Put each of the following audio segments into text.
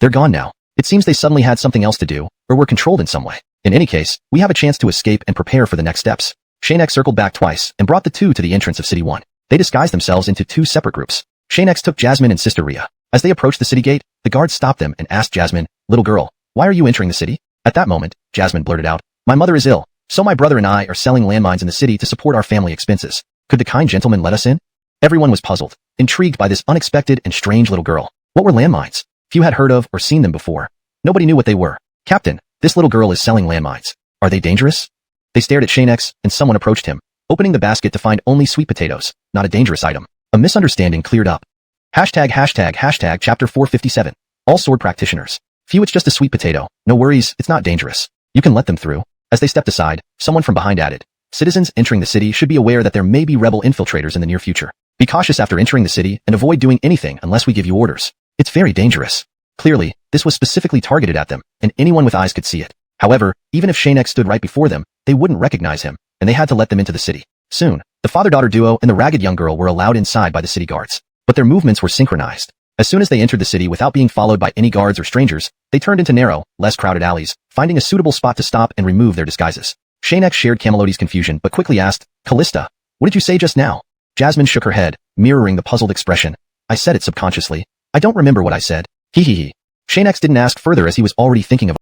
They're gone now. It seems they suddenly had something else to do, or were controlled in some way. In any case, we have a chance to escape and prepare for the next steps. Xianxia circled back twice and brought the two to the entrance of City 1. They disguised themselves into two separate groups. Xianxia took Jasmine and Sister Rhea. As they approached the city gate, the guards stopped them and asked Jasmine, "Little girl, why are you entering the city?" At that moment, Jasmine blurted out, "My mother is ill, so my brother and I are selling landmines in the city to support our family expenses. Could the kind gentleman let us in?" Everyone was puzzled, intrigued by this unexpected and strange little girl. What were landmines? Few had heard of or seen them before. Nobody knew what they were. "Captain, this little girl is selling landmines. Are they dangerous?" They stared at Xianxia, and someone approached him, opening the basket to find only sweet potatoes, not a dangerous item. A misunderstanding cleared up. Hashtag chapter 457. All sword practitioners. Few, it's just a sweet potato. No worries, it's not dangerous. You can let them through. As they stepped aside, someone from behind added, "Citizens entering the city should be aware that there may be rebel infiltrators in the near future. Be cautious after entering the city and avoid doing anything unless we give you orders. It's very dangerous." Clearly, this was specifically targeted at them, and anyone with eyes could see it. However, even if Xianxia stood right before them, they wouldn't recognize him, and they had to let them into the city. Soon, the father-daughter duo and the ragged young girl were allowed inside by the city guards. But their movements were synchronized. As soon as they entered the city without being followed by any guards or strangers, they turned into narrow, less crowded alleys, finding a suitable spot to stop and remove their disguises. Xianxia shared Camelody's confusion but quickly asked, "Callista, what did you say just now?" Jasmine shook her head, mirroring the puzzled expression. "I said it subconsciously. I don't remember what I said. He. Xianxia didn't ask further as he was already thinking of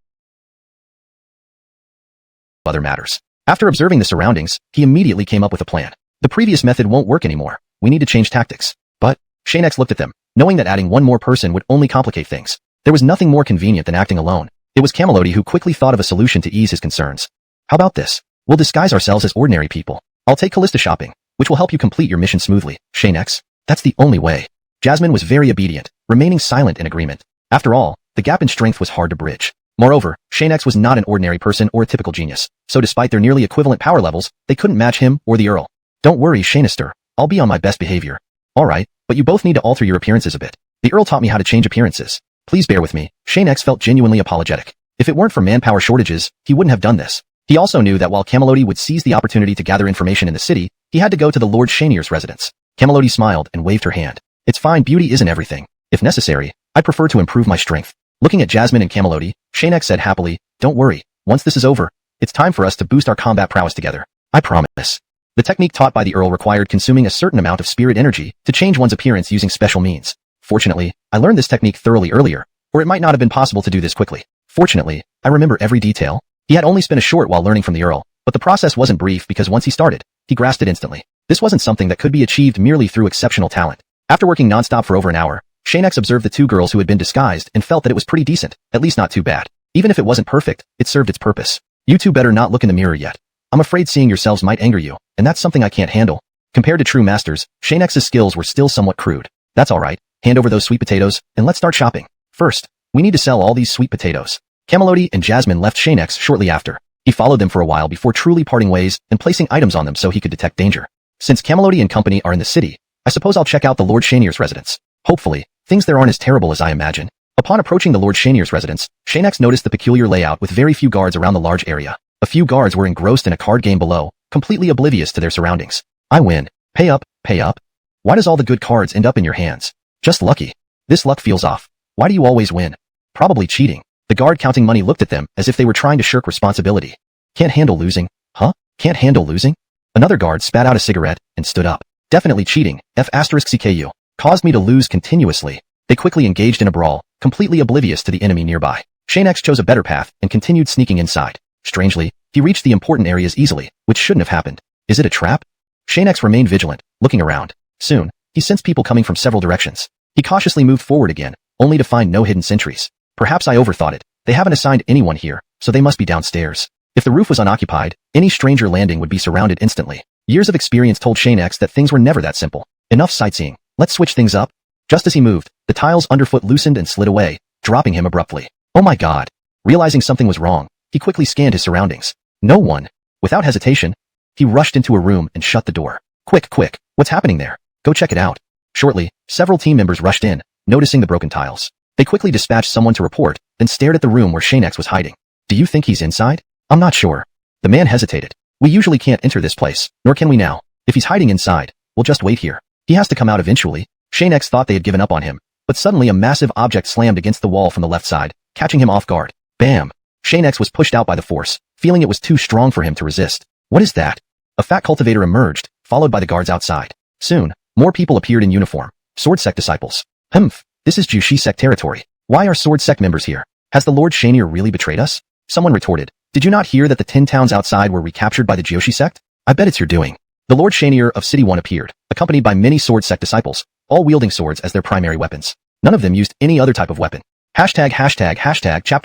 other matters. After observing the surroundings, he immediately came up with a plan. The previous method won't work anymore. We need to change tactics. But, Xianxia looked at them, knowing that adding one more person would only complicate things. There was nothing more convenient than acting alone. It was Camelody who quickly thought of a solution to ease his concerns. "How about this? We'll disguise ourselves as ordinary people. I'll take Callista shopping, which will help you complete your mission smoothly, Xianxia. That's the only way." Jasmine was very obedient, remaining silent in agreement. After all, the gap in strength was hard to bridge. Moreover, Xianxia was not an ordinary person or a typical genius, so despite their nearly equivalent power levels, they couldn't match him or the Earl. "Don't worry, Xianxia. I'll be on my best behavior." "Alright, but you both need to alter your appearances a bit. The Earl taught me how to change appearances. Please bear with me." Xianxia felt genuinely apologetic. If it weren't for manpower shortages, he wouldn't have done this. He also knew that while Camelody would seize the opportunity to gather information in the city, he had to go to the Lord Xianxia's residence. Camelody smiled and waved her hand. "It's fine, beauty isn't everything. If necessary, I'd prefer to improve my strength." Looking at Jasmine and Camelody, Xianxia said happily, "Don't worry, once this is over, it's time for us to boost our combat prowess together. I promise." The technique taught by the Earl required consuming a certain amount of spirit energy to change one's appearance using special means. Fortunately, I learned this technique thoroughly earlier, or it might not have been possible to do this quickly. Fortunately, I remember every detail. He had only spent a short while learning from the Earl, but the process wasn't brief because once he started, he grasped it instantly. This wasn't something that could be achieved merely through exceptional talent. After working non-stop for over an hour, Xianxia observed the two girls who had been disguised and felt that it was pretty decent, at least not too bad. Even if it wasn't perfect, it served its purpose. "You two better not look in the mirror yet. I'm afraid seeing yourselves might anger you, and that's something I can't handle." Compared to true masters, Xianxia's skills were still somewhat crude. "That's alright, hand over those sweet potatoes, and let's start shopping. First, we need to sell all these sweet potatoes." Camelody and Jasmine left Xianxia shortly after. He followed them for a while before truly parting ways and placing items on them so he could detect danger. "Since Camelody and company are in the city, I suppose I'll check out the Lord Xianxia's residence. Hopefully, things there aren't as terrible as I imagine." Upon approaching the Lord Xianxia's residence, Xianxia noticed the peculiar layout with very few guards around the large area. A few guards were engrossed in a card game below, completely oblivious to their surroundings. "I win. Pay up, pay up. Why does all the good cards end up in your hands? Just lucky. This luck feels off. Why do you always win? Probably cheating." The guard counting money looked at them as if they were trying to shirk responsibility. "Can't handle losing, huh? Can't handle losing?" Another guard spat out a cigarette and stood up. "Definitely cheating. F***CKU. Caused me to lose continuously." They quickly engaged in a brawl, completely oblivious to the enemy nearby. Xianxia chose a better path and continued sneaking inside. Strangely, he reached the important areas easily, which shouldn't have happened. Is it a trap? Xianxia remained vigilant, looking around. Soon, he sensed people coming from several directions. He cautiously moved forward again, only to find no hidden sentries. "Perhaps I overthought it. They haven't assigned anyone here, so they must be downstairs." If the roof was unoccupied, any stranger landing would be surrounded instantly. Years of experience told Xianxia that things were never that simple. Enough sightseeing. Let's switch things up. Just as he moved, the tiles underfoot loosened and slid away, dropping him abruptly. Oh my god. Realizing something was wrong, he quickly scanned his surroundings. No one. Without hesitation, he rushed into a room and shut the door. Quick, what's happening there? Go check it out." Shortly, several team members rushed in, noticing the broken tiles. They quickly dispatched someone to report, then stared at the room where Xianxia was hiding. "Do you think he's inside?" "I'm not sure." The man hesitated. "We usually can't enter this place, nor can we now. If he's hiding inside, we'll just wait here. He has to come out eventually." Xianxia thought they had given up on him, but suddenly a massive object slammed against the wall from the left side, catching him off guard. Bam! Xianxia was pushed out by the force, feeling it was too strong for him to resist. What is that? A fat cultivator emerged, followed by the guards outside. Soon, more people appeared in uniform. Sword Sect disciples. Humph, this is Kyushu Sect territory. Why are Sword Sect members here? Has the Lord Xianxia really betrayed us? Someone retorted. Did you not hear that the 10 towns outside were recaptured by the Kyushu Sect? I bet it's your doing. The Lord Xianxia of City 1 appeared, accompanied by many Sword Sect disciples, all wielding swords as their primary weapons. None of them used any other type of weapon. Chapter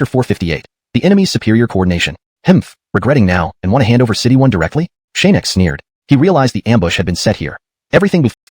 458. The enemy's superior coordination. Humph, regretting now, and want to hand over City 1 directly? Xianxia sneered. He realized the ambush had been set here.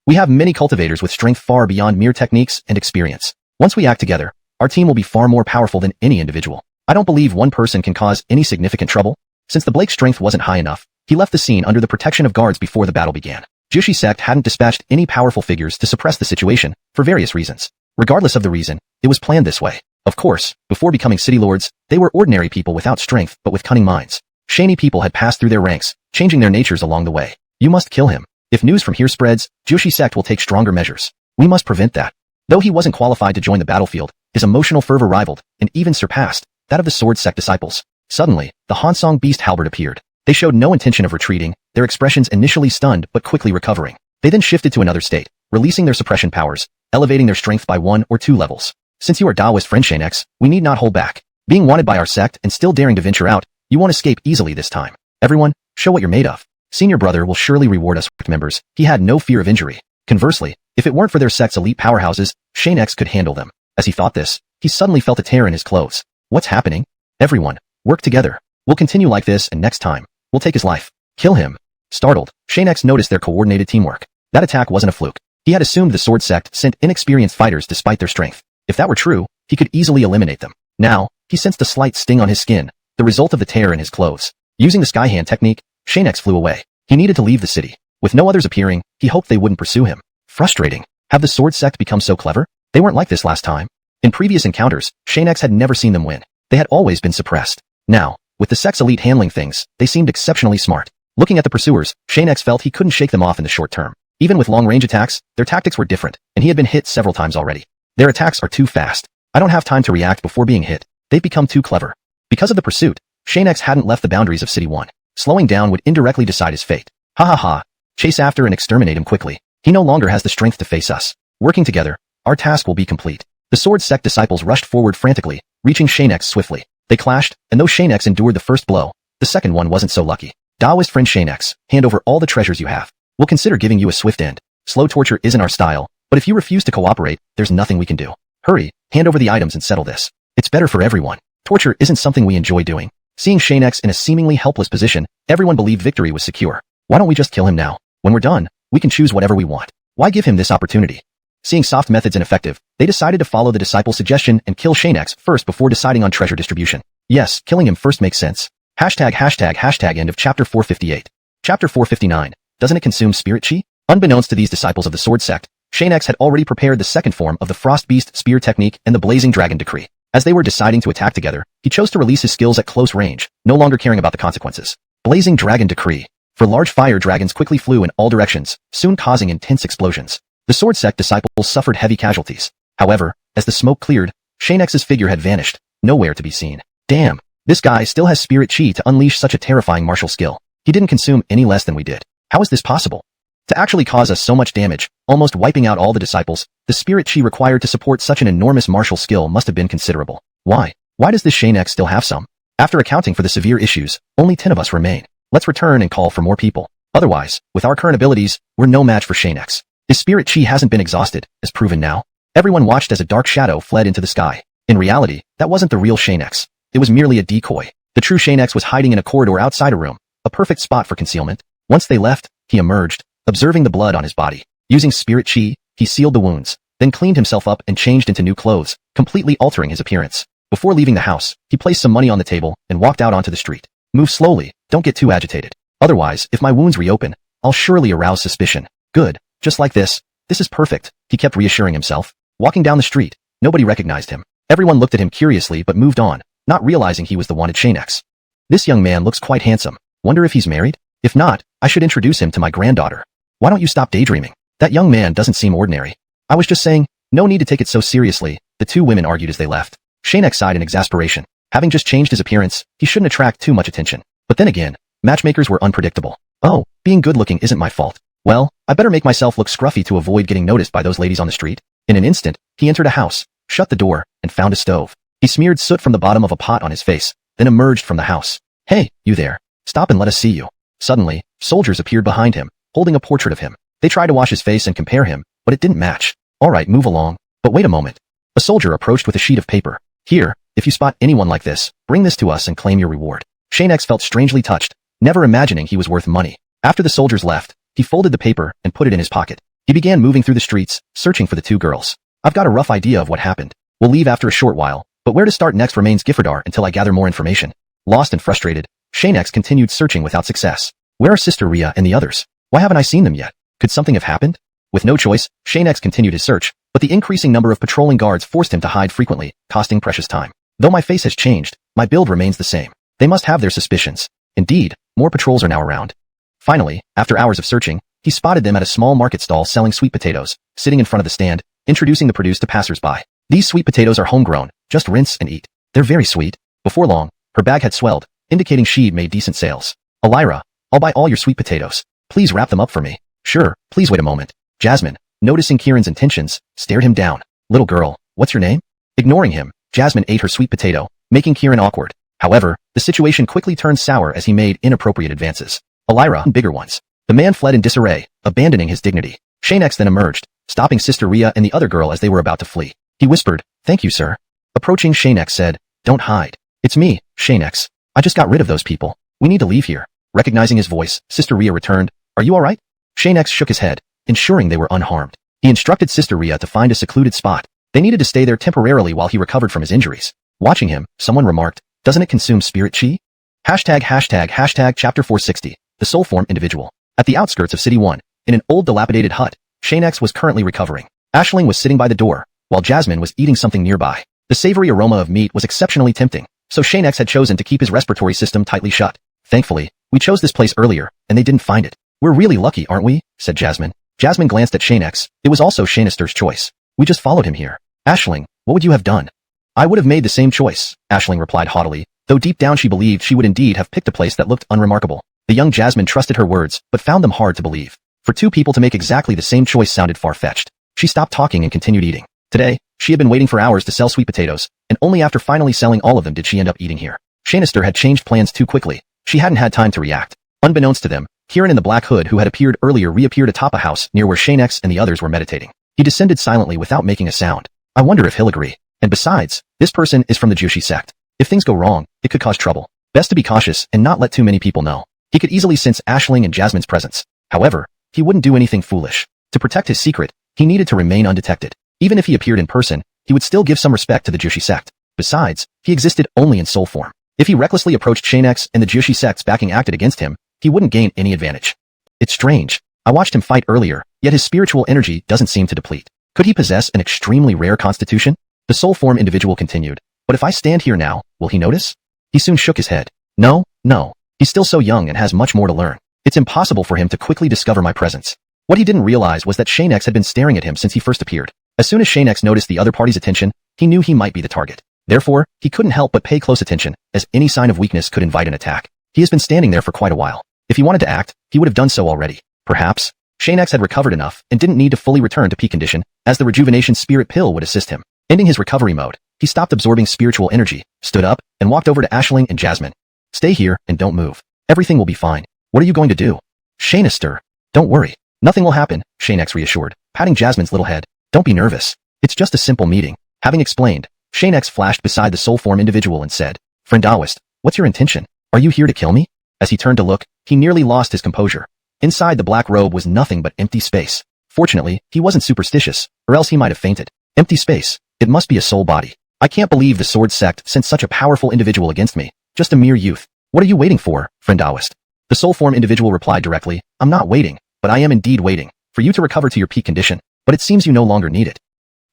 We have many cultivators with strength far beyond mere techniques and experience. Once we act together, our team will be far more powerful than any individual. I don't believe one person can cause any significant trouble. Since the Blake's strength wasn't high enough, he left the scene under the protection of guards before the battle began. Kyushu Sect hadn't dispatched any powerful figures to suppress the situation, for various reasons. Regardless of the reason, it was planned this way. Of course, before becoming city lords, they were ordinary people without strength but with cunning minds. Xianxia people had passed through their ranks, changing their natures along the way. You must kill him. If news from here spreads, Kyushu Sect will take stronger measures. We must prevent that. Though he wasn't qualified to join the battlefield, his emotional fervor rivaled, and even surpassed, that of the Sword Sect disciples. Suddenly, the Hansong Beast halberd appeared. They showed no intention of retreating, their expressions initially stunned but quickly recovering. They then shifted to another state, releasing their suppression powers, elevating their strength by 1 or 2 levels. Since you are Taoist friend Xianxia, we need not hold back. Being wanted by our sect and still daring to venture out, you won't escape easily this time. Everyone, show what you're made of. Senior brother will surely reward us members. He had no fear of injury. Conversely, if it weren't for their sect's elite powerhouses, Xianxia could handle them. As he thought this, he suddenly felt a tear in his clothes. What's happening? Everyone, work together. We'll continue like this and next time, we'll take his life. Kill him. Startled, Xianxia noticed their coordinated teamwork. That attack wasn't a fluke. He had assumed the Sword Sect sent inexperienced fighters despite their strength. If that were true, he could easily eliminate them. Now, he sensed a slight sting on his skin, the result of the tear in his clothes. Using the Skyhand technique, Xianxia flew away. He needed to leave the city. With no others appearing, he hoped they wouldn't pursue him. Frustrating. Have the Sword Sect become so clever? They weren't like this last time. In previous encounters, Xianxia had never seen them win. They had always been suppressed. Now, with the sect's elite handling things, they seemed exceptionally smart. Looking at the pursuers, Xianxia felt he couldn't shake them off in the short term. Even with long-range attacks, their tactics were different, and he had been hit several times already. Their attacks are too fast. I don't have time to react before being hit. They've become too clever. Because of the pursuit, Xianxia hadn't left the boundaries of City 1. Slowing down would indirectly decide his fate. Ha ha ha. Chase after and exterminate him quickly. He no longer has the strength to face us. Working together, our task will be complete. The Sword Sect disciples rushed forward frantically, reaching Xianxia swiftly. They clashed, and though Xianxia endured the first blow, the second one wasn't so lucky. Taoist friend Xianxia, hand over all the treasures you have. We'll consider giving you a swift end. Slow torture isn't our style, but if you refuse to cooperate, there's nothing we can do. Hurry, hand over the items and settle this. It's better for everyone. Torture isn't something we enjoy doing. Seeing Xianxia in a seemingly helpless position, everyone believed victory was secure. Why don't we just kill him now? When we're done, we can choose whatever we want. Why give him this opportunity? Seeing soft methods ineffective, they decided to follow the disciple's suggestion and kill Xianxia first before deciding on treasure distribution. Yes, killing him first makes sense. End of chapter 458. Chapter 459. Doesn't it consume spirit chi? Unbeknownst to these disciples of the Sword Sect, Xianxia had already prepared the second form of the Frost Beast Spear technique and the Blazing Dragon Decree. As they were deciding to attack together, he chose to release his skills at close range, no longer caring about the consequences. Blazing Dragon Decree. For large fire dragons quickly flew in all directions, soon causing intense explosions. The Sword Sect disciples suffered heavy casualties. However, as the smoke cleared, Xianxia's figure had vanished, nowhere to be seen. Damn, this guy still has spirit chi to unleash such a terrifying martial skill. He didn't consume any less than we did. How is this possible? To actually cause us so much damage, almost wiping out all the disciples, the spirit chi required to support such an enormous martial skill must have been considerable. Why? Why does this Xianxia still have some? After accounting for the severe issues, only 10 of us remain. Let's return and call for more people. Otherwise, with our current abilities, we're no match for Xianxia. His spirit chi hasn't been exhausted, as proven now. Everyone watched as a dark shadow fled into the sky. In reality, that wasn't the real Xianxia. It was merely a decoy. The true Xianxia was hiding in a corridor outside a room, a perfect spot for concealment. Once they left, he emerged, observing the blood on his body. Using spirit chi, he sealed the wounds, then cleaned himself up and changed into new clothes, completely altering his appearance. Before leaving the house, he placed some money on the table and walked out onto the street. Move slowly, don't get too agitated. Otherwise, if my wounds reopen, I'll surely arouse suspicion. Good, just like this. This is perfect, he kept reassuring himself. Walking down the street, nobody recognized him. Everyone looked at him curiously but moved on, not realizing he was the wanted Xianxia. This young man looks quite handsome. Wonder if he's married? If not, I should introduce him to my granddaughter. Why don't you stop daydreaming? That young man doesn't seem ordinary. I was just saying, No need to take it so seriously, the two women argued as they left. Xianxia sighed in exasperation. Having just changed his appearance, he shouldn't attract too much attention. But then again, matchmakers were unpredictable. Oh, being good-looking isn't my fault. Well, I better make myself look scruffy to avoid getting noticed by those ladies on the street. In an instant, he entered a house, shut the door, and found a stove. He smeared soot from the bottom of a pot on his face, then emerged from the house. Hey, you there. Stop and let us see you. Suddenly, soldiers appeared behind him, holding a portrait of him. They tried to wash his face and compare him, but it didn't match. All right, move along. But wait a moment. A soldier approached with a sheet of paper. Here, if you spot anyone like this, bring this to us and claim your reward. Xianxia felt strangely touched, never imagining he was worth money. After the soldiers left, he folded the paper and put it in his pocket. He began moving through the streets, searching for the two girls. I've got a rough idea of what happened. We'll leave after a short while, but where to start next remains Giffordar until I gather more information. Lost and frustrated, Xianxia continued searching without success. Where are Sister Ria and the others? Why haven't I seen them yet? Could something have happened? With no choice, Xianxia continued his search, but the increasing number of patrolling guards forced him to hide frequently, costing precious time. Though my face has changed, my build remains the same. They must have their suspicions. Indeed, more patrols are now around. Finally, after hours of searching, he spotted them at a small market stall selling sweet potatoes, sitting in front of the stand, introducing the produce to passers-by. These sweet potatoes are homegrown, just rinse and eat. They're very sweet. Before long, her bag had swelled, indicating she'd made decent sales. Elira, I'll buy all your sweet potatoes. Please wrap them up for me. Sure, please wait a moment. Jasmine, noticing Kieran's intentions, stared him down. Little girl, what's your name? Ignoring him, Jasmine ate her sweet potato, making Kieran awkward. However, the situation quickly turned sour as he made inappropriate advances. Elira, bigger ones. The man fled in disarray, abandoning his dignity. Xianxia then emerged, stopping Sister Ria and the other girl as they were about to flee. He whispered, "Thank you, sir." Approaching Xianxia said, "Don't hide. It's me, Xianxia. I just got rid of those people. We need to leave here." Recognizing his voice, Sister Ria returned, "Are you alright?" Xianxia shook his head, ensuring they were unharmed. He instructed Sister Ria to find a secluded spot. They needed to stay there temporarily while he recovered from his injuries. Watching him, someone remarked, "Doesn't it consume spirit chi?" Hashtag chapter 460, the soul form individual. At the outskirts of City 1, in an old dilapidated hut, Xianxia was currently recovering. Aisling was sitting by the door, while Jasmine was eating something nearby. The savory aroma of meat was exceptionally tempting, so Xianxia had chosen to keep his respiratory system tightly shut. Thankfully, we chose this place earlier, and they didn't find it. "We're really lucky, aren't we?" said Jasmine. Jasmine glanced at Xianxia. It was also Shanister's choice. "We just followed him here." "Aisling, what would you have done?" "I would have made the same choice," Aisling replied haughtily, though deep down she believed she would indeed have picked a place that looked unremarkable. The young Jasmine trusted her words, but found them hard to believe. For two people to make exactly the same choice sounded far-fetched. She stopped talking and continued eating. Today, she had been waiting for hours to sell sweet potatoes, and only after finally selling all of them did she end up eating here. Shanister had changed plans too quickly. She hadn't had time to react. Unbeknownst to them, Kieran in the black hood who had appeared earlier reappeared atop a house near where Xianxia and the others were meditating. He descended silently without making a sound. "I wonder if he'll agree. And besides, this person is from the Kyushu sect. If things go wrong, it could cause trouble. Best to be cautious and not let too many people know." He could easily sense Aisling and Jasmine's presence. However, he wouldn't do anything foolish. To protect his secret, he needed to remain undetected. Even if he appeared in person, he would still give some respect to the Kyushu sect. Besides, he existed only in soul form. If he recklessly approached Xianxia and the Kyushu sect's backing acted against him, he wouldn't gain any advantage. It's strange. I watched him fight earlier, yet his spiritual energy doesn't seem to deplete. Could he possess an extremely rare constitution? The soul form individual continued. But if I stand here now, will he notice? He soon shook his head. No. He's still so young and has much more to learn. It's impossible for him to quickly discover my presence. What he didn't realize was that Xianxia had been staring at him since he first appeared. As soon as Xianxia noticed the other party's attention, he knew he might be the target. Therefore, he couldn't help but pay close attention, as any sign of weakness could invite an attack. He has been standing there for quite a while. If he wanted to act, he would have done so already. Perhaps, Xianxia had recovered enough and didn't need to fully return to peak condition, as the rejuvenation spirit pill would assist him. Ending his recovery mode, he stopped absorbing spiritual energy, stood up, and walked over to Aisling and Jasmine. "Stay here and don't move. Everything will be fine. What are you going to do?" "Shanister. Don't worry. Nothing will happen," Xianxia reassured, patting Jasmine's little head. "Don't be nervous. It's just a simple meeting." Having explained, Xianxia flashed beside the soul form individual and said, "Friend Taoist, what's your intention? Are you here to kill me?" As he turned to look, he nearly lost his composure. Inside the black robe was nothing but empty space. Fortunately, he wasn't superstitious, or else he might have fainted. Empty space. It must be a soul body. I can't believe the sword sect sent such a powerful individual against me. Just a mere youth. What are you waiting for, friend Taoist? The soul form individual replied directly, "I'm not waiting, but I am indeed waiting for you to recover to your peak condition, but it seems you no longer need it."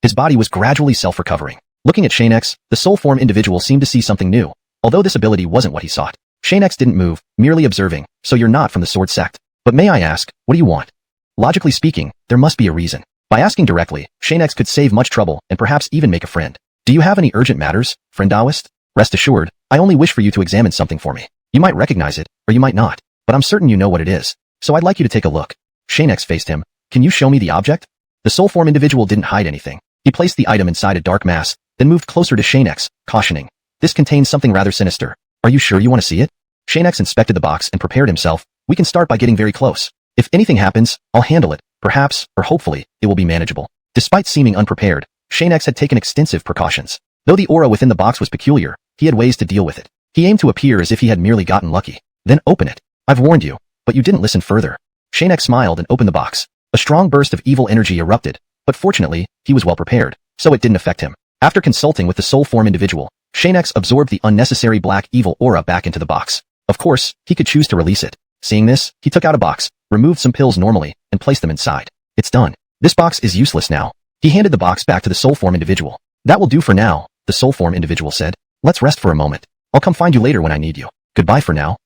His body was gradually self-recovering. Looking at Xianxia, the soul form individual seemed to see something new, although this ability wasn't what he sought. Xianxia didn't move, merely observing, "So you're not from the sword sect. But may I ask, what do you want?" Logically speaking, there must be a reason. By asking directly, Xianxia could save much trouble and perhaps even make a friend. Do you have any urgent matters, friend Taoist? Rest assured, I only wish for you to examine something for me. You might recognize it, or you might not, but I'm certain you know what it is. So I'd like you to take a look. Xianxia faced him. Can you show me the object? The soul form individual didn't hide anything. He placed the item inside a dark mass, then moved closer to Xianxia, cautioning. This contains something rather sinister. Are you sure you want to see it? Xianxia inspected the box and prepared himself. We can start by getting very close. If anything happens, I'll handle it. Perhaps, or hopefully, it will be manageable. Despite seeming unprepared, Xianxia had taken extensive precautions. Though the aura within the box was peculiar, he had ways to deal with it. He aimed to appear as if he had merely gotten lucky. Then open it. I've warned you, but you didn't listen further. Xianxia smiled and opened the box. A strong burst of evil energy erupted, but fortunately, he was well prepared, so it didn't affect him. After consulting with the soul form individual, Xianxia absorbed the unnecessary black evil aura back into the box. Of course, he could choose to release it. Seeing this, he took out a box, removed some pills normally, and placed them inside. It's done. This box is useless now. He handed the box back to the soul form individual. That will do for now, the soul form individual said. Let's rest for a moment. I'll come find you later when I need you. Goodbye for now.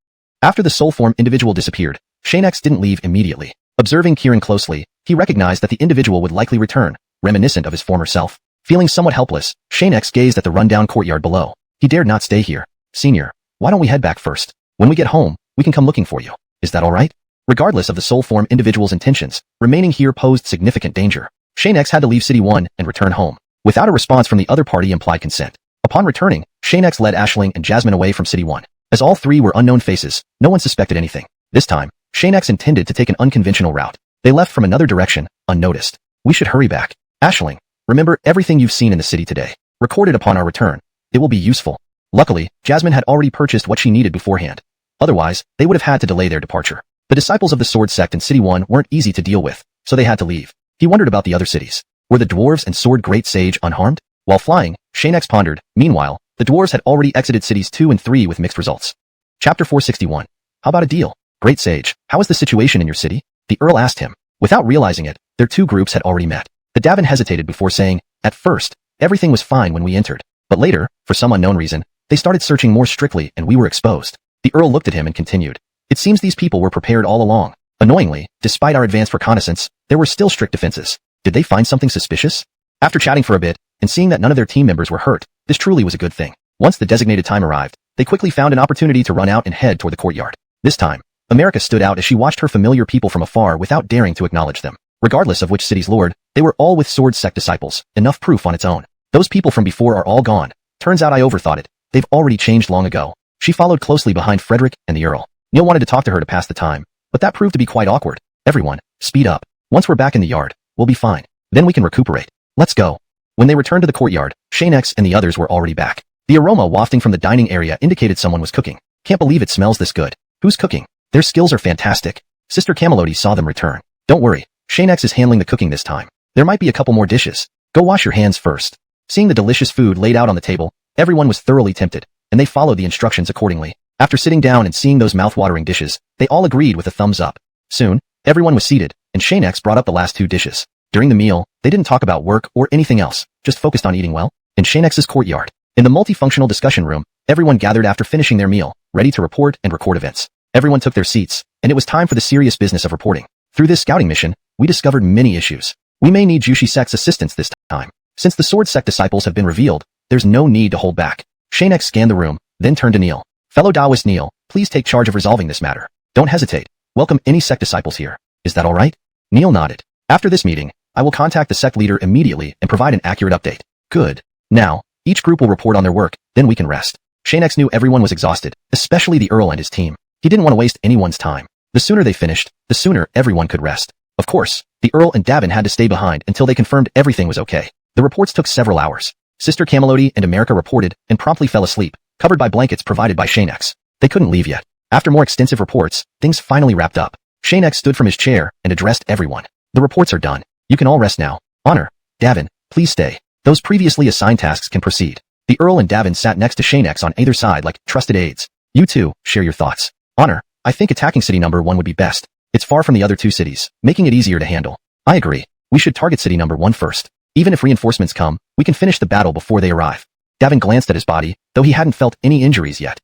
After the soul form individual disappeared, Xianxia didn't leave immediately. Observing Kieran closely, he recognized that the individual would likely return, reminiscent of his former self. Feeling somewhat helpless, Xianxia gazed at the rundown courtyard below. He dared not stay here. Senior, why don't we head back first? When we get home, we can come looking for you. Is that all right? Regardless of the soul form individual's intentions, remaining here posed significant danger. Xianxia had to leave City 1 and return home. Without a response from the other party implied consent. Upon returning, Xianxia led Aisling and Jasmine away from City 1. As all three were unknown faces, no one suspected anything. This time, Xianxia intended to take an unconventional route. They left from another direction, unnoticed. We should hurry back. Aisling, remember everything you've seen in the city today. Recorded upon our return. It will be useful. Luckily, Jasmine had already purchased what she needed beforehand. Otherwise, they would have had to delay their departure. The disciples of the Sword Sect in City 1 weren't easy to deal with, so they had to leave. He wondered about the other cities. Were the dwarves and Sword Great Sage unharmed? While flying, Xianxia pondered. Meanwhile, the dwarves had already exited cities 2 and 3 with mixed results. Chapter 461. How about a deal? Great Sage, how is the situation in your city? The Earl asked him. Without realizing it, their two groups had already met. The Davin hesitated before saying, at first, everything was fine when we entered. But later, for some unknown reason, they started searching more strictly and we were exposed. The Earl looked at him and continued. It seems these people were prepared all along. Annoyingly, despite our advanced reconnaissance, there were still strict defenses. Did they find something suspicious? After chatting for a bit, and seeing that none of their team members were hurt, this truly was a good thing. Once the designated time arrived, they quickly found an opportunity to run out and head toward the courtyard. This time, America stood out as she watched her familiar people from afar without daring to acknowledge them. Regardless of which city's lord, they were all with Sword Sect disciples, enough proof on its own. Those people from before are all gone. Turns out I overthought it. They've already changed long ago. She followed closely behind Frederick and the Earl. Neil wanted to talk to her to pass the time, but that proved to be quite awkward. Everyone, speed up. Once we're back in the yard, we'll be fine. Then we can recuperate. Let's go. When they returned to the courtyard, Xianxia and the others were already back. The aroma wafting from the dining area indicated someone was cooking. Can't believe it smells this good. Who's cooking? Their skills are fantastic. Sister Camelody saw them return. Don't worry, Xianxia is handling the cooking this time. There might be a couple more dishes. Go wash your hands first. Seeing the delicious food laid out on the table, everyone was thoroughly tempted, and they followed the instructions accordingly. After sitting down and seeing those mouth-watering dishes, they all agreed with a thumbs up. Soon, everyone was seated, and Xianxia brought up the last two dishes. During the meal, they didn't talk about work or anything else, just focused on eating well. In Xianxia's courtyard, in the multifunctional discussion room, everyone gathered after finishing their meal, ready to report and record events. Everyone took their seats, and it was time for the serious business of reporting. Through this scouting mission, we discovered many issues. We may need Jushi Sect's assistance this time. Since the Sword Sect disciples have been revealed, there's no need to hold back. Xianxia scanned the room, then turned to Neil. Fellow Taoist Neil, please take charge of resolving this matter. Don't hesitate. Welcome any sect disciples here. Is that all right? Neil nodded. After this meeting, I will contact the sect leader immediately and provide an accurate update. Good. Now, each group will report on their work, then we can rest. Xianxia knew everyone was exhausted, especially the Earl and his team. He didn't want to waste anyone's time. The sooner they finished, the sooner everyone could rest. Of course, the Earl and Davin had to stay behind until they confirmed everything was okay. The reports took several hours. Sister Camelody and America reported and promptly fell asleep, covered by blankets provided by Xianxia. They couldn't leave yet. After more extensive reports, things finally wrapped up. Xianxia stood from his chair and addressed everyone. The reports are done. You can all rest now. Honor, Davin, please stay. Those previously assigned tasks can proceed. The Earl and Davin sat next to Xianxia on either side like trusted aides. You two, share your thoughts. Honor, I think attacking city number 1 would be best. It's far from the other two cities, making it easier to handle. I agree. We should target city number 1 first. Even if reinforcements come, we can finish the battle before they arrive. Davin glanced at his body, though he hadn't felt any injuries yet.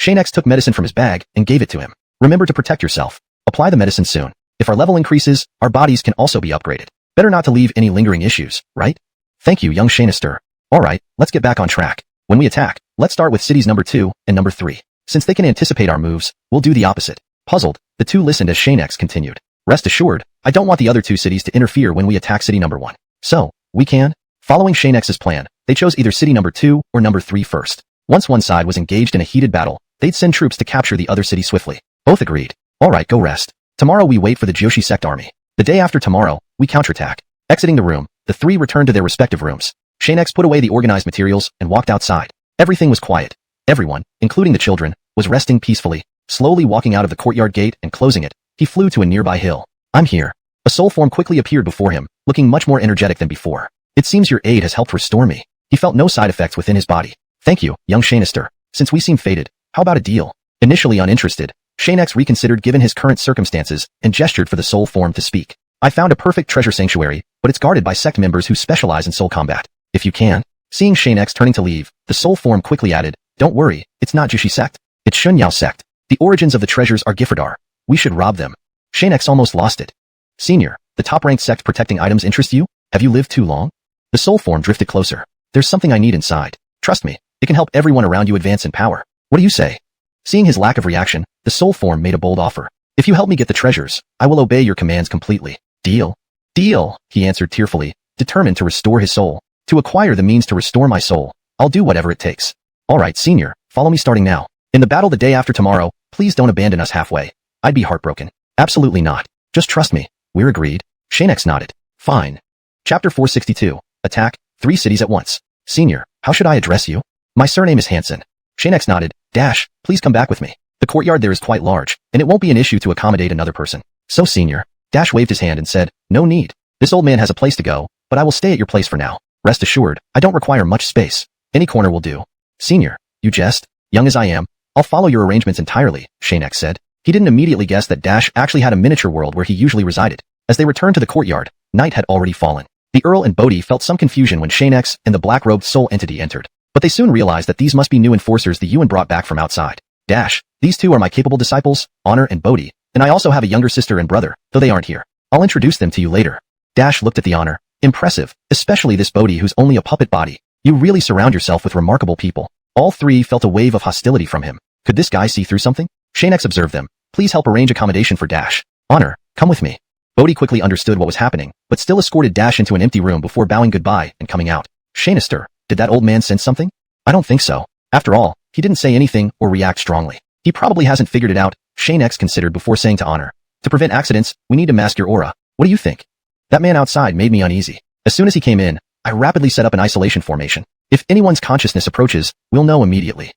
Xianxia took medicine from his bag and gave it to him. Remember to protect yourself. Apply the medicine soon. If our level increases, our bodies can also be upgraded. Better not to leave any lingering issues, right? Thank you, young Xianxia. Alright, let's get back on track. When we attack, let's start with cities number 2 and number 3. Since they can anticipate our moves, we'll do the opposite. Puzzled, the two listened as Xianxia continued. Rest assured, I don't want the other two cities to interfere when we attack city number 1. So, we can? Following Xianxia's plan, they chose either city number 2 or number 3 first. Once one side was engaged in a heated battle, they'd send troops to capture the other city swiftly. Both agreed. Alright, go rest. Tomorrow we wait for the Joshi sect army. The day after tomorrow, we counterattack. Exiting the room, the three returned to their respective rooms. Xianxia put away the organized materials and walked outside. Everything was quiet. Everyone, including the children, was resting peacefully. Slowly walking out of the courtyard gate and closing it, he flew to a nearby hill. I'm here. A soul form quickly appeared before him, looking much more energetic than before. It seems your aid has helped restore me. He felt no side effects within his body. Thank you, young Xianxia. Since we seem fated, how about a deal? Initially uninterested, Xianxia reconsidered given his current circumstances and gestured for the soul form to speak. I found a perfect treasure sanctuary, but it's guarded by sect members who specialize in soul combat. If you can. Seeing Xianxia turning to leave, the soul form quickly added, don't worry, it's not Joshi sect. It's Xuanyao sect. The origins of the treasures are Giffardar. We should rob them. Xianxia almost lost it. Senior, the top-ranked sect protecting items interest you? Have you lived too long? The soul form drifted closer. There's something I need inside. Trust me, it can help everyone around you advance in power. What do you say? Seeing his lack of reaction, the soul form made a bold offer. If you help me get the treasures, I will obey your commands completely. Deal? Deal, he answered tearfully, determined to restore his soul. To acquire the means to restore my soul, I'll do whatever it takes. Alright, senior, follow me starting now. In the battle the day after tomorrow, please don't abandon us halfway. I'd be heartbroken. Absolutely not. Just trust me. We're agreed. Xianxia nodded. Fine. Chapter 462. Attack, 3 cities at once. Senior, how should I address you? My surname is Hansen. Xianxia nodded. Dash, please come back with me. The courtyard there is quite large, and it won't be an issue to accommodate another person. So senior. Dash waved his hand and said, no need. This old man has a place to go, but I will stay at your place for now. Rest assured, I don't require much space. Any corner will do. Senior, you jest? Young as I am, I'll follow your arrangements entirely, Xianxia said. He didn't immediately guess that Dash actually had a miniature world where he usually resided. As they returned to the courtyard, night had already fallen. The Earl and Bodhi felt some confusion when Xianxia and the black-robed soul entity entered, but they soon realized that these must be new enforcers the Yuan brought back from outside. Dash, these two are my capable disciples, Honor and Bodhi, and I also have a younger sister and brother, though they aren't here. I'll introduce them to you later. Dash looked at the Honor. Impressive, especially this Bodhi who's only a puppet body. You really surround yourself with remarkable people. All three felt a wave of hostility from him. Could this guy see through something? Xianxia observed them. Please help arrange accommodation for Dash. Honor, come with me. Bodhi quickly understood what was happening, but still escorted Dash into an empty room before bowing goodbye and coming out. Xianxia, did that old man sense something? I don't think so. After all, he didn't say anything or react strongly. He probably hasn't figured it out, Xianxia considered before saying to Honor. To prevent accidents, we need to mask your aura. What do you think? That man outside made me uneasy. As soon as he came in, I rapidly set up an isolation formation. If anyone's consciousness approaches, we'll know immediately.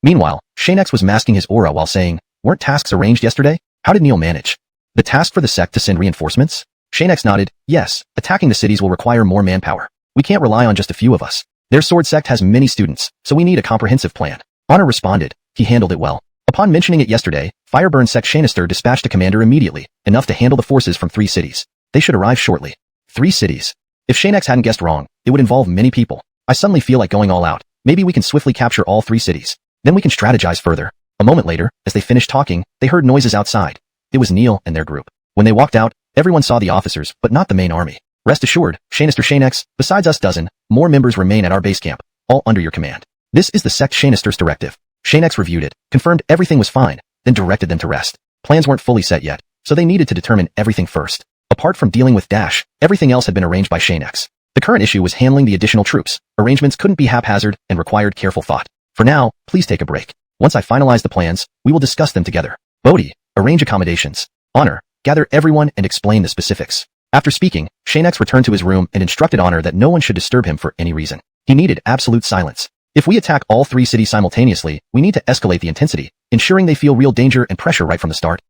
Meanwhile, Xianxia was masking his aura while saying, weren't tasks arranged yesterday? How did Neil manage? The task for the sect to send reinforcements? Xianxia nodded, yes, attacking the cities will require more manpower. We can't rely on just a few of us. Their sword sect has many students, so we need a comprehensive plan. Honor responded, he handled it well. Upon mentioning it yesterday, Fireburn sect Xianxia dispatched a commander immediately, enough to handle the forces from 3 cities. They should arrive shortly. 3 cities. If Xianxia hadn't guessed wrong, it would involve many people. I suddenly feel like going all out. Maybe we can swiftly capture all 3 cities. Then we can strategize further. A moment later, as they finished talking, they heard noises outside. It was Neil and their group. When they walked out, everyone saw the officers, but not the main army. Rest assured, Xianxia, besides us dozen, more members remain at our base camp, all under your command. This is the sect Xianxia's directive. Xianxia reviewed it, confirmed everything was fine, then directed them to rest. Plans weren't fully set yet, so they needed to determine everything first. Apart from dealing with Dash, everything else had been arranged by Xianxia. The current issue was handling the additional troops. Arrangements couldn't be haphazard and required careful thought. For now, please take a break. Once I finalize the plans, we will discuss them together. Bodhi, arrange accommodations. Honor, gather everyone and explain the specifics. After speaking, Xianxia returned to his room and instructed Honor that no one should disturb him for any reason. He needed absolute silence. If we attack all 3 cities simultaneously, we need to escalate the intensity, ensuring they feel real danger and pressure right from the start.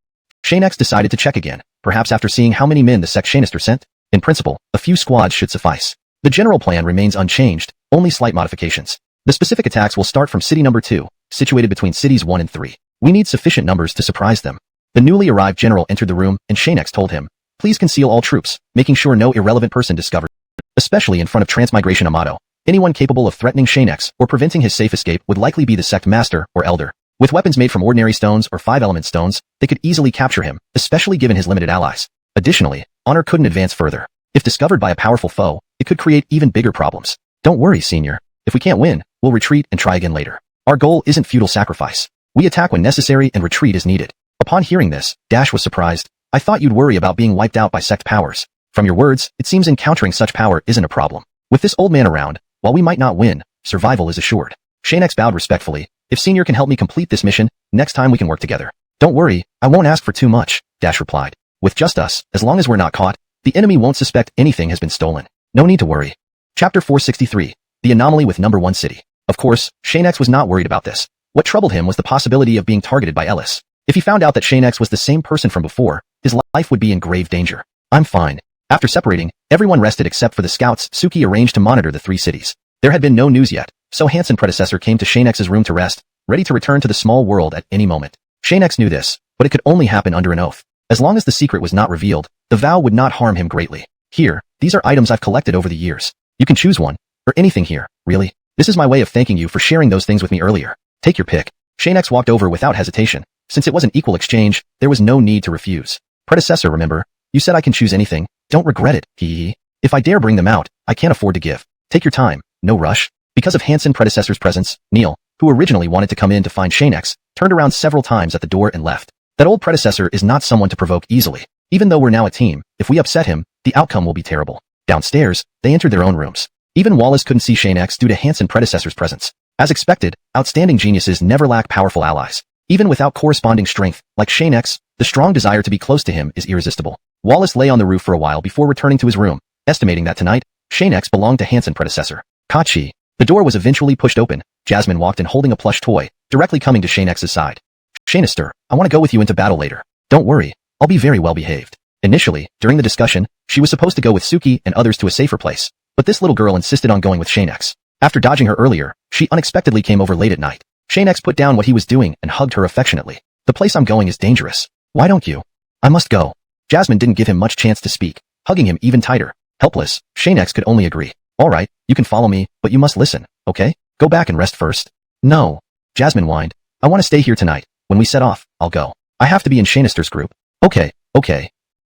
Xianxia decided to check again, perhaps after seeing how many men the sect Xianxia sent. In principle, a few squads should suffice. The general plan remains unchanged, only slight modifications. The specific attacks will start from city number 2, situated between cities 1 and 3. We need sufficient numbers to surprise them. The newly arrived general entered the room and Xianxia told him, please conceal all troops, making sure no irrelevant person discovered, especially in front of Transmigration Amato. Anyone capable of threatening Xianxia or preventing his safe escape would likely be the sect master or elder. With weapons made from ordinary stones or 5-element stones, they could easily capture him, especially given his limited allies. Additionally, Honor couldn't advance further. If discovered by a powerful foe, it could create even bigger problems. Don't worry, senior. If we can't win, we'll retreat and try again later. Our goal isn't futile sacrifice. We attack when necessary and retreat as needed. Upon hearing this, Dash was surprised. I thought you'd worry about being wiped out by sect powers. From your words, it seems encountering such power isn't a problem. With this old man around, while we might not win, survival is assured. Xianxia bowed respectfully. If senior can help me complete this mission, next time we can work together. Don't worry, I won't ask for too much, Dash replied. With just us, as long as we're not caught, the enemy won't suspect anything has been stolen. No need to worry. Chapter 463. The Anomaly with Number 1 City. Of course, Xianxia was not worried about this. What troubled him was the possibility of being targeted by Ellis. If he found out that Xianxia was the same person from before, his life would be in grave danger. I'm fine. After separating, everyone rested except for the scouts. Suki arranged to monitor the 3 cities. There had been no news yet, so Hansen predecessor came to Xianxia's room to rest, ready to return to the small world at any moment. Xianxia knew this, but it could only happen under an oath. As long as the secret was not revealed, the vow would not harm him greatly. Here, these are items I've collected over the years. You can choose one, or anything here, really. This is my way of thanking you for sharing those things with me earlier. Take your pick. Xianxia walked over without hesitation. Since it was an equal exchange, there was no need to refuse. Predecessor, remember? You said I can choose anything. Don't regret it, hee. If I dare bring them out, I can't afford to give. Take your time, no rush. Because of Hansen predecessor's presence, Neil, who originally wanted to come in to find Xianxia, turned around several times at the door and left. That old predecessor is not someone to provoke easily. Even though we're now a team, if we upset him, the outcome will be terrible. Downstairs, they entered their own rooms. Even Wallace couldn't see Xianxia due to Hansen predecessor's presence. As expected, outstanding geniuses never lack powerful allies. Even without corresponding strength, like Xianxia, the strong desire to be close to him is irresistible. Wallace lay on the roof for a while before returning to his room, estimating that tonight, Xianxia belonged to Hansen predecessor. Kachi. The door was eventually pushed open. Jasmine walked in holding a plush toy, directly coming to Xianxia's side. Xianxia, I want to go with you into battle later. Don't worry, I'll be very well behaved. Initially, during the discussion, she was supposed to go with Suki and others to a safer place, but this little girl insisted on going with Xianxia. After dodging her earlier, she unexpectedly came over late at night. Xianxia put down what he was doing and hugged her affectionately. The place I'm going is dangerous. Why don't you? I must go. Jasmine didn't give him much chance to speak, hugging him even tighter. Helpless, Xianxia could only agree. All right, you can follow me, but you must listen, okay? Go back and rest first. No. Jasmine whined. I want to stay here tonight. When we set off, I'll go. I have to be in Xianxia's group. Okay.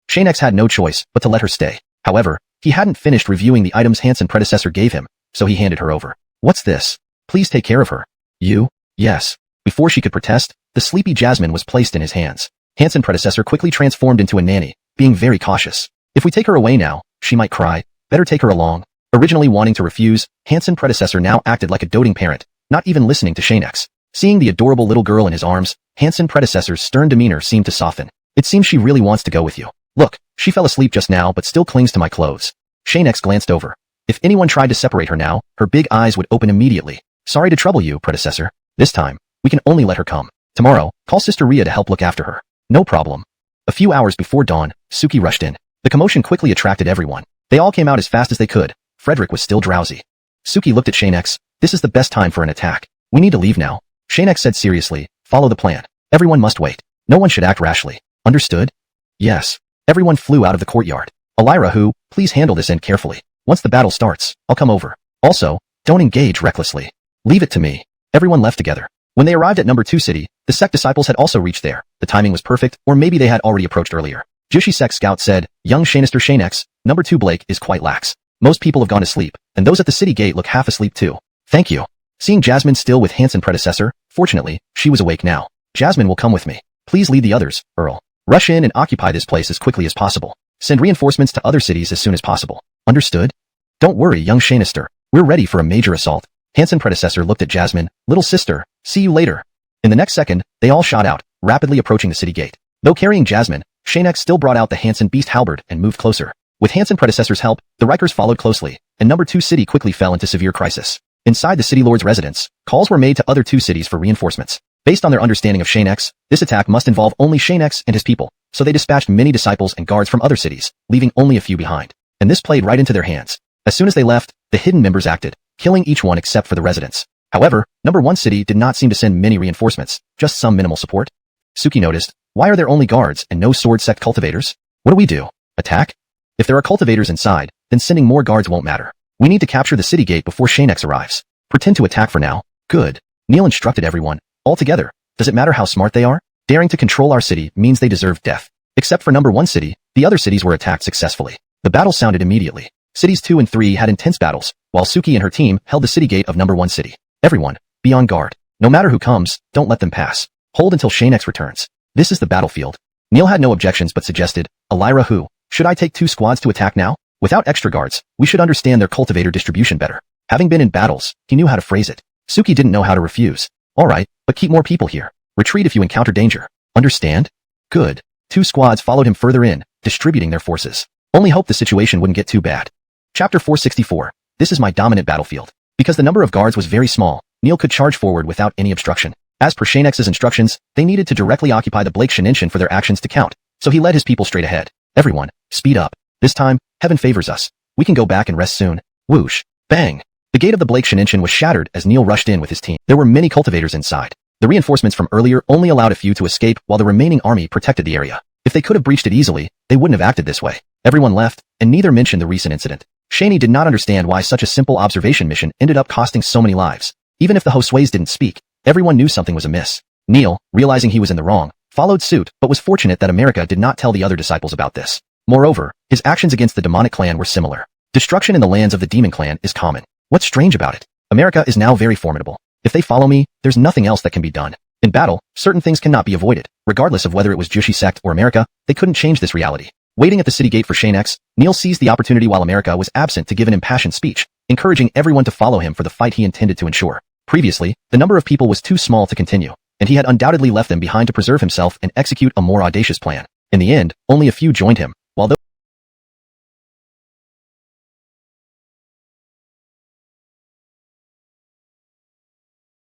Xianxia had no choice but to let her stay. However, he hadn't finished reviewing the items Hansen predecessor gave him, so he handed her over. What's this? Please take care of her. You? Yes. Before she could protest, the sleepy Jasmine was placed in his hands. Hansen predecessor quickly transformed into a nanny, being very cautious. If we take her away now, she might cry. Better take her along. Originally wanting to refuse, Hansen predecessor now acted like a doting parent, not even listening to Xianxia. Seeing the adorable little girl in his arms, Hansen predecessor's stern demeanor seemed to soften. It seems she really wants to go with you. Look, she fell asleep just now but still clings to my clothes. Xianxia glanced over. If anyone tried to separate her now, her big eyes would open immediately. Sorry to trouble you, predecessor. This time, we can only let her come. Tomorrow, call Sister Ria to help look after her. No problem. A few hours before dawn, Suki rushed in. The commotion quickly attracted everyone. They all came out as fast as they could. Frederick was still drowsy. Suki looked at Xianxia. This is the best time for an attack. We need to leave now. Xianxia said seriously, follow the plan. Everyone must wait. No one should act rashly. Understood? Yes. Everyone flew out of the courtyard. Elira, please handle this end carefully. Once the battle starts, I'll come over. Also, don't engage recklessly. Leave it to me. Everyone left together. When they arrived at number 2 city, the sect disciples had also reached there. The timing was perfect, or maybe they had already approached earlier. Jushi sect scout said, young Xianxia, number 2 Blake is quite lax. Most people have gone to sleep, and those at the city gate look half asleep too. Thank you. Seeing Jasmine still with Hansen predecessor, fortunately, she was awake now. Jasmine will come with me. Please lead the others, Earl. Rush in and occupy this place as quickly as possible. Send reinforcements to other cities as soon as possible. Understood? Don't worry, young Xianxia. We're ready for a major assault. Hansen predecessor looked at Jasmine. Little sister, see you later. In the next second, they all shot out, rapidly approaching the city gate. Though carrying Jasmine, Xianxia still brought out the Hansen beast halberd and moved closer. With Hansen predecessor's help, the Rikers followed closely, and number 2 city quickly fell into severe crisis. Inside the city lord's residence, calls were made to other 2 cities for reinforcements. Based on their understanding of Xianxia, this attack must involve only Xianxia and his people, so they dispatched many disciples and guards from other cities, leaving only a few behind. And this played right into their hands. As soon as they left, the hidden members acted, killing each one except for the residents. However, number 1 city did not seem to send many reinforcements, just some minimal support. Suki noticed, why are there only guards and no sword sect cultivators? What do we do? Attack? If there are cultivators inside, then sending more guards won't matter. We need to capture the city gate before Xianxia arrives. Pretend to attack for now. Good. Neil instructed everyone. All together. Does it matter how smart they are? Daring to control our city means they deserve death. Except for number 1 city, the other cities were attacked successfully. The battle sounded immediately. Cities 2 and 3 had intense battles, while Suki and her team held the city gate of number 1 city. Everyone, be on guard. No matter who comes, don't let them pass. Hold until Xianxia returns. This is the battlefield. Neil had no objections but suggested, Elira who? Should I take 2 squads to attack now? Without extra guards, we should understand their cultivator distribution better. Having been in battles, he knew how to phrase it. Suki didn't know how to refuse. Alright, but keep more people here. Retreat if you encounter danger. Understand? Good. 2 squads followed him further in, distributing their forces. Only hope the situation wouldn't get too bad. Chapter 464. This is my dominant battlefield. Because the number of guards was very small, Neil could charge forward without any obstruction. As per Xianxia's instructions, they needed to directly occupy the Xianxia for their actions to count, so he led his people straight ahead. Everyone, speed up. This time, heaven favors us. We can go back and rest soon. Whoosh. Bang. The gate of the Xianxia was shattered as Neil rushed in with his team. There were many cultivators inside. The reinforcements from earlier only allowed a few to escape while the remaining army protected the area. If they could have breached it easily, they wouldn't have acted this way. Everyone left, and neither mentioned the recent incident. Xianxia did not understand why such a simple observation mission ended up costing so many lives. Even if the Josués didn't speak, everyone knew something was amiss. Neil, realizing he was in the wrong, followed suit but was fortunate that America did not tell the other disciples about this. Moreover, his actions against the demonic clan were similar. Destruction in the lands of the demon clan is common. What's strange about it? America is now very formidable. If they follow me, there's nothing else that can be done. In battle, certain things cannot be avoided. Regardless of whether it was Jushi sect or America, they couldn't change this reality. Waiting at the city gate for Xianxia, Neil seized the opportunity while America was absent to give an impassioned speech, encouraging everyone to follow him for the fight he intended to ensure. Previously, the number of people was too small to continue, and he had undoubtedly left them behind to preserve himself and execute a more audacious plan. In the end, only a few joined him, while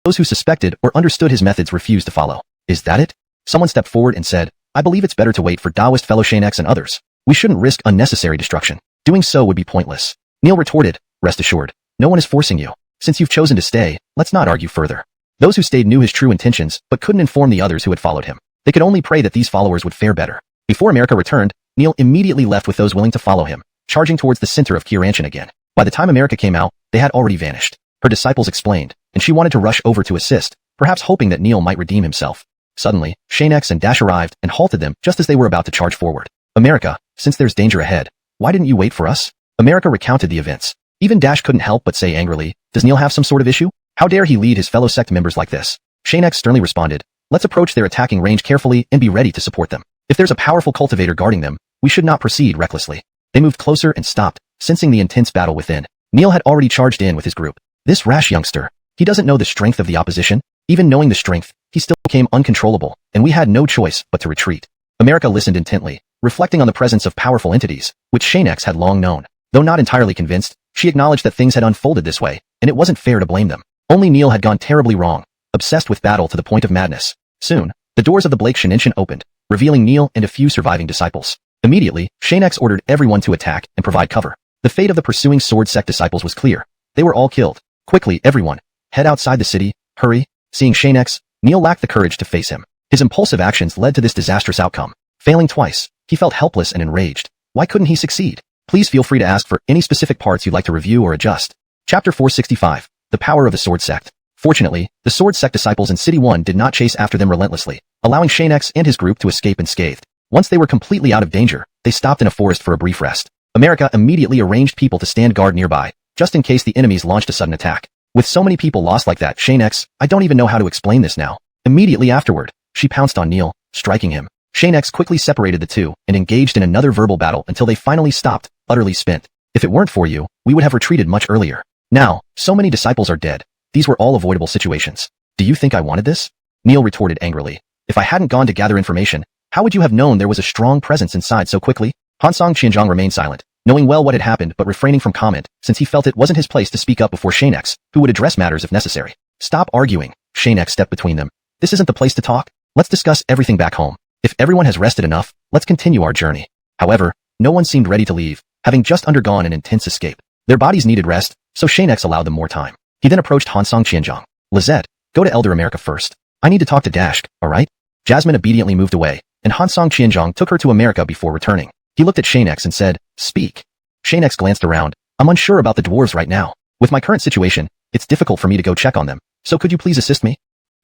those who suspected or understood his methods refused to follow. Is that it? Someone stepped forward and said, I believe it's better to wait for Taoist fellow Xianxia and others. We shouldn't risk unnecessary destruction. Doing so would be pointless. Neil retorted, rest assured, no one is forcing you. Since you've chosen to stay, let's not argue further. Those who stayed knew his true intentions, but couldn't inform the others who had followed him. They could only pray that these followers would fare better. Before America returned, Neil immediately left with those willing to follow him, charging towards the center of Xianxia again. By the time America came out, they had already vanished. Her disciples explained, and she wanted to rush over to assist, perhaps hoping that Neil might redeem himself. Suddenly, Xianxia and Dash arrived and halted them just as they were about to charge forward. America, since there's danger ahead, why didn't you wait for us? America recounted the events. Even Dash couldn't help but say angrily, does Neil have some sort of issue? How dare he lead his fellow sect members like this? Xianxia sternly responded, let's approach their attacking range carefully and be ready to support them. If there's a powerful cultivator guarding them, we should not proceed recklessly. They moved closer and stopped, sensing the intense battle within. Neil had already charged in with his group. This rash youngster, he doesn't know the strength of the opposition. Even knowing the strength, he still became uncontrollable, and we had no choice but to retreat. America listened intently, reflecting on the presence of powerful entities, which Xianxia had long known. Though not entirely convinced, she acknowledged that things had unfolded this way, and it wasn't fair to blame them. Only Neil had gone terribly wrong, obsessed with battle to the point of madness. Soon, the doors of the Xianxia opened, revealing Neil and a few surviving disciples. Immediately, Xianxia ordered everyone to attack and provide cover. The fate of the pursuing sword sect disciples was clear. They were all killed. Quickly, everyone, head outside the city, hurry. Seeing Xianxia, Neil lacked the courage to face him. His impulsive actions led to this disastrous outcome. Failing twice, he felt helpless and enraged. Why couldn't he succeed? Please feel free to ask for any specific parts you'd like to review or adjust. Chapter 465. The Power of the Sword Sect. Fortunately, the Sword Sect disciples in City 1 did not chase after them relentlessly, allowing Xianxia and his group to escape unscathed. Once they were completely out of danger, they stopped in a forest for a brief rest. America immediately arranged people to stand guard nearby, just in case the enemies launched a sudden attack. With so many people lost like that, Xianxia, I don't even know how to explain this now. Immediately afterward, she pounced on Neil, striking him. Xianxia quickly separated the two and engaged in another verbal battle until they finally stopped, utterly spent. If it weren't for you, we would have retreated much earlier. Now, so many disciples are dead. These were all avoidable situations. Do you think I wanted this? Neil retorted angrily. If I hadn't gone to gather information, how would you have known there was a strong presence inside so quickly? Hansong Qianzhang remained silent, knowing well what had happened but refraining from comment, since he felt it wasn't his place to speak up before Xianxia, who would address matters if necessary. Stop arguing. Xianxia stepped between them. This isn't the place to talk. Let's discuss everything back home. If everyone has rested enough, let's continue our journey. However, no one seemed ready to leave, having just undergone an intense escape. Their bodies needed rest, so Xianxia allowed them more time. He then approached Hansong Qianzhang. Lizette, go to Elder America first. I need to talk to Dash, alright? Jasmine obediently moved away, and Hansong Qianzhang took her to America before returning. He looked at Xianxia and said, speak. Xianxia glanced around. I'm unsure about the dwarves right now. With my current situation, it's difficult for me to go check on them, so could you please assist me?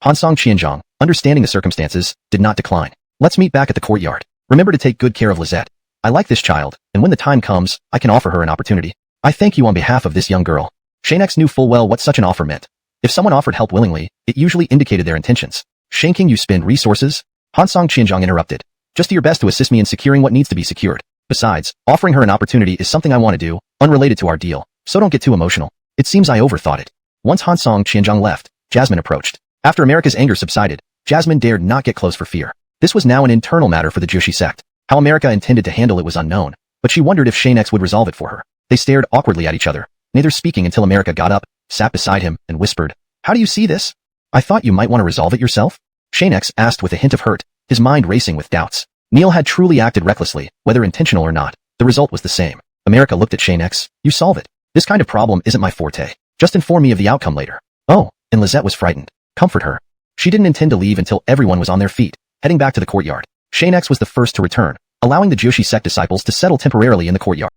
Hansong Qianzhang, understanding the circumstances, did not decline. Let's meet back at the courtyard. Remember to take good care of Lizette. I like this child, and when the time comes, I can offer her an opportunity. I thank you on behalf of this young girl. Xianxia knew full well what such an offer meant. If someone offered help willingly, it usually indicated their intentions. Shanking you spend resources? Hansong Qianzhang interrupted. Just do your best to assist me in securing what needs to be secured. Besides, offering her an opportunity is something I want to do, unrelated to our deal, so don't get too emotional. It seems I overthought it. Once Hansong Qianzhang left, Jasmine approached. After America's anger subsided, Jasmine dared not get close for fear. This was now an internal matter for the Jushi sect. How America intended to handle it was unknown, but she wondered if Xianxia would resolve it for her. They stared awkwardly at each other, neither speaking until America got up, sat beside him, and whispered, "How do you see this? I thought you might want to resolve it yourself?" Xianxia asked with a hint of hurt, his mind racing with doubts. Neil had truly acted recklessly, whether intentional or not. The result was the same. America looked at Xianxia. "You solve it. This kind of problem isn't my forte. Just inform me of the outcome later." "Oh," and Lizette was frightened. "Comfort her." She didn't intend to leave until everyone was on their feet, heading back to the courtyard. Xianxia was the first to return, allowing the Joshi sect disciples to settle temporarily in the courtyard.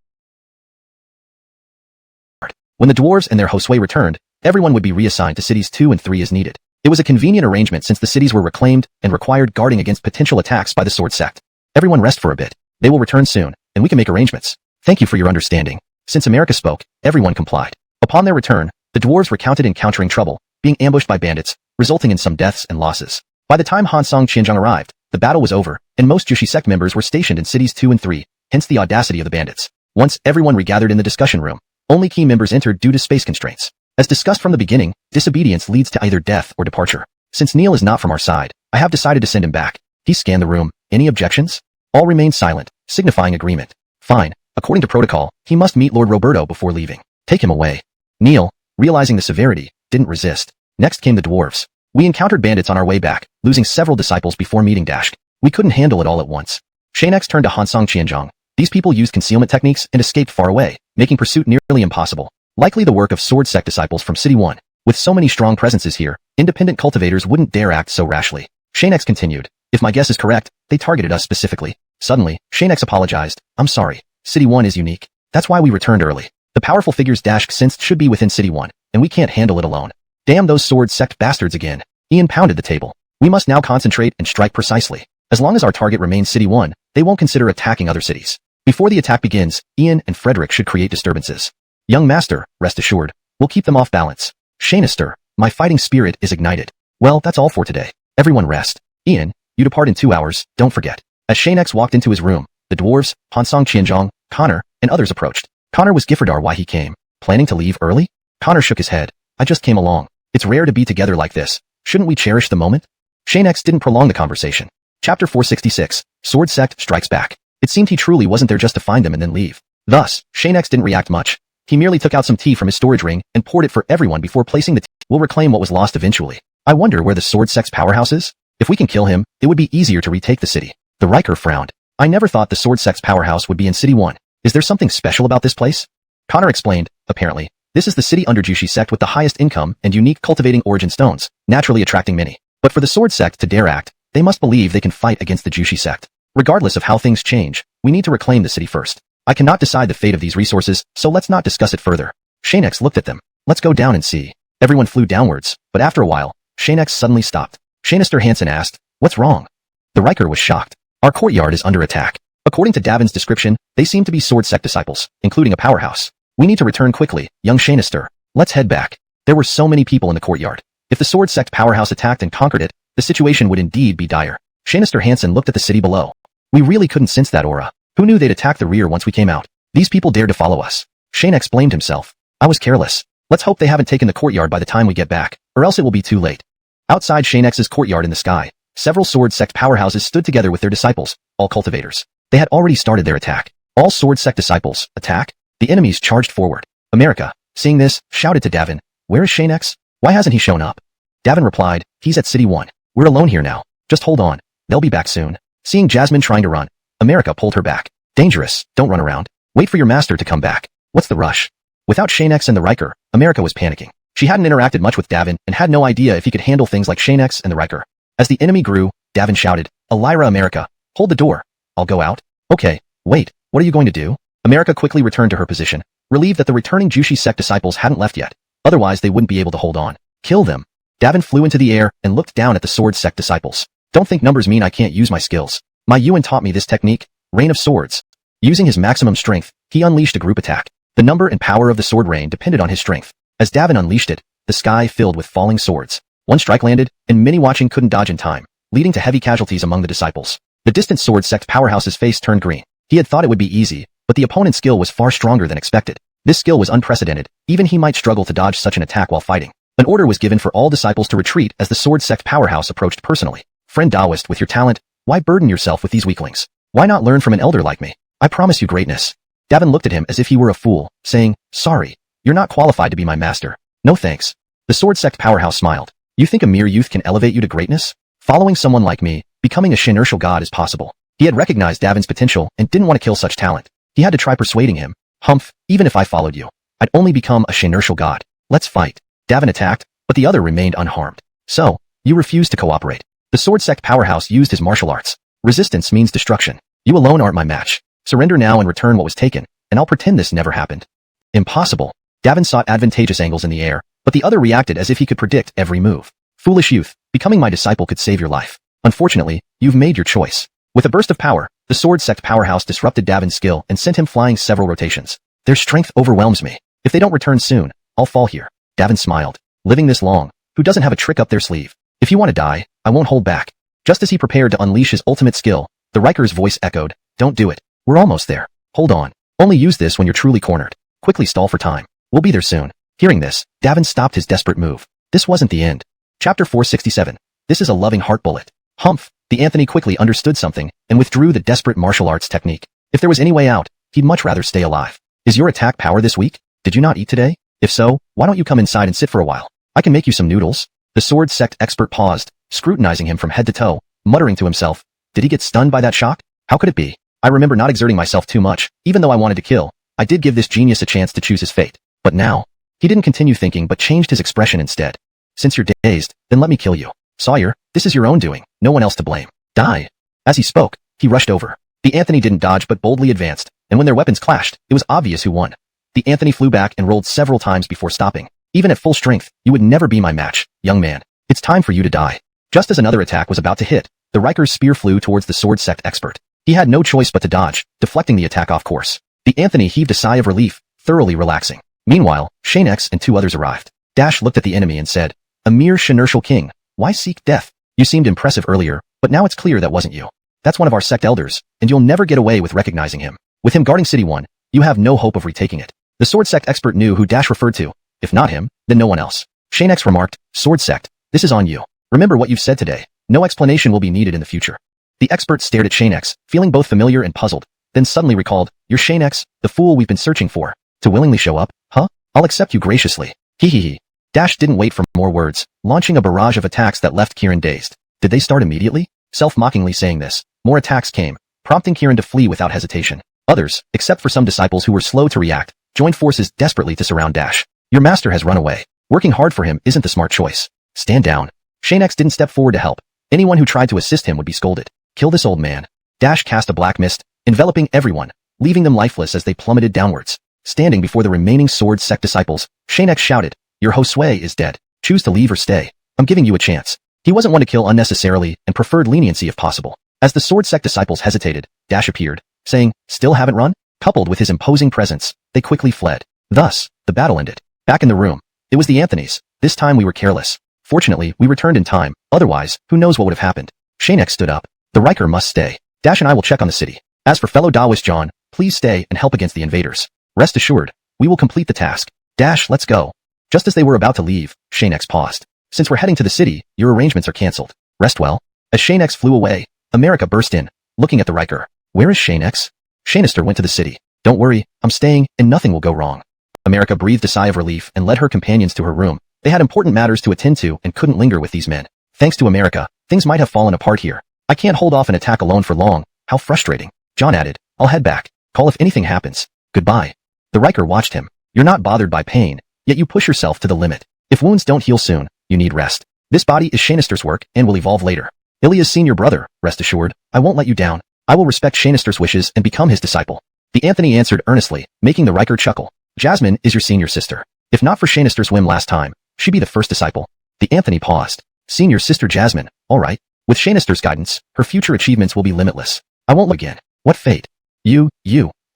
When the dwarves and their Josue returned, everyone would be reassigned to cities 2 and 3 as needed. It was a convenient arrangement since the cities were reclaimed and required guarding against potential attacks by the sword sect. "Everyone rest for a bit. They will return soon, and we can make arrangements. Thank you for your understanding." Since America spoke, everyone complied. Upon their return, the dwarves recounted encountering trouble, being ambushed by bandits, resulting in some deaths and losses. By the time Hansong Qianzhang arrived, the battle was over, and most Jushi sect members were stationed in cities 2 and 3, hence the audacity of the bandits. Once everyone regathered in the discussion room, only key members entered due to space constraints. As discussed from the beginning, disobedience leads to either death or departure. Since Neil is not from our side, I have decided to send him back. He scanned the room. Any objections? All remained silent, signifying agreement. Fine. According to protocol, he must meet Lord Roberto before leaving. Take him away. Neil, realizing the severity, didn't resist. Next came the dwarves. We encountered bandits on our way back, losing several disciples before meeting Dash. We couldn't handle it all at once. Xianxia turned to Hansong Qianzhang. These people used concealment techniques and escaped far away, making pursuit nearly impossible. Likely the work of sword sect disciples from City 1. With so many strong presences here, independent cultivators wouldn't dare act so rashly. Xianxia continued. If my guess is correct, they targeted us specifically. Suddenly, Xianxia apologized. "I'm sorry. City 1 is unique. That's why we returned early. The powerful figures Dash sensed should be within City 1, and we can't handle it alone. Damn those sword sect bastards again." Ian pounded the table. "We must now concentrate and strike precisely. As long as our target remains City 1, they won't consider attacking other cities. Before the attack begins, Ian and Frederick should create disturbances. Young master, rest assured, we'll keep them off balance. Xianxia, my fighting spirit is ignited. Well, that's all for today. Everyone rest. Ian, you depart in 2 hours, don't forget." As Xianxia walked into his room, the dwarves, Hansong Qianzhang, Connor, and others approached. Connor was Giffardar why he came. Planning to leave early? Connor shook his head. "I just came along. It's rare to be together like this. Shouldn't we cherish the moment?" Xianxia didn't prolong the conversation. Chapter 466, Sword Sect Strikes Back. It seemed he truly wasn't there just to find them and then leave. Thus, Xianxia didn't react much. He merely took out some tea from his storage ring and poured it for everyone before placing the tea. "We'll reclaim what was lost eventually. I wonder where the Sword Sect's powerhouse is? If we can kill him, it would be easier to retake the city." The Riker frowned. "I never thought the Sword Sect's powerhouse would be in City 1. Is there something special about this place?" Connor explained. "Apparently, this is the city under Jushi sect with the highest income and unique cultivating origin stones, naturally attracting many. But for the Sword Sect to dare act, they must believe they can fight against the Jushi sect. Regardless of how things change, we need to reclaim the city first. I cannot decide the fate of these resources, so let's not discuss it further." Xianxia looked at them. "Let's go down and see." Everyone flew downwards, but after a while, Xianxia suddenly stopped. Xianxia Hansen asked, "What's wrong?" The Riker was shocked. "Our courtyard is under attack. According to Davin's description, they seem to be sword sect disciples, including a powerhouse. We need to return quickly, young Xianxia. Let's head back." There were so many people in the courtyard. If the sword sect powerhouse attacked and conquered it, the situation would indeed be dire. Xianxia Hansen looked at the city below. "We really couldn't sense that aura. Who knew they'd attack the rear once we came out? These people dared to follow us." Xianxia blamed himself. "I was careless. Let's hope they haven't taken the courtyard by the time we get back, or else it will be too late." Outside Xianxia's courtyard in the sky, several sword sect powerhouses stood together with their disciples, all cultivators. They had already started their attack. All sword sect disciples, attack? The enemies charged forward. America, seeing this, shouted to Davin, "Where is Xianxia? Why hasn't he shown up?" Davin replied, "He's at City 1. We're alone here now. Just hold on. They'll be back soon." Seeing Jasmine trying to run, America pulled her back. "Dangerous, don't run around. Wait for your master to come back. What's the rush?" Without Xianxia and the Riker, America was panicking. She hadn't interacted much with Davin and had no idea if he could handle things like Xianxia and the Riker. As the enemy grew, Davin shouted, "Elira America, hold the door. I'll go out." "Okay, wait, what are you going to do?" America quickly returned to her position, relieved that the returning Jushi sect disciples hadn't left yet. Otherwise they wouldn't be able to hold on. "Kill them." Davin flew into the air and looked down at the sword sect disciples. "Don't think numbers mean I can't use my skills. My Yuan taught me this technique, Rain of Swords." Using his maximum strength, he unleashed a group attack. The number and power of the sword rain depended on his strength. As Davin unleashed it, the sky filled with falling swords. One strike landed, and many watching couldn't dodge in time, leading to heavy casualties among the disciples. The distant sword sect powerhouse's face turned green. He had thought it would be easy, but the opponent's skill was far stronger than expected. This skill was unprecedented, even he might struggle to dodge such an attack while fighting. An order was given for all disciples to retreat as the sword sect powerhouse approached personally. Friend Taoist, with your talent, why burden yourself with these weaklings? Why not learn from an elder like me? I promise you greatness. Davin looked at him as if he were a fool, saying, sorry, you're not qualified to be my master. No thanks. The sword sect powerhouse smiled. You think a mere youth can elevate you to greatness? Following someone like me, becoming a Xianxia god is possible. He had recognized Davin's potential and didn't want to kill such talent. He had to try persuading him. Humph, even if I followed you, I'd only become a Xianxia god. Let's fight. Davin attacked, but the other remained unharmed. So, you refused to cooperate. The sword sect powerhouse used his martial arts. Resistance means destruction. You alone aren't my match. Surrender now and return what was taken, and I'll pretend this never happened. Impossible. Davin sought advantageous angles in the air, but the other reacted as if he could predict every move. Foolish youth, becoming my disciple could save your life. Unfortunately, you've made your choice. With a burst of power, the sword sect powerhouse disrupted Davin's skill and sent him flying several rotations. Their strength overwhelms me. If they don't return soon, I'll fall here. Davin smiled. Living this long, who doesn't have a trick up their sleeve? If you want to die, I won't hold back. Just as he prepared to unleash his ultimate skill, the Riker's voice echoed, don't do it. We're almost there. Hold on. Only use this when you're truly cornered. Quickly stall for time. We'll be there soon. Hearing this, Davin stopped his desperate move. This wasn't the end. Chapter 467. This is a loving heart bullet. Humph. The Anthony quickly understood something and withdrew the desperate martial arts technique. If there was any way out, he'd much rather stay alive. Is your attack power this week? Did you not eat today? If so, why don't you come inside and sit for a while? I can make you some noodles. The sword sect expert paused, scrutinizing him from head to toe, muttering to himself, did he get stunned by that shock? How could it be? I remember not exerting myself too much, even though I wanted to kill. I did give this genius a chance to choose his fate. But now, he didn't continue thinking but changed his expression instead. Since you're dazed, then let me kill you. Sawyer, this is your own doing, no one else to blame. Die. As he spoke, he rushed over. The Anthony didn't dodge but boldly advanced, and when their weapons clashed, it was obvious who won. The Anthony flew back and rolled several times before stopping. Even at full strength, you would never be my match, young man. It's time for you to die. Just as another attack was about to hit, the Riker's spear flew towards the sword sect expert. He had no choice but to dodge, deflecting the attack off course. The Anthony heaved a sigh of relief, thoroughly relaxing. Meanwhile, Xianxia and two others arrived. Dash looked at the enemy and said, a mere Xianxia king, why seek death? You seemed impressive earlier, but now it's clear that wasn't you. That's one of our sect elders, and you'll never get away with recognizing him. With him guarding City 1, you have no hope of retaking it. The sword sect expert knew who Dash referred to. If not him, then no one else. Xianxia remarked, sword sect, this is on you. Remember what you've said today. No explanation will be needed in the future. The expert stared at Xianxia, feeling both familiar and puzzled, then suddenly recalled, you're Xianxia, the fool we've been searching for. To willingly show up, huh? I'll accept you graciously. Hee. Dash didn't wait for more words, launching a barrage of attacks that left Kieran dazed. Did they start immediately? Self-mockingly saying this, more attacks came, prompting Kieran to flee without hesitation. Others, except for some disciples who were slow to react, joined forces desperately to surround Dash. Your master has run away. Working hard for him isn't the smart choice. Stand down. Xianxia didn't step forward to help. Anyone who tried to assist him would be scolded. Kill this old man. Dash cast a black mist, enveloping everyone, leaving them lifeless as they plummeted downwards. Standing before the remaining sword sect disciples, Xianxia shouted, your Josue is dead. Choose to leave or stay. I'm giving you a chance. He wasn't one to kill unnecessarily and preferred leniency if possible. As the sword sect disciples hesitated, Dash appeared, saying, still haven't run? Coupled with his imposing presence, they quickly fled. Thus, the battle ended. Back in the room. It was the Anthony's. This time we were careless. Fortunately, we returned in time. Otherwise, who knows what would have happened. Xianxia stood up. The Riker must stay. Dash and I will check on the city. As for fellow Taoist John, please stay and help against the invaders. Rest assured, we will complete the task. Dash, let's go. Just as they were about to leave, Xianxia paused. Since we're heading to the city, your arrangements are cancelled. Rest well. As Xianxia flew away, America burst in, looking at the Riker. Where is Xianxia? Xianxia went to the city. Don't worry, I'm staying, and nothing will go wrong. America breathed a sigh of relief and led her companions to her room. They had important matters to attend to and couldn't linger with these men. Thanks to America, things might have fallen apart here. I can't hold off an attack alone for long. How frustrating. John added, I'll head back. Call if anything happens. Goodbye. The Riker watched him. You're not bothered by pain, yet you push yourself to the limit. If wounds don't heal soon, you need rest. This body is Xianxia's work and will evolve later. Ilya's senior brother, rest assured, I won't let you down. I will respect Xianxia's wishes and become his disciple. The Anthony answered earnestly, making the Riker chuckle. Jasmine is your senior sister. If not for Xianxia's whim last time, she'd be the first disciple. The Anthony paused. Senior sister Jasmine, all right. With Xianxia's guidance, her future achievements will be limitless. I won't look again. What fate?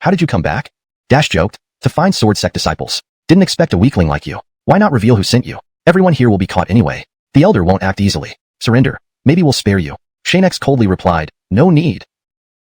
How did you come back? Dash joked. To find sword sect disciples. Didn't expect a weakling like you. Why not reveal who sent you? Everyone here will be caught anyway. The elder won't act easily. Surrender. Maybe we'll spare you. Xianxia coldly replied, no need.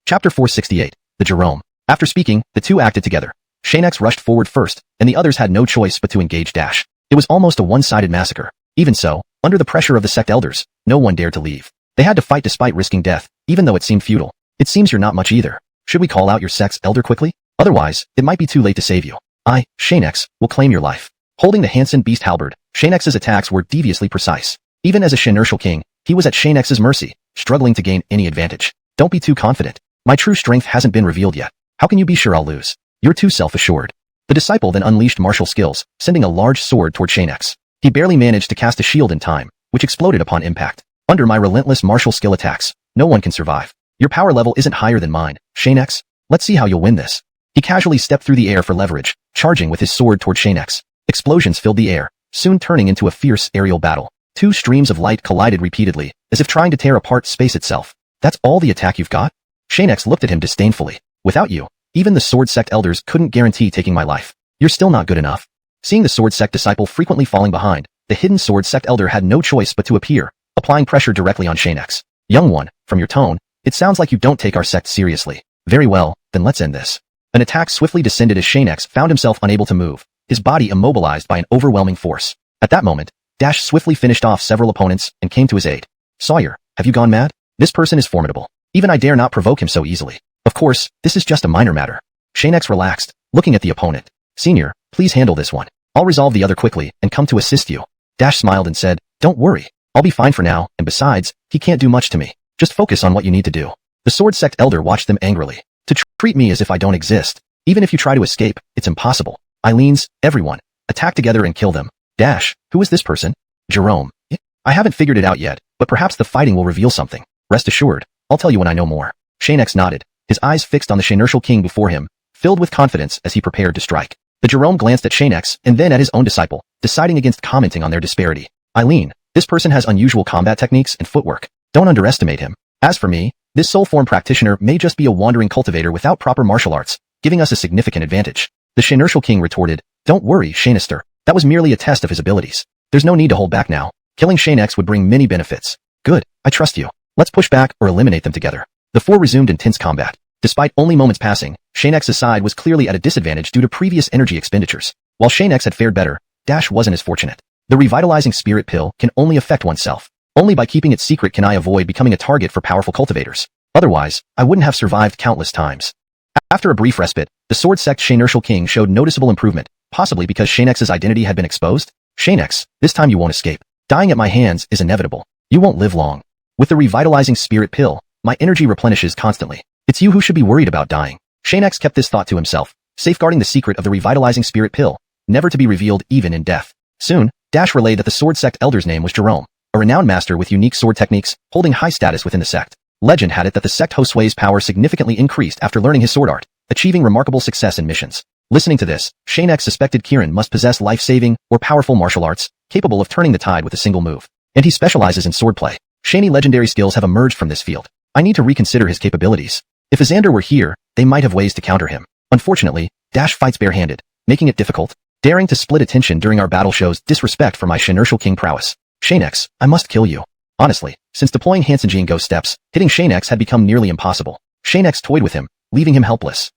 Chapter 468. The Jerome. After speaking, the two acted together. Xianxia rushed forward first, and the others had no choice but to engage Dash. It was almost a one-sided massacre. Even so, under the pressure of the sect elders, no one dared to leave. They had to fight despite risking death, even though it seemed futile. It seems you're not much either. Should we call out your sect's elder quickly? Otherwise, it might be too late to save you. I, Xianxia, will claim your life. Holding the Hansen beast halberd, Xianxia's attacks were deviously precise. Even as a Xianxia king, he was at Xianxia's mercy, struggling to gain any advantage. Don't be too confident. My true strength hasn't been revealed yet. How can you be sure I'll lose? You're too self-assured. The disciple then unleashed martial skills, sending a large sword toward Xianxia. He barely managed to cast a shield in time, which exploded upon impact. Under my relentless martial skill attacks, no one can survive. Your power level isn't higher than mine, Xianxia. Let's see how you'll win this. He casually stepped through the air for leverage, charging with his sword toward Xianxia. Explosions filled the air, soon turning into a fierce aerial battle. Two streams of light collided repeatedly, as if trying to tear apart space itself. That's all the attack you've got? Xianxia looked at him disdainfully. Without you, even the sword sect elders couldn't guarantee taking my life. You're still not good enough. Seeing the sword sect disciple frequently falling behind, the hidden sword sect elder had no choice but to appear, applying pressure directly on Xianxia. Young one, from your tone, it sounds like you don't take our sect seriously. Very well, then let's end this. An attack swiftly descended as Xianxia found himself unable to move, his body immobilized by an overwhelming force. At that moment, Dash swiftly finished off several opponents and came to his aid. Sawyer, have you gone mad? This person is formidable. Even I dare not provoke him so easily. Of course, this is just a minor matter. Xianxia relaxed, looking at the opponent. Senior, please handle this one. I'll resolve the other quickly and come to assist you. Dash smiled and said, don't worry. I'll be fine for now, and besides, he can't do much to me. Just focus on what you need to do. The sword sect elder watched them angrily. To treat me as if I don't exist. Even if you try to escape, it's impossible. Eileen's, everyone. Attack together and kill them. Dash, who is this person? Jerome. I haven't figured it out yet, but perhaps the fighting will reveal something. Rest assured, I'll tell you when I know more. Xianxia nodded, his eyes fixed on the Xianxia king before him, filled with confidence as he prepared to strike. The Jerome glanced at Xianxia and then at his own disciple, deciding against commenting on their disparity. Eileen, this person has unusual combat techniques and footwork. Don't underestimate him. As for me, this soul form practitioner may just be a wandering cultivator without proper martial arts, giving us a significant advantage. The Xianxia king retorted, don't worry, Xianxia. That was merely a test of his abilities. There's no need to hold back now. Killing Xianxia would bring many benefits. Good, I trust you. Let's push back or eliminate them together. The four resumed intense combat. Despite only moments passing, Xianxia's side was clearly at a disadvantage due to previous energy expenditures. While Xianxia had fared better, Dash wasn't as fortunate. The revitalizing spirit pill can only affect oneself. Only by keeping it secret can I avoid becoming a target for powerful cultivators. Otherwise, I wouldn't have survived countless times. After a brief respite, the sword sect Xianxia king showed noticeable improvement, possibly because Xianxia's identity had been exposed. Xianxia, this time you won't escape. Dying at my hands is inevitable. You won't live long. With the revitalizing spirit pill, my energy replenishes constantly. It's you who should be worried about dying. Xianxia kept this thought to himself, safeguarding the secret of the revitalizing spirit pill, never to be revealed even in death. Soon, Dash relayed that the sword sect elder's name was Jerome, a renowned master with unique sword techniques, holding high status within the sect. Legend had it that the sect Josue's power significantly increased after learning his sword art, achieving remarkable success in missions. Listening to this, Xianxia suspected Kirin must possess life-saving or powerful martial arts, capable of turning the tide with a single move. And he specializes in swordplay. Xianxia legendary skills have emerged from this field. I need to reconsider his capabilities. If Azander were here, they might have ways to counter him. Unfortunately, Dash fights barehanded, making it difficult. Daring to split attention during our battle shows disrespect for my Xianxia king prowess. Xianxia, I must kill you. Honestly, since deploying Hansenjin ghost steps, hitting Xianxia had become nearly impossible. Xianxia toyed with him, leaving him helpless.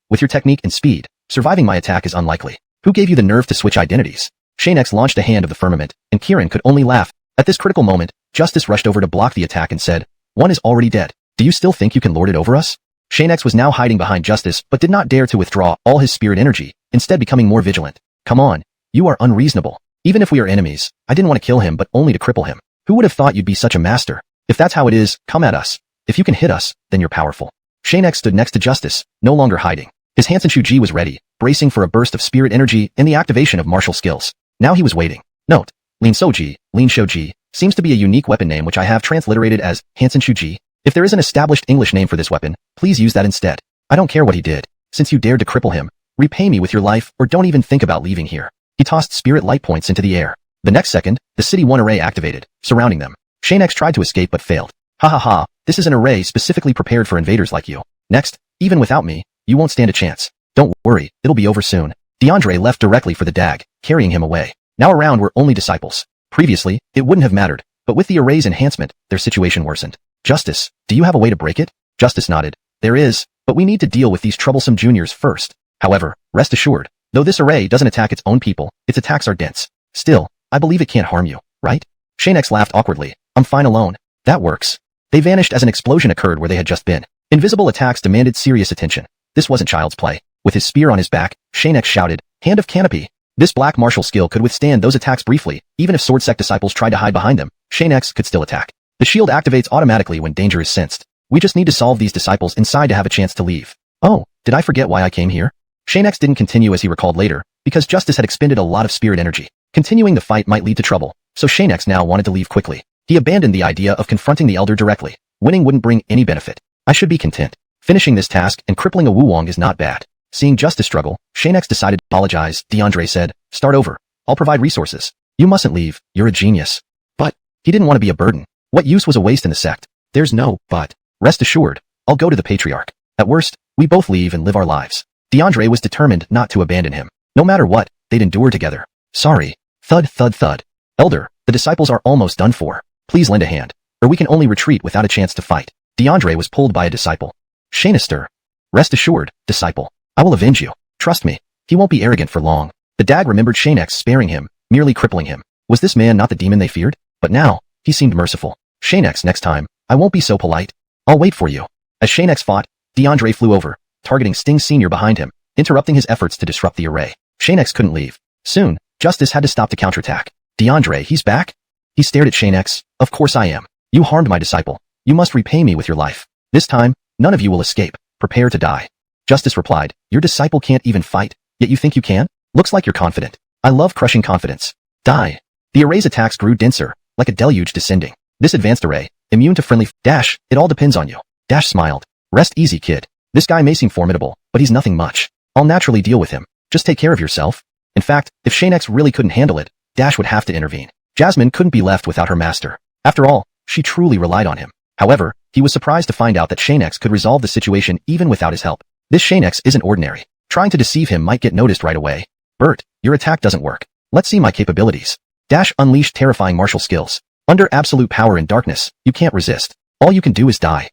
With your technique and speed, surviving my attack is unlikely. Who gave you the nerve to switch identities? Xianxia launched a hand of the firmament, and Kirin could only laugh. At this critical moment, Justice rushed over to block the attack and said, one is already dead. Do you still think you can lord it over us? Xianxia was now hiding behind Justice but did not dare to withdraw all his spirit energy, instead becoming more vigilant. Come on, you are unreasonable. Even if we are enemies, I didn't want to kill him but only to cripple him. Who would have thought you'd be such a master? If that's how it is, come at us. If you can hit us, then you're powerful. Xianxia stood next to Justice, no longer hiding. His Hansenshu-ji was ready, bracing for a burst of spirit energy and the activation of martial skills. Now he was waiting. Note, Lin Soji, Lin Shouji, seems to be a unique weapon name which I have transliterated as Hansenshu-ji. If there is an established English name for this weapon, please use that instead. I don't care what he did. Since you dared to cripple him, repay me with your life or don't even think about leaving here. He tossed spirit light points into the air. The next second, the City 1 array activated, surrounding them. Xianxia tried to escape but failed. Ha ha ha, this is an array specifically prepared for invaders like you. Next, Even without me, you won't stand a chance. Don't worry, it'll be over soon. DeAndre left directly for the dag, carrying him away. Now around were only disciples. Previously, it wouldn't have mattered, but with the array's enhancement, their situation worsened. Justice, do you have a way to break it? Justice nodded. There is, but we need to deal with these troublesome juniors first. However, rest assured, though this array doesn't attack its own people, its attacks are dense. Still, I believe it can't harm you, right? Xianxia laughed awkwardly. I'm fine alone. That works. They vanished as an explosion occurred where they had just been. Invisible attacks demanded serious attention. This wasn't child's play. With his spear on his back, Xianxia shouted, Hand of Canopy. This black martial skill could withstand those attacks briefly, even if sword sect disciples tried to hide behind them. Xianxia could still attack. The shield activates automatically when danger is sensed. We just need to solve these disciples inside to have a chance to leave. Oh, did I forget why I came here? Xianxia didn't continue as he recalled later, because Justice had expended a lot of spirit energy. Continuing the fight might lead to trouble, so Xianxia now wanted to leave quickly. He abandoned the idea of confronting the elder directly. Winning wouldn't bring any benefit. I should be content. Finishing this task and crippling a Wuwang is not bad. Seeing Justice struggle, Xianxia decided to apologize. DeAndre said, Start over. I'll provide resources. You mustn't leave, you're a genius. But, he didn't want to be a burden. What use was a waste in the sect? There's no but. Rest assured, I'll go to the Patriarch. At worst, we both leave and live our lives. DeAndre was determined not to abandon him. No matter what, they'd endure together. Sorry. Thud thud thud. Elder, the disciples are almost done for. Please lend a hand, or we can only retreat without a chance to fight. DeAndre was pulled by a disciple. Xianxia. Rest assured, disciple. I will avenge you. Trust me, he won't be arrogant for long. The dag remembered Xianxia sparing him, merely crippling him. Was this man not the demon they feared? But now, he seemed merciful. Xianxia, next time, I won't be so polite. I'll wait for you. As Xianxia fought, DeAndre flew over, targeting Sting Sr. behind him, interrupting his efforts to disrupt the array. Xianxia couldn't leave. Soon, Justice had to stop to counterattack. DeAndre, he's back? He stared at Xianxia. Of course I am. You harmed my disciple. You must repay me with your life. This time, none of you will escape. Prepare to die. Justice replied, Your disciple can't even fight, yet you think you can? Looks like you're confident. I love crushing confidence. Die. The array's attacks grew denser, like a deluge descending. This advanced array, immune to friendly Dash, it all depends on you. Dash smiled. Rest easy, kid. This guy may seem formidable, but he's nothing much. I'll naturally deal with him. Just take care of yourself. In fact, if Xianxia really couldn't handle it, Dash would have to intervene. Jasmine couldn't be left without her master. After all, she truly relied on him. However, he was surprised to find out that Xianxia could resolve the situation even without his help. This Xianxia isn't ordinary. Trying to deceive him might get noticed right away. Bert, your attack doesn't work. Let's see my capabilities. Dash unleashed terrifying martial skills. Under absolute power in darkness, you can't resist. All you can do is die.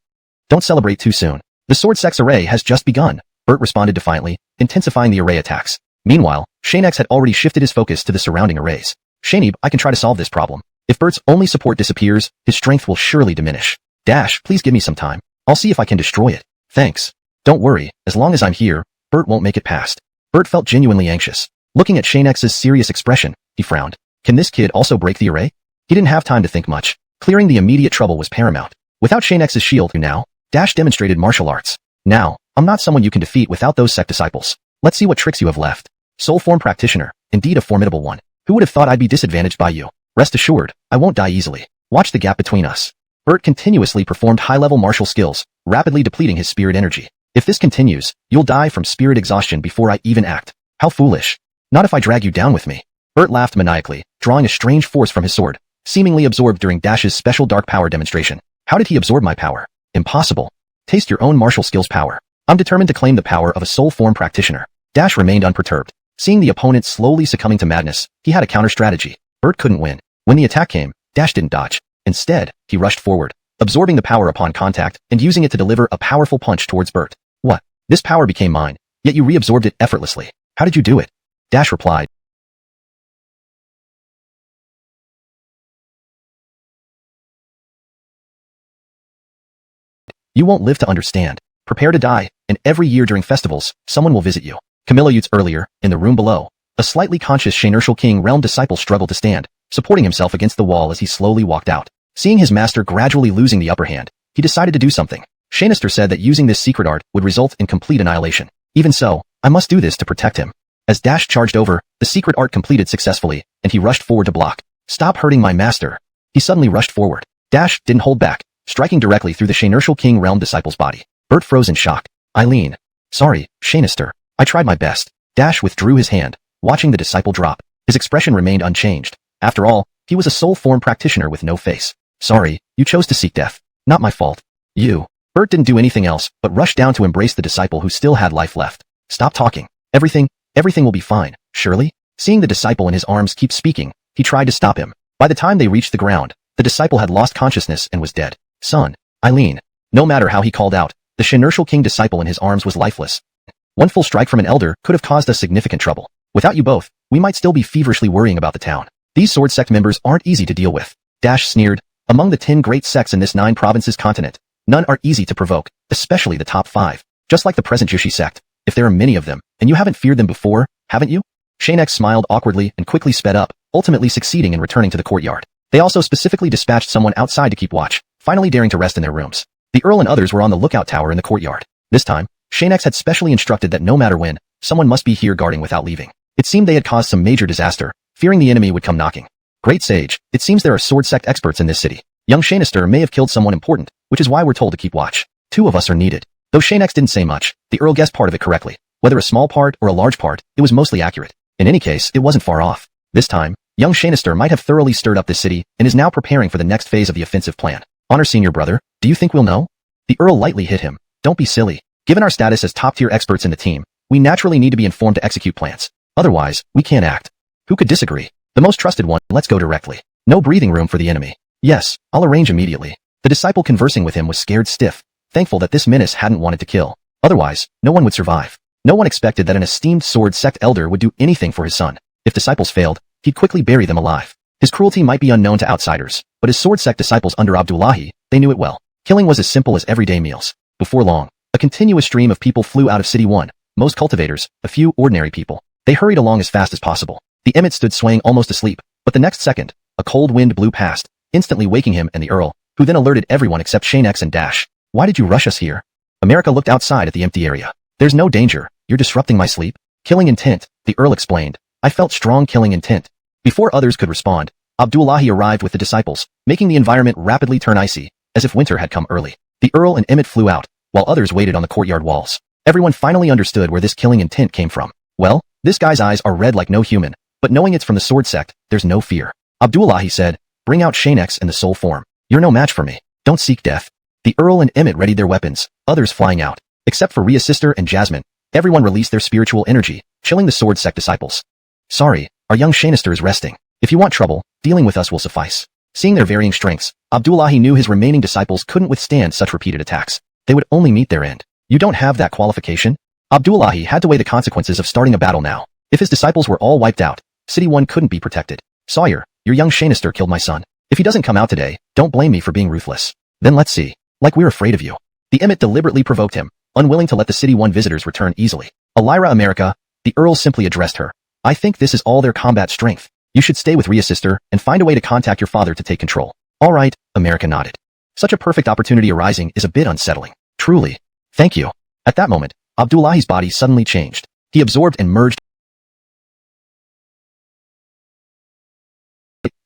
Don't celebrate too soon. The sword sex array has just begun. Bert responded defiantly, intensifying the array attacks. Meanwhile, Xianxia had already shifted his focus to the surrounding arrays. Shanib, I can try to solve this problem. If Bert's only support disappears, his strength will surely diminish. Dash, please give me some time. I'll see if I can destroy it. Thanks. Don't worry, as long as I'm here, Bert won't make it past. Bert felt genuinely anxious. Looking at Xianxia's serious expression, he frowned. Can this kid also break the array? He didn't have time to think much. Clearing the immediate trouble was paramount. Without Xianxia's shield now, Dash demonstrated martial arts. Now, I'm not someone you can defeat without those sect disciples. Let's see what tricks you have left. Soul form practitioner, indeed a formidable one. Who would have thought I'd be disadvantaged by you? Rest assured, I won't die easily. Watch the gap between us. Bert continuously performed high-level martial skills, rapidly depleting his spirit energy. If this continues, you'll die from spirit exhaustion before I even act. How foolish. Not if I drag you down with me. Bert laughed maniacally, drawing a strange force from his sword, seemingly absorbed during Dash's special dark power demonstration. How did he absorb my power? Impossible. Taste your own martial skills power. I'm determined to claim the power of a soul form practitioner. Dash remained unperturbed. Seeing the opponent slowly succumbing to madness, he had a counter-strategy. Bert couldn't win. When the attack came, Dash didn't dodge. Instead, he rushed forward, absorbing the power upon contact and using it to deliver a powerful punch towards Bert. What? This power became mine, yet you reabsorbed it effortlessly. How did you do it? Dash replied. You won't live to understand. Prepare to die, and every year during festivals, someone will visit you. Camillutes earlier, in the room below, a slightly conscious Xianxia King realm disciple struggled to stand, supporting himself against the wall as he slowly walked out. Seeing his master gradually losing the upper hand, he decided to do something. Xianxia said that using this secret art would result in complete annihilation. Even so, I must do this to protect him. As Dash charged over, the secret art completed successfully, and he rushed forward to block. Stop hurting my master. He suddenly rushed forward. Dash didn't hold back, striking directly through the Xianxia King realm disciple's body. Bert froze in shock. Eileen. Sorry, Xianxia. I tried my best. Dash withdrew his hand, watching the disciple drop. His expression remained unchanged. After all, he was a soul form practitioner with no face. Sorry, you chose to seek death. Not my fault. You. Bert didn't do anything else, but rushed down to embrace the disciple who still had life left. Stop talking. Everything will be fine, surely? Seeing the disciple in his arms keep speaking, he tried to stop him. By the time they reached the ground, the disciple had lost consciousness and was dead. Son, Eileen. No matter how he called out, the Xianxia King disciple in his arms was lifeless. One full strike from an elder could have caused us significant trouble. Without you both, we might still be feverishly worrying about the town. These sword sect members aren't easy to deal with. Dash sneered. Among the 10 great sects in this 9 provinces continent, none are easy to provoke, especially the top 5. Just like the present Jushi sect, if there are many of them, and you haven't feared them before, haven't you? Xianxia smiled awkwardly and quickly sped up, ultimately succeeding in returning to the courtyard. They also specifically dispatched someone outside to keep watch, finally daring to rest in their rooms. The Earl and others were on the lookout tower in the courtyard. This time, Xianxia had specially instructed that no matter when, someone must be here guarding without leaving. It seemed they had caused some major disaster, fearing the enemy would come knocking. Great sage, it seems there are sword sect experts in this city. Young Xianxia may have killed someone important, which is why we're told to keep watch. 2 of us are needed. Though Xianxia didn't say much, the Earl guessed part of it correctly. Whether a small part or a large part, it was mostly accurate. In any case, it wasn't far off. This time, young Xianxia might have thoroughly stirred up this city and is now preparing for the next phase of the offensive plan. Honor senior brother, do you think we'll know? The Earl lightly hit him. Don't be silly. Given our status as top-tier experts in the team, we naturally need to be informed to execute plans. Otherwise, we can't act. Who could disagree? The most trusted one, let's go directly. No breathing room for the enemy. Yes, I'll arrange immediately. The disciple conversing with him was scared stiff, thankful that this menace hadn't wanted to kill. Otherwise, no one would survive. No one expected that an esteemed sword sect elder would do anything for his son. If disciples failed, he'd quickly bury them alive. His cruelty might be unknown to outsiders, but his sword sect disciples under Abdullahi, they knew it well. Killing was as simple as everyday meals. Before long, a continuous stream of people flew out of City 1, most cultivators, a few ordinary people. They hurried along as fast as possible. The Emmett stood swaying almost asleep, but the next second, a cold wind blew past, instantly waking him and the Earl, who then alerted everyone except Xianxia and Dash. Why did you rush us here? America looked outside at the empty area. There's no danger, you're disrupting my sleep. Killing intent, the Earl explained. I felt strong killing intent. Before others could respond, Abdullahi arrived with the disciples, making the environment rapidly turn icy, as if winter had come early. The Earl and Emmett flew out, while others waited on the courtyard walls. Everyone finally understood where this killing intent came from. Well, this guy's eyes are red like no human, but knowing it's from the sword sect, there's no fear. Abdullahi said, bring out Xianxia in the soul form. You're no match for me. Don't seek death. The Earl and Emmett readied their weapons, others flying out. Except for Ria's sister and Jasmine, everyone released their spiritual energy, chilling the sword sect disciples. Sorry, our young Xianxia is resting. If you want trouble, dealing with us will suffice. Seeing their varying strengths, Abdullahi knew his remaining disciples couldn't withstand such repeated attacks. They would only meet their end. You don't have that qualification? Abdullahi had to weigh the consequences of starting a battle now. If his disciples were all wiped out, City 1 couldn't be protected. Sawyer, your young Xianxia killed my son. If he doesn't come out today, don't blame me for being ruthless. Then let's see. Like we're afraid of you. The Emmett deliberately provoked him, unwilling to let the City 1 visitors return easily. Elira America, the Earl simply addressed her. I think this is all their combat strength. You should stay with Ria's sister and find a way to contact your father to take control. All right, America nodded. Such a perfect opportunity arising is a bit unsettling. Truly. Thank you. At that moment, Abdullahi's body suddenly changed. He absorbed and merged.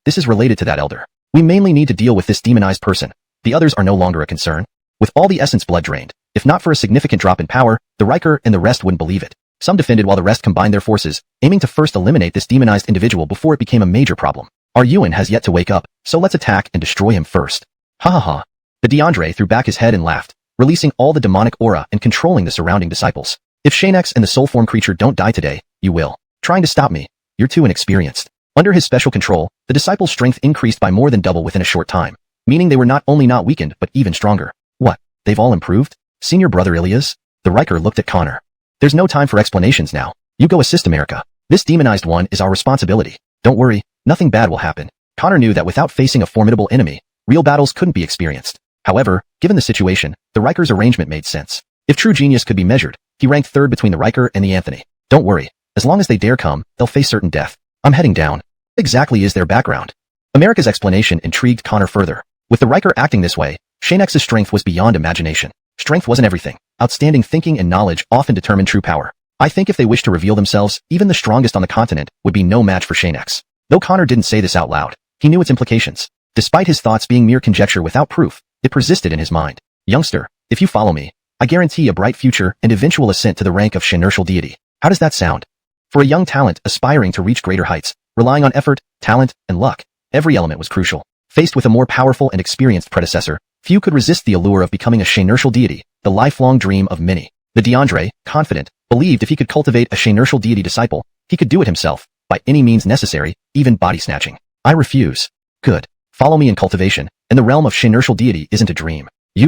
This is related to that elder. We mainly need to deal with this demonized person. The others are no longer a concern. With all the essence blood drained, if not for a significant drop in power, the Riker and the rest wouldn't believe it. Some defended while the rest combined their forces, aiming to first eliminate this demonized individual before it became a major problem. Our Yuan has yet to wake up, so let's attack and destroy him first. Ha ha ha. The DeAndre threw back his head and laughed, releasing all the demonic aura and controlling the surrounding disciples. If Xianxia and the soul form creature don't die today, you will. Trying to stop me. You're too inexperienced. Under his special control, the disciples' strength increased by more than double within a short time, meaning they were not only not weakened but even stronger. What? They've all improved? Senior brother Ilias? The Riker looked at Connor. There's no time for explanations now. You go assist America. This demonized one is our responsibility. Don't worry, nothing bad will happen. Connor knew that without facing a formidable enemy, real battles couldn't be experienced. However, given the situation, the Riker's arrangement made sense. If true genius could be measured, he ranked third between the Riker and the Anthony. Don't worry, as long as they dare come, they'll face certain death. I'm heading down. What exactly is their background? America's explanation intrigued Connor further. With the Riker acting this way, Xianxia's strength was beyond imagination. Strength wasn't everything. Outstanding thinking and knowledge often determine true power. I think if they wish to reveal themselves, even the strongest on the continent would be no match for Xianxia. Though Connor didn't say this out loud, he knew its implications. Despite his thoughts being mere conjecture without proof, it persisted in his mind. Youngster, if you follow me, I guarantee a bright future and eventual ascent to the rank of Xianxia deity. How does that sound? For a young talent aspiring to reach greater heights, relying on effort, talent, and luck, every element was crucial. Faced with a more powerful and experienced predecessor, Few could resist the allure of becoming a Xianxia deity, the lifelong dream of many. The DeAndre, confident, believed if he could cultivate a Xianxia deity disciple, he could do it himself, by any means necessary, even body snatching. I refuse. Good. Follow me in cultivation, and the realm of Xianxia deity isn't a dream. He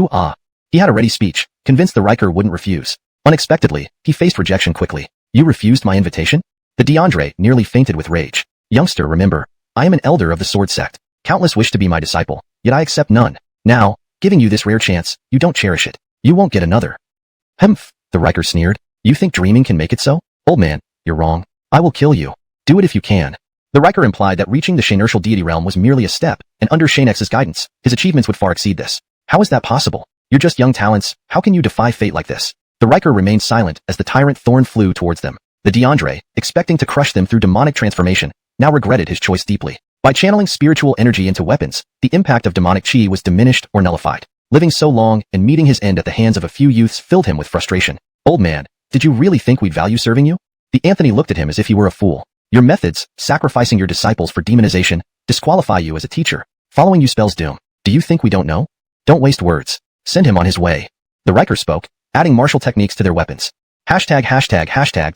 had a ready speech, convinced the Riker wouldn't refuse. Unexpectedly, he faced rejection quickly. You refused my invitation? The DeAndre nearly fainted with rage. Youngster, remember, I am an elder of the sword sect. Countless wish to be my disciple, yet I accept none. Now, giving you this rare chance, you don't cherish it. You won't get another. Humph, the Riker sneered. You think dreaming can make it so? Old man, you're wrong. I will kill you. Do it if you can. The Riker implied that reaching the Xianxia deity realm was merely a step, and under Xianx's guidance, his achievements would far exceed this. How is that possible? You're just young talents, how can you defy fate like this? The Riker remained silent as the tyrant Thorn flew towards them. The DeAndre, expecting to crush them through demonic transformation, now regretted his choice deeply. By channeling spiritual energy into weapons, the impact of demonic chi was diminished or nullified. Living so long and meeting his end at the hands of a few youths filled him with frustration. Old man, did you really think we'd value serving you? The Anthony looked at him as if he were a fool. Your methods, sacrificing your disciples for demonization, disqualify you as a teacher. Following you spells doom. Do you think we don't know? Don't waste words. Send him on his way. The Riker spoke, adding martial techniques to their weapons. Hashtag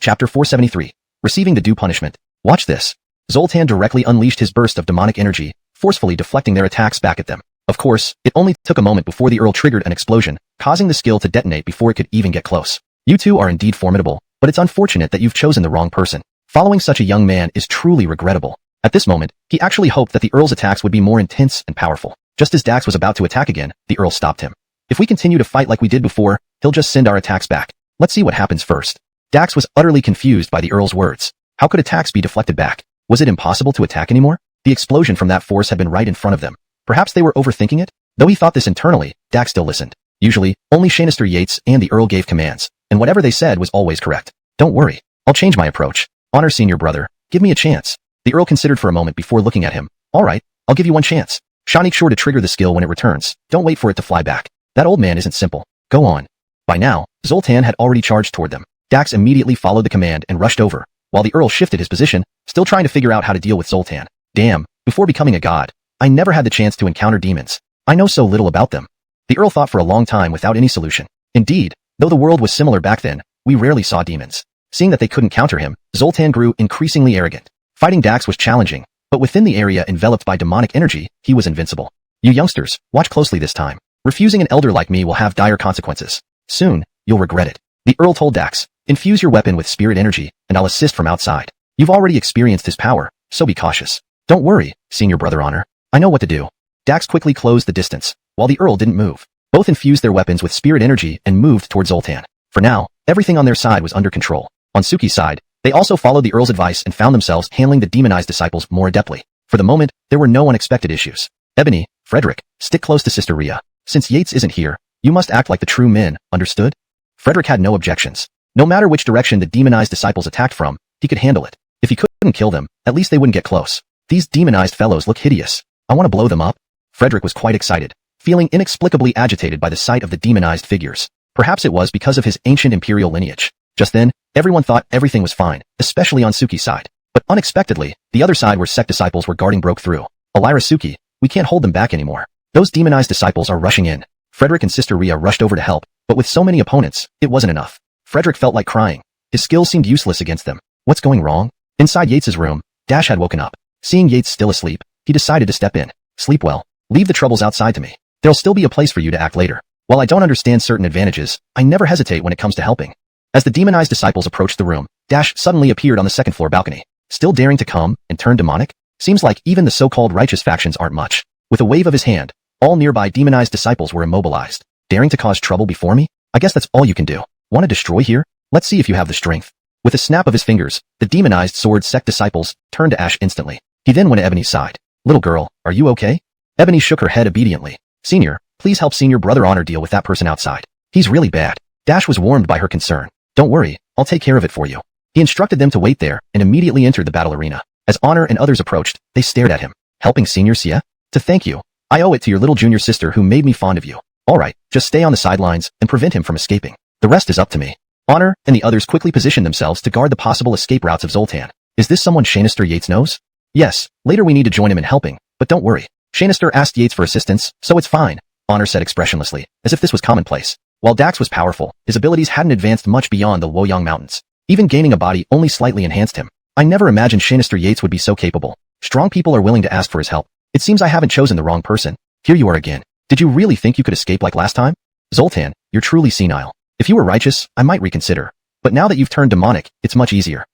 chapter 473. Receiving the due punishment. Watch this. Zoltan directly unleashed his burst of demonic energy, forcefully deflecting their attacks back at them. Of course, it only took a moment before the Earl triggered an explosion, causing the skill to detonate before it could even get close. You two are indeed formidable, but it's unfortunate that you've chosen the wrong person. Following such a young man is truly regrettable. At this moment, he actually hoped that the Earl's attacks would be more intense and powerful. Just as Dax was about to attack again, the Earl stopped him. If we continue to fight like we did before, he'll just send our attacks back. Let's see what happens first. Dax was utterly confused by the Earl's words. How could attacks be deflected back? Was it impossible to attack anymore? The explosion from that force had been right in front of them. Perhaps they were overthinking it? Though he thought this internally, Dax still listened. Usually, only Xianxia Yates and the Earl gave commands, and whatever they said was always correct. Don't worry. I'll change my approach. Honor senior brother. Give me a chance. The Earl considered for a moment before looking at him. All right, I'll give you one chance. Make sure to trigger the skill when it returns. Don't wait for it to fly back. That old man isn't simple. Go on. By now, Zoltan had already charged toward them. Dax immediately followed the command and rushed over, while the Earl shifted his position, still trying to figure out how to deal with Zoltan. Damn, before becoming a god, I never had the chance to encounter demons. I know so little about them. The Earl thought for a long time without any solution. Indeed, though the world was similar back then, we rarely saw demons. Seeing that they couldn't counter him, Zoltan grew increasingly arrogant. Fighting Dax was challenging, but within the area enveloped by demonic energy, he was invincible. You youngsters, watch closely this time. Refusing an elder like me will have dire consequences. Soon, you'll regret it. The Earl told Dax, infuse your weapon with spirit energy, and I'll assist from outside. You've already experienced his power, so be cautious. Don't worry, senior brother Honor. I know what to do. Dax quickly closed the distance, while the Earl didn't move. Both infused their weapons with spirit energy and moved towards Zoltan. For now, everything on their side was under control. On Suki's side, they also followed the Earl's advice and found themselves handling the demonized disciples more adeptly. For the moment, there were no unexpected issues. Ebony, Frederick, stick close to Sister Rhea. Since Yates isn't here, you must act like the true men, understood? Frederick had no objections. No matter which direction the demonized disciples attacked from, he could handle it. If he couldn't kill them, at least they wouldn't get close. These demonized fellows look hideous. I want to blow them up. Frederick was quite excited, feeling inexplicably agitated by the sight of the demonized figures. Perhaps it was because of his ancient imperial lineage. Just then, everyone thought everything was fine, especially on Suki's side. But unexpectedly, the other side where sect disciples were guarding broke through. Elira Suki, we can't hold them back anymore. Those demonized disciples are rushing in. Frederick and Sister Rhea rushed over to help, but with so many opponents, it wasn't enough. Frederick felt like crying. His skills seemed useless against them. What's going wrong? Inside Yates's room, Dash had woken up. Seeing Yates still asleep, he decided to step in. Sleep well. Leave the troubles outside to me. There'll still be a place for you to act later. While I don't understand certain advantages, I never hesitate when it comes to helping. As the demonized disciples approached the room, Dash suddenly appeared on the second floor balcony. Still daring to come and turn demonic? Seems like even the so-called righteous factions aren't much. With a wave of his hand, all nearby demonized disciples were immobilized. Daring to cause trouble before me? I guess that's all you can do. Want to destroy here? Let's see if you have the strength. With a snap of his fingers, the demonized sword sect disciples turned to ash instantly. He then went to Ebony's side. Little girl, are you okay? Ebony shook her head obediently. Senior, please help senior brother Honor deal with that person outside. He's really bad. Dash was warmed by her concern. Don't worry, I'll take care of it for you. He instructed them to wait there and immediately entered the battle arena. As Honor and others approached, they stared at him. Helping Senior Xia? To thank you. I owe it to your little junior sister who made me fond of you. Alright, just stay on the sidelines and prevent him from escaping. The rest is up to me. Honor and the others quickly positioned themselves to guard the possible escape routes of Zoltan. Is this someone Xianxia Yates knows? Yes, later we need to join him in helping, but don't worry. Xianxia asked Yates for assistance, so it's fine. Honor said expressionlessly, as if this was commonplace. While Dax was powerful, his abilities hadn't advanced much beyond the Luoyang Mountains. Even gaining a body only slightly enhanced him. I never imagined Xianxia Yates would be so capable. Strong people are willing to ask for his help. It seems I haven't chosen the wrong person. Here you are again. Did you really think you could escape like last time? Zoltan, you're truly senile. If you were righteous, I might reconsider. But now that you've turned demonic, it's much easier.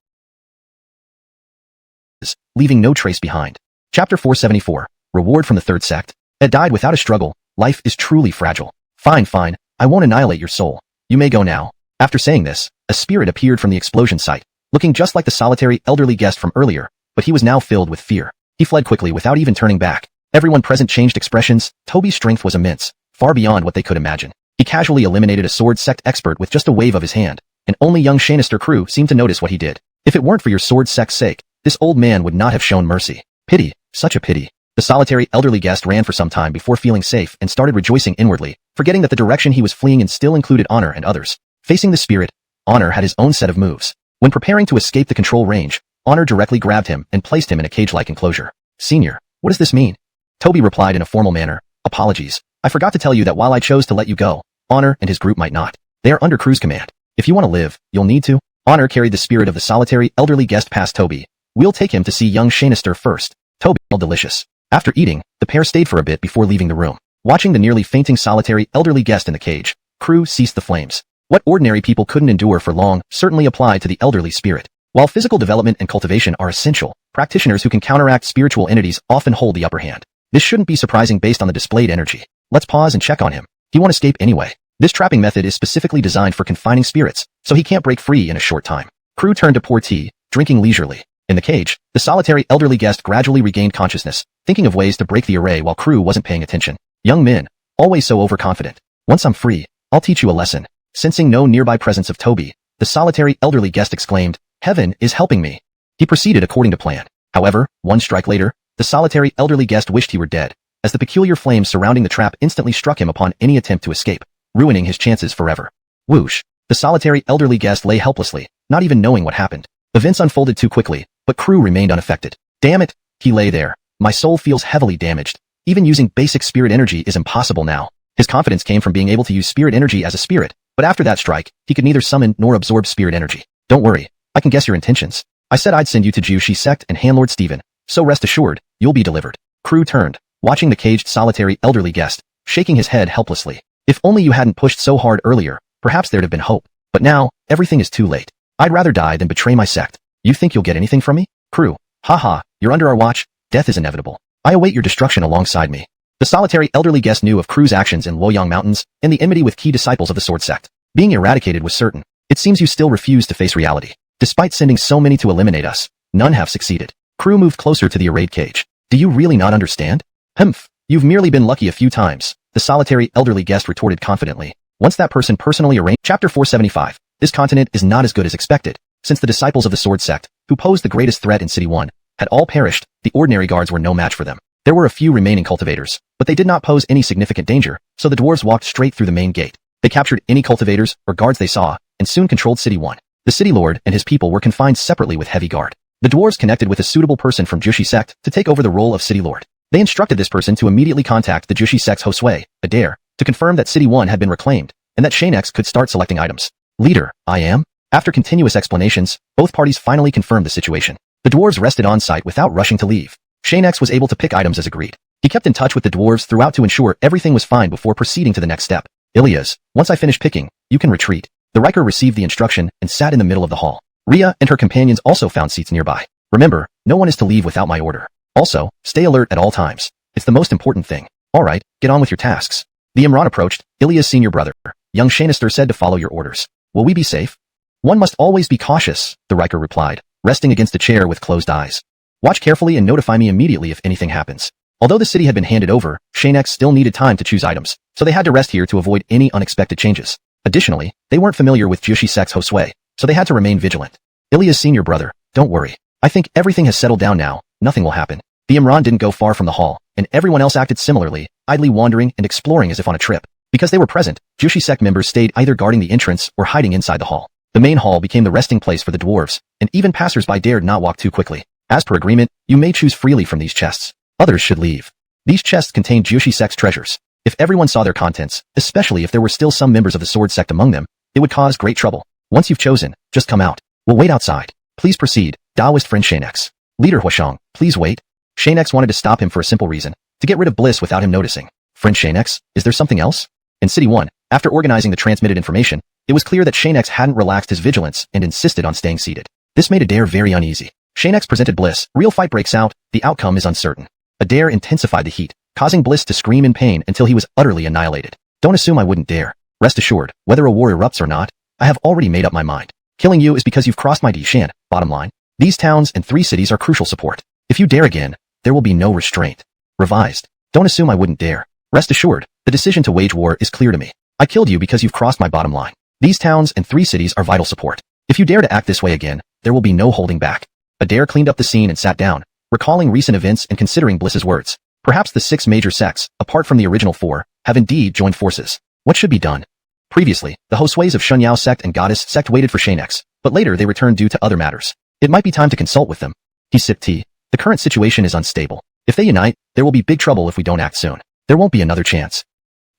Leaving no trace behind. Chapter 474. Reward from the Third Sect. It died without a struggle. Life is truly fragile. Fine. I won't annihilate your soul. You may go now. After saying this, a spirit appeared from the explosion site, looking just like the solitary elderly guest from earlier, but he was now filled with fear. He fled quickly without even turning back. Everyone present changed expressions. Toby's strength was immense, far beyond what they could imagine. He casually eliminated a sword sect expert with just a wave of his hand, and only young Xianxia crew seemed to notice what he did. If it weren't for your sword sect's sake, this old man would not have shown mercy. Pity, such a pity. The solitary elderly guest ran for some time before feeling safe and started rejoicing inwardly, forgetting that the direction he was fleeing in still included Honor and others. Facing the spirit, Honor had his own set of moves. When preparing to escape the control range, Honor directly grabbed him and placed him in a cage-like enclosure. Senior, what does this mean? Toby replied in a formal manner, apologies. I forgot to tell you that while I chose to let you go, Honor and his group might not. They are under crew's command. If you want to live, you'll need to. Honor carried the spirit of the solitary elderly guest past Toby. We'll take him to see young Xianxia first. Toby smelled delicious. After eating, the pair stayed for a bit before leaving the room. Watching the nearly fainting solitary elderly guest in the cage, crew ceased the flames. What ordinary people couldn't endure for long certainly applied to the elderly spirit. While physical development and cultivation are essential, practitioners who can counteract spiritual entities often hold the upper hand. This shouldn't be surprising based on the displayed energy. Let's pause and check on him. He won't escape anyway. This trapping method is specifically designed for confining spirits, so he can't break free in a short time. Crew turned to pour tea, drinking leisurely. In the cage, the solitary elderly guest gradually regained consciousness, thinking of ways to break the array while crew wasn't paying attention. Young men, always so overconfident. Once I'm free, I'll teach you a lesson. Sensing no nearby presence of Toby, the solitary elderly guest exclaimed, Heaven is helping me. He proceeded according to plan. However, one strike later, the solitary elderly guest wished he were dead, as the peculiar flames surrounding the trap instantly struck him upon any attempt to escape, ruining his chances forever. Whoosh! The solitary elderly guest lay helplessly, not even knowing what happened. Events unfolded too quickly, but crew remained unaffected. Damn it! He lay there. My soul feels heavily damaged. Even using basic spirit energy is impossible now. His confidence came from being able to use spirit energy as a spirit, but after that strike, he could neither summon nor absorb spirit energy. Don't worry, I can guess your intentions. I said I'd send you to Kyushu sect and Handlord Stephen, so rest assured, you'll be delivered. Crew turned, watching the caged solitary elderly guest, shaking his head helplessly. If only you hadn't pushed so hard earlier, perhaps there'd have been hope. But now, everything is too late. I'd rather die than betray my sect. You think you'll get anything from me? Crew, haha, you're under our watch, death is inevitable. I await your destruction alongside me. The solitary elderly guest knew of Crew's actions in Luoyang Mountains and the enmity with key disciples of the sword sect. Being eradicated was certain. It seems you still refuse to face reality. Despite sending so many to eliminate us, none have succeeded. Crew moved closer to the arrayed cage. Do you really not understand? Humph, you've merely been lucky a few times, the solitary elderly guest retorted confidently. Once that person personally arranged. Chapter 475. This continent is not as good as expected. Since the disciples of the sword sect, who posed the greatest threat in City 1, had all perished, the ordinary guards were no match for them. There were a few remaining cultivators, but they did not pose any significant danger, so the dwarves walked straight through the main gate. They captured any cultivators or guards they saw, and soon controlled City 1. The city lord and his people were confined separately with heavy guard. The dwarves connected with a suitable person from Kyushu sect to take over the role of city lord. They instructed this person to immediately contact the Kyushu sect's Josue, Adair, to confirm that City 1 had been reclaimed, and that Xianxia could start selecting items. Leader, I am? After continuous explanations, both parties finally confirmed the situation. The dwarves rested on site without rushing to leave. Xianxia was able to pick items as agreed. He kept in touch with the dwarves throughout to ensure everything was fine before proceeding to the next step. Ilias, once I finish picking, you can retreat. The Riker received the instruction and sat in the middle of the hall. Rhea and her companions also found seats nearby. Remember, no one is to leave without my order. Also, stay alert at all times. It's the most important thing. Alright, get on with your tasks. The Imran approached. Ilias' senior brother, young Xianxia said to follow your orders. Will we be safe? One must always be cautious, the Riker replied, resting against a chair with closed eyes. Watch carefully and notify me immediately if anything happens. Although the city had been handed over, Xianxia still needed time to choose items, so they had to rest here to avoid any unexpected changes. Additionally, they weren't familiar with Kyushu sect's Josue, so they had to remain vigilant. Ilias' senior brother, don't worry. I think everything has settled down now, nothing will happen. The Imran didn't go far from the hall, and everyone else acted similarly, idly wandering and exploring as if on a trip. Because they were present, Kyushu sect members stayed either guarding the entrance or hiding inside the hall. The main hall became the resting place for the dwarves, and even passers-by dared not walk too quickly. As per agreement, you may choose freely from these chests. Others should leave. These chests contain Kyushu sect's treasures. If everyone saw their contents, especially if there were still some members of the sword sect among them, it would cause great trouble. Once you've chosen, just come out. We'll wait outside. Please proceed, Taoist friend Xianxia. Leader Huashang, please wait. Xianxia wanted to stop him for a simple reason, to get rid of Bliss without him noticing. Friend Xianxia, is there something else? In City 1, after organizing the transmitted information, it was clear that Xianxia hadn't relaxed his vigilance and insisted on staying seated. This made Adair very uneasy. Xianxia presented Bliss. Real fight breaks out. The outcome is uncertain. Adair intensified the heat, causing Bliss to scream in pain until he was utterly annihilated. Don't assume I wouldn't dare. Rest assured, whether a war erupts or not, I have already made up my mind. Killing you is because you've crossed my Shan. Bottom line, these towns and 3 cities are crucial support. If you dare again, there will be no restraint. Revised. Don't assume I wouldn't dare. Rest assured, the decision to wage war is clear to me. I killed you because you've crossed my bottom line. These towns and 3 cities are vital support. If you dare to act this way again, there will be no holding back. Adair cleaned up the scene and sat down, recalling recent events and considering Bliss's words. Perhaps the 6 major sects, apart from the original 4, have indeed joined forces. What should be done? Previously, the Hosues of Shunyao sect and Goddess sect waited for Xianxia, but later they returned due to other matters. It might be time to consult with them. He sipped tea. The current situation is unstable. If they unite, there will be big trouble if we don't act soon. There won't be another chance.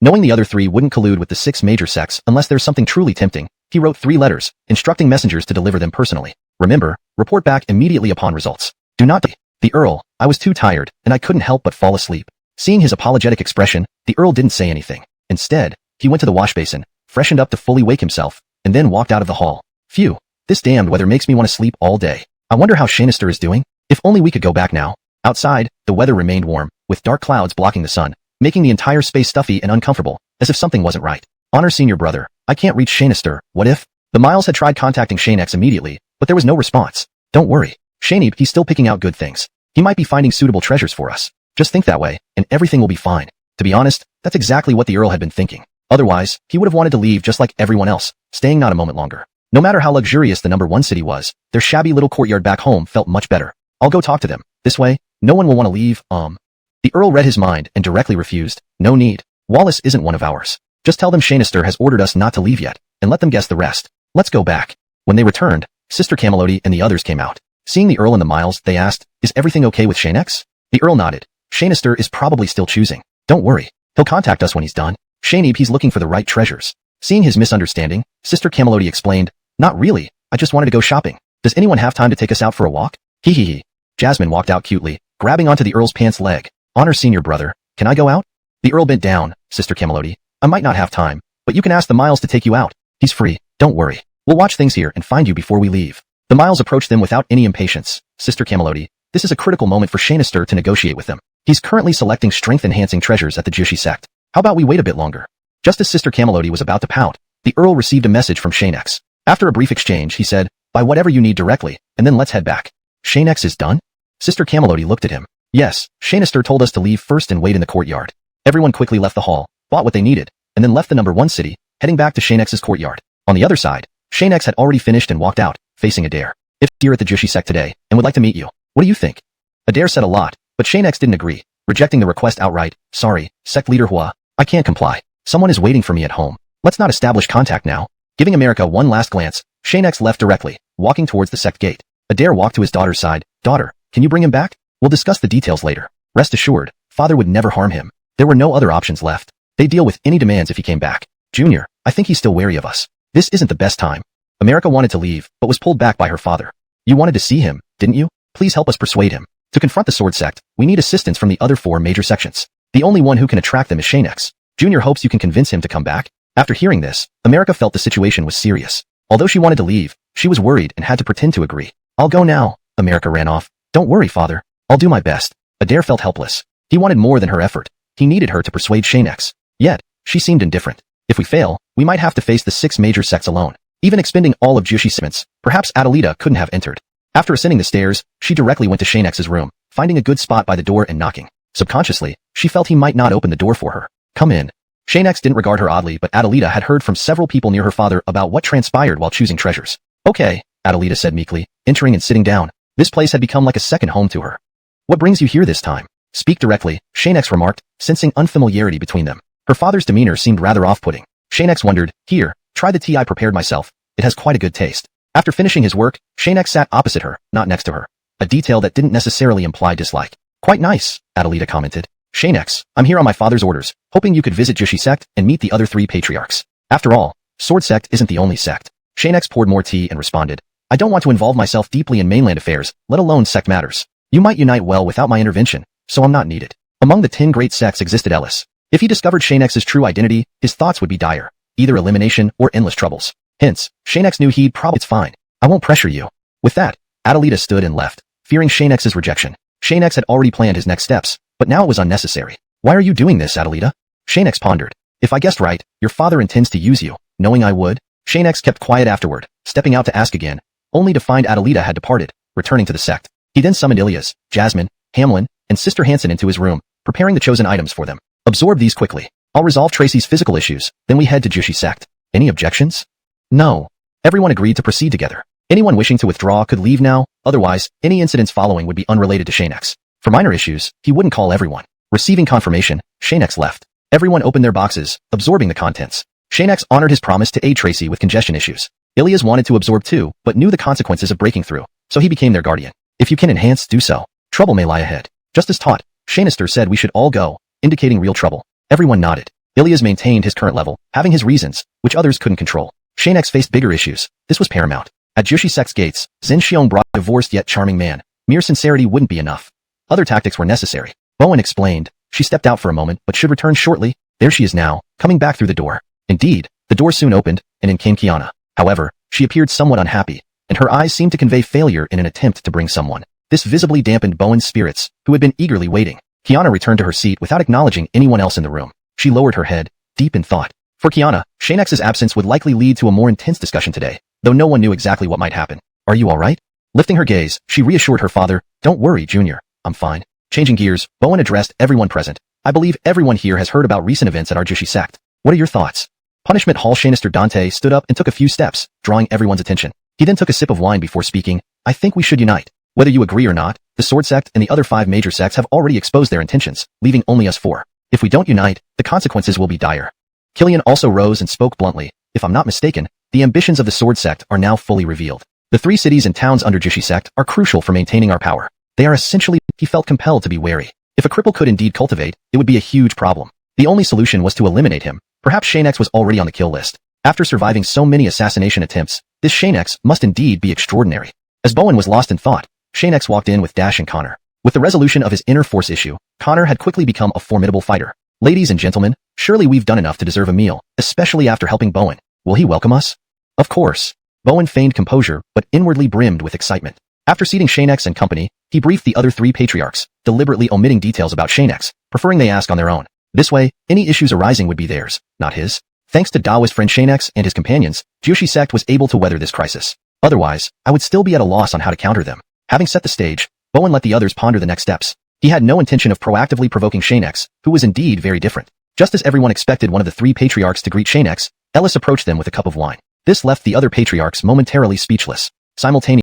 Knowing the other 3 wouldn't collude with the 6 major sects unless there's something truly tempting, he wrote 3 letters, instructing messengers to deliver them personally. Remember, report back immediately upon results. Do not. The Earl, I was too tired, and I couldn't help but fall asleep. Seeing his apologetic expression, the Earl didn't say anything. Instead, he went to the wash basin, freshened up to fully wake himself, and then walked out of the hall. Phew, this damned weather makes me want to sleep all day. I wonder how Xianxia is doing. If only we could go back now. Outside, the weather remained warm, with dark clouds blocking the sun, making the entire space stuffy and uncomfortable, as if something wasn't right. Honor senior brother, I can't reach Xianxia. What if? The Miles had tried contacting Xianxia immediately, but there was no response. Don't worry. Xianxia, he's still picking out good things. He might be finding suitable treasures for us. Just think that way, and everything will be fine. To be honest, that's exactly what the Earl had been thinking. Otherwise, he would have wanted to leave just like everyone else, staying not a moment longer. No matter how luxurious the number 1 city was, their shabby little courtyard back home felt much better. I'll go talk to them. This way, no one will want to leave, The Earl read his mind and directly refused. No need. Wallace isn't one of ours. Just tell them Xianxia has ordered us not to leave yet, and let them guess the rest. Let's go back. When they returned, Sister Camelody and the others came out. Seeing the Earl and the Miles, they asked, is everything okay with Xianxia? The Earl nodded. Xianxia is probably still choosing. Don't worry. He'll contact us when he's done. Xianxia, he's looking for the right treasures. Seeing his misunderstanding, Sister Camelody explained, not really. I just wanted to go shopping. Does anyone have time to take us out for a walk? Hee hee hee. Jasmine walked out cutely, grabbing onto the Earl's pants leg. Honor senior brother, can I go out? The Earl bent down. Sister Camelody, I might not have time, but you can ask the Miles to take you out. He's free. Don't worry. We'll watch things here and find you before we leave. The Miles approached them without any impatience. Sister Camelody, this is a critical moment for Xianxia to negotiate with them. He's currently selecting strength-enhancing treasures at the Jushi sect. How about we wait a bit longer? Just as Sister Camelody was about to pout, the Earl received a message from Xianxia. After a brief exchange, he said, buy whatever you need directly, and then let's head back. Xianxia is done? Sister Camelody looked at him. Yes, Xianxia told us to leave first and wait in the courtyard. Everyone quickly left the hall, bought what they needed, and then left the number 1 city, heading back to Xianxia's courtyard. On the other side, Xianxia had already finished and walked out, facing Adair. If here at the Jushi sect today, and would like to meet you. What do you think? Adair said a lot, but Xianxia didn't agree, rejecting the request outright. Sorry, sect leader Hua, I can't comply. Someone is waiting for me at home. Let's not establish contact now. Giving America one last glance, Xianxia left directly, walking towards the sect gate. Adair walked to his daughter's side. Daughter, can you bring him back? We'll discuss the details later. Rest assured, father would never harm him. There were no other options left. They'd deal with any demands if he came back. Junior, I think he's still wary of us. This isn't the best time. America wanted to leave, but was pulled back by her father. You wanted to see him, didn't you? Please help us persuade him. To confront the sword sect, we need assistance from the other 4 major sections. The only one who can attract them is Xianxia. Junior hopes you can convince him to come back. After hearing this, America felt the situation was serious. Although she wanted to leave, she was worried and had to pretend to agree. I'll go now. America ran off. Don't worry, father. I'll do my best. Adair felt helpless. He wanted more than her effort. He needed her to persuade Xianxia. Yet, she seemed indifferent. If we fail, we might have to face the 6 major sects alone. Even expending all of Jushi's cements, perhaps Adelita couldn't have entered. After ascending the stairs, she directly went to Xianxia's room, finding a good spot by the door and knocking. Subconsciously, she felt he might not open the door for her. Come in. Xianxia didn't regard her oddly, but Adelita had heard from several people near her father about what transpired while choosing treasures. Okay, Adelita said meekly, entering and sitting down. This place had become like a second home to her. What brings you here this time? Speak directly, Xianxia remarked, sensing unfamiliarity between them. Her father's demeanor seemed rather off-putting. Xianxia wondered, here, try the tea I prepared myself. It has quite a good taste. After finishing his work, Xianxia sat opposite her, not next to her. A detail that didn't necessarily imply dislike. Quite nice, Adelita commented. Xianxia, I'm here on my father's orders, hoping you could visit Jushi sect and meet the other 3 patriarchs. After all, Sword sect isn't the only sect. Xianxia poured more tea and responded, I don't want to involve myself deeply in mainland affairs, let alone sect matters. You might unite well without my intervention, so I'm not needed. Among the 10 great sects existed Ellis. If he discovered Xianxia's true identity, his thoughts would be dire, either elimination or endless troubles. Hence, Xianxia knew he'd probably, it's fine. I won't pressure you. With that, Adelita stood and left, fearing Xianxia's rejection. Xianxia had already planned his next steps, but now it was unnecessary. Why are you doing this, Adelita? Xianxia pondered. If I guessed right, your father intends to use you, knowing I would. Xianxia kept quiet afterward, stepping out to ask again, only to find Adelita had departed, returning to the sect. He then summoned Ilias, Jasmine, Hamlin, and Sister Hansen into his room, preparing the chosen items for them. Absorb these quickly. I'll resolve Tracy's physical issues, then we head to Jushi sect. Any objections? No. Everyone agreed to proceed together. Anyone wishing to withdraw could leave now, otherwise, any incidents following would be unrelated to Xianxia. For minor issues, he wouldn't call everyone. Receiving confirmation, Xianxia left. Everyone opened their boxes, absorbing the contents. Xianxia honored his promise to aid Tracy with congestion issues. Ilias wanted to absorb too, but knew the consequences of breaking through, so he became their guardian. If you can enhance, do so. Trouble may lie ahead. Just as taught, Xianxia said we should all go, indicating real trouble. Everyone nodded. Ilias maintained his current level, having his reasons, which others couldn't control. Xianxia faced bigger issues. This was paramount. At Jushi sect's gates, Xianxia brought a divorced yet charming man. Mere sincerity wouldn't be enough. Other tactics were necessary. Bowen explained. She stepped out for a moment, but should return shortly. There she is now, coming back through the door. Indeed, the door soon opened, and in came Kiana. However, she appeared somewhat unhappy, and her eyes seemed to convey failure in an attempt to bring someone. This visibly dampened Bowen's spirits, who had been eagerly waiting. Kiana returned to her seat without acknowledging anyone else in the room. She lowered her head, deep in thought. For Kiana, Xianxia's absence would likely lead to a more intense discussion today, though no one knew exactly what might happen. Are you all right? Lifting her gaze, she reassured her father, Don't worry, Junior. I'm fine. Changing gears, Bowen addressed everyone present. I believe everyone here has heard about recent events at our Jushi sect. What are your thoughts? Punishment Hall Xianxia Dante stood up and took a few steps, drawing everyone's attention. He then took a sip of wine before speaking. I think we should unite. Whether you agree or not, the Sword sect and the other 5 major sects have already exposed their intentions, leaving only us 4. If we don't unite, the consequences will be dire. Killian also rose and spoke bluntly. If I'm not mistaken, the ambitions of the Sword sect are now fully revealed. The 3 cities and towns under Jushi sect are crucial for maintaining our power. They are essentially, he felt compelled to be wary. If a cripple could indeed cultivate, it would be a huge problem. The only solution was to eliminate him. Perhaps Xianxia was already on the kill list. After surviving so many assassination attempts, this Xianxia must indeed be extraordinary. As Bowen was lost in thought, Xianxia walked in with Dash and Connor. With the resolution of his inner force issue, Connor had quickly become a formidable fighter. Ladies and gentlemen, surely we've done enough to deserve a meal, especially after helping Bowen. Will he welcome us? Of course. Bowen feigned composure, but inwardly brimmed with excitement. After seating Xianxia and company, he briefed the other 3 patriarchs, deliberately omitting details about Xianxia, preferring they ask on their own. This way, any issues arising would be theirs, not his. Thanks to Daoist friend Xianxia and his companions, Jushi sect was able to weather this crisis. Otherwise, I would still be at a loss on how to counter them. Having set the stage, Bowen let the others ponder the next steps. He had no intention of proactively provoking Xianxia, who was indeed very different. Just as everyone expected one of the 3 patriarchs to greet Xianxia, Ellis approached them with a cup of wine. This left the other patriarchs momentarily speechless. Simultaneously.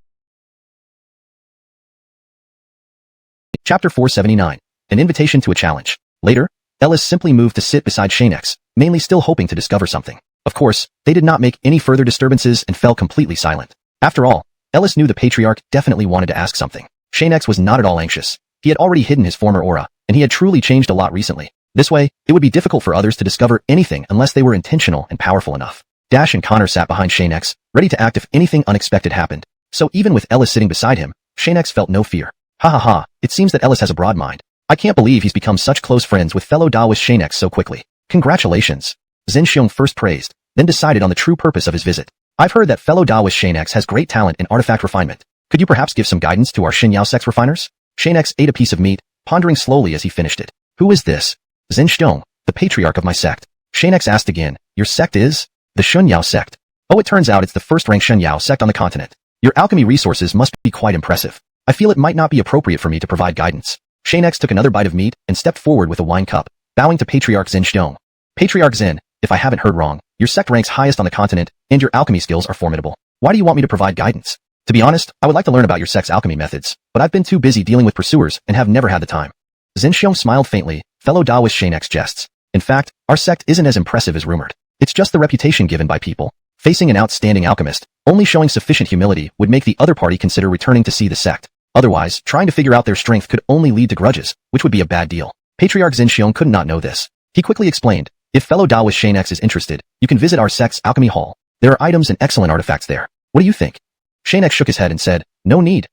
Chapter 479. An invitation to a challenge. Later, Ellis simply moved to sit beside Xianxia, mainly still hoping to discover something. Of course, they did not make any further disturbances and fell completely silent. After all, Ellis knew the patriarch definitely wanted to ask something. Xianxia was not at all anxious. He had already hidden his former aura, and he had truly changed a lot recently. This way, it would be difficult for others to discover anything unless they were intentional and powerful enough. Dash and Connor sat behind Xianxia, ready to act if anything unexpected happened. So even with Ellis sitting beside him, Xianxia felt no fear. Ha ha ha, it seems that Ellis has a broad mind. I can't believe he's become such close friends with fellow Daoist Xianxia so quickly. Congratulations. Xianxia first praised, then decided on the true purpose of his visit. I've heard that fellow Daoist Xianxia has great talent in artifact refinement. Could you perhaps give some guidance to our Xinyao sect's refiners? Xianxia ate a piece of meat, pondering slowly as he finished it. Who is this? Xianxia, the patriarch of my sect. Xianxia asked again. Your sect is? The Xinyao sect. Oh, it turns out it's the first-rank Xinyao sect on the continent. Your alchemy resources must be quite impressive. I feel it might not be appropriate for me to provide guidance. Xianxia took another bite of meat and stepped forward with a wine cup, bowing to Patriarch Xianxia. Patriarch Zen, if I haven't heard wrong, your sect ranks highest on the continent, and your alchemy skills are formidable. Why do you want me to provide guidance? To be honest, I would like to learn about your sect's alchemy methods, but I've been too busy dealing with pursuers and have never had the time. Xianxia smiled faintly, fellow Daoist Xianxia jests. In fact, our sect isn't as impressive as rumored. It's just the reputation given by people. Facing an outstanding alchemist, only showing sufficient humility would make the other party consider returning to see the sect. Otherwise, trying to figure out their strength could only lead to grudges, which would be a bad deal. Patriarch Xianxia could not know this. He quickly explained, if fellow Taoist Xianxia is interested, you can visit our sect's alchemy hall. There are items and excellent artifacts there. What do you think? Xianxia shook his head and said, no need.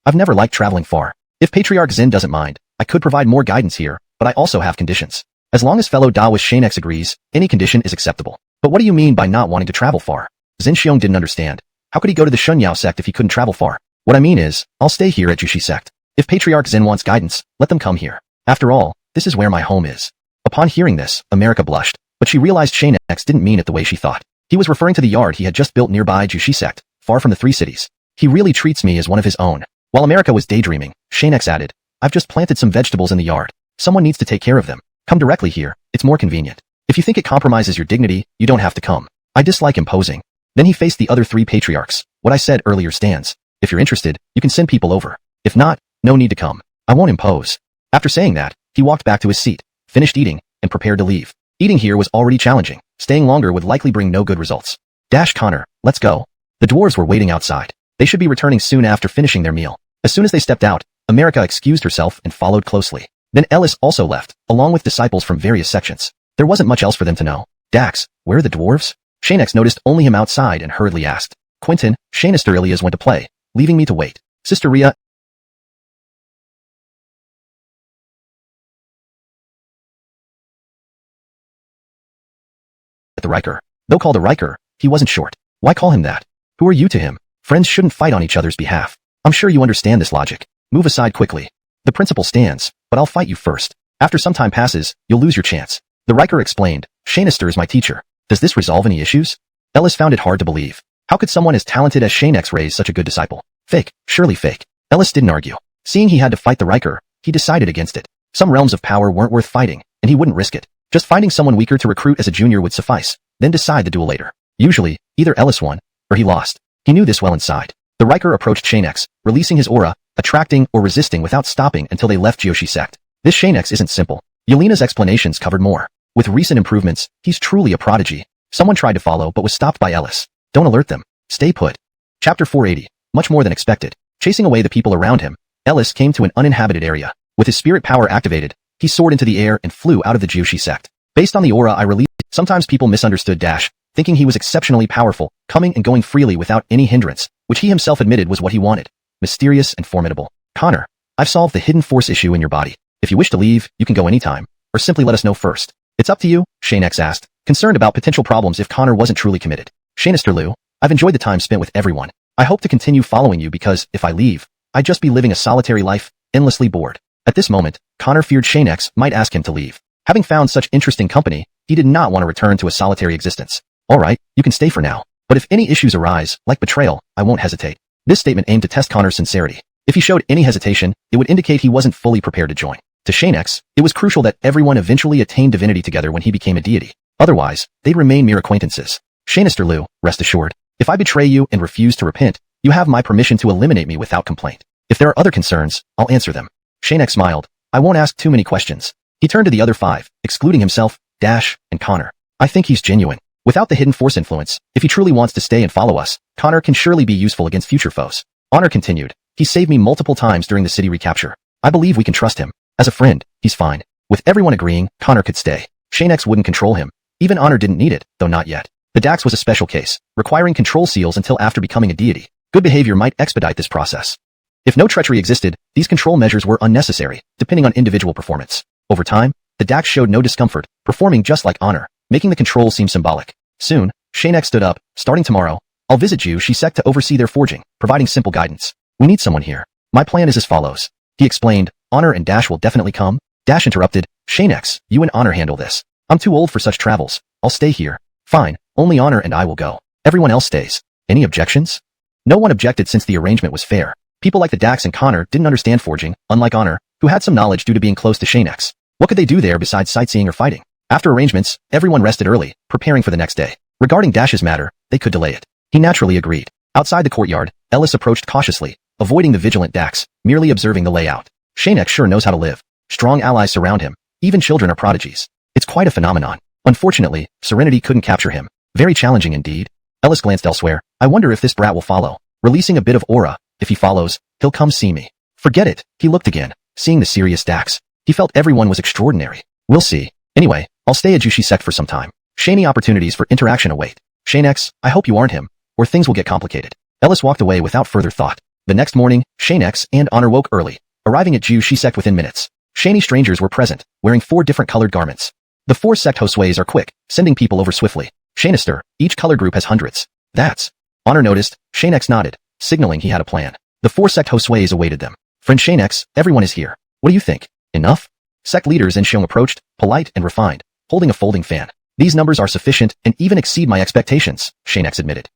I've never liked traveling far. If Patriarch Xin doesn't mind, I could provide more guidance here, but I also have conditions. As long as fellow Taoist Xianxia agrees, any condition is acceptable. But what do you mean by not wanting to travel far? Xianxia didn't understand. How could he go to the Xuanyao sect if he couldn't travel far? What I mean is, I'll stay here at Jushi sect. If Patriarch Xin wants guidance, let them come here. After all, this is where my home is. Upon hearing this, America blushed, but she realized Xianxia didn't mean it the way she thought. He was referring to the yard he had just built nearby Jushi sect, far from the three cities. He really treats me as one of his own. While America was daydreaming, Xianxia added, I've just planted some vegetables in the yard. Someone needs to take care of them. Come directly here, it's more convenient. If you think it compromises your dignity, you don't have to come. I dislike imposing. Then he faced the other three patriarchs. What I said earlier stands. If you're interested, you can send people over. If not, no need to come. I won't impose. After saying that, he walked back to his seat, finished eating, and prepared to leave. Eating here was already challenging. Staying longer would likely bring no good results. Connor, let's go. The dwarves were waiting outside. They should be returning soon after finishing their meal. As soon as they stepped out, America excused herself and followed closely. Then Ellis also left, along with disciples from various sections. There wasn't much else for them to know. Dax, where are the dwarves? Xianxia noticed only him outside and hurriedly asked. Quentin, Sister Ilias went to play, leaving me to wait. Sister Ria at the Riker. Though called a Riker, he wasn't short. Why call him that? Who are you to him? Friends shouldn't fight on each other's behalf. I'm sure you understand this logic. Move aside quickly. The principle stands, but I'll fight you first. After some time passes, you'll lose your chance. The Riker explained, Xianxia is my teacher. Does this resolve any issues? Ellis found it hard to believe. How could someone as talented as Xianxia raise such a good disciple? Fake, surely fake. Ellis didn't argue. Seeing he had to fight the Riker, he decided against it. Some realms of power weren't worth fighting, and he wouldn't risk it. Just finding someone weaker to recruit as a junior would suffice, then decide the duel later. Usually, either Ellis won, or he lost. He knew this well inside. The Riker approached Xianxia, releasing his aura, attracting or resisting without stopping until they left Joshi sect. This Xianxia isn't simple. Yelena's explanations covered more. With recent improvements, he's truly a prodigy. Someone tried to follow but was stopped by Ellis. Don't alert them. Stay put. Chapter 480. Much more than expected. Chasing away the people around him, Ellis came to an uninhabited area. With his spirit power activated, he soared into the air and flew out of the Joshi sect. Based on the aura I released, sometimes people misunderstood Dash, thinking he was exceptionally powerful, coming and going freely without any hindrance, which he himself admitted was what he wanted. Mysterious and formidable. Connor, I've solved the hidden force issue in your body. If you wish to leave, you can go anytime, or simply let us know first. It's up to you, Xianxia asked, concerned about potential problems if Connor wasn't truly committed. Sister Lu, I've enjoyed the time spent with everyone. I hope to continue following you because, if I leave, I'd just be living a solitary life, endlessly bored. At this moment, Connor feared Xianxia might ask him to leave. Having found such interesting company, he did not want to return to a solitary existence. Alright, you can stay for now. But if any issues arise, like betrayal, I won't hesitate. This statement aimed to test Connor's sincerity. If he showed any hesitation, it would indicate he wasn't fully prepared to join. To Xianxia, it was crucial that everyone eventually attained divinity together when he became a deity. Otherwise, they'd remain mere acquaintances. Sister Lu, rest assured, if I betray you and refuse to repent, you have my permission to eliminate me without complaint. If there are other concerns, I'll answer them. Xianxia smiled. I won't ask too many questions. He turned to the other five, excluding himself, Dash, and Connor. I think he's genuine. Without the hidden force influence, if he truly wants to stay and follow us, Connor can surely be useful against future foes. Honor continued. He saved me multiple times during the city recapture. I believe we can trust him. As a friend, he's fine. With everyone agreeing, Connor could stay. Xianxia wouldn't control him. Even Honor didn't need it, though not yet. The Dax was a special case, requiring control seals until after becoming a deity. Good behavior might expedite this process. If no treachery existed, these control measures were unnecessary, depending on individual performance. Over time, the Dax showed no discomfort, performing just like Honor, making the control seem symbolic. Soon, Xianxia stood up. Starting tomorrow, I'll visit you Sect to oversee their forging, providing simple guidance. We need someone here. My plan is as follows. He explained, Honor and Dash will definitely come. Dash interrupted, Xianxia, you and Honor handle this. I'm too old for such travels. I'll stay here. Fine, only Honor and I will go. Everyone else stays. Any objections? No one objected since the arrangement was fair. People like the Dax and Connor didn't understand forging, unlike Honor, who had some knowledge due to being close to Xianxia. What could they do there besides sightseeing or fighting? After arrangements, everyone rested early, preparing for the next day. Regarding Dash's matter, they could delay it. He naturally agreed. Outside the courtyard, Ellis approached cautiously, avoiding the vigilant Dax, merely observing the layout. Xianxia sure knows how to live. Strong allies surround him. Even children are prodigies. It's quite a phenomenon. Unfortunately, Serenity couldn't capture him. Very challenging indeed. Ellis glanced elsewhere. I wonder if this brat will follow. Releasing a bit of aura, if he follows, he'll come see me. Forget it. He looked again, seeing the serious Dax. He felt everyone was extraordinary. We'll see. Anyway, I'll stay at Jushi sect for some time. Shiny opportunities for interaction await. Xianxia, I hope you aren't him, or things will get complicated. Ellis walked away without further thought. The next morning, Xianxia and Honor woke early, arriving at Jushi sect within minutes. Shiny strangers were present, wearing 4 different colored garments. The 4 sect hostways are quick, sending people over swiftly. Xianxia, each color group has hundreds. That's. Honor noticed. Xianxia nodded, signaling he had a plan. The 4 sect hostways awaited them. Friend Xianxia, everyone is here. What do you think? Enough? Sect leaders in Xiong approached, polite and refined, holding a folding fan. These numbers are sufficient and even exceed my expectations, Xianxia admitted.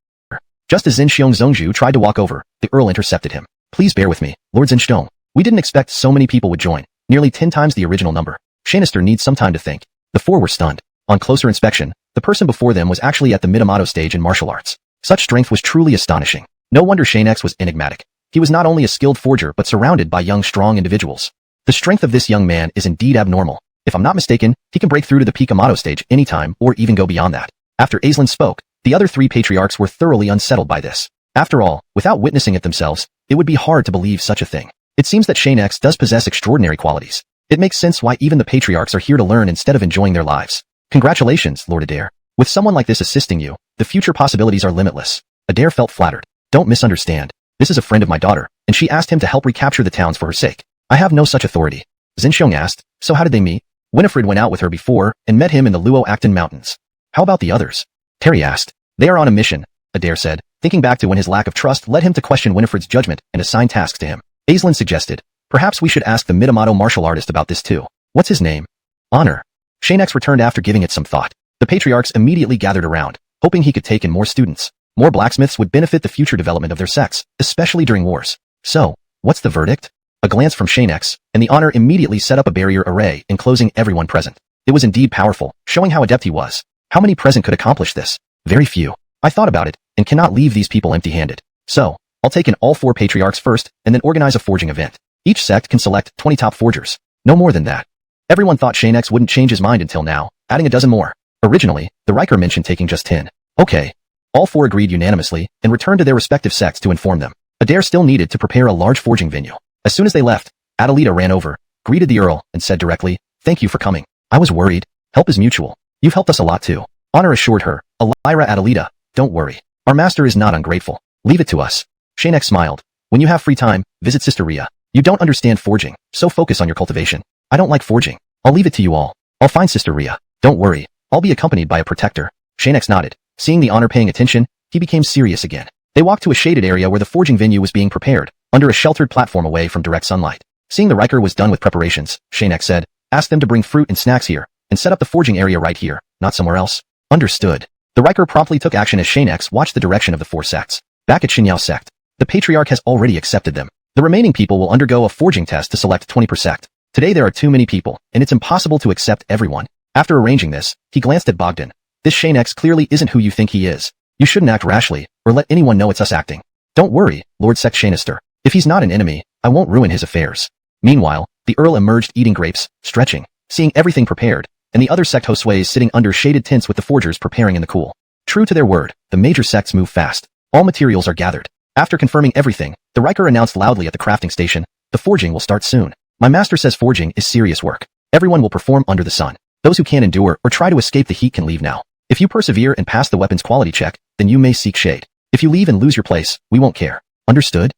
Just as Xiong Zhongzhu tried to walk over, the Earl intercepted him. Please bear with me, Lord Xiong. We didn't expect so many people would join, nearly 10 times the original number. Xianxia needs some time to think. The 4 were stunned. On closer inspection, the person before them was actually at the Minamoto stage in martial arts. Such strength was truly astonishing. No wonder Xianxia was enigmatic. He was not only a skilled forger but surrounded by young strong individuals. The strength of this young man is indeed abnormal. If I'm not mistaken, he can break through to the Pikamoto stage anytime or even go beyond that. After Aislinn spoke, the other 3 patriarchs were thoroughly unsettled by this. After all, without witnessing it themselves, it would be hard to believe such a thing. It seems that Xianxia does possess extraordinary qualities. It makes sense why even the patriarchs are here to learn instead of enjoying their lives. Congratulations, Lord Adair. With someone like this assisting you, the future possibilities are limitless. Adair felt flattered. Don't misunderstand. This is a friend of my daughter, and she asked him to help recapture the towns for her sake. I have no such authority. Xianxiong asked, so how did they meet? Winifred went out with her before and met him in the Luo-Acton Mountains. How about the others? Terry asked. They are on a mission, Adair said, thinking back to when his lack of trust led him to question Winifred's judgment and assign tasks to him. Aislinn suggested, perhaps we should ask the Minamoto martial artist about this too. What's his name? Honor. Xianxia returned after giving it some thought. The patriarchs immediately gathered around, hoping he could take in more students. More blacksmiths would benefit the future development of their sects, especially during wars. So, what's the verdict? A glance from Xianxia, and the Honor immediately set up a barrier array enclosing everyone present. It was indeed powerful, showing how adept he was. How many present could accomplish this? Very few. I thought about it, and cannot leave these people empty-handed. So, I'll take in all 4 patriarchs first, and then organize a forging event. Each sect can select 20 top forgers. No more than that. Everyone thought Xianxia wouldn't change his mind until now, adding a dozen more. Originally, the Riker mentioned taking just 10. Okay. All 4 agreed unanimously, and returned to their respective sects to inform them. Adair still needed to prepare a large forging venue. As soon as they left, Adelita ran over, greeted the Earl, and said directly, thank you for coming. I was worried. Help is mutual. You've helped us a lot too. Honor assured her, Elira Adelita, don't worry. Our master is not ungrateful. Leave it to us. Xianxia smiled. When you have free time, visit Sister Ria. You don't understand forging, so focus on your cultivation. I don't like forging. I'll leave it to you all. I'll find Sister Ria. Don't worry. I'll be accompanied by a protector. Xianxia nodded. Seeing the Honor paying attention, he became serious again. They walked to a shaded area where the forging venue was being prepared, under a sheltered platform away from direct sunlight. Seeing the Riker was done with preparations, Xianxia said, ask them to bring fruit and snacks here, and set up the forging area right here, not somewhere else. Understood. The Riker promptly took action as Xianxia watched the direction of the 4 sects. Back at Xinyao sect, the Patriarch has already accepted them. The remaining people will undergo a forging test to select 20 per sect. Today there are too many people, and it's impossible to accept everyone. After arranging this, he glanced at Bogdan. This Xianxia clearly isn't who you think he is. You shouldn't act rashly, or let anyone know it's us acting. Don't worry, Lord Sect Xianxia. If he's not an enemy, I won't ruin his affairs. Meanwhile, the Earl emerged eating grapes, stretching, seeing everything prepared, and the other sect hostways sitting under shaded tents with the forgers preparing in the cool. True to their word, the major sects move fast. All materials are gathered. After confirming everything, the Riker announced loudly at the crafting station, the forging will start soon. My master says forging is serious work. Everyone will perform under the sun. Those who can't endure or try to escape the heat can leave now. If you persevere and pass the weapon's quality check, then you may seek shade. If you leave and lose your place, we won't care. Understood?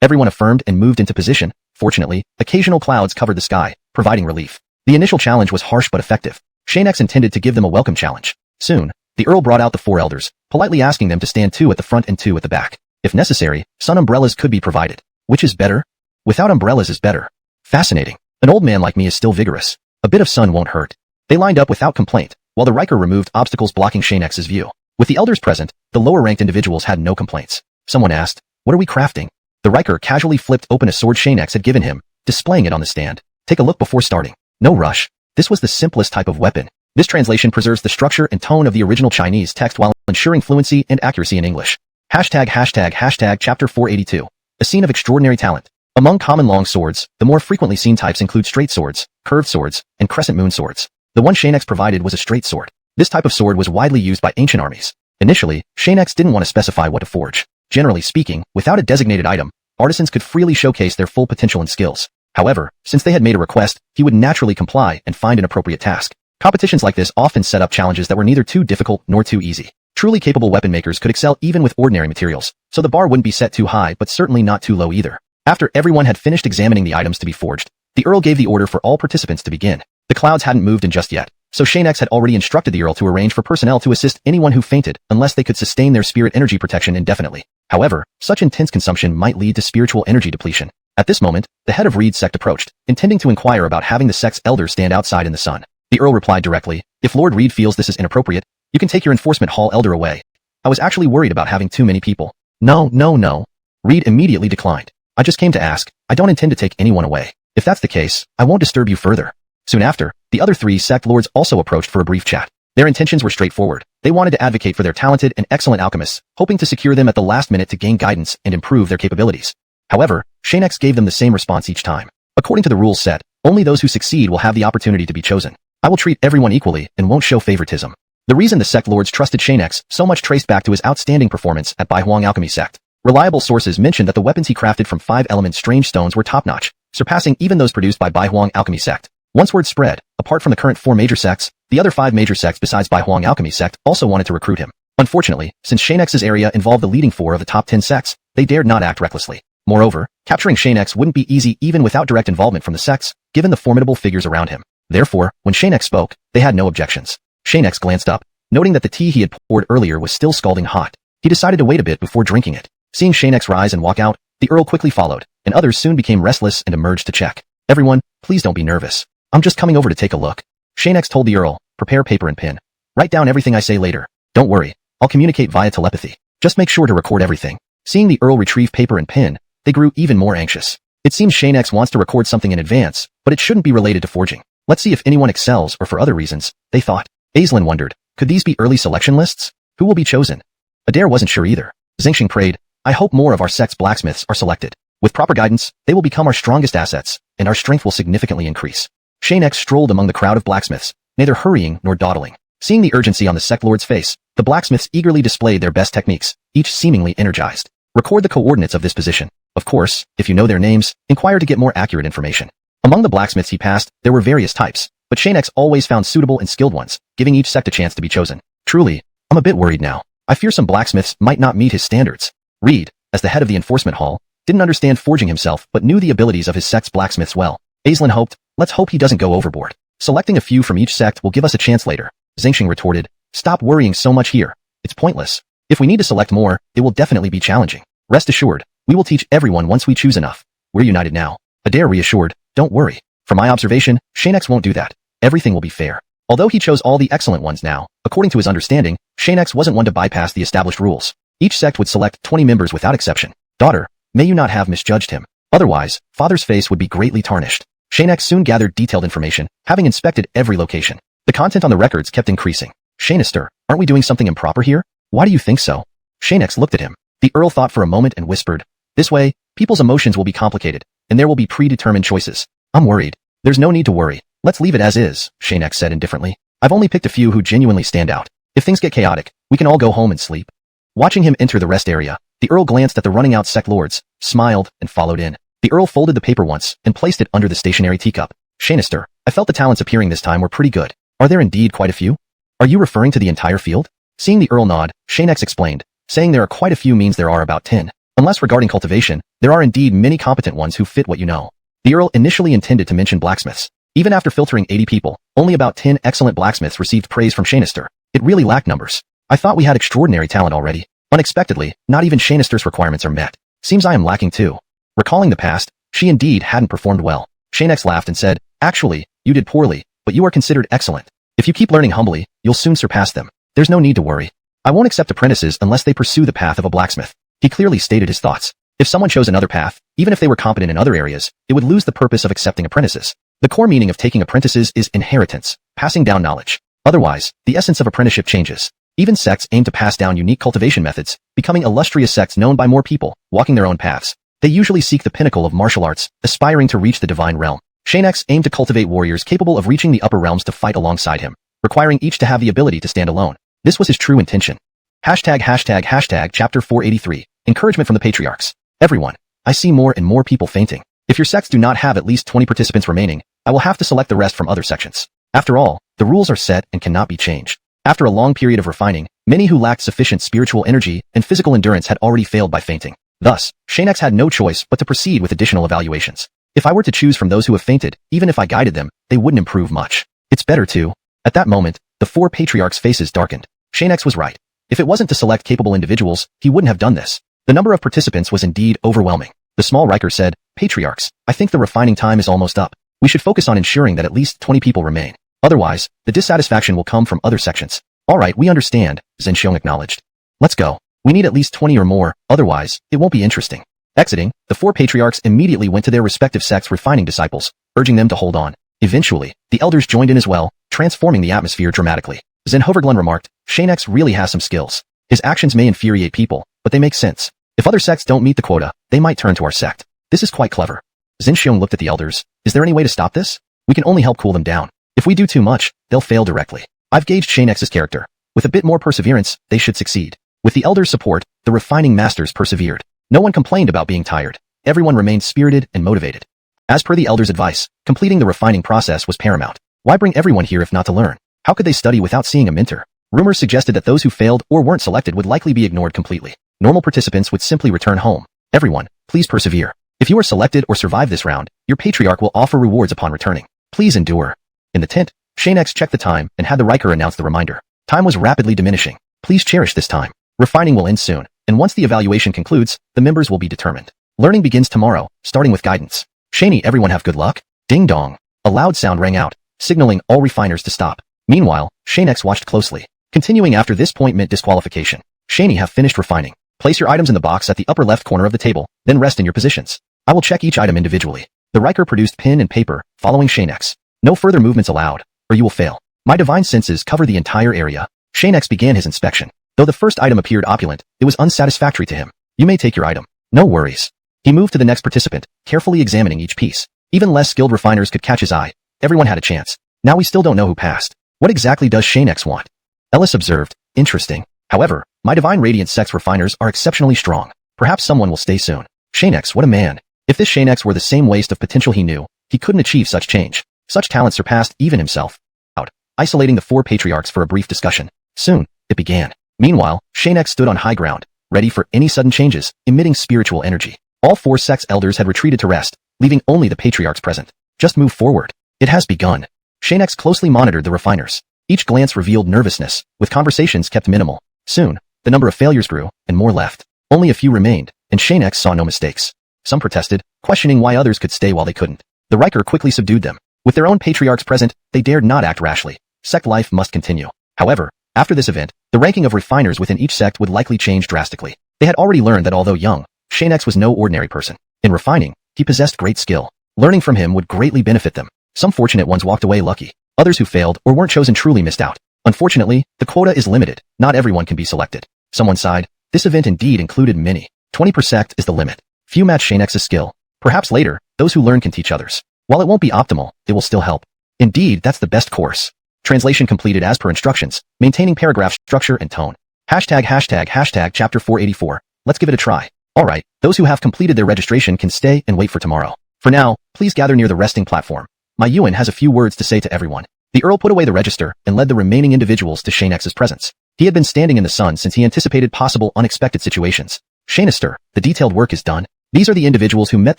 Everyone affirmed and moved into position. Fortunately, occasional clouds covered the sky, providing relief. The initial challenge was harsh but effective. Xianxia intended to give them a welcome challenge. Soon, the Earl brought out the 4 elders, politely asking them to stand 2 at the front and 2 at the back. If necessary, sun umbrellas could be provided. Which is better? Without umbrellas is better. Fascinating. An old man like me is still vigorous. A bit of sun won't hurt. They lined up without complaint, while the Riker removed obstacles blocking Xianxia's view. With the elders present, the lower-ranked individuals had no complaints. Someone asked, what are we crafting? The Riker casually flipped open a sword Xianxia had given him, displaying it on the stand. Take a look before starting. No rush. This was the simplest type of weapon. This translation preserves the structure and tone of the original Chinese text while ensuring fluency and accuracy in English. ####Chapter 482. A scene of extraordinary talent. Among common long swords, the more frequently seen types include straight swords, curved swords, and crescent moon swords. The one Xianxia provided was a straight sword. This type of sword was widely used by ancient armies. Initially, Xianxia didn't want to specify what to forge. Generally speaking, without a designated item, artisans could freely showcase their full potential and skills. However, since they had made a request, he would naturally comply and find an appropriate task. Competitions like this often set up challenges that were neither too difficult nor too easy. Truly capable weapon makers could excel even with ordinary materials, so the bar wouldn't be set too high but certainly not too low either. After everyone had finished examining the items to be forged, the Earl gave the order for all participants to begin. The clouds hadn't moved in just yet, so Xianxia had already instructed the Earl to arrange for personnel to assist anyone who fainted unless they could sustain their spirit energy protection indefinitely. However, such intense consumption might lead to spiritual energy depletion. At this moment, the head of Reed's sect approached, intending to inquire about having the sect's elders stand outside in the sun. The Earl replied directly, "If Lord Reed feels this is inappropriate, you can take your enforcement hall elder away. I was actually worried about having too many people." No. Reed immediately declined. "I just came to ask. I don't intend to take anyone away. If that's the case, I won't disturb you further." Soon after, the other three sect lords also approached for a brief chat. Their intentions were straightforward. They wanted to advocate for their talented and excellent alchemists, hoping to secure them at the last minute to gain guidance and improve their capabilities. However, Xianxia gave them the same response each time. "According to the rules set, only those who succeed will have the opportunity to be chosen. I will treat everyone equally and won't show favoritism." The reason the sect lords trusted Xianxia so much traced back to his outstanding performance at Baihuang Alchemy Sect. Reliable sources mentioned that the weapons he crafted from 5-element strange stones were top-notch, surpassing even those produced by Baihuang Alchemy Sect. Once word spread, apart from the current 4 major sects, the other 5 major sects besides Baihuang Alchemy Sect also wanted to recruit him. Unfortunately, since Xianxia's area involved the leading 4 of the top 10 sects, they dared not act recklessly. Moreover, capturing Xianxia wouldn't be easy even without direct involvement from the sects, given the formidable figures around him. Therefore, when Xianxia spoke, they had no objections. Xianxia glanced up, noting that the tea he had poured earlier was still scalding hot. He decided to wait a bit before drinking it. Seeing Xianxia rise and walk out, the Earl quickly followed, and others soon became restless and emerged to check. "Everyone, please don't be nervous. I'm just coming over to take a look." Xianxia told the Earl, "Prepare paper and pen. Write down everything I say later. Don't worry, I'll communicate via telepathy. Just make sure to record everything." Seeing the Earl retrieve paper and pen, they grew even more anxious. It seems Xianxia wants to record something in advance, but it shouldn't be related to forging. Let's see if anyone excels or for other reasons, they thought. Aislinn wondered, could these be early selection lists? Who will be chosen? Adair wasn't sure either. Xianxia prayed, "I hope more of our sect's blacksmiths are selected. With proper guidance, they will become our strongest assets, and our strength will significantly increase." Xianxia strolled among the crowd of blacksmiths, neither hurrying nor dawdling. Seeing the urgency on the sect lord's face, the blacksmiths eagerly displayed their best techniques, each seemingly energized. Record the coordinates of this position. Of course, if you know their names, inquire to get more accurate information. Among the blacksmiths he passed, there were various types, but Xianxia always found suitable and skilled ones, giving each sect a chance to be chosen. Truly, I'm a bit worried now. I fear some blacksmiths might not meet his standards. Reed, as the head of the enforcement hall, didn't understand forging himself but knew the abilities of his sect's blacksmiths well. Aislinn hoped, "Let's hope he doesn't go overboard. Selecting a few from each sect will give us a chance later." Xianxia retorted, "Stop worrying so much here. It's pointless. If we need to select more, it will definitely be challenging. Rest assured, we will teach everyone once we choose enough. We're united now." Adair reassured, "Don't worry. From my observation, Xianxia won't do that. Everything will be fair." Although he chose all the excellent ones now, according to his understanding, Xianxia wasn't one to bypass the established rules. Each sect would select 20 members without exception. "Daughter, may you not have misjudged him. Otherwise, father's face would be greatly tarnished." Xianxia soon gathered detailed information, having inspected every location. The content on the records kept increasing. "Xianxia, aren't we doing something improper here? Why do you think so?" Xianxia looked at him. The Earl thought for a moment and whispered, "This way, people's emotions will be complicated, and there will be predetermined choices. I'm worried." "There's no need to worry. Let's leave it as is," Xianxia said indifferently. "I've only picked a few who genuinely stand out. If things get chaotic, we can all go home and sleep." Watching him enter the rest area, the Earl glanced at the running out sect lords, smiled, and followed in. The Earl folded the paper once and placed it under the stationary teacup. "Xianxia, I felt the talents appearing this time were pretty good. Are there indeed quite a few?" "Are you referring to the entire field?" Seeing the Earl nod, Xianxia explained, saying there are quite a few means there are about 10. Unless regarding cultivation, there are indeed many competent ones who fit what you know. The Earl initially intended to mention blacksmiths. Even after filtering 80 people, only about 10 excellent blacksmiths received praise from Xianxia. It really lacked numbers. "I thought we had extraordinary talent already. Unexpectedly, not even Xianxia's requirements are met. Seems I am lacking too." Recalling the past, she indeed hadn't performed well. Xianxia laughed and said, "Actually, you did poorly, but you are considered excellent. If you keep learning humbly, you'll soon surpass them. There's no need to worry. I won't accept apprentices unless they pursue the path of a blacksmith." He clearly stated his thoughts. If someone chose another path, even if they were competent in other areas, it would lose the purpose of accepting apprentices. The core meaning of taking apprentices is inheritance, passing down knowledge. Otherwise, the essence of apprenticeship changes. Even sects aim to pass down unique cultivation methods, becoming illustrious sects known by more people, walking their own paths. They usually seek the pinnacle of martial arts, aspiring to reach the divine realm. Xianxia aimed to cultivate warriors capable of reaching the upper realms to fight alongside him, requiring each to have the ability to stand alone. This was his true intention. ###Chapter 483. Encouragement from the Patriarchs. "Everyone, I see more and more people fainting. If your sects do not have at least 20 participants remaining, I will have to select the rest from other sections. After all, the rules are set and cannot be changed. After a long period of refining, many who lacked sufficient spiritual energy and physical endurance had already failed by fainting. Thus, Xianxia had no choice but to proceed with additional evaluations. If I were to choose from those who have fainted, even if I guided them, they wouldn't improve much. It's better to. At that moment, the four patriarchs' faces darkened. Xianxia was right. If it wasn't to select capable individuals, he wouldn't have done this. The number of participants was indeed overwhelming. The small Riker said, "Patriarchs, I think the refining time is almost up. We should focus on ensuring that at least 20 people remain. Otherwise, the dissatisfaction will come from other sections." "All right, we understand," Xianxia acknowledged. "Let's go. We need at least 20 or more, otherwise, it won't be interesting." Exiting, the four patriarchs immediately went to their respective sects' refining disciples, urging them to hold on. Eventually, the elders joined in as well, transforming the atmosphere dramatically. Hoverglun remarked, "Xianxia really has some skills. His actions may infuriate people, but they make sense. If other sects don't meet the quota, they might turn to our sect. This is quite clever." Xianxia looked at the elders. "Is there any way to stop this? We can only help cool them down. If we do too much, they'll fail directly. I've gauged Xianxia's character. With a bit more perseverance, they should succeed." With the elders' support, the refining masters persevered. No one complained about being tired. Everyone remained spirited and motivated. As per the elders' advice, completing the refining process was paramount. Why bring everyone here if not to learn? How could they study without seeing a mentor? Rumors suggested that those who failed or weren't selected would likely be ignored completely. Normal participants would simply return home. Everyone, please persevere. If you are selected or survive this round, your patriarch will offer rewards upon returning. Please endure. In the tent, Xianxia checked the time and had the Riker announce the reminder. Time was rapidly diminishing. Please cherish this time. Refining will end soon, and once the evaluation concludes, the members will be determined. Learning begins tomorrow, starting with guidance. Shani, everyone have good luck? Ding dong. A loud sound rang out, signaling all refiners to stop. Meanwhile, Xianxia watched closely. Continuing after this point meant disqualification. Shani have finished refining. Place your items in the box at the upper left corner of the table, then rest in your positions. I will check each item individually. The Riker produced pen and paper, following Xianxia. No further movements allowed, or you will fail. My divine senses cover the entire area. Xianxia began his inspection. Though the first item appeared opulent, it was unsatisfactory to him. You may take your item. No worries. He moved to the next participant, carefully examining each piece. Even less skilled refiners could catch his eye. Everyone had a chance. Now we still don't know who passed. What exactly does Xianxia want? Ellis observed. Interesting. However, my divine radiant sex refiners are exceptionally strong. Perhaps someone will stay soon. Xianxia, what a man. If this Xianxia were the same waste of potential he knew, he couldn't achieve such change. Such talent surpassed even himself. Out. Isolating the four patriarchs for a brief discussion. Soon, it began. Meanwhile, Xianxia stood on high ground, ready for any sudden changes, emitting spiritual energy. All four sects elders had retreated to rest, leaving only the patriarchs present. Just move forward. It has begun. Xianxia closely monitored the refiners. Each glance revealed nervousness, with conversations kept minimal. Soon, the number of failures grew, and more left. Only a few remained, and Xianxia saw no mistakes. Some protested, questioning why others could stay while they couldn't. The Riker quickly subdued them. With their own patriarchs present, they dared not act rashly. Sect life must continue. However, after this event, the ranking of refiners within each sect would likely change drastically. They had already learned that although young, Xianxia was no ordinary person. In refining, he possessed great skill. Learning from him would greatly benefit them. Some fortunate ones walked away lucky. Others who failed or weren't chosen truly missed out. Unfortunately, the quota is limited. Not everyone can be selected. Someone sighed. This event indeed included many. 20 per sect is the limit. Few match Xianxia's skill. Perhaps later, those who learn can teach others. While it won't be optimal, it will still help. Indeed, that's the best course. Translation completed as per instructions, maintaining paragraph structure and tone. ##### chapter 484. Let's give it a try. Alright, those who have completed their registration can stay and wait for tomorrow. For now, please gather near the resting platform. My Yuan has a few words to say to everyone. The Earl put away the register and led the remaining individuals to Xianxia's presence. He had been standing in the sun since he anticipated possible unexpected situations. Xianxia, the detailed work is done. These are the individuals who met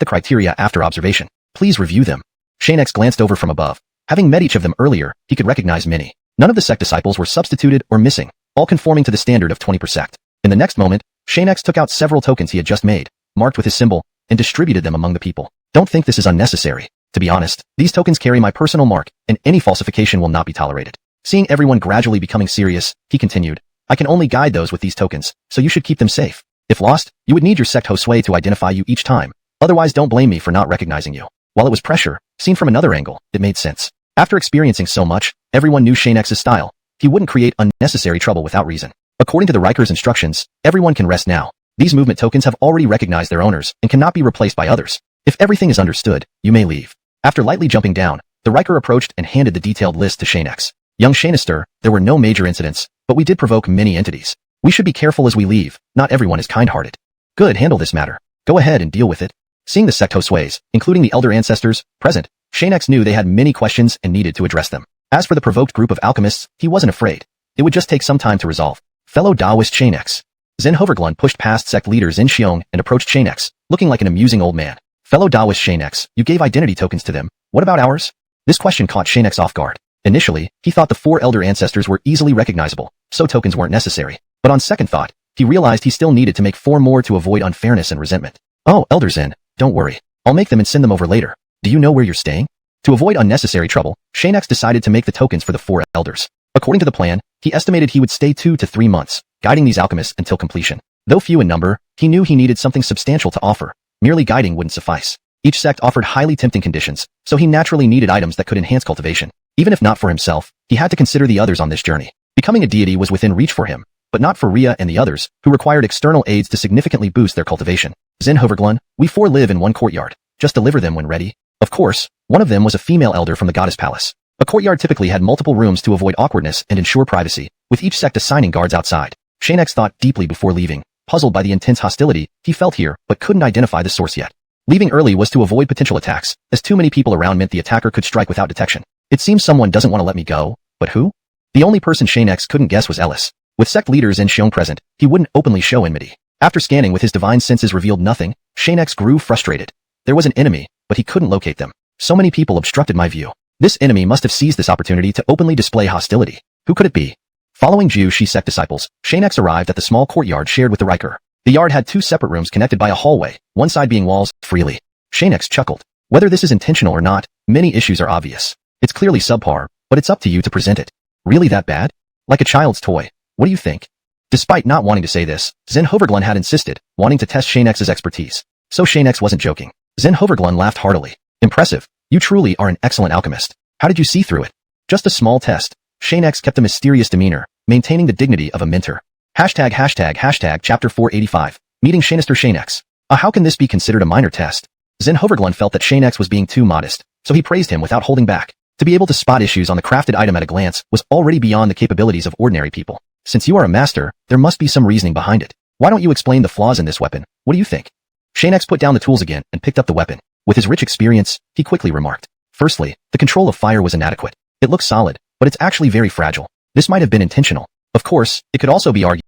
the criteria after observation. Please review them. Xianxia glanced over from above. Having met each of them earlier, he could recognize many. None of the sect disciples were substituted or missing, all conforming to the standard of 20 per sect. In the next moment, Xianxia took out several tokens he had just made, marked with his symbol, and distributed them among the people. Don't think this is unnecessary. To be honest, these tokens carry my personal mark, and any falsification will not be tolerated. Seeing everyone gradually becoming serious, he continued, I can only guide those with these tokens, so you should keep them safe. If lost, you would need your sect Hosui to identify you each time. Otherwise, don't blame me for not recognizing you. While it was pressure, seen from another angle, it made sense. After experiencing so much, everyone knew Xianxia's style. He wouldn't create unnecessary trouble without reason. According to the Riker's instructions, everyone can rest now. These movement tokens have already recognized their owners and cannot be replaced by others. If everything is understood, you may leave. After lightly jumping down, the Riker approached and handed the detailed list to Xianxia. Young Xianxia, there were no major incidents, but we did provoke many entities. We should be careful as we leave. Not everyone is kind-hearted. Good, handle this matter. Go ahead and deal with it. Seeing the sect sways, including the elder ancestors, present, Xianxia knew they had many questions and needed to address them. As for the provoked group of alchemists, he wasn't afraid. It would just take some time to resolve. Fellow Taoist Xianxia. Zen Hoverglun pushed past sect leader Zin Xiong and approached Xianxia, looking like an amusing old man. Fellow Taoist Xianxia, you gave identity tokens to them. What about ours? This question caught Xianxia off guard. Initially, he thought the 4 elder ancestors were easily recognizable, so tokens weren't necessary. But on second thought, he realized he still needed to make 4 more to avoid unfairness and resentment. Oh, Elder Zen, don't worry. I'll make them and send them over later. Do you know where you're staying? To avoid unnecessary trouble, Xianxia decided to make the tokens for the 4 elders. According to the plan, he estimated he would stay 2 to 3 months, guiding these alchemists until completion. Though few in number, he knew he needed something substantial to offer. Merely guiding wouldn't suffice. Each sect offered highly tempting conditions, so he naturally needed items that could enhance cultivation. Even if not for himself, he had to consider the others on this journey. Becoming a deity was within reach for him, but not for Ria and the others, who required external aids to significantly boost their cultivation. Zen Hoverglun, we 4 live in one courtyard. Just deliver them when ready. Of course, one of them was a female elder from the goddess palace. A courtyard typically had multiple rooms to avoid awkwardness and ensure privacy, with each sect assigning guards outside. Xianxia thought deeply before leaving, puzzled by the intense hostility he felt here but couldn't identify the source yet. Leaving early was to avoid potential attacks, as too many people around meant the attacker could strike without detection. It seems someone doesn't want to let me go, but who? The only person Xianxia couldn't guess was Ellis. With sect leaders and Xiong present, he wouldn't openly show enmity. After scanning with his divine senses revealed nothing, Xianxia grew frustrated. There was an enemy, but he couldn't locate them. So many people obstructed my view. This enemy must have seized this opportunity to openly display hostility. Who could it be? Following Kyushu sect disciples, Xianxia arrived at the small courtyard shared with the Riker. The yard had 2 separate rooms connected by a hallway, one side being walls, freely. Xianxia chuckled. Whether this is intentional or not, many issues are obvious. It's clearly subpar, but it's up to you to present it. Really that bad? Like a child's toy. What do you think? Despite not wanting to say this, Zen Hoverglun had insisted, wanting to test Xianxia's expertise. So Xianxia wasn't joking. Zen Hoverglun laughed heartily. Impressive. You truly are an excellent alchemist. How did you see through it? Just a small test. Xianxia kept a mysterious demeanor, maintaining the dignity of a mentor. Hashtag chapter 485. Meeting Xianxia. How can this be considered a minor test? Zen Hoverglun felt that Xianxia was being too modest, so he praised him without holding back. To be able to spot issues on the crafted item at a glance was already beyond the capabilities of ordinary people. Since you are a master, there must be some reasoning behind it. Why don't you explain the flaws in this weapon? What do you think? Xianxia put down the tools again and picked up the weapon. With his rich experience, he quickly remarked. Firstly, the control of fire was inadequate. It looks solid, but it's actually very fragile. This might have been intentional. Of course, it could also be argued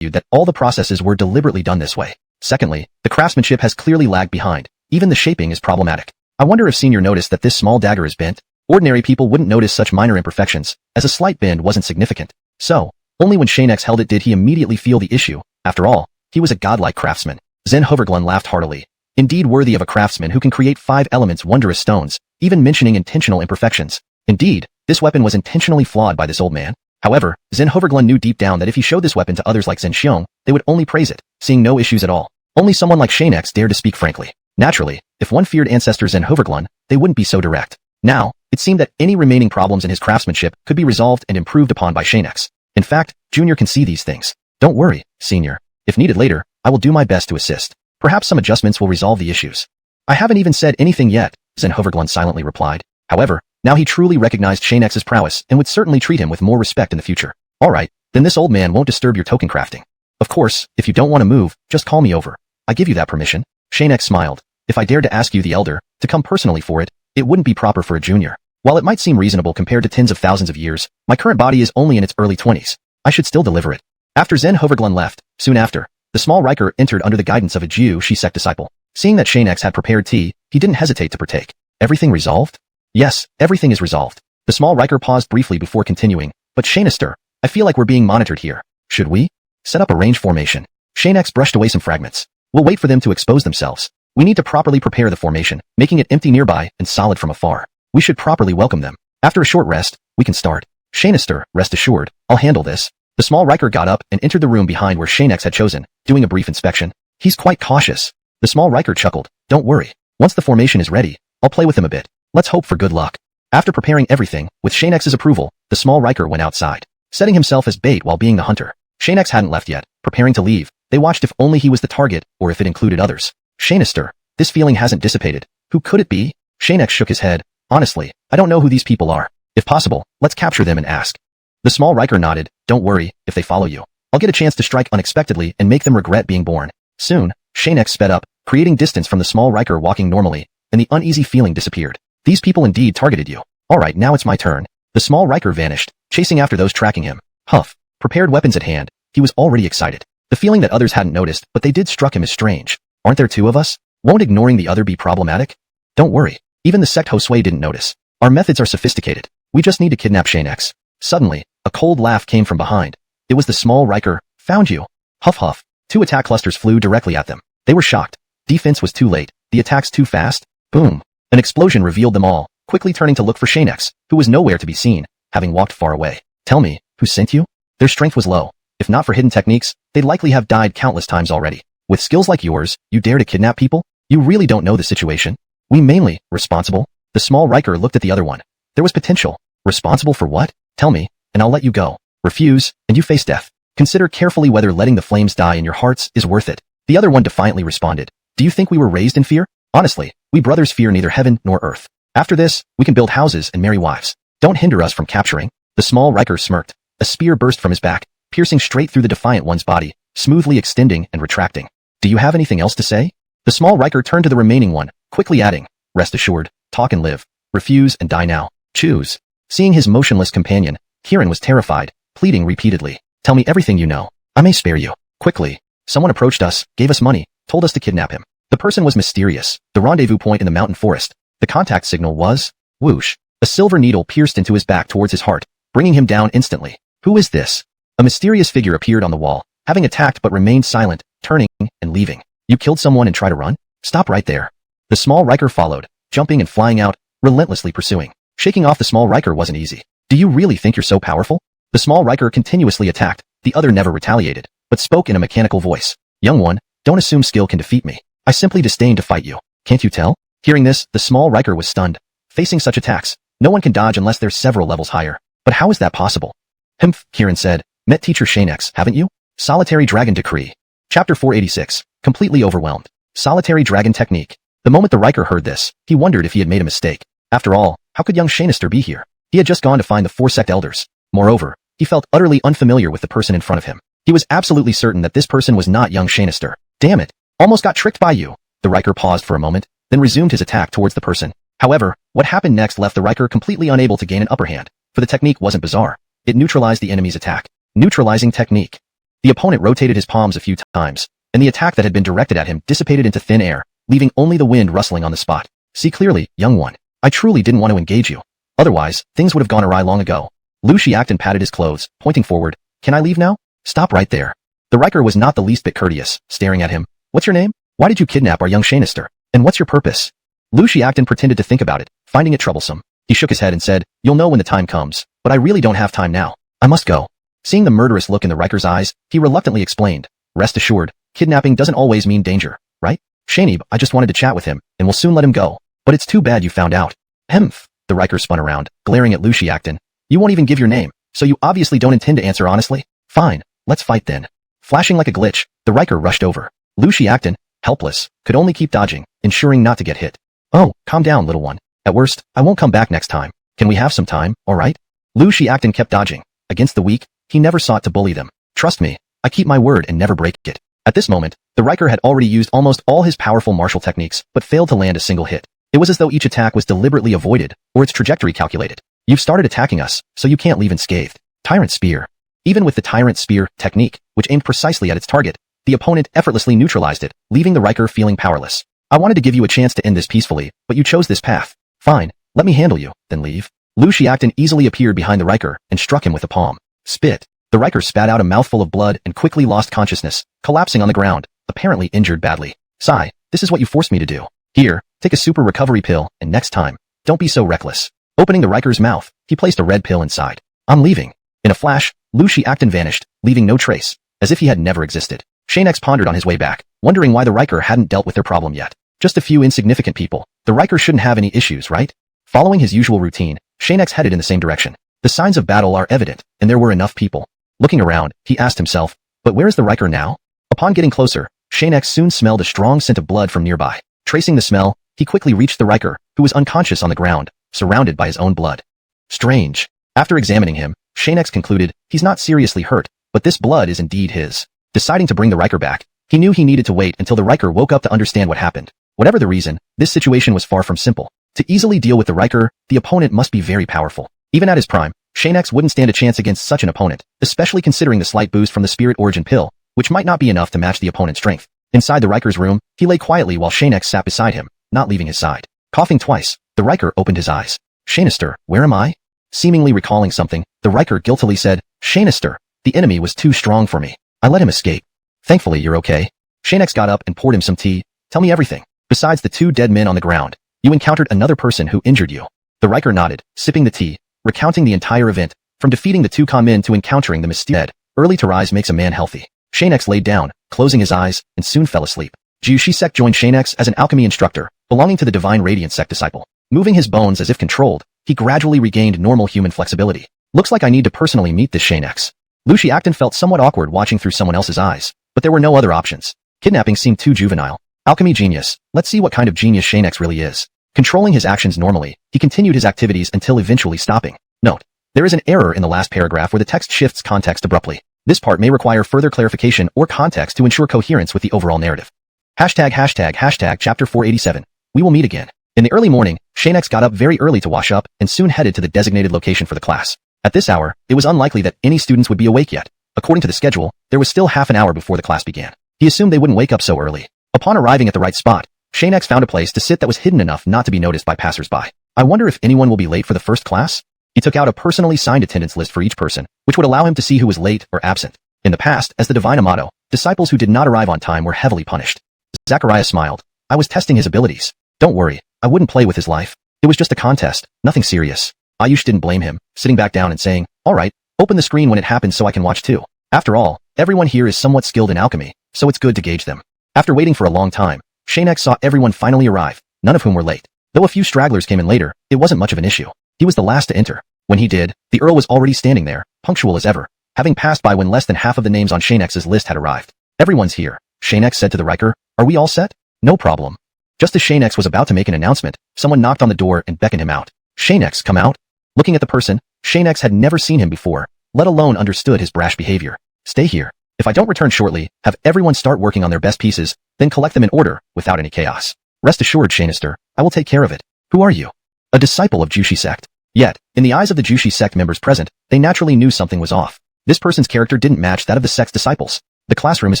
that all the processes were deliberately done this way. Secondly, the craftsmanship has clearly lagged behind. Even the shaping is problematic. I wonder if Senior noticed that this small dagger is bent. Ordinary people wouldn't notice such minor imperfections, as a slight bend wasn't significant. So, only when Xianxia held it did he immediately feel the issue. After all, he was a godlike craftsman. Zen Hoverglun laughed heartily. Indeed worthy of a craftsman who can create 5 elements wondrous stones, even mentioning intentional imperfections. Indeed, this weapon was intentionally flawed by this old man. However, Zen Hoverglun knew deep down that if he showed this weapon to others like Zen Xiong, they would only praise it, seeing no issues at all. Only someone like Xianxia dared to speak frankly. Naturally, if one feared ancestor Zen Hoverglun, they wouldn't be so direct. Now, it seemed that any remaining problems in his craftsmanship could be resolved and improved upon by Xianxia. In fact, Junior can see these things. Don't worry, Senior. If needed later, I will do my best to assist. Perhaps some adjustments will resolve the issues. I haven't even said anything yet, Zen Hoverglun silently replied. However, now he truly recognized Xianxia's prowess and would certainly treat him with more respect in the future. Alright, then this old man won't disturb your token crafting. Of course, if you don't want to move, just call me over. I give you that permission. Xianxia smiled. If I dared to ask you, the elder, to come personally for it, it wouldn't be proper for a junior. While it might seem reasonable compared to tens of thousands of years, my current body is only in its early 20s. I should still deliver it. After Zen Hoverglun left, soon after, the small Riker entered under the guidance of a Kyushu sect disciple. Seeing that Xianxia had prepared tea, he didn't hesitate to partake. Everything resolved? Yes, everything is resolved. The small Riker paused briefly before continuing, but Xianxia, I feel like we're being monitored here. Should we? Set up a range formation. Xianxia brushed away some fragments. We'll wait for them to expose themselves. We need to properly prepare the formation, making it empty nearby and solid from afar. We should properly welcome them. After a short rest, we can start. Xianxia, rest assured, I'll handle this. The small Riker got up and entered the room behind where Xianxia had chosen, doing a brief inspection. He's quite cautious. The small Riker chuckled. Don't worry. Once the formation is ready, I'll play with him a bit. Let's hope for good luck. After preparing everything, with Xianxia's approval, the small Riker went outside, setting himself as bait while being the hunter. Xianxia hadn't left yet, preparing to leave. They watched if only he was the target, or if it included others. Xianxia, this feeling hasn't dissipated. Who could it be? Xianxia shook his head. Honestly, I don't know who these people are. If possible, let's capture them and ask. The small Riker nodded. Don't worry, if they follow you. I'll get a chance to strike unexpectedly and make them regret being born. Soon, Xianxia sped up, creating distance from the small Riker walking normally, and the uneasy feeling disappeared. These people indeed targeted you. Alright, now it's my turn. The small Riker vanished, chasing after those tracking him. Huff. Prepared weapons at hand, he was already excited. The feeling that others hadn't noticed, but they did struck him as strange. Aren't there two of us? Won't ignoring the other be problematic? Don't worry. Even the sect Josue didn't notice. Our methods are sophisticated. We just need to kidnap Xianxia. Suddenly, a cold laugh came from behind. It was the small Riker. Found you. Huff huff. Two attack clusters flew directly at them. They were shocked. Defense was too late. The attacks too fast. Boom. An explosion revealed them all, quickly turning to look for Xianxia, who was nowhere to be seen, having walked far away. Tell me, who sent you? Their strength was low. If not for hidden techniques, they'd likely have died countless times already. With skills like yours, you dare to kidnap people? You really don't know the situation. We mainly, responsible? The small Riker looked at the other one. There was potential. Responsible for what? Tell me, and I'll let you go. Refuse, and you face death. Consider carefully whether letting the flames die in your hearts is worth it. The other one defiantly responded. Do you think we were raised in fear? Honestly, we brothers fear neither heaven nor earth. After this, we can build houses and marry wives. Don't hinder us from capturing. The small Riker smirked. A spear burst from his back, piercing straight through the defiant one's body, smoothly extending and retracting. Do you have anything else to say? The small Riker turned to the remaining one, quickly adding, rest assured, talk and live. Refuse and die now. Choose. Seeing his motionless companion, Kieran was terrified, pleading repeatedly. Tell me everything you know. I may spare you. Quickly. Someone approached us, gave us money, told us to kidnap him. The person was mysterious. The rendezvous point in the mountain forest. The contact signal was, whoosh. A silver needle pierced into his back towards his heart, bringing him down instantly. Who is this? A mysterious figure appeared on the wall, having attacked but remained silent, turning and leaving. You killed someone and try to run? Stop right there. The small Riker followed, jumping and flying out, relentlessly pursuing. Shaking off the small Riker wasn't easy. Do you really think you're so powerful? The small Riker continuously attacked. The other never retaliated, but spoke in a mechanical voice. Young one, don't assume skill can defeat me. I simply disdain to fight you. Can't you tell? Hearing this, the small Riker was stunned. Facing such attacks, no one can dodge unless they're several levels higher. But how is that possible? Humph, Kieran said. Met teacher Xianxia, haven't you? Solitary Dragon Decree. Chapter 486. Completely overwhelmed. Solitary Dragon Technique. The moment the Riker heard this, he wondered if he had made a mistake. After all, how could young Xianxia be here? He had just gone to find the four sect elders. Moreover, he felt utterly unfamiliar with the person in front of him. He was absolutely certain that this person was not young Xianxia. Damn it. Almost got tricked by you. The Riker paused for a moment, then resumed his attack towards the person. However, what happened next left the Riker completely unable to gain an upper hand, for the technique wasn't bizarre. It neutralized the enemy's attack. Neutralizing technique. The opponent rotated his palms a few times, and the attack that had been directed at him dissipated into thin air, leaving only the wind rustling on the spot. See clearly, young one. I truly didn't want to engage you. Otherwise, things would have gone awry long ago. Xianxia patted his clothes, pointing forward. Can I leave now? Stop right there. The Riker was not the least bit courteous, staring at him. What's your name? Why did you kidnap our young Xianxia? And what's your purpose? Xianxia pretended to think about it, finding it troublesome. He shook his head and said, you'll know when the time comes, but I really don't have time now. I must go. Seeing the murderous look in the Riker's eyes, he reluctantly explained. Rest assured, kidnapping doesn't always mean danger, right? Xianxia, I just wanted to chat with him, and we'll soon let him go. But it's too bad you found out. Hemph. The Riker spun around, glaring at Xianxia. You won't even give your name, so you obviously don't intend to answer honestly? Fine, let's fight then. Flashing like a glitch, the Riker rushed over. Xianxia, helpless, could only keep dodging, ensuring not to get hit. Oh, calm down, little one. At worst, I won't come back next time. Can we have some time, alright? Xianxia kept dodging. Against the weak, he never sought to bully them. Trust me, I keep my word and never break it. At this moment, the Riker had already used almost all his powerful martial techniques, but failed to land a single hit. It was as though each attack was deliberately avoided, or its trajectory calculated. You've started attacking us, so you can't leave unscathed. Tyrant Spear. Even with the Tyrant Spear technique, which aimed precisely at its target, the opponent effortlessly neutralized it, leaving the Riker feeling powerless. I wanted to give you a chance to end this peacefully, but you chose this path. Fine, let me handle you, then leave. Xianxia easily appeared behind the Riker and struck him with a palm. Spit. The Riker spat out a mouthful of blood and quickly lost consciousness, collapsing on the ground, apparently injured badly. Sigh, this is what you forced me to do. Here, take a super recovery pill, and next time, don't be so reckless. Opening the Riker's mouth, he placed a red pill inside. I'm leaving. In a flash, Xianxia vanished, leaving no trace, as if he had never existed. Xianxia pondered on his way back, wondering why the Riker hadn't dealt with their problem yet. Just a few insignificant people. The Riker shouldn't have any issues, right? Following his usual routine, Xianxia headed in the same direction. The signs of battle are evident, and there were enough people. Looking around, he asked himself, but where is the Riker now? Upon getting closer, Xianxia soon smelled a strong scent of blood from nearby. Tracing the smell, he quickly reached the Riker, who was unconscious on the ground, surrounded by his own blood. Strange. After examining him, Xianxia concluded, he's not seriously hurt, but this blood is indeed his. Deciding to bring the Riker back, he knew he needed to wait until the Riker woke up to understand what happened. Whatever the reason, this situation was far from simple. To easily deal with the Riker, the opponent must be very powerful. Even at his prime, Xianxia wouldn't stand a chance against such an opponent, especially considering the slight boost from the Spirit Origin pill, which might not be enough to match the opponent's strength. Inside the Riker's room, he lay quietly while Xianxia sat beside him, not leaving his side. Coughing twice, the Riker opened his eyes. Xianxia, where am I? Seemingly recalling something, the Riker guiltily said, Xianxia, the enemy was too strong for me. I let him escape. Thankfully you're okay. Xianxia got up and poured him some tea. Tell me everything. Besides the 2 dead men on the ground, you encountered another person who injured you. The Riker nodded, sipping the tea, recounting the entire event, from defeating the 2 men to encountering the mysterious dead. Early to rise makes a man healthy. Xianxia laid down, closing his eyes, and soon fell asleep. Kyushu sect joined Xianxia as an alchemy instructor, belonging to the Divine Radiant sect disciple. Moving his bones as if controlled, he gradually regained normal human flexibility. Looks like I need to personally meet this Xianxia. Lucy Acton felt somewhat awkward watching through someone else's eyes, but there were no other options. Kidnapping seemed too juvenile. Alchemy genius, let's see what kind of genius Xianxia really is. Controlling his actions normally, he continued his activities until eventually stopping. Note: there is an error in the last paragraph where the text shifts context abruptly. This part may require further clarification or context to ensure coherence with the overall narrative. ###Chapter 487. We will meet again. In the early morning, Xianxia got up very early to wash up and soon headed to the designated location for the class. At this hour, it was unlikely that any students would be awake yet. According to the schedule, there was still half an hour before the class began. He assumed they wouldn't wake up so early. Upon arriving at the right spot, Xianxia found a place to sit that was hidden enough not to be noticed by passers-by. I wonder if anyone will be late for the first class? He took out a personally signed attendance list for each person, which would allow him to see who was late or absent. In the past, as the Divine Amato, disciples who did not arrive on time were heavily punished. Zachariah smiled. I was testing his abilities. Don't worry, I wouldn't play with his life. It was just a contest, nothing serious. Ayush didn't blame him, sitting back down and saying, all right, open the screen when it happens so I can watch too. After all, everyone here is somewhat skilled in alchemy, so it's good to gauge them. After waiting for a long time, Xianxia saw everyone finally arrive, none of whom were late. Though a few stragglers came in later, it wasn't much of an issue. He was the last to enter. When he did, the Earl was already standing there, punctual as ever, having passed by when less than half of the names on Xianxia's list had arrived. Everyone's here, Xianxia said to the Riker. Are we all set? No problem. Just as Xianxia was about to make an announcement, someone knocked on the door and beckoned him out. Xianxia, come out. Looking at the person, Xianxia had never seen him before, let alone understood his brash behavior. Stay here. If I don't return shortly, have everyone start working on their best pieces, then collect them in order, without any chaos. Rest assured, Xianxia, I will take care of it. Who are you? A disciple of Kyushu sect. Yet, in the eyes of the Kyushu sect members present, they naturally knew something was off. This person's character didn't match that of the sect's disciples. The classroom is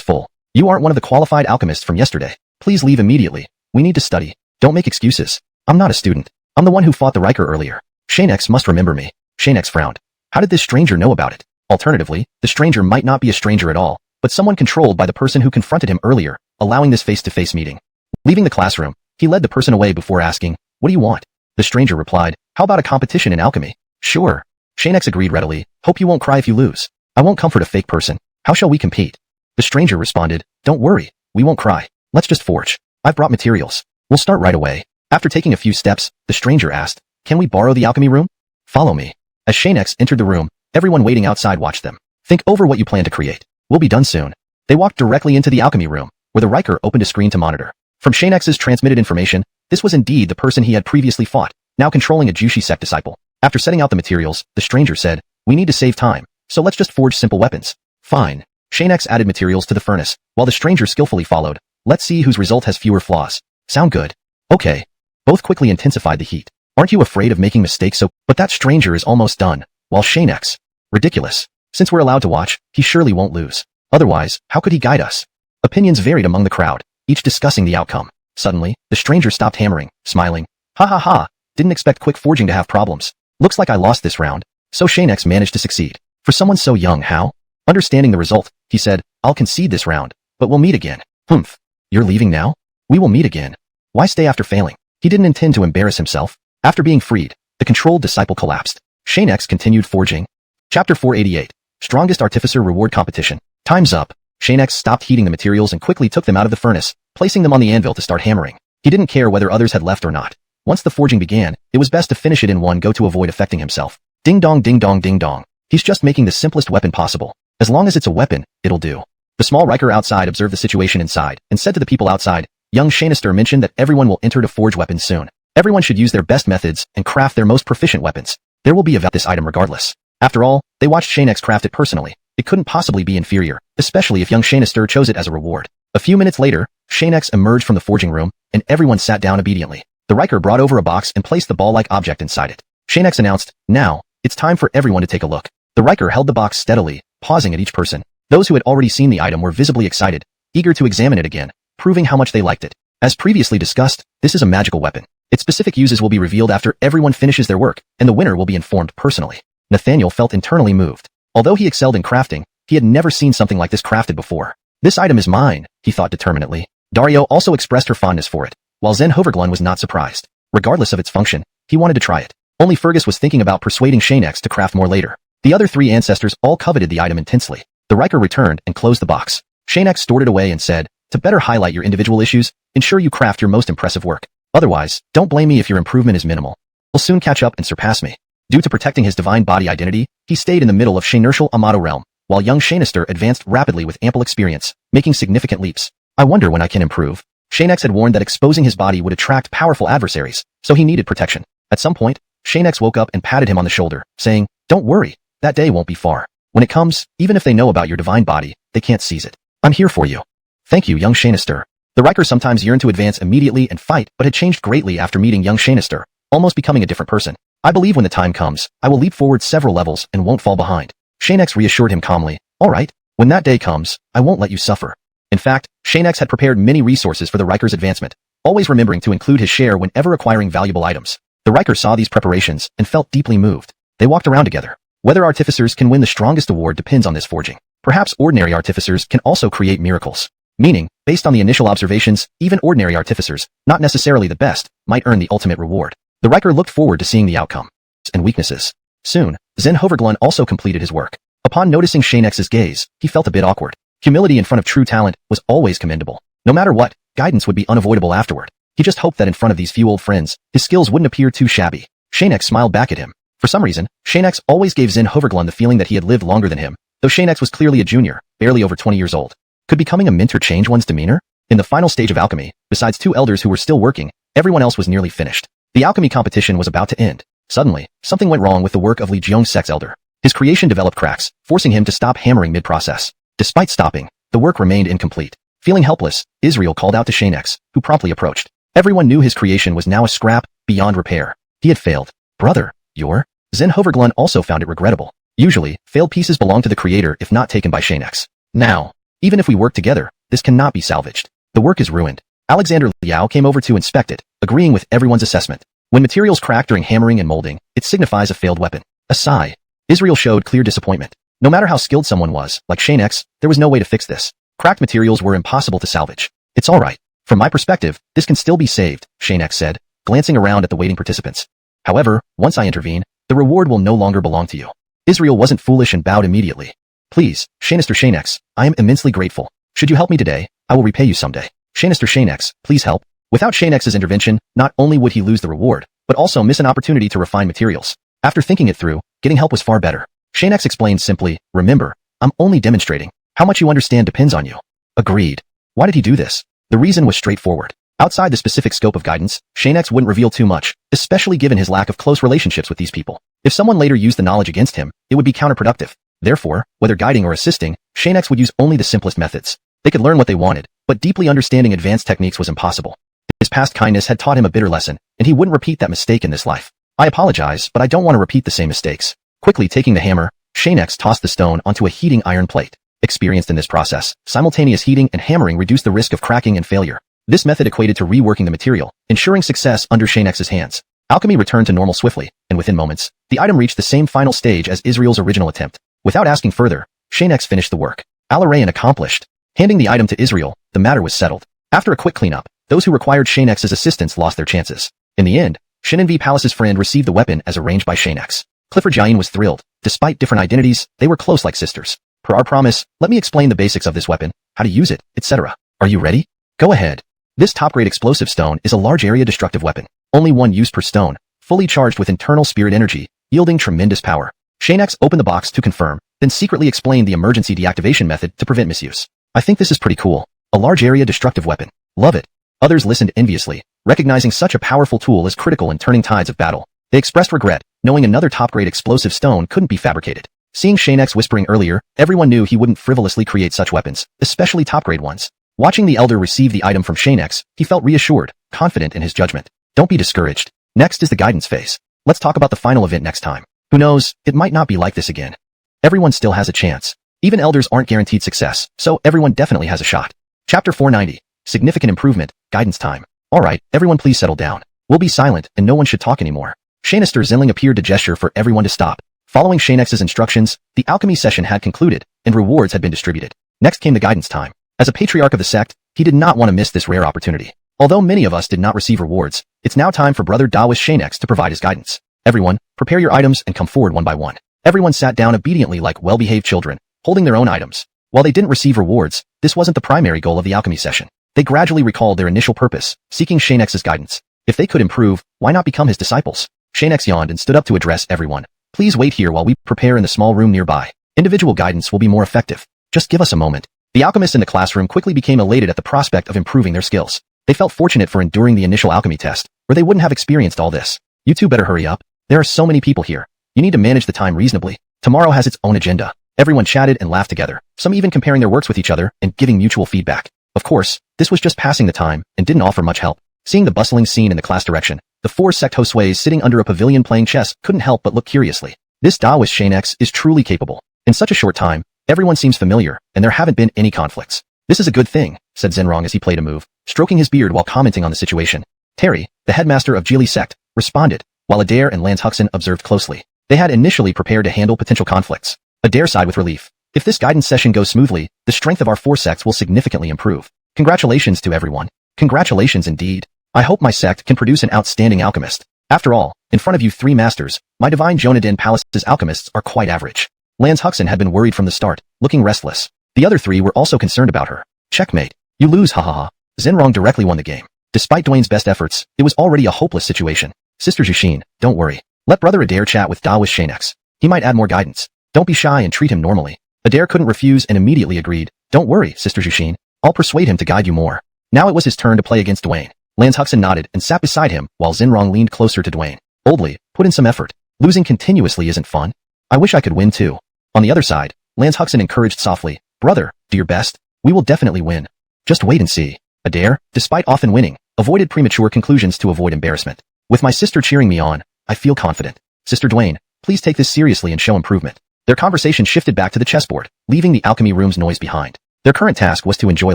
full. You aren't one of the qualified alchemists from yesterday. Please leave immediately. We need to study. Don't make excuses. I'm not a student. I'm the one who fought the Riker earlier. Xianxia must remember me. Xianxia frowned. How did this stranger know about it? Alternatively, the stranger might not be a stranger at all, but someone controlled by the person who confronted him earlier, allowing this face-to-face meeting. Leaving the classroom, he led the person away before asking, what do you want? The stranger replied, how about a competition in alchemy? Sure. Xianxia agreed readily. Hope you won't cry if you lose. I won't comfort a fake person. How shall we compete? The stranger responded, don't worry. We won't cry. Let's just forge. I've brought materials. We'll start right away. After taking a few steps, the stranger asked, can we borrow the alchemy room? Follow me. As Xianxia entered the room, everyone waiting outside watched them. Think over what you plan to create. We'll be done soon. They walked directly into the alchemy room, where the Riker opened a screen to monitor. From Xianxia's transmitted information, this was indeed the person he had previously fought, now controlling a Kyushu sect disciple. After setting out the materials, the stranger said, we need to save time, so let's just forge simple weapons. Fine. Xianxia added materials to the furnace, while the stranger skillfully followed. Let's see whose result has fewer flaws. Sound good? Okay. Both quickly intensified the heat. Aren't you afraid of making mistakes but that stranger is almost done, while Xianxia. Ridiculous. Since we're allowed to watch, he surely won't lose. Otherwise, how could he guide us? Opinions varied among the crowd, each discussing the outcome. Suddenly, the stranger stopped hammering, smiling. Ha ha ha, didn't expect quick forging to have problems. Looks like I lost this round. So Xianxia managed to succeed. For someone so young, how? Understanding the result, he said, I'll concede this round, but we'll meet again. Humph. You're leaving now? We will meet again. Why stay after failing? He didn't intend to embarrass himself. After being freed, the controlled disciple collapsed. Xianxia continued forging. Chapter 488. Strongest Artificer Reward Competition. Time's up. Xianxia stopped heating the materials and quickly took them out of the furnace, placing them on the anvil to start hammering. He didn't care whether others had left or not. Once the forging began, it was best to finish it in one go to avoid affecting himself. Ding dong ding dong ding dong. He's just making the simplest weapon possible. As long as it's a weapon, it'll do. The small Riker outside observed the situation inside and said to the people outside, young Xianxia mentioned that everyone will enter to forge weapons soon. Everyone should use their best methods and craft their most proficient weapons. There will be a this item regardless. After all, they watched Xianxia craft it personally. It couldn't possibly be inferior, especially if young Xianxia chose it as a reward. A few minutes later, Xianxia emerged from the forging room, and everyone sat down obediently. The Riker brought over a box and placed the ball-like object inside it. Xianxia announced, "Now, it's time for everyone to take a look." The Riker held the box steadily, pausing at each person. Those who had already seen the item were visibly excited, eager to examine it again, proving how much they liked it. As previously discussed, this is a magical weapon. Its specific uses will be revealed after everyone finishes their work, and the winner will be informed personally. Nathaniel felt internally moved. Although he excelled in crafting, he had never seen something like this crafted before. "This item is mine," he thought determinedly. Dario also expressed her fondness for it, while XuanHuan was not surprised. Regardless of its function, he wanted to try it. Only Fergus was thinking about persuading Xianxia to craft more later. The other three ancestors all coveted the item intensely. The Riker returned and closed the box. Xianxia stored it away and said, "To better highlight your individual issues, ensure you craft your most impressive work. Otherwise, don't blame me if your improvement is minimal. You'll soon catch up and surpass me." Due to protecting his divine body identity, he stayed in the middle of Xianxia Amato realm, while young Xianxia advanced rapidly with ample experience, making significant leaps. "I wonder when I can improve." Xianxia had warned that exposing his body would attract powerful adversaries, so he needed protection. At some point, Xianxia woke up and patted him on the shoulder, saying, "Don't worry, that day won't be far. When it comes, even if they know about your divine body, they can't seize it. I'm here for you." "Thank you, young Xianxia." The Riker sometimes yearned to advance immediately and fight, but had changed greatly after meeting young Xianxia, almost becoming a different person. "I believe when the time comes, I will leap forward several levels and won't fall behind." Xianxia reassured him calmly, "All right, when that day comes, I won't let you suffer." In fact, Xianxia had prepared many resources for the Riker's advancement, always remembering to include his share whenever acquiring valuable items. The Riker saw these preparations and felt deeply moved. They walked around together. Whether artificers can win the strongest award depends on this forging. Perhaps ordinary artificers can also create miracles. Meaning, based on the initial observations, even ordinary artificers, not necessarily the best, might earn the ultimate reward. The Riker looked forward to seeing the outcome. And weaknesses. Soon, XuanHuan also completed his work. Upon noticing Xianxia's gaze, he felt a bit awkward. Humility in front of true talent was always commendable. No matter what, guidance would be unavoidable afterward. He just hoped that in front of these few old friends, his skills wouldn't appear too shabby. Xianxia smiled back at him. For some reason, Xianxia always gave XuanHuan the feeling that he had lived longer than him, though Xianxia was clearly a junior, barely over 20 years old. Could becoming a mentor change one's demeanor? In the final stage of alchemy, besides two elders who were still working, everyone else was nearly finished. The alchemy competition was about to end. Suddenly, something went wrong with the work of Li Jiong's sex elder. His creation developed cracks, forcing him to stop hammering mid-process. Despite stopping, the work remained incomplete. Feeling helpless, Israel called out to Xianxia, who promptly approached. Everyone knew his creation was now a scrap, beyond repair. He had failed. "Brother, your?" XuanHuan also found it regrettable. Usually, failed pieces belong to the creator if not taken by Xianxia. Now, even if we work together, this cannot be salvaged. The work is ruined. Alexander Liao came over to inspect it, agreeing with everyone's assessment. When materials crack during hammering and molding, it signifies a failed weapon. A sigh. Israel showed clear disappointment. No matter how skilled someone was, like Xianxia, there was no way to fix this. Cracked materials were impossible to salvage. "It's all right. From my perspective, this can still be saved," Xianxia said, glancing around at the waiting participants. "However, once I intervene, the reward will no longer belong to you." Israel wasn't foolish and bowed immediately. "Please, Xianxia, I am immensely grateful. Should you help me today, I will repay you someday. Xianxia, please help." Without Xianxia's intervention, not only would he lose the reward, but also miss an opportunity to refine materials. After thinking it through, getting help was far better. Xianxia explained simply, "Remember, I'm only demonstrating. How much you understand depends on you." Agreed. Why did he do this? The reason was straightforward. Outside the specific scope of guidance, Xianxia wouldn't reveal too much, especially given his lack of close relationships with these people. If someone later used the knowledge against him, it would be counterproductive. Therefore, whether guiding or assisting, Xianxia would use only the simplest methods. They could learn what they wanted, but deeply understanding advanced techniques was impossible. His past kindness had taught him a bitter lesson, and he wouldn't repeat that mistake in this life. "I apologize, but I don't want to repeat the same mistakes." Quickly taking the hammer, Xianxia tossed the stone onto a heating iron plate. Experienced in this process, simultaneous heating and hammering reduced the risk of cracking and failure. This method equated to reworking the material, ensuring success under Xianxia's hands. Alchemy returned to normal swiftly, and within moments, the item reached the same final stage as Israel's original attempt. Without asking further, Xianxia finished the work. Alarayan accomplished. Handing the item to Israel, the matter was settled. After a quick cleanup, those who required Xianxia's assistance lost their chances. In the end, Shinenvi Palace's friend received the weapon as arranged by Xianxia. Clifford Jiayin was thrilled. Despite different identities, they were close like sisters. "Per our promise, let me explain the basics of this weapon, how to use it, etc. Are you ready? Go ahead." This top-grade explosive stone is a large area destructive weapon. Only one use per stone, fully charged with internal spirit energy, yielding tremendous power. Xianxia opened the box to confirm, then secretly explained the emergency deactivation method to prevent misuse. "I think this is pretty cool. A large area destructive weapon. Love it." Others listened enviously, recognizing such a powerful tool as critical in turning tides of battle. They expressed regret, knowing another top-grade explosive stone couldn't be fabricated. Seeing Xianxia whispering earlier, everyone knew he wouldn't frivolously create such weapons, especially top-grade ones. Watching the elder receive the item from Xianxia, he felt reassured, confident in his judgment. Don't be discouraged. Next is the guidance phase. Let's talk about the final event next time. Who knows, it might not be like this again. Everyone still has a chance. Even elders aren't guaranteed success, so everyone definitely has a shot. Chapter 490. Significant improvement, guidance time. Alright, everyone please settle down. We'll be silent, and no one should talk anymore. Xianxia Zinling appeared to gesture for everyone to stop. Following Xianxia's instructions, the alchemy session had concluded, and rewards had been distributed. Next came the guidance time. As a patriarch of the sect, he did not want to miss this rare opportunity. Although many of us did not receive rewards, it's now time for Brother Daoist Xianxia to provide his guidance. Everyone, prepare your items and come forward one by one. Everyone sat down obediently like well-behaved children, holding their own items. While they didn't receive rewards, this wasn't the primary goal of the alchemy session. They gradually recalled their initial purpose, seeking Xianxia's guidance. If they could improve, why not become his disciples? Xianxia yawned and stood up to address everyone. Please wait here while we prepare in the small room nearby. Individual guidance will be more effective. Just give us a moment. The alchemists in the classroom quickly became elated at the prospect of improving their skills. They felt fortunate for enduring the initial alchemy test, or they wouldn't have experienced all this. You two better hurry up. There are so many people here. You need to manage the time reasonably. Tomorrow has its own agenda. Everyone chatted and laughed together, some even comparing their works with each other and giving mutual feedback. Of course, this was just passing the time and didn't offer much help. Seeing the bustling scene in the class direction, the four sect hosues sitting under a pavilion playing chess couldn't help but look curiously. This Daoist Xianxia is truly capable. In such a short time, everyone seems familiar, and there haven't been any conflicts. This is a good thing, said Zhenrong as he played a move, stroking his beard while commenting on the situation. Terry, the headmaster of Jili sect, responded, while Adair and Lance Huxon observed closely. They had initially prepared to handle potential conflicts. Adair sighed with relief. If this guidance session goes smoothly, the strength of our four sects will significantly improve. Congratulations to everyone. Congratulations indeed. I hope my sect can produce an outstanding alchemist. After all, in front of you three masters, my divine Jonadin Palace's alchemists are quite average. Lance Huxon had been worried from the start, looking restless. The other three were also concerned about her. Checkmate. You lose, hahaha. Zhenrong directly won the game. Despite Dwayne's best efforts, it was already a hopeless situation. Sister Jushin, don't worry. Let Brother Adair chat with Daoist Xianxia. He might add more guidance. Don't be shy and treat him normally. Adair couldn't refuse and immediately agreed. Don't worry, Sister Jushin. I'll persuade him to guide you more. Now it was his turn to play against Dwayne. Lance Huxon nodded and sat beside him while Zhenrong leaned closer to Dwayne. Boldly, put in some effort. Losing continuously isn't fun. I wish I could win too. On the other side, Lance Huxon encouraged softly. Brother, do your best. We will definitely win. Just wait and see. Adair, despite often winning, avoided premature conclusions to avoid embarrassment. With my sister cheering me on, I feel confident. Sister Dwayne, please take this seriously and show improvement. Their conversation shifted back to the chessboard, leaving the alchemy room's noise behind. Their current task was to enjoy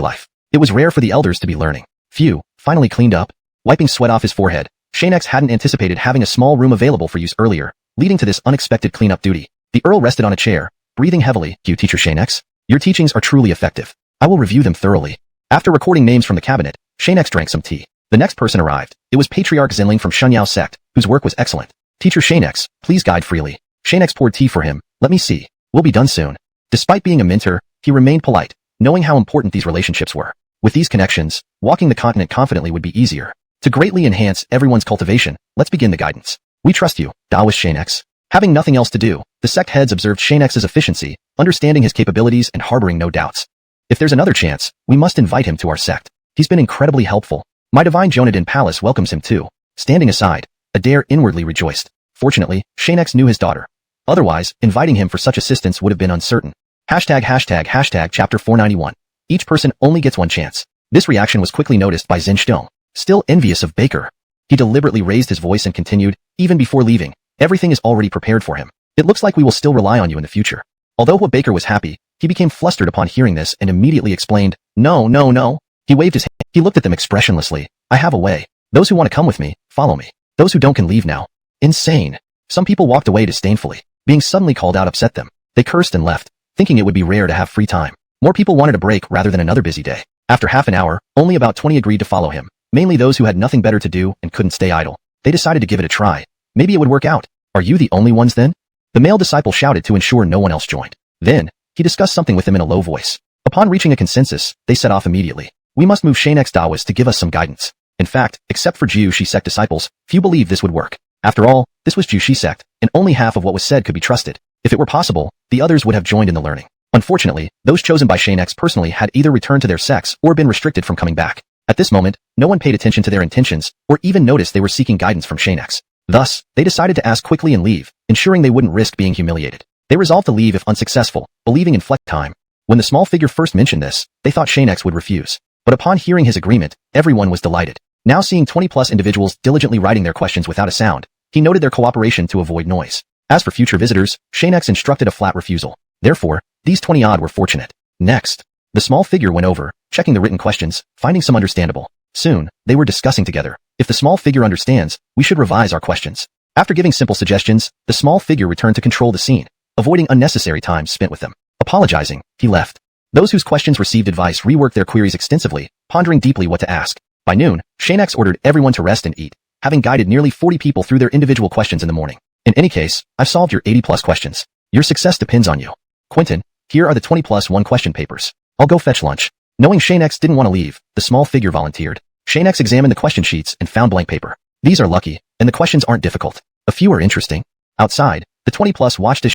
life. It was rare for the elders to be learning. Phew, finally cleaned up. Wiping sweat off his forehead, Xianxia hadn't anticipated having a small room available for use earlier, leading to this unexpected cleanup duty. The Earl rested on a chair, breathing heavily. You teacher Xianxia? Your teachings are truly effective. I will review them thoroughly. After recording names from the cabinet, Xianxia drank some tea. The next person arrived. It was Patriarch Zinling from Shunyao sect, whose work was excellent. Teacher Xianxia, please guide freely. Xianxia poured tea for him. Let me see. We'll be done soon. Despite being a mentor, he remained polite, knowing how important these relationships were. With these connections, walking the continent confidently would be easier. To greatly enhance everyone's cultivation, let's begin the guidance. We trust you, Daoist Xianxia. Having nothing else to do, the sect heads observed Xianxia's efficiency, understanding his capabilities and harboring no doubts. If there's another chance, we must invite him to our sect. He's been incredibly helpful. My divine Jonadin Palace welcomes him too. Standing aside, Adair inwardly rejoiced. Fortunately, Xianxia knew his daughter. Otherwise, inviting him for such assistance would have been uncertain. ####Chapter 491. Each person only gets one chance. This reaction was quickly noticed by Zin Shtong, still envious of Baker. He deliberately raised his voice and continued, even before leaving, everything is already prepared for him. It looks like we will still rely on you in the future. Although Baker was happy, he became flustered upon hearing this and immediately explained, No. He waved his hand. He looked at them expressionlessly. I have a way. Those who want to come with me, follow me. Those who don't can leave now. Insane. Some people walked away disdainfully. Being suddenly called out upset them. They cursed and left, thinking it would be rare to have free time. More people wanted a break rather than another busy day. After half an hour, only about 20 agreed to follow him, mainly those who had nothing better to do and couldn't stay idle. They decided to give it a try. Maybe it would work out. Are you the only ones then? The male disciple shouted to ensure no one else joined. Then, he discussed something with them in a low voice. Upon reaching a consensus, they set off immediately. We must move Xianxia Daoist to give us some guidance. In fact, except for Jiushi sect disciples, few believed this would work. After all, this was Jiushi sect, and only half of what was said could be trusted. If it were possible, the others would have joined in the learning. Unfortunately, those chosen by Xianxia personally had either returned to their sects or been restricted from coming back. At this moment, no one paid attention to their intentions, or even noticed they were seeking guidance from Xianxia. Thus, they decided to ask quickly and leave, ensuring they wouldn't risk being humiliated. They resolved to leave if unsuccessful, believing in flex time. When the small figure first mentioned this, they thought Xianxia would refuse. But upon hearing his agreement, everyone was delighted. Now seeing 20+ individuals diligently writing their questions without a sound, he noted their cooperation to avoid noise. As for future visitors, Xianxia instructed a flat refusal. Therefore, these 20-odd were fortunate. Next, the small figure went over, checking the written questions, finding some understandable. Soon, they were discussing together. If the small figure understands, we should revise our questions. After giving simple suggestions, the small figure returned to control the scene, avoiding unnecessary time spent with them. Apologizing, he left. Those whose questions received advice reworked their queries extensively, pondering deeply what to ask. By noon, Xianxia ordered everyone to rest and eat, having guided nearly 40 people through their individual questions in the morning. In any case, I've solved your 80+ questions. Your success depends on you. Quentin, here are the 20+1 question papers. I'll go fetch lunch. Knowing Xianxia didn't want to leave, the small figure volunteered. Xianxia examined the question sheets and found blank paper. These are lucky, and the questions aren't difficult. A few are interesting. Outside, the 20+ watched as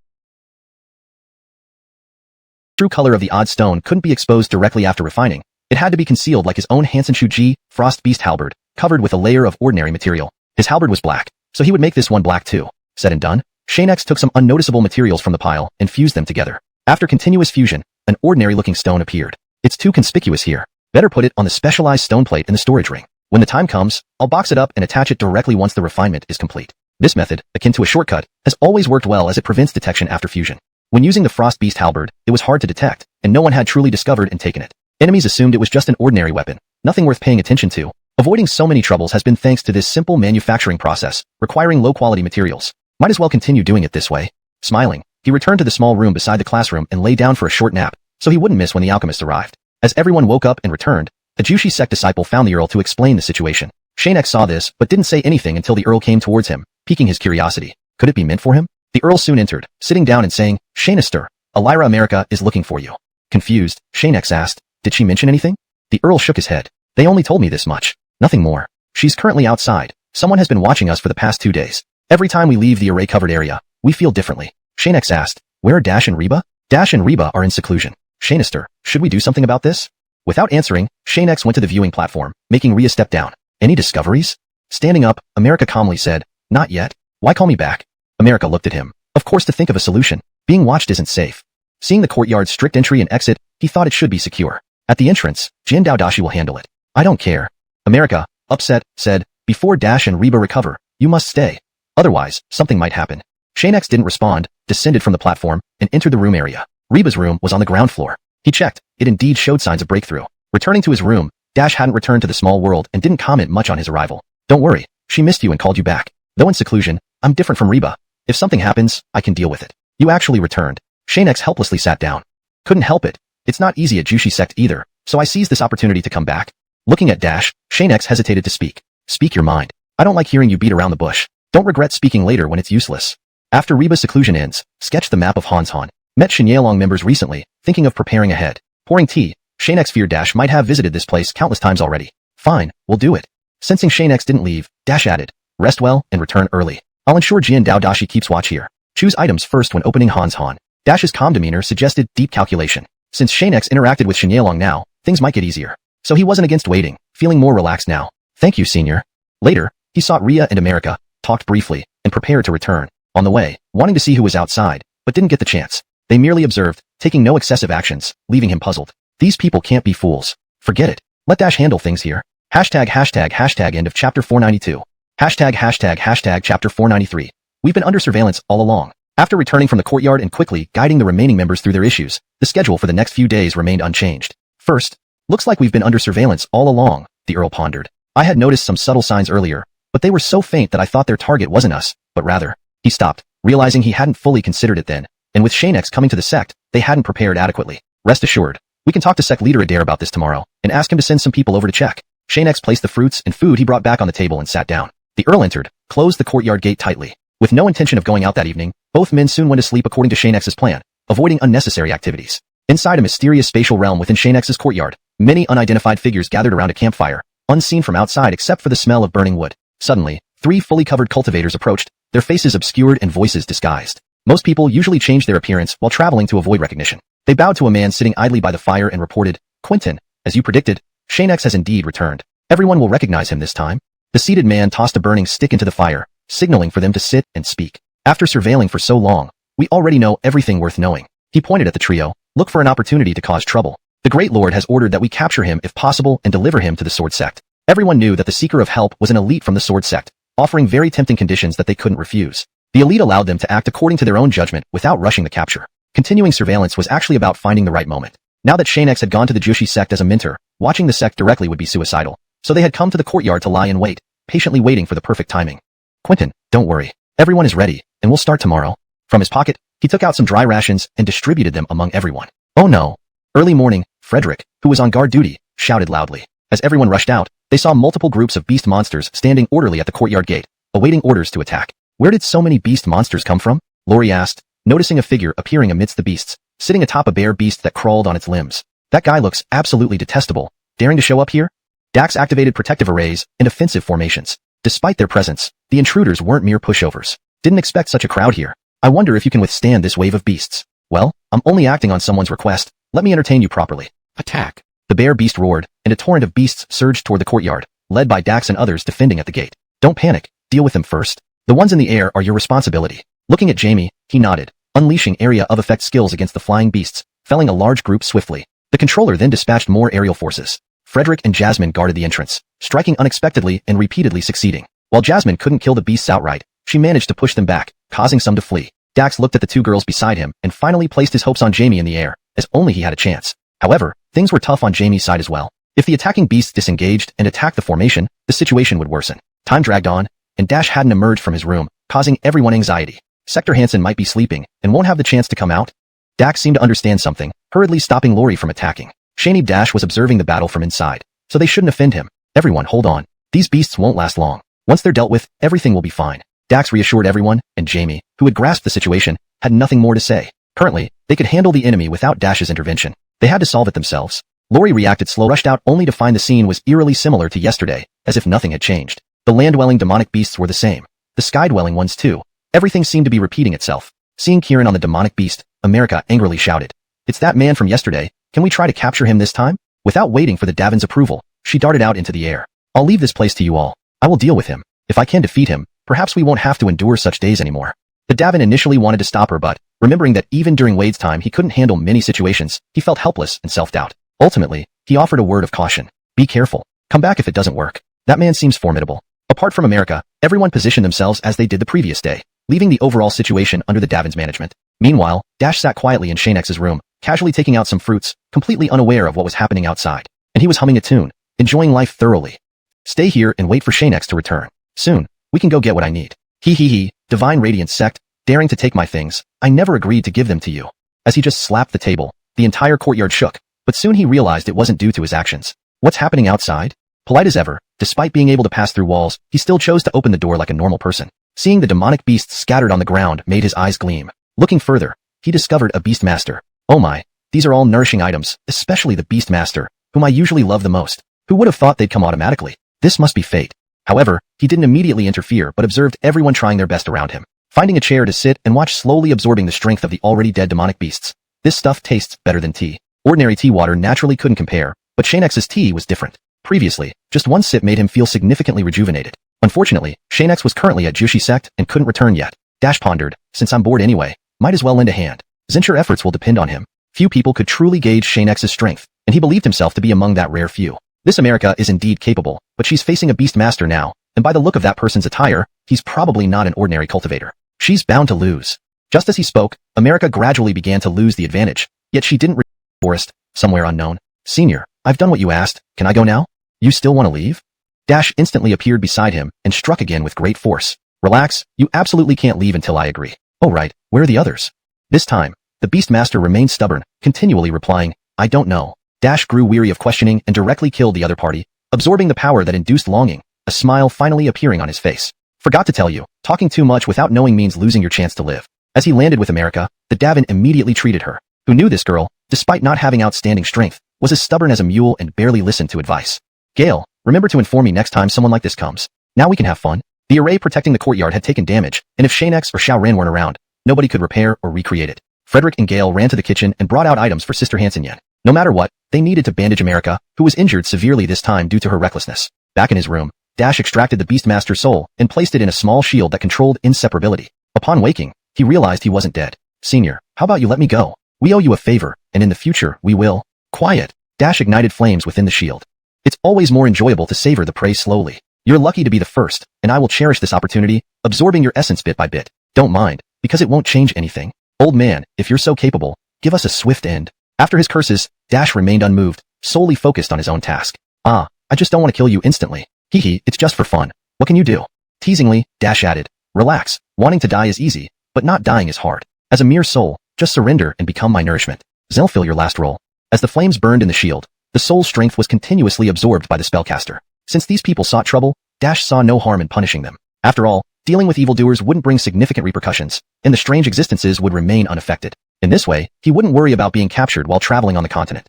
true color of the odd stone couldn't be exposed directly after refining. It had to be concealed like his own Hansen G Frost Beast halberd, covered with a layer of ordinary material. His halberd was black, so he would make this one black too. Said and done, Xianxia took some unnoticeable materials from the pile and fused them together. After continuous fusion, an ordinary-looking stone appeared. It's too conspicuous here. Better put it on the specialized stone plate in the storage ring. When the time comes, I'll box it up and attach it directly once the refinement is complete. This method, akin to a shortcut, has always worked well as it prevents detection after fusion. When using the Frost Beast halberd, it was hard to detect, and no one had truly discovered and taken it. Enemies assumed it was just an ordinary weapon, nothing worth paying attention to. Avoiding so many troubles has been thanks to this simple manufacturing process, requiring low-quality materials. Might as well continue doing it this way. Smiling, he returned to the small room beside the classroom and lay down for a short nap, so he wouldn't miss when the alchemist arrived. As everyone woke up and returned, a Jushi sect disciple found the Earl to explain the situation. Xianxia saw this, but didn't say anything until the Earl came towards him, piquing his curiosity. Could it be meant for him? The Earl soon entered, sitting down and saying, Xianxia, Elira America is looking for you. Confused, Xianxia asked, did she mention anything? The Earl shook his head. They only told me this much. Nothing more. She's currently outside. Someone has been watching us for the past 2 days. Every time we leave the array-covered area, we feel differently. Xianxia asked, where are Dash and Reba? Dash and Reba are in seclusion. Xianxia, should we do something about this? Without answering, Xianxia went to the viewing platform, making Rhea step down. Any discoveries? Standing up, America calmly said, not yet. Why call me back? America looked at him. Of course to think of a solution. Being watched isn't safe. Seeing the courtyard's strict entry and exit, he thought it should be secure. At the entrance, Jian Daodashi will handle it. I don't care. America, upset, said, before Dash and Reba recover, you must stay. Otherwise, something might happen. Xianxia didn't respond, descended from the platform, and entered the room area. Reba's room was on the ground floor. He checked. It indeed showed signs of breakthrough. Returning to his room, Dash hadn't returned to the small world and didn't comment much on his arrival. Don't worry, she missed you and called you back. Though in seclusion, I'm different from Reba. If something happens, I can deal with it. You actually returned. Xianxia helplessly sat down. Couldn't help it. It's not easy at Jushi sect either, so I seized this opportunity to come back. Looking at Dash, Xianxia hesitated to speak. Speak your mind. I don't like hearing you beat around the bush. Don't regret speaking later when it's useless. After Reba's seclusion ends, sketch the map of XuanHuan. Met XuanHuan members recently, thinking of preparing ahead. Pouring tea, Xianxia feared Dash might have visited this place countless times already. Fine, we'll do it. Sensing Xianxia didn't leave, Dash added, rest well and return early. I'll ensure Jian Daodashi keeps watch here. Choose items first when opening XuanHuan. Dash's calm demeanor suggested deep calculation. Since Xianxia interacted with XuanHuan now, things might get easier. So he wasn't against waiting, feeling more relaxed now. Thank you, senior. Later, he sought Rhea and America, talked briefly, and prepared to return. On the way, wanting to see who was outside, but didn't get the chance. They merely observed, taking no excessive actions, leaving him puzzled. These people can't be fools. Forget it. Let Dash handle things here. Hashtag end of chapter 492. Hashtag chapter 493. We've been under surveillance all along. After returning from the courtyard and quickly guiding the remaining members through their issues, the schedule for the next few days remained unchanged. First, looks like we've been under surveillance all along, the Earl pondered. I had noticed some subtle signs earlier, but they were so faint that I thought their target wasn't us, but rather. He stopped, realizing he hadn't fully considered it then, and with Xianxia coming to the sect, they hadn't prepared adequately. Rest assured, we can talk to sect leader Adair about this tomorrow, and ask him to send some people over to check. Xianxia placed the fruits and food he brought back on the table and sat down. The Earl entered, closed the courtyard gate tightly. With no intention of going out that evening, both men soon went to sleep according to Xianxia's plan, avoiding unnecessary activities. Inside a mysterious spatial realm within Xianxia's courtyard, many unidentified figures gathered around a campfire, unseen from outside except for the smell of burning wood. Suddenly, 3 fully covered cultivators approached, their faces obscured and voices disguised. Most people usually change their appearance while traveling to avoid recognition. They bowed to a man sitting idly by the fire and reported, Quentin, as you predicted, Xianxia has indeed returned. Everyone will recognize him this time. The seated man tossed a burning stick into the fire, signaling for them to sit and speak. After surveilling for so long, We already know everything worth knowing. He pointed at the trio. Look for an opportunity to cause trouble. The Great Lord has ordered that we capture him if possible and deliver him to the Sword Sect. Everyone knew that the Seeker of Help was an elite from the Sword Sect, offering very tempting conditions that they couldn't refuse. The elite allowed them to act according to their own judgment without rushing the capture. Continuing surveillance was actually about finding the right moment. Now that Xianxia had gone to the Jushi sect as a mentor, watching the sect directly would be suicidal. So they had come to the courtyard to lie in wait, patiently waiting for the perfect timing. Quentin, don't worry. Everyone is ready, and we'll start tomorrow. From his pocket, he took out some dry rations and distributed them among everyone. Oh no. Early morning, Frederick, who was on guard duty, shouted loudly. As everyone rushed out, they saw multiple groups of beast monsters standing orderly at the courtyard gate, awaiting orders to attack. Where did so many beast monsters come from? Lori asked, noticing a figure appearing amidst the beasts, sitting atop a bear beast that crawled on its limbs. That guy looks absolutely detestable. Daring to show up here? Dax activated protective arrays and offensive formations. Despite their presence, the intruders weren't mere pushovers. Didn't expect such a crowd here. I wonder if you can withstand this wave of beasts. Well, I'm only acting on someone's request. Let me entertain you properly. Attack. The bear beast roared, and a torrent of beasts surged toward the courtyard, led by Dax and others defending at the gate. Don't panic. Deal with them first. The ones in the air are your responsibility. Looking at Jamie, he nodded, unleashing area of effect skills against the flying beasts, felling a large group swiftly. The controller then dispatched more aerial forces. Frederick and Jasmine guarded the entrance, striking unexpectedly and repeatedly succeeding. While Jasmine couldn't kill the beasts outright, she managed to push them back, causing some to flee. Dax looked at the two girls beside him and finally placed his hopes on Jamie in the air, as only he had a chance. However, things were tough on Jamie's side as well. If the attacking beasts disengaged and attacked the formation, the situation would worsen. Time dragged on, and Dash hadn't emerged from his room, causing everyone anxiety. Sector Hansen might be sleeping and won't have the chance to come out. Dax seemed to understand something, hurriedly stopping Lori from attacking. Shanib Dash was observing the battle from inside, so they shouldn't offend him. Everyone, hold on. These beasts won't last long. Once they're dealt with, everything will be fine. Dax reassured everyone, and Jamie, who had grasped the situation, had nothing more to say. Currently, they could handle the enemy without Dash's intervention. They had to solve it themselves. Lori reacted slow, rushed out only to find the scene was eerily similar to yesterday, as if nothing had changed. The land-dwelling demonic beasts were the same. The sky-dwelling ones too. Everything seemed to be repeating itself. Seeing Kieran on the demonic beast, America angrily shouted. It's that man from yesterday. Can we try to capture him this time? Without waiting for the Davin's approval, she darted out into the air. I'll leave this place to you all. I will deal with him. If I can defeat him, perhaps we won't have to endure such days anymore. The Davin initially wanted to stop her, but, remembering that even during Wade's time he couldn't handle many situations, he felt helpless and self-doubt. Ultimately, he offered a word of caution. Be careful. Come back if it doesn't work. That man seems formidable. Apart from America, everyone positioned themselves as they did the previous day, leaving the overall situation under the Davin's management. Meanwhile, Dash sat quietly in Xianxia's room, casually taking out some fruits, completely unaware of what was happening outside. And he was humming a tune, enjoying life thoroughly. Stay here and wait for Xianxia to return. Soon, we can go get what I need. He, Divine Radiance sect, daring to take my things, I never agreed to give them to you. As he just slapped the table, the entire courtyard shook, but soon he realized it wasn't due to his actions. What's happening outside? Polite as ever, despite being able to pass through walls, he still chose to open the door like a normal person. Seeing the demonic beasts scattered on the ground made his eyes gleam. Looking further, he discovered a Beastmaster. Oh my, these are all nourishing items, especially the Beastmaster, whom I usually love the most. Who would have thought they'd come automatically? This must be fate. However, he didn't immediately interfere but observed everyone trying their best around him. Finding a chair to sit and watch, slowly absorbing the strength of the already dead demonic beasts. This stuff tastes better than tea. Ordinary tea water naturally couldn't compare, but Xianxia's tea was different. Previously, just one sip made him feel significantly rejuvenated. Unfortunately, Xianxia was currently at Jushi sect and couldn't return yet. Dash pondered, since I'm bored anyway, might as well lend a hand. Xianxia efforts will depend on him. Few people could truly gauge Xianxia's strength, and he believed himself to be among that rare few. This America is indeed capable, but she's facing a Beastmaster now, and by the look of that person's attire, he's probably not an ordinary cultivator. She's bound to lose. Just as he spoke, America gradually began to lose the advantage, yet she didn't forest, somewhere unknown. Senior, I've done what you asked, can I go now? You still want to leave? Dash instantly appeared beside him and struck again with great force. Relax, you absolutely can't leave until I agree. Oh right, where are the others? This time, the Beastmaster remained stubborn, continually replying, I don't know. Dash grew weary of questioning and directly killed the other party, absorbing the power that induced longing, a smile finally appearing on his face. Forgot to tell you, talking too much without knowing means losing your chance to live. As he landed with America, the Davin immediately treated her, who knew this girl, despite not having outstanding strength, was as stubborn as a mule and barely listened to advice. Gale, remember to inform me next time someone like this comes. Now we can have fun. The array protecting the courtyard had taken damage, and if Xianxia or Xiaoran weren't around, nobody could repair or recreate it. Frederick and Gale ran to the kitchen and brought out items for Sister Hansen. No matter what, they needed to bandage America, who was injured severely this time due to her recklessness. Back in his room, Dash extracted the Beastmaster's soul and placed it in a small shield that controlled inseparability. Upon waking, he realized he wasn't dead. Senior, how about you let me go? We owe you a favor, and in the future, we will. Quiet. Dash ignited flames within the shield. It's always more enjoyable to savor the prey slowly. You're lucky to be the first, and I will cherish this opportunity, absorbing your essence bit by bit. Don't mind, because it won't change anything. Old man, if you're so capable, give us a swift end. After his curses, Dash remained unmoved, solely focused on his own task. I just don't want to kill you instantly. Hee, it's just for fun. What can you do? Teasingly, Dash added, relax, wanting to die is easy, but not dying is hard. As a mere soul, just surrender and become my nourishment. Zelfil your last roll. As the flames burned in the shield, the soul's strength was continuously absorbed by the spellcaster. Since these people sought trouble, Dash saw no harm in punishing them. After all, dealing with evildoers wouldn't bring significant repercussions, and the strange existences would remain unaffected. In this way, he wouldn't worry about being captured while traveling on the continent.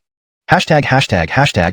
Hashtag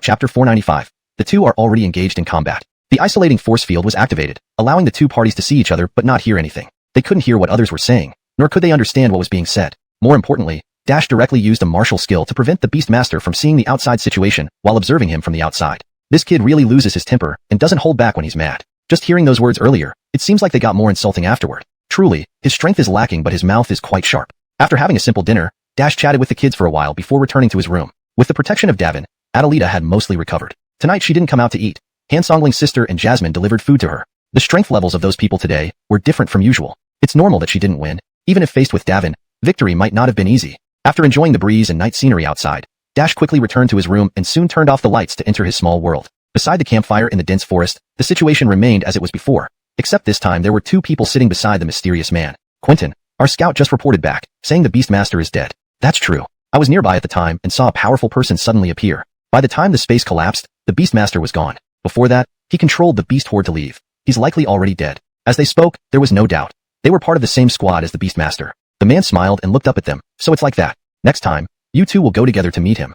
Chapter 495. The two are already engaged in combat. The isolating force field was activated, allowing the two parties to see each other but not hear anything. They couldn't hear what others were saying, nor could they understand what was being said. More importantly, Dash directly used a martial skill to prevent the Beastmaster from seeing the outside situation while observing him from the outside. This kid really loses his temper and doesn't hold back when he's mad. Just hearing those words earlier, it seems like they got more insulting afterward. Truly, his strength is lacking but his mouth is quite sharp. After having a simple dinner, Dash chatted with the kids for a while before returning to his room. With the protection of Davin, Adelita had mostly recovered. Tonight she didn't come out to eat. Hansongling's sister and Jasmine delivered food to her. The strength levels of those people today were different from usual. It's normal that she didn't win. Even if faced with Davin, victory might not have been easy. After enjoying the breeze and night scenery outside, Dash quickly returned to his room and soon turned off the lights to enter his small world. Beside the campfire in the dense forest, the situation remained as it was before, except this time there were two people sitting beside the mysterious man. Quentin, our scout just reported back, saying the Beastmaster is dead. That's true. I was nearby at the time and saw a powerful person suddenly appear. By the time the space collapsed, the Beastmaster was gone. Before that, he controlled the beast horde to leave. He's likely already dead. As they spoke, there was no doubt. They were part of the same squad as the Beastmaster. The man smiled and looked up at them. So it's like that. Next time, you two will go together to meet him.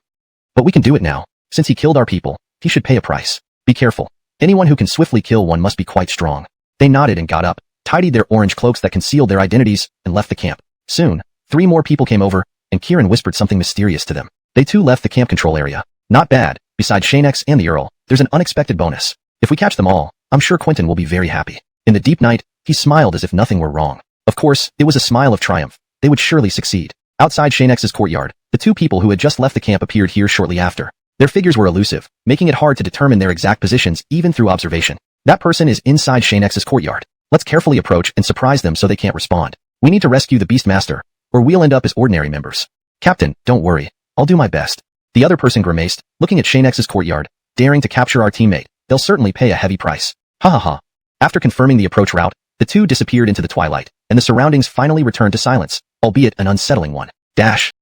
But we can do it now. Since he killed our people, he should pay a price. Be careful. Anyone who can swiftly kill one must be quite strong. They nodded and got up, tidied their orange cloaks that concealed their identities, and left the camp. Soon, 3 more people came over, and Kieran whispered something mysterious to them. They too left the camp control area. Not bad. Besides Xianxia and the Earl, there's an unexpected bonus. If we catch them all, I'm sure Quentin will be very happy. In the deep night, he smiled as if nothing were wrong. Of course, it was a smile of triumph. They would surely succeed. Outside Xianxia's courtyard, the 2 people who had just left the camp appeared here shortly after. Their figures were elusive, making it hard to determine their exact positions even through observation. That person is inside Xianxia's courtyard. Let's carefully approach and surprise them so they can't respond. We need to rescue the Beastmaster, or we'll end up as ordinary members. Captain, don't worry. I'll do my best. The other person grimaced, looking at Xianxia's courtyard, daring to capture our teammate. They'll certainly pay a heavy price. Ha ha ha. After confirming the approach route, the 2 disappeared into the twilight, and the surroundings finally returned to silence, albeit an unsettling one. Dash.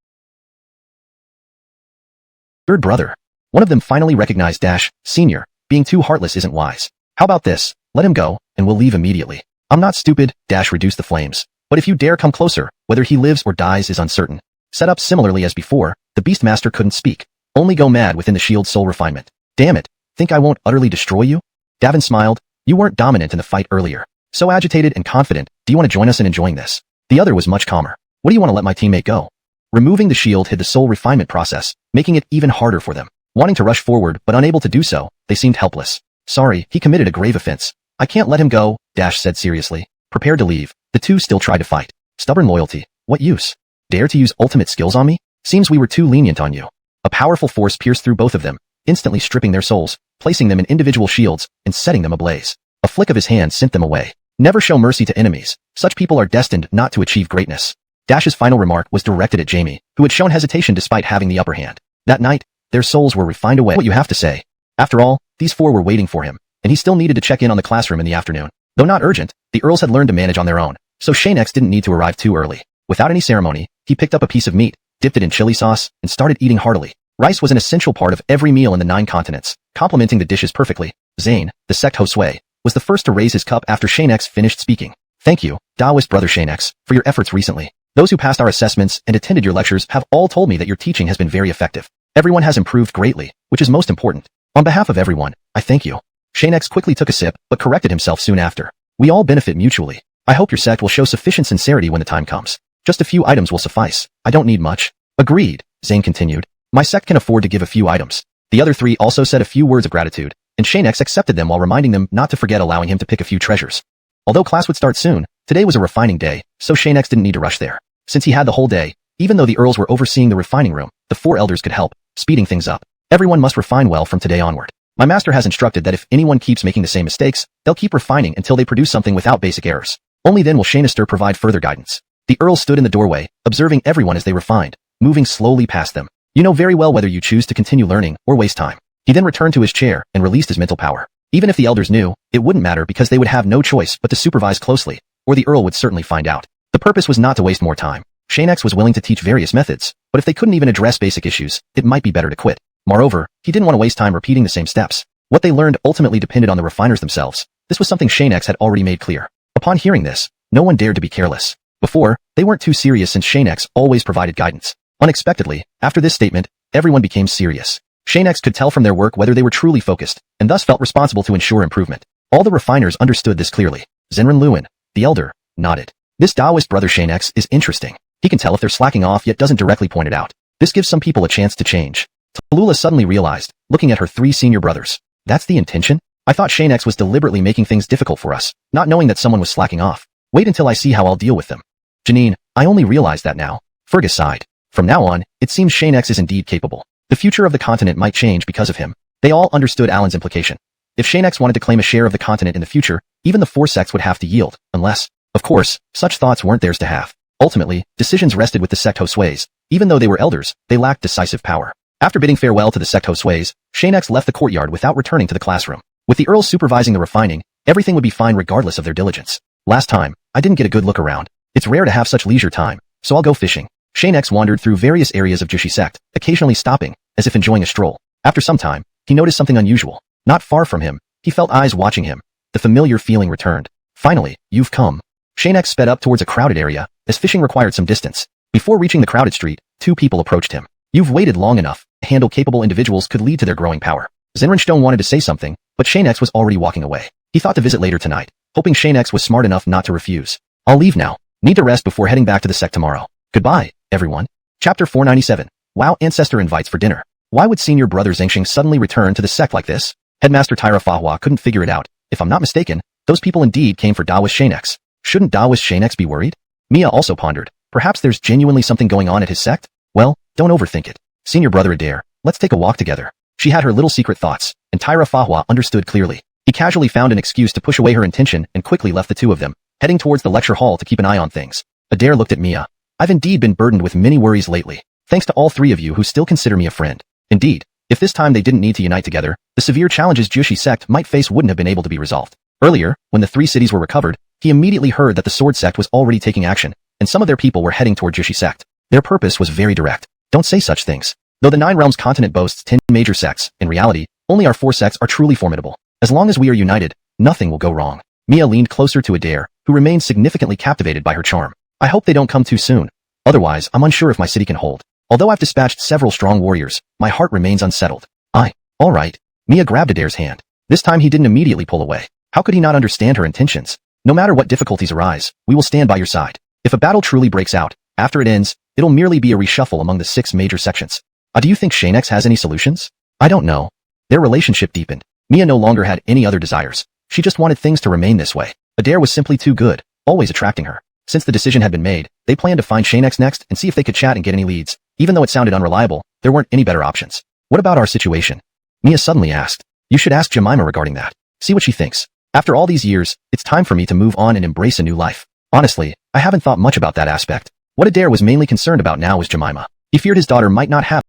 Third brother. One of them finally recognized Dash, Senior. Being too heartless isn't wise. How about this? Let him go, and we'll leave immediately. I'm not stupid. Dash reduced the flames. But if you dare come closer, whether he lives or dies is uncertain. Set up similarly as before, the Beastmaster couldn't speak. Only go mad within the shield's soul refinement. Damn it. Think I won't utterly destroy you? Davin smiled. You weren't dominant in the fight earlier. So agitated and confident, do you want to join us in enjoying this? The other was much calmer. What do you want to let my teammate go? Removing the shield hid the soul refinement process, making it even harder for them. Wanting to rush forward but unable to do so, they seemed helpless. Sorry, he committed a grave offense. I can't let him go, Dash said seriously. Prepared to leave, the 2 still tried to fight. Stubborn loyalty. What use? Dare to use ultimate skills on me? Seems we were too lenient on you. A powerful force pierced through both of them, instantly stripping their souls, placing them in individual shields, and setting them ablaze. A flick of his hand sent them away. Never show mercy to enemies. Such people are destined not to achieve greatness. Dash's final remark was directed at Jamie, who had shown hesitation despite having the upper hand. That night, their souls were refined away. What you have to say. After all, these 4 were waiting for him, and he still needed to check in on the classroom in the afternoon. Though not urgent, the Earls had learned to manage on their own, so Xianxia didn't need to arrive too early. Without any ceremony, he picked up a piece of meat, dipped it in chili sauce, and started eating heartily. Rice was an essential part of every meal in the 9 continents, complementing the dishes perfectly. Zane, the sect Josue, was the first to raise his cup after Xianxia finished speaking. Thank you, Taoist brother Xianxia, for your efforts recently. Those who passed our assessments and attended your lectures have all told me that your teaching has been very effective. Everyone has improved greatly, which is most important. On behalf of everyone, I thank you. Xianxia quickly took a sip, but corrected himself soon after. We all benefit mutually. I hope your sect will show sufficient sincerity when the time comes. Just a few items will suffice. I don't need much. Agreed, Zane continued. My sect can afford to give a few items. The other 3 also said a few words of gratitude, and Xianxia accepted them while reminding them not to forget allowing him to pick a few treasures. Although class would start soon, today was a refining day, so Xianxia didn't need to rush there. Since he had the whole day, even though the earls were overseeing the refining room, the 4 elders could help, speeding things up. Everyone must refine well from today onward. My master has instructed that if anyone keeps making the same mistakes, they'll keep refining until they produce something without basic errors. Only then will Xianxia provide further guidance. The earl stood in the doorway, observing everyone as they refined, moving slowly past them. You know very well whether you choose to continue learning or waste time. He then returned to his chair and released his mental power. Even if the elders knew, it wouldn't matter because they would have no choice but to supervise closely, or the earl would certainly find out. The purpose was not to waste more time. Xianxia was willing to teach various methods, but if they couldn't even address basic issues, it might be better to quit. Moreover, he didn't want to waste time repeating the same steps. What they learned ultimately depended on the refiners themselves. This was something Xianxia had already made clear. Upon hearing this, no one dared to be careless. Before, they weren't too serious since Xianxia always provided guidance. Unexpectedly, after this statement, everyone became serious. Xianxia could tell from their work whether they were truly focused, and thus felt responsible to ensure improvement. All the refiners understood this clearly. Zhenren Luan, the elder, nodded. This Taoist brother Xianxia is interesting. He can tell if they're slacking off yet doesn't directly point it out. This gives some people a chance to change. Tallulah suddenly realized, looking at her 3 senior brothers. That's the intention? I thought Xianxia was deliberately making things difficult for us, not knowing that someone was slacking off. Wait until I see how I'll deal with them. Janine, I only realized that now. Fergus sighed. From now on, it seems Xianxia is indeed capable. The future of the continent might change because of him. They all understood Alan's implication. If Xianxia wanted to claim a share of the continent in the future, even the 4 sects would have to yield, unless, of course, such thoughts weren't theirs to have. Ultimately, decisions rested with the sect Hosues. Even though they were elders, they lacked decisive power. After bidding farewell to the sect Hosues, Xianxia left the courtyard without returning to the classroom. With the earls supervising the refining, everything would be fine regardless of their diligence. Last time, I didn't get a good look around. It's rare to have such leisure time, so I'll go fishing. Xianxia wandered through various areas of Kyushu sect, occasionally stopping, as if enjoying a stroll. After some time, he noticed something unusual. Not far from him, he felt eyes watching him. The familiar feeling returned. Finally, you've come. Xianxia sped up towards a crowded area, as fishing required some distance. Before reaching the crowded street, 2 people approached him. You've waited long enough. To handle capable individuals could lead to their growing power. Zhenren wanted to say something, but Xianxia was already walking away. He thought to visit later tonight, hoping Xianxia was smart enough not to refuse. I'll leave now. Need to rest before heading back to the sect tomorrow. Goodbye, everyone. Chapter 497. Wow, Ancestor invites for dinner. Why would senior brother Xianxia suddenly return to the sect like this? Headmaster XuanHuan couldn't figure it out. If I'm not mistaken, those people indeed came for Taoist Xianxia. Shouldn't Taoist Xianxia be worried? Mia also pondered. Perhaps there's genuinely something going on at his sect? Well, don't overthink it. Senior brother Adair, let's take a walk together. She had her little secret thoughts, and XuanHuan understood clearly. He casually found an excuse to push away her intention and quickly left the 2 of them, heading towards the lecture hall to keep an eye on things. Adair looked at Mia. I've indeed been burdened with many worries lately, thanks to all 3 of you who still consider me a friend. Indeed, if this time they didn't need to unite together, the severe challenges Kyushu sect might face wouldn't have been able to be resolved. Earlier, when the 3 cities were recovered, he immediately heard that the sword sect was already taking action, and some of their people were heading toward Kyushu sect. Their purpose was very direct. Don't say such things. Though the 9 realms continent boasts 10 major sects, in reality, only our 4 sects are truly formidable. As long as we are united, nothing will go wrong. Mia leaned closer to Adair, who remained significantly captivated by her charm. I hope they don't come too soon. Otherwise, I'm unsure if my city can hold. Although I've dispatched several strong warriors, my heart remains unsettled. All right. Mia grabbed Adair's hand. This time he didn't immediately pull away. How could he not understand her intentions? No matter what difficulties arise, we will stand by your side. If a battle truly breaks out, after it ends, it'll merely be a reshuffle among the 6 major sections. Do you think Xianxia has any solutions? I don't know. Their relationship deepened. Mia no longer had any other desires. She just wanted things to remain this way. Adair was simply too good, always attracting her. Since the decision had been made, they planned to find Xianxia next and see if they could chat and get any leads. Even though it sounded unreliable, there weren't any better options. What about our situation? Mia suddenly asked. You should ask Jemima regarding that. See what she thinks. After all these years, it's time for me to move on and embrace a new life. Honestly, I haven't thought much about that aspect. What Adair was mainly concerned about now was Jemima. He feared his daughter might not have.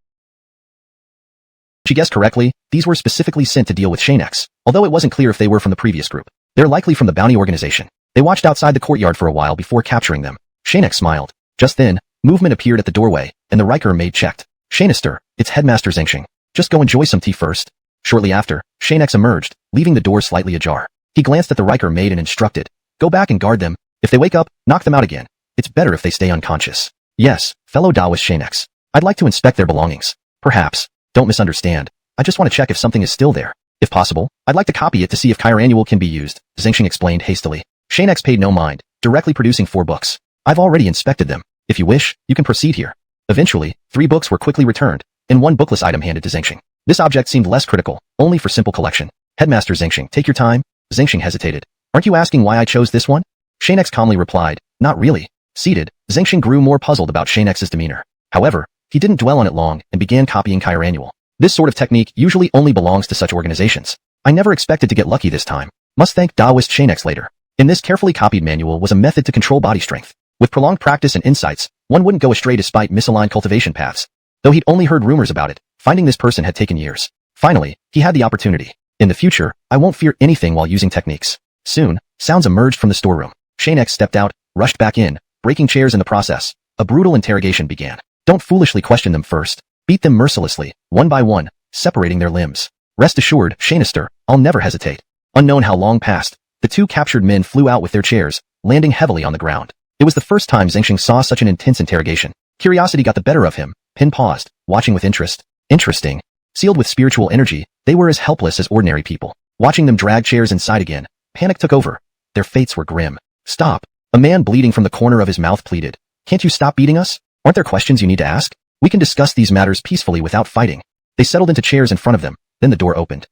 She guessed correctly, these were specifically sent to deal with Xianxia, although it wasn't clear if they were from the previous group. They're likely from the bounty organization. They watched outside the courtyard for a while before capturing them. Xianxia smiled. Just then, movement appeared at the doorway, and the Riker maid checked. Xianxia, it's Headmaster Xianxia. Just go enjoy some tea first. Shortly after, Xianxia emerged, leaving the door slightly ajar. He glanced at the Riker maid and instructed. Go back and guard them. If they wake up, knock them out again. It's better if they stay unconscious. Yes, fellow Taoist Xianxia. I'd like to inspect their belongings. Perhaps. Don't misunderstand. I just want to check if something is still there. If possible, I'd like to copy it to see if XuanHuan can be used, Xianxia explained hastily. Xianxia paid no mind, directly producing 4 books. I've already inspected them. If you wish, you can proceed here. Eventually, 3 books were quickly returned, and 1 bookless item handed to Xianxia. This object seemed less critical, only for simple collection. Headmaster Xianxia, take your time. Xianxia hesitated. Aren't you asking why I chose this one? Xianxia calmly replied, not really. Seated, Xianxia grew more puzzled about Xianx's demeanor. However, he didn't dwell on it long and began copying XuanHuan. This sort of technique usually only belongs to such organizations. I never expected to get lucky this time. Must thank Taoist Xianxia later. In this carefully copied manual was a method to control body strength. With prolonged practice and insights, one wouldn't go astray despite misaligned cultivation paths. Though he'd only heard rumors about it, finding this person had taken years. Finally, he had the opportunity. In the future, I won't fear anything while using techniques. Soon, sounds emerged from the storeroom. Xianxia stepped out, rushed back in, breaking chairs in the process. A brutal interrogation began. Don't foolishly question them first. Beat them mercilessly, one by one, separating their limbs. Rest assured, Xianxia, I'll never hesitate. Unknown how long passed, the two captured men flew out with their chairs, landing heavily on the ground. It was the first time Xianxia saw such an intense interrogation. Curiosity got the better of him. Pin paused, watching with interest. Interesting. Sealed with spiritual energy, they were as helpless as ordinary people. Watching them drag chairs inside again, panic took over. Their fates were grim. Stop. A man bleeding from the corner of his mouth pleaded. Can't you stop beating us? Aren't there questions you need to ask? We can discuss these matters peacefully without fighting. They settled into chairs in front of them, then the door opened.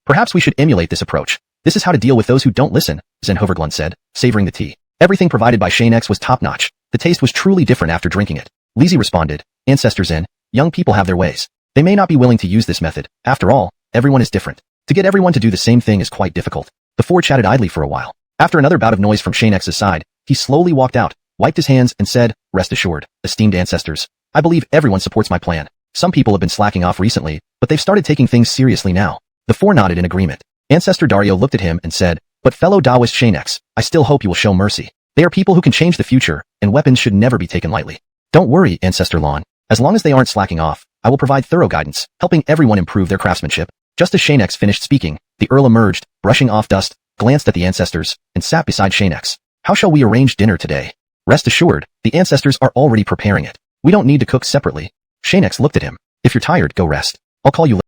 Perhaps we should emulate this approach. This is how to deal with those who don't listen, Zenhoverglund said, savoring the tea. Everything provided by Xianxia was top-notch. The taste was truly different after drinking it. Lizzie responded, Ancestor Zen, young people have their ways. They may not be willing to use this method. After all, everyone is different. To get everyone to do the same thing is quite difficult. The four chatted idly for a while. After another bout of noise from Xianxia's side, he slowly walked out, wiped his hands and said, Rest assured, esteemed ancestors. I believe everyone supports my plan. Some people have been slacking off recently, but they've started taking things seriously now. The four nodded in agreement. Ancestor Dario looked at him and said, But fellow Taoist Xianxia, I still hope you will show mercy. They are people who can change the future, and weapons should never be taken lightly. Don't worry, Ancestor Lon. As long as they aren't slacking off, I will provide thorough guidance, helping everyone improve their craftsmanship. Just as Xianxia finished speaking, the Earl emerged, brushing off dust, glanced at the ancestors, and sat beside Xianxia. How shall we arrange dinner today? Rest assured, the ancestors are already preparing it. We don't need to cook separately. Xianxia looked at him. If you're tired, go rest. I'll call you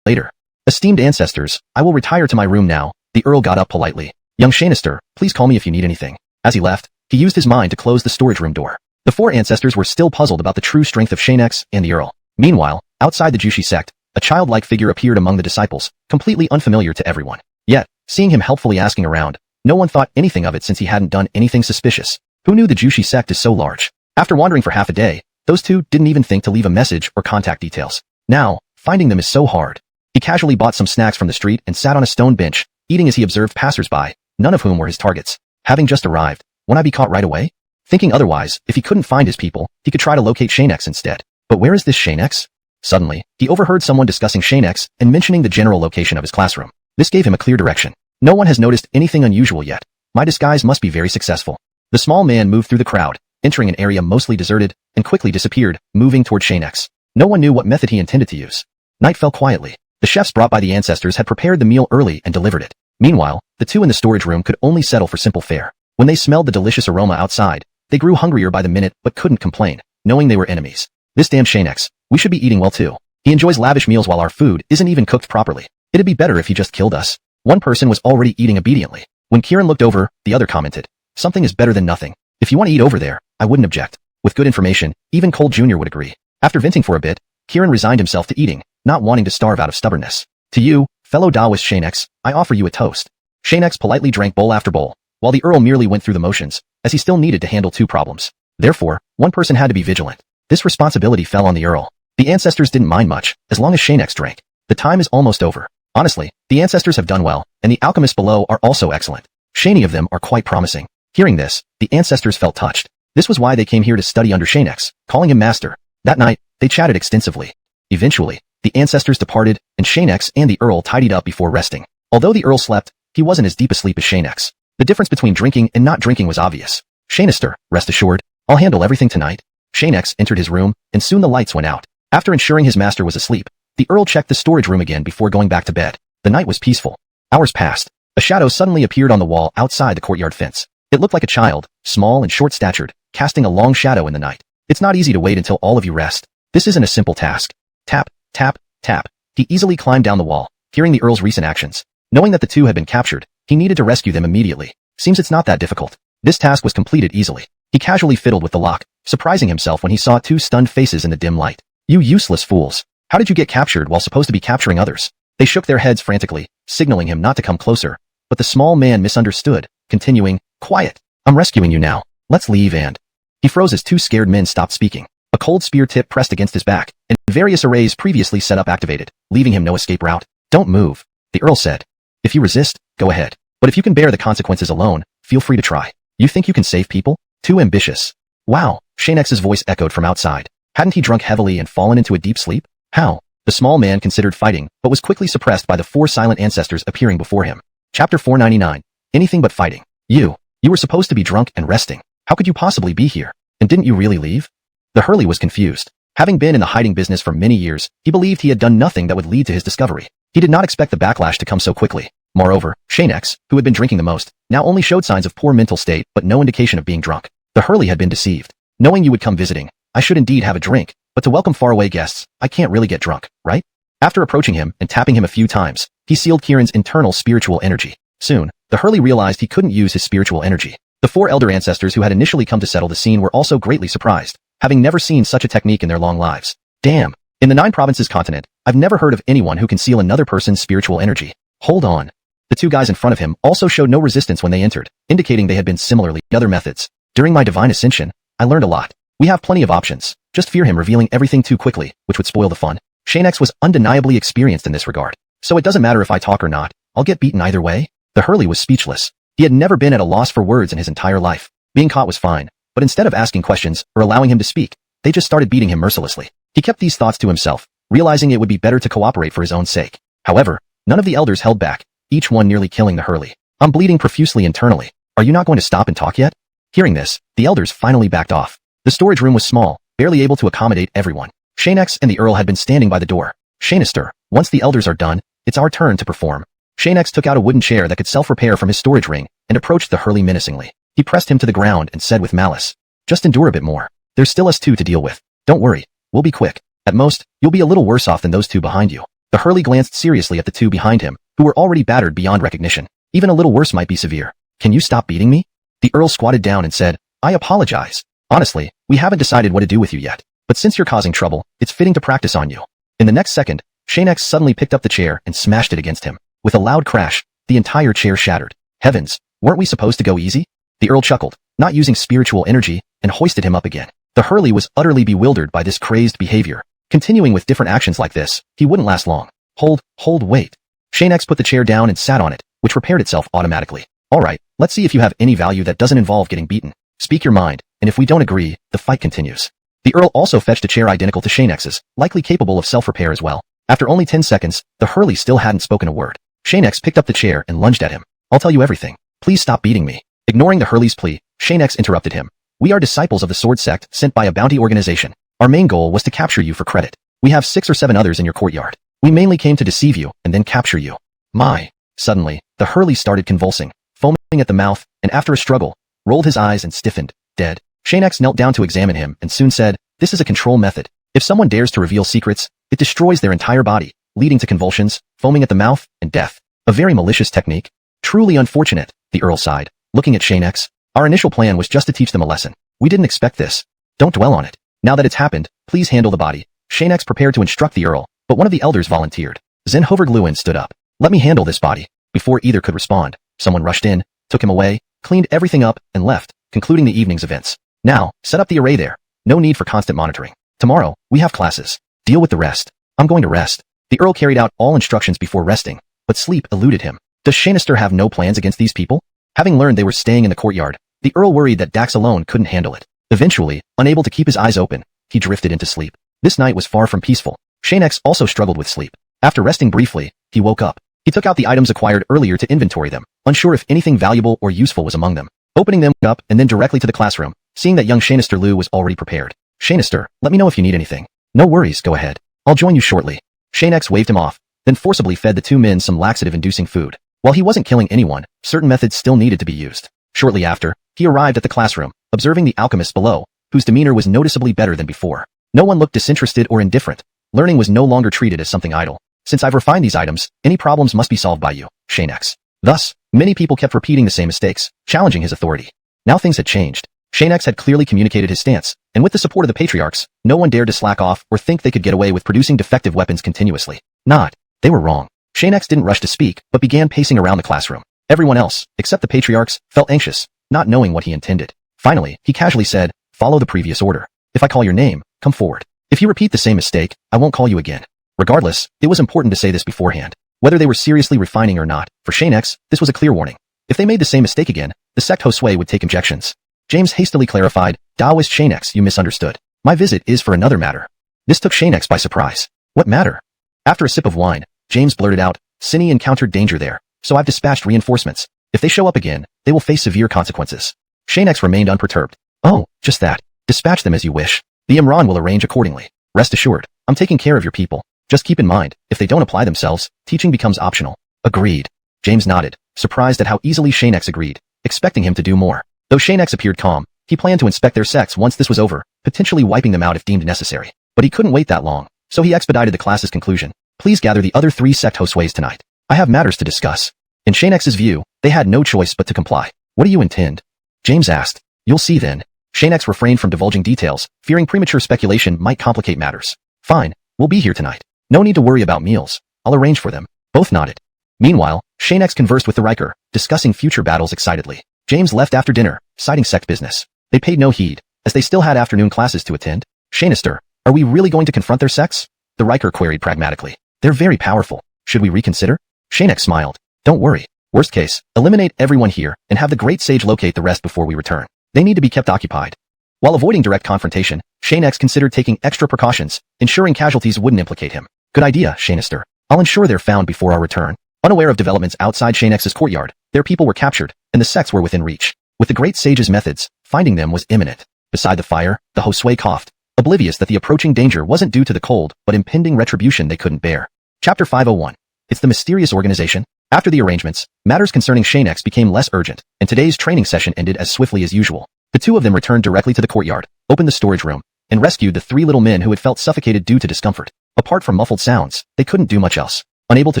later. Esteemed ancestors, I will retire to my room now. The Earl got up politely. Young Xianxia, please call me if you need anything. As he left, he used his mind to close the storage room door. The four ancestors were still puzzled about the true strength of Xianxia and the Earl. Meanwhile, outside the Jushi sect, a childlike figure appeared among the disciples, completely unfamiliar to everyone. Yet, seeing him helpfully asking around, no one thought anything of it since he hadn't done anything suspicious. Who knew the Jushi sect is so large? After wandering for half a day, those two didn't even think to leave a message or contact details. Now, finding them is so hard. He casually bought some snacks from the street and sat on a stone bench, eating as he observed passers-by, none of whom were his targets. Having just arrived, won't I be caught right away? Thinking otherwise, if he couldn't find his people, he could try to locate Xianxia instead. But where is this Xianxia? Suddenly, he overheard someone discussing Xianxia and mentioning the general location of his classroom. This gave him a clear direction. No one has noticed anything unusual yet. My disguise must be very successful. The small man moved through the crowd, entering an area mostly deserted, and quickly disappeared, moving toward Xianxia. No one knew what method he intended to use. Night fell quietly. The chefs brought by the ancestors had prepared the meal early and delivered it. Meanwhile, the two in the storage room could only settle for simple fare. When they smelled the delicious aroma outside, they grew hungrier by the minute but couldn't complain, knowing they were enemies. This damn Xianxia, we should be eating well too. He enjoys lavish meals while our food isn't even cooked properly. It'd be better if he just killed us. One person was already eating obediently. When Kieran looked over, the other commented, Something is better than nothing. If you want to eat over there, I wouldn't object. With good information, even Cole Jr. would agree. After venting for a bit, Kieran resigned himself to eating, not wanting to starve out of stubbornness. To you, fellow Taoist Xianxia, I offer you a toast. Xianxia politely drank bowl after bowl, while the Earl merely went through the motions, as he still needed to handle two problems. Therefore, one person had to be vigilant. This responsibility fell on the Earl. The ancestors didn't mind much, as long as Xianxia drank. The time is almost over. Honestly, the ancestors have done well, and the alchemists below are also excellent. Shani of them are quite promising. Hearing this, the ancestors felt touched. This was why they came here to study under Xianxia, calling him master. That night, they chatted extensively. Eventually, the ancestors departed, and Xianxia and the Earl tidied up before resting. Although the Earl slept, he wasn't as deep asleep as Xianxia. The difference between drinking and not drinking was obvious. Xianxia, rest assured, I'll handle everything tonight. Xianxia entered his room, and soon the lights went out. After ensuring his master was asleep, the Earl checked the storage room again before going back to bed. The night was peaceful. Hours passed. A shadow suddenly appeared on the wall outside the courtyard fence. It looked like a child, small and short-statured, casting a long shadow in the night. It's not easy to wait until all of you rest. This isn't a simple task. Tap, tap, tap. He easily climbed down the wall, hearing the Earl's recent actions. Knowing that the two had been captured, he needed to rescue them immediately. Seems it's not that difficult. This task was completed easily. He casually fiddled with the lock, surprising himself when he saw two stunned faces in the dim light. You useless fools. How did you get captured while supposed to be capturing others? They shook their heads frantically, signaling him not to come closer. But the small man misunderstood, continuing, Quiet. I'm rescuing you now. Let's leave and... He froze as two scared men stopped speaking. A cold spear tip pressed against his back, and various arrays previously set up activated, leaving him no escape route. Don't move, the Earl said. If you resist, go ahead. But if you can bear the consequences alone, feel free to try. You think you can save people? Too ambitious. Wow, Xianxia's voice echoed from outside. Hadn't he drunk heavily and fallen into a deep sleep? How? The small man considered fighting, but was quickly suppressed by the four silent ancestors appearing before him. Chapter 499. Anything but fighting. You were supposed to be drunk and resting. How could you possibly be here? And didn't you really leave? The Hurley was confused. Having been in the hiding business for many years, he believed he had done nothing that would lead to his discovery. He did not expect the backlash to come so quickly. Moreover, Xianxia, who had been drinking the most, now only showed signs of poor mental state but no indication of being drunk. The Hurley had been deceived. Knowing you would come visiting, I should indeed have a drink, but to welcome faraway guests, I can't really get drunk, right? After approaching him and tapping him a few times, he sealed Kieran's internal spiritual energy. Soon, the Hurley realized he couldn't use his spiritual energy. The four elder ancestors who had initially come to settle the scene were also greatly surprised, having never seen such a technique in their long lives. Damn. In the 9 provinces continent, I've never heard of anyone who can seal another person's spiritual energy. Hold on. The two guys in front of him also showed no resistance when they entered, indicating they had been similarly other methods. During my divine ascension, I learned a lot. We have plenty of options. Just fear him revealing everything too quickly, which would spoil the fun. Xianxia was undeniably experienced in this regard. So it doesn't matter if I talk or not, I'll get beaten either way? The Hurley was speechless. He had never been at a loss for words in his entire life. Being caught was fine, but instead of asking questions or allowing him to speak, they just started beating him mercilessly. He kept these thoughts to himself, realizing it would be better to cooperate for his own sake. However, none of the elders held back, each one nearly killing the Hurley. I'm bleeding profusely internally. Are you not going to stop and talk yet? Hearing this, the elders finally backed off. The storage room was small, barely able to accommodate everyone. Xianxia and the Earl had been standing by the door. Xianxia, once the elders are done, it's our turn to perform. Xianxia took out a wooden chair that could self-repair from his storage ring and approached the Hurley menacingly. He pressed him to the ground and said with malice, just endure a bit more. There's still us two to deal with. Don't worry, we'll be quick. At most, you'll be a little worse off than those two behind you. The Hurley glanced seriously at the two behind him, who were already battered beyond recognition. Even a little worse might be severe. Can you stop beating me? The Earl squatted down and said, I apologize. Honestly, we haven't decided what to do with you yet. But since you're causing trouble, it's fitting to practice on you. In the next second, Xianxia suddenly picked up the chair and smashed it against him. With a loud crash, the entire chair shattered. Heavens, weren't we supposed to go easy? The Earl chuckled, not using spiritual energy, and hoisted him up again. The Hurley was utterly bewildered by this crazed behavior. Continuing with different actions like this, he wouldn't last long. Wait. Xianxia put the chair down and sat on it, which repaired itself automatically. Alright, let's see if you have any value that doesn't involve getting beaten. Speak your mind, and if we don't agree, the fight continues. The Earl also fetched a chair identical to Xianxia's, likely capable of self-repair as well. After only 10 seconds, the Hurley still hadn't spoken a word. Xianxia picked up the chair and lunged at him. I'll tell you everything. Please stop beating me. Ignoring the Hurley's plea, Xianxia interrupted him. We are disciples of the Sword Sect sent by a bounty organization. Our main goal was to capture you for credit. We have 6 or 7 others in your courtyard. We mainly came to deceive you and then capture you. My. Suddenly, the Hurley started convulsing, foaming at the mouth, and after a struggle, rolled his eyes and stiffened, dead. Xianxia knelt down to examine him and soon said, this is a control method. If someone dares to reveal secrets, it destroys their entire body, leading to convulsions, foaming at the mouth, and death. A very malicious technique. Truly unfortunate, the Earl sighed, looking at Xianxia. Our initial plan was just to teach them a lesson. We didn't expect this. Don't dwell on it. Now that it's happened, please handle the body. Xianxia prepared to instruct the Earl, but one of the elders volunteered. Zenhovered Lewin stood up. Let me handle this body. Before either could respond, someone rushed in, took him away, cleaned everything up, and left, concluding the evening's events. Now, set up the array there. No need for constant monitoring. Tomorrow, we have classes. Deal with the rest. I'm going to rest. The Earl carried out all instructions before resting, but sleep eluded him. Does Xianxia have no plans against these people? Having learned they were staying in the courtyard, the Earl worried that Dax alone couldn't handle it. Eventually, unable to keep his eyes open, he drifted into sleep. This night was far from peaceful. Xianxia also struggled with sleep. After resting briefly, he woke up. He took out the items acquired earlier to inventory them, unsure if anything valuable or useful was among them. Opening them up and then directly to the classroom, seeing that young Xianxia Lu was already prepared. Xianxia, let me know if you need anything. No worries, go ahead. I'll join you shortly. Xianxia waved him off, then forcibly fed the two men some laxative-inducing food. While he wasn't killing anyone, certain methods still needed to be used. Shortly after, he arrived at the classroom, observing the alchemists below, whose demeanor was noticeably better than before. No one looked disinterested or indifferent. Learning was no longer treated as something idle. Since I've refined these items, any problems must be solved by you, Xianxia. Thus, many people kept repeating the same mistakes, challenging his authority. Now things had changed. Xianxia had clearly communicated his stance, and with the support of the patriarchs, no one dared to slack off or think they could get away with producing defective weapons continuously. They were wrong. Xianxia didn't rush to speak, but began pacing around the classroom. Everyone else, except the patriarchs, felt anxious, not knowing what he intended. Finally, he casually said, "Follow the previous order. If I call your name, come forward. If you repeat the same mistake, I won't call you again." Regardless, it was important to say this beforehand. Whether they were seriously refining or not, for Xianxia, this was a clear warning. If they made the same mistake again, the sect Josue would take injections. James hastily clarified, "Taoist Xianxia, you misunderstood. My visit is for another matter." This took Xianxia by surprise. What matter? After a sip of wine, James blurted out, "Cinny encountered danger there, so I've dispatched reinforcements. If they show up again, they will face severe consequences." Xianxia remained unperturbed. "Oh, just that. Dispatch them as you wish. The Imran will arrange accordingly. Rest assured, I'm taking care of your people. Just keep in mind, if they don't apply themselves, teaching becomes optional." Agreed. James nodded, surprised at how easily Xianxia agreed, expecting him to do more. Though Xianxia appeared calm, he planned to inspect their sects once this was over, potentially wiping them out if deemed necessary. But he couldn't wait that long, so he expedited the class's conclusion. "Please gather the other 3 sect Josues tonight. I have matters to discuss." In Xianxia's view, they had no choice but to comply. "What do you intend?" James asked. "You'll see then." Xianxia refrained from divulging details, fearing premature speculation might complicate matters. "Fine, we'll be here tonight. No need to worry about meals. I'll arrange for them." Both nodded. Meanwhile, Xianxia conversed with the Riker, discussing future battles excitedly. James left after dinner, citing sect business. They paid no heed, as they still had afternoon classes to attend. "Xianxia, are we really going to confront their sects?" the Riker queried pragmatically. "They're very powerful. Should we reconsider?" Xianxia smiled. "Don't worry. Worst case, eliminate everyone here and have the great sage locate the rest before we return. They need to be kept occupied." While avoiding direct confrontation, Xianxia considered taking extra precautions, ensuring casualties wouldn't implicate him. "Good idea, Xianxia. I'll ensure they're found before our return." Unaware of developments outside Xianxia's courtyard, their people were captured, and the sects were within reach. With the great sage's methods, finding them was imminent. Beside the fire, the Josue coughed, oblivious that the approaching danger wasn't due to the cold, but impending retribution they couldn't bear. Chapter 501. It's the mysterious organization. After the arrangements, matters concerning Xianxia became less urgent, and today's training session ended as swiftly as usual. The two of them returned directly to the courtyard, opened the storage room, and rescued the 3 little men who had felt suffocated due to discomfort. Apart from muffled sounds, they couldn't do much else. Unable to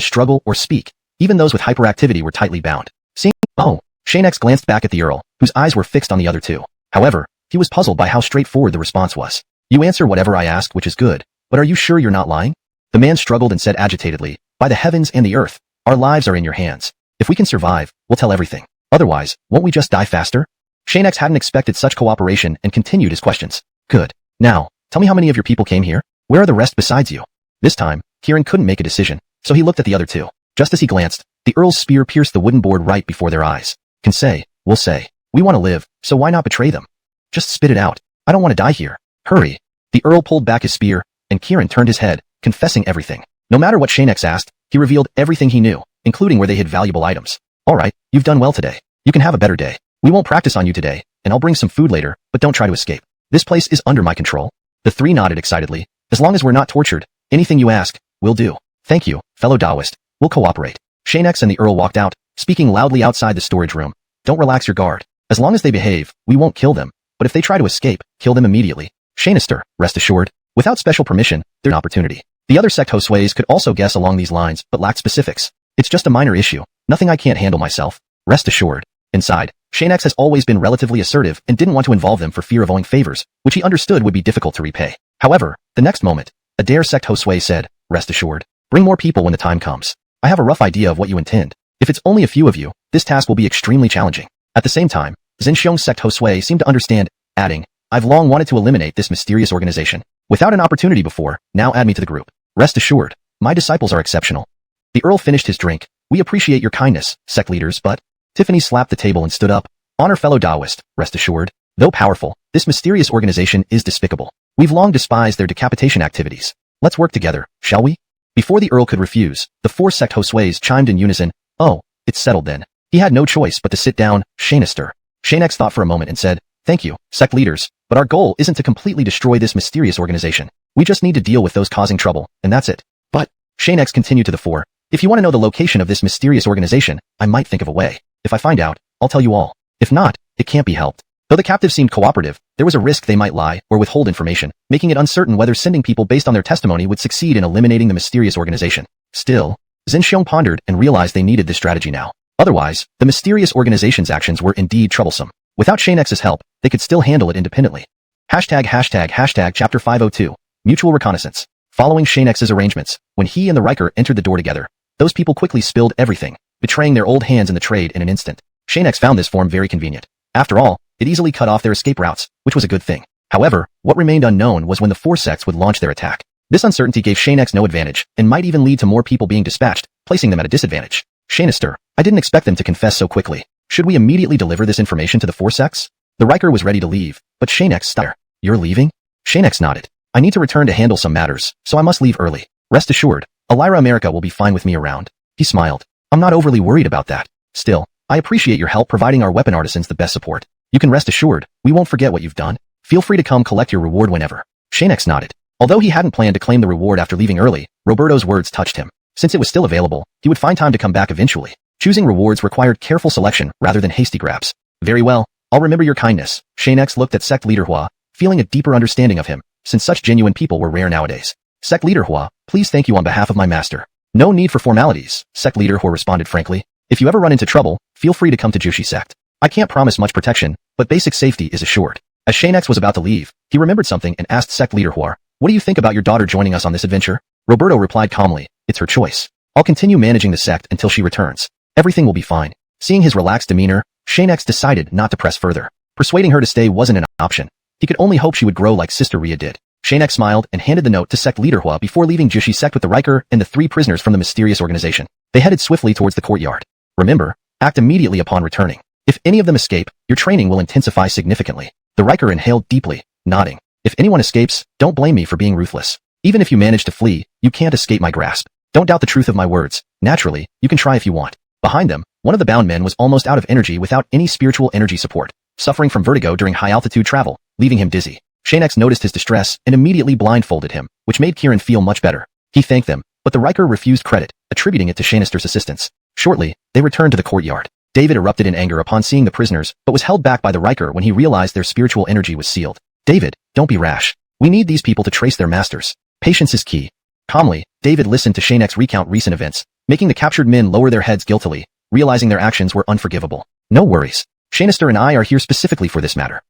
struggle or speak, even those with hyperactivity were tightly bound. Xianxia glanced back at the Earl, whose eyes were fixed on the other 2. However, he was puzzled by how straightforward the response was. "You answer whatever I ask, which is good, but are you sure you're not lying?" The man struggled and said agitatedly, "By the heavens and the earth, our lives are in your hands. If we can survive, we'll tell everything. Otherwise, won't we just die faster?" Xianxia hadn't expected such cooperation and continued his questions. "Good. Now, tell me how many of your people came here? Where are the rest besides you?" This time, Kieran couldn't make a decision, so he looked at the other 2. Just as he glanced, the Earl's spear pierced the wooden board right before their eyes. "Can say, we'll say. We want to live, so why not betray them? Just spit it out. I don't want to die here. Hurry." The Earl pulled back his spear, and Kieran turned his head, confessing everything. No matter what Xianxia asked, he revealed everything he knew, including where they hid valuable items. "All right, you've done well today. You can have a better day. We won't practice on you today, and I'll bring some food later, but don't try to escape. This place is under my control." The 3 nodded excitedly. "As long as we're not tortured, anything you ask, we'll do." "Thank you, fellow Taoist. We'll cooperate." Xianxia and the Earl walked out, speaking loudly outside the storage room. "Don't relax your guard. As long as they behave, we won't kill them, but if they try to escape, kill them immediately. Xianxia, rest assured, without special permission, there's an opportunity." The other sect Josues could also guess along these lines, but lacked specifics. "It's just a minor issue. Nothing I can't handle myself. Rest assured." Inside, Xianxia has always been relatively assertive and didn't want to involve them for fear of owing favors, which he understood would be difficult to repay. However, the next moment, a Dare sect Josue said, "Rest assured. Bring more people when the time comes. I have a rough idea of what you intend. If it's only a few of you, this task will be extremely challenging." At the same time, Xianxia's sect Josue seemed to understand, adding, "I've long wanted to eliminate this mysterious organization. Without an opportunity before, now add me to the group. Rest assured, my disciples are exceptional." The Earl finished his drink. "We appreciate your kindness, sect leaders, but..." Tiffany slapped the table and stood up. "Honor fellow Taoist, rest assured. Though powerful, this mysterious organization is despicable. We've long despised their decapitation activities. Let's work together, shall we?" Before the Earl could refuse, the 4 sect Josues chimed in unison. "Oh, it's settled then." He had no choice but to sit down. Xianxia thought for a moment and said, "Thank you, sect leaders, but our goal isn't to completely destroy this mysterious organization. We just need to deal with those causing trouble, and that's it." "But," Xianxia continued to the 4, "if you want to know the location of this mysterious organization, I might think of a way. If I find out, I'll tell you all. If not, it can't be helped." Though the captives seemed cooperative, there was a risk they might lie or withhold information, making it uncertain whether sending people based on their testimony would succeed in eliminating the mysterious organization. Still, Xianxia pondered and realized they needed this strategy now. Otherwise, the mysterious organization's actions were indeed troublesome. Without Xianxia's help, they could still handle it independently. Chapter 502. Mutual Reconnaissance. Following Xianxia's arrangements, when he and the Riker entered the door together, those people quickly spilled everything, betraying their old hands in the trade in an instant. Xianxia found this form very convenient. After all, it easily cut off their escape routes, which was a good thing. However, what remained unknown was when the four sects would launch their attack. This uncertainty gave Xianxia no advantage, and might even lead to more people being dispatched, placing them at a disadvantage. Xianxia, I didn't expect them to confess so quickly. Should we immediately deliver this information to the four sects? The Riker was ready to leave, but Xianxia stopped. You're leaving? Xianxia nodded. I need to return to handle some matters, so I must leave early. Rest assured, Elira America will be fine with me around. He smiled. I'm not overly worried about that. Still, I appreciate your help providing our weapon artisans the best support. You can rest assured, we won't forget what you've done. Feel free to come collect your reward whenever. Xianxia nodded. Although he hadn't planned to claim the reward after leaving early, Roberto's words touched him. Since it was still available, he would find time to come back eventually. Choosing rewards required careful selection rather than hasty grabs. Very well, I'll remember your kindness. Xianxia looked at Sect Leader Hua, feeling a deeper understanding of him, since such genuine people were rare nowadays. Sect Leader Hua, please thank you on behalf of my master. No need for formalities, Sect Leader Hua responded frankly. If you ever run into trouble, feel free to come to Jushi Sect. I can't promise much protection, but basic safety is assured. As Xianxia was about to leave, he remembered something and asked Sect Leader Hua, what do you think about your daughter joining us on this adventure? Roberto replied calmly, it's her choice. I'll continue managing the sect until she returns. Everything will be fine. Seeing his relaxed demeanor, Xianxia decided not to press further. Persuading her to stay wasn't an option. He could only hope she would grow like Sister Ria did. Xianxia smiled and handed the note to Sect Leader Hua before leaving Jushi Sect with the Riker and the 3 prisoners from the mysterious organization. They headed swiftly towards the courtyard. Remember, act immediately upon returning. If any of them escape, your training will intensify significantly. The Riker inhaled deeply, nodding. If anyone escapes, don't blame me for being ruthless. Even if you manage to flee, you can't escape my grasp. Don't doubt the truth of my words. Naturally, you can try if you want. Behind them, one of the bound men was almost out of energy without any spiritual energy support, suffering from vertigo during high-altitude travel, leaving him dizzy. Xianxia noticed his distress and immediately blindfolded him, which made Kieran feel much better. He thanked them, but the Riker refused credit, attributing it to Xianxia's assistance. Shortly, they returned to the courtyard. David erupted in anger upon seeing the prisoners, but was held back by the Riker when he realized their spiritual energy was sealed. David, don't be rash. We need these people to trace their masters. Patience is key. Calmly, David listened to Xianxia recount recent events, making the captured men lower their heads guiltily, realizing their actions were unforgivable. No worries. Xianxia and I are here specifically for this matter.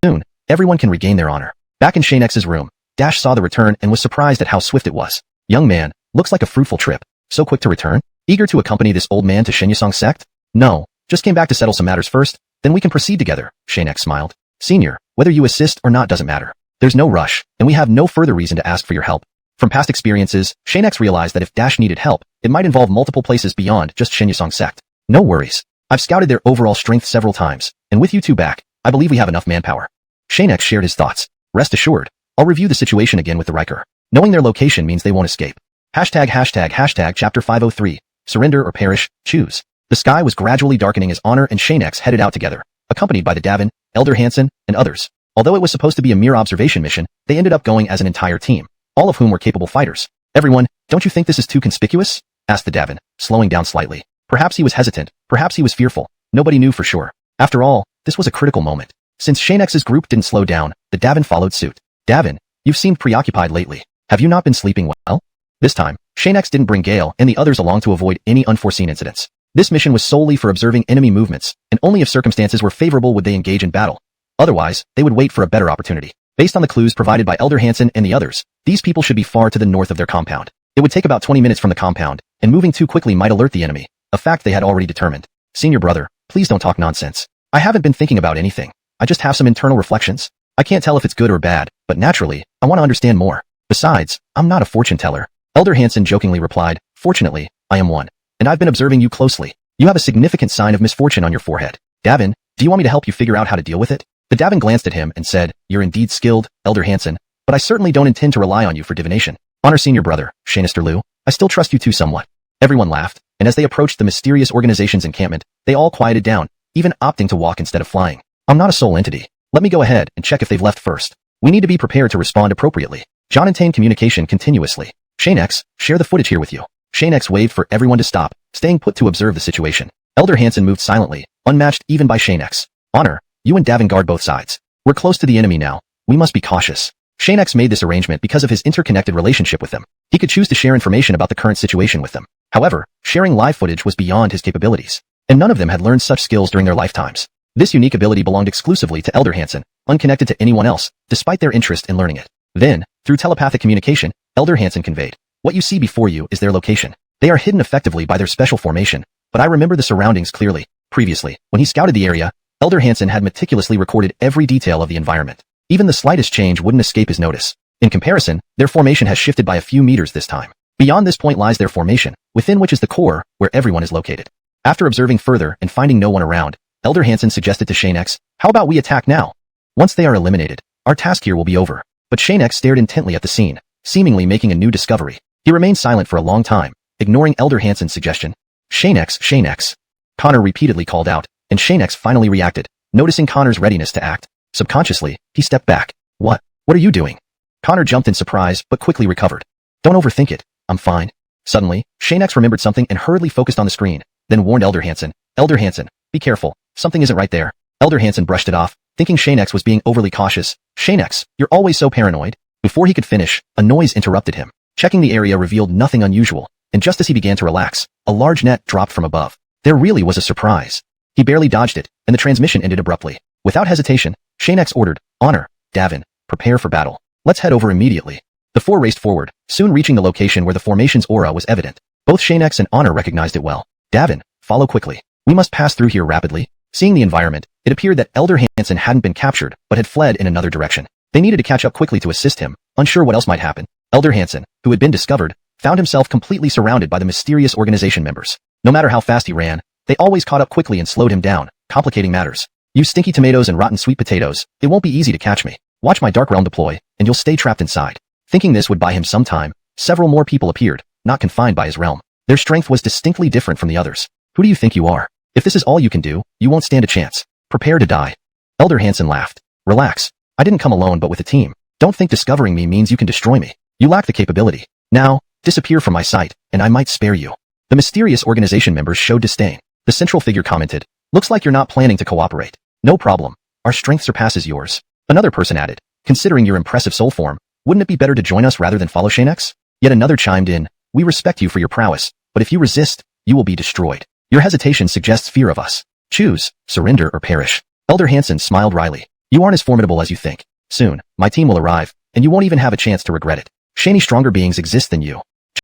Soon, everyone can regain their honor. Back in Xianxia's room, Dash saw the return and was surprised at how swift it was. Young man, looks like a fruitful trip. So quick to return? Eager to accompany this old man to Xianxia sect? No, just came back to settle some matters first, then we can proceed together, Xianxia smiled. Senior, whether you assist or not doesn't matter. There's no rush, and we have no further reason to ask for your help. From past experiences, Xianxia realized that if Dash needed help, it might involve multiple places beyond just Xianxia sect. No worries. I've scouted their overall strength several times, and with you two back, I believe we have enough manpower. Xianxia shared his thoughts. Rest assured, I'll review the situation again with the Riker. Knowing their location means they won't escape. ##### Chapter 503. Surrender or perish, choose. The sky was gradually darkening as Honor and Xianxia headed out together, accompanied by the Davin, Elder Hansen, and others. Although it was supposed to be a mere observation mission, they ended up going as an entire team, all of whom were capable fighters. Everyone, don't you think this is too conspicuous? Asked the Davin, slowing down slightly. Perhaps he was hesitant, perhaps he was fearful. Nobody knew for sure. After all, this was a critical moment. Since Xianxia's group didn't slow down, the Davin followed suit. Davin, you've seemed preoccupied lately. Have you not been sleeping well? This time, Xianxia didn't bring Gale and the others along to avoid any unforeseen incidents. This mission was solely for observing enemy movements, and only if circumstances were favorable would they engage in battle. Otherwise, they would wait for a better opportunity. Based on the clues provided by Elder Hansen and the others, these people should be far to the north of their compound. It would take about 20 minutes from the compound, and moving too quickly might alert the enemy, a fact they had already determined. Senior brother, please don't talk nonsense. I haven't been thinking about anything. I just have some internal reflections. I can't tell if it's good or bad, but naturally, I want to understand more. Besides, I'm not a fortune teller. Elder Hansen jokingly replied, fortunately, I am one. And I've been observing you closely. You have a significant sign of misfortune on your forehead. Davin, do you want me to help you figure out how to deal with it? The Davin glanced at him and said, you're indeed skilled, Elder Hansen, but I certainly don't intend to rely on you for divination. Honor senior brother, Xianxia Lu, I still trust you too somewhat. Everyone laughed, and as they approached the mysterious organization's encampment, they all quieted down, even opting to walk instead of flying. I'm not a soul entity. Let me go ahead and check if they've left first. We need to be prepared to respond appropriately. John maintained communication continuously. Xianxia, share the footage here with you. Xianxia waved for everyone to stop, staying put to observe the situation. Elder Hansen moved silently, unmatched even by Xianxia. Honor, you and Davin guard both sides. We're close to the enemy now. We must be cautious. Xianxia made this arrangement because of his interconnected relationship with them. He could choose to share information about the current situation with them. However, sharing live footage was beyond his capabilities, and none of them had learned such skills during their lifetimes. This unique ability belonged exclusively to Elder Hansen, unconnected to anyone else, despite their interest in learning it. Then, through telepathic communication, Elder Hansen conveyed, what you see before you is their location. They are hidden effectively by their special formation, but I remember the surroundings clearly. Previously, when he scouted the area, Elder Hansen had meticulously recorded every detail of the environment. Even the slightest change wouldn't escape his notice. In comparison, their formation has shifted by a few meters this time. Beyond this point lies their formation, within which is the core, where everyone is located. After observing further and finding no one around, Elder Hansen suggested to Xianxia, "How about we attack now? Once they are eliminated, our task here will be over." But Xianxia stared intently at the scene, seemingly making a new discovery. He remained silent for a long time, ignoring Elder Hansen's suggestion. Xianxia. Connor repeatedly called out, and Xianxia finally reacted, noticing Connor's readiness to act. Subconsciously, he stepped back. What are you doing?" Connor jumped in surprise, but quickly recovered. "Don't overthink it. I'm fine." Suddenly, Xianxia remembered something and hurriedly focused on the screen, then warned Elder Hansen, "Elder Hansen, be careful. Something isn't right there." Elder Hansen brushed it off, thinking Xianxia was being overly cautious. "Xianxia, you're always so paranoid." Before he could finish, a noise interrupted him. Checking the area revealed nothing unusual, and just as he began to relax, a large net dropped from above. There really was a surprise. He barely dodged it, and the transmission ended abruptly. Without hesitation, Xianxia ordered, "Honor, Davin, prepare for battle. Let's head over immediately." The four raced forward, soon reaching the location where the formation's aura was evident. Both Xianxia and Honor recognized it well. "Davin, follow quickly. We must pass through here rapidly." Seeing the environment, it appeared that Elder Hansen hadn't been captured, but had fled in another direction. They needed to catch up quickly to assist him, unsure what else might happen. Elder Hansen, who had been discovered, found himself completely surrounded by the mysterious organization members. No matter how fast he ran, they always caught up quickly and slowed him down, complicating matters. "You stinky tomatoes and rotten sweet potatoes, it won't be easy to catch me. Watch my dark realm deploy, and you'll stay trapped inside." Thinking this would buy him some time, several more people appeared, not confined by his realm. Their strength was distinctly different from the others. "Who do you think you are? If this is all you can do, you won't stand a chance. Prepare to die." Elder Hansen laughed. "Relax. I didn't come alone but with a team. Don't think discovering me means you can destroy me. You lack the capability. Now, disappear from my sight, and I might spare you." The mysterious organization members showed disdain. The central figure commented, "Looks like you're not planning to cooperate. No problem. Our strength surpasses yours." Another person added, "Considering your impressive soul form, wouldn't it be better to join us rather than follow Xianxia?" Yet another chimed in, "We respect you for your prowess, but if you resist, you will be destroyed. Your hesitation suggests fear of us. Choose, surrender or perish." Elder Hansen smiled wryly. "You aren't as formidable as you think. Soon, my team will arrive, and you won't even have a chance to regret it. Shani, stronger beings exist than you."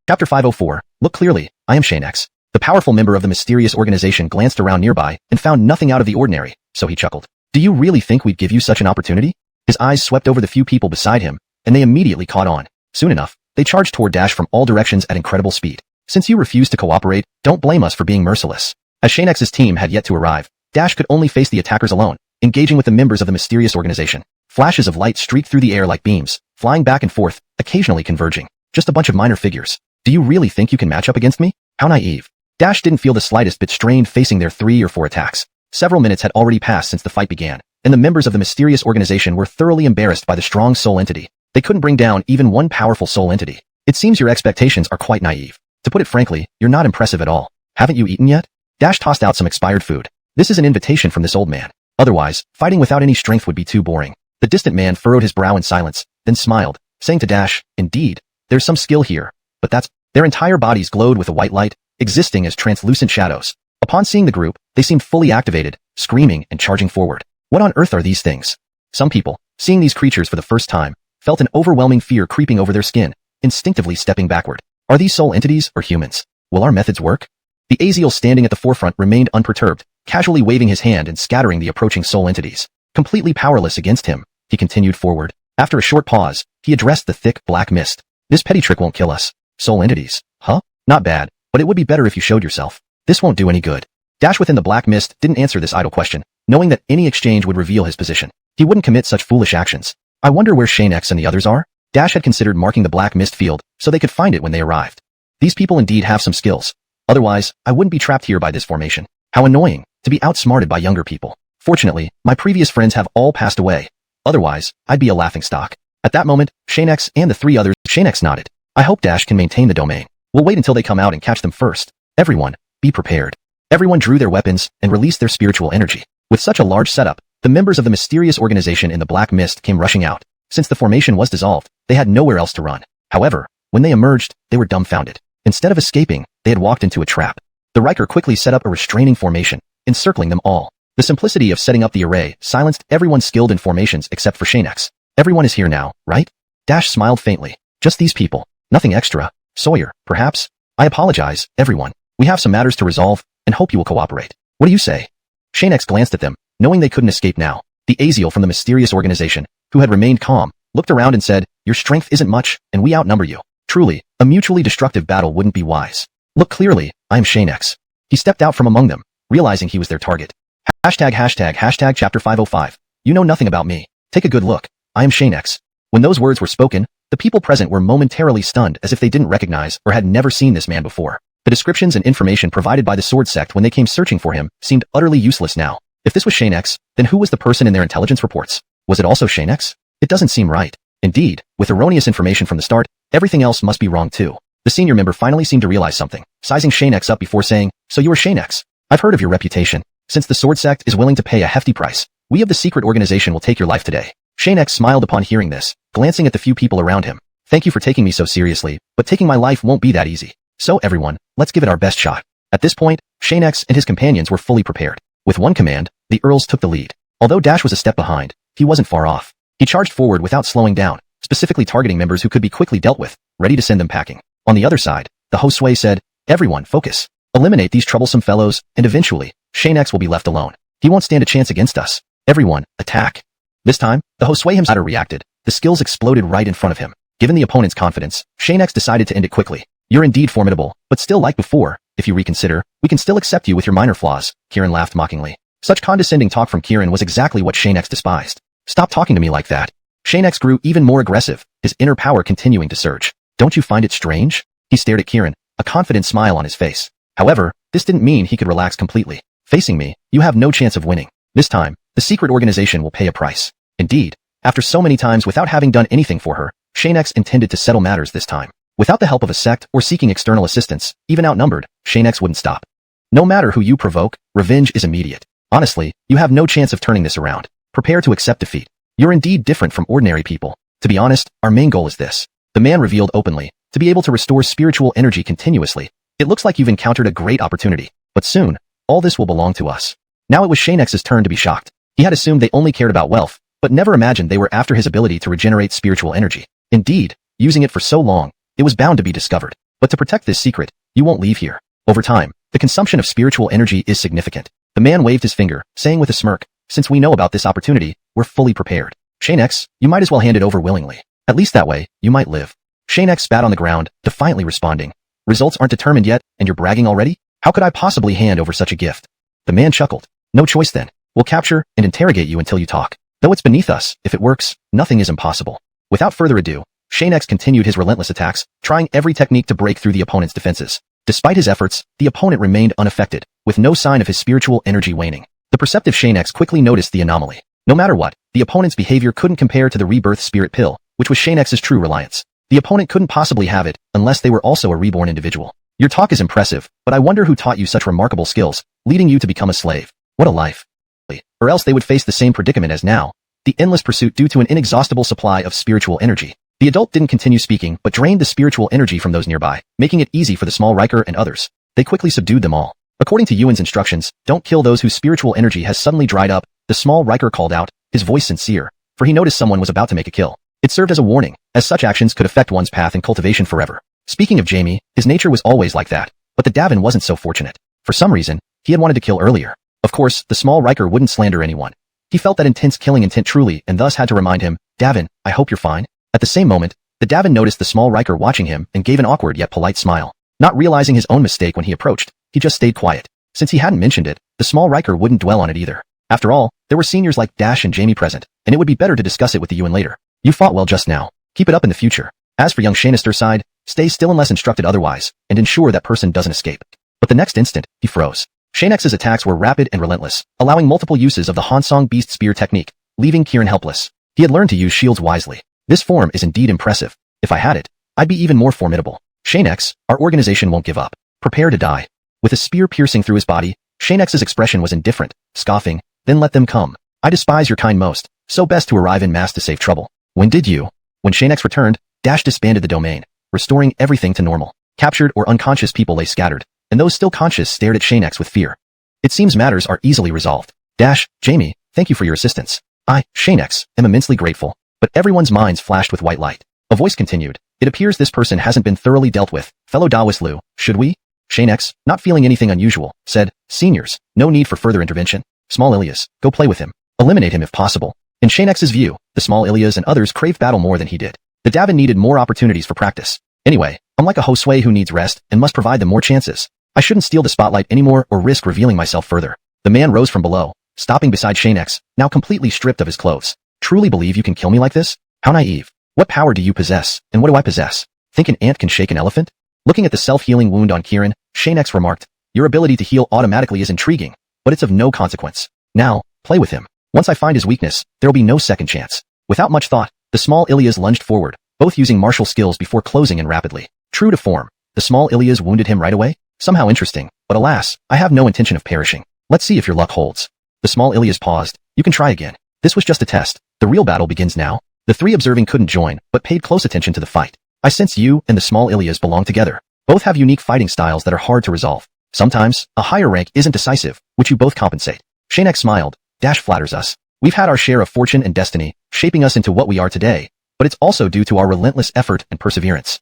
Chapter 504, Look clearly, I am Xianxia. The powerful member of the mysterious organization glanced around nearby and found nothing out of the ordinary, so he chuckled. "Do you really think we'd give you such an opportunity?" His eyes swept over the few people beside him, and they immediately caught on. Soon enough, they charged toward Dash from all directions at incredible speed. "Since you refuse to cooperate, don't blame us for being merciless." As Xianxia's team had yet to arrive, Dash could only face the attackers alone, engaging with the members of the mysterious organization. Flashes of light streaked through the air like beams, flying back and forth, occasionally converging. Just a bunch of minor figures. "Do you really think you can match up against me? How naive." Dash didn't feel the slightest bit strained facing their 3 or 4 attacks. Several minutes had already passed since the fight began, and the members of the mysterious organization were thoroughly embarrassed by the strong soul entity. They couldn't bring down even one powerful soul entity. "It seems your expectations are quite naive. To put it frankly, you're not impressive at all. Haven't you eaten yet?" Dash tossed out some expired food. This is an invitation from this old man. Otherwise, fighting without any strength would be too boring. The distant man furrowed his brow in silence, then smiled, saying to Dash, "Indeed, there's some skill here, but that's..." Their entire bodies glowed with a white light, existing as translucent shadows. Upon seeing the group, they seemed fully activated, screaming and charging forward. What on earth are these things? Some people, seeing these creatures for the first time, felt an overwhelming fear creeping over their skin, instinctively stepping backward. Are these soul entities or humans? Will our methods work? The Aziel standing at the forefront remained unperturbed, casually waving his hand and scattering the approaching soul entities. Completely powerless against him, he continued forward. After a short pause, he addressed the thick, black mist. "This petty trick won't kill us. Soul entities, huh? Not bad, but it would be better if you showed yourself. This won't do any good." Dash within the black mist didn't answer this idle question, knowing that any exchange would reveal his position. He wouldn't commit such foolish actions. "I wonder where Xianxia and the others are?" Dash had considered marking the black mist field, so they could find it when they arrived. These people indeed have some skills. Otherwise, I wouldn't be trapped here by this formation. How annoying, to be outsmarted by younger people. Fortunately, my previous friends have all passed away. Otherwise, I'd be a laughingstock. At that moment, Xianxia and the 3 others. Xianxia nodded. "I hope Dash can maintain the domain. We'll wait until they come out and catch them first. Everyone, be prepared." Everyone drew their weapons and released their spiritual energy. With such a large setup, the members of the mysterious organization in the black mist came rushing out. Since the formation was dissolved, they had nowhere else to run. However, when they emerged, they were dumbfounded. Instead of escaping, they had walked into a trap. The Riker quickly set up a restraining formation, encircling them all. The simplicity of setting up the array silenced everyone skilled in formations except for Xianxia. "Everyone is here now, right?" Dash smiled faintly. "Just these people. Nothing extra. Sawyer, perhaps?" "I apologize, everyone. We have some matters to resolve, and hope you will cooperate. What do you say?" Xianxia glanced at them, Knowing they couldn't escape now, the Aziel from the mysterious organization, who had remained calm, looked around and said, "Your strength isn't much, and we outnumber you. Truly, a mutually destructive battle wouldn't be wise. Look clearly, I am Xianxia." He stepped out from among them, realizing he was their target. ####Chapter 505. You know nothing about me. Take a good look. I am Xianxia. When those words were spoken, the people present were momentarily stunned as if they didn't recognize or had never seen this man before. The descriptions and information provided by the sword sect when they came searching for him seemed utterly useless now. If this was Xianxia, then who was the person in their intelligence reports? Was it also Xianxia? It doesn't seem right. Indeed, with erroneous information from the start, everything else must be wrong too. The senior member finally seemed to realize something, sizing Xianxia up before saying, "So you are Xianxia. I've heard of your reputation. Since the sword sect is willing to pay a hefty price, we of the secret organization will take your life today." Xianxia smiled upon hearing this, glancing at the few people around him. "Thank you for taking me so seriously, but taking my life won't be that easy. So everyone, let's give it our best shot." At this point, Xianxia and his companions were fully prepared. With one command, the Earls took the lead. Although Dash was a step behind, he wasn't far off. He charged forward without slowing down, specifically targeting members who could be quickly dealt with, ready to send them packing. On the other side, the Josue said, "Everyone, focus. Eliminate these troublesome fellows, and eventually, Xianxia will be left alone. He won't stand a chance against us. Everyone, attack." This time, the Josue himself reacted. The skills exploded right in front of him. Given the opponent's confidence, Xianxia decided to end it quickly. "You're indeed formidable, but still like before, if you reconsider, we can still accept you with your minor flaws," Kirin laughed mockingly. Such condescending talk from Kirin was exactly what Xianxia despised. "Stop talking to me like that." Xianxia grew even more aggressive, his inner power continuing to surge. "Don't you find it strange?" He stared at Kirin, a confident smile on his face. However, this didn't mean he could relax completely. "Facing me, you have no chance of winning. This time, the secret organization will pay a price." Indeed, after so many times without having done anything for her, Xianxia intended to settle matters this time. Without the help of a sect or seeking external assistance, even outnumbered, Xianxia wouldn't stop. "No matter who you provoke, revenge is immediate. Honestly, you have no chance of turning this around. Prepare to accept defeat. You're indeed different from ordinary people. To be honest, our main goal is this." The man revealed openly, "To be able to restore spiritual energy continuously. It looks like you've encountered a great opportunity, but soon, all this will belong to us." Now it was Xianxia's turn to be shocked. He had assumed they only cared about wealth, but never imagined they were after his ability to regenerate spiritual energy. Indeed, using it for so long, it was bound to be discovered. But to protect this secret, you won't leave here. Over time, the consumption of spiritual energy is significant. The man waved his finger, saying with a smirk, "Since we know about this opportunity, we're fully prepared. Xianxia, you might as well hand it over willingly. At least that way, you might live." Xianxia spat on the ground, defiantly responding, "Results aren't determined yet, and you're bragging already? How could I possibly hand over such a gift?" The man chuckled. "No choice then. We'll capture and interrogate you until you talk. Though it's beneath us, if it works, nothing is impossible." Without further ado, Xianxia continued his relentless attacks, trying every technique to break through the opponent's defenses. Despite his efforts, the opponent remained unaffected, with no sign of his spiritual energy waning. The perceptive Xianxia quickly noticed the anomaly. No matter what, the opponent's behavior couldn't compare to the rebirth spirit pill, which was Xianxia's true reliance. The opponent couldn't possibly have it, unless they were also a reborn individual. "Your talk is impressive, but I wonder who taught you such remarkable skills, leading you to become a slave. What a life." Or else they would face the same predicament as now, the endless pursuit due to an inexhaustible supply of spiritual energy. The adult didn't continue speaking but drained the spiritual energy from those nearby, making it easy for the small Riker and others. They quickly subdued them all. According to Yuan's instructions, don't kill those whose spiritual energy has suddenly dried up, the small Riker called out, his voice sincere, for he noticed someone was about to make a kill. It served as a warning, as such actions could affect one's path and cultivation forever. Speaking of Jamie, his nature was always like that, but the Davin wasn't so fortunate. For some reason, he had wanted to kill earlier. Of course, the small Riker wouldn't slander anyone. He felt that intense killing intent truly and thus had to remind him, "Davin, I hope you're fine." At the same moment, the Davin noticed the small Riker watching him and gave an awkward yet polite smile. Not realizing his own mistake when he approached, he just stayed quiet. Since he hadn't mentioned it, the small Riker wouldn't dwell on it either. After all, there were seniors like Dash and Jamie present, and it would be better to discuss it with the Yuan later. "You fought well just now. Keep it up in the future. As for young Xianxia's side, stay still unless instructed otherwise, and ensure that person doesn't escape." But the next instant, he froze. Xianxia's attacks were rapid and relentless, allowing multiple uses of the Hansong Beast Spear technique, leaving Kirin helpless. He had learned to use shields wisely. "This form is indeed impressive. If I had it, I'd be even more formidable. Xianxia, our organization won't give up. Prepare to die." With a spear piercing through his body, Xianxia's expression was indifferent, scoffing, "Then let them come. I despise your kind most, so best to arrive en masse to save trouble." When Xianxia returned, Dash disbanded the domain, restoring everything to normal. Captured or unconscious people lay scattered, and those still conscious stared at Xianxia with fear. It seems matters are easily resolved. Dash, Jamie, thank you for your assistance. I, Xianxia, am immensely grateful. But everyone's minds flashed with white light. A voice continued, "It appears this person hasn't been thoroughly dealt with. Fellow Daoist Lu, should we?" Xianxia, not feeling anything unusual, said, "Seniors, no need for further intervention. Small Ilias, go play with him. Eliminate him if possible. In Xianxia's view, the small Ilias and others craved battle more than he did. The Davin needed more opportunities for practice. Anyway, I'm like a Josue who needs rest and must provide them more chances. I shouldn't steal the spotlight anymore or risk revealing myself further. The man rose from below, stopping beside Xianxia, now completely stripped of his clothes. Truly believe you can kill me like this? How naive. What power do you possess, and what do I possess? Think an ant can shake an elephant? Looking at the self-healing wound on Kirin, Xianxia remarked, your ability to heal automatically is intriguing, but it's of no consequence. Now, play with him. Once I find his weakness, there'll be no second chance. Without much thought, the small Ilias lunged forward, both using martial skills before closing in rapidly. True to form, the small Ilias wounded him right away? Somehow interesting, but alas, I have no intention of perishing. Let's see if your luck holds. The small Ilias paused. You can try again. This was just a test. The real battle begins now. The three observing couldn't join, but paid close attention to the fight. I sense you and the small Ilias belong together. Both have unique fighting styles that are hard to resolve. Sometimes, a higher rank isn't decisive, which you both compensate. Xianxia smiled. Dash flatters us. We've had our share of fortune and destiny, shaping us into what we are today, but it's also due to our relentless effort and perseverance.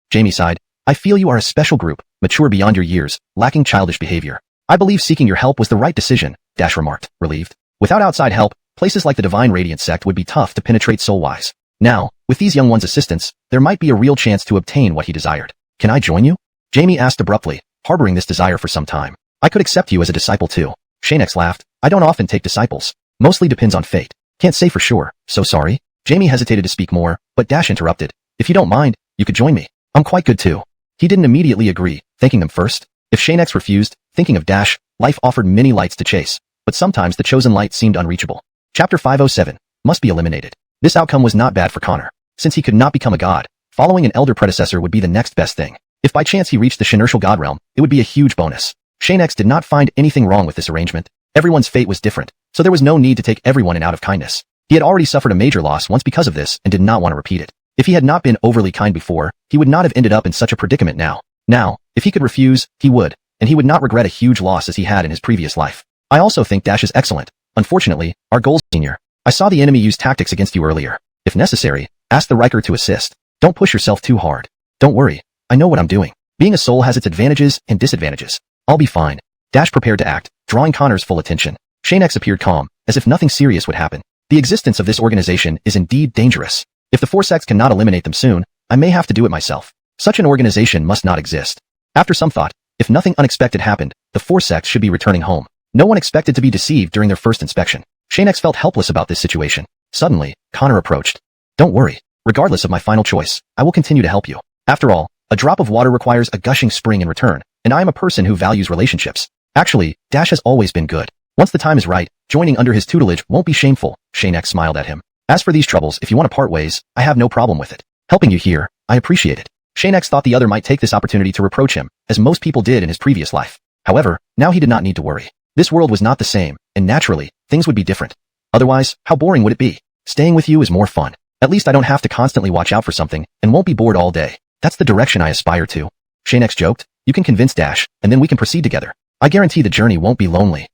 Jamie sighed. I feel you are a special group, mature beyond your years, lacking childish behavior. I believe seeking your help was the right decision, Dash remarked, relieved. Without outside help, places like the Divine Radiant sect would be tough to penetrate soul-wise. Now, with these young ones' assistance, there might be a real chance to obtain what he desired. Can I join you? Jamie asked abruptly, harboring this desire for some time. I could accept you as a disciple too. Xianxia laughed. I don't often take disciples. Mostly depends on fate. Can't say for sure. So sorry. Jamie hesitated to speak more, but Dash interrupted. If you don't mind, you could join me. I'm quite good too. He didn't immediately agree, thanking them first. If Xianxia refused, thinking of Dash, life offered many lights to chase, but sometimes the chosen light seemed unreachable. Chapter 507. Must be eliminated. This outcome was not bad for Connor. Since he could not become a god, following an elder predecessor would be the next best thing. If by chance he reached the Xianxia god realm, it would be a huge bonus. Xianxia did not find anything wrong with this arrangement. Everyone's fate was different, so there was no need to take everyone in out of kindness. He had already suffered a major loss once because of this and did not want to repeat it. If he had not been overly kind before, he would not have ended up in such a predicament now. Now, if he could refuse, he would, and he would not regret a huge loss as he had in his previous life. I also think Dash is excellent. Unfortunately, our goals, senior. I saw the enemy use tactics against you earlier. If necessary, ask the Riker to assist. Don't push yourself too hard. Don't worry. I know what I'm doing. Being a soul has its advantages and disadvantages. I'll be fine. Dash prepared to act, drawing Connor's full attention. Xianxia appeared calm, as if nothing serious would happen. The existence of this organization is indeed dangerous. If the four sects cannot eliminate them soon, I may have to do it myself. Such an organization must not exist. After some thought, if nothing unexpected happened, the four sects should be returning home. No one expected to be deceived during their first inspection. Xianxia felt helpless about this situation. Suddenly, Connor approached. Don't worry. Regardless of my final choice, I will continue to help you. After all, a drop of water requires a gushing spring in return, and I am a person who values relationships. Actually, Dash has always been good. Once the time is right, joining under his tutelage won't be shameful. Xianxia smiled at him. As for these troubles, if you want to part ways, I have no problem with it. Helping you here, I appreciate it. Xianxia thought the other might take this opportunity to reproach him, as most people did in his previous life. However, now he did not need to worry. This world was not the same, and naturally, things would be different. Otherwise, how boring would it be? Staying with you is more fun. At least I don't have to constantly watch out for something, and won't be bored all day. That's the direction I aspire to. Xianxia joked. You can convince Dash, and then we can proceed together. I guarantee the journey won't be lonely.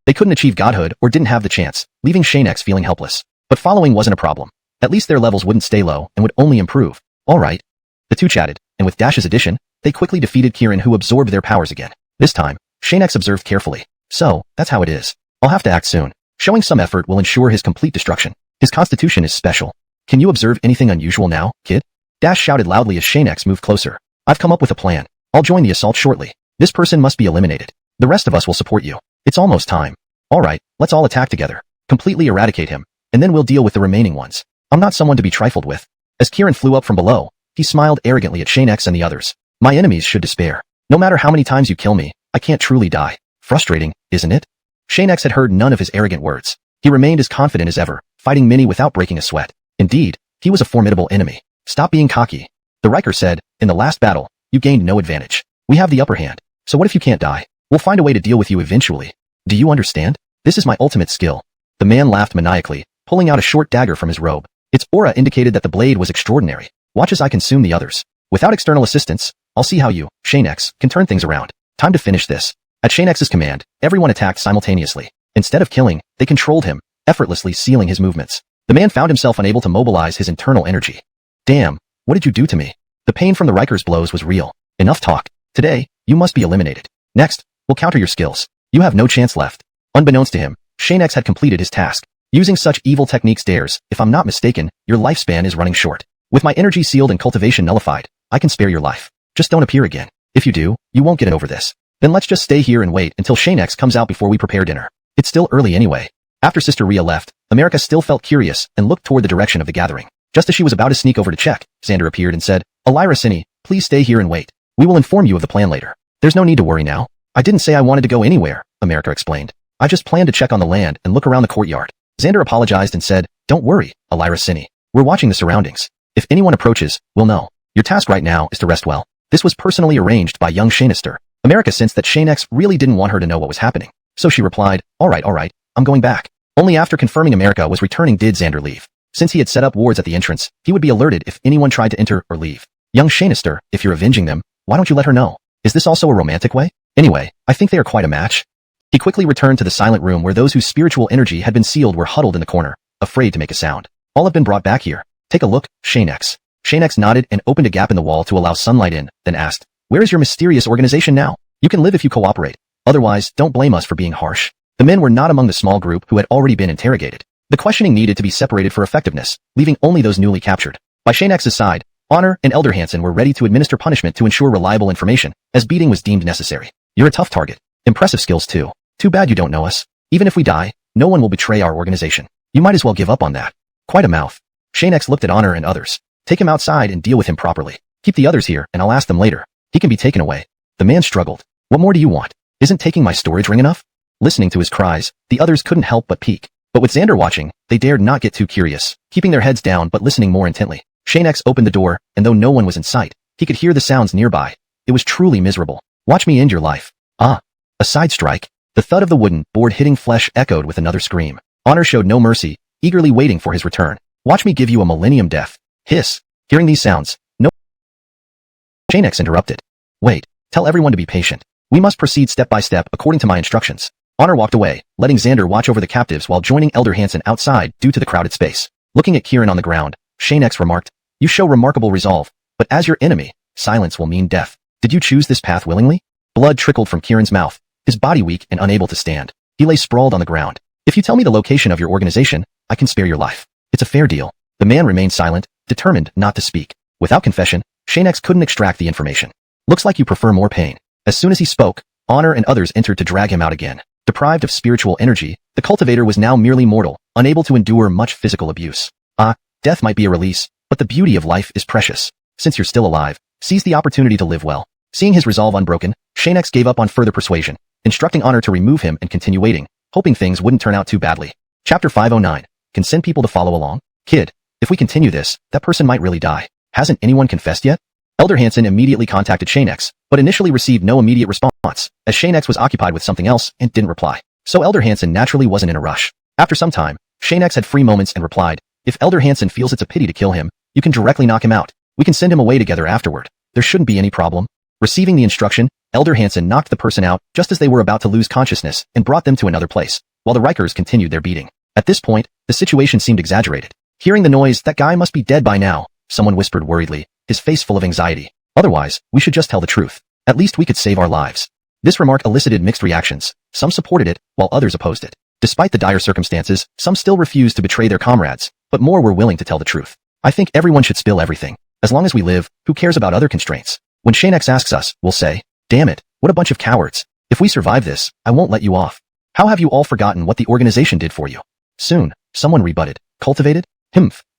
They couldn't achieve godhood or didn't have the chance, leaving Xianxia feeling helpless. But following wasn't a problem. At least their levels wouldn't stay low and would only improve. All right. The two chatted, and with Dash's addition, they quickly defeated Kirin, who absorbed their powers again. This time, Xianxia observed carefully. So, that's how it is. I'll have to act soon. Showing some effort will ensure his complete destruction. His constitution is special. Can you observe anything unusual now, kid? Dash shouted loudly as Xianxia moved closer. I've come up with a plan. I'll join the assault shortly. This person must be eliminated. The rest of us will support you. It's almost time. All right, let's all attack together. Completely eradicate him, and then we'll deal with the remaining ones. I'm not someone to be trifled with. As Kirin flew up from below, he smiled arrogantly at Xianxia and the others. My enemies should despair. No matter how many times you kill me, I can't truly die. Frustrating, isn't it? Xianxia had heard none of his arrogant words. He remained as confident as ever, fighting many without breaking a sweat. Indeed, he was a formidable enemy. Stop being cocky. The Riker said, in the last battle, you gained no advantage. We have the upper hand. So what if you can't die? We'll find a way to deal with you eventually. Do you understand? This is my ultimate skill. The man laughed maniacally, pulling out a short dagger from his robe. Its aura indicated that the blade was extraordinary. Watch as I consume the others. Without external assistance, I'll see how you, Xianxia, can turn things around. Time to finish this. At Xianxia's command, everyone attacked simultaneously. Instead of killing, they controlled him, effortlessly sealing his movements. The man found himself unable to mobilize his internal energy. Damn, what did you do to me? The pain from the Riker's blows was real. Enough talk. Today, you must be eliminated. Next, we'll counter your skills. You have no chance left. Unbeknownst to him, Xianxia had completed his task. Using such evil techniques dares, if I'm not mistaken, your lifespan is running short. With my energy sealed and cultivation nullified, I can spare your life. Just don't appear again. If you do, you won't get over this. Then let's just stay here and wait until Xianxia comes out before we prepare dinner. It's still early anyway. After Sister Ria left, America still felt curious and looked toward the direction of the gathering. Just as she was about to sneak over to check, Xander appeared and said, Elira Cini, please stay here and wait. We will inform you of the plan later. There's no need to worry now. I didn't say I wanted to go anywhere, America explained. I just planned to check on the land and look around the courtyard. Xander apologized and said, Don't worry, Elira Cini. We're watching the surroundings. If anyone approaches, we'll know. Your task right now is to rest well. This was personally arranged by young Xianxia. America sensed that Xianxia really didn't want her to know what was happening. So she replied, all right, I'm going back. Only after confirming America was returning did Xander leave. Since he had set up wards at the entrance, he would be alerted if anyone tried to enter or leave. Young Xianxia, if you're avenging them, why don't you let her know? Is this also a romantic way? Anyway, I think they are quite a match. He quickly returned to the silent room where those whose spiritual energy had been sealed were huddled in the corner, afraid to make a sound. All have been brought back here. Take a look, Xianxia. Xianxia nodded and opened a gap in the wall to allow sunlight in, then asked, Where is your mysterious organization now? You can live if you cooperate. Otherwise, don't blame us for being harsh. The men were not among the small group who had already been interrogated. The questioning needed to be separated for effectiveness, leaving only those newly captured. By Xianxia's side, Honor and Elder Hansen were ready to administer punishment to ensure reliable information, as beating was deemed necessary. You're a tough target. Impressive skills too. Too bad you don't know us. Even if we die, no one will betray our organization. You might as well give up on that. Quite a mouth. Xianxia looked at Honor and others. Take him outside and deal with him properly. Keep the others here and I'll ask them later. He can be taken away. The man struggled. What more do you want? Isn't taking my storage ring enough? Listening to his cries, the others couldn't help but peek. But with Xander watching, they dared not get too curious, keeping their heads down but listening more intently. Xianxia opened the door, and though no one was in sight, he could hear the sounds nearby. It was truly miserable. Watch me end your life. Ah. A side strike. The thud of the wooden board hitting flesh echoed with another scream. Honor showed no mercy, eagerly waiting for his return. Watch me give you a millennium death. Hiss. Hearing these sounds, no. Xianxia interrupted. Wait. Tell everyone to be patient. We must proceed step by step according to my instructions. Honor walked away, letting Xander watch over the captives while joining Elder Hansen outside due to the crowded space. Looking at Kieran on the ground, Xianxia remarked, You show remarkable resolve, but as your enemy, silence will mean death. Did you choose this path willingly? Blood trickled from Kieran's mouth, his body weak and unable to stand. He lay sprawled on the ground. If you tell me the location of your organization, I can spare your life. It's a fair deal. The man remained silent, determined not to speak. Without confession, Xianxia couldn't extract the information. Looks like you prefer more pain. As soon as he spoke, Honor and others entered to drag him out again. Deprived of spiritual energy, the cultivator was now merely mortal, unable to endure much physical abuse. Death might be a release, but the beauty of life is precious. Since you're still alive, seize the opportunity to live well. Seeing his resolve unbroken, Xianxia gave up on further persuasion, instructing Honor to remove him and continue waiting, hoping things wouldn't turn out too badly. Chapter 509. Can send people to follow along? Kid, if we continue this, that person might really die. Hasn't anyone confessed yet? Elder Hansen immediately contacted Xianxia, but initially received no immediate response, as Xianxia was occupied with something else and didn't reply. So Elder Hansen naturally wasn't in a rush. After some time, Xianxia had free moments and replied, If Elder Hansen feels it's a pity to kill him, you can directly knock him out. We can send him away together afterward. There shouldn't be any problem. Receiving the instruction, Elder Hansen knocked the person out just as they were about to lose consciousness and brought them to another place, while the Rikers continued their beating. At this point, the situation seemed exaggerated. Hearing the noise, that guy must be dead by now, someone whispered worriedly, his face full of anxiety. Otherwise, we should just tell the truth. At least we could save our lives. This remark elicited mixed reactions. Some supported it, while others opposed it. Despite the dire circumstances, some still refused to betray their comrades, but more were willing to tell the truth. I think everyone should spill everything. As long as we live, who cares about other constraints? When Xianxia asks us, we'll say, Damn it, what a bunch of cowards. If we survive this, I won't let you off. How have you all forgotten what the organization did for you? Soon, someone rebutted. Cultivated?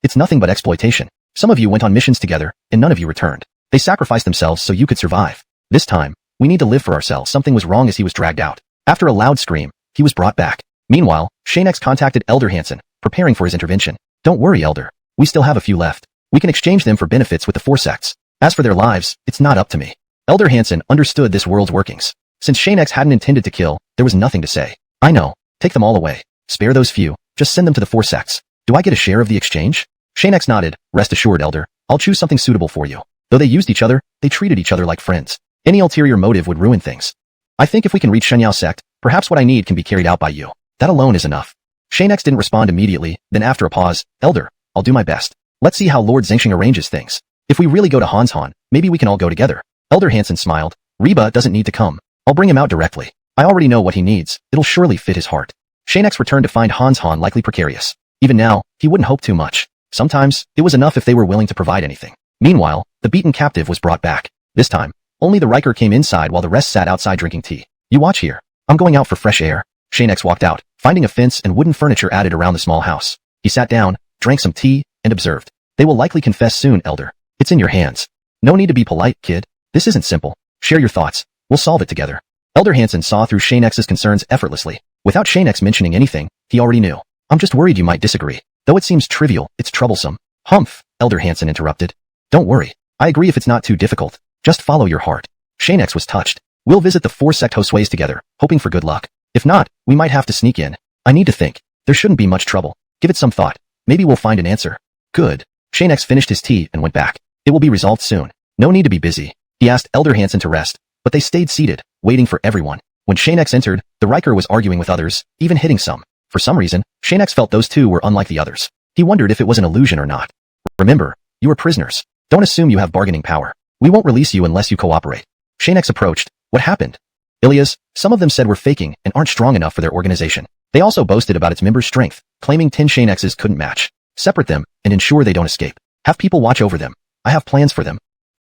It's nothing but exploitation. Some of you went on missions together, and none of you returned. They sacrificed themselves so you could survive. This time, we need to live for ourselves. Something was wrong as he was dragged out. After a loud scream, he was brought back. Meanwhile, Xianxia contacted Elder Hansen, preparing for his intervention. Don't worry, Elder. We still have a few left. We can exchange them for benefits with the four sects. As for their lives, it's not up to me. Elder Hansen understood this world's workings. Since Xianxia hadn't intended to kill, there was nothing to say. I know. Take them all away. Spare those few. Just send them to the four sects. Do I get a share of the exchange? Xianxia nodded. Rest assured, Elder. I'll choose something suitable for you. Though they used each other, they treated each other like friends. Any ulterior motive would ruin things. I think if we can reach Xianxia sect, perhaps what I need can be carried out by you. That alone is enough. Xianxia didn't respond immediately, then after a pause, Elder, I'll do my best. Let's see how Lord Xianxia arranges things. If we really go to XuanHuan, maybe we can all go together. Elder Hansen smiled. Reba doesn't need to come. I'll bring him out directly. I already know what he needs. It'll surely fit his heart. Xianxia returned to find XuanHuan likely precarious. Even now, he wouldn't hope too much. Sometimes, it was enough if they were willing to provide anything. Meanwhile, the beaten captive was brought back. This time, only the Riker came inside while the rest sat outside drinking tea. You watch here. I'm going out for fresh air. Xianxia walked out, finding a fence and wooden furniture added around the small house. He sat down, drank some tea, and observed. They will likely confess soon, Elder. It's in your hands. No need to be polite, kid. This isn't simple. Share your thoughts. We'll solve it together. Elder Hansen saw through Xianxia's concerns effortlessly. Without Xianxia mentioning anything, he already knew. I'm just worried you might disagree. Though it seems trivial, it's troublesome. Humph, Elder Hansen interrupted. Don't worry. I agree if it's not too difficult. Just follow your heart. Xianxia was touched. We'll visit the 4 sect Josues together, hoping for good luck. If not, we might have to sneak in. I need to think. There shouldn't be much trouble. Give it some thought. Maybe we'll find an answer. Good. Xianxia finished his tea and went back. It will be resolved soon. No need to be busy. He asked Elder Hansen to rest, but they stayed seated, waiting for everyone. When Xianxia entered, the Riker was arguing with others, even hitting some. For some reason, Xianxia felt those two were unlike the others. He wondered if it was an illusion or not. Remember, you are prisoners. Don't assume you have bargaining power. We won't release you unless you cooperate. Xianxia approached. What happened? Ilias, some of them said we're faking and aren't strong enough for their organization. They also boasted about its members' strength, claiming 10 Xianxias couldn't match. Separate them and ensure they don't escape. Have people watch over them. I have plans for them.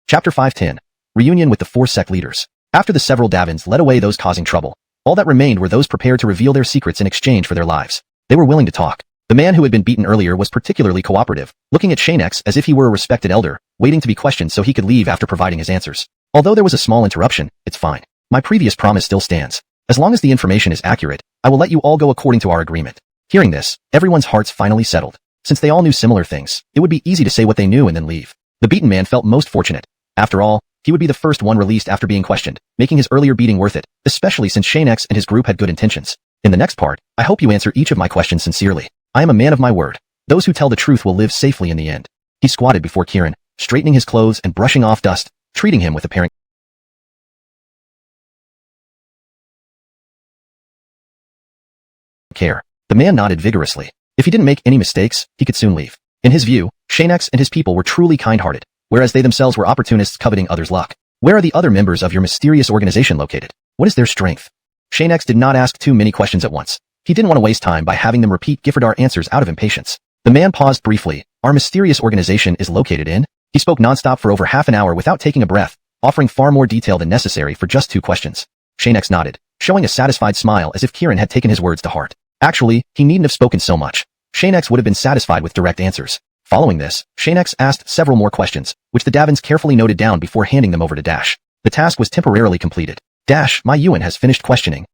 Chapter 510. Reunion with the 4 sect leaders. After the several Davins led away those causing trouble, all that remained were those prepared to reveal their secrets in exchange for their lives. They were willing to talk. The man who had been beaten earlier was particularly cooperative, looking at Xianxia as if he were a respected elder, waiting to be questioned so he could leave after providing his answers. Although there was a small interruption, it's fine. My previous promise still stands. As long as the information is accurate, I will let you all go according to our agreement. Hearing this, everyone's hearts finally settled. Since they all knew similar things, it would be easy to say what they knew and then leave. The beaten man felt most fortunate. After all, he would be the first one released after being questioned, making his earlier beating worth it, especially since Xianxia and his group had good intentions. In the next part, I hope you answer each of my questions sincerely. I am a man of my word. Those who tell the truth will live safely in the end. He squatted before Kieran, straightening his clothes and brushing off dust, treating him with apparent care. The man nodded vigorously. If he didn't make any mistakes, he could soon leave. In his view, Xianxia and his people were truly kind-hearted, whereas they themselves were opportunists coveting others' luck. Where are the other members of your mysterious organization located? What is their strength? Xianxia did not ask too many questions at once. He didn't want to waste time by having them repeat Giffardar answers out of impatience. The man paused briefly. Our mysterious organization is located in? He spoke nonstop for over half an hour without taking a breath, offering far more detail than necessary for just 2 questions. Xianxia nodded, showing a satisfied smile as if Kieran had taken his words to heart. Actually, he needn't have spoken so much. Xianxia would have been satisfied with direct answers. Following this, Xianxia asked several more questions, which the Davins carefully noted down before handing them over to Dash. The task was temporarily completed. Dash, my Yuan has finished questioning.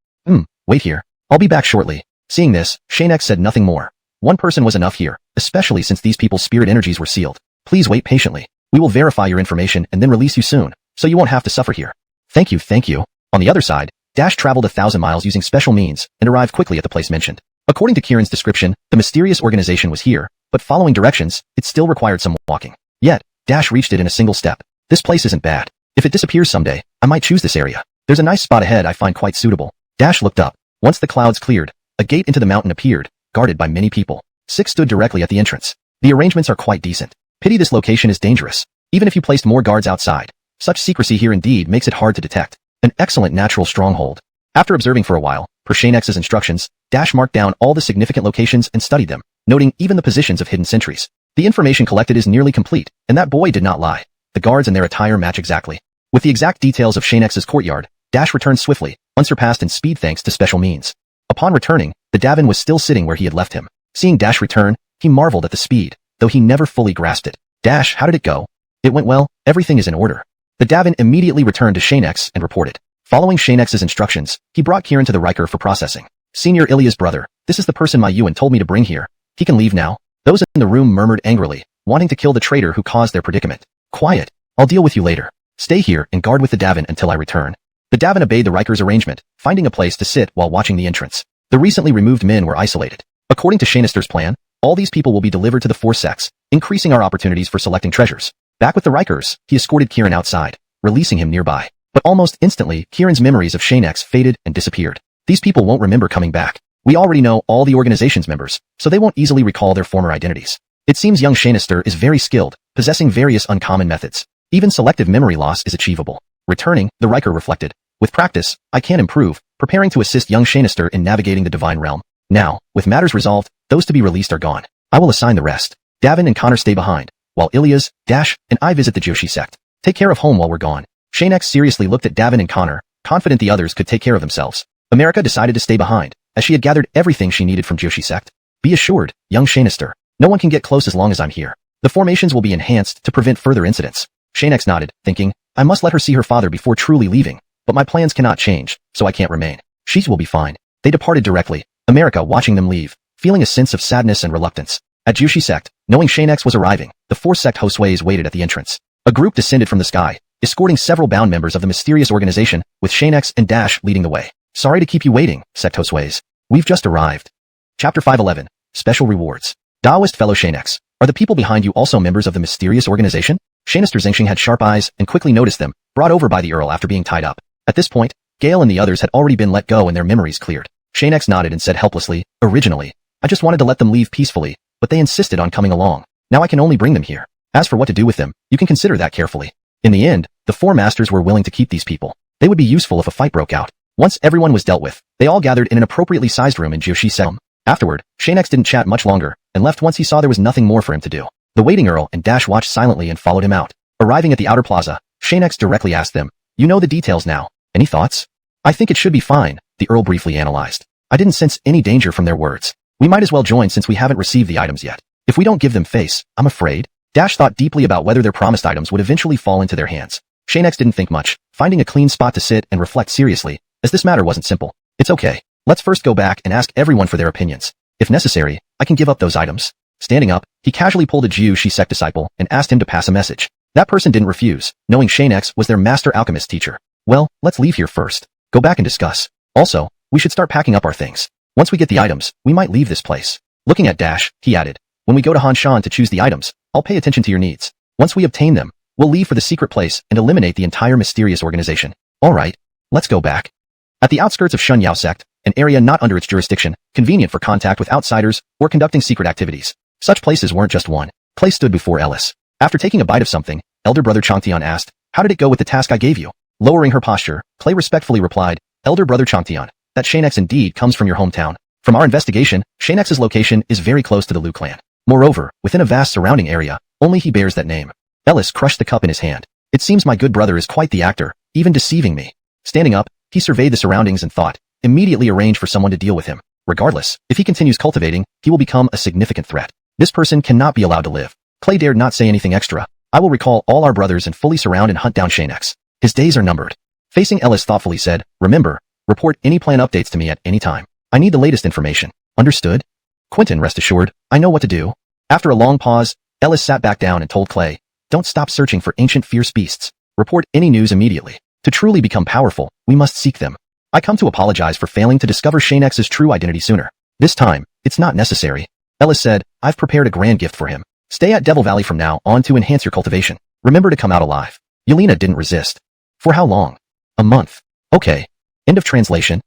Wait here. I'll be back shortly. Seeing this, Xianxia said nothing more. One person was enough here, especially since these people's spirit energies were sealed. Please wait patiently. We will verify your information and then release you soon, so you won't have to suffer here. Thank you, thank you. On the other side, Dash traveled 1,000 miles using special means and arrived quickly at the place mentioned. According to Kieran's description, the mysterious organization was here, but following directions, it still required some walking. Yet, Dash reached it in a single step. This place isn't bad. If it disappears someday, I might choose this area. There's a nice spot ahead I find quite suitable. Dash looked up. Once the clouds cleared, a gate into the mountain appeared, guarded by many people. 6 stood directly at the entrance. The arrangements are quite decent. Pity this location is dangerous. Even if you placed more guards outside, such secrecy here indeed makes it hard to detect. An excellent natural stronghold. After observing for a while, per Xianxia's instructions, Dash marked down all the significant locations and studied them, noting even the positions of hidden sentries. The information collected is nearly complete, and that boy did not lie. The guards and their attire match exactly. With the exact details of Xianxia's courtyard, Dash returned swiftly, unsurpassed in speed thanks to special means. Upon returning, the Davin was still sitting where he had left him. Seeing Dash return, he marveled at the speed, though he never fully grasped it. Dash, how did it go? It went well, everything is in order. The Davin immediately returned to Xianxia and reported. Following Xianxia's instructions, he brought Kieran to the Riker for processing. Senior Ilia's brother, this is the person my Yuan told me to bring here. He can leave now. Those in the room murmured angrily, wanting to kill the traitor who caused their predicament. Quiet. I'll deal with you later. Stay here and guard with the Davin until I return. The Davin obeyed the Riker's arrangement, finding a place to sit while watching the entrance. The recently removed men were isolated. According to Xianxia's plan, all these people will be delivered to the 4 sects, increasing our opportunities for selecting treasures. Back with the Rikers, he escorted Kieran outside, releasing him nearby. But almost instantly, Kieran's memories of Xianxia faded and disappeared. These people won't remember coming back. We already know all the organization's members, so they won't easily recall their former identities. It seems young Xianxia is very skilled, possessing various uncommon methods. Even selective memory loss is achievable. Returning, the Riker reflected. With practice, I can improve, preparing to assist young Xianxia in navigating the divine realm. Now, with matters resolved, those to be released are gone. I will assign the rest. Davin and Connor stay behind, while Ilias, Dash, and I visit the Joshi sect. Take care of home while we're gone. Xianxia seriously looked at Davin and Connor, confident the others could take care of themselves. America decided to stay behind, as she had gathered everything she needed from Joshi sect. Be assured, young Xianxia, no one can get close as long as I'm here. The formations will be enhanced to prevent further incidents. Xianxia nodded, thinking, I must let her see her father before truly leaving, but my plans cannot change, so I can't remain. She will be fine. They departed directly, America watching them leave, feeling a sense of sadness and reluctance. At Joshi sect, knowing Xianxia was arriving, the 4 sect hosues waited at the entrance. A group descended from the sky, escorting several bound members of the mysterious organization, with Xianxia and Dash leading the way. Sorry to keep you waiting, sect hosues. We've just arrived. Chapter 511. Special Rewards. Daoist fellow Xianxia, are the people behind you also members of the mysterious organization? Xianxia Zengxing had sharp eyes and quickly noticed them, brought over by the Earl after being tied up. At this point, Gale and the others had already been let go and their memories cleared. Xianxia nodded and said helplessly, originally, I just wanted to let them leave peacefully, but they insisted on coming along. Now I can only bring them here. As for what to do with them, you can consider that carefully. In the end, the 4 masters were willing to keep these people. They would be useful if a fight broke out. Once everyone was dealt with, they all gathered in an appropriately sized room in Joshi sect. Afterward, Xianxia didn't chat much longer, and left once he saw there was nothing more for him to do. The waiting Earl and Dash watched silently and followed him out. Arriving at the outer plaza, Xianxia directly asked them, you know the details now. Any thoughts? I think it should be fine, the Earl briefly analyzed. I didn't sense any danger from their words. We might as well join since we haven't received the items yet. If we don't give them face, I'm afraid. Dash thought deeply about whether their promised items would eventually fall into their hands. Xianxia didn't think much, finding a clean spot to sit and reflect seriously, as this matter wasn't simple. It's okay. Let's first go back and ask everyone for their opinions. If necessary, I can give up those items. Standing up, he casually pulled a Joshi sect disciple and asked him to pass a message. That person didn't refuse, knowing Xianxia was their master alchemist teacher. Well, let's leave here first. Go back and discuss. Also, we should start packing up our things. Once we get the items, we might leave this place. Looking at Dash, he added, when we go to Hanshan to choose the items, I'll pay attention to your needs. Once we obtain them, we'll leave for the secret place and eliminate the entire mysterious organization. Alright, let's go back. At the outskirts of Xianxia sect, an area not under its jurisdiction, convenient for contact with outsiders or conducting secret activities. Such places weren't just one. Clay stood before Ellis. After taking a bite of something, elder brother Changtian asked, how did it go with the task I gave you? Lowering her posture, Clay respectfully replied, elder brother Changtian, that Xianxia indeed comes from your hometown. From our investigation, Xianxia's location is very close to the Liu clan. Moreover, within a vast surrounding area, only he bears that name. Ellis crushed the cup in his hand. It seems my good brother is quite the actor, even deceiving me. Standing up, he surveyed the surroundings and thought, immediately arrange for someone to deal with him. Regardless, if he continues cultivating, he will become a significant threat. This person cannot be allowed to live. Clay dared not say anything extra. I will recall all our brothers and fully surround and hunt down Xianxia. His days are numbered. Facing Ellis thoughtfully said, remember, report any plan updates to me at any time. I need the latest information. Understood? Quentin, rest assured, I know what to do. After a long pause, Ellis sat back down and told Clay, don't stop searching for ancient fierce beasts. Report any news immediately. To truly become powerful, we must seek them. I come to apologize for failing to discover Xianxia's true identity sooner. This time, it's not necessary. Ellis said, I've prepared a grand gift for him. Stay at Devil Valley from now on to enhance your cultivation. Remember to come out alive. Yelena didn't resist. For how long? A month. Okay. End of translation.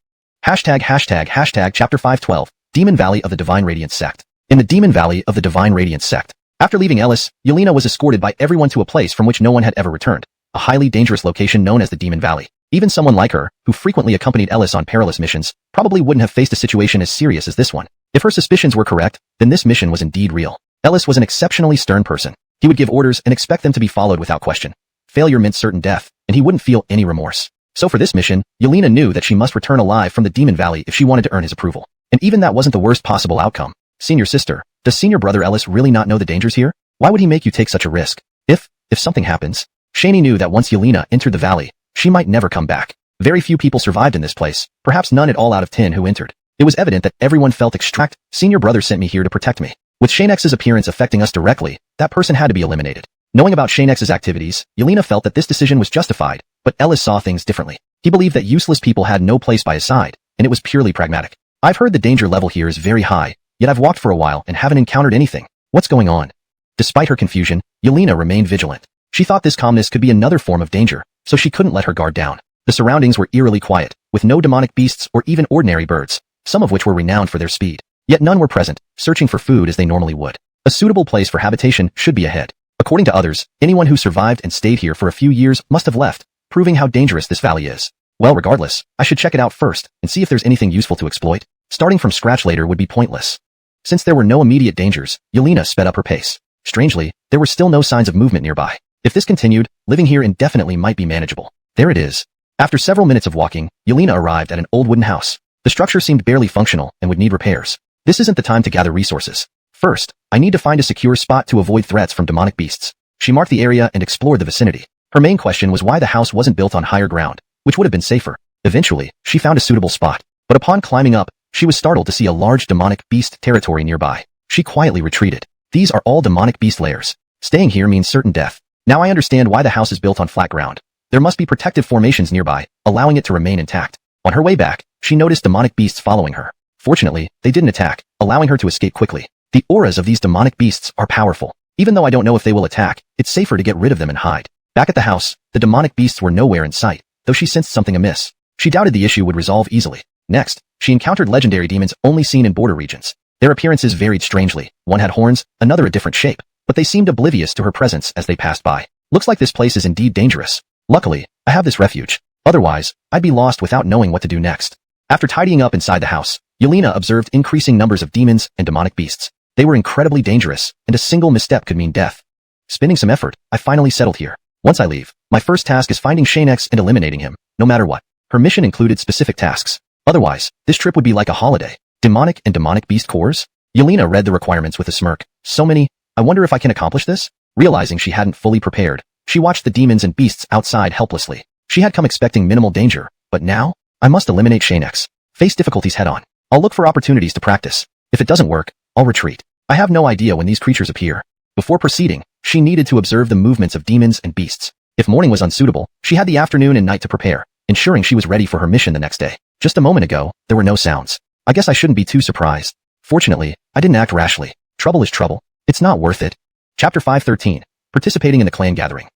Hashtag chapter 512, Demon Valley of the Divine Radiance sect. In the Demon Valley of the Divine Radiance sect. After leaving Ellis, Yelena was escorted by everyone to a place from which no one had ever returned. A highly dangerous location known as the Demon Valley. Even someone like her, who frequently accompanied Ellis on perilous missions, probably wouldn't have faced a situation as serious as this one. If her suspicions were correct, then this mission was indeed real. Ellis was an exceptionally stern person. He would give orders and expect them to be followed without question. Failure meant certain death, and he wouldn't feel any remorse. So for this mission, Yelena knew that she must return alive from the Demon Valley if she wanted to earn his approval. And even that wasn't the worst possible outcome. Senior sister, does senior brother Ellis really not know the dangers here? Why would he make you take such a risk? If something happens, Shani knew that once Yelena entered the valley, she might never come back. Very few people survived in this place, perhaps none at all out of 10 who entered. It was evident that everyone felt extract. Senior brother sent me here to protect me. With Xianxia's appearance affecting us directly, that person had to be eliminated. Knowing about Xianxia's activities, Yelena felt that this decision was justified, but Ellis saw things differently. He believed that useless people had no place by his side, and it was purely pragmatic. I've heard the danger level here is very high, yet I've walked for a while and haven't encountered anything. What's going on? Despite her confusion, Yelena remained vigilant. She thought this calmness could be another form of danger, so she couldn't let her guard down. The surroundings were eerily quiet, with no demonic beasts or even ordinary birds, some of which were renowned for their speed. Yet none were present, searching for food as they normally would. A suitable place for habitation should be ahead. According to others, anyone who survived and stayed here for a few years must have left, proving how dangerous this valley is. Well, regardless, I should check it out first and see if there's anything useful to exploit. Starting from scratch later would be pointless. Since there were no immediate dangers, Yelena sped up her pace. Strangely, there were still no signs of movement nearby. If this continued, living here indefinitely might be manageable. There it is. After several minutes of walking, Yelena arrived at an old wooden house. The structure seemed barely functional and would need repairs. This isn't the time to gather resources. First, I need to find a secure spot to avoid threats from demonic beasts. She marked the area and explored the vicinity. Her main question was why the house wasn't built on higher ground, which would have been safer. Eventually, she found a suitable spot. But upon climbing up, she was startled to see a large demonic beast territory nearby. She quietly retreated. These are all demonic beast lairs. Staying here means certain death. Now I understand why the house is built on flat ground. There must be protective formations nearby, allowing it to remain intact. On her way back, she noticed demonic beasts following her. Fortunately, they didn't attack, allowing her to escape quickly. The auras of these demonic beasts are powerful. Even though I don't know if they will attack, it's safer to get rid of them and hide. Back at the house, the demonic beasts were nowhere in sight, though she sensed something amiss. She doubted the issue would resolve easily. Next, she encountered legendary demons only seen in border regions. Their appearances varied strangely. One had horns, another a different shape, but they seemed oblivious to her presence as they passed by. Looks like this place is indeed dangerous. Luckily, I have this refuge. Otherwise, I'd be lost without knowing what to do next. After tidying up inside the house, Yelena observed increasing numbers of demons and demonic beasts. They were incredibly dangerous, and a single misstep could mean death. Spending some effort, I finally settled here. Once I leave, my first task is finding Xianxia and eliminating him, no matter what. Her mission included specific tasks. Otherwise, this trip would be like a holiday. Demonic and demonic beast cores? Yelena read the requirements with a smirk. So many. I wonder if I can accomplish this? Realizing she hadn't fully prepared, she watched the demons and beasts outside helplessly. She had come expecting minimal danger, but now, I must eliminate Xianxia. Face difficulties head on. I'll look for opportunities to practice. If it doesn't work, I'll retreat. I have no idea when these creatures appear. Before proceeding, she needed to observe the movements of demons and beasts. If morning was unsuitable, she had the afternoon and night to prepare, ensuring she was ready for her mission the next day. Just a moment ago, there were no sounds. I guess I shouldn't be too surprised. Fortunately, I didn't act rashly. Trouble is trouble. It's not worth it. Chapter 513. Participating in the clan gathering.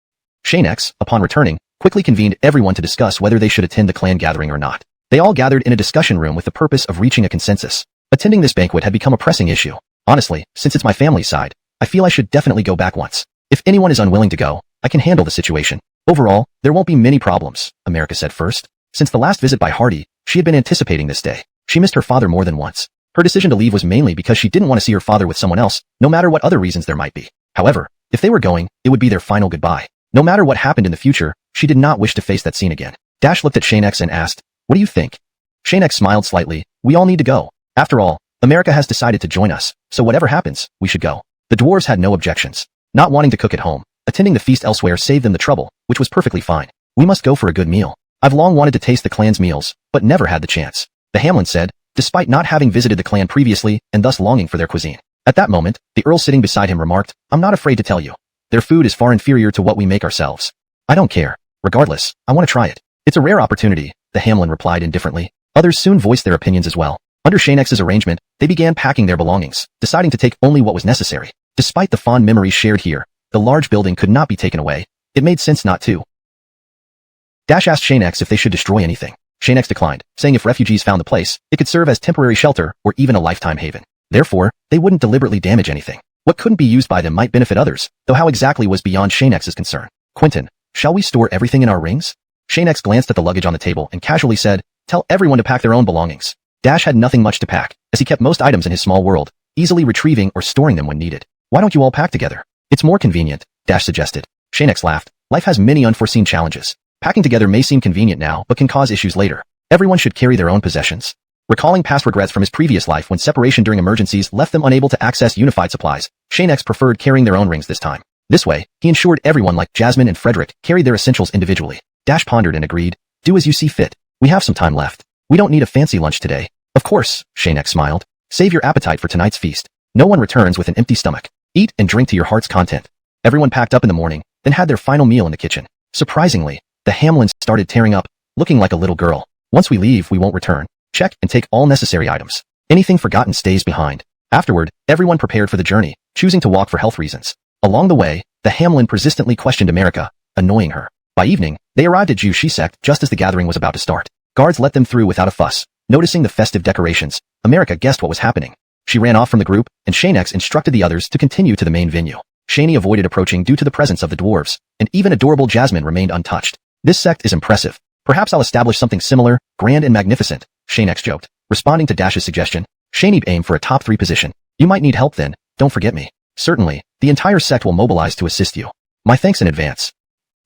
Xianxia, upon returning, quickly convened everyone to discuss whether they should attend the clan gathering or not. They all gathered in a discussion room with the purpose of reaching a consensus. Attending this banquet had become a pressing issue. Honestly, since it's my family's side, I feel I should definitely go back once. If anyone is unwilling to go, I can handle the situation. Overall, there won't be many problems, America said first. Since the last visit by Hardy, she had been anticipating this day. She missed her father more than once. Her decision to leave was mainly because she didn't want to see her father with someone else, no matter what other reasons there might be. However, if they were going, it would be their final goodbye. No matter what happened in the future, she did not wish to face that scene again. Dash looked at Xianxia and asked, "What do you think?" Xianxia smiled slightly. "We all need to go. After all, America has decided to join us, so whatever happens, we should go." The dwarves had no objections. Not wanting to cook at home, attending the feast elsewhere saved them the trouble, which was perfectly fine. "We must go for a good meal. I've long wanted to taste the clan's meals, but never had the chance," the Hamlin said, despite not having visited the clan previously and thus longing for their cuisine. At that moment, the Earl sitting beside him remarked, "I'm not afraid to tell you. Their food is far inferior to what we make ourselves. I don't care. Regardless, I want to try it." "It's a rare opportunity," the Hamlin replied indifferently. Others soon voiced their opinions as well. Under Xianxia's arrangement, they began packing their belongings, deciding to take only what was necessary. Despite the fond memories shared here, the large building could not be taken away. It made sense not to. Dash asked Xianxia if they should destroy anything. Xianxia declined, saying if refugees found the place, it could serve as temporary shelter or even a lifetime haven. Therefore, they wouldn't deliberately damage anything. What couldn't be used by them might benefit others, though how exactly was beyond Xianxia's concern. "Quentin, shall we store everything in our rings?" Xianxia glanced at the luggage on the table and casually said, "Tell everyone to pack their own belongings." Dash had nothing much to pack, as he kept most items in his small world, easily retrieving or storing them when needed. "Why don't you all pack together? It's more convenient," Dash suggested. Xianxia laughed. "Life has many unforeseen challenges. Packing together may seem convenient now but can cause issues later. Everyone should carry their own possessions." Recalling past regrets from his previous life when separation during emergencies left them unable to access unified supplies, Xianxia preferred carrying their own rings this time. This way, he ensured everyone like Jasmine and Frederick carried their essentials individually. Dash pondered and agreed, "Do as you see fit. We have some time left. We don't need a fancy lunch today." "Of course," Xianxia smiled. "Save your appetite for tonight's feast. No one returns with an empty stomach. Eat and drink to your heart's content." Everyone packed up in the morning, then had their final meal in the kitchen. Surprisingly, the Hamlins started tearing up, looking like a little girl. "Once we leave, we won't return. Check and take all necessary items. Anything forgotten stays behind." Afterward, everyone prepared for the journey, choosing to walk for health reasons. Along the way, the Hamlin persistently questioned America, annoying her. By evening, they arrived at Kyushu sect just as the gathering was about to start. Guards let them through without a fuss. Noticing the festive decorations, America guessed what was happening. She ran off from the group, and Xianxia instructed the others to continue to the main venue. Shani avoided approaching due to the presence of the dwarves, and even adorable Jasmine remained untouched. This sect is impressive. Perhaps I'll establish something similar, grand and magnificent, Xianxia joked. Responding to Dash's suggestion, Xianxia aimed for a top 3 position. You might need help then, don't forget me. Certainly, the entire sect will mobilize to assist you. My thanks in advance.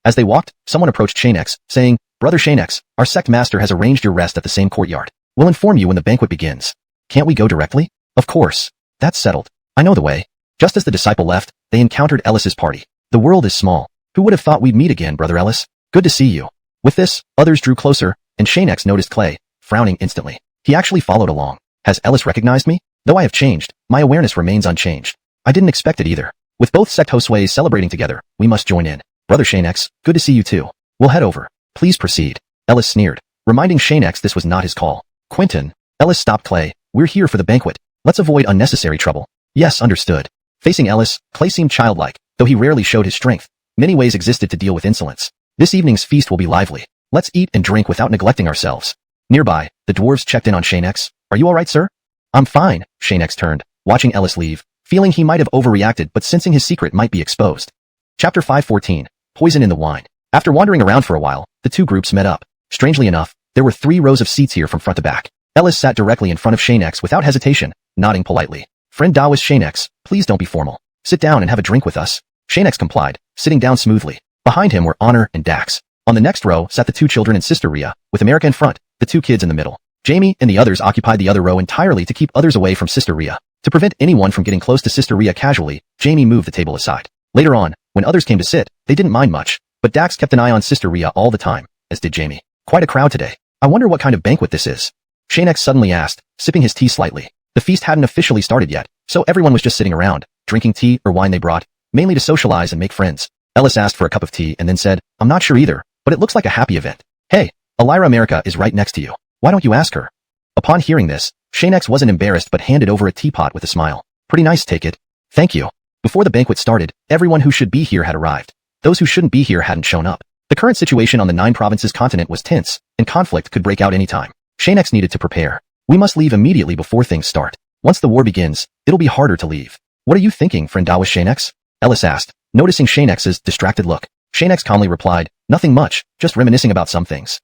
As they walked, someone approached Xianxia, saying, Brother Xianxia, our sect master has arranged your rest at the same courtyard. We'll inform you when the banquet begins. Can't we go directly? Of course. That's settled. I know the way. Just as the disciple left, they encountered Ellis's party. The world is small. Who would have thought we'd meet again, Brother Ellis? Good to see you. With this, others drew closer, and Xianxia noticed Clay, frowning instantly. He actually followed along. Has Ellis recognized me? Though I have changed, my awareness remains unchanged. I didn't expect it either. With both sect hosts celebrating together, we must join in. Brother Xianxia, good to see you too. We'll head over. Please proceed. Ellis sneered, reminding Xianxia this was not his call. Quentin. Ellis stopped Clay. We're here for the banquet. Let's avoid unnecessary trouble. Yes, understood. Facing Ellis, Clay seemed childlike, though he rarely showed his strength. Many ways existed to deal with insolence. This evening's feast will be lively. Let's eat and drink without neglecting ourselves. Nearby, the dwarves checked in on Xianxia. Are you alright, sir? I'm fine, Xianxia turned, watching Ellis leave, feeling he might have overreacted but sensing his secret might be exposed. Chapter 514. Poison in the Wine. After wandering around for a while, the two groups met up. Strangely enough, there were 3 rows of seats here from front to back. Ellis sat directly in front of Xianxia without hesitation, nodding politely. Friend Taoist Xianxia, please don't be formal. Sit down and have a drink with us. Xianxia complied, sitting down smoothly. Behind him were Honor and Dax. On the next row sat the 2 children and Sister Ria, with America in front, the 2 kids in the middle. Jamie and the others occupied the other row entirely to keep others away from Sister Ria. To prevent anyone from getting close to Sister Ria casually, Jamie moved the table aside. Later on, when others came to sit, they didn't mind much, but Dax kept an eye on Sister Ria all the time, as did Jamie. Quite a crowd today. I wonder what kind of banquet this is. Xianxia suddenly asked, sipping his tea slightly. The feast hadn't officially started yet, so everyone was just sitting around, drinking tea or wine they brought, mainly to socialize and make friends. Ellis asked for a cup of tea and then said, I'm not sure either, but it looks like a happy event. Hey, Elira America is right next to you. Why don't you ask her? Upon hearing this, Xianxia wasn't embarrassed but handed over a teapot with a smile. Pretty nice, take it. Thank you. Before the banquet started, everyone who should be here had arrived. Those who shouldn't be here hadn't shown up. The current situation on the 9 provinces continent was tense, and conflict could break out anytime. Xianxia needed to prepare. We must leave immediately before things start. Once the war begins, it'll be harder to leave. What are you thinking, friend Taoist Xianxia? Ellis asked, noticing Xianxia's distracted look. Xianxia calmly replied, nothing much, just reminiscing about some things.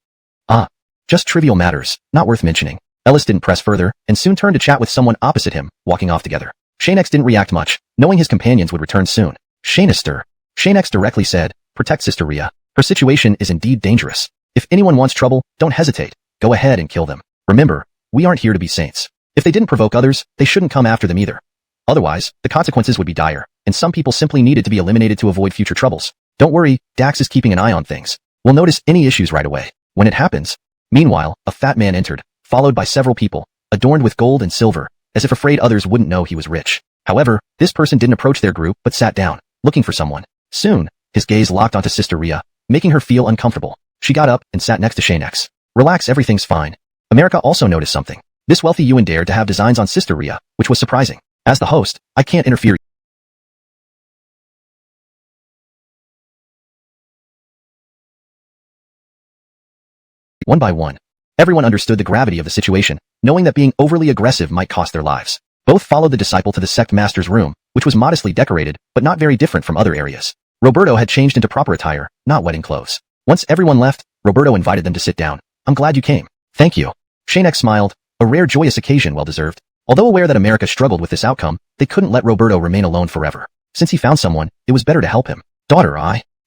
Ah, just trivial matters, not worth mentioning. Ellis didn't press further, and soon turned to chat with someone opposite him, walking off together. Xianxia didn't react much, knowing his companions would return soon. Xianxia directly said, protect Sister Ria. Her situation is indeed dangerous. If anyone wants trouble, don't hesitate. Go ahead and kill them. Remember, we aren't here to be saints. If they didn't provoke others, they shouldn't come after them either. Otherwise, the consequences would be dire, and some people simply needed to be eliminated to avoid future troubles. Don't worry, Dax is keeping an eye on things. We'll notice any issues right away. When it happens. Meanwhile, a fat man entered, followed by several people, adorned with gold and silver, as if afraid others wouldn't know he was rich. However, this person didn't approach their group but sat down, looking for someone. Soon, his gaze locked onto Sister Ria, making her feel uncomfortable. She got up and sat next to Xianxia. Relax, everything's fine. America also noticed something. This wealthy Yuan dared to have designs on Sister Ria, which was surprising. As the host, I can't interfere. One by one. Everyone understood the gravity of the situation, knowing that being overly aggressive might cost their lives. Both followed the disciple to the sect master's room, which was modestly decorated, but not very different from other areas. Roberto had changed into proper attire, not wedding clothes. Once everyone left, Roberto invited them to sit down. I'm glad you came. Thank you. Xianxia smiled, a rare joyous occasion well deserved. Although aware that America struggled with this outcome, they couldn't let Roberto remain alone forever. Since he found someone, it was better to help him. Daughter,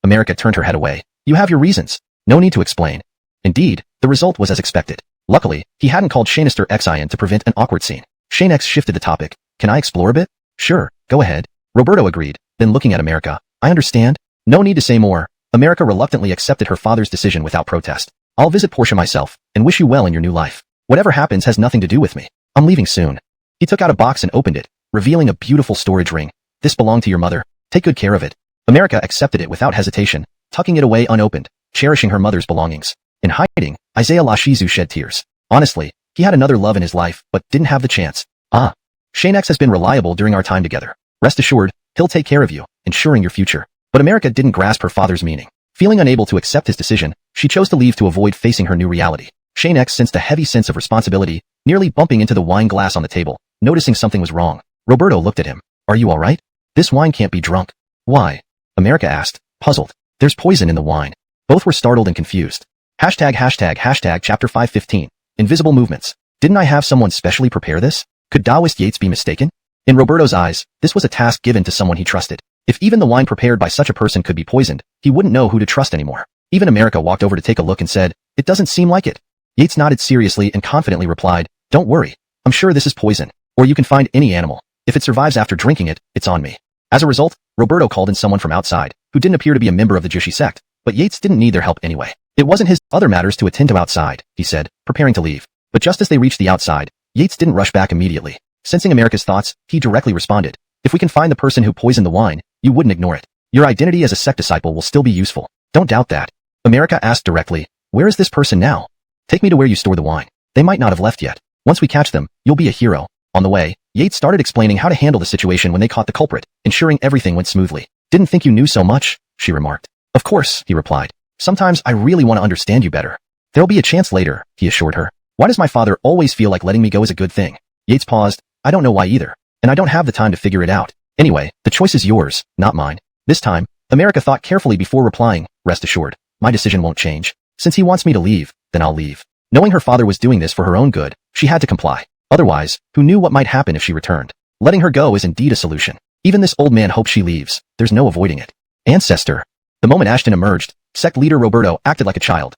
America turned her head away. You have your reasons. No need to explain. Indeed, the result was as expected. Luckily, he hadn't called Xianxia to prevent an awkward scene. Xianxia shifted the topic. Can I explore a bit? Sure, go ahead. Roberto agreed, then looking at America. I understand. No need to say more. America reluctantly accepted her father's decision without protest. I'll visit Portia myself, and wish you well in your new life. Whatever happens has nothing to do with me. I'm leaving soon. He took out a box and opened it, revealing a beautiful storage ring. This belonged to your mother. Take good care of it. America accepted it without hesitation, tucking it away unopened, cherishing her mother's belongings. In hiding, Isaiah Lashizu shed tears. Honestly, he had another love in his life, but didn't have the chance. Xianxia has been reliable during our time together. Rest assured, he'll take care of you, ensuring your future. But America didn't grasp her father's meaning. Feeling unable to accept his decision, she chose to leave to avoid facing her new reality. Xianxia sensed a heavy sense of responsibility, nearly bumping into the wine glass on the table, noticing something was wrong. Roberto looked at him. Are you alright? This wine can't be drunk. Why? America asked, puzzled. There's poison in the wine. Both were startled and confused. Hashtag chapter 515. Invisible movements. Didn't I have someone specially prepare this? Could Taoist Yates be mistaken? In Roberto's eyes, this was a task given to someone he trusted. If even the wine prepared by such a person could be poisoned, he wouldn't know who to trust anymore. Even America walked over to take a look and said, "It doesn't seem like it." Yates nodded seriously and confidently replied, "Don't worry. I'm sure this is poison. Or you can find any animal. If it survives after drinking it, it's on me." As a result, Roberto called in someone from outside, who didn't appear to be a member of the Jushi sect, but Yates didn't need their help anyway. It wasn't his other matters to attend to outside, he said, preparing to leave. But just as they reached the outside, Yates didn't rush back immediately. Sensing America's thoughts, he directly responded, "If we can find the person who poisoned the wine, you wouldn't ignore it. Your identity as a sect disciple will still be useful. Don't doubt that." America asked directly, "Where is this person now?" "Take me to where you store the wine. They might not have left yet. Once we catch them, you'll be a hero." On the way, Yates started explaining how to handle the situation when they caught the culprit, ensuring everything went smoothly. "Didn't think you knew so much," she remarked. "Of course," he replied. "Sometimes I really want to understand you better." "There'll be a chance later," he assured her. "Why does my father always feel like letting me go is a good thing?" Yates paused. "I don't know why either. And I don't have the time to figure it out. Anyway, the choice is yours, not mine." This time, America thought carefully before replying, "Rest assured, my decision won't change. Since he wants me to leave, then I'll leave." Knowing her father was doing this for her own good, she had to comply. Otherwise, who knew what might happen if she returned? Letting her go is indeed a solution. Even this old man hopes she leaves. There's no avoiding it. Ancestor. The moment Ashton emerged, sect leader Roberto acted like a child.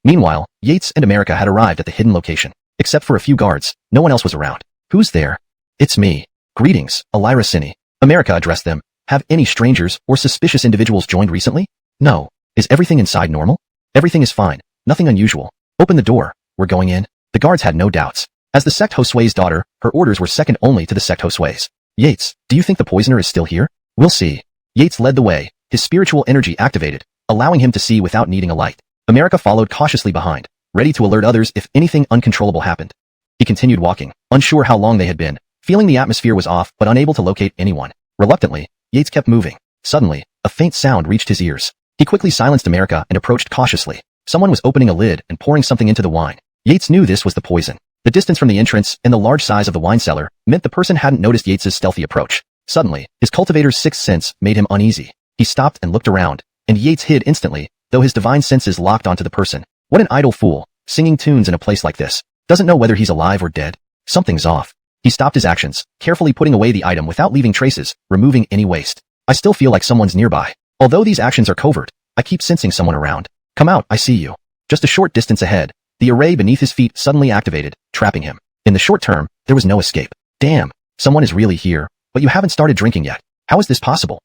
Meanwhile, Yates and America had arrived at the hidden location. Except for a few guards, no one else was around. "Who's there?" "It's me. Greetings, Elira Cine." America addressed them. "Have any strangers or suspicious individuals joined recently?" "No. Is everything inside normal?" "Everything is fine. Nothing unusual." "Open the door. We're going in." The guards had no doubts. As the sect Josue's daughter, her orders were second only to the sect Josue's. "Yates, do you think the poisoner is still here?" "We'll see." Yates led the way, his spiritual energy activated, allowing him to see without needing a light. America followed cautiously behind, ready to alert others if anything uncontrollable happened. He continued walking, unsure how long they had been, feeling the atmosphere was off but unable to locate anyone. Reluctantly, Yates kept moving. Suddenly, a faint sound reached his ears. He quickly silenced America and approached cautiously. Someone was opening a lid and pouring something into the wine. Yates knew this was the poison. The distance from the entrance and the large size of the wine cellar meant the person hadn't noticed Yates's stealthy approach. Suddenly, his cultivator's sixth sense made him uneasy. He stopped and looked around, and Yates hid instantly, though his divine senses locked onto the person. What an idle fool, singing tunes in a place like this. Doesn't know whether he's alive or dead. Something's off. He stopped his actions, carefully putting away the item without leaving traces, removing any waste. "I still feel like someone's nearby. Although these actions are covert, I keep sensing someone around. Come out, I see you." Just a short distance ahead, the array beneath his feet suddenly activated, trapping him. In the short term, there was no escape. "Damn, someone is really here, but you haven't started drinking yet. How is this possible?"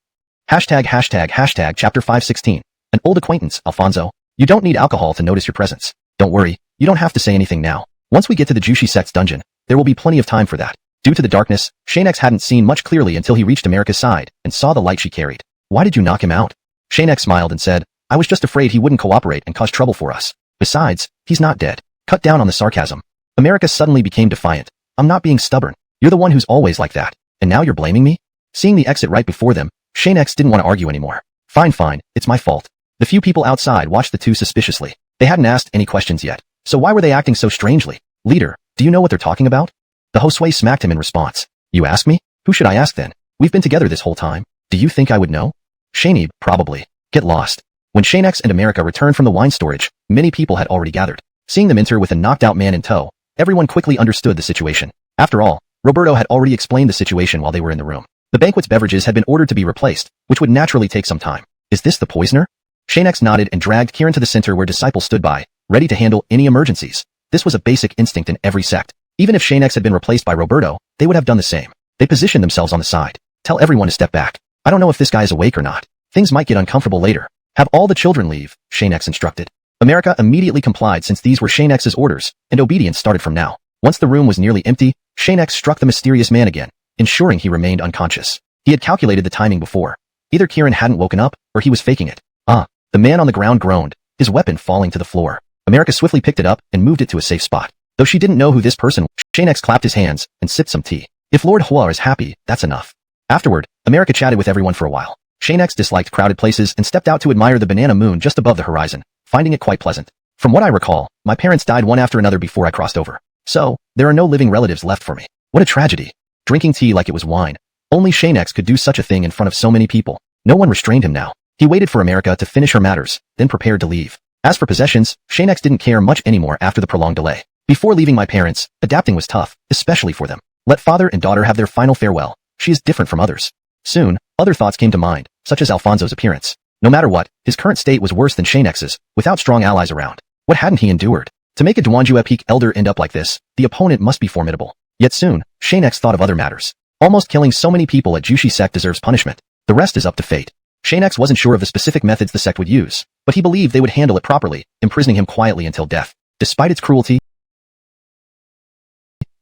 Hashtag chapter 516. An old acquaintance, Alfonso. "You don't need alcohol to notice your presence. Don't worry, you don't have to say anything now. Once we get to the Jushi sect's dungeon, there will be plenty of time for that." Due to the darkness, Xianxia hadn't seen much clearly until he reached America's side and saw the light she carried. "Why did you knock him out?" Xianxia smiled and said, "I was just afraid he wouldn't cooperate and cause trouble for us. Besides, he's not dead." Cut down on the sarcasm. America suddenly became defiant. "I'm not being stubborn. You're the one who's always like that. And now you're blaming me?" Seeing the exit right before them, Xianxia didn't want to argue anymore. Fine, it's my fault." The few people outside watched the two suspiciously. They hadn't asked any questions yet, so why were they acting so strangely? "Leader, do you know what they're talking about?" The Josue smacked him in response. "You ask me? Who should I ask then? We've been together this whole time. Do you think I would know?" "Shanib, probably. Get lost." When Xianxia and America returned from the wine storage, many people had already gathered. Seeing them enter with a knocked-out man in tow, everyone quickly understood the situation. After all, Roberto had already explained the situation while they were in the room. The banquet's beverages had been ordered to be replaced, which would naturally take some time. "Is this the poisoner?" Xianxia nodded and dragged Kieran to the center where disciples stood by, ready to handle any emergencies. This was a basic instinct in every sect. Even if Xianxia had been replaced by Roberto, they would have done the same. They positioned themselves on the side. "Tell everyone to step back. I don't know if this guy is awake or not. Things might get uncomfortable later. Have all the children leave," Xianxia instructed. America immediately complied since these were Xianxia's orders, and obedience started from now. Once the room was nearly empty, Xianxia struck the mysterious man again, ensuring he remained unconscious. He had calculated the timing before. Either Kieran hadn't woken up, or he was faking it. The man on the ground groaned, his weapon falling to the floor. America swiftly picked it up and moved it to a safe spot. Though she didn't know who this person was, Xianxia clapped his hands and sipped some tea. If Lord Hua is happy, that's enough. Afterward, America chatted with everyone for a while. Xianxia disliked crowded places and stepped out to admire the banana moon just above the horizon, finding it quite pleasant. "From what I recall, my parents died one after another before I crossed over. So, there are no living relatives left for me. What a tragedy." Drinking tea like it was wine. Only Xianxia could do such a thing in front of so many people. No one restrained him now. He waited for America to finish her matters, then prepared to leave. As for possessions, Xianxia didn't care much anymore after the prolonged delay. Before leaving my parents, adapting was tough, especially for them. Let father and daughter have their final farewell. She is different from others. Soon, other thoughts came to mind, such as Alfonso's appearance. No matter what, his current state was worse than Xianxia's, without strong allies around. What hadn't he endured? To make a Duanjue peak elder end up like this, the opponent must be formidable. Yet soon, Xianxia thought of other matters. Almost killing so many people at Jushi sect deserves punishment. The rest is up to fate. Xianxia wasn't sure of the specific methods the sect would use, but he believed they would handle it properly, imprisoning him quietly until death. Despite its cruelty,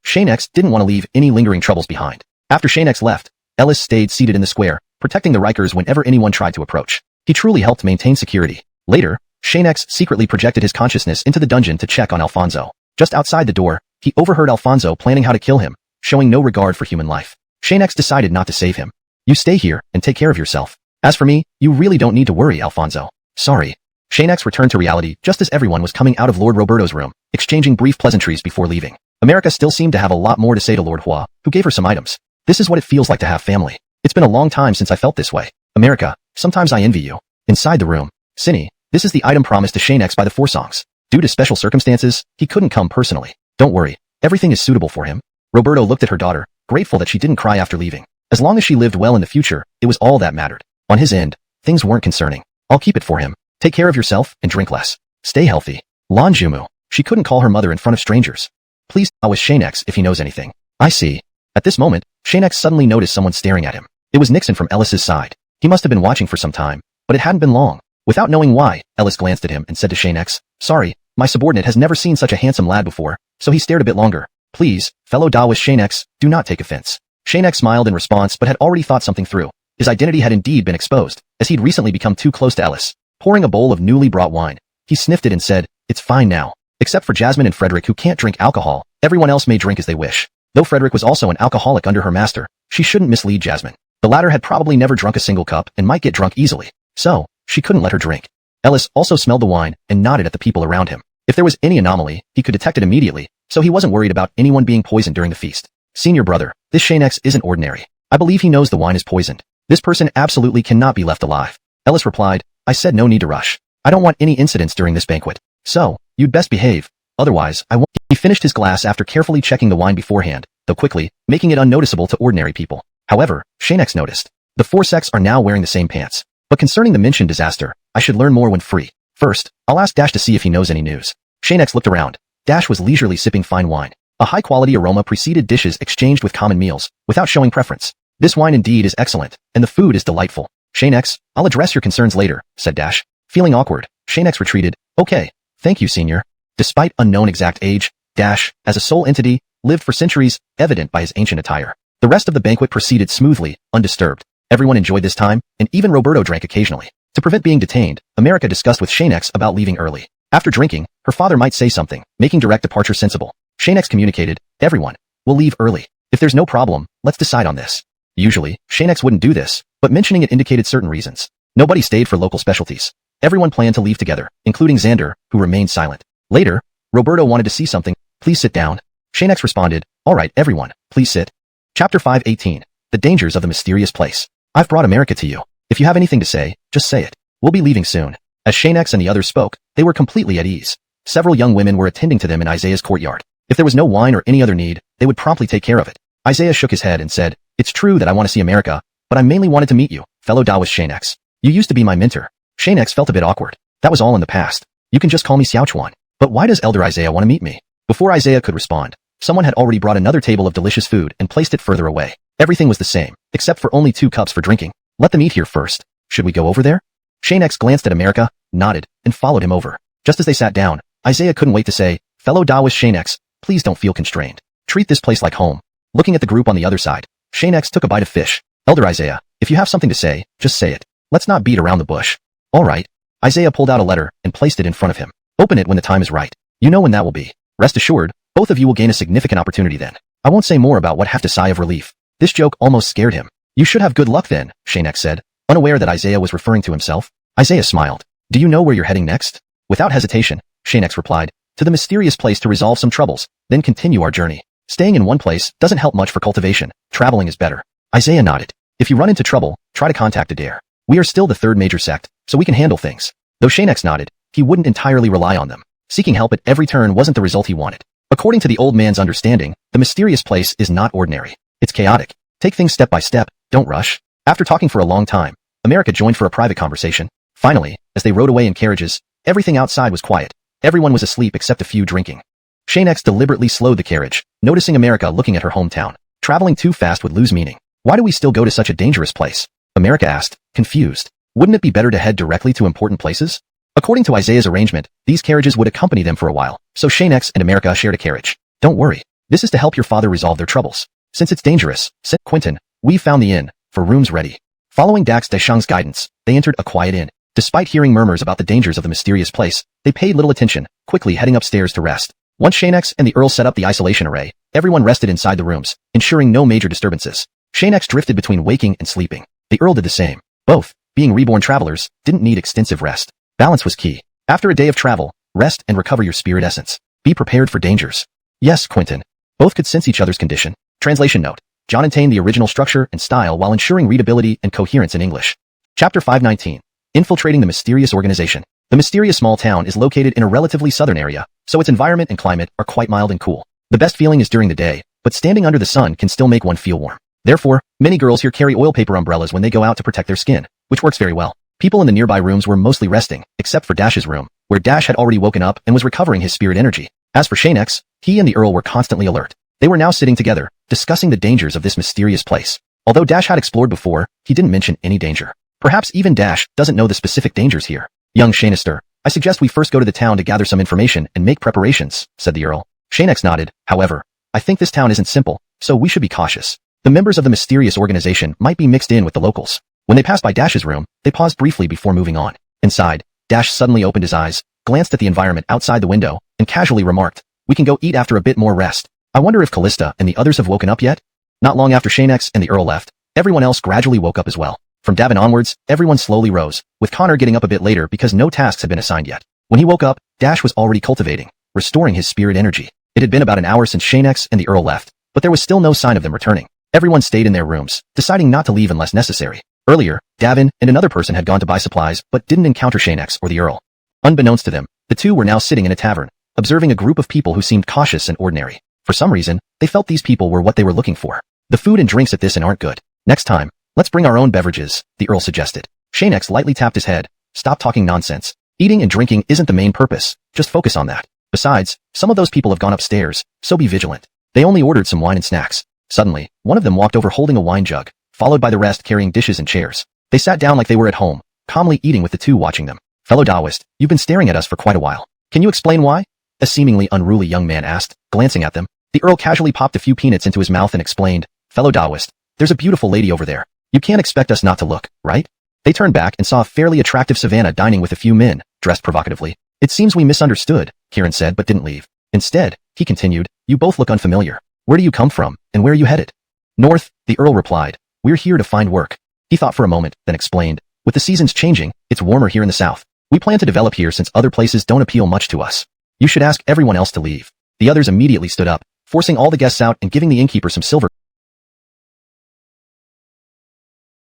Xianxia didn't want to leave any lingering troubles behind. After Xianxia left, Ellis stayed seated in the square, protecting the Rikers whenever anyone tried to approach. He truly helped maintain security. Later, Xianxia secretly projected his consciousness into the dungeon to check on Alfonso. Just outside the door, he overheard Alfonso planning how to kill him, showing no regard for human life. Xianxia decided not to save him. You stay here and take care of yourself. As for me, you really don't need to worry, Alfonso. Sorry. Xianxia returned to reality just as everyone was coming out of Lord Roberto's room, exchanging brief pleasantries before leaving. America still seemed to have a lot more to say to Lord Hua, who gave her some items. This is what it feels like to have family. It's been a long time since I felt this way. America, sometimes I envy you. Inside the room, Cinny, this is the item promised to Xianxia by the Four Songs. Due to special circumstances, he couldn't come personally. Don't worry, everything is suitable for him. Roberto looked at her daughter, grateful that she didn't cry after leaving. As long as she lived well in the future, it was all that mattered. On his end, things weren't concerning. I'll keep it for him. Take care of yourself and drink less. Stay healthy. Lan Jumu. She couldn't call her mother in front of strangers. Please tell Xianxia if he knows anything. I see. At this moment, Xianxia suddenly noticed someone staring at him. It was Nixon from Ellis's side. He must have been watching for some time, but it hadn't been long. Without knowing why, Ellis glanced at him and said to Xianxia, sorry, my subordinate has never seen such a handsome lad before, so he stared a bit longer. Please, fellow Daoist Xianxia, do not take offense. Xianxia smiled in response but had already thought something through. His identity had indeed been exposed, as he'd recently become too close to Ellis. Pouring a bowl of newly brought wine, he sniffed it and said, it's fine now. Except for Jasmine and Frederick who can't drink alcohol, everyone else may drink as they wish. Though Frederick was also an alcoholic under her master, she shouldn't mislead Jasmine. The latter had probably never drunk a single cup and might get drunk easily. So, she couldn't let her drink. Ellis also smelled the wine and nodded at the people around him. If there was any anomaly, he could detect it immediately, so he wasn't worried about anyone being poisoned during the feast. Senior brother, this Xianxia isn't ordinary. I believe he knows the wine is poisoned. This person absolutely cannot be left alive. Ellis replied, I said no need to rush. I don't want any incidents during this banquet. So, you'd best behave. Otherwise, I won't. He finished his glass after carefully checking the wine beforehand, though quickly, making it unnoticeable to ordinary people. However, Xianxia noticed. The four sects are now wearing the same pants. But concerning the mentioned disaster, I should learn more when free. First, I'll ask Dash to see if he knows any news. Xianxia looked around. Dash was leisurely sipping fine wine. A high-quality aroma preceded dishes exchanged with common meals, without showing preference. This wine indeed is excellent, and the food is delightful. Xianxia, I'll address your concerns later, said Dash. Feeling awkward, Xianxia retreated. Okay, thank you, senior. Despite unknown exact age, Dash, as a sole entity, lived for centuries, evident by his ancient attire. The rest of the banquet proceeded smoothly, undisturbed. Everyone enjoyed this time, and even Roberto drank occasionally. To prevent being detained, America discussed with Xianxia about leaving early. After drinking, her father might say something, making direct departure sensible. Xianxia communicated, everyone, we'll leave early. If there's no problem, let's decide on this. Usually, Xianxia wouldn't do this, but mentioning it indicated certain reasons. Nobody stayed for local specialties. Everyone planned to leave together, including Xander, who remained silent. Later, Roberto wanted to see something. Please sit down. Xianxia responded, all right, everyone, please sit. Chapter 5:18. The Dangers of the Mysterious Place. I've brought America to you. If you have anything to say, just say it. We'll be leaving soon. As Xianxia and the others spoke, they were completely at ease. Several young women were attending to them in Isaiah's courtyard. If there was no wine or any other need, they would promptly take care of it. Isaiah shook his head and said, it's true that I want to see America, but I mainly wanted to meet you, fellow Daoist Xianxia. You used to be my mentor. Xianxia felt a bit awkward. That was all in the past. You can just call me XuanHuan. But why does Elder Isaiah want to meet me? Before Isaiah could respond, someone had already brought another table of delicious food and placed it further away. Everything was the same, except for only 2 cups for drinking. Let them eat here first. Should we go over there? Xianxia glanced at America, nodded, and followed him over. Just as they sat down, Isaiah couldn't wait to say, fellow Daoist Xianxia, please don't feel constrained. Treat this place like home. Looking at the group on the other side, Xianxia took a bite of fish. Elder Isaiah, if you have something to say, just say it. Let's not beat around the bush. All right. Isaiah pulled out a letter and placed it in front of him. Open it when the time is right. You know when that will be. Rest assured, both of you will gain a significant opportunity then. I won't say more about what have to sigh of relief. This joke almost scared him. You should have good luck then, Xianxia said, unaware that Isaiah was referring to himself. Isaiah smiled. Do you know where you're heading next? Without hesitation, Xianxia replied, to the mysterious place to resolve some troubles, then continue our journey. Staying in one place doesn't help much for cultivation. Traveling is better. Isaiah nodded. If you run into trouble, try to contact Adair. We are still the third major sect, so we can handle things. Though Xianxia nodded, he wouldn't entirely rely on them. Seeking help at every turn wasn't the result he wanted. According to the old man's understanding, the mysterious place is not ordinary. It's chaotic. Take things step by step, don't rush. After talking for a long time, America joined for a private conversation. Finally, as they rode away in carriages, everything outside was quiet. Everyone was asleep except a few drinking. Xianxia deliberately slowed the carriage, noticing America looking at her hometown. Traveling too fast would lose meaning. Why do we still go to such a dangerous place? America asked, confused. Wouldn't it be better to head directly to important places? According to Isaiah's arrangement, these carriages would accompany them for a while, so Xianxia and America shared a carriage. Don't worry. This is to help your father resolve their troubles. Since it's dangerous, said Quentin, we've found the inn, for rooms ready. Following Dax Deschang's guidance, they entered a quiet inn. Despite hearing murmurs about the dangers of the mysterious place, they paid little attention, quickly heading upstairs to rest. Once Xianxia and the Earl set up the isolation array, everyone rested inside the rooms, ensuring no major disturbances. Xianxia drifted between waking and sleeping. The Earl did the same. Both, being reborn travelers, didn't need extensive rest. Balance was key. After a day of travel, rest and recover your spirit essence. Be prepared for dangers. Yes, Quentin. Both could sense each other's condition. Translation note. John maintained the original structure and style while ensuring readability and coherence in English. Chapter 519. Infiltrating the mysterious organization. The mysterious small town is located in a relatively southern area, so its environment and climate are quite mild and cool. The best feeling is during the day, but standing under the sun can still make one feel warm. Therefore, many girls here carry oil paper umbrellas when they go out to protect their skin, which works very well. People in the nearby rooms were mostly resting, except for Dash's room, where Dash had already woken up and was recovering his spirit energy. As for Xianxia, he and the Earl were constantly alert. They were now sitting together, discussing the dangers of this mysterious place. Although Dash had explored before, he didn't mention any danger. Perhaps even Dash doesn't know the specific dangers here. Young Xianxia, I suggest we first go to the town to gather some information and make preparations, said the Earl. Xianxia nodded. However, I think this town isn't simple, so we should be cautious. The members of the mysterious organization might be mixed in with the locals. When they passed by Dash's room, they paused briefly before moving on. Inside, Dash suddenly opened his eyes, glanced at the environment outside the window, and casually remarked, we can go eat after a bit more rest. I wonder if Callista and the others have woken up yet? Not long after Xianxia and the Earl left, everyone else gradually woke up as well. From Davin onwards, everyone slowly rose, with Connor getting up a bit later because no tasks had been assigned yet. When he woke up, Dash was already cultivating, restoring his spirit energy. It had been about an hour since Xianxia and the Earl left, but there was still no sign of them returning. Everyone stayed in their rooms, deciding not to leave unless necessary. Earlier, Davin and another person had gone to buy supplies but didn't encounter Xianxia or the Earl. Unbeknownst to them, the two were now sitting in a tavern, observing a group of people who seemed cautious and ordinary. For some reason, they felt these people were what they were looking for. The food and drinks at this inn aren't good. Next time, let's bring our own beverages, the Earl suggested. Xianxia lightly tapped his head. Stop talking nonsense. Eating and drinking isn't the main purpose. Just focus on that. Besides, some of those people have gone upstairs, so be vigilant. They only ordered some wine and snacks. Suddenly, one of them walked over holding a wine jug, followed by the rest carrying dishes and chairs. They sat down like they were at home, calmly eating with the two watching them. Fellow Taoist, you've been staring at us for quite a while. Can you explain why? A seemingly unruly young man asked, glancing at them. The Earl casually popped a few peanuts into his mouth and explained, Fellow Taoist, there's a beautiful lady over there. You can't expect us not to look, right? They turned back and saw a fairly attractive Savannah dining with a few men, dressed provocatively. It seems we misunderstood, Kieran said but didn't leave. Instead, he continued, you both look unfamiliar. Where do you come from, and where are you headed? North, the Earl replied. We're here to find work. He thought for a moment, then explained. With the seasons changing, it's warmer here in the south. We plan to develop here since other places don't appeal much to us. You should ask everyone else to leave. The others immediately stood up, forcing all the guests out and giving the innkeeper some silver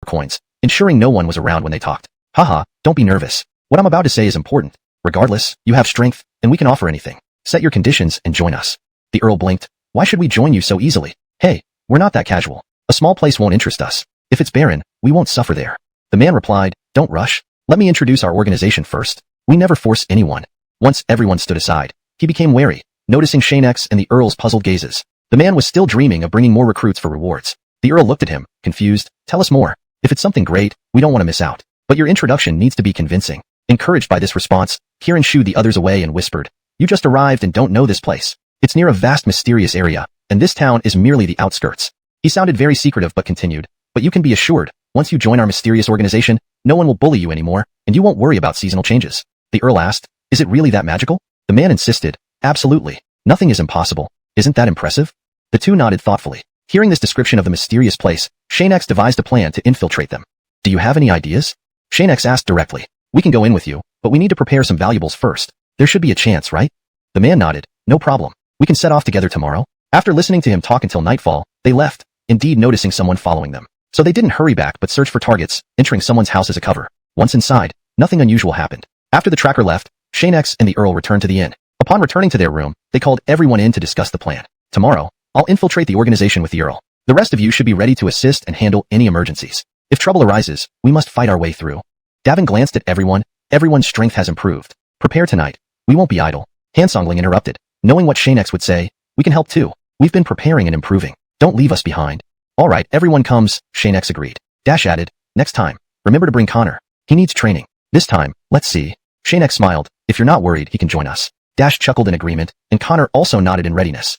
coins, ensuring no one was around when they talked. Haha, don't be nervous. What I'm about to say is important. Regardless, you have strength, and we can offer anything. Set your conditions and join us. The Earl blinked. Why should we join you so easily? Hey, we're not that casual. A small place won't interest us. If it's barren, we won't suffer there. The man replied, don't rush. Let me introduce our organization first. We never force anyone. Once everyone stood aside, he became wary, noticing Xianxia and the Earl's puzzled gazes. The man was still dreaming of bringing more recruits for rewards. The Earl looked at him, confused. Tell us more. If it's something great, we don't want to miss out. But your introduction needs to be convincing. Encouraged by this response, Kieran shooed the others away and whispered, you just arrived and don't know this place. It's near a vast mysterious area, and this town is merely the outskirts. He sounded very secretive but continued, but you can be assured, once you join our mysterious organization, no one will bully you anymore, and you won't worry about seasonal changes. The Earl asked, is it really that magical? The man insisted, absolutely. Nothing is impossible. Isn't that impressive? The two nodded thoughtfully. Hearing this description of the mysterious place, Xianxia devised a plan to infiltrate them. Do you have any ideas? Xianxia asked directly. We can go in with you, but we need to prepare some valuables first. There should be a chance, right? The man nodded. No problem. We can set off together tomorrow. After listening to him talk until nightfall, they left, indeed noticing someone following them. So they didn't hurry back but searched for targets, entering someone's house as a cover. Once inside, nothing unusual happened. After the tracker left, Xianxia and the Earl returned to the inn. Upon returning to their room, they called everyone in to discuss the plan. Tomorrow, I'll infiltrate the organization with the Earl. The rest of you should be ready to assist and handle any emergencies. If trouble arises, we must fight our way through. Davin glanced at everyone. Everyone's strength has improved. Prepare tonight. We won't be idle. Hansongling interrupted. Knowing what Xianxia would say, we can help too. We've been preparing and improving. Don't leave us behind. All right, everyone comes, Xianxia agreed. Dash added, next time, remember to bring Connor. He needs training. This time, let's see. Xianxia smiled. If you're not worried, he can join us. Dash chuckled in agreement, and Connor also nodded in readiness.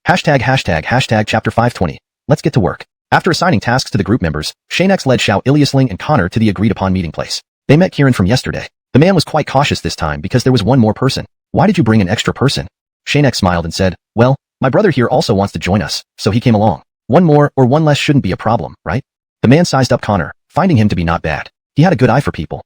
Hashtag chapter 520. Let's get to work. After assigning tasks to the group members, Xianxia led Xiao Iliasling and Connor to the agreed-upon meeting place. They met Kieran from yesterday. The man was quite cautious this time because there was one more person. Why did you bring an extra person? Xianxia smiled and said, well, my brother here also wants to join us, so he came along. One more or one less shouldn't be a problem, right? The man sized up Connor, finding him to be not bad. He had a good eye for people.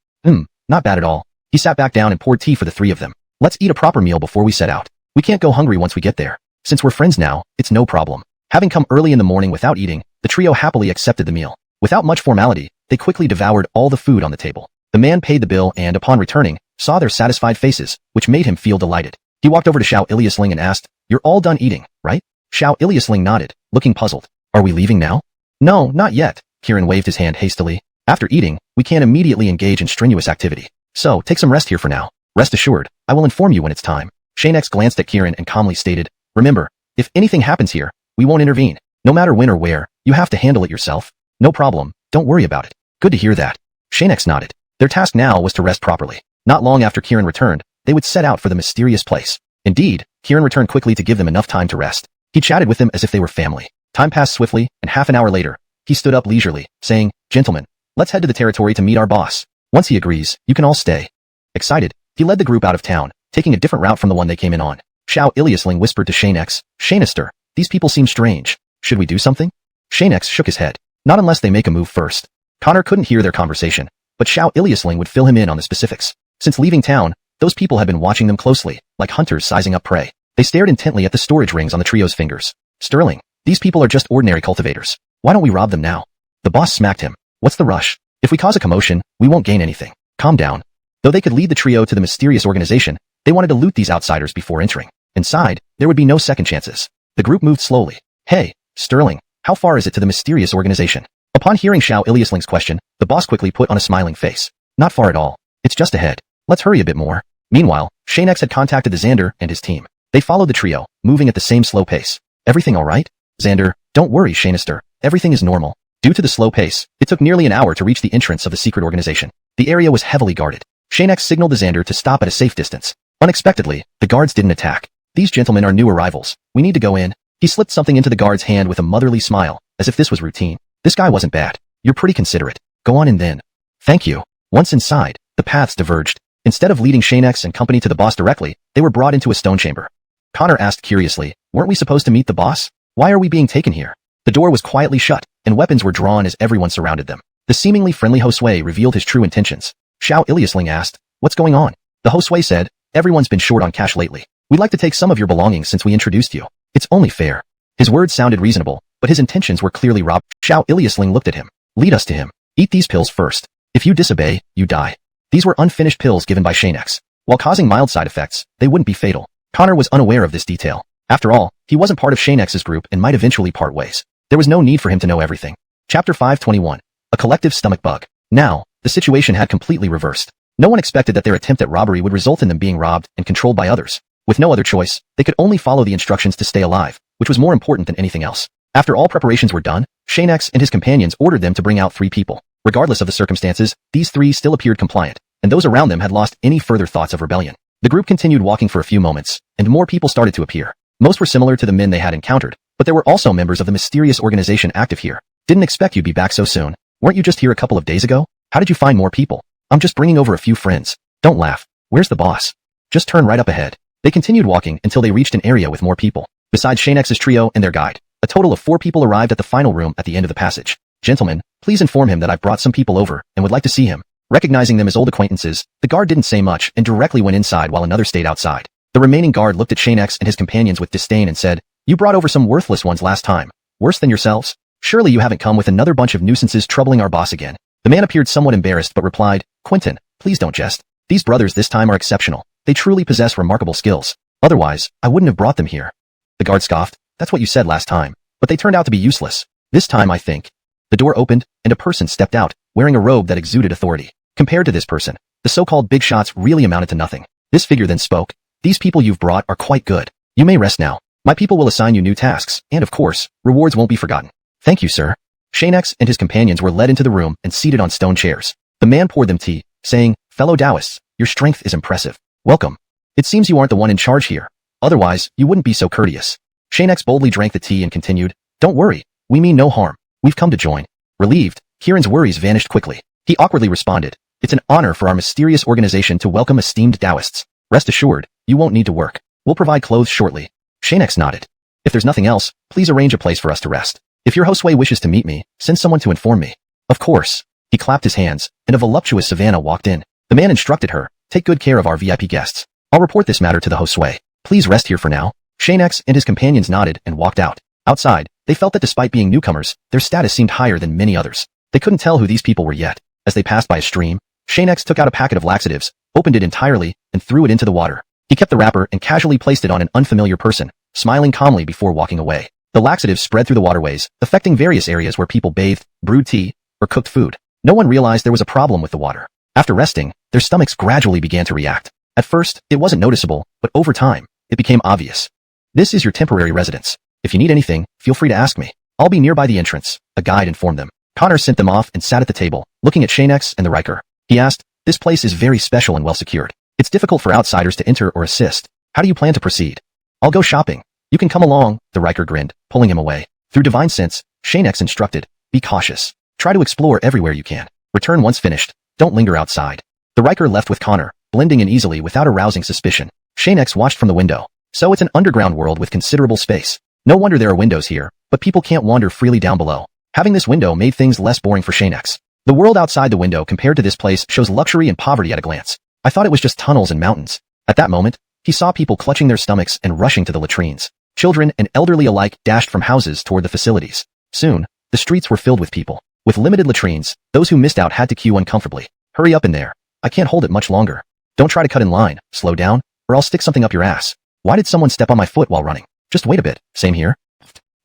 Not bad at all. He sat back down and poured tea for the three of them. Let's eat a proper meal before we set out. We can't go hungry once we get there. Since we're friends now, it's no problem. Having come early in the morning without eating, the trio happily accepted the meal. Without much formality, they quickly devoured all the food on the table. The man paid the bill and, upon returning, saw their satisfied faces, which made him feel delighted. He walked over to Xiao Iliasling and asked, you're all done eating, right? Xiao Iliasling nodded, looking puzzled. Are we leaving now? No, not yet. Kieran waved his hand hastily. After eating, we can't immediately engage in strenuous activity. So, take some rest here for now. Rest assured, I will inform you when it's time. Xianxia glanced at Kieran and calmly stated, remember, if anything happens here, we won't intervene. No matter when or where, you have to handle it yourself. No problem, don't worry about it. Good to hear that. Xianxia nodded. Their task now was to rest properly. Not long after Kieran returned, they would set out for the mysterious place. Indeed, Kieran returned quickly to give them enough time to rest. He chatted with them as if they were family. Time passed swiftly, and half an hour later, he stood up leisurely, saying, gentlemen, let's head to the territory to meet our boss. Once he agrees, you can all stay. Excited, he led the group out of town, taking a different route from the one they came in on. Xiao Iliasling whispered to Xianxia, Xianxia, these people seem strange. Should we do something? Xianxia shook his head. Not unless they make a move first. Connor couldn't hear their conversation, but Xiao Iliasling would fill him in on the specifics. Since leaving town, those people had been watching them closely, like hunters sizing up prey. They stared intently at the storage rings on the trio's fingers. Sterling, these people are just ordinary cultivators. Why don't we rob them now? The boss smacked him. What's the rush? If we cause a commotion, we won't gain anything. Calm down. Though they could lead the trio to the mysterious organization, they wanted to loot these outsiders before entering. Inside, there would be no second chances. The group moved slowly. Hey, Sterling, how far is it to the mysterious organization? Upon hearing Xiao Iliasling's question, the boss quickly put on a smiling face. Not far at all. It's just ahead. Let's hurry a bit more. Meanwhile, Xianxia had contacted the Xander and his team. They followed the trio, moving at the same slow pace. Everything all right? Xander, don't worry, Xianxia. Everything is normal. Due to the slow pace, it took nearly an hour to reach the entrance of the secret organization. The area was heavily guarded. Xianxia signaled the Xander to stop at a safe distance. Unexpectedly, the guards didn't attack. These gentlemen are new arrivals. We need to go in. He slipped something into the guard's hand with a motherly smile, as if this was routine. This guy wasn't bad. You're pretty considerate. Go on in then. Thank you. Once inside, the paths diverged. Instead of leading Xianxia and company to the boss directly, they were brought into a stone chamber. Connor asked curiously, weren't we supposed to meet the boss? Why are we being taken here? The door was quietly shut, and weapons were drawn as everyone surrounded them. The seemingly friendly Josue revealed his true intentions. Xiao Iliasling asked, what's going on? The Josue said, everyone's been short on cash lately. We'd like to take some of your belongings since we introduced you. It's only fair. His words sounded reasonable, but his intentions were clearly robbed. Xiao Iliasling looked at him. Lead us to him. Eat these pills first. If you disobey, you die. These were unfinished pills given by Xianxia. While causing mild side effects, they wouldn't be fatal. Connor was unaware of this detail. After all, he wasn't part of Xianxia's group and might eventually part ways. There was no need for him to know everything. Chapter 521. A collective stomach bug. Now, the situation had completely reversed. No one expected that their attempt at robbery would result in them being robbed and controlled by others. With no other choice, they could only follow the instructions to stay alive, which was more important than anything else. After all preparations were done, Xianxia and his companions ordered them to bring out 3 people. Regardless of the circumstances, these 3 still appeared compliant, and those around them had lost any further thoughts of rebellion. The group continued walking for a few moments, and more people started to appear. Most were similar to the men they had encountered, but there were also members of the mysterious organization active here. Didn't expect you'd be back so soon. Weren't you just here a couple of days ago? How did you find more people? I'm just bringing over a few friends. Don't laugh. Where's the boss? Just turn right up ahead. They continued walking until they reached an area with more people. Besides Xianxia's trio and their guide, a total of 4 people arrived at the final room at the end of the passage. Gentlemen, please inform him that I've brought some people over and would like to see him. Recognizing them as old acquaintances, the guard didn't say much and directly went inside while another stayed outside. The remaining guard looked at Xianxia and his companions with disdain and said, "You brought over some worthless ones last time. Worse than yourselves? Surely you haven't come with another bunch of nuisances troubling our boss again." The man appeared somewhat embarrassed but replied, "Quentin, please don't jest. These brothers this time are exceptional. They truly possess remarkable skills. Otherwise, I wouldn't have brought them here." The guard scoffed, "That's what you said last time, but they turned out to be useless. This time I think." The door opened, and a person stepped out, wearing a robe that exuded authority. Compared to this person, the so-called big shots really amounted to nothing. This figure then spoke, "These people you've brought are quite good. You may rest now. My people will assign you new tasks, and of course, rewards won't be forgotten." "Thank you, sir." Xianxia and his companions were led into the room and seated on stone chairs. The man poured them tea, saying, "Fellow Taoists, your strength is impressive. Welcome. It seems you aren't the one in charge here. Otherwise, you wouldn't be so courteous." Xianxia boldly drank the tea and continued, "Don't worry. We mean no harm. We've come to join." Relieved, Kieran's worries vanished quickly. He awkwardly responded, "It's an honor for our mysterious organization to welcome esteemed Taoists. Rest assured, you won't need to work. We'll provide clothes shortly." Xianxia nodded. "If there's nothing else, please arrange a place for us to rest. If your Josue wishes to meet me, send someone to inform me." "Of course." He clapped his hands, and a voluptuous savannah walked in. The man instructed her, "Take good care of our VIP guests. I'll report this matter to the Josue. Please rest here for now." Xianxia and his companions nodded and walked out. Outside, they felt that despite being newcomers, their status seemed higher than many others. They couldn't tell who these people were yet. As they passed by a stream, Xianxia took out a packet of laxatives, opened it entirely, and threw it into the water. He kept the wrapper and casually placed it on an unfamiliar person, smiling calmly before walking away. The laxatives spread through the waterways, affecting various areas where people bathed, brewed tea, or cooked food. No one realized there was a problem with the water. After resting, their stomachs gradually began to react. At first, it wasn't noticeable, but over time, it became obvious. "This is your temporary residence. If you need anything, feel free to ask me. I'll be nearby the entrance," a guide informed them. Connor sent them off and sat at the table, looking at Xianxia and the Riker. He asked, "This place is very special and well secured. It's difficult for outsiders to enter or assist. How do you plan to proceed?" "I'll go shopping. You can come along," the Riker grinned, pulling him away. Through divine sense, Xianxia instructed, "Be cautious. Try to explore everywhere you can. Return once finished. Don't linger outside." The Riker left with Connor, blending in easily without arousing suspicion. Xianxia watched from the window. So it's an underground world with considerable space. No wonder there are windows here, but people can't wander freely down below. Having this window made things less boring for Xianxia. The world outside the window compared to this place shows luxury and poverty at a glance. "I thought it was just tunnels and mountains." At that moment, he saw people clutching their stomachs and rushing to the latrines. Children and elderly alike dashed from houses toward the facilities. Soon, the streets were filled with people. With limited latrines, those who missed out had to queue uncomfortably. "Hurry up in there. I can't hold it much longer. Don't try to cut in line. Slow down, or I'll stick something up your ass. Why did someone step on my foot while running? Just wait a bit. Same here."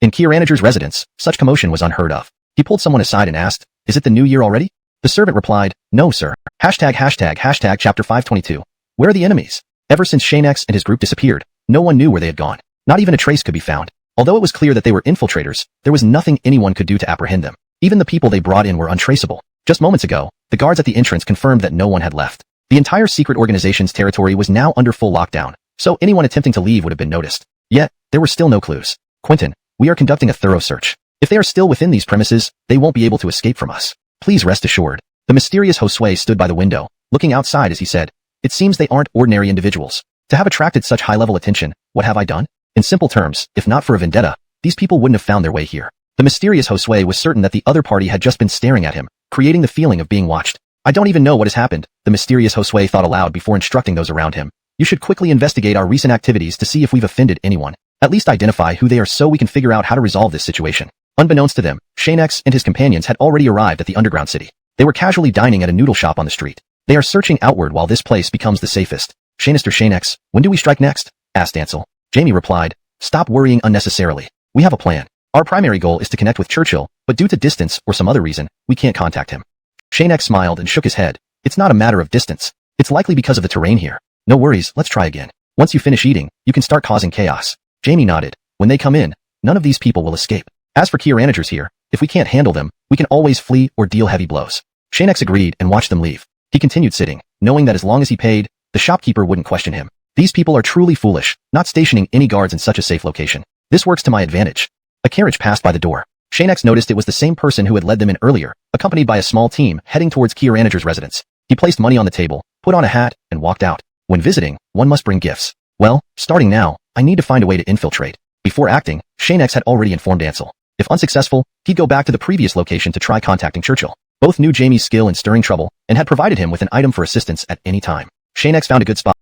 In XuanHuan's residence, such commotion was unheard of. He pulled someone aside and asked, "Is it the new year already?" The servant replied, "No, sir. ####Chapter 522. Where are the enemies?" Ever since Xianxia and his group disappeared, no one knew where they had gone. Not even a trace could be found. Although it was clear that they were infiltrators, there was nothing anyone could do to apprehend them. Even the people they brought in were untraceable. Just moments ago, the guards at the entrance confirmed that no one had left. The entire secret organization's territory was now under full lockdown, so anyone attempting to leave would have been noticed. Yet, there were still no clues. "Quentin, we are conducting a thorough search. If they are still within these premises, they won't be able to escape from us. Please rest assured." The mysterious Josue stood by the window, looking outside as he said, "It seems they aren't ordinary individuals. To have attracted such high-level attention, what have I done?" In simple terms, if not for a vendetta, these people wouldn't have found their way here. The mysterious Josue was certain that the other party had just been staring at him, creating the feeling of being watched. "I don't even know what has happened," the mysterious Josue thought aloud before instructing those around him. "You should quickly investigate our recent activities to see if we've offended anyone. At least identify who they are so we can figure out how to resolve this situation." Unbeknownst to them, Xianxia and his companions had already arrived at the underground city. They were casually dining at a noodle shop on the street. They are searching outward while this place becomes the safest. Xianxia, when do we strike next?" asked Ansel. Jamie replied, "Stop worrying unnecessarily. We have a plan. Our primary goal is to connect with Churchill, but due to distance or some other reason, we can't contact him." Xianxia smiled and shook his head. "It's not a matter of distance. It's likely because of the terrain here. No worries, let's try again. Once you finish eating, you can start causing chaos." Jamie nodded. "When they come in, none of these people will escape. As for key managers here, if we can't handle them, we can always flee or deal heavy blows." Xianxia agreed and watched them leave. He continued sitting, knowing that as long as he paid, the shopkeeper wouldn't question him. These people are truly foolish, not stationing any guards in such a safe location. This works to my advantage. A carriage passed by the door. Xianxia noticed it was the same person who had led them in earlier, accompanied by a small team heading towards XuanHuan's residence. He placed money on the table, put on a hat, and walked out. When visiting, one must bring gifts. Well, starting now, I need to find a way to infiltrate. Before acting, Xianxia had already informed Ansel. If unsuccessful, he'd go back to the previous location to try contacting Churchill. Both knew Jamie's skill in stirring trouble and had provided him with an item for assistance at any time. Xianxia found a good spot.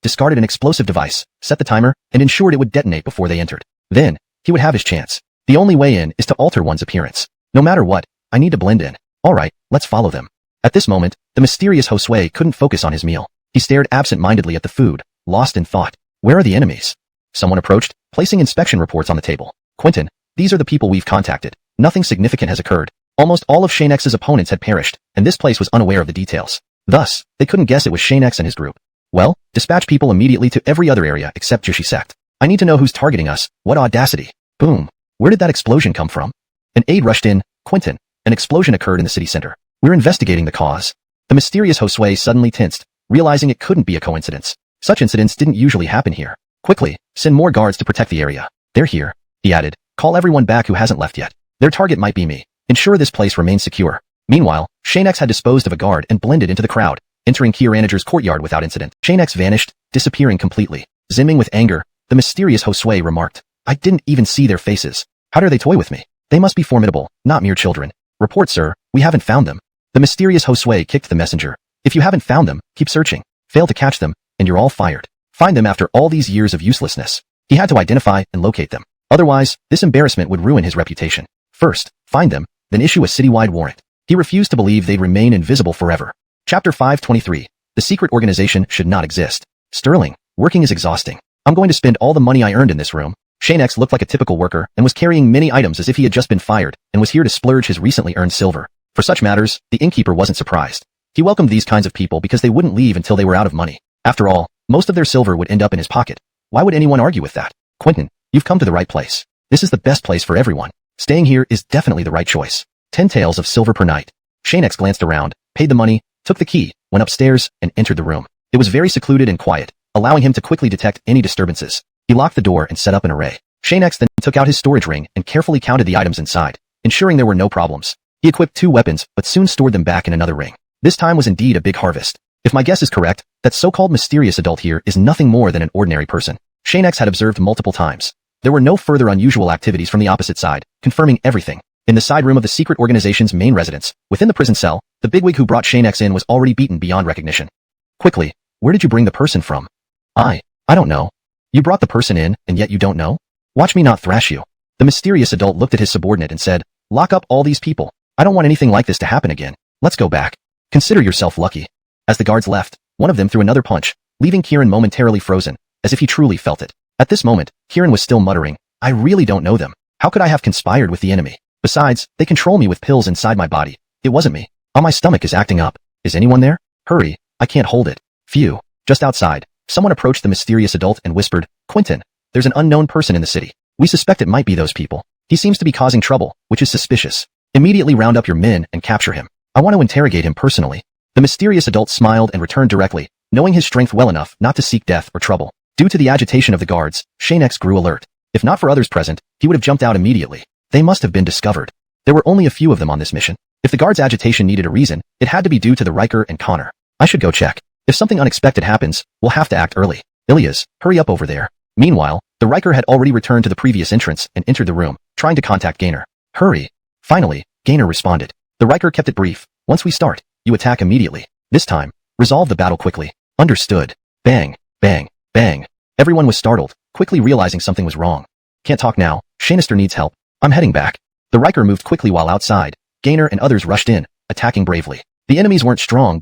discarded an explosive device, set the timer, and ensured it would detonate before they entered. Then, he would have his chance. The only way in is to alter one's appearance. No matter what, I need to blend in. Alright, let's follow them. At this moment, the mysterious Josue couldn't focus on his meal. He stared absent-mindedly at the food, lost in thought. Where are the enemies? Someone approached, placing inspection reports on the table. Quentin, these are the people we've contacted. Nothing significant has occurred. Almost all of Xianxia's opponents had perished, and this place was unaware of the details. Thus, they couldn't guess it was Xianxia and his group. Well, dispatch people immediately to every other area except Kyushu sect. I need to know who's targeting us. What audacity. Boom. Where did that explosion come from? An aide rushed in. Quentin, an explosion occurred in the city center. We're investigating the cause. The mysterious Josue suddenly tensed, realizing it couldn't be a coincidence. Such incidents didn't usually happen here. Quickly, send more guards to protect the area. They're here, he added. Call everyone back who hasn't left yet. Their target might be me. Ensure this place remains secure. Meanwhile, Xianxia had disposed of a guard and blended into the crowd, entering Kyushu's courtyard without incident. Xianxia vanished, disappearing completely. Zimming with anger, the mysterious Josue remarked, I didn't even see their faces. How dare they toy with me? They must be formidable, not mere children. Report, sir, we haven't found them. The mysterious Josue kicked the messenger. If you haven't found them, keep searching. Fail to catch them, and you're all fired. Find them after all these years of uselessness. He had to identify and locate them. Otherwise, this embarrassment would ruin his reputation. First, find them, then issue a citywide warrant. He refused to believe they'd remain invisible forever. Chapter 523. The secret organization should not exist. Sterling, working is exhausting. I'm going to spend all the money I earned in this room. Xianxia looked like a typical worker and was carrying many items as if he had just been fired and was here to splurge his recently earned silver. For such matters, the innkeeper wasn't surprised. He welcomed these kinds of people because they wouldn't leave until they were out of money. After all, most of their silver would end up in his pocket. Why would anyone argue with that? Quentin, you've come to the right place. This is the best place for everyone. Staying here is definitely the right choice. 10 taels of silver per night. Xianxia glanced around, paid the money, took the key, went upstairs, and entered the room. It was very secluded and quiet, allowing him to quickly detect any disturbances. He locked the door and set up an array. Xianxia then took out his storage ring and carefully counted the items inside, ensuring there were no problems. He equipped 2 weapons, but soon stored them back in another ring. This time was indeed a big harvest. If my guess is correct, that so-called mysterious adult here is nothing more than an ordinary person. Xianxia had observed multiple times. There were no further unusual activities from the opposite side, confirming everything. In the side room of the secret organization's main residence, within the prison cell, the bigwig who brought Xianxia in was already beaten beyond recognition. Quickly, where did you bring the person from? I don't know. You brought the person in, and yet you don't know? Watch me not thrash you. The mysterious adult looked at his subordinate and said, lock up all these people. I don't want anything like this to happen again. Let's go back. Consider yourself lucky. As the guards left, one of them threw another punch, leaving Kieran momentarily frozen, as if he truly felt it. At this moment, Kieran was still muttering, I really don't know them. How could I have conspired with the enemy? Besides, they control me with pills inside my body. It wasn't me. Oh, my stomach is acting up. Is anyone there? Hurry, I can't hold it. Phew. Just outside, someone approached the mysterious adult and whispered, Quentin, there's an unknown person in the city. We suspect it might be those people. He seems to be causing trouble, which is suspicious. Immediately round up your men and capture him. I want to interrogate him personally. The mysterious adult smiled and returned directly, knowing his strength well enough not to seek death or trouble. Due to the agitation of the guards, Xianxia grew alert. If not for others present, he would have jumped out immediately. They must have been discovered. There were only a few of them on this mission. If the guards' agitation needed a reason, it had to be due to the Riker and Connor. I should go check. If something unexpected happens, we'll have to act early. Ilias, hurry up over there. Meanwhile, the Riker had already returned to the previous entrance and entered the room, trying to contact Gaynor. Hurry. Finally, Gaynor responded. The Riker kept it brief. Once we start, you attack immediately. This time, resolve the battle quickly. Understood. Bang, bang, bang. Everyone was startled, quickly realizing something was wrong. Can't talk now. Xianxia needs help. I'm heading back. The Riker moved quickly while outside. Gaynor and others rushed in, attacking bravely. The enemies weren't strong,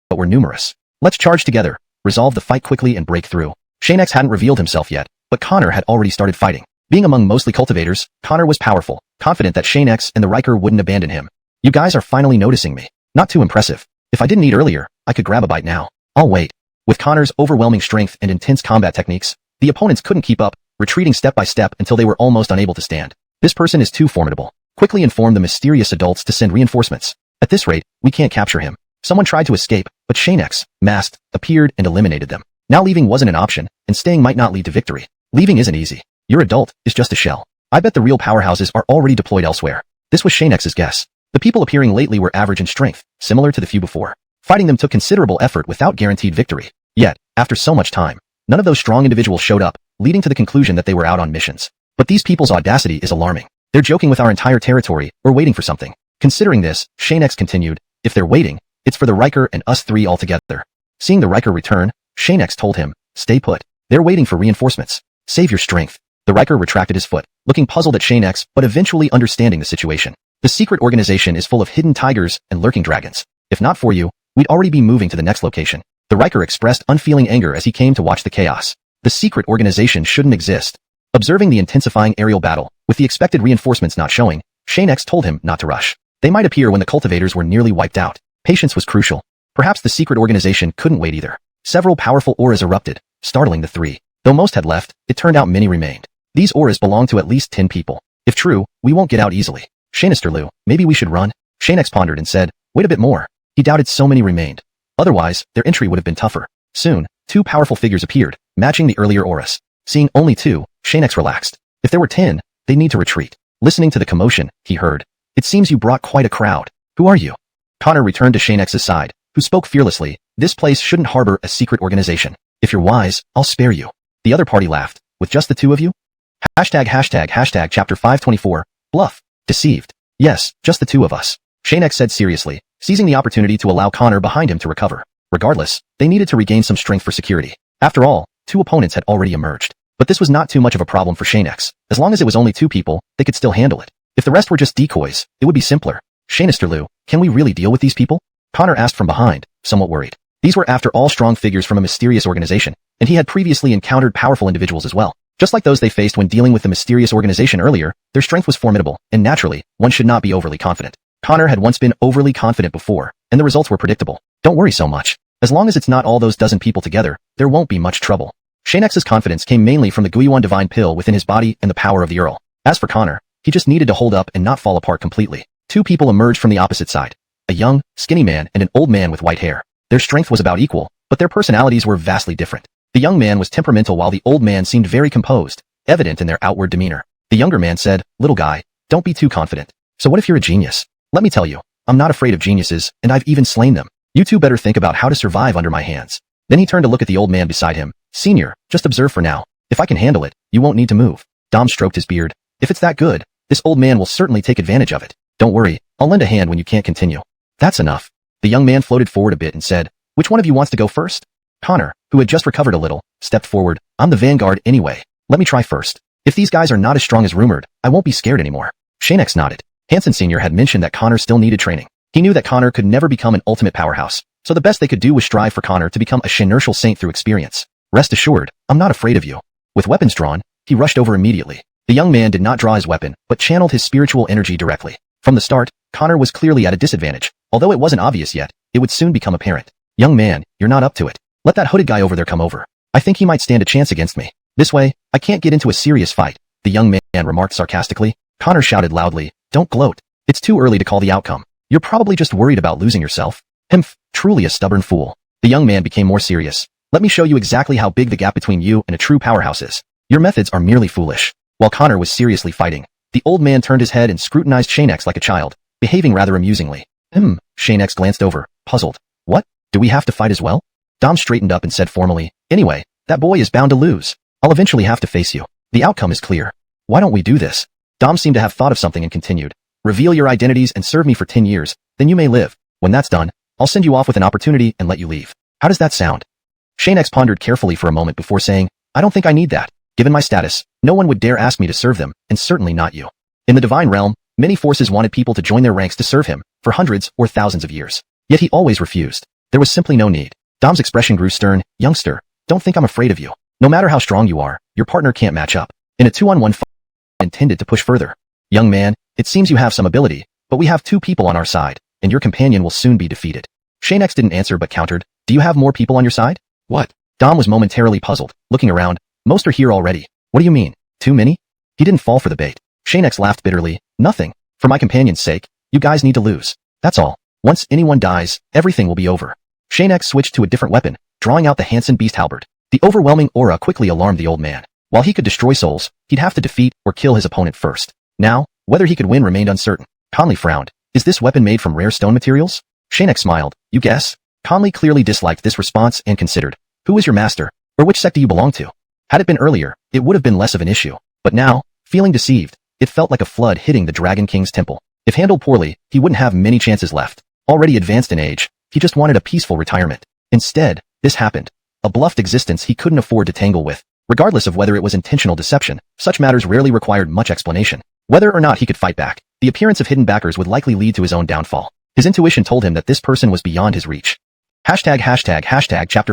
but were numerous. Let's charge together, resolve the fight quickly and break through. Xianxia hadn't revealed himself yet, but Connor had already started fighting. Being among mostly cultivators, Connor was powerful, confident that Xianxia and the Riker wouldn't abandon him. You guys are finally noticing me. Not too impressive. If I didn't eat earlier, I could grab a bite now. I'll wait. With Connor's overwhelming strength and intense combat techniques, the opponents couldn't keep up, retreating step by step until they were almost unable to stand. This person is too formidable. Quickly inform the mysterious adults to send reinforcements. At this rate, we can't capture him. Someone tried to escape, but Xianxia, masked, appeared and eliminated them. Now leaving wasn't an option, and staying might not lead to victory. Leaving isn't easy. Your adult is just a shell. I bet the real powerhouses are already deployed elsewhere. This was Xianxia's guess. The people appearing lately were average in strength, similar to the few before. Fighting them took considerable effort without guaranteed victory. Yet, after so much time, none of those strong individuals showed up, leading to the conclusion that they were out on missions. But these people's audacity is alarming. They're joking with our entire territory, or waiting for something. Considering this, Xianxia continued, If they're waiting, it's for the Riker and us three altogether. Seeing the Riker return, Xianxia told him, stay put. They're waiting for reinforcements. Save your strength. The Riker retracted his foot, looking puzzled at Xianxia, but eventually understanding the situation. The secret organization is full of hidden tigers and lurking dragons. If not for you, we'd already be moving to the next location. The Riker expressed unfeeling anger as he came to watch the chaos. The secret organization shouldn't exist. Observing the intensifying aerial battle, with the expected reinforcements not showing, Xianxia told him not to rush. They might appear when the cultivators were nearly wiped out. Patience was crucial. Perhaps the secret organization couldn't wait either. Several powerful auras erupted, startling the three. Though most had left, it turned out many remained. These auras belonged to at least 10 people. If true, we won't get out easily. Xianxia, maybe we should run? Xianxia pondered and said, wait a bit more. He doubted so many remained. Otherwise, their entry would have been tougher. Soon, two powerful figures appeared, matching the earlier auras. Seeing only two, Xianxia relaxed. If there were 10, they'd need to retreat. Listening to the commotion, he heard, it seems you brought quite a crowd. Who are you? Connor returned to Xianxia's side, who spoke fearlessly, this place shouldn't harbor a secret organization. If you're wise, I'll spare you. The other party laughed. With just the two of you? Hashtag chapter 524, bluff, deceived. Yes, just the two of us. Xianxia said seriously, seizing the opportunity to allow Connor behind him to recover. Regardless, they needed to regain some strength for security. After all, two opponents had already emerged. But this was not too much of a problem for Xianxia. As long as it was only two people, they could still handle it. If the rest were just decoys, it would be simpler. Xianxia, can we really deal with these people? Connor asked from behind, somewhat worried. These were after all strong figures from a mysterious organization, and he had previously encountered powerful individuals as well. Just like those they faced when dealing with the mysterious organization earlier, their strength was formidable, and naturally, one should not be overly confident. Connor had once been overly confident before, and the results were predictable. Don't worry so much. As long as it's not all those dozen people together, there won't be much trouble. Xianxia's confidence came mainly from the XuanHuan divine pill within his body and the power of the Earl. As for Connor, he just needed to hold up and not fall apart completely. Two people emerged from the opposite side. A young, skinny man and an old man with white hair. Their strength was about equal, but their personalities were vastly different. The young man was temperamental while the old man seemed very composed, evident in their outward demeanor. The younger man said, little guy, don't be too confident. So what if you're a genius? Let me tell you, I'm not afraid of geniuses, and I've even slain them. You two better think about how to survive under my hands. Then he turned to look at the old man beside him. Senior, just observe for now. If I can handle it, you won't need to move. Dom stroked his beard. If it's that good, this old man will certainly take advantage of it. Don't worry, I'll lend a hand when you can't continue. That's enough. The young man floated forward a bit and said, which one of you wants to go first? Connor, who had just recovered a little, stepped forward. I'm the vanguard anyway. Let me try first. If these guys are not as strong as rumored, I won't be scared anymore. Xianxia nodded. Hansen Sr. had mentioned that Connor still needed training. He knew that Connor could never become an ultimate powerhouse, so the best they could do was strive for Connor to become a Xianxia saint through experience. Rest assured, I'm not afraid of you. With weapons drawn, he rushed over immediately. The young man did not draw his weapon, but channeled his spiritual energy directly. From the start, Connor was clearly at a disadvantage. Although it wasn't obvious yet, it would soon become apparent. Young man, you're not up to it. Let that hooded guy over there come over. I think he might stand a chance against me. This way, I can't get into a serious fight, the young man remarked sarcastically. Connor shouted loudly, don't gloat. It's too early to call the outcome. You're probably just worried about losing yourself. Humph, truly a stubborn fool. The young man became more serious. Let me show you exactly how big the gap between you and a true powerhouse is. Your methods are merely foolish. While Connor was seriously fighting, the old man turned his head and scrutinized Xianxia like a child, behaving rather amusingly. Xianxia glanced over, puzzled. What? Do we have to fight as well? Dom straightened up and said formally, anyway, that boy is bound to lose. I'll eventually have to face you. The outcome is clear. Why don't we do this? Dom seemed to have thought of something and continued. Reveal your identities and serve me for 10 years, then you may live. When that's done, I'll send you off with an opportunity and let you leave. How does that sound? Xianxia pondered carefully for a moment before saying, I don't think I need that. Given my status, no one would dare ask me to serve them, and certainly not you. In the divine realm, many forces wanted people to join their ranks to serve him, for hundreds or thousands of years. Yet he always refused. There was simply no need. Dom's expression grew stern. Youngster, don't think I'm afraid of you. No matter how strong you are, your partner can't match up. In a 2-on-1 fight, intended to push further. Young man, it seems you have some ability, but we have two people on our side, and your companion will soon be defeated. Xianxia didn't answer but countered, do you have more people on your side? What? Dom was momentarily puzzled, looking around. Most are here already. What do you mean? Too many? He didn't fall for the bait. Xianxia laughed bitterly. Nothing. For my companion's sake, you guys need to lose. That's all. Once anyone dies, everything will be over. Xianxia switched to a different weapon, drawing out the Hansen beast halberd. The overwhelming aura quickly alarmed the old man. While he could destroy souls, he'd have to defeat or kill his opponent first. Now, whether he could win remained uncertain. Conley frowned. Is this weapon made from rare stone materials? Xianxia smiled. You guess? Conley clearly disliked this response and considered. Who is your master? Or which sect do you belong to? Had it been earlier, it would have been less of an issue. But now, feeling deceived, it felt like a flood hitting the Dragon King's temple. If handled poorly, he wouldn't have many chances left. Already advanced in age, he just wanted a peaceful retirement. Instead, this happened. A bluffed existence he couldn't afford to tangle with. Regardless of whether it was intentional deception, such matters rarely required much explanation. Whether or not he could fight back, the appearance of hidden backers would likely lead to his own downfall. His intuition told him that this person was beyond his reach. Chapter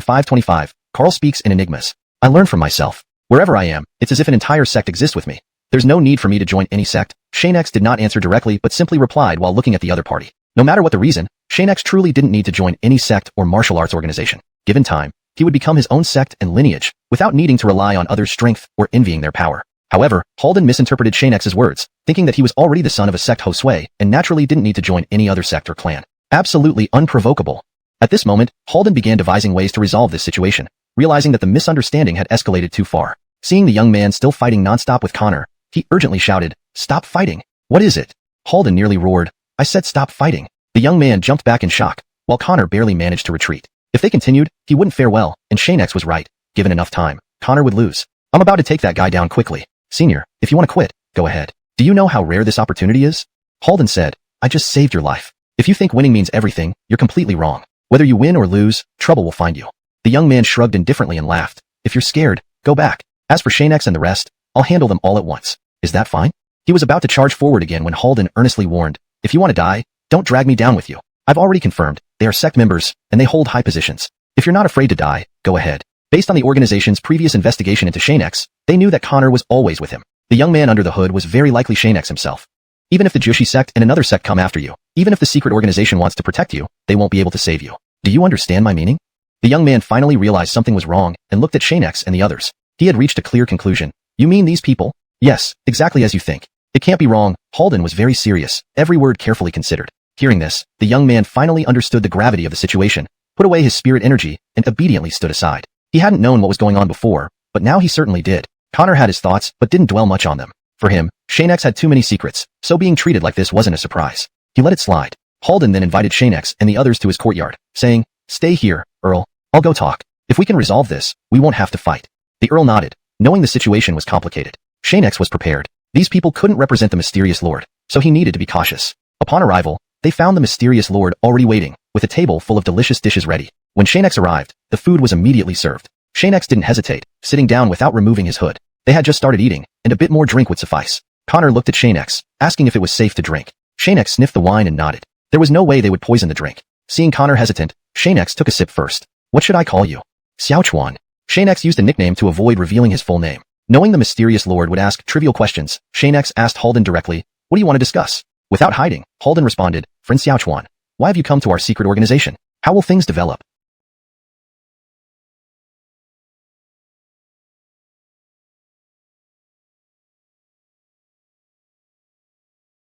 525. Carl speaks in enigmas. I learn from myself. Wherever I am, it's as if an entire sect exists with me. There's no need for me to join any sect. Xianxia did not answer directly but simply replied while looking at the other party. No matter what the reason, Xianxia truly didn't need to join any sect or martial arts organization. Given time, he would become his own sect and lineage, without needing to rely on others' strength or envying their power. However, Halden misinterpreted Xianxia's words, thinking that he was already the son of a sect Josui and naturally didn't need to join any other sect or clan. Absolutely unprovocable. At this moment, Halden began devising ways to resolve this situation, realizing that the misunderstanding had escalated too far. Seeing the young man still fighting nonstop with Connor, he urgently shouted, "Stop fighting! What is it?" Halden nearly roared, "I said stop fighting." The young man jumped back in shock, while Connor barely managed to retreat. If they continued, he wouldn't fare well, and Xianxia was right. Given enough time, Connor would lose. I'm about to take that guy down quickly. Senior, if you want to quit, go ahead. Do you know how rare this opportunity is? Halden said, I just saved your life. If you think winning means everything, you're completely wrong. Whether you win or lose, trouble will find you. The young man shrugged indifferently and laughed. If you're scared, go back. As for Xianxia and the rest, I'll handle them all at once. Is that fine? He was about to charge forward again when Halden earnestly warned, if you want to die, don't drag me down with you. I've already confirmed, they are sect members, and they hold high positions. If you're not afraid to die, go ahead. Based on the organization's previous investigation into Xianxia, they knew that Connor was always with him. The young man under the hood was very likely Xianxia himself. Even if the Jushi sect and another sect come after you, even if the secret organization wants to protect you, they won't be able to save you. Do you understand my meaning? The young man finally realized something was wrong and looked at Xianxia and the others. He had reached a clear conclusion. You mean these people? Yes, exactly as you think. It can't be wrong. Halden was very serious, every word carefully considered. Hearing this, the young man finally understood the gravity of the situation, put away his spirit energy, and obediently stood aside. He hadn't known what was going on before, but now he certainly did. Connor had his thoughts, but didn't dwell much on them. For him, Xianxia had too many secrets, so being treated like this wasn't a surprise. He let it slide. Halden then invited Xianxia and the others to his courtyard, saying, Stay here, Earl. I'll go talk. If we can resolve this, we won't have to fight. The Earl nodded, knowing the situation was complicated. Xianxia was prepared. These people couldn't represent the mysterious lord, so he needed to be cautious. Upon arrival, they found the mysterious lord already waiting, with a table full of delicious dishes ready. When Xianxia arrived, the food was immediately served. Xianxia didn't hesitate, sitting down without removing his hood. They had just started eating, and a bit more drink would suffice. Connor looked at Xianxia, asking if it was safe to drink. Xianxia sniffed the wine and nodded. There was no way they would poison the drink. Seeing Connor hesitant, Xianxia took a sip first. What should I call you? XuanHuan. Xianxia used a nickname to avoid revealing his full name. Knowing the mysterious lord would ask trivial questions, Xianxia asked Halden directly, what do you want to discuss? Without hiding, Halden responded, Friend XuanHuan, why have you come to our secret organization? How will things develop?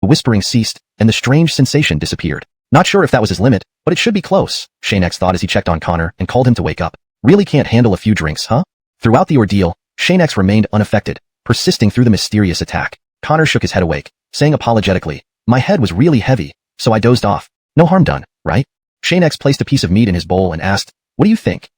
The whispering ceased, and the strange sensation disappeared. Not sure if that was his limit, but it should be close, Xianxia thought as he checked on Connor and called him to wake up. Really can't handle a few drinks, huh? Throughout the ordeal, Xianxia remained unaffected, persisting through the mysterious attack. Connor shook his head awake, saying apologetically, my head was really heavy, so I dozed off. No harm done, right? Xianxia placed a piece of meat in his bowl and asked, what do you think?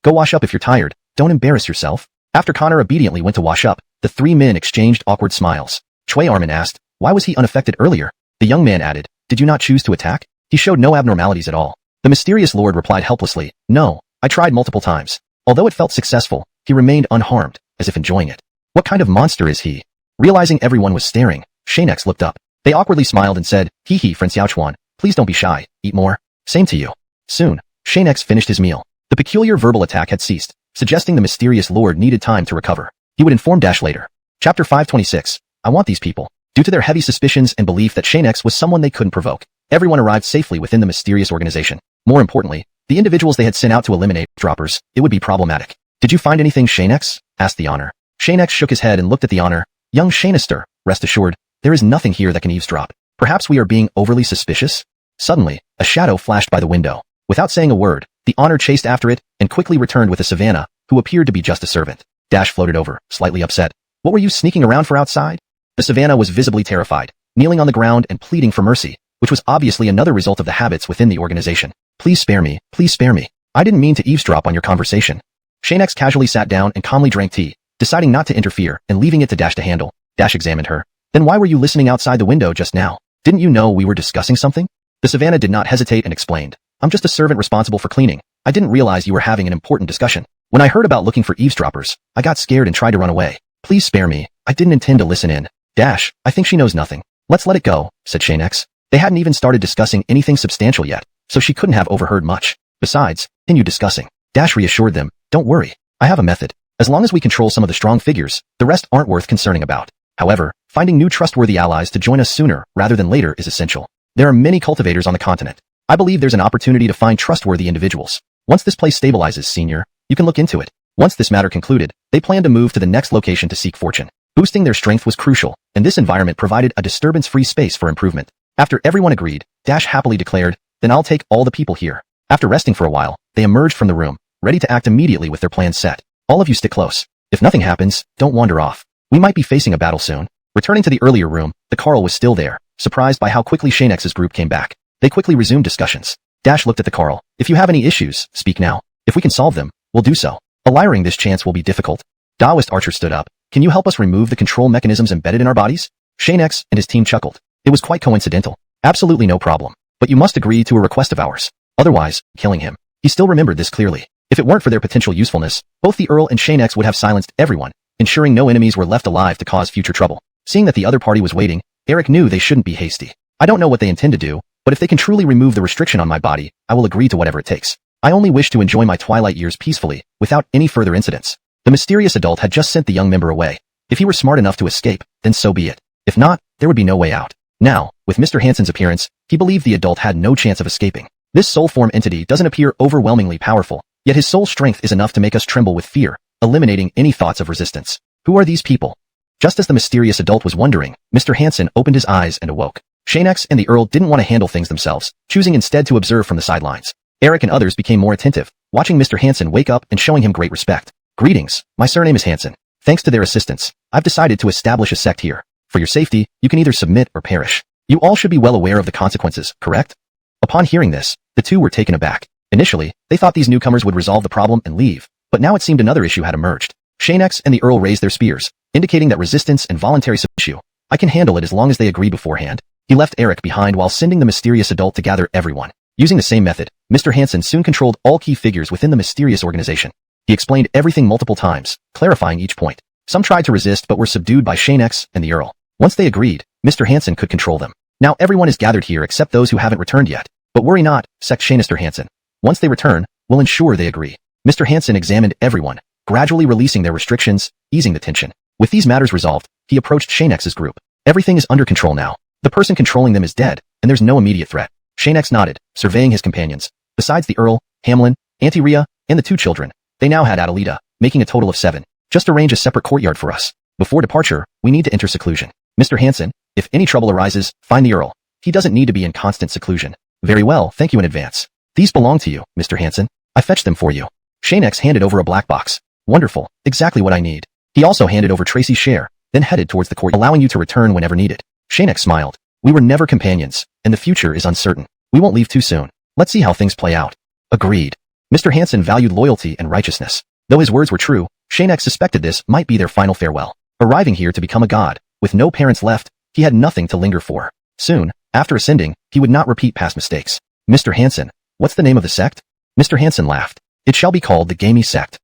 Go wash up if you're tired, don't embarrass yourself. After Connor obediently went to wash up, the three men exchanged awkward smiles. Chui Armin asked, why was he unaffected earlier? The young man added, did you not choose to attack? He showed no abnormalities at all. The mysterious lord replied helplessly, no, I tried multiple times. Although it felt successful, he remained unharmed, as if enjoying it. What kind of monster is he? Realizing everyone was staring, Xianxia looked up. They awkwardly smiled and said, hee hee, Friend XuanHuan, please don't be shy, eat more. Same to you. Soon, Xianxia finished his meal. The peculiar verbal attack had ceased, suggesting the mysterious lord needed time to recover. He would inform Dash later. Chapter 526. I want these people. Due to their heavy suspicions and belief that Xianxia was someone they couldn't provoke, everyone arrived safely within the mysterious organization. More importantly, the individuals they had sent out to eliminate droppers, it would be problematic. Did you find anything, Xianxia? Asked the honor. Xianxia shook his head and looked at the honor. Young Xianxia, rest assured, there is nothing here that can eavesdrop. Perhaps we are being overly suspicious? Suddenly, a shadow flashed by the window. Without saying a word, the honor chased after it and quickly returned with a savannah, who appeared to be just a servant. Dash floated over, slightly upset. What were you sneaking around for outside? The savannah was visibly terrified, kneeling on the ground and pleading for mercy, which was obviously another result of the habits within the organization. Please spare me, please spare me. I didn't mean to eavesdrop on your conversation. Xianxia casually sat down and calmly drank tea, deciding not to interfere and leaving it to Dash to handle. Dash examined her. Then why were you listening outside the window just now? Didn't you know we were discussing something? The savannah did not hesitate and explained, I'm just a servant responsible for cleaning. I didn't realize you were having an important discussion. When I heard about looking for eavesdroppers, I got scared and tried to run away. Please spare me. I didn't intend to listen in. Dash, I think she knows nothing. Let's let it go, said Xianxia. They hadn't even started discussing anything substantial yet, so she couldn't have overheard much. Besides, continue discussing. Dash reassured them, don't worry. I have a method. As long as we control some of the strong figures, the rest aren't worth concerning about. However, finding new trustworthy allies to join us sooner rather than later is essential. There are many cultivators on the continent. I believe there's an opportunity to find trustworthy individuals. Once this place stabilizes, Senior, you can look into it. Once this matter concluded, they planned to move to the next location to seek fortune. Boosting their strength was crucial, and this environment provided a disturbance-free space for improvement. After everyone agreed, Dash happily declared, then I'll take all the people here. After resting for a while, they emerged from the room, ready to act immediately with their plans set. All of you stick close. If nothing happens, don't wander off. We might be facing a battle soon. Returning to the earlier room, the Carl was still there, surprised by how quickly Xianxia's group came back. They quickly resumed discussions. Dash looked at the Carl. If you have any issues, speak now. If we can solve them, we'll do so. Allying this chance will be difficult. Taoist Archer stood up. Can you help us remove the control mechanisms embedded in our bodies? Xianxia and his team chuckled. It was quite coincidental. Absolutely no problem. But you must agree to a request of ours. Otherwise, killing him. He still remembered this clearly. If it weren't for their potential usefulness, both the Earl and Xianxia would have silenced everyone, ensuring no enemies were left alive to cause future trouble. Seeing that the other party was waiting, Eric knew they shouldn't be hasty. I don't know what they intend to do, but if they can truly remove the restriction on my body, I will agree to whatever it takes. I only wish to enjoy my twilight years peacefully, without any further incidents. The mysterious adult had just sent the young member away. If he were smart enough to escape, then so be it. If not, there would be no way out. Now, with Mr. Hansen's appearance, he believed the adult had no chance of escaping. This soul form entity doesn't appear overwhelmingly powerful, yet his soul strength is enough to make us tremble with fear, eliminating any thoughts of resistance. Who are these people? Just as the mysterious adult was wondering, Mr. Hansen opened his eyes and awoke. Xianxia and the Earl didn't want to handle things themselves, choosing instead to observe from the sidelines. Eric and others became more attentive, watching Mr. Hansen wake up and showing him great respect. Greetings, my surname is Hansen. Thanks to their assistance, I've decided to establish a sect here. For your safety, you can either submit or perish. You all should be well aware of the consequences, correct? Upon hearing this, the two were taken aback. Initially, they thought these newcomers would resolve the problem and leave, but now it seemed another issue had emerged. Xianxia and the Earl raised their spears, indicating that resistance and voluntary submission. I can handle it as long as they agree beforehand. He left Eric behind while sending the mysterious adult to gather everyone. Using the same method, Mr. Hansen soon controlled all key figures within the mysterious organization. He explained everything multiple times, clarifying each point. Some tried to resist but were subdued by Xianxia and the Earl. Once they agreed, Mr. Hansen could control them. Now everyone is gathered here except those who haven't returned yet. But worry not, Mr. Hansen. Once they return, we'll ensure they agree. Mr. Hansen examined everyone, gradually releasing their restrictions, easing the tension. With these matters resolved, he approached Xianxia's group. Everything is under control now. The person controlling them is dead, and there's no immediate threat. Xianxia nodded, surveying his companions. Besides the Earl, Hamlin, Auntie Rhea, and the two children, they now had Adelita, making a total of 7. Just arrange a separate courtyard for us. Before departure, we need to enter seclusion. Mr. Hansen, if any trouble arises, find the Earl. He doesn't need to be in constant seclusion. Very well, thank you in advance. These belong to you, Mr. Hansen. I fetched them for you. Xianxia handed over a black box. Wonderful, exactly what I need. He also handed over Tracy's share, then headed towards the court, allowing you to return whenever needed. Xianxia smiled. We were never companions, and the future is uncertain. We won't leave too soon. Let's see how things play out. Agreed. Mr. Hansen valued loyalty and righteousness. Though his words were true, Xianxia suspected this might be their final farewell. Arriving here to become a god, with no parents left, he had nothing to linger for. Soon, after ascending, he would not repeat past mistakes. Mr. Hansen, what's the name of the sect? Mr. Hansen laughed. It shall be called the Gamey Sect.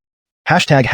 Hashtag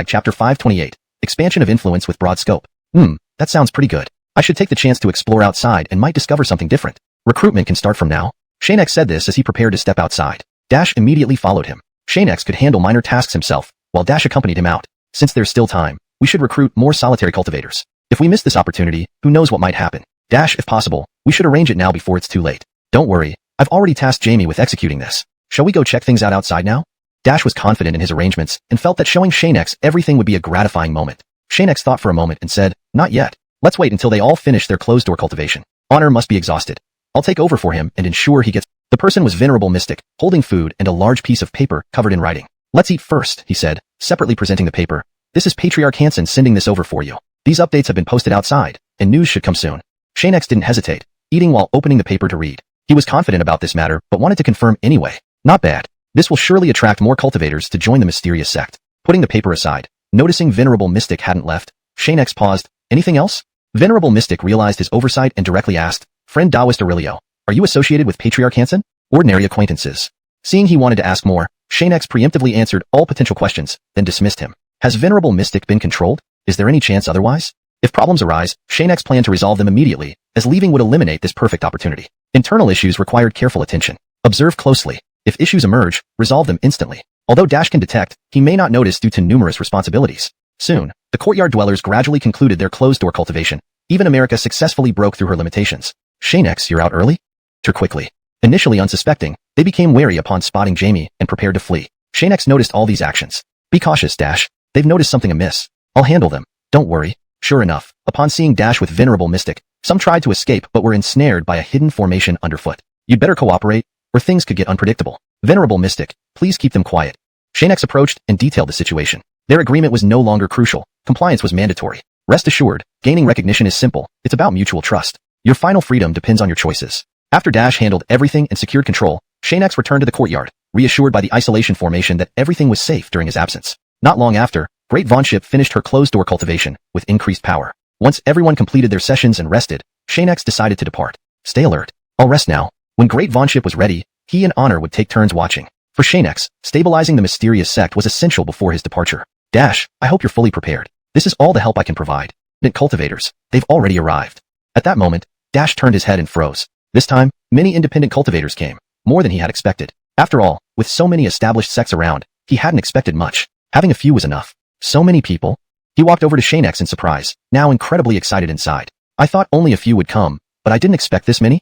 chapter 528. Expansion of influence with broad scope. That sounds pretty good. I should take the chance to explore outside and might discover something different. Recruitment can start from now. Xianxia said this as he prepared to step outside. Dash immediately followed him. Xianxia could handle minor tasks himself, while Dash accompanied him out. Since there's still time, we should recruit more solitary cultivators. If we miss this opportunity, who knows what might happen. Dash, if possible, we should arrange it now before it's too late. Don't worry, I've already tasked Jamie with executing this. Shall we go check things out outside now? Dash was confident in his arrangements and felt that showing Xianxia everything would be a gratifying moment. Xianxia thought for a moment and said, not yet. Let's wait until they all finish their closed-door cultivation. Honor must be exhausted. I'll take over for him and ensure he gets... The person was Venerable Mystic, holding food and a large piece of paper covered in writing. Let's eat first, he said, separately presenting the paper. This is Patriarch Hansen sending this over for you. These updates have been posted outside, and news should come soon. Xianxia didn't hesitate, eating while opening the paper to read. He was confident about this matter, but wanted to confirm anyway. Not bad. This will surely attract more cultivators to join the mysterious sect. Putting the paper aside, noticing Venerable Mystic hadn't left, Xianxia paused. Anything else? Venerable Mystic realized his oversight and directly asked, Friend Taoist Aurelio, Are you associated with Patriarch Hansen? Ordinary acquaintances. Seeing he wanted to ask more, Xianxia preemptively answered all potential questions, then dismissed him. Has Venerable Mystic been controlled? Is there any chance otherwise? If problems arise, Xianxia planned to resolve them immediately, as leaving would eliminate this perfect opportunity. Internal issues required careful attention. Observe closely. If issues emerge, resolve them instantly. Although Dash can detect, he may not notice due to numerous responsibilities. Soon, the courtyard dwellers gradually concluded their closed-door cultivation. Even America successfully broke through her limitations. Xianxia, you're out early? Quickly. Initially unsuspecting, they became wary upon spotting Jamie and prepared to flee. Xianxia noticed all these actions. Be cautious, Dash. They've noticed something amiss. I'll handle them. Don't worry. Sure enough, upon seeing Dash with Venerable Mystic, some tried to escape but were ensnared by a hidden formation underfoot. You'd better cooperate, or things could get unpredictable. Venerable Mystic, please keep them quiet. Xianxia approached and detailed the situation. Their agreement was no longer crucial. Compliance was mandatory. Rest assured, gaining recognition is simple. It's about mutual trust. Your final freedom depends on your choices. After Dash handled everything and secured control, Xianxia returned to the courtyard, reassured by the isolation formation that everything was safe during his absence. Not long after, Great Vonship finished her closed-door cultivation with increased power. Once everyone completed their sessions and rested, Xianxia decided to depart. Stay alert. I'll rest now. When Great Vonship was ready, he and Honor would take turns watching. For Xianxia, stabilizing the mysterious sect was essential before his departure. Dash, I hope you're fully prepared. This is all the help I can provide. Cultivators, they've already arrived. At that moment, Dash turned his head and froze. This time, many independent cultivators came, more than he had expected. After all, with so many established sects around, he hadn't expected much. Having a few was enough. So many people? He walked over to Xianxia in surprise, now incredibly excited inside. I thought only a few would come, but I didn't expect this many?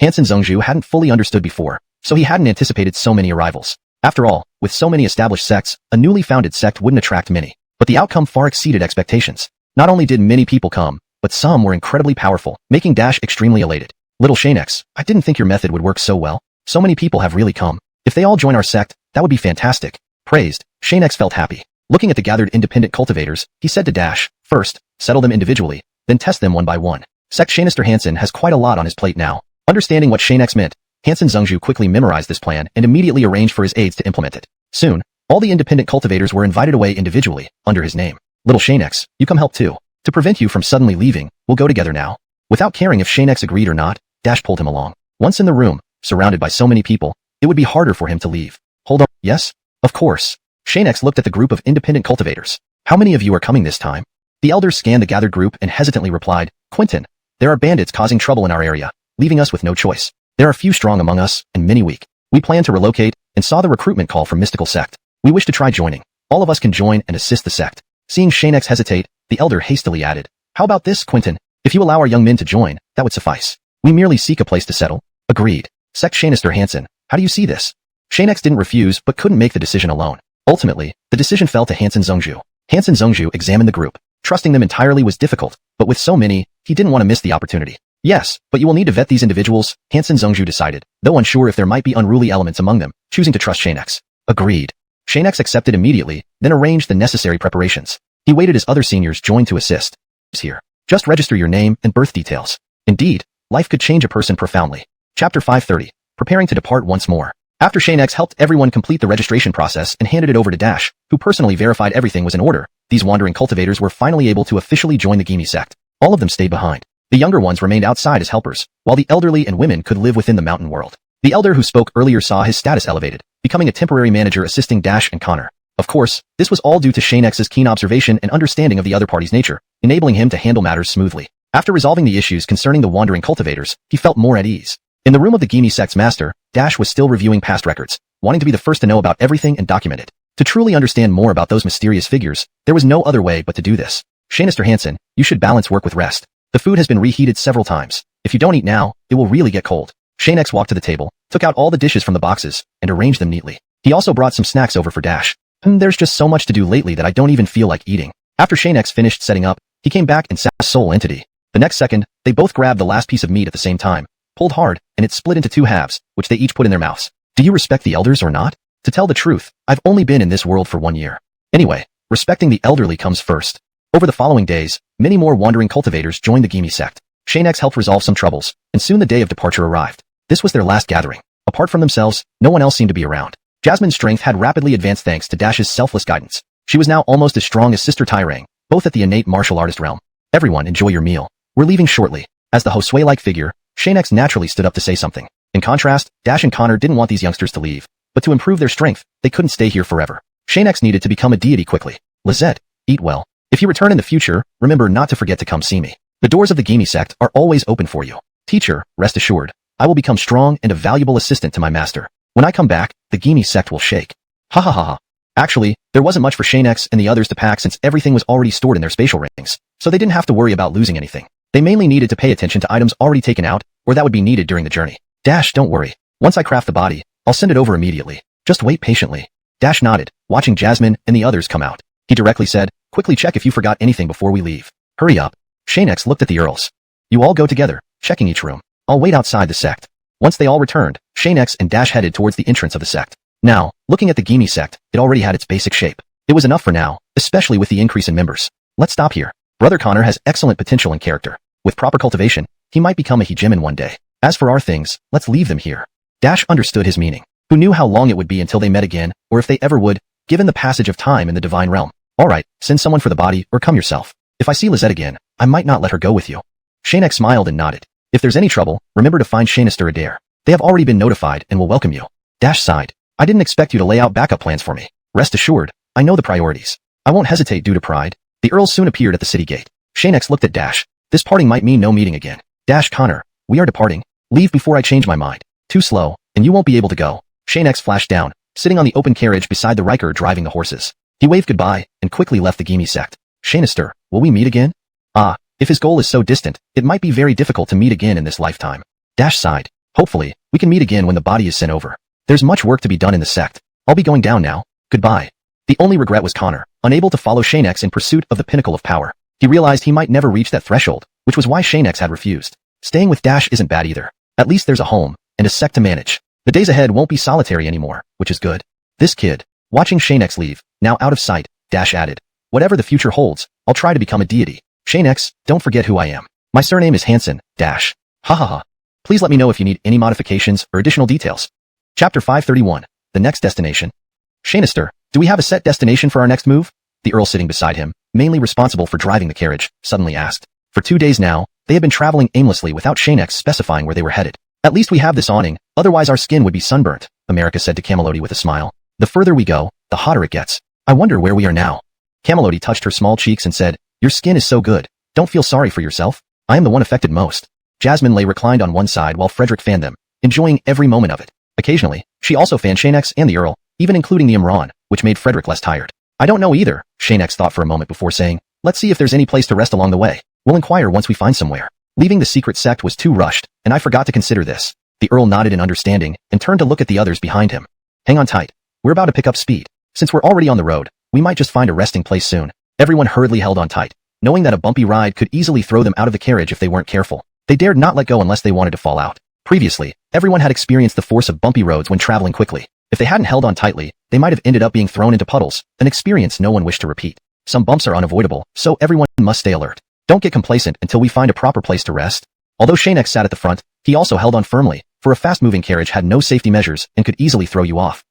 Hansen Zhongzhu hadn't fully understood before, so he hadn't anticipated so many arrivals. After all, with so many established sects, a newly founded sect wouldn't attract many. But the outcome far exceeded expectations. Not only did many people come, but some were incredibly powerful, making Dash extremely elated. Little Xianxia, I didn't think your method would work so well. So many people have really come. If they all join our sect, that would be fantastic. Praised, Xianxia felt happy. Looking at the gathered independent cultivators, he said to Dash, first, settle them individually, then test them one by one. Sect Xianxia Hansen has quite a lot on his plate now. Understanding what Xianxia meant, Hansen Zhongzhu quickly memorized this plan and immediately arranged for his aides to implement it. Soon, all the independent cultivators were invited away individually, under his name. Little Xianxia, you come help too. To prevent you from suddenly leaving, we'll go together now. Without caring if Xianxia agreed or not, Dash pulled him along. Once in the room, surrounded by so many people, it would be harder for him to leave. Hold on, yes? Of course. Xianxia looked at the group of independent cultivators. How many of you are coming this time? The elders scanned the gathered group and hesitantly replied, Quentin, there are bandits causing trouble in our area, leaving us with no choice. There are few strong among us, and many weak. We plan to relocate, and saw the recruitment call from Mystical Sect. We wish to try joining. All of us can join and assist the sect. Seeing Xianxia hesitate, the elder hastily added, how about this, Quentin? If you allow our young men to join, that would suffice. We merely seek a place to settle. Agreed. Sect Xianxia Hansen, how do you see this? Xianxia didn't refuse but couldn't make the decision alone. Ultimately, the decision fell to Hansen Zhongzhu. Hansen Zhongzhu examined the group. Trusting them entirely was difficult, but with so many, he didn't want to miss the opportunity. Yes, but you will need to vet these individuals, Hansen Zhongzhu decided, though unsure if there might be unruly elements among them, choosing to trust Xianxia. Agreed. Xianxia accepted immediately, then arranged the necessary preparations. He waited as other seniors joined to assist. Here. Just register your name and birth details. Indeed, life could change a person profoundly. Chapter 530. Preparing to depart once more. After Xianxia helped everyone complete the registration process and handed it over to Dash, who personally verified everything was in order, these wandering cultivators were finally able to officially join the Gimi sect. All of them stayed behind. The younger ones remained outside as helpers, while the elderly and women could live within the mountain world. The elder who spoke earlier saw his status elevated, becoming a temporary manager assisting Dash and Connor. Of course, this was all due to Xianxia's keen observation and understanding of the other party's nature, enabling him to handle matters smoothly. After resolving the issues concerning the wandering cultivators, he felt more at ease. In the room of the Gimi sect's master, Dash was still reviewing past records, wanting to be the first to know about everything and document it. To truly understand more about those mysterious figures, there was no other way but to do this. Xianxia Hansen, you should balance work with rest. The food has been reheated several times. If you don't eat now, it will really get cold. Xianxia walked to the table, took out all the dishes from the boxes, and arranged them neatly. He also brought some snacks over for Dash. There's just so much to do lately that I don't even feel like eating. After Xianxia finished setting up, he came back and sat a soul entity. The next second, they both grabbed the last piece of meat at the same time, pulled hard, and it split into two halves, which they each put in their mouths. Do you respect the elders or not? To tell the truth, I've only been in this world for 1 year. Anyway, respecting the elderly comes first. Over the following days, many more wandering cultivators joined the Gimi sect. Xianxia helped resolve some troubles, and soon the day of departure arrived. This was their last gathering. Apart from themselves, no one else seemed to be around. Jasmine's strength had rapidly advanced thanks to Dash's selfless guidance. She was now almost as strong as Sister Tairang, both at the innate martial artist realm. Everyone enjoy your meal. We're leaving shortly. As the Josue-like figure, Xianxia naturally stood up to say something. In contrast, Dash and Connor didn't want these youngsters to leave, but to improve their strength, they couldn't stay here forever. Xianxia needed to become a deity quickly. Lizette, eat well. If you return in the future, remember not to forget to come see me. The doors of the Gimi sect are always open for you. Teacher, rest assured, I will become strong and a valuable assistant to my master. When I come back, the Gimi sect will shake. Ha ha ha ha. Actually, there wasn't much for Xianxia and the others to pack since everything was already stored in their spatial rings, so they didn't have to worry about losing anything. They mainly needed to pay attention to items already taken out, or that would be needed during the journey. Dash, don't worry. Once I craft the body, I'll send it over immediately. Just wait patiently. Dash nodded, watching Jasmine and the others come out. He directly said, quickly check if you forgot anything before we leave. Hurry up. Xianxia looked at the earls. You all go together, checking each room. I'll wait outside the sect. Once they all returned, Xianxia and Dash headed towards the entrance of the sect. Now, looking at the Gimi sect, it already had its basic shape. It was enough for now, especially with the increase in members. Let's stop here. Brother Connor has excellent potential and character. With proper cultivation, he might become a hegemon one day. As for our things, let's leave them here. Dash understood his meaning. Who knew how long it would be until they met again, or if they ever would, given the passage of time in the divine realm. Alright, send someone for the body, or come yourself. If I see Lizette again, I might not let her go with you. Xianxia smiled and nodded. If there's any trouble, remember to find Xianxia Adair. They have already been notified and will welcome you. Dash sighed. I didn't expect you to lay out backup plans for me. Rest assured, I know the priorities. I won't hesitate due to pride. The earls soon appeared at the city gate. Xianxia looked at Dash. This parting might mean no meeting again. Dash, Connor, we are departing. Leave before I change my mind. Too slow, and you won't be able to go. Xianxia flashed down, sitting on the open carriage beside the Riker driving the horses. He waved goodbye, and quickly left the Gimi sect. Xianxia, will we meet again? Ah, if his goal is so distant, it might be very difficult to meet again in this lifetime. Dash sighed. Hopefully, we can meet again when the body is sent over. There's much work to be done in the sect. I'll be going down now. Goodbye. The only regret was Connor, unable to follow Xianxia in pursuit of the pinnacle of power. He realized he might never reach that threshold, which was why Xianxia had refused. Staying with Dash isn't bad either. At least there's a home, and a sect to manage. The days ahead won't be solitary anymore, which is good. This kid. Watching Xianxia leave, now out of sight, Dash added. Whatever the future holds, I'll try to become a deity. Xianxia, don't forget who I am. My surname is Hansen, Dash. Ha ha ha. Please let me know if you need any modifications or additional details. Chapter 531. The next destination. Xianxia, do we have a set destination for our next move? The earl sitting beside him, mainly responsible for driving the carriage, suddenly asked. For 2 days now, they had been traveling aimlessly without Xianxia specifying where they were headed. At least we have this awning, otherwise our skin would be sunburnt, America said to Camelody with a smile. The further we go, the hotter it gets. I wonder where we are now. Camelody touched her small cheeks and said, your skin is so good. Don't feel sorry for yourself. I am the one affected most. Jasmine lay reclined on one side while Frederick fanned them, enjoying every moment of it. Occasionally, she also fanned Xianxia and the earl, even including the Imran, which made Frederick less tired. I don't know either, Xianxia thought for a moment before saying, let's see if there's any place to rest along the way. We'll inquire once we find somewhere. Leaving the secret sect was too rushed, and I forgot to consider this. The earl nodded in understanding and turned to look at the others behind him. Hang on tight. We're about to pick up speed. Since we're already on the road, we might just find a resting place soon. Everyone hurriedly held on tight, knowing that a bumpy ride could easily throw them out of the carriage if they weren't careful. They dared not let go unless they wanted to fall out. Previously, everyone had experienced the force of bumpy roads when traveling quickly. If they hadn't held on tightly, they might have ended up being thrown into puddles, an experience no one wished to repeat. Some bumps are unavoidable, so everyone must stay alert. Don't get complacent until we find a proper place to rest. Although Xianxia sat at the front, he also held on firmly, for a fast-moving carriage had no safety measures and could easily throw you off.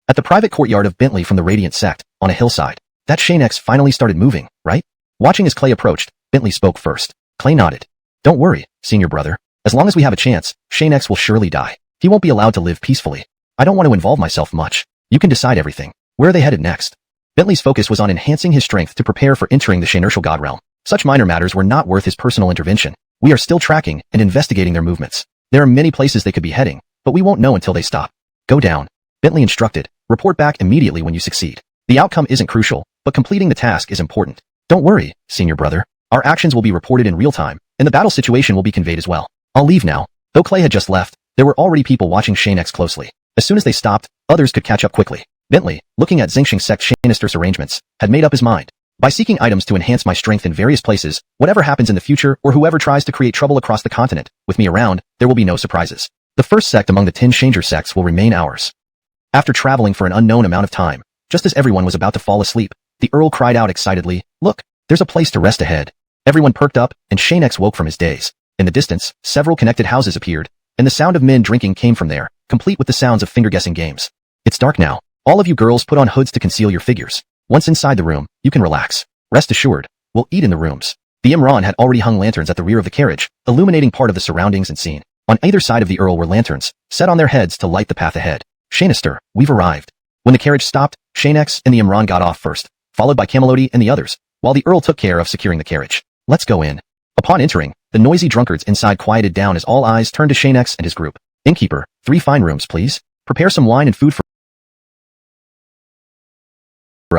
At the private courtyard of Bentley from the Radiant sect, on a hillside, that Xianxia finally started moving, right? Watching as Clay approached, Bentley spoke first. Clay nodded. Don't worry, senior brother. As long as we have a chance, Xianxia will surely die. He won't be allowed to live peacefully. I don't want to involve myself much. You can decide everything. Where are they headed next? Bentley's focus was on enhancing his strength to prepare for entering the Xianxia God realm. Such minor matters were not worth his personal intervention. We are still tracking and investigating their movements. There are many places they could be heading, but we won't know until they stop. Go down. Bentley instructed. Report back immediately when you succeed. The outcome isn't crucial, but completing the task is important. Don't worry, senior brother. Our actions will be reported in real time, and the battle situation will be conveyed as well. I'll leave now. Though Clay had just left, there were already people watching Xianxia closely. As soon as they stopped, others could catch up quickly. Bentley, looking at Xianxia sect Xianxia's arrangements, had made up his mind. By seeking items to enhance my strength in various places, whatever happens in the future or whoever tries to create trouble across the continent, with me around, there will be no surprises. The first sect among the 10 Xianxia sects will remain ours. After traveling for an unknown amount of time, just as everyone was about to fall asleep, the Earl cried out excitedly, look, there's a place to rest ahead. Everyone perked up, and Xianxia woke from his daze. In the distance, several connected houses appeared, and the sound of men drinking came from there, complete with the sounds of finger-guessing games. It's dark now. All of you girls put on hoods to conceal your figures. Once inside the room, you can relax. Rest assured, we'll eat in the rooms. The Imran had already hung lanterns at the rear of the carriage, illuminating part of the surroundings and scene. On either side of the Earl were lanterns, set on their heads to light the path ahead. Xianxia, we've arrived. When the carriage stopped, Xianxia and the Imran got off first, followed by Camelody and the others, while the Earl took care of securing the carriage. Let's go in. Upon entering, the noisy drunkards inside quieted down as all eyes turned to Xianxia and his group. Innkeeper, 3 fine rooms, please. Prepare some wine and food for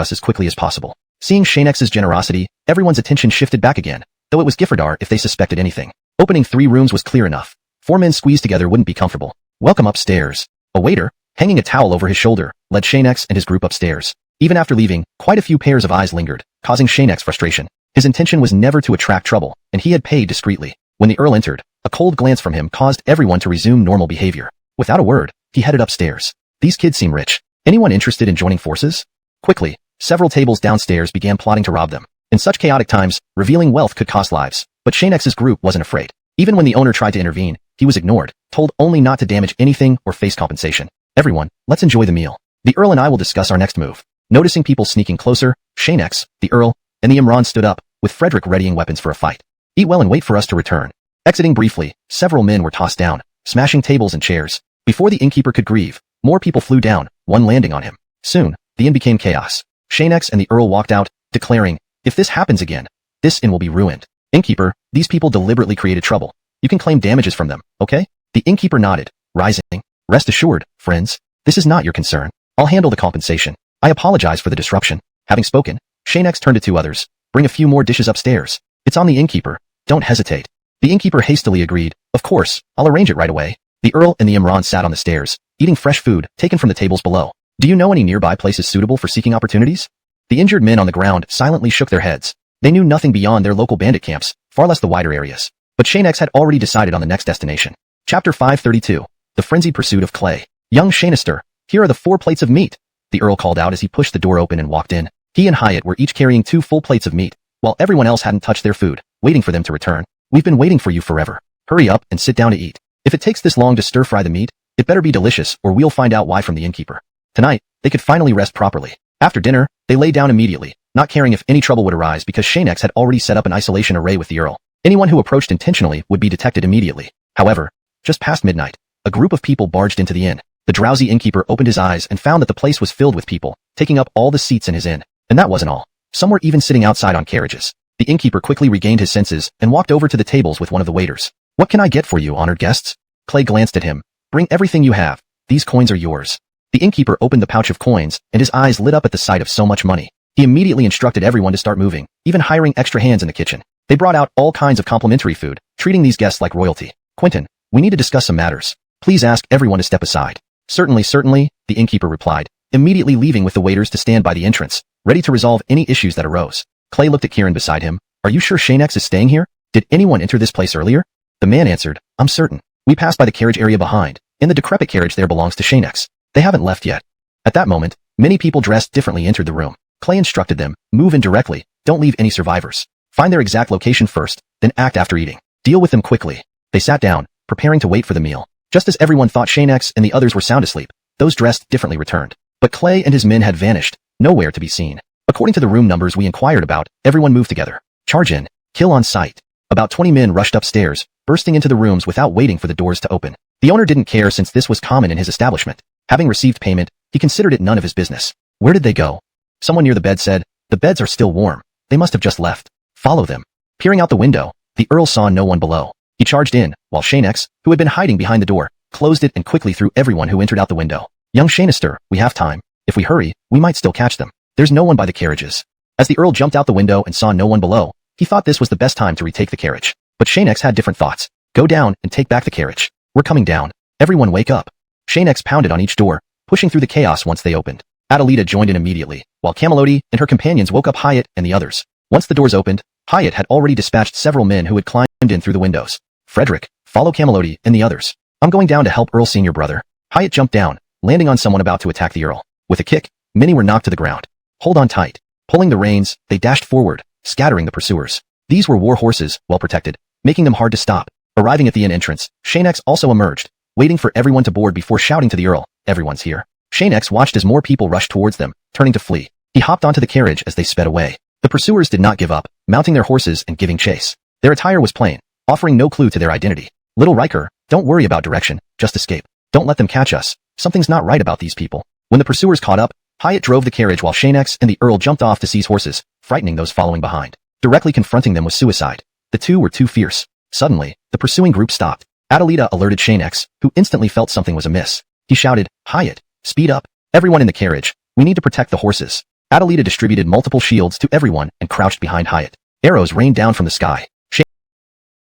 us as quickly as possible. Seeing Xianxia's generosity, everyone's attention shifted back again, though it was Giffardar if they suspected anything. Opening 3 rooms was clear enough. 4 men squeezed together wouldn't be comfortable. Welcome upstairs. A waiter, hanging a towel over his shoulder, led Xianxia and his group upstairs. Even after leaving, quite a few pairs of eyes lingered, causing Xianxia's frustration. His intention was never to attract trouble, and he had paid discreetly. When the Earl entered, a cold glance from him caused everyone to resume normal behavior. Without a word, he headed upstairs. These kids seem rich. Anyone interested in joining forces? Quickly, several tables downstairs began plotting to rob them. In such chaotic times, revealing wealth could cost lives, but Xianxia's group wasn't afraid. Even when the owner tried to intervene, he was ignored, told only not to damage anything or face compensation. Everyone, let's enjoy the meal. The Earl and I will discuss our next move. Noticing people sneaking closer, Xianxia, the Earl, and the Imran stood up, with Frederick readying weapons for a fight. Eat well and wait for us to return. Exiting briefly, several men were tossed down, smashing tables and chairs. Before the innkeeper could grieve, more people flew down, one landing on him. Soon, the inn became chaos. Xianxia and the Earl walked out, declaring, if this happens again, this inn will be ruined. Innkeeper, these people deliberately created trouble. You can claim damages from them, okay? The innkeeper nodded, rising. Rest assured, friends, this is not your concern. I'll handle the compensation. I apologize for the disruption. Having spoken, Xianxia turned to 2 others. Bring a few more dishes upstairs. It's on the innkeeper. Don't hesitate. The innkeeper hastily agreed. Of course, I'll arrange it right away. The Earl and the Imran sat on the stairs, eating fresh food taken from the tables below. Do you know any nearby places suitable for seeking opportunities? The injured men on the ground silently shook their heads. They knew nothing beyond their local bandit camps, far less the wider areas. But Xianxia had already decided on the next destination. Chapter 532. The Frenzied Pursuit of Clay. Young Xianxia, here are the 4 plates of meat. The Earl called out as he pushed the door open and walked in. He and Hyatt were each carrying 2 full plates of meat, while everyone else hadn't touched their food, waiting for them to return. We've been waiting for you forever. Hurry up and sit down to eat. If it takes this long to stir-fry the meat, it better be delicious or we'll find out why from the innkeeper. Tonight, they could finally rest properly. After dinner, they lay down immediately, not caring if any trouble would arise because Xianxia had already set up an isolation array with the Earl. Anyone who approached intentionally would be detected immediately. However, just past midnight, a group of people barged into the inn. The drowsy innkeeper opened his eyes and found that the place was filled with people, taking up all the seats in his inn. And that wasn't all. Some were even sitting outside on carriages. The innkeeper quickly regained his senses and walked over to the tables with one of the waiters. What can I get for you, honored guests? Clay glanced at him. Bring everything you have. These coins are yours. The innkeeper opened the pouch of coins, and his eyes lit up at the sight of so much money. He immediately instructed everyone to start moving, even hiring extra hands in the kitchen. They brought out all kinds of complimentary food, treating these guests like royalty. Quentin, we need to discuss some matters. Please ask everyone to step aside. Certainly, certainly, the innkeeper replied, immediately leaving with the waiters to stand by the entrance, ready to resolve any issues that arose. Clay looked at Kieran beside him. Are you sure Xianxia is staying here? Did anyone enter this place earlier? The man answered, I'm certain. We passed by the carriage area behind, and the decrepit carriage there belongs to Xianxia. They haven't left yet. At that moment, many people dressed differently entered the room. Clay instructed them, move in directly, don't leave any survivors. Find their exact location first, then act after eating. Deal with them quickly. They sat down, preparing to wait for the meal. Just as everyone thought Xianxia and the others were sound asleep, those dressed differently returned. But Clay and his men had vanished, nowhere to be seen. According to the room numbers we inquired about, everyone moved together. Charge in, kill on sight. About 20 men rushed upstairs, bursting into the rooms without waiting for the doors to open. The owner didn't care since this was common in his establishment. Having received payment, he considered it none of his business. Where did they go? Someone near the bed said, the beds are still warm. They must have just left. Follow them. Peering out the window, the Earl saw no one below. He charged in, while Xianxia, who had been hiding behind the door, closed it and quickly threw everyone who entered out the window. Young Xianxia, we have time. If we hurry, we might still catch them. There's no one by the carriages. As the Earl jumped out the window and saw no one below, he thought this was the best time to retake the carriage. But Xianxia had different thoughts. Go down and take back the carriage. We're coming down. Everyone wake up. Xianxia pounded on each door, pushing through the chaos once they opened. Adelita joined in immediately, while Camelody and her companions woke up Hyatt and the others. Once the doors opened, Hyatt had already dispatched several men who had climbed in through the windows. Frederick, follow Camelody and the others. I'm going down to help Earl Senior Brother. Hyatt jumped down, landing on someone about to attack the Earl. With a kick, many were knocked to the ground. Hold on tight. Pulling the reins, they dashed forward, scattering the pursuers. These were war horses, well protected, making them hard to stop. Arriving at the inn entrance, Xianxia also emerged, waiting for everyone to board before shouting to the Earl, everyone's here. Xianxia watched as more people rushed towards them, turning to flee. He hopped onto the carriage as they sped away. The pursuers did not give up, mounting their horses and giving chase. Their attire was plain, offering no clue to their identity. Little Riker, Don't worry about direction, just escape. Don't let them catch us. Something's not right about these people. When the pursuers caught up, Hyatt drove the carriage while Xianxia and the Earl jumped off to seize horses, frightening those following behind. Directly confronting them was suicide. The two were too fierce. Suddenly, the pursuing group stopped. Adelita alerted Xianxia, who instantly felt something was amiss. He shouted, "Hyatt, speed up. Everyone in the carriage. We need to protect the horses." Adelita distributed multiple shields to everyone and crouched behind Hyatt. Arrows rained down from the sky.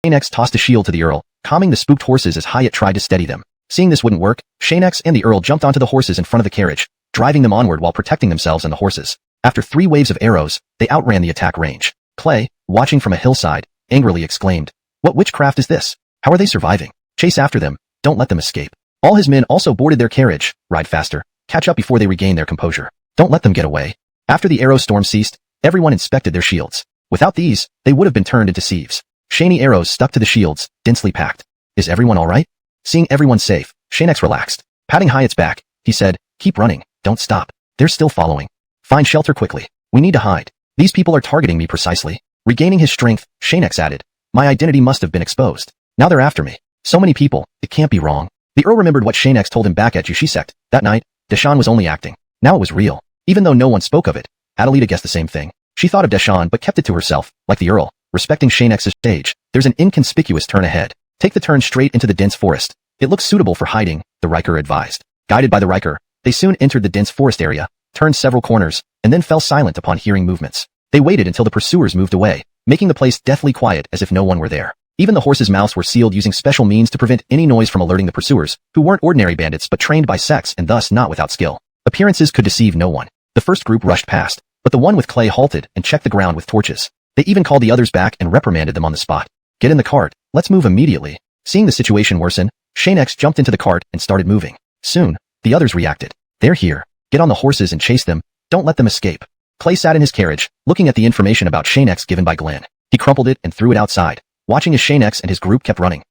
Xianxia tossed a shield to the Earl, calming the spooked horses as Hyatt tried to steady them. Seeing this wouldn't work, Xianxia and the Earl jumped onto the horses in front of the carriage, driving them onward while protecting themselves and the horses. After 3 waves of arrows, they outran the attack range. Clay, watching from a hillside, angrily exclaimed, "What witchcraft is this? How are they surviving? Chase after them. Don't let them escape." All his men also boarded their carriage. Ride faster. Catch up before they regain their composure. Don't let them get away. After the arrow storm ceased, everyone inspected their shields. Without these, they would have been turned into sieves. Shiny arrows stuck to the shields, densely packed. Is everyone all right? Seeing everyone safe, Xianxia relaxed. Patting Hyatt's back, he said, "Keep running. Don't stop. They're still following. Find shelter quickly. We need to hide. These people are targeting me precisely." Regaining his strength, Xianxia added, "My identity must have been exposed. Now they're after me. So many people, it can't be wrong." The Earl remembered what Xianxia told him back at Kyushu. That night, Deshan was only acting. Now it was real. Even though no one spoke of it, Adelita guessed the same thing. She thought of Deshan but kept it to herself, like the Earl, respecting Xianxia's stage. There's an inconspicuous turn ahead. Take the turn straight into the dense forest. It looks suitable for hiding, the Riker advised. Guided by the Riker, they soon entered the dense forest area, turned several corners, and then fell silent upon hearing movements. They waited until the pursuers moved away, making the place deathly quiet as if no one were there. Even the horses' mouths were sealed using special means to prevent any noise from alerting the pursuers, who weren't ordinary bandits but trained by sex and thus not without skill. Appearances could deceive no one. The first group rushed past, but the one with Clay halted and checked the ground with torches. They even called the others back and reprimanded them on the spot. "Get in the cart. Let's move immediately." Seeing the situation worsen, Xianxia jumped into the cart and started moving. Soon, the others reacted. "They're here. Get on the horses and chase them. Don't let them escape." Clay sat in his carriage, looking at the information about Xianxia given by Glenn. He crumpled it and threw it outside, watching as Xianxia and his group kept running.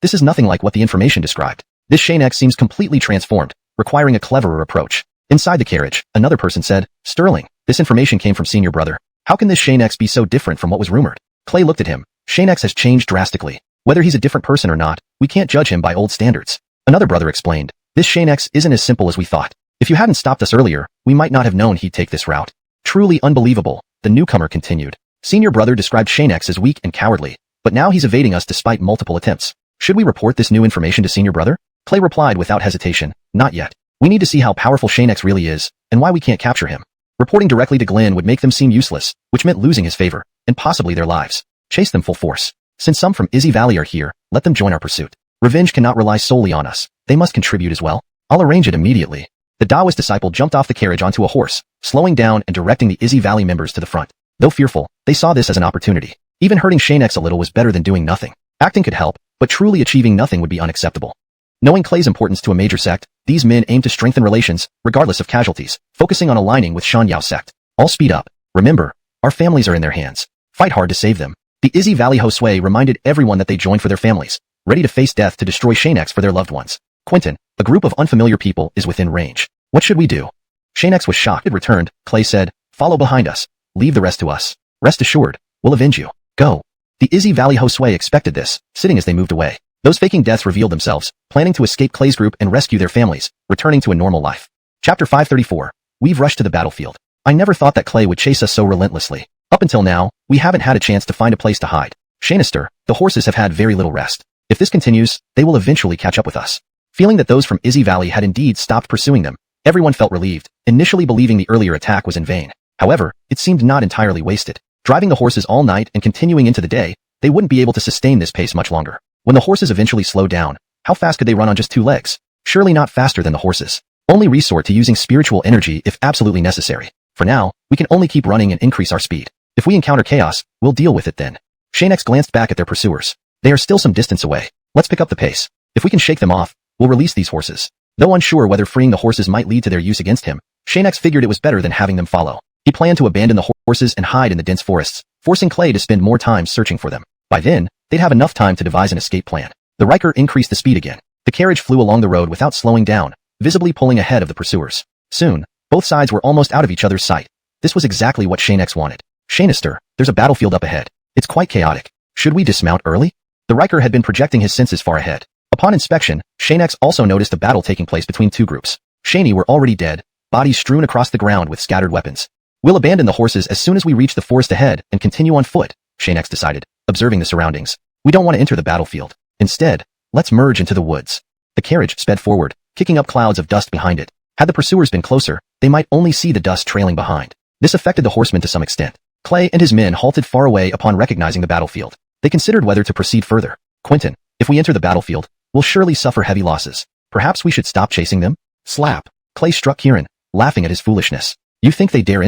This is nothing like what the information described. This Xianxia seems completely transformed, requiring a cleverer approach. Inside the carriage, another person said, "Sterling, this information came from Senior Brother. How can this Xianxia be so different from what was rumored?" Clay looked at him. Xianxia has changed drastically. Whether he's a different person or not, we can't judge him by old standards. Another brother explained, "This Xianxia isn't as simple as we thought. If you hadn't stopped us earlier, we might not have known he'd take this route." Truly unbelievable, the newcomer continued. Senior Brother described Xianxia as weak and cowardly, but now he's evading us despite multiple attempts. Should we report this new information to Senior Brother? Clay replied without hesitation, "Not yet. We need to see how powerful Xianxia really is, and why we can't capture him. Reporting directly to Glenn would make them seem useless, which meant losing his favor, and possibly their lives. Chase them full force. Since some from Izzy Valley are here, let them join our pursuit. Revenge cannot rely solely on us. They must contribute as well. I'll arrange it immediately." The Taoist disciple jumped off the carriage onto a horse, slowing down and directing the Izzy Valley members to the front. Though fearful, they saw this as an opportunity. Even hurting Xianxia a little was better than doing nothing. Acting could help, but truly achieving nothing would be unacceptable. Knowing Clay's importance to a major sect, these men aimed to strengthen relations, regardless of casualties, focusing on aligning with Xianxia sect. All speed up. Remember, our families are in their hands. Fight hard to save them. The Izzy Valley Josue reminded everyone that they joined for their families, ready to face death to destroy Xianxia for their loved ones. "Quentin, a group of unfamiliar people is within range. What should we do?" Xianxia was shocked. It returned. Clay said, "Follow behind us. Leave the rest to us. Rest assured, we'll avenge you. Go." The Izzy Valley Josue expected this, sitting as they moved away. Those faking deaths revealed themselves, planning to escape Clay's group and rescue their families, returning to a normal life. Chapter 534. We've rushed to the battlefield. I never thought that Clay would chase us so relentlessly. Up until now, we haven't had a chance to find a place to hide. Xianxia, the horses have had very little rest. If this continues, they will eventually catch up with us. Feeling that those from Izzy Valley had indeed stopped pursuing them, everyone felt relieved, initially believing the earlier attack was in vain. However, it seemed not entirely wasted. Driving the horses all night and continuing into the day, they wouldn't be able to sustain this pace much longer. When the horses eventually slowed down, how fast could they run on just 2 legs? Surely not faster than the horses. Only resort to using spiritual energy if absolutely necessary. For now, we can only keep running and increase our speed. If we encounter chaos, we'll deal with it then. Xianxia glanced back at their pursuers. They are still some distance away. Let's pick up the pace. If we can shake them off, we'll release these horses. Though unsure whether freeing the horses might lead to their use against him, Xianxia figured it was better than having them follow. He planned to abandon the horses and hide in the dense forests, forcing Clay to spend more time searching for them. By then, they'd have enough time to devise an escape plan. The Riker increased the speed again. The carriage flew along the road without slowing down, visibly pulling ahead of the pursuers. Soon, both sides were almost out of each other's sight. This was exactly what Xianxia wanted. "Xianxia, there's a battlefield up ahead. It's quite chaotic. Should we dismount early?" The Riker had been projecting his senses far ahead. Upon inspection, Xianxia also noticed a battle taking place between two groups. Shani were already dead, bodies strewn across the ground with scattered weapons. We'll abandon the horses as soon as we reach the forest ahead and continue on foot, Xianxia decided, observing the surroundings. We don't want to enter the battlefield. Instead, let's merge into the woods. The carriage sped forward, kicking up clouds of dust behind it. Had the pursuers been closer, they might only see the dust trailing behind. This affected the horsemen to some extent. Clay and his men halted far away upon recognizing the battlefield. They considered whether to proceed further. Quentin, if we enter the battlefield, we'll surely suffer heavy losses. Perhaps we should stop chasing them? Slap. Clay struck Kieran, laughing at his foolishness. You think they dare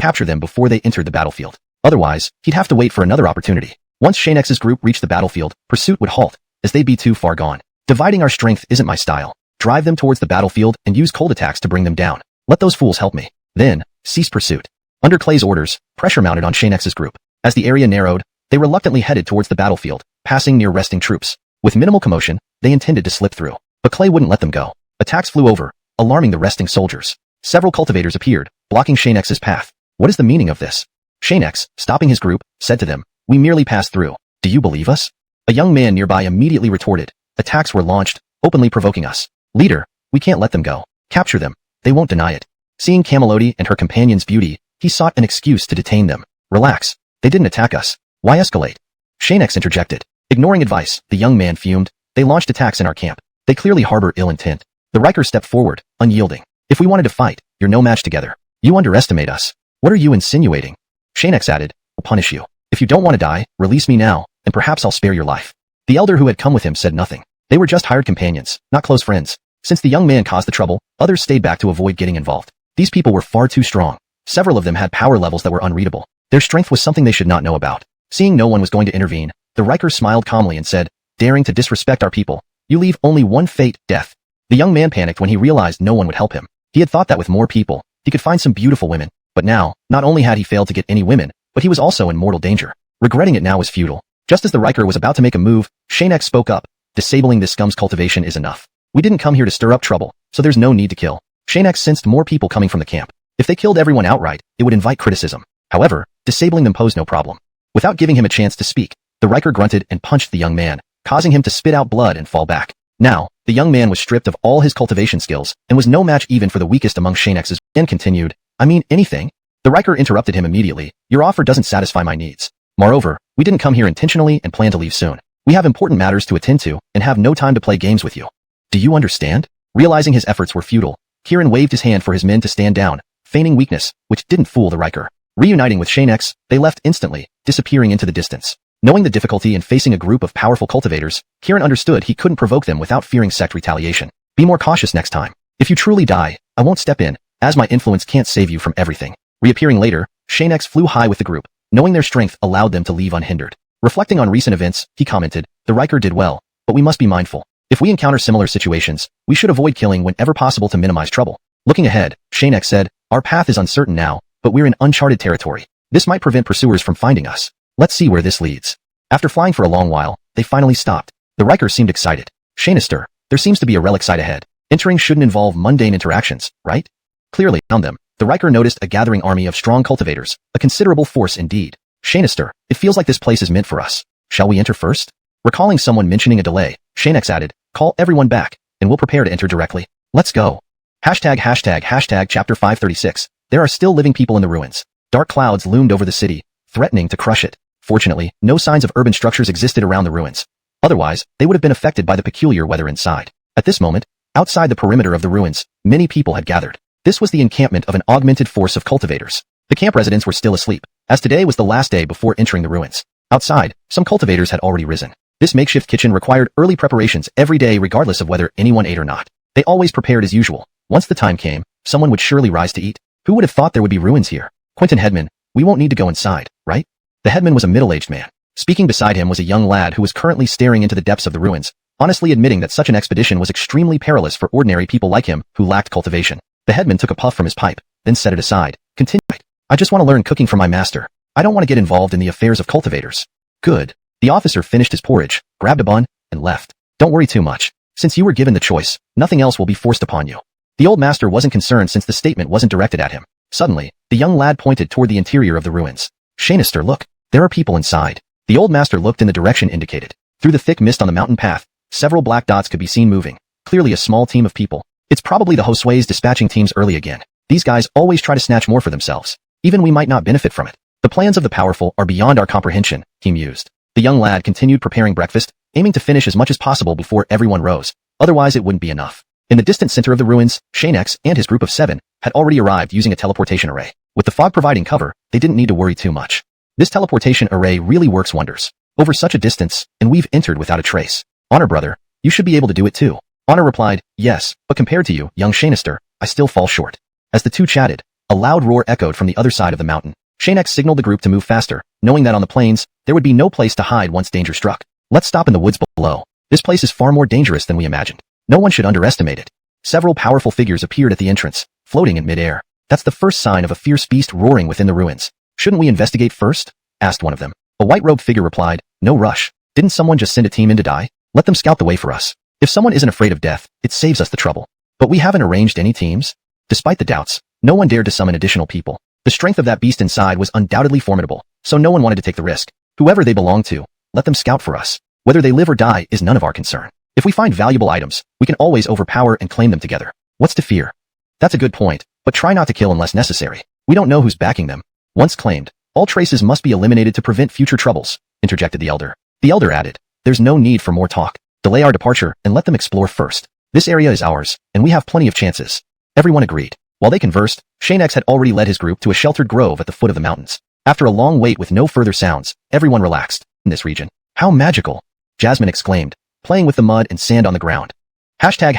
capture them before they entered the battlefield? Otherwise, he'd have to wait for another opportunity. Once Xianxia's group reached the battlefield, pursuit would halt, as they'd be too far gone. Dividing our strength isn't my style. Drive them towards the battlefield and use cold attacks to bring them down. Let those fools help me. Then, cease pursuit. Under Clay's orders, pressure mounted on Xianxia's group. As the area narrowed, they reluctantly headed towards the battlefield, passing near resting troops. With minimal commotion, they intended to slip through. But Clay wouldn't let them go. Attacks flew over, alarming the resting soldiers. Several cultivators appeared, blocking Xianxia's path. What is the meaning of this? Xianxia, stopping his group, said to them, we merely passed through. Do you believe us? A young man nearby immediately retorted. Attacks were launched, openly provoking us. Leader, we can't let them go. Capture them. They won't deny it. Seeing Camelody and her companion's beauty, he sought an excuse to detain them. Relax. They didn't attack us. Why escalate? Xianxia interjected. Ignoring advice, the young man fumed. They launched attacks in our camp. They clearly harbor ill intent. The Riker stepped forward, unyielding. If we wanted to fight, you're no match together. You underestimate us. What are you insinuating? Xianxia added, I'll punish you. If you don't want to die, release me now, and perhaps I'll spare your life. The elder who had come with him said nothing. They were just hired companions, not close friends. Since the young man caused the trouble, others stayed back to avoid getting involved. These people were far too strong. Several of them had power levels that were unreadable. Their strength was something they should not know about. Seeing no one was going to intervene, the Riker smiled calmly and said, daring to disrespect our people, you leave only one fate, death. The young man panicked when he realized no one would help him. He had thought that with more people, he could find some beautiful women. But now, not only had he failed to get any women, but he was also in mortal danger. Regretting it now was futile. Just as the Riker was about to make a move, Xianxia spoke up. Disabling this scum's cultivation is enough. We didn't come here to stir up trouble, so there's no need to kill. Xianxia sensed more people coming from the camp. If they killed everyone outright, it would invite criticism. However, disabling them posed no problem. Without giving him a chance to speak, the Riker grunted and punched the young man, causing him to spit out blood and fall back. Now, the young man was stripped of all his cultivation skills and was no match even for the weakest among Xianxia's, and continued, I mean anything? The Riker interrupted him immediately. Your offer doesn't satisfy my needs. Moreover, we didn't come here intentionally and plan to leave soon. We have important matters to attend to and have no time to play games with you. Do you understand? Realizing his efforts were futile, Kieran waved his hand for his men to stand down, feigning weakness, which didn't fool the Riker. Reuniting with Xianxia, they left instantly, disappearing into the distance. Knowing the difficulty in facing a group of powerful cultivators, Kieran understood he couldn't provoke them without fearing sect retaliation. Be more cautious next time. If you truly die, I won't step in, as my influence can't save you from everything. Reappearing later, Xianxia flew high with the group, knowing their strength allowed them to leave unhindered. Reflecting on recent events, he commented, the Riker did well, but we must be mindful. If we encounter similar situations, we should avoid killing whenever possible to minimize trouble. Looking ahead, Xianxia said, our path is uncertain now, but we're in uncharted territory. This might prevent pursuers from finding us. Let's see where this leads. After flying for a long while, they finally stopped. The Riker seemed excited. Xianxia, there seems to be a relic site ahead. Entering shouldn't involve mundane interactions, right? Clearly, around them, the Riker noticed a gathering army of strong cultivators, a considerable force indeed. Xianxia, it feels like this place is meant for us. Shall we enter first? Recalling someone mentioning a delay, Xianxia added, call everyone back, and we'll prepare to enter directly. Let's go. Hashtag chapter 536. There are still living people in the ruins. Dark clouds loomed over the city, threatening to crush it. Fortunately, no signs of urban structures existed around the ruins. Otherwise, they would have been affected by the peculiar weather inside. At this moment, outside the perimeter of the ruins, many people had gathered. This was the encampment of an augmented force of cultivators. The camp residents were still asleep, as today was the last day before entering the ruins. Outside, some cultivators had already risen. This makeshift kitchen required early preparations every day regardless of whether anyone ate or not. They always prepared as usual. Once the time came, someone would surely rise to eat. Who would have thought there would be ruins here? Quentin Headman, we won't need to go inside, right? The headman was a middle-aged man. Speaking beside him was a young lad who was currently staring into the depths of the ruins, honestly admitting that such an expedition was extremely perilous for ordinary people like him who lacked cultivation. The headman took a puff from his pipe, then set it aside. Continued, I just want to learn cooking from my master. I don't want to get involved in the affairs of cultivators. Good. The officer finished his porridge, grabbed a bun, and left. Don't worry too much. Since you were given the choice, nothing else will be forced upon you. The old master wasn't concerned since the statement wasn't directed at him. Suddenly, the young lad pointed toward the interior of the ruins. Xianxia, look. There are people inside. The old master looked in the direction indicated. Through the thick mist on the mountain path, several black dots could be seen moving, clearly a small team of people. It's probably the Josue's dispatching teams early again. These guys always try to snatch more for themselves. Even we might not benefit from it. The plans of the powerful are beyond our comprehension, he mused. The young lad continued preparing breakfast, aiming to finish as much as possible before everyone rose. Otherwise it wouldn't be enough. In the distant center of the ruins, Xianxia and his group of 7 had already arrived using a teleportation array. With the fog providing cover, they didn't need to worry too much. This teleportation array really works wonders. Over such a distance, and we've entered without a trace. Honor brother, you should be able to do it too. Honor replied, yes, but compared to you, young Xianxia, I still fall short. As the two chatted, a loud roar echoed from the other side of the mountain. Xianxia signaled the group to move faster, knowing that on the plains, there would be no place to hide once danger struck. Let's stop in the woods below. This place is far more dangerous than we imagined. No one should underestimate it. Several powerful figures appeared at the entrance, floating in midair. That's the first sign of a fierce beast roaring within the ruins. Shouldn't we investigate first? Asked one of them. A white-robed figure replied, no rush. Didn't someone just send a team in to die? Let them scout the way for us. If someone isn't afraid of death, it saves us the trouble. But we haven't arranged any teams. Despite the doubts, no one dared to summon additional people. The strength of that beast inside was undoubtedly formidable, so no one wanted to take the risk. Whoever they belong to, let them scout for us. Whether they live or die is none of our concern. If we find valuable items, we can always overpower and claim them together. What's to fear? That's a good point, but try not to kill unless necessary. We don't know who's backing them. Once claimed, all traces must be eliminated to prevent future troubles, interjected the elder. The elder added, there's no need for more talk. Delay our departure and let them explore first. This area is ours, and we have plenty of chances. Everyone agreed. While they conversed, Xianxia had already led his group to a sheltered grove at the foot of the mountains. After a long wait with no further sounds, everyone relaxed. In this region, how magical! Jasmine exclaimed, playing with the mud and sand on the ground. Hashtag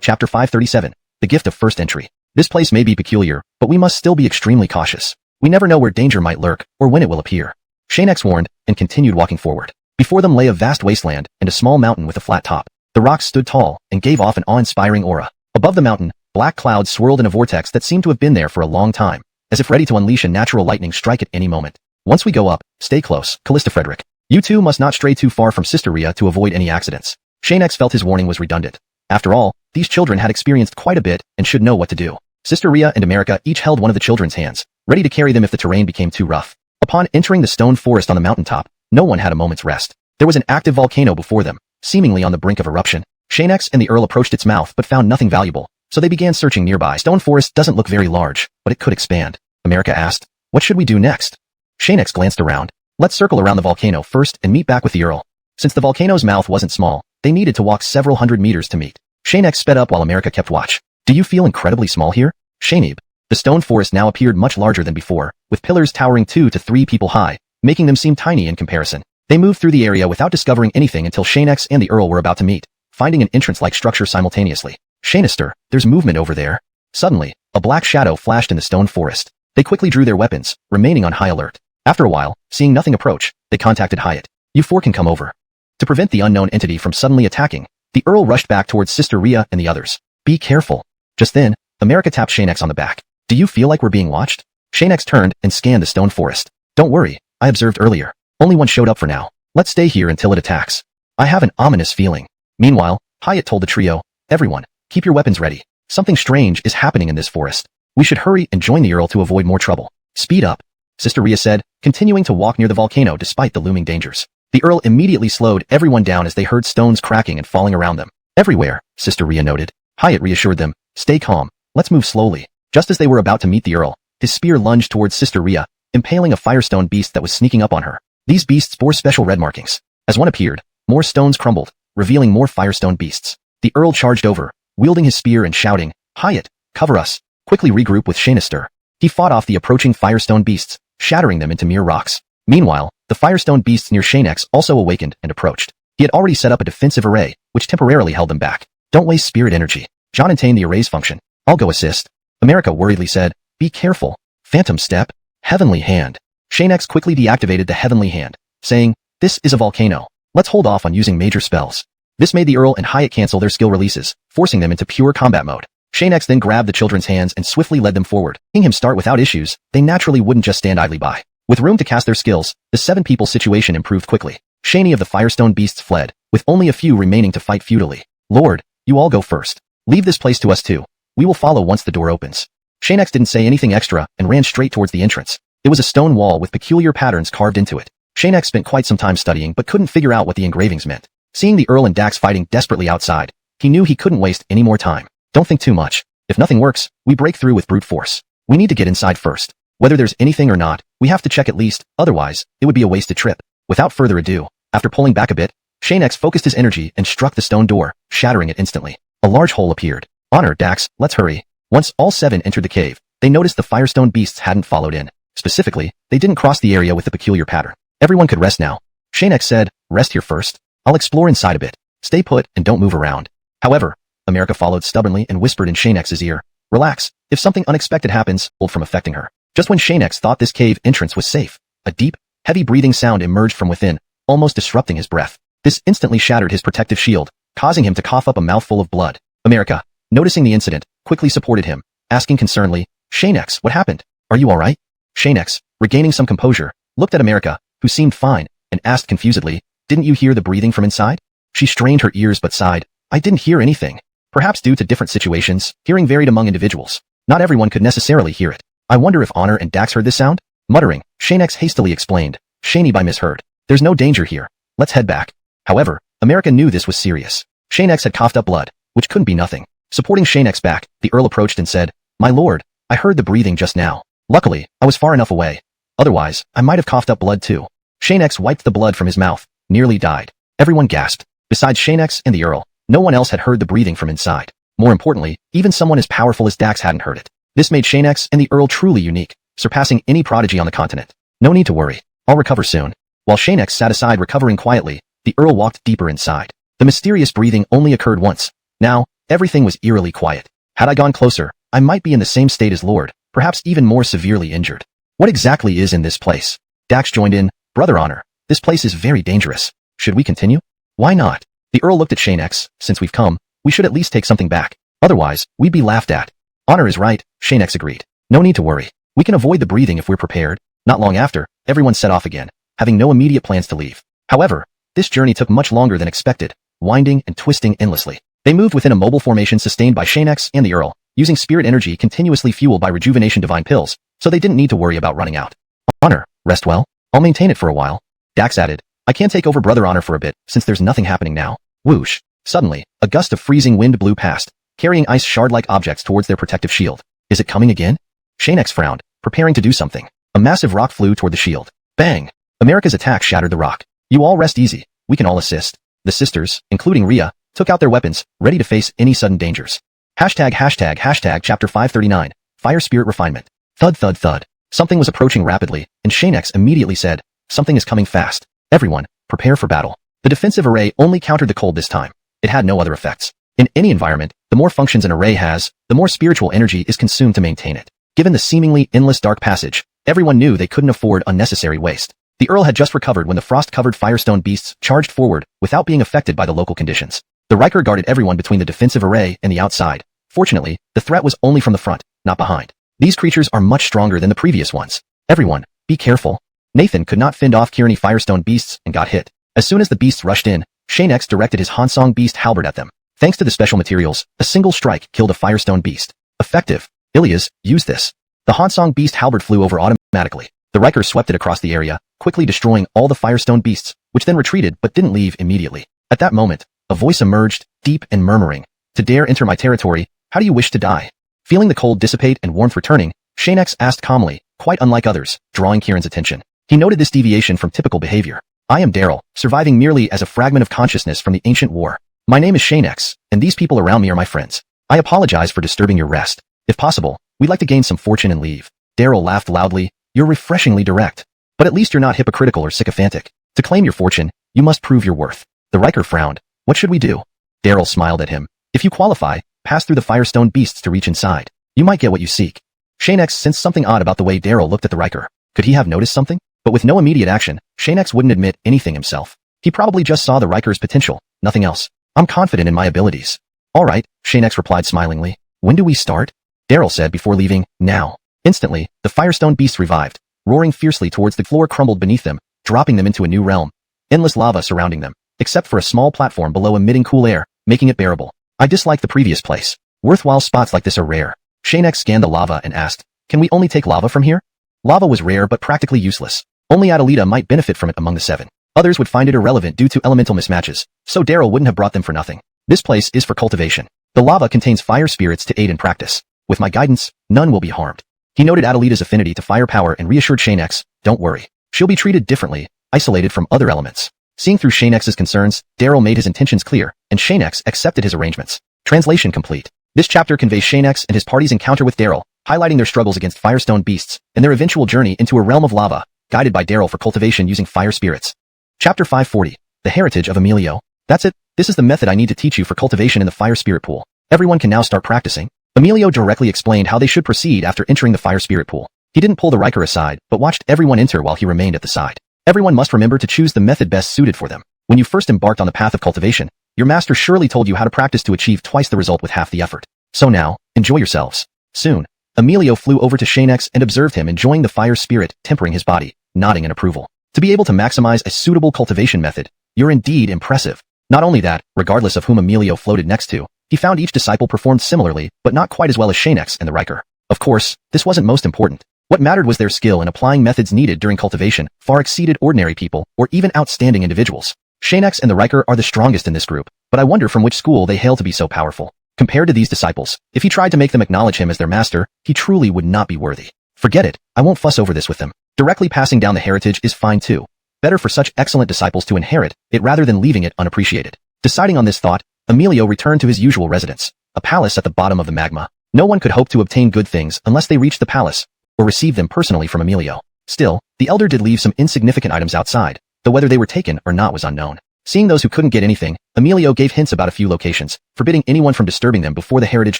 chapter 537, the gift of first entry. This place may be peculiar, but we must still be extremely cautious. We never know where danger might lurk, or when it will appear. Xianxia warned, and continued walking forward. Before them lay a vast wasteland, and a small mountain with a flat top. The rocks stood tall, and gave off an awe-inspiring aura. Above the mountain, black clouds swirled in a vortex that seemed to have been there for a long time, as if ready to unleash a natural lightning strike at any moment. Once we go up, stay close, Callista Frederick. You two must not stray too far from Sister Ria to avoid any accidents. Xianxia felt his warning was redundant. After all, these children had experienced quite a bit and should know what to do. Sister Ria and America each held one of the children's hands, ready to carry them if the terrain became too rough. Upon entering the stone forest on the mountaintop, no one had a moment's rest. There was an active volcano before them, seemingly on the brink of eruption. Xianxia and the Earl approached its mouth but found nothing valuable, so they began searching nearby. Stone forest doesn't look very large, but it could expand. America asked, what should we do next? Xianxia glanced around. Let's circle around the volcano first and meet back with the Earl. Since the volcano's mouth wasn't small, they needed to walk several hundred meters to meet. Xianxia sped up while America kept watch. Do you feel incredibly small here? Xianxia. The stone forest now appeared much larger than before, with pillars towering 2 to 3 people high, making them seem tiny in comparison. They moved through the area without discovering anything until Xianxia and the Earl were about to meet, finding an entrance-like structure simultaneously. Xianxia, there's movement over there. Suddenly, a black shadow flashed in the stone forest. They quickly drew their weapons, remaining on high alert. After a while, seeing nothing approach, they contacted Hyatt. You 4 can come over. To prevent the unknown entity from suddenly attacking, the Earl rushed back towards Sister Ria and the others. Be careful. Just then, America tapped Xianxia on the back. Do you feel like we're being watched? Xianxia turned and scanned the stone forest. Don't worry, I observed earlier. Only one showed up for now. Let's stay here until it attacks. I have an ominous feeling. Meanwhile, Hyatt told the trio, everyone, keep your weapons ready. Something strange is happening in this forest. We should hurry and join the Earl to avoid more trouble. Speed up, Sister Ria said, continuing to walk near the volcano despite the looming dangers. The Earl immediately slowed everyone down as they heard stones cracking and falling around them. Everywhere, Sister Ria noted. Hyatt reassured them, stay calm, let's move slowly. Just as they were about to meet the Earl, his spear lunged towards Sister Ria, impaling a firestone beast that was sneaking up on her. These beasts bore special red markings. As one appeared, more stones crumbled, revealing more firestone beasts. The Earl charged over, wielding his spear and shouting, Hyatt, cover us. Quickly regroup with Xianxia. He fought off the approaching firestone beasts, shattering them into mere rocks. Meanwhile, the firestone beasts near Xianxia also awakened and approached. He had already set up a defensive array, which temporarily held them back. Don't waste spirit energy. John maintained the array's function. I'll go assist. America worriedly said, be careful. Phantom step. Heavenly hand. Xianxia quickly deactivated the heavenly hand, saying, this is a volcano. Let's hold off on using major spells. This made the Earl and Hyatt cancel their skill releases, forcing them into pure combat mode. Xianxia then grabbed the children's hands and swiftly led them forward. Seeing him start without issues, they naturally wouldn't just stand idly by. With room to cast their skills, the 7-people situation improved quickly. Xianxia of the firestone beasts fled, with only a few remaining to fight futilely. Lord, you all go first. Leave this place to us too. We will follow once the door opens. Xianxia didn't say anything extra and ran straight towards the entrance. It was a stone wall with peculiar patterns carved into it. Xianxia spent quite some time studying but couldn't figure out what the engravings meant. Seeing the Earl and Dax fighting desperately outside, he knew he couldn't waste any more time. Don't think too much. If nothing works, we break through with brute force. We need to get inside first. Whether there's anything or not, we have to check at least, otherwise, it would be a wasted trip. Without further ado, after pulling back a bit, Xianxia focused his energy and struck the stone door, shattering it instantly. A large hole appeared. Honor, Dax, let's hurry. Once all 7 entered the cave, they noticed the firestone beasts hadn't followed in. Specifically, they didn't cross the area with the peculiar pattern. Everyone could rest now. Xianxia said, rest here first. I'll explore inside a bit. Stay put and don't move around. However, America followed stubbornly and whispered in Xianxia's ear, relax, if something unexpected happens, hold from affecting her. Just when Xianxia thought this cave entrance was safe, a deep, heavy breathing sound emerged from within, almost disrupting his breath. This instantly shattered his protective shield, causing him to cough up a mouthful of blood. America, noticing the incident, quickly supported him, asking concernedly, Xianxia, what happened? Are you alright? Xianxia, regaining some composure, looked at America, who seemed fine, and asked confusedly, didn't you hear the breathing from inside? She strained her ears but sighed, I didn't hear anything. Perhaps due to different situations, hearing varied among individuals. Not everyone could necessarily hear it. I wonder if Honor and Dax heard this sound? Muttering, Xianxia hastily explained, Xianxia misheard. There's no danger here. Let's head back. However, America knew this was serious. Xianxia had coughed up blood, which couldn't be nothing. Supporting Xianxia's back, the Earl approached and said, my lord, I heard the breathing just now. Luckily, I was far enough away. Otherwise, I might have coughed up blood too. Xianxia wiped the blood from his mouth, nearly died. Everyone gasped. Besides Xianxia and the Earl, no one else had heard the breathing from inside. More importantly, even someone as powerful as Dax hadn't heard it. This made Xianxia and the Earl truly unique, surpassing any prodigy on the continent. No need to worry. I'll recover soon. While Xianxia sat aside recovering quietly, the Earl walked deeper inside. The mysterious breathing only occurred once. Now, everything was eerily quiet. Had I gone closer, I might be in the same state as Lord, perhaps even more severely injured. What exactly is in this place? Dax joined in, Brother Honor, this place is very dangerous. Should we continue? Why not? The Earl looked at Xianxia, since we've come, we should at least take something back. Otherwise, we'd be laughed at. Honor is right, Xianxia agreed. No need to worry. We can avoid the breathing if we're prepared. Not long after, everyone set off again, having no immediate plans to leave. However, this journey took much longer than expected, winding and twisting endlessly. They moved within a mobile formation sustained by Xianxia and the Earl, using spirit energy continuously fueled by rejuvenation divine pills, so they didn't need to worry about running out. Honor, rest well. I'll maintain it for a while. Dax added, I can't take over Brother Honor for a bit, since there's nothing happening now. Whoosh. Suddenly, a gust of freezing wind blew past, carrying ice shard-like objects towards their protective shield. Is it coming again? Xianxia frowned, preparing to do something. A massive rock flew toward the shield. Bang! America's attack shattered the rock. You all rest easy. We can all assist. The sisters, including Rhea, took out their weapons, ready to face any sudden dangers. Hashtag chapter 539, Fire Spirit Refinement. Thud thud thud. Something was approaching rapidly, and Xianxia immediately said, something is coming fast. Everyone, prepare for battle. The defensive array only countered the cold this time. It had no other effects. In any environment, the more functions an array has, the more spiritual energy is consumed to maintain it. Given the seemingly endless dark passage, everyone knew they couldn't afford unnecessary waste. The Earl had just recovered when the frost-covered firestone beasts charged forward without being affected by the local conditions. The Riker guarded everyone between the defensive array and the outside. Fortunately, the threat was only from the front, not behind. These creatures are much stronger than the previous ones. Everyone, be careful. Nathan could not fend off Kearney firestone beasts and got hit. As soon as the beasts rushed in, Xianxia directed his Hansong beast halberd at them. Thanks to the special materials, a single strike killed a firestone beast. Effective. Ilias, use this. The Hansong beast halberd flew over automatically. The Riker swept it across the area, quickly destroying all the firestone beasts, which then retreated but didn't leave immediately. At that moment, a voice emerged, deep and murmuring. To dare enter my territory, how do you wish to die? Feeling the cold dissipate and warmth returning, Xianxia asked calmly, quite unlike others, drawing Kieran's attention. He noted this deviation from typical behavior. I am Daryl, surviving merely as a fragment of consciousness from the ancient war. My name is Xianxia, and these people around me are my friends. I apologize for disturbing your rest. If possible, we'd like to gain some fortune and leave. Daryl laughed loudly. You're refreshingly direct. But at least you're not hypocritical or sycophantic. To claim your fortune, you must prove your worth. The Riker frowned. What should we do? Daryl smiled at him. If you qualify, pass through the firestone beasts to reach inside. You might get what you seek. Xianxia sensed something odd about the way Daryl looked at the Riker. Could he have noticed something? But with no immediate action, Xianxia wouldn't admit anything himself. He probably just saw the Riker's potential, nothing else. I'm confident in my abilities. All right, Xianxia replied smilingly. When do we start? Daryl said before leaving. Now. Instantly, the firestone beasts revived, roaring fiercely towards the floor crumbled beneath them, dropping them into a new realm. Endless lava surrounding them, except for a small platform below emitting cool air, making it bearable. I dislike the previous place. Worthwhile spots like this are rare. Xianxia scanned the lava and asked, can we only take lava from here? Lava was rare but practically useless. Only Adelita might benefit from it among the 7. Others would find it irrelevant due to elemental mismatches, so Daryl wouldn't have brought them for nothing. This place is for cultivation. The lava contains fire spirits to aid in practice. With my guidance, none will be harmed. He noted Adelita's affinity to fire power and reassured Xianxia, don't worry. She'll be treated differently, isolated from other elements. Seeing through Xianxia's concerns, Daryl made his intentions clear, and Xianxia accepted his arrangements. Translation complete. This chapter conveys Xianxia and his party's encounter with Daryl, highlighting their struggles against firestone beasts, and their eventual journey into a realm of lava, guided by Daryl for cultivation using fire spirits. Chapter 540. The Heritage of Emilio. That's it. This is the method I need to teach you for cultivation in the fire spirit pool. Everyone can now start practicing. Emilio directly explained how they should proceed after entering the fire spirit pool. He didn't pull the Riker aside, but watched everyone enter while he remained at the side. Everyone must remember to choose the method best suited for them. When you first embarked on the path of cultivation, your master surely told you how to practice to achieve twice the result with half the effort. So now, enjoy yourselves. Soon, Emilio flew over to Xianxia and observed him enjoying the fire spirit, tempering his body, nodding in approval. To be able to maximize a suitable cultivation method, you're indeed impressive. Not only that, regardless of whom Emilio floated next to, he found each disciple performed similarly, but not quite as well as Xianxia and the Riker. Of course, this wasn't most important. What mattered was their skill in applying methods needed during cultivation far exceeded ordinary people or even outstanding individuals. Xianxia and the Riker are the strongest in this group, but I wonder from which school they hail to be so powerful. Compared to these disciples, if he tried to make them acknowledge him as their master, he truly would not be worthy. Forget it, I won't fuss over this with them. Directly passing down the heritage is fine too. Better for such excellent disciples to inherit it rather than leaving it unappreciated. Deciding on this thought, Emilio returned to his usual residence, a palace at the bottom of the magma. No one could hope to obtain good things unless they reached the palace, or received them personally from Emilio. Still, the elder did leave some insignificant items outside, though whether they were taken or not was unknown. Seeing those who couldn't get anything, Emilio gave hints about a few locations, forbidding anyone from disturbing them before the heritage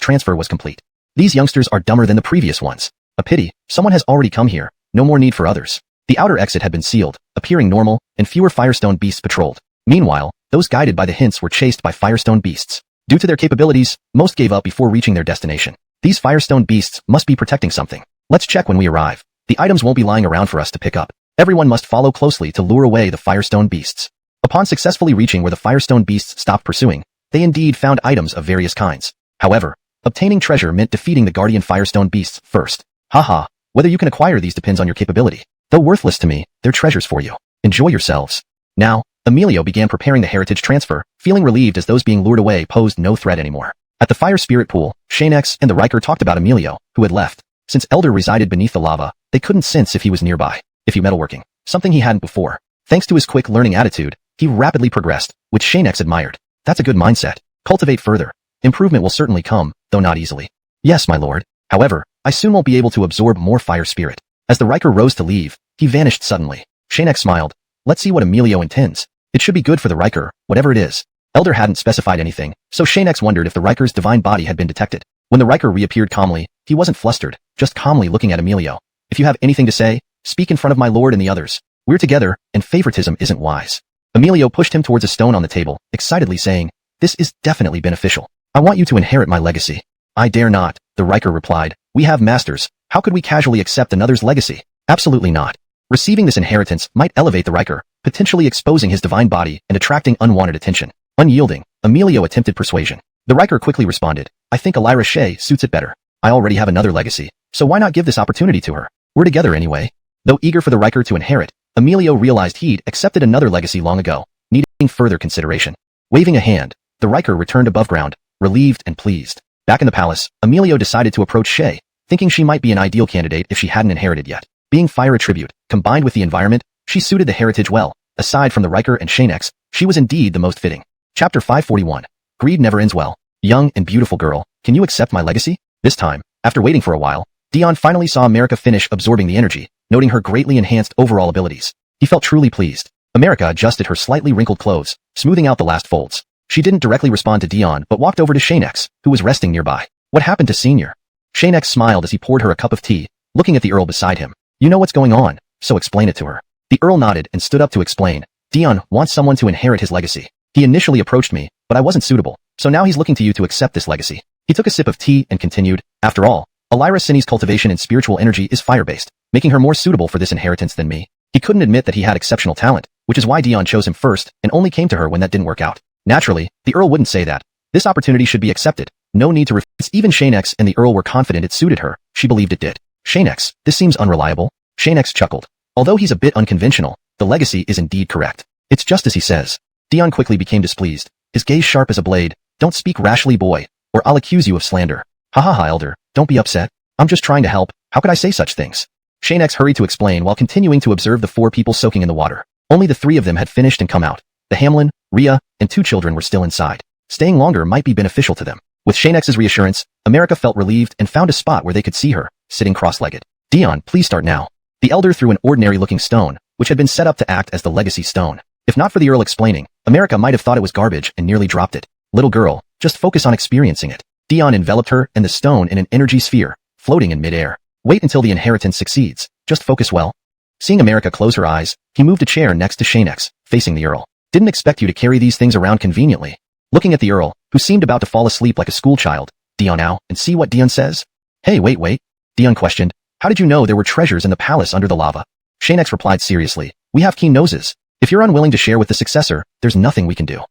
transfer was complete. These youngsters are dumber than the previous ones. A pity, someone has already come here, no more need for others. The outer exit had been sealed, appearing normal, and fewer firestone beasts patrolled. Meanwhile, those guided by the hints were chased by firestone beasts. Due to their capabilities, most gave up before reaching their destination. These firestone beasts must be protecting something. Let's check when we arrive. The items won't be lying around for us to pick up. Everyone must follow closely to lure away the firestone beasts. Upon successfully reaching where the firestone beasts stopped pursuing, they indeed found items of various kinds. However, obtaining treasure meant defeating the guardian firestone beasts first. Haha, whether you can acquire these depends on your capability. Though worthless to me, they're treasures for you. Enjoy yourselves. Now, Emilio began preparing the heritage transfer, feeling relieved as those being lured away posed no threat anymore. At the fire spirit pool, Xianxia and the Riker talked about Emilio, who had left. Since Elder resided beneath the lava, they couldn't sense if he was nearby. If he metalworking, something he hadn't before. Thanks to his quick learning attitude, he rapidly progressed, which Xianxia admired. That's a good mindset. Cultivate further. Improvement will certainly come, though not easily. Yes, my lord. However, I soon won't be able to absorb more fire spirit. As the Riker rose to leave, he vanished suddenly. Xianxia smiled. Let's see what Emilio intends. It should be good for the Riker, whatever it is. Elder hadn't specified anything, so Xianxia wondered if the Riker's divine body had been detected. When the Riker reappeared calmly, he wasn't flustered, just calmly looking at Emilio. If you have anything to say, speak in front of my lord and the others. We're together, and favoritism isn't wise. Emilio pushed him towards a stone on the table, excitedly saying, this is definitely beneficial. I want you to inherit my legacy. I dare not, the Riker replied. We have masters. How could we casually accept another's legacy? Absolutely not. Receiving this inheritance might elevate the Riker, potentially exposing his divine body and attracting unwanted attention. Unyielding, Emilio attempted persuasion. The Riker quickly responded, I think Elira Shea suits it better. I already have another legacy, so why not give this opportunity to her? We're together anyway. Though eager for the Riker to inherit, Emilio realized he'd accepted another legacy long ago, needing further consideration. Waving a hand, the Riker returned above ground, relieved and pleased. Back in the palace, Emilio decided to approach Shea, thinking she might be an ideal candidate if she hadn't inherited yet. Being fire attribute, combined with the environment, she suited the heritage well. Aside from the Riker and Xianxia, she was indeed the most fitting. Chapter 541. Greed never ends well. Young and beautiful girl, can you accept my legacy? This time, after waiting for a while, Dion finally saw America finish absorbing the energy, noting her greatly enhanced overall abilities. He felt truly pleased. America adjusted her slightly wrinkled clothes, smoothing out the last folds. She didn't directly respond to Dion but walked over to Xianxia, who was resting nearby. What happened to Senior? Xianxia smiled as he poured her a cup of tea, looking at the Earl beside him. You know what's going on, so explain it to her. The Earl nodded and stood up to explain. Dion wants someone to inherit his legacy. He initially approached me, but I wasn't suitable, so now he's looking to you to accept this legacy. He took a sip of tea and continued, after all, Elira Sini's cultivation in spiritual energy is fire-based, making her more suitable for this inheritance than me. He couldn't admit that he had exceptional talent, which is why Dion chose him first and only came to her when that didn't work out. Naturally, the Earl wouldn't say that. This opportunity should be accepted. No need to refuse. Even Xianxia and the Earl were confident it suited her. She believed it did. Xianxia, this seems unreliable. Xianxia chuckled. Although he's a bit unconventional, the legacy is indeed correct. It's just as he says. Dion quickly became displeased, his gaze sharp as a blade. Don't speak rashly, boy, or I'll accuse you of slander. Ha ha ha, elder, don't be upset. I'm just trying to help. How could I say such things? Xianxia hurried to explain while continuing to observe the 4 people soaking in the water. Only the 3 of them had finished and come out. The Hamlin, Rhea, and 2 children were still inside. Staying longer might be beneficial to them. With Xianxia's reassurance, America felt relieved and found a spot where they could see her, sitting cross-legged. Dion, please start now. The elder threw an ordinary-looking stone, which had been set up to act as the legacy stone. If not for the Earl explaining, America might have thought it was garbage and nearly dropped it. Little girl, just focus on experiencing it. Dion enveloped her and the stone in an energy sphere, floating in mid-air. Wait until the inheritance succeeds. Just focus well. Seeing America close her eyes, he moved a chair next to Xianxia, facing the Earl. Didn't expect you to carry these things around conveniently. Looking at the Earl, who seemed about to fall asleep like a schoolchild, Dion now, and see what Dion says? Hey, wait. Dion questioned. How did you know there were treasures in the palace under the lava? Xianxia replied seriously. We have keen noses. If you're unwilling to share with the successor, there's nothing we can do.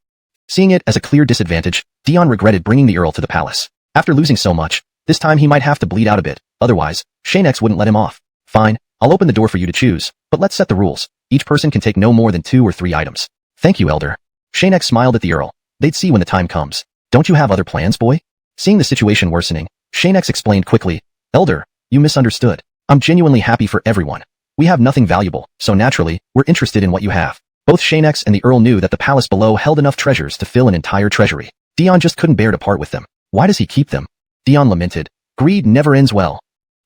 Seeing it as a clear disadvantage, Dion regretted bringing the Earl to the palace. After losing so much, this time he might have to bleed out a bit, otherwise, Xianxia wouldn't let him off. Fine, I'll open the door for you to choose, but let's set the rules. Each person can take no more than 2 or 3 items. Thank you, elder. Xianxia smiled at the Earl. They'd see when the time comes. Don't you have other plans, boy? Seeing the situation worsening, Xianxia explained quickly. Elder, you misunderstood. I'm genuinely happy for everyone. We have nothing valuable, so naturally, we're interested in what you have. Both Xianxia and the Earl knew that the palace below held enough treasures to fill an entire treasury. Dion just couldn't bear to part with them. Why does he keep them? Dion lamented. Greed never ends well.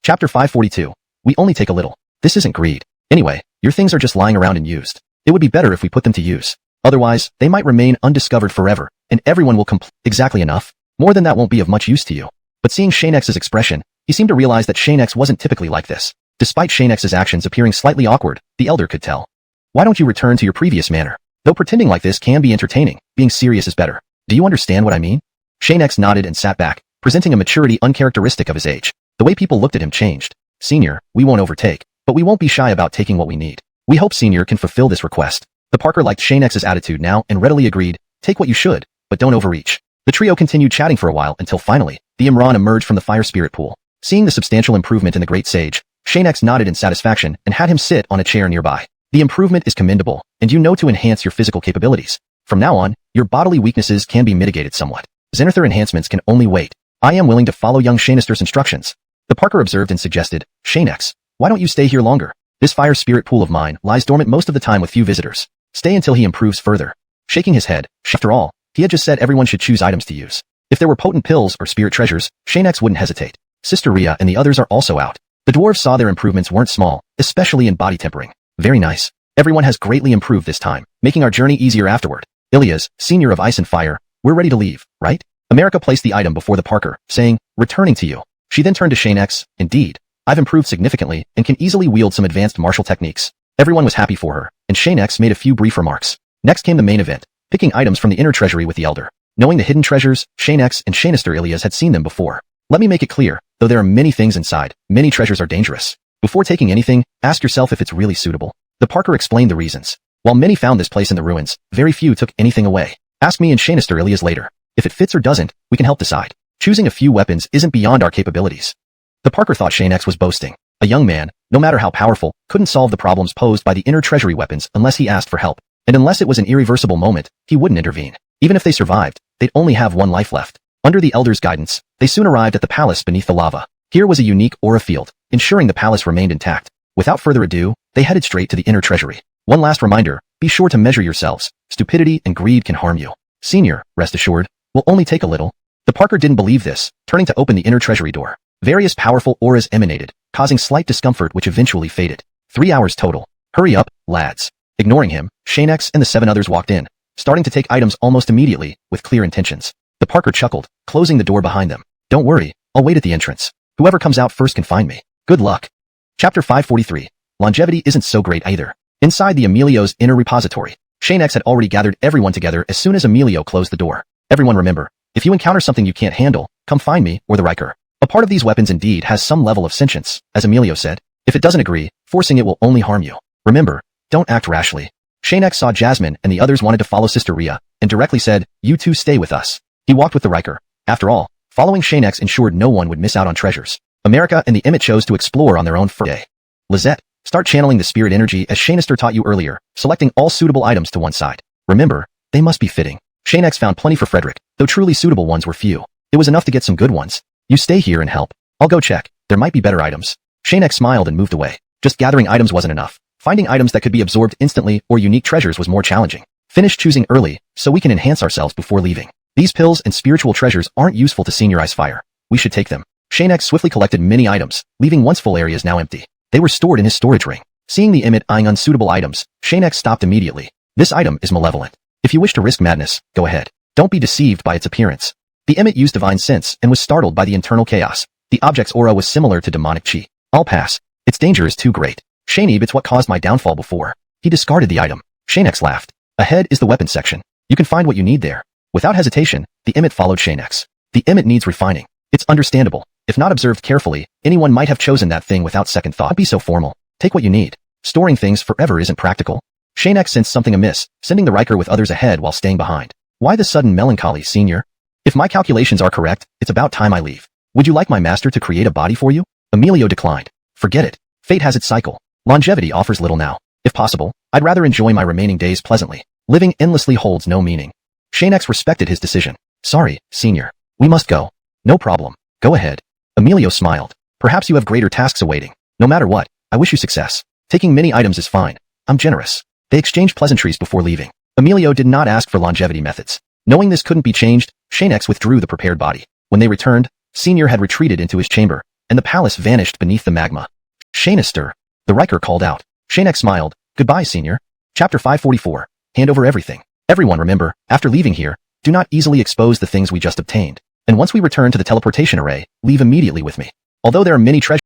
Chapter 542. We only take a little. This isn't greed. Anyway, your things are just lying around and used. It would be better if we put them to use. Otherwise, they might remain undiscovered forever, and everyone will Exactly enough. More than that won't be of much use to you. But seeing Xianxia's expression, he seemed to realize that Xianxia wasn't typically like this. Despite Xianxia's actions appearing slightly awkward, the elder could tell. Why don't you return to your previous manner? Though pretending like this can be entertaining, being serious is better. Do you understand what I mean? Xianxia nodded and sat back, presenting a maturity uncharacteristic of his age. The way people looked at him changed. Senior, we won't overtake, but we won't be shy about taking what we need. We hope Senior can fulfill this request. The Parker liked Xianxia's attitude now and readily agreed, take what you should, but don't overreach. The trio continued chatting for a while until finally, the Imran emerged from the fire spirit pool. Seeing the substantial improvement in the great sage, Xianxia nodded in satisfaction and had him sit on a chair nearby. The improvement is commendable, and you know to enhance your physical capabilities. From now on, your bodily weaknesses can be mitigated somewhat. Zenithar enhancements can only wait. I am willing to follow young Xianxia's instructions. The Parker observed and suggested, Xianxia, why don't you stay here longer? This fire spirit pool of mine lies dormant most of the time with few visitors. Stay until he improves further. Shaking his head, after all, he had just said everyone should choose items to use. If there were potent pills or spirit treasures, Xianxia wouldn't hesitate. Sister Rhea and the others are also out. The dwarves saw their improvements weren't small, especially in body tempering. Very nice. Everyone has greatly improved this time, making our journey easier afterward. Ilias, Senior of Ice and Fire, we're ready to leave, right? America placed the item before the Parker, saying, returning to you. She then turned to Xianxia. Indeed, I've improved significantly and can easily wield some advanced martial techniques. Everyone was happy for her, and Xianxia made a few brief remarks. Next came the main event, picking items from the inner treasury with the elder. Knowing the hidden treasures, Xianxia and Xianxia Ilias had seen them before. Let me make it clear, though there are many things inside, many treasures are dangerous. Before taking anything, ask yourself if it's really suitable. The Parker explained the reasons. While many found this place in the ruins, very few took anything away. Ask me and Xianxia Ilias later. If it fits or doesn't, we can help decide. Choosing a few weapons isn't beyond our capabilities. The Parker thought Xianxia was boasting. A young man, no matter how powerful, couldn't solve the problems posed by the inner treasury weapons unless he asked for help. And unless it was an irreversible moment, he wouldn't intervene. Even if they survived, they'd only have one life left. Under the elder's guidance, they soon arrived at the palace beneath the lava. Here was a unique aura field, ensuring the palace remained intact. Without further ado, they headed straight to the inner treasury. One last reminder, be sure to measure yourselves. Stupidity and greed can harm you. Senior, rest assured, will only take a little. The Parker didn't believe this, turning to open the inner treasury door. Various powerful auras emanated, causing slight discomfort which eventually faded. 3 hours total. Hurry up, lads. Ignoring him, Xianxia and the 7 others walked in, starting to take items almost immediately, with clear intentions. The Parker chuckled, closing the door behind them. Don't worry, I'll wait at the entrance. Whoever comes out first can find me. Good luck. Chapter 543. Longevity isn't so great either. Inside the Emilio's inner repository, Xianxia had already gathered everyone together as soon as Emilio closed the door. Everyone remember, if you encounter something you can't handle, come find me or the Riker. A part of these weapons indeed has some level of sentience, as Emilio said. If it doesn't agree, forcing it will only harm you. Remember, don't act rashly. Xianxia saw Jasmine and the others wanted to follow Sister Rhea, and directly said, you two stay with us. He walked with the Riker. After all, following Xianxia ensured no one would miss out on treasures. America and the Emmett chose to explore on their own first day. Lizette, Start channeling the spirit energy as Xianxia taught you earlier, selecting all suitable items to one side. Remember, they must be fitting. Xianxia found plenty for Frederick, though truly suitable ones were few. It was enough to get some good ones. You stay here and help. I'll go check. There might be better items. Xianxia smiled and moved away. Just gathering items wasn't enough. Finding items that could be absorbed instantly or unique treasures was more challenging. Finish choosing early, so we can enhance ourselves before leaving. These pills and spiritual treasures aren't useful to seniorize fire. We should take them. Xianxia swiftly collected many items, leaving once full areas now empty. They were stored in his storage ring. Seeing the imit eyeing unsuitable items, Xianxia stopped immediately. This item is malevolent. If you wish to risk madness, go ahead. Don't be deceived by its appearance. The imit used divine sense and was startled by the internal chaos. The object's aura was similar to demonic chi. I'll pass. Its danger is too great. Xianxia, it's what caused my downfall before. He discarded the item. Xianxia laughed. Ahead is the weapons section. You can find what you need there. Without hesitation, the imit followed Xianxia. The imit needs refining. It's understandable. If not observed carefully, anyone might have chosen that thing without second thought. Don't be so formal. Take what you need. Storing things forever isn't practical. Xianxia sensed something amiss, sending the Riker with others ahead while staying behind. Why the sudden melancholy, senior? If my calculations are correct, it's about time I leave. Would you like my master to create a body for you? Emilio declined. Forget it. Fate has its cycle. Longevity offers little now. If possible, I'd rather enjoy my remaining days pleasantly. Living endlessly holds no meaning. Xianxia respected his decision. Sorry, senior. We must go. No problem. Go ahead. Emilio smiled. Perhaps you have greater tasks awaiting. No matter what, I wish you success. Taking many items is fine. I'm generous. They exchanged pleasantries before leaving. Emilio did not ask for longevity methods. Knowing this couldn't be changed, Xianxia withdrew the prepared body. When they returned, Senior had retreated into his chamber, and the palace vanished beneath the magma. Xianxia, the Riker called out. Xianxia smiled. Goodbye, Senior. Chapter 544. Hand over everything. Everyone remember, after leaving here, do not easily expose the things we just obtained. And once we return to the teleportation array, leave immediately with me. Although there are many treasures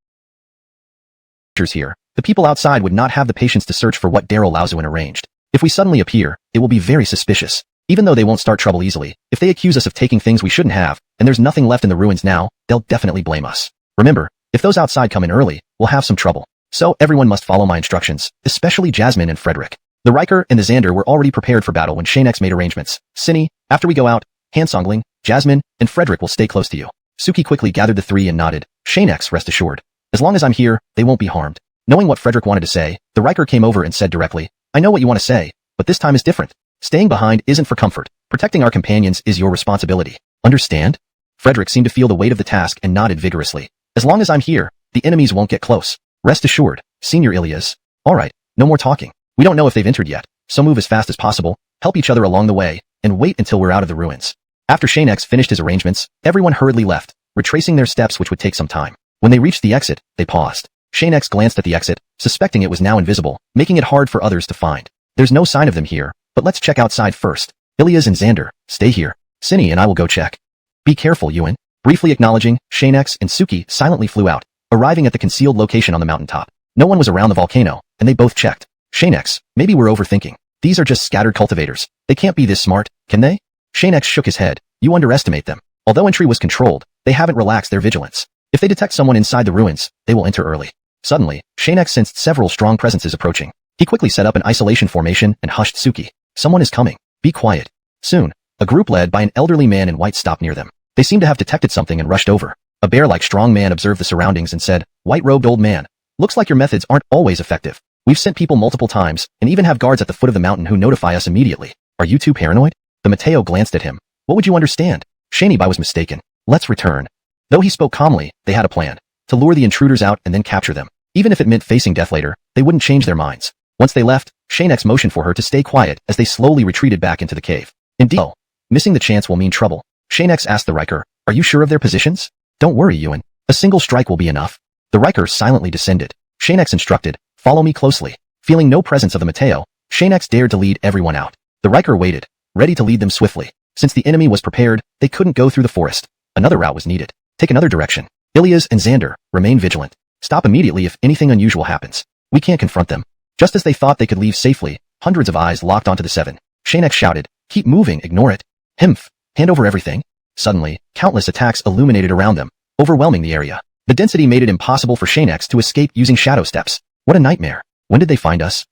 here, the people outside would not have the patience to search for what Daryl Laozuan arranged. If we suddenly appear, it will be very suspicious. Even though they won't start trouble easily, if they accuse us of taking things we shouldn't have, and there's nothing left in the ruins now, they'll definitely blame us. Remember, if those outside come in early, we'll have some trouble. So everyone must follow my instructions, especially Jasmine and Frederick. The Riker and the Xander were already prepared for battle when Xianxia made arrangements. Cinny, after we go out, Hansongling, Jasmine, and Frederick will stay close to you. Suki quickly gathered the three and nodded. Xianxia, rest assured. As long as I'm here, they won't be harmed. Knowing what Frederick wanted to say, the Riker came over and said directly, I know what you want to say, but this time is different. Staying behind isn't for comfort. Protecting our companions is your responsibility. Understand? Frederick seemed to feel the weight of the task and nodded vigorously. As long as I'm here, the enemies won't get close. Rest assured, Senior Ilias. Alright, no more talking. We don't know if they've entered yet, so move as fast as possible, help each other along the way, and wait until we're out of the ruins. After Xianxia finished his arrangements, everyone hurriedly left, retracing their steps which would take some time. When they reached the exit, they paused. Xianxia glanced at the exit, suspecting it was now invisible, making it hard for others to find. There's no sign of them here, but let's check outside first. Ilias and Xander, stay here. Cinny and I will go check. Be careful, Yuan. Briefly acknowledging, Xianxia and Suki silently flew out, arriving at the concealed location on the mountaintop. No one was around the volcano, and they both checked. Xianxia, maybe we're overthinking. These are just scattered cultivators. They can't be this smart, can they? Xianxia shook his head. You underestimate them. Although entry was controlled, they haven't relaxed their vigilance. If they detect someone inside the ruins, they will enter early. Suddenly, Xianxia sensed several strong presences approaching. He quickly set up an isolation formation and hushed Suki. Someone is coming. Be quiet. Soon, a group led by an elderly man in white stopped near them. They seemed to have detected something and rushed over. A bear-like strong man observed the surroundings and said, White-robed old man, looks like your methods aren't always effective. We've sent people multiple times, and even have guards at the foot of the mountain who notify us immediately. Are you too paranoid? The Mateo glanced at him. What would you understand? Xianxia was mistaken. Let's return. Though he spoke calmly, they had a plan. To lure the intruders out and then capture them. Even if it meant facing death later, they wouldn't change their minds. Once they left, Xianxia motioned for her to stay quiet as they slowly retreated back into the cave. Indeed, missing the chance will mean trouble. Xianxia asked the Riker, are you sure of their positions? Don't worry, Yuan. A single strike will be enough. The Riker silently descended. Xianxia instructed, follow me closely. Feeling no presence of the Mateo, Xianxia dared to lead everyone out. The Riker waited, ready to lead them swiftly. Since the enemy was prepared, they couldn't go through the forest. Another route was needed. Take another direction. Ilias and Xander, remain vigilant. Stop immediately if anything unusual happens. We can't confront them. Just as they thought they could leave safely, hundreds of eyes locked onto the seven. Xianxia shouted, keep moving, ignore it. Himph, hand over everything. Suddenly, countless attacks illuminated around them, overwhelming the area. The density made it impossible for Xianxia to escape using shadow steps. What a nightmare. When did they find us?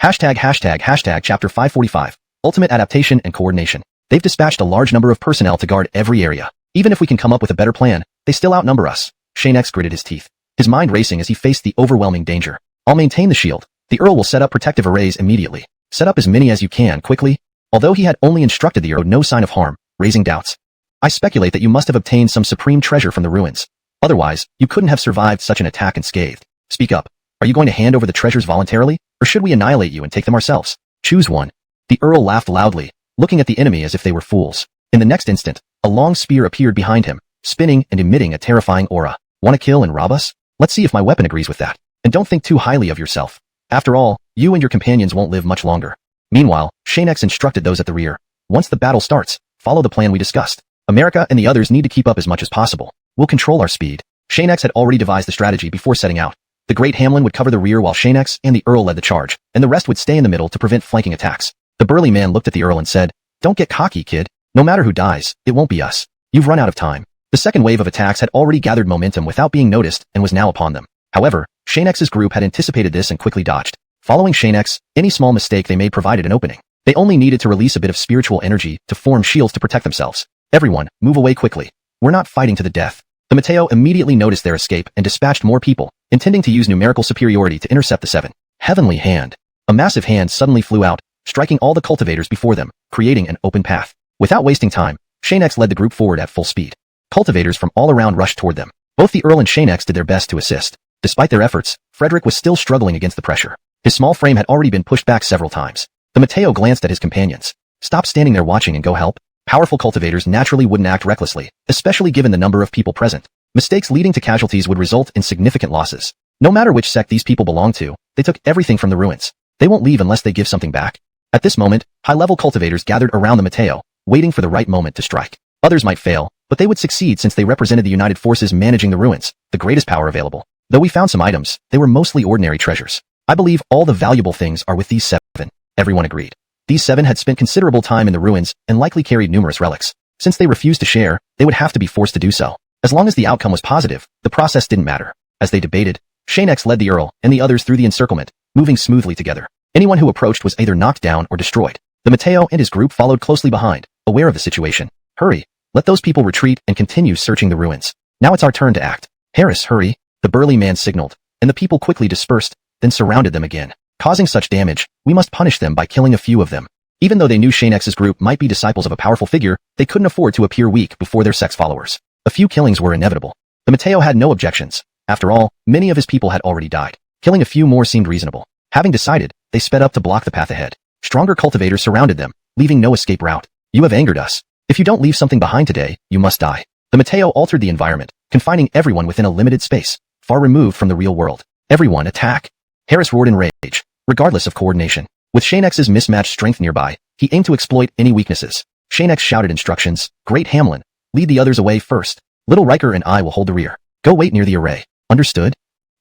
Hashtag chapter 545. Ultimate adaptation and coordination. They've dispatched a large number of personnel to guard every area. Even if we can come up with a better plan, they still outnumber us. Xianxia gritted his teeth. His mind racing as he faced the overwhelming danger. I'll maintain the shield. The Earl will set up protective arrays immediately. Set up as many as you can, quickly. Although he had only instructed the Earl, no sign of harm, raising doubts. I speculate that you must have obtained some supreme treasure from the ruins. Otherwise, you couldn't have survived such an attack unscathed. Speak up. Are you going to hand over the treasures voluntarily, or should we annihilate you and take them ourselves? Choose one. The Earl laughed loudly, looking at the enemy as if they were fools. In the next instant, a long spear appeared behind him, spinning and emitting a terrifying aura. Want to kill and rob us? Let's see if my weapon agrees with that. And don't think too highly of yourself. After all, you and your companions won't live much longer. Meanwhile, Xianxia instructed those at the rear. Once the battle starts, follow the plan we discussed. America and the others need to keep up as much as possible. We'll control our speed. Xianxia had already devised the strategy before setting out. The great Hamlin would cover the rear while Xianxia and the Earl led the charge, and the rest would stay in the middle to prevent flanking attacks. The burly man looked at the Earl and said, "Don't get cocky, kid. No matter who dies, it won't be us. You've run out of time." The second wave of attacks had already gathered momentum without being noticed and was now upon them. However, Xianxia's group had anticipated this and quickly dodged. Following Xianxia, any small mistake they made provided an opening. They only needed to release a bit of spiritual energy to form shields to protect themselves. Everyone, move away quickly. We're not fighting to the death. The Mateo immediately noticed their escape and dispatched more people, intending to use numerical superiority to intercept the seven. Heavenly hand. A massive hand suddenly flew out, striking all the cultivators before them, creating an open path. Without wasting time, Xianxia led the group forward at full speed. Cultivators from all around rushed toward them. Both the Earl and Xianxia did their best to assist. Despite their efforts, Frederick was still struggling against the pressure. His small frame had already been pushed back several times. The Mateo glanced at his companions. Stop standing there watching and go help. Powerful cultivators naturally wouldn't act recklessly, especially given the number of people present. Mistakes leading to casualties would result in significant losses. No matter which sect these people belonged to, they took everything from the ruins. They won't leave unless they give something back. At this moment, high-level cultivators gathered around the Mateo, waiting for the right moment to strike. Others might fail, but they would succeed since they represented the united forces managing the ruins, the greatest power available. Though we found some items, they were mostly ordinary treasures. I believe all the valuable things are with these seven. Everyone agreed. These seven had spent considerable time in the ruins and likely carried numerous relics. Since they refused to share, they would have to be forced to do so. As long as the outcome was positive, the process didn't matter. As they debated, Xianxia led the Earl and the others through the encirclement, moving smoothly together. Anyone who approached was either knocked down or destroyed. The Mateo and his group followed closely behind, aware of the situation. Hurry. Let those people retreat and continue searching the ruins. Now it's our turn to act. Harris, hurry. The burly man signaled, and the people quickly dispersed, then surrounded them again. Causing such damage, we must punish them by killing a few of them. Even though they knew Xianxia's group might be disciples of a powerful figure, they couldn't afford to appear weak before their sect's followers. A few killings were inevitable. The Mateo had no objections. After all, many of his people had already died. Killing a few more seemed reasonable. Having decided, they sped up to block the path ahead. Stronger cultivators surrounded them, leaving no escape route. You have angered us. If you don't leave something behind today, you must die. The Mateo altered the environment, confining everyone within a limited space, far removed from the real world. Everyone attack! Harris roared in rage, regardless of coordination. With Xianxia's mismatched strength nearby, he aimed to exploit any weaknesses. Xianxia shouted instructions. Great Hamlin, lead the others away first. Little Riker and I will hold the rear. Go wait near the array. Understood?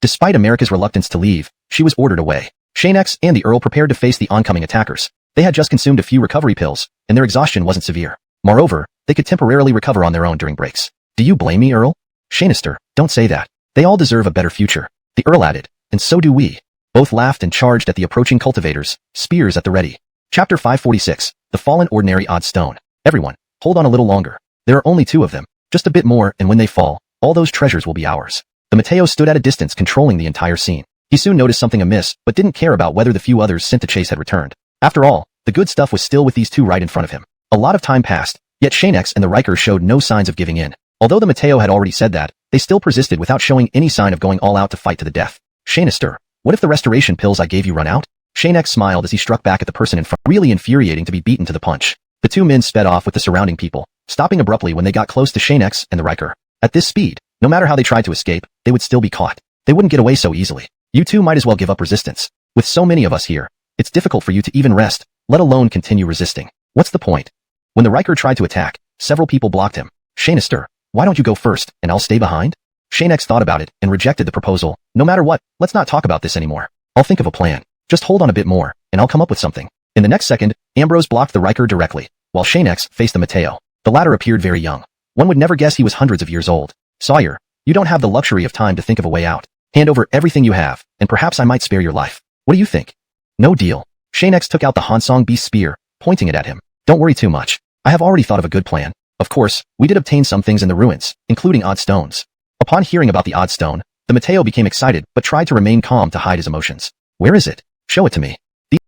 Despite America's reluctance to leave, she was ordered away. Xianxia and the Earl prepared to face the oncoming attackers. They had just consumed a few recovery pills, and their exhaustion wasn't severe. Moreover, they could temporarily recover on their own during breaks. Do you blame me, Earl? Xianxia, don't say that. They all deserve a better future. The Earl added, and so do we. Both laughed and charged at the approaching cultivators, spears at the ready. Chapter 546, The Fallen Ordinary Odd Stone. Everyone, hold on a little longer. There are only two of them. Just a bit more, and when they fall, all those treasures will be ours. The Mateo stood at a distance controlling the entire scene. He soon noticed something amiss, but didn't care about whether the few others sent to chase had returned. After all, the good stuff was still with these two right in front of him. A lot of time passed, yet Xianxia and the Riker showed no signs of giving in. Although the Mateo had already said that, they still persisted without showing any sign of going all out to fight to the death. Xianxia, what if the restoration pills I gave you run out? Xianxia smiled as he struck back at the person in front. Really infuriating to be beaten to the punch. The two men sped off with the surrounding people, stopping abruptly when they got close to Xianxia and the Riker. At this speed, no matter how they tried to escape, they would still be caught. They wouldn't get away so easily. You two might as well give up resistance. With so many of us here, it's difficult for you to even rest, let alone continue resisting. What's the point? When the Riker tried to attack, several people blocked him. Xianxia, why don't you go first, and I'll stay behind? Xianxia thought about it and rejected the proposal. No matter what, let's not talk about this anymore. I'll think of a plan. Just hold on a bit more, and I'll come up with something. In the next second, Ambrose blocked the Riker directly, while Xianxia faced the Mateo. The latter appeared very young. One would never guess he was hundreds of years old. Sawyer, you don't have the luxury of time to think of a way out. Hand over everything you have, and perhaps I might spare your life. What do you think? No deal. Xianxia took out the Hansong Beast spear, pointing it at him. Don't worry too much. I have already thought of a good plan. Of course, we did obtain some things in the ruins, including odd stones. Upon hearing about the odd stone, The Mateo became excited but tried to remain calm to hide his emotions. Where is it? Show it to me. The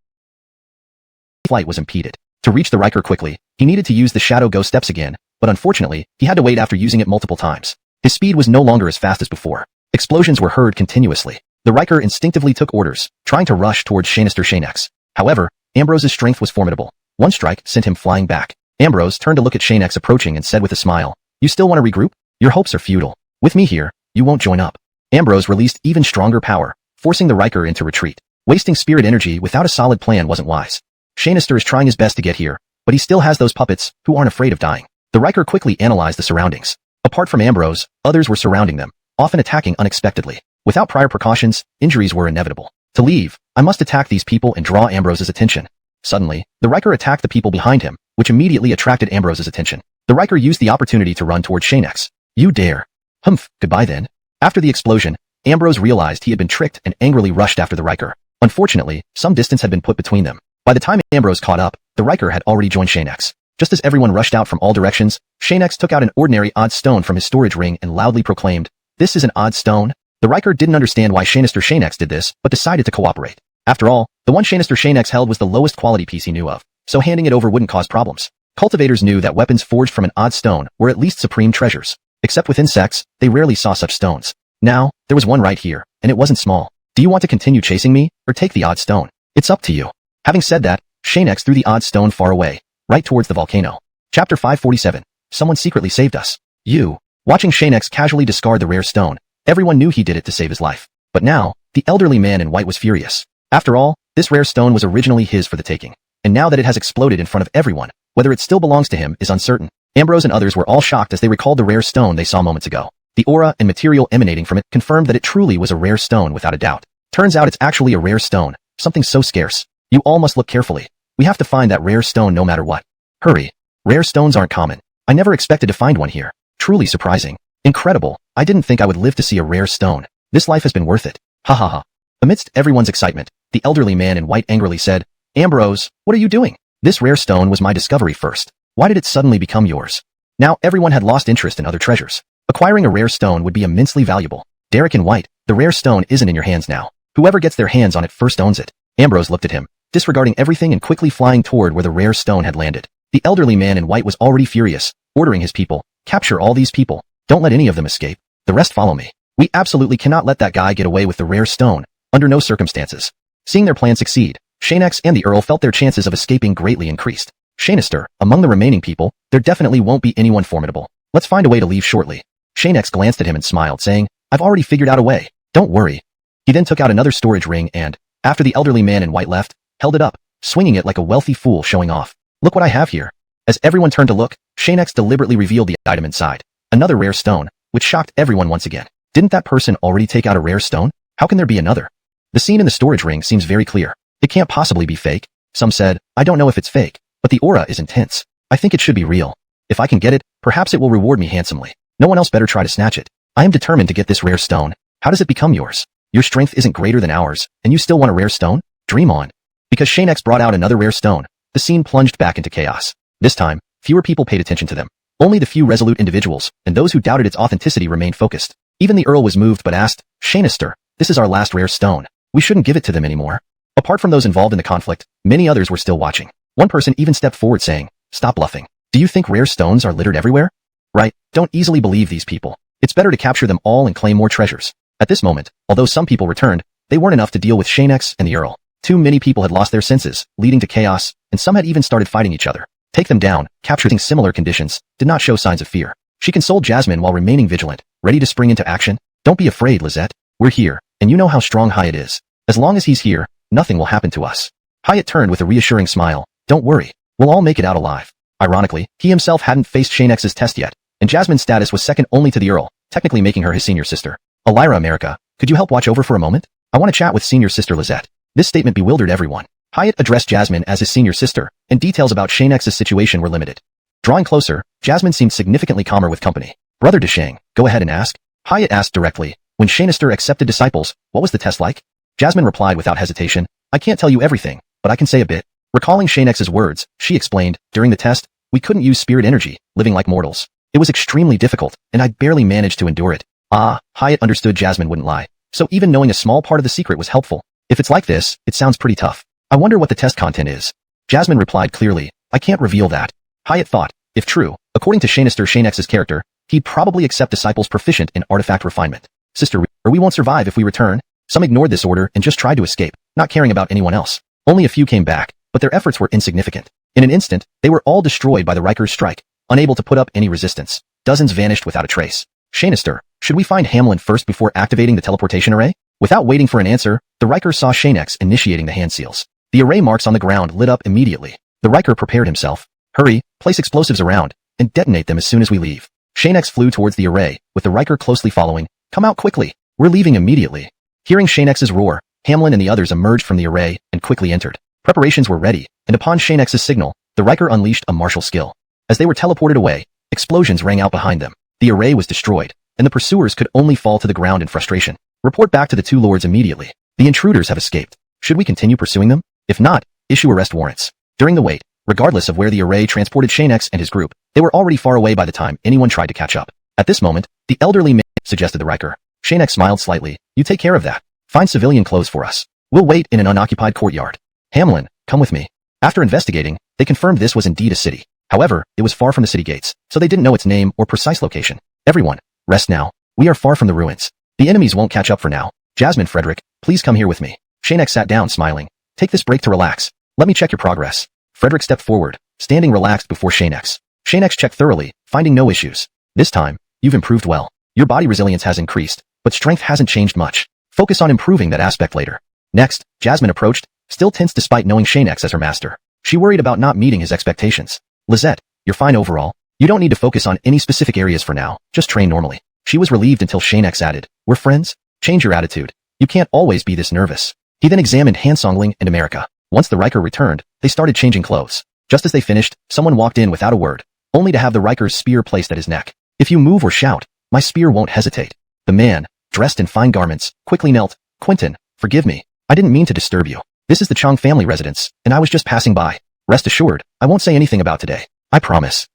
flight was impeded. To reach the Riker quickly, he needed to use the Shadow Go steps again, but unfortunately, he had to wait after using it multiple times. His speed was no longer as fast as before. Explosions were heard continuously. The Riker instinctively took orders, trying to rush towards Xianxia. However, Ambrose's strength was formidable. One strike sent him flying back. Ambrose turned to look at Xianxia approaching and said with a smile, "You still want to regroup? Your hopes are futile. With me here, you won't join up." Ambrose released even stronger power, forcing the Riker into retreat. Wasting spirit energy without a solid plan wasn't wise. Xianxia is trying his best to get here, but he still has those puppets who aren't afraid of dying. The Riker quickly analyzed the surroundings. Apart from Ambrose, others were surrounding them, often attacking unexpectedly. Without prior precautions, injuries were inevitable. To leave, I must attack these people and draw Ambrose's attention. Suddenly, the Riker attacked the people behind him, which immediately attracted Ambrose's attention. The Riker used the opportunity to run towards Xianxia. "You dare." "Humph, goodbye then." After the explosion, Ambrose realized he had been tricked and angrily rushed after the Riker. Unfortunately, some distance had been put between them. By the time Ambrose caught up, the Riker had already joined Xianxia. Just as everyone rushed out from all directions, Xianxia took out an ordinary odd stone from his storage ring and loudly proclaimed, "This is an odd stone?" The Riker didn't understand why Xianxia did this, but decided to cooperate. After all, the one Xianxia held was the lowest quality piece he knew of, so handing it over wouldn't cause problems. Cultivators knew that weapons forged from an odd stone were at least supreme treasures. Except with insects, they rarely saw such stones. Now, there was one right here, and it wasn't small. "Do you want to continue chasing me, or take the odd stone? It's up to you." Having said that, Xianxia threw the odd stone far away, right towards the volcano. Chapter 547. Someone secretly saved us. You. Watching Xianxia casually discard the rare stone, everyone knew he did it to save his life. But now, the elderly man in white was furious. After all, this rare stone was originally his for the taking. And now that it has exploded in front of everyone, whether it still belongs to him is uncertain. Ambrose and others were all shocked as they recalled the rare stone they saw moments ago. The aura and material emanating from it confirmed that it truly was a rare stone without a doubt. Turns out it's actually a rare stone, something so scarce. You all must look carefully. We have to find that rare stone no matter what. Hurry. Rare stones aren't common. I never expected to find one here. Truly surprising. Incredible. I didn't think I would live to see a rare stone. This life has been worth it. Ha ha ha. Amidst everyone's excitement, the elderly man in white angrily said, "Ambrose, what are you doing? This rare stone was my discovery first. Why did it suddenly become yours?" Now everyone had lost interest in other treasures. Acquiring a rare stone would be immensely valuable. Derek in white, the rare stone isn't in your hands now. Whoever gets their hands on it first owns it. Ambrose looked at him, disregarding everything and quickly flying toward where the rare stone had landed. The elderly man in white was already furious, ordering his people, "Capture all these people. Don't let any of them escape. The rest follow me. We absolutely cannot let that guy get away with the rare stone, under no circumstances." Seeing their plan succeed, Xianxia and the Earl felt their chances of escaping greatly increased. "Xianxia, among the remaining people, there definitely won't be anyone formidable. Let's find a way to leave shortly." Xianxia glanced at him and smiled, saying, "I've already figured out a way. Don't worry." He then took out another storage ring and, after the elderly man in white left, held it up, swinging it like a wealthy fool showing off. "Look what I have here." As everyone turned to look, Xianxia deliberately revealed the item inside. Another rare stone, which shocked everyone once again. Didn't that person already take out a rare stone? How can there be another? The scene in the storage ring seems very clear. It can't possibly be fake. Some said, "I don't know if it's fake, but the aura is intense. I think it should be real. If I can get it, perhaps it will reward me handsomely. No one else better try to snatch it. I am determined to get this rare stone. How does it become yours? Your strength isn't greater than ours, and you still want a rare stone? Dream on." Because Xianxia brought out another rare stone, the scene plunged back into chaos. This time, fewer people paid attention to them. Only the few resolute individuals, and those who doubted its authenticity remained focused. Even the Earl was moved but asked, "Xianxia, this is our last rare stone. We shouldn't give it to them anymore." Apart from those involved in the conflict, many others were still watching. One person even stepped forward saying, "Stop bluffing. Do you think rare stones are littered everywhere? Right, don't easily believe these people. It's better to capture them all and claim more treasures." At this moment, although some people returned, they weren't enough to deal with Xianxia and the Earl. Too many people had lost their senses, leading to chaos, and some had even started fighting each other. Take them down, capturing similar conditions, did not show signs of fear. She consoled Jasmine while remaining vigilant, ready to spring into action. "Don't be afraid, Lizette. We're here, and you know how strong Hyatt is. As long as he's here, nothing will happen to us." Hyatt turned with a reassuring smile. "Don't worry, we'll all make it out alive." Ironically, he himself hadn't faced Xianxia's test yet, and Jasmine's status was second only to the Earl, technically making her his senior sister. "Elira America, could you help watch over for a moment? I want to chat with senior sister Lizette." This statement bewildered everyone. Hyatt addressed Jasmine as his senior sister, and details about Xianxia's situation were limited. Drawing closer, Jasmine seemed significantly calmer with company. "Brother Deshang, go ahead and ask." Hyatt asked directly, "When Xianxia accepted disciples, what was the test like?" Jasmine replied without hesitation, "I can't tell you everything, but I can say a bit." Recalling Xianxia's words, she explained, "During the test, we couldn't use spirit energy, living like mortals. It was extremely difficult, and I barely managed to endure it. Ah, Hyatt understood Jasmine wouldn't lie, so even knowing a small part of the secret was helpful. If it's like this, it sounds pretty tough. I wonder what the test content is. Jasmine replied clearly, I can't reveal that. Hyatt thought, if true, according to Xianxia's character, he'd probably accept disciples proficient in artifact refinement. Sister, or we won't survive if we return. Some ignored this order and just tried to escape, not caring about anyone else. Only a few came back, but their efforts were insignificant. In an instant, they were all destroyed by the Riker's strike, unable to put up any resistance. Dozens vanished without a trace. Xianxia, should we find Hamlin first before activating the teleportation array? Without waiting for an answer, the Riker saw Xianxia initiating the hand seals. The array marks on the ground lit up immediately. The Riker prepared himself. Hurry, place explosives around, and detonate them as soon as we leave. Xianxia flew towards the array, with the Riker closely following. Come out quickly. We're leaving immediately. Hearing Xianxia's roar, Hamlin and the others emerged from the array and quickly entered. Preparations were ready, and upon Xianxia's signal, the Riker unleashed a martial skill. As they were teleported away, explosions rang out behind them. The array was destroyed, and the pursuers could only fall to the ground in frustration. Report back to the two lords immediately. The intruders have escaped. Should we continue pursuing them? If not, issue arrest warrants. During the wait, regardless of where the array transported Xianxia and his group, they were already far away by the time anyone tried to catch up. At this moment, the elderly man suggested the Riker. Xianxia smiled slightly. You take care of that. Find civilian clothes for us. We'll wait in an unoccupied courtyard. Hamlin, come with me. After investigating, they confirmed this was indeed a city. However, it was far from the city gates, so they didn't know its name or precise location. Everyone, rest now. We are far from the ruins. The enemies won't catch up for now. Jasmine, Frederick, please come here with me. Xianxia sat down smiling. Take this break to relax. Let me check your progress. Frederick stepped forward, standing relaxed before Xianxia. Xianxia checked thoroughly, finding no issues. This time, you've improved well. Your body resilience has increased, but strength hasn't changed much. Focus on improving that aspect later. Next, Jasmine approached, still tense despite knowing Xianxia as her master. She worried about not meeting his expectations. Lizette, you're fine overall. You don't need to focus on any specific areas for now, just train normally. She was relieved until Xianxia added, we're friends? Change your attitude. You can't always be this nervous. He then examined Han Songling and America. Once the Riker returned, they started changing clothes. Just as they finished, someone walked in without a word, only to have the Riker's spear placed at his neck. If you move or shout, my spear won't hesitate. The man, dressed in fine garments, quickly knelt. Quentin, forgive me. I didn't mean to disturb you. This is the Chang family residence, and I was just passing by. Rest assured, I won't say anything about today. I promise.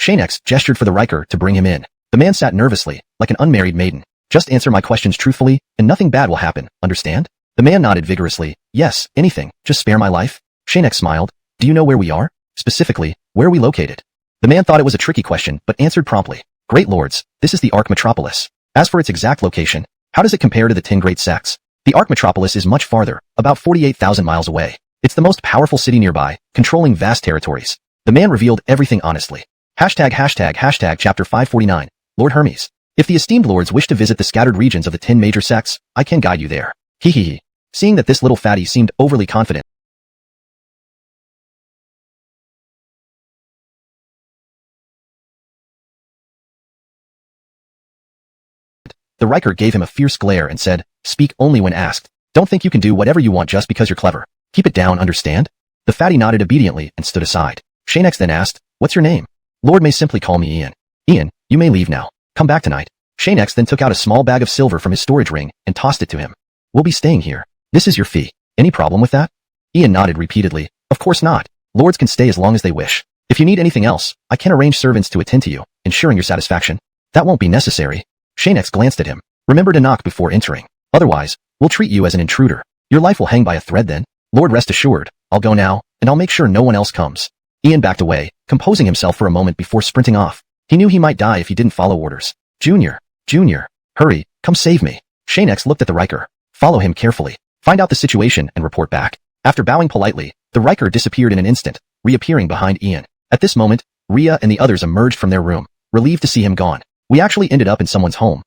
Xianxia gestured for the Riker to bring him in. The man sat nervously, like an unmarried maiden. Just answer my questions truthfully, and nothing bad will happen, understand? The man nodded vigorously. Yes, anything, just spare my life. Xianxia smiled. Do you know where we are? Specifically, where are we located? The man thought it was a tricky question, but answered promptly. Great lords, this is the Ark Metropolis. As for its exact location, how does it compare to the 10 great sects? The Ark Metropolis is much farther, about 48,000 miles away. It's the most powerful city nearby, controlling vast territories. The man revealed everything honestly. Hashtag chapter 549. Lord Hermes. If the esteemed lords wish to visit the scattered regions of the 10 major sects, I can guide you there. Hehehe. Seeing that this little fatty seemed overly confident, the Riker gave him a fierce glare and said, speak only when asked. Don't think you can do whatever you want just because you're clever. Keep it down, understand? The fatty nodded obediently and stood aside. Xianxia then asked, what's your name? Lord may simply call me Ian. Ian, you may leave now. Come back tonight. Xianxia then took out a small bag of silver from his storage ring and tossed it to him. We'll be staying here. This is your fee. Any problem with that? Ian nodded repeatedly. Of course not. Lords can stay as long as they wish. If you need anything else, I can arrange servants to attend to you, ensuring your satisfaction. That won't be necessary. Xianxia glanced at him. Remember to knock before entering. Otherwise, we'll treat you as an intruder. Your life will hang by a thread then. Lord, rest assured, I'll go now, and I'll make sure no one else comes. Ian backed away, composing himself for a moment before sprinting off. He knew he might die if he didn't follow orders. Junior, hurry, come save me. Xianxia looked at the Riker. Follow him carefully. Find out the situation and report back. After bowing politely, the Riker disappeared in an instant, reappearing behind Ian. At this moment, Rhea and the others emerged from their room, relieved to see him gone. We actually ended up in someone's home.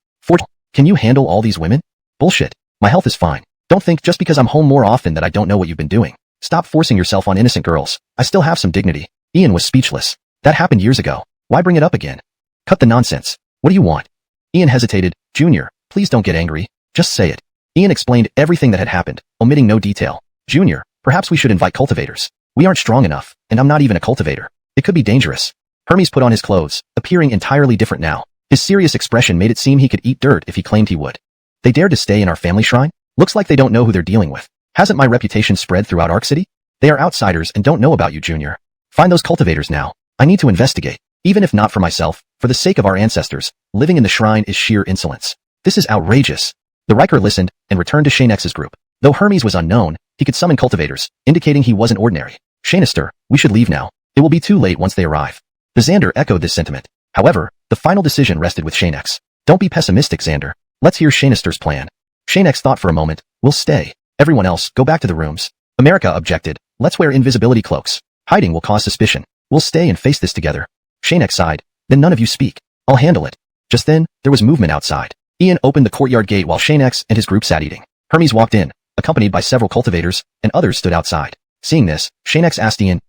Can you handle all these women? Bullshit. My health is fine. Don't think just because I'm home more often that I don't know what you've been doing. Stop forcing yourself on innocent girls. I still have some dignity. Ian was speechless. That happened years ago. Why bring it up again? Cut the nonsense. What do you want? Ian hesitated. Junior, please don't get angry. Just say it. Ian explained everything that had happened, omitting no detail. Junior, perhaps we should invite cultivators. We aren't strong enough, and I'm not even a cultivator. It could be dangerous. Hermes put on his clothes, appearing entirely different now. His serious expression made it seem he could eat dirt if he claimed he would. They dared to stay in our family shrine? Looks like they don't know who they're dealing with. Hasn't my reputation spread throughout Ark City? They are outsiders and don't know about you, Junior. Find those cultivators now. I need to investigate. Even if not for myself, for the sake of our ancestors, living in the shrine is sheer insolence. This is outrageous. The Riker listened and returned to Xianxia's group. Though Hermes was unknown, he could summon cultivators, indicating he wasn't ordinary. Xianxia, we should leave now. It will be too late once they arrive. The Xander echoed this sentiment. However, the final decision rested with Xianxia. Don't be pessimistic, Xander. Let's hear Xianxia's plan. Xianxia thought for a moment. We'll stay. Everyone else, go back to the rooms. America objected. Let's wear invisibility cloaks. Hiding will cause suspicion. We'll stay and face this together. Xianxia sighed. Then none of you speak. I'll handle it. Just then, there was movement outside. Ian opened the courtyard gate while Xianxia and his group sat eating. Hermes walked in, accompanied by several cultivators, and others stood outside. Seeing this, Xianxia asked Ian,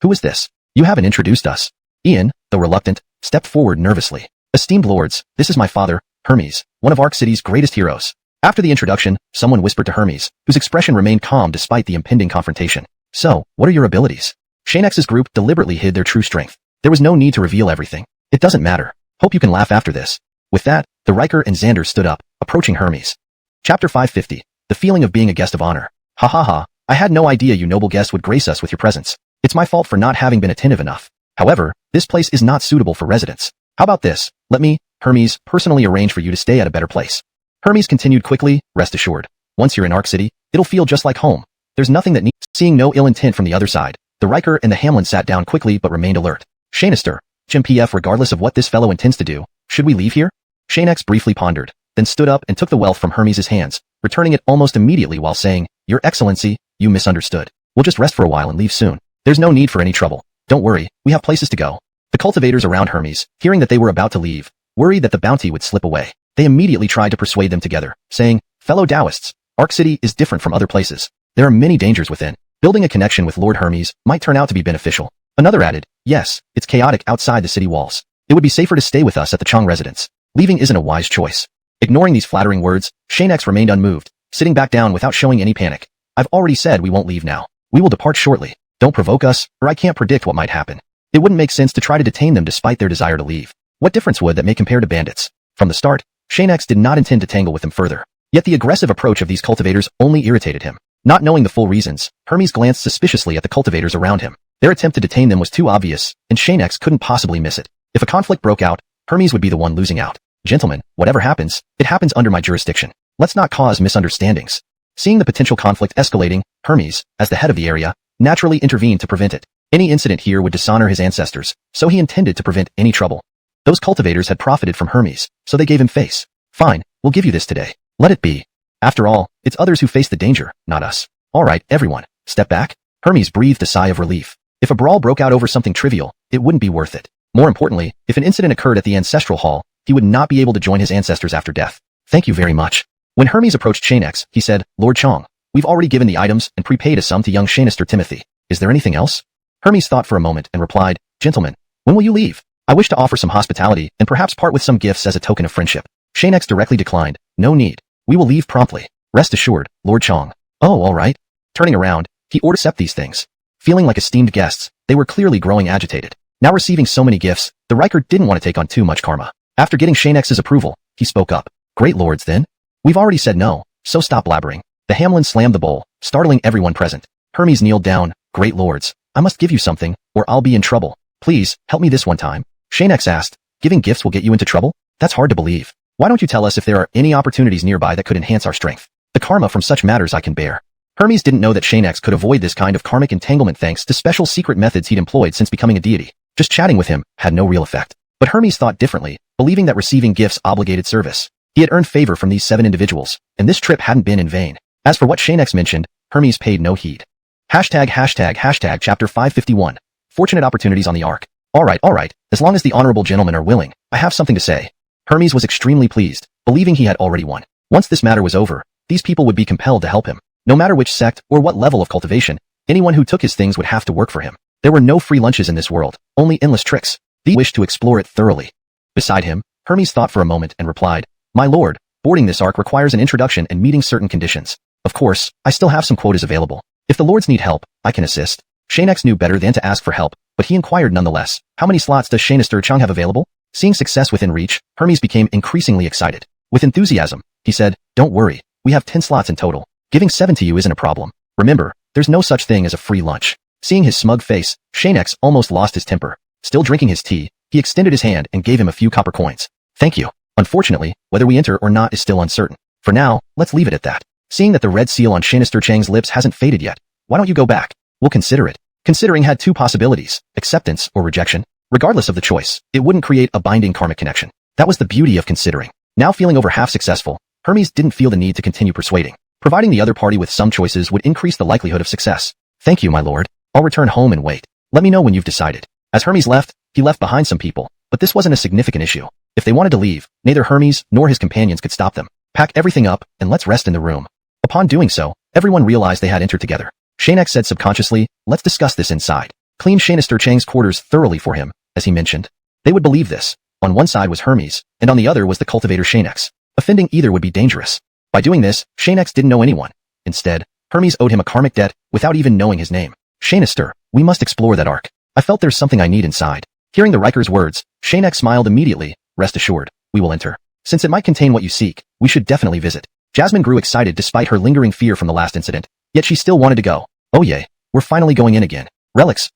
who is this? You haven't introduced us. Ian, though reluctant, stepped forward nervously. Esteemed lords, this is my father, Hermes, one of Ark City's greatest heroes. After the introduction, someone whispered to Hermes, whose expression remained calm despite the impending confrontation. So, what are your abilities? Xianxia's group deliberately hid their true strength. There was no need to reveal everything. It doesn't matter. Hope you can laugh after this. With that, the Riker and Xander stood up, approaching Hermes. Chapter 550. The feeling of being a guest of honor. Ha ha ha. I had no idea you noble guest would grace us with your presence. It's my fault for not having been attentive enough. However, this place is not suitable for residents. How about this? Let me, Hermes, personally arrange for you to stay at a better place. Hermes continued quickly, rest assured. Once you're in Ark City, it'll feel just like home. There's nothing that needs. Seeing no ill intent from the other side, the Riker and the Hamlin sat down quickly but remained alert. Xianxia, GMPF, regardless of what this fellow intends to do, should we leave here? Xianxia briefly pondered, then stood up and took the wealth from Hermes' hands, returning it almost immediately while saying, Your Excellency, you misunderstood. We'll just rest for a while and leave soon. There's no need for any trouble. Don't worry, we have places to go. The cultivators around Hermes, hearing that they were about to leave, worried that the bounty would slip away. They immediately tried to persuade them together, saying, Fellow Taoists, Ark City is different from other places. There are many dangers within. Building a connection with Lord Hermes might turn out to be beneficial. Another added, Yes, it's chaotic outside the city walls. It would be safer to stay with us at the Chang residence. Leaving isn't a wise choice. Ignoring these flattering words, Xianxia remained unmoved, sitting back down without showing any panic. I've already said we won't leave now. We will depart shortly. Don't provoke us, or I can't predict what might happen. It wouldn't make sense to try to detain them despite their desire to leave. What difference would that make compared to bandits? From the start, Xianxia did not intend to tangle with them further. Yet the aggressive approach of these cultivators only irritated him. Not knowing the full reasons, Hermes glanced suspiciously at the cultivators around him. Their attempt to detain them was too obvious, and Xianxia couldn't possibly miss it. If a conflict broke out, Hermes would be the one losing out. Gentlemen, whatever happens, it happens under my jurisdiction. Let's not cause misunderstandings. Seeing the potential conflict escalating, Hermes, as the head of the area, naturally intervened to prevent it. Any incident here would dishonor his ancestors, so he intended to prevent any trouble. Those cultivators had profited from Hermes, so they gave him face. Fine, we'll give you this today. Let it be. After all, it's others who face the danger, not us. All right, everyone, step back. Hermes breathed a sigh of relief. If a brawl broke out over something trivial, it wouldn't be worth it. More importantly, if an incident occurred at the ancestral hall, he would not be able to join his ancestors after death. Thank you very much. When Hermes approached Xianxia, he said, Lord Chang, we've already given the items and prepaid a sum to young Xianxia Timothy. Is there anything else? Hermes thought for a moment and replied, Gentlemen, when will you leave? I wish to offer some hospitality and perhaps part with some gifts as a token of friendship. Xianxia directly declined, No need. We will leave promptly. Rest assured, Lord Chang. Oh, all right. Turning around, he ordered accept these things. Feeling like esteemed guests, they were clearly growing agitated. Now receiving so many gifts, the Riker didn't want to take on too much karma. After getting Xianxia's approval, he spoke up. Great lords then? We've already said no, so stop blabbering. The Hamlin slammed the bowl, startling everyone present. Hermes kneeled down. Great lords, I must give you something, or I'll be in trouble. Please, help me this one time. Xianxia asked, Giving gifts will get you into trouble? That's hard to believe. Why don't you tell us if there are any opportunities nearby that could enhance our strength? The karma from such matters I can bear. Hermes didn't know that Xianxia could avoid this kind of karmic entanglement thanks to special secret methods he'd employed since becoming a deity. Just chatting with him had no real effect. But Hermes thought differently, believing that receiving gifts obligated service. He had earned favor from these 7 individuals, and this trip hadn't been in vain. As for what Xianxia mentioned, Hermes paid no heed. Hashtag chapter 551. Fortunate opportunities on the Ark. Alright, as long as the honorable gentlemen are willing, I have something to say. Hermes was extremely pleased, believing he had already won. Once this matter was over, these people would be compelled to help him. No matter which sect or what level of cultivation, anyone who took his things would have to work for him. There were no free lunches in this world, only endless tricks. These wished to explore it thoroughly. Beside him, Hermes thought for a moment and replied, My lord, boarding this Ark requires an introduction and meeting certain conditions. Of course, I still have some quotas available. If the lords need help, I can assist. Xianxia knew better than to ask for help, but he inquired nonetheless, How many slots does Xianxia Chang have available? Seeing success within reach, Hermes became increasingly excited. With enthusiasm, he said, Don't worry, we have 10 slots in total. Giving 7 to you isn't a problem. Remember, there's no such thing as a free lunch. Seeing his smug face, Xianxia almost lost his temper. Still drinking his tea, he extended his hand and gave him a few copper coins. Thank you. Unfortunately, whether we enter or not is still uncertain. For now, let's leave it at that. Seeing that the red seal on Xianxia Chang's lips hasn't faded yet, why don't you go back? We'll consider it. Considering had two possibilities, acceptance or rejection. Regardless of the choice, it wouldn't create a binding karmic connection. That was the beauty of considering. Now feeling over half successful, Hermes didn't feel the need to continue persuading. Providing the other party with some choices would increase the likelihood of success. Thank you, my lord. I'll return home and wait. Let me know when you've decided. As Hermes left, he left behind some people, but this wasn't a significant issue. If they wanted to leave, neither Hermes nor his companions could stop them. Pack everything up and let's rest in the room. Upon doing so, everyone realized they had entered together. Xianxia said subconsciously, let's discuss this inside. Clean Xianxia Chang's quarters thoroughly for him, as he mentioned. They would believe this. On one side was Hermes, and on the other was the cultivator Xianxia. Offending either would be dangerous. By doing this, Xianxia didn't know anyone. Instead, Hermes owed him a karmic debt without even knowing his name. Xianxia, we must explore that arc. I felt there's something I need inside. Hearing the Riker's words, Xianxia smiled immediately. Rest assured, we will enter. Since it might contain what you seek, we should definitely visit. Jasmine grew excited despite her lingering fear from the last incident, yet she still wanted to go. Oh yay, we're finally going in again. Relics,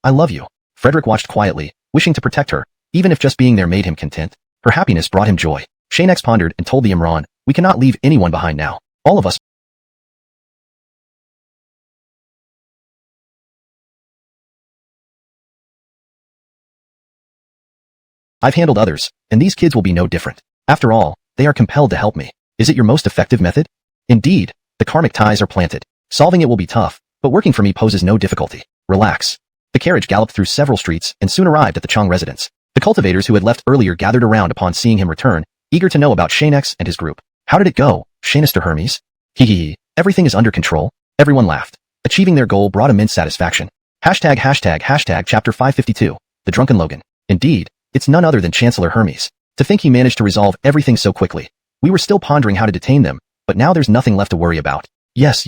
I love you. Frederick watched quietly, wishing to protect her, even if just being there made him content. Her happiness brought him joy. Xianxia pondered and told the Imran, we cannot leave anyone behind now. All of us. I've handled others, and these kids will be no different. After all, they are compelled to help me. Is it your most effective method? Indeed, the karmic ties are planted. Solving it will be tough, but working for me poses no difficulty. Relax. The carriage galloped through several streets and soon arrived at the Chang residence. The cultivators who had left earlier gathered around upon seeing him return, eager to know about Xianxia and his group. How did it go, Xianxia Hermes? Hee, everything is under control. Everyone laughed. Achieving their goal brought immense satisfaction. Hashtag chapter 552, the drunken Logan. Indeed, it's none other than Chancellor Hermes. To think he managed to resolve everything so quickly. We were still pondering how to detain them, but now there's nothing left to worry about. Yes,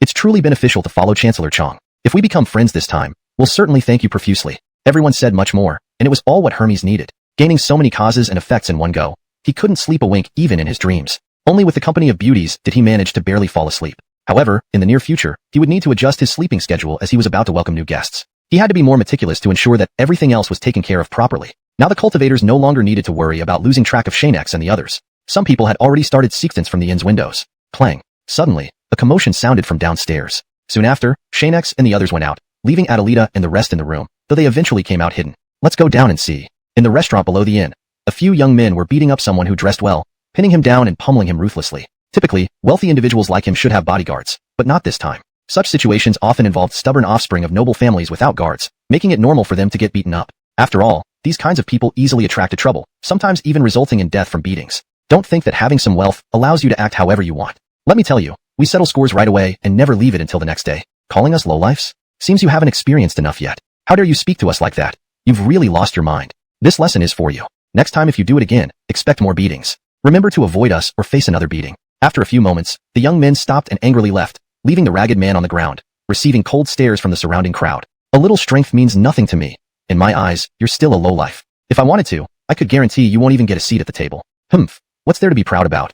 it's truly beneficial to follow Chancellor Chang. If we become friends this time, we'll certainly thank you profusely. Everyone said much more, and it was all what Hermes needed. Gaining so many causes and effects in one go, he couldn't sleep a wink even in his dreams. Only with the company of beauties did he manage to barely fall asleep. However, in the near future, he would need to adjust his sleeping schedule as he was about to welcome new guests. He had to be more meticulous to ensure that everything else was taken care of properly. Now the cultivators no longer needed to worry about losing track of Xianxia and the others. Some people had already started sequence from the inn's windows. Clang. Suddenly, a commotion sounded from downstairs. Soon after, Xianxia and the others went out, leaving Adelita and the rest in the room, though they eventually came out hidden. Let's go down and see. In the restaurant below the inn, a few young men were beating up someone who dressed well, pinning him down and pummeling him ruthlessly. Typically, wealthy individuals like him should have bodyguards, but not this time. Such situations often involved stubborn offspring of noble families without guards, making it normal for them to get beaten up. After all, these kinds of people easily attracted trouble, sometimes even resulting in death from beatings. Don't think that having some wealth allows you to act however you want. Let me tell you, we settle scores right away and never leave it until the next day. Calling us lowlifes? Seems you haven't experienced enough yet. How dare you speak to us like that? You've really lost your mind. This lesson is for you. Next time if you do it again, expect more beatings. Remember to avoid us or face another beating. After a few moments, the young men stopped and angrily left, leaving the ragged man on the ground, receiving cold stares from the surrounding crowd. A little strength means nothing to me. In my eyes, you're still a lowlife. If I wanted to, I could guarantee you won't even get a seat at the table. Humph, what's there to be proud about?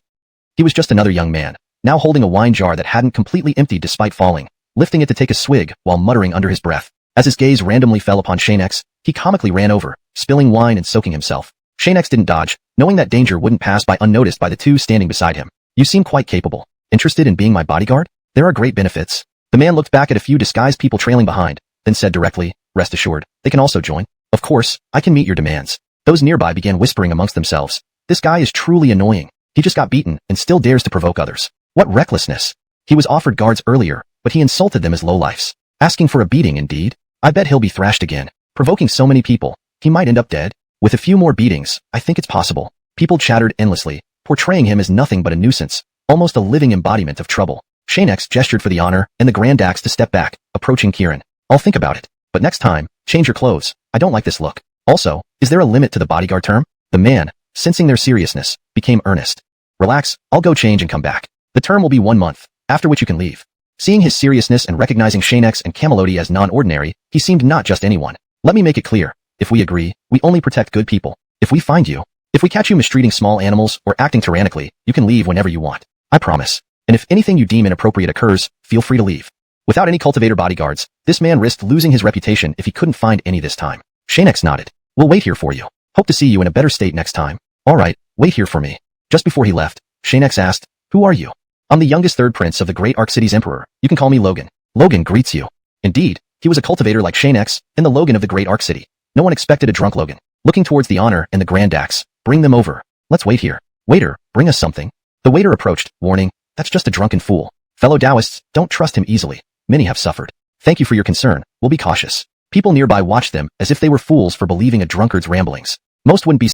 He was just another young man, now holding a wine jar that hadn't completely emptied despite falling, lifting it to take a swig while muttering under his breath. As his gaze randomly fell upon Xianxia, he comically ran over, spilling wine and soaking himself. Xianxia didn't dodge, knowing that danger wouldn't pass by unnoticed by the two standing beside him. You seem quite capable. Interested in being my bodyguard? There are great benefits. The man looked back at a few disguised people trailing behind, then said directly, rest assured, they can also join. Of course, I can meet your demands. Those nearby began whispering amongst themselves. This guy is truly annoying. He just got beaten and still dares to provoke others. What recklessness. He was offered guards earlier, but he insulted them as lowlifes. Asking for a beating indeed. I bet he'll be thrashed again. Provoking so many people, he might end up dead. With a few more beatings, I think it's possible. People chattered endlessly, portraying him as nothing but a nuisance, almost a living embodiment of trouble. Xianxia gestured for the honor and the Grand Axe to step back, approaching Kieran. I'll think about it. But next time, change your clothes. I don't like this look. Also, is there a limit to the bodyguard term? The man, sensing their seriousness, became earnest. Relax, I'll go change and come back. The term will be 1 month, after which you can leave. Seeing his seriousness and recognizing Xianxia and Camelody as non-ordinary, he seemed not just anyone. Let me make it clear. If we agree, we only protect good people. If we find you, if we catch you mistreating small animals or acting tyrannically, you can leave whenever you want. I promise. And if anything you deem inappropriate occurs, feel free to leave. Without any cultivator bodyguards, this man risked losing his reputation if he couldn't find any this time. Xianxia nodded. We'll wait here for you. Hope to see you in a better state next time. Alright, wait here for me. Just before he left, Xianxia asked, who are you? I'm the youngest third prince of the Great Ark City's emperor. You can call me Logan. Logan greets you. Indeed, he was a cultivator like Xianxia and the Logan of the Great Ark City. No one expected a drunk Logan. Looking towards the honor and the grand Dax, bring them over. Let's wait here. Waiter, bring us something. The waiter approached, warning, that's just a drunken fool. Fellow Taoists, don't trust him easily. Many have suffered. Thank you for your concern. We'll be cautious. People nearby watched them as if they were fools for believing a drunkard's ramblings. Most wouldn't be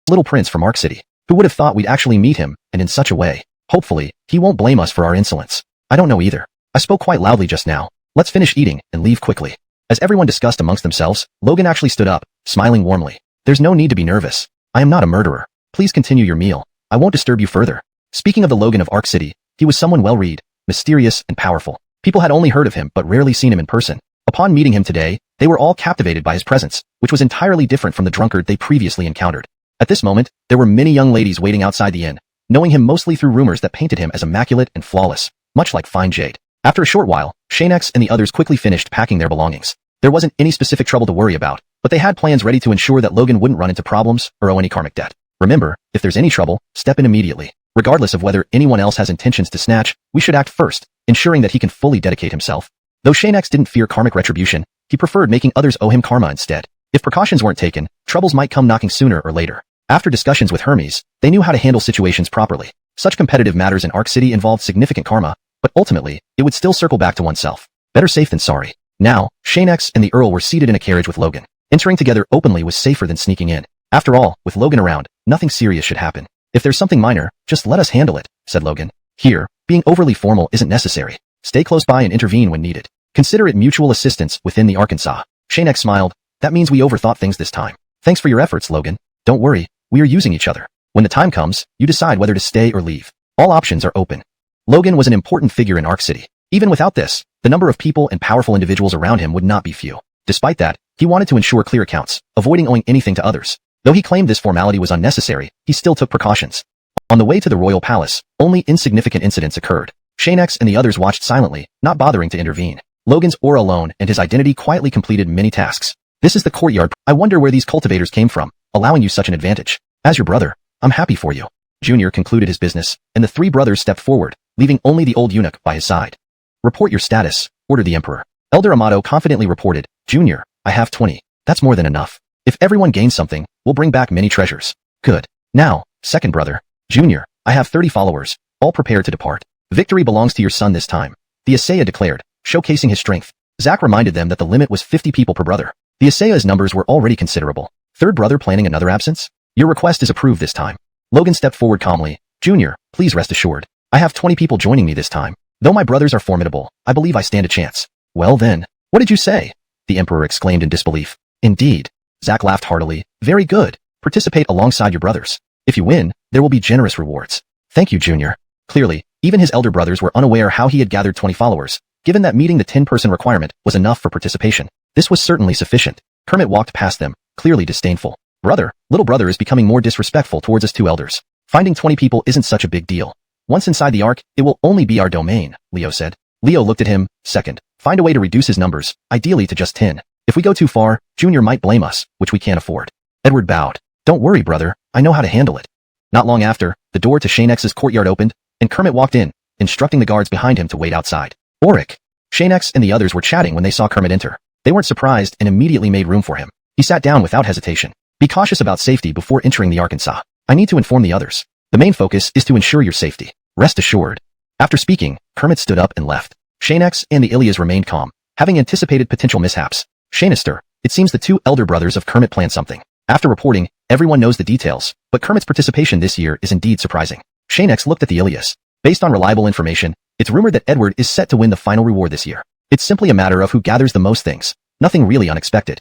little prince from Ark City. Who would have thought we'd actually meet him, and in such a way? Hopefully, he won't blame us for our insolence. I don't know either. I spoke quite loudly just now. Let's finish eating and leave quickly. As everyone discussed amongst themselves, Logan actually stood up, smiling warmly. There's no need to be nervous. I am not a murderer. Please continue your meal. I won't disturb you further. Speaking of the Logan of Ark City, he was someone well-read, mysterious, and powerful. People had only heard of him but rarely seen him in person. Upon meeting him today, they were all captivated by his presence, which was entirely different from the drunkard they previously encountered. At this moment, there were many young ladies waiting outside the inn, knowing him mostly through rumors that painted him as immaculate and flawless, much like fine jade. After a short while, Xianxia and the others quickly finished packing their belongings. There wasn't any specific trouble to worry about, but they had plans ready to ensure that Logan wouldn't run into problems or owe any karmic debt. Remember, if there's any trouble, step in immediately. Regardless of whether anyone else has intentions to snatch, we should act first, ensuring that he can fully dedicate himself. Though Xianxia didn't fear karmic retribution, he preferred making others owe him karma instead. If precautions weren't taken, troubles might come knocking sooner or later. After discussions with Hermes, they knew how to handle situations properly. Such competitive matters in Ark City involved significant karma, but ultimately, it would still circle back to oneself. Better safe than sorry. Now, Xianxia and the Earl were seated in a carriage with Logan. Entering together openly was safer than sneaking in. After all, with Logan around, nothing serious should happen. If there's something minor, just let us handle it, said Logan. Here, being overly formal isn't necessary. Stay close by and intervene when needed. Consider it mutual assistance within the Arkansas. Xianxia smiled. That means we overthought things this time. Thanks for your efforts, Logan. Don't worry. We are using each other. When the time comes, you decide whether to stay or leave. All options are open. Logan was an important figure in Ark City. Even without this, the number of people and powerful individuals around him would not be few. Despite that, he wanted to ensure clear accounts, avoiding owing anything to others. Though he claimed this formality was unnecessary, he still took precautions. On the way to the royal palace, only insignificant incidents occurred. Xianxia and the others watched silently, not bothering to intervene. Logan's aura alone and his identity quietly completed many tasks. This is the courtyard. I wonder where these cultivators came from, allowing you such an advantage. As your brother, I'm happy for you. Junior concluded his business, and the three brothers stepped forward, leaving only the old eunuch by his side. Report your status, ordered the emperor. Elder Amato confidently reported, Junior, I have 20. That's more than enough. If everyone gains something, we'll bring back many treasures. Good. Now, second brother. Junior, I have 30 followers, all prepared to depart. Victory belongs to your son this time. The Asaya declared, showcasing his strength. Zack reminded them that the limit was 50 people per brother. The Asaya's numbers were already considerable. Third brother planning another absence? Your request is approved this time. Logan stepped forward calmly. Junior, please rest assured. I have 20 people joining me this time. Though my brothers are formidable, I believe I stand a chance. Well then, what did you say? The emperor exclaimed in disbelief. Indeed. Zack laughed heartily. Very good. Participate alongside your brothers. If you win, there will be generous rewards. Thank you, Junior. Clearly, even his elder brothers were unaware how he had gathered 20 followers, given that meeting the 10-person requirement was enough for participation. This was certainly sufficient. Kermit walked past them, clearly disdainful. Brother, little brother is becoming more disrespectful towards us two elders. Finding 20 people isn't such a big deal. Once inside the Ark, it will only be our domain, Leo said. Leo looked at him. Second, find a way to reduce his numbers, ideally to just 10. If we go too far, Junior might blame us, which we can't afford. Edward bowed. Don't worry, brother. I know how to handle it. Not long after, the door to Xianxia's courtyard opened, and Kermit walked in, instructing the guards behind him to wait outside. Auric. Xianxia and the others were chatting when they saw Kermit enter. They weren't surprised and immediately made room for him. He sat down without hesitation. Be cautious about safety before entering the Arkansas. I need to inform the others. The main focus is to ensure your safety. Rest assured. After speaking, Kermit stood up and left. Xianxia and the Ilias remained calm, having anticipated potential mishaps. Xianxia, it seems the two elder brothers of Kermit planned something. After reporting, everyone knows the details, but Kermit's participation this year is indeed surprising. Xianxia looked at the Ilias. Based on reliable information, it's rumored that Edward is set to win the final reward this year. It's simply a matter of who gathers the most things. Nothing really unexpected.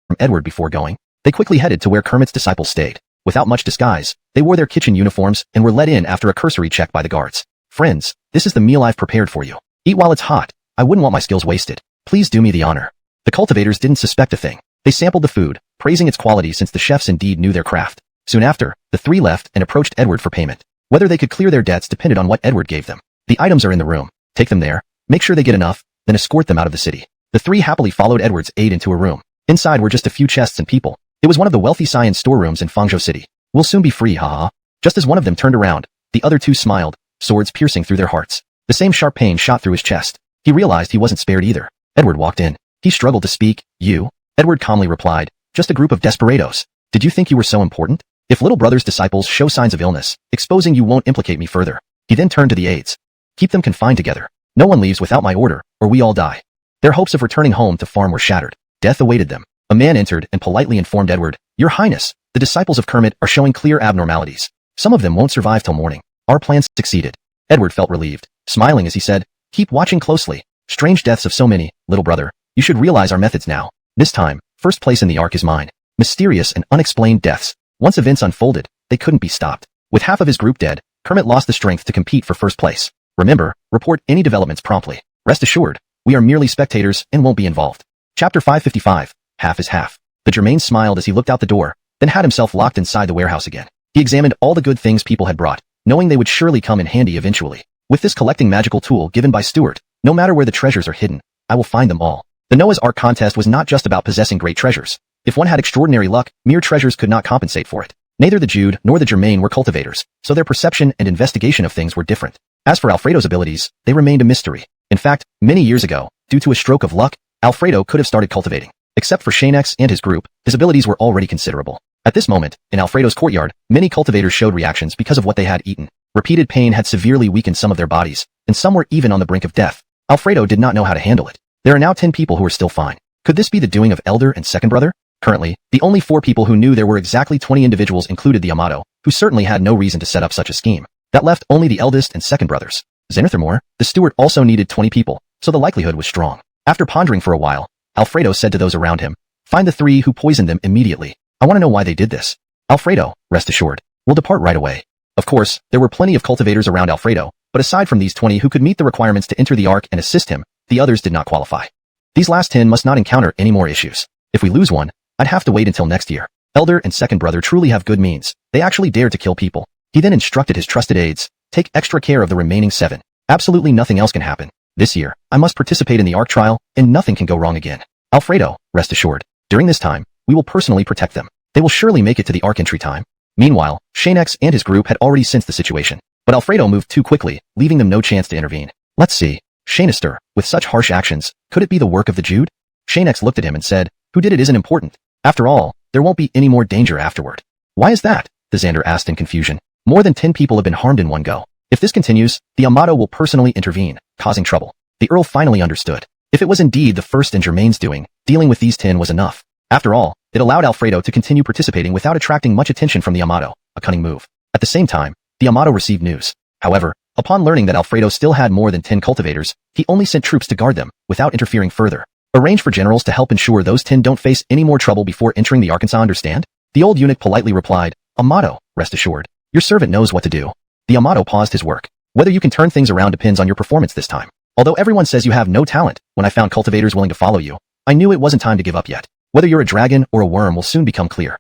From Edward before going, they quickly headed to where Kermit's disciples stayed. Without much disguise, they wore their kitchen uniforms and were let in after a cursory check by the guards. Friends, this is the meal I've prepared for you. Eat while it's hot. I wouldn't want my skills wasted. Please do me the honor. The cultivators didn't suspect a thing. They sampled the food, praising its quality since the chefs indeed knew their craft. Soon after, the three left and approached Edward for payment. Whether they could clear their debts depended on what Edward gave them. The items are in the room. Take them there, make sure they get enough, then escort them out of the city. The three happily followed Edward's aid into a room. Inside were just a few chests and people. It was one of the wealthy science storerooms in Fangzhou City. We'll soon be free, haha. Just as one of them turned around, the other two smiled, swords piercing through their hearts. The same sharp pain shot through his chest. He realized he wasn't spared either. Edward walked in. He struggled to speak. You? Edward calmly replied, just a group of desperados. Did you think you were so important? If little brother's disciples show signs of illness, exposing you won't implicate me further. He then turned to the aides. Keep them confined together. No one leaves without my order, or we all die. Their hopes of returning home to farm were shattered. Death awaited them. A man entered and politely informed Edward, Your Highness, the disciples of Kermit are showing clear abnormalities. Some of them won't survive till morning. Our plans succeeded. Edward felt relieved, smiling as he said, Keep watching closely. Strange deaths of so many, little brother. You should realize our methods now. This time, first place in the arc is mine. Mysterious and unexplained deaths. Once events unfolded, they couldn't be stopped. With half of his group dead, Kermit lost the strength to compete for first place. Remember, report any developments promptly. Rest assured, we are merely spectators and won't be involved. Chapter 555. Half is half. The Germain smiled as he looked out the door, then had himself locked inside the warehouse again. He examined all the good things people had brought, knowing they would surely come in handy eventually. With this collecting magical tool given by Stuart, no matter where the treasures are hidden, I will find them all. The Noah's Ark contest was not just about possessing great treasures. If one had extraordinary luck, mere treasures could not compensate for it. Neither the Jude nor the Germain were cultivators, so their perception and investigation of things were different. As for Alfredo's abilities, they remained a mystery. In fact, many years ago, due to a stroke of luck, Alfredo could have started cultivating. Except for Xianxia and his group, his abilities were already considerable. At this moment, in Alfredo's courtyard, many cultivators showed reactions because of what they had eaten. Repeated pain had severely weakened some of their bodies, and some were even on the brink of death. Alfredo did not know how to handle it. There are now 10 people who are still fine. Could this be the doing of elder and second brother? Currently, the only 4 people who knew there were exactly 20 individuals included the Amato, who certainly had no reason to set up such a scheme. That left only the eldest and second brothers. Furthermore, the steward also needed 20 people, so the likelihood was strong. After pondering for a while, Alfredo said to those around him, Find the 3 who poisoned them immediately. I want to know why they did this. Alfredo, rest assured, will depart right away. Of course, there were plenty of cultivators around Alfredo, but aside from these 20 who could meet the requirements to enter the Ark and assist him, the others did not qualify. These last 10 must not encounter any more issues. If we lose one, I'd have to wait until next year. Elder and second brother truly have good means. They actually dared to kill people. He then instructed his trusted aides, take extra care of the remaining 7. Absolutely nothing else can happen. This year, I must participate in the Ark trial, and nothing can go wrong again. Alfredo, rest assured, during this time, we will personally protect them. They will surely make it to the Ark entry time. Meanwhile, Xianxia and his group had already sensed the situation, but Alfredo moved too quickly, leaving them no chance to intervene. Let's see. Xianxia, with such harsh actions, could it be the work of the Jude? Xianxia looked at him and said, Who did it isn't important. After all, there won't be any more danger afterward. Why is that? The Xander asked in confusion. More than 10 people have been harmed in one go. If this continues, the Amato will personally intervene, causing trouble. The Earl finally understood. If it was indeed the first in Germain's doing, dealing with these 10 was enough. After all, it allowed Alfredo to continue participating without attracting much attention from the Amato, a cunning move. At the same time, the Amato received news. However, upon learning that Alfredo still had more than 10 cultivators, he only sent troops to guard them, without interfering further. Arrange for generals to help ensure those 10 don't face any more trouble before entering the Arkansas, understand? The old eunuch politely replied, Amato, rest assured. Your servant knows what to do. The Amato paused his work. Whether you can turn things around depends on your performance this time. Although everyone says you have no talent, when I found cultivators willing to follow you, I knew it wasn't time to give up yet. Whether you're a dragon or a worm will soon become clear.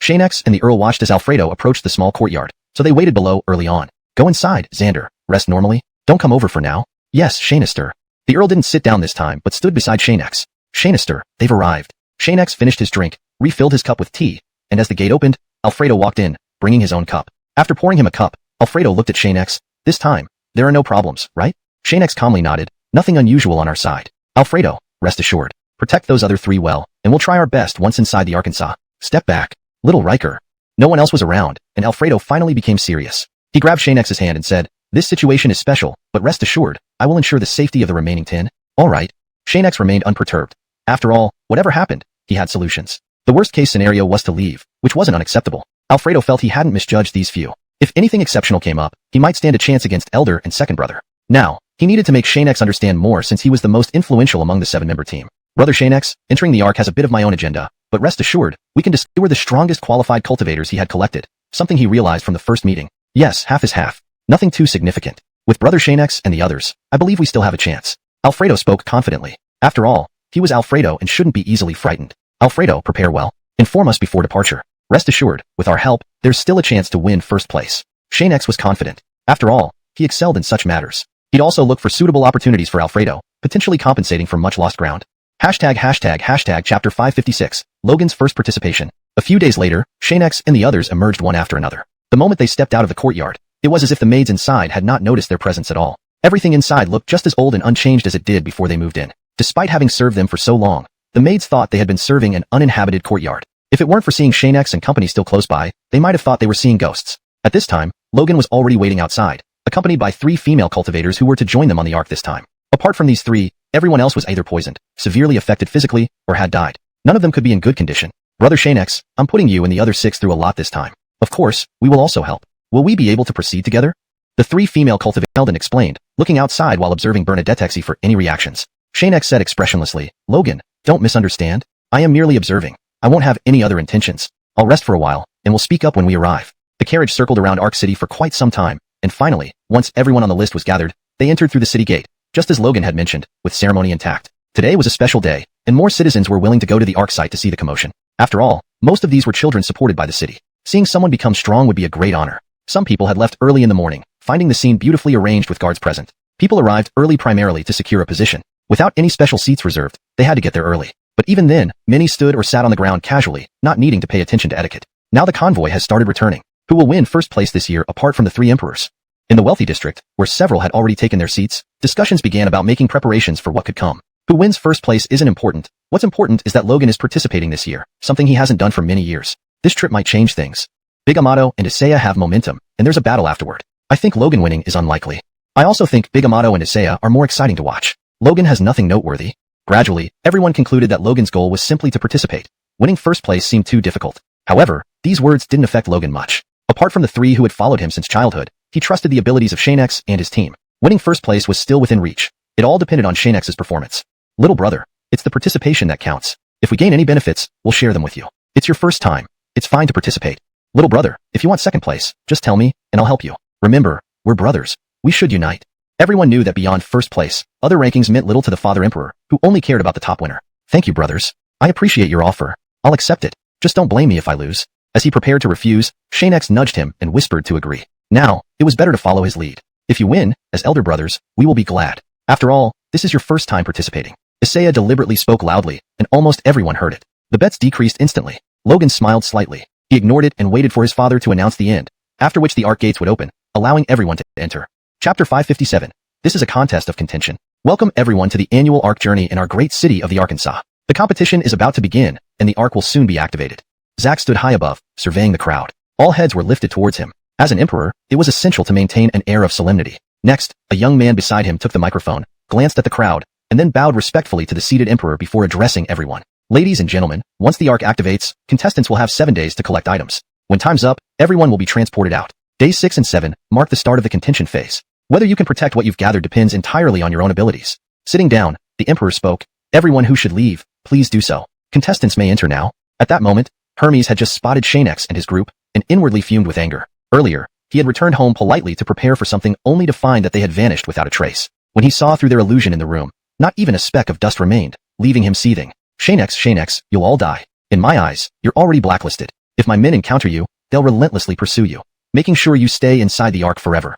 Xianxia and the Earl watched as Alfredo approached the small courtyard, so they waited below early on. Go inside, Xander. Rest normally. Don't come over for now. Yes, Xianxia. The Earl didn't sit down this time, but stood beside Xianxia. Xianxia, they've arrived. Xianxia finished his drink, refilled his cup with tea, and as the gate opened, Alfredo walked in, bringing his own cup. After pouring him a cup, Alfredo looked at Xianxia. This time, there are no problems, right? Xianxia calmly nodded. Nothing unusual on our side. Alfredo, rest assured. Protect those other 3 well, and we'll try our best once inside the Arkansas. Step back. Little Riker. No one else was around, and Alfredo finally became serious. He grabbed Xianxia's hand and said, This situation is special, but rest assured, I will ensure the safety of the remaining 10. All right. Xianxia remained unperturbed. After all, whatever happened, he had solutions. The worst-case scenario was to leave, which wasn't unacceptable. Alfredo felt he hadn't misjudged these few. If anything exceptional came up, he might stand a chance against Elder and Second Brother. Now, he needed to make Xianxia understand more since he was the most influential among the 7-member team. Brother Xianxia, entering the Ark has a bit of my own agenda, but rest assured, we can discover the strongest qualified cultivators he had collected, something he realized from the first meeting. Yes, half is half. Nothing too significant. With Brother Xianxia and the others, I believe we still have a chance. Alfredo spoke confidently. After all, he was Alfredo and shouldn't be easily frightened. Alfredo, prepare well. Inform us before departure. Rest assured, with our help, there's still a chance to win first place. Xianxia was confident. After all, he excelled in such matters. He'd also look for suitable opportunities for Alfredo, potentially compensating for much lost ground. Hashtag chapter 556, Logan's first participation. A few days later, Xianxia and the others emerged one after another. The moment they stepped out of the courtyard, it was as if the maids inside had not noticed their presence at all. Everything inside looked just as old and unchanged as it did before they moved in. Despite having served them for so long, the maids thought they had been serving an uninhabited courtyard. If it weren't for seeing Xianxia and company still close by, they might have thought they were seeing ghosts. At this time, Logan was already waiting outside, accompanied by 3 female cultivators who were to join them on the ark this time. Apart from these 3, everyone else was either poisoned, severely affected physically, or had died. None of them could be in good condition. Brother Xianxia, I'm putting you and the other 6 through a lot this time. Of course, we will also help. Will we be able to proceed together? The 3 female cultivators held and explained, looking outside while observing Bernadette for any reactions. Xianxia said expressionlessly, Logan, don't misunderstand. I am merely observing. I won't have any other intentions. I'll rest for a while, and we'll speak up when we arrive. The carriage circled around Ark City for quite some time, and finally, once everyone on the list was gathered, they entered through the city gate, just as Logan had mentioned, with ceremony intact. Today was a special day, and more citizens were willing to go to the Ark site to see the commotion. After all, most of these were children supported by the city. Seeing someone become strong would be a great honor. Some people had left early in the morning, finding the scene beautifully arranged with guards present. People arrived early primarily to secure a position. Without any special seats reserved, they had to get there early. But even then, many stood or sat on the ground casually, not needing to pay attention to etiquette. Now the convoy has started returning. Who will win first place this year apart from the 3 emperors? In the wealthy district, where several had already taken their seats, discussions began about making preparations for what could come. Who wins first place isn't important. What's important is that Logan is participating this year, something he hasn't done for many years. This trip might change things. Big Amato and Xianxia have momentum, and there's a battle afterward. I think Logan winning is unlikely. I also think Big Amato and Xianxia are more exciting to watch. Logan has nothing noteworthy. Gradually, everyone concluded that Logan's goal was simply to participate. Winning first place seemed too difficult. However, these words didn't affect Logan much. Apart from the 3 who had followed him since childhood, he trusted the abilities of Xianxia and his team. Winning first place was still within reach. It all depended on Xianxia's performance. Little brother, it's the participation that counts. If we gain any benefits, we'll share them with you. It's your first time. It's fine to participate. Little brother, if you want second place, just tell me, and I'll help you. Remember, we're brothers. We should unite. Everyone knew that beyond first place, other rankings meant little to the Father Emperor, who only cared about the top winner. Thank you, brothers. I appreciate your offer. I'll accept it. Just don't blame me if I lose. As he prepared to refuse, Xianxia nudged him and whispered to agree. Now, it was better to follow his lead. If you win, as elder brothers, we will be glad. After all, this is your first time participating. Xianxia deliberately spoke loudly, and almost everyone heard it. The bets decreased instantly. Logan smiled slightly. He ignored it and waited for his father to announce the end, after which the ark gates would open, allowing everyone to enter. Chapter 557. This is a contest of contention. Welcome everyone to the annual ark journey in our great city of the Arkansas. The competition is about to begin, and the ark will soon be activated. Zack stood high above, surveying the crowd. All heads were lifted towards him. As an emperor, it was essential to maintain an air of solemnity. Next, a young man beside him took the microphone, glanced at the crowd, and then bowed respectfully to the seated emperor before addressing everyone. Ladies and gentlemen, once the ark activates, contestants will have 7 days to collect items. When time's up, everyone will be transported out. Days 6 and 7 mark the start of the contention phase. Whether you can protect what you've gathered depends entirely on your own abilities. Sitting down, the emperor spoke. Everyone who should leave, please do so. Contestants may enter now. At that moment, Hermes had just spotted Xianxia and his group, and inwardly fumed with anger. Earlier, he had returned home politely to prepare for something only to find that they had vanished without a trace. When he saw through their illusion in the room, not even a speck of dust remained, leaving him seething. Xianxia, you'll all die. In my eyes, you're already blacklisted. If my men encounter you, they'll relentlessly pursue you, making sure you stay inside the ark forever.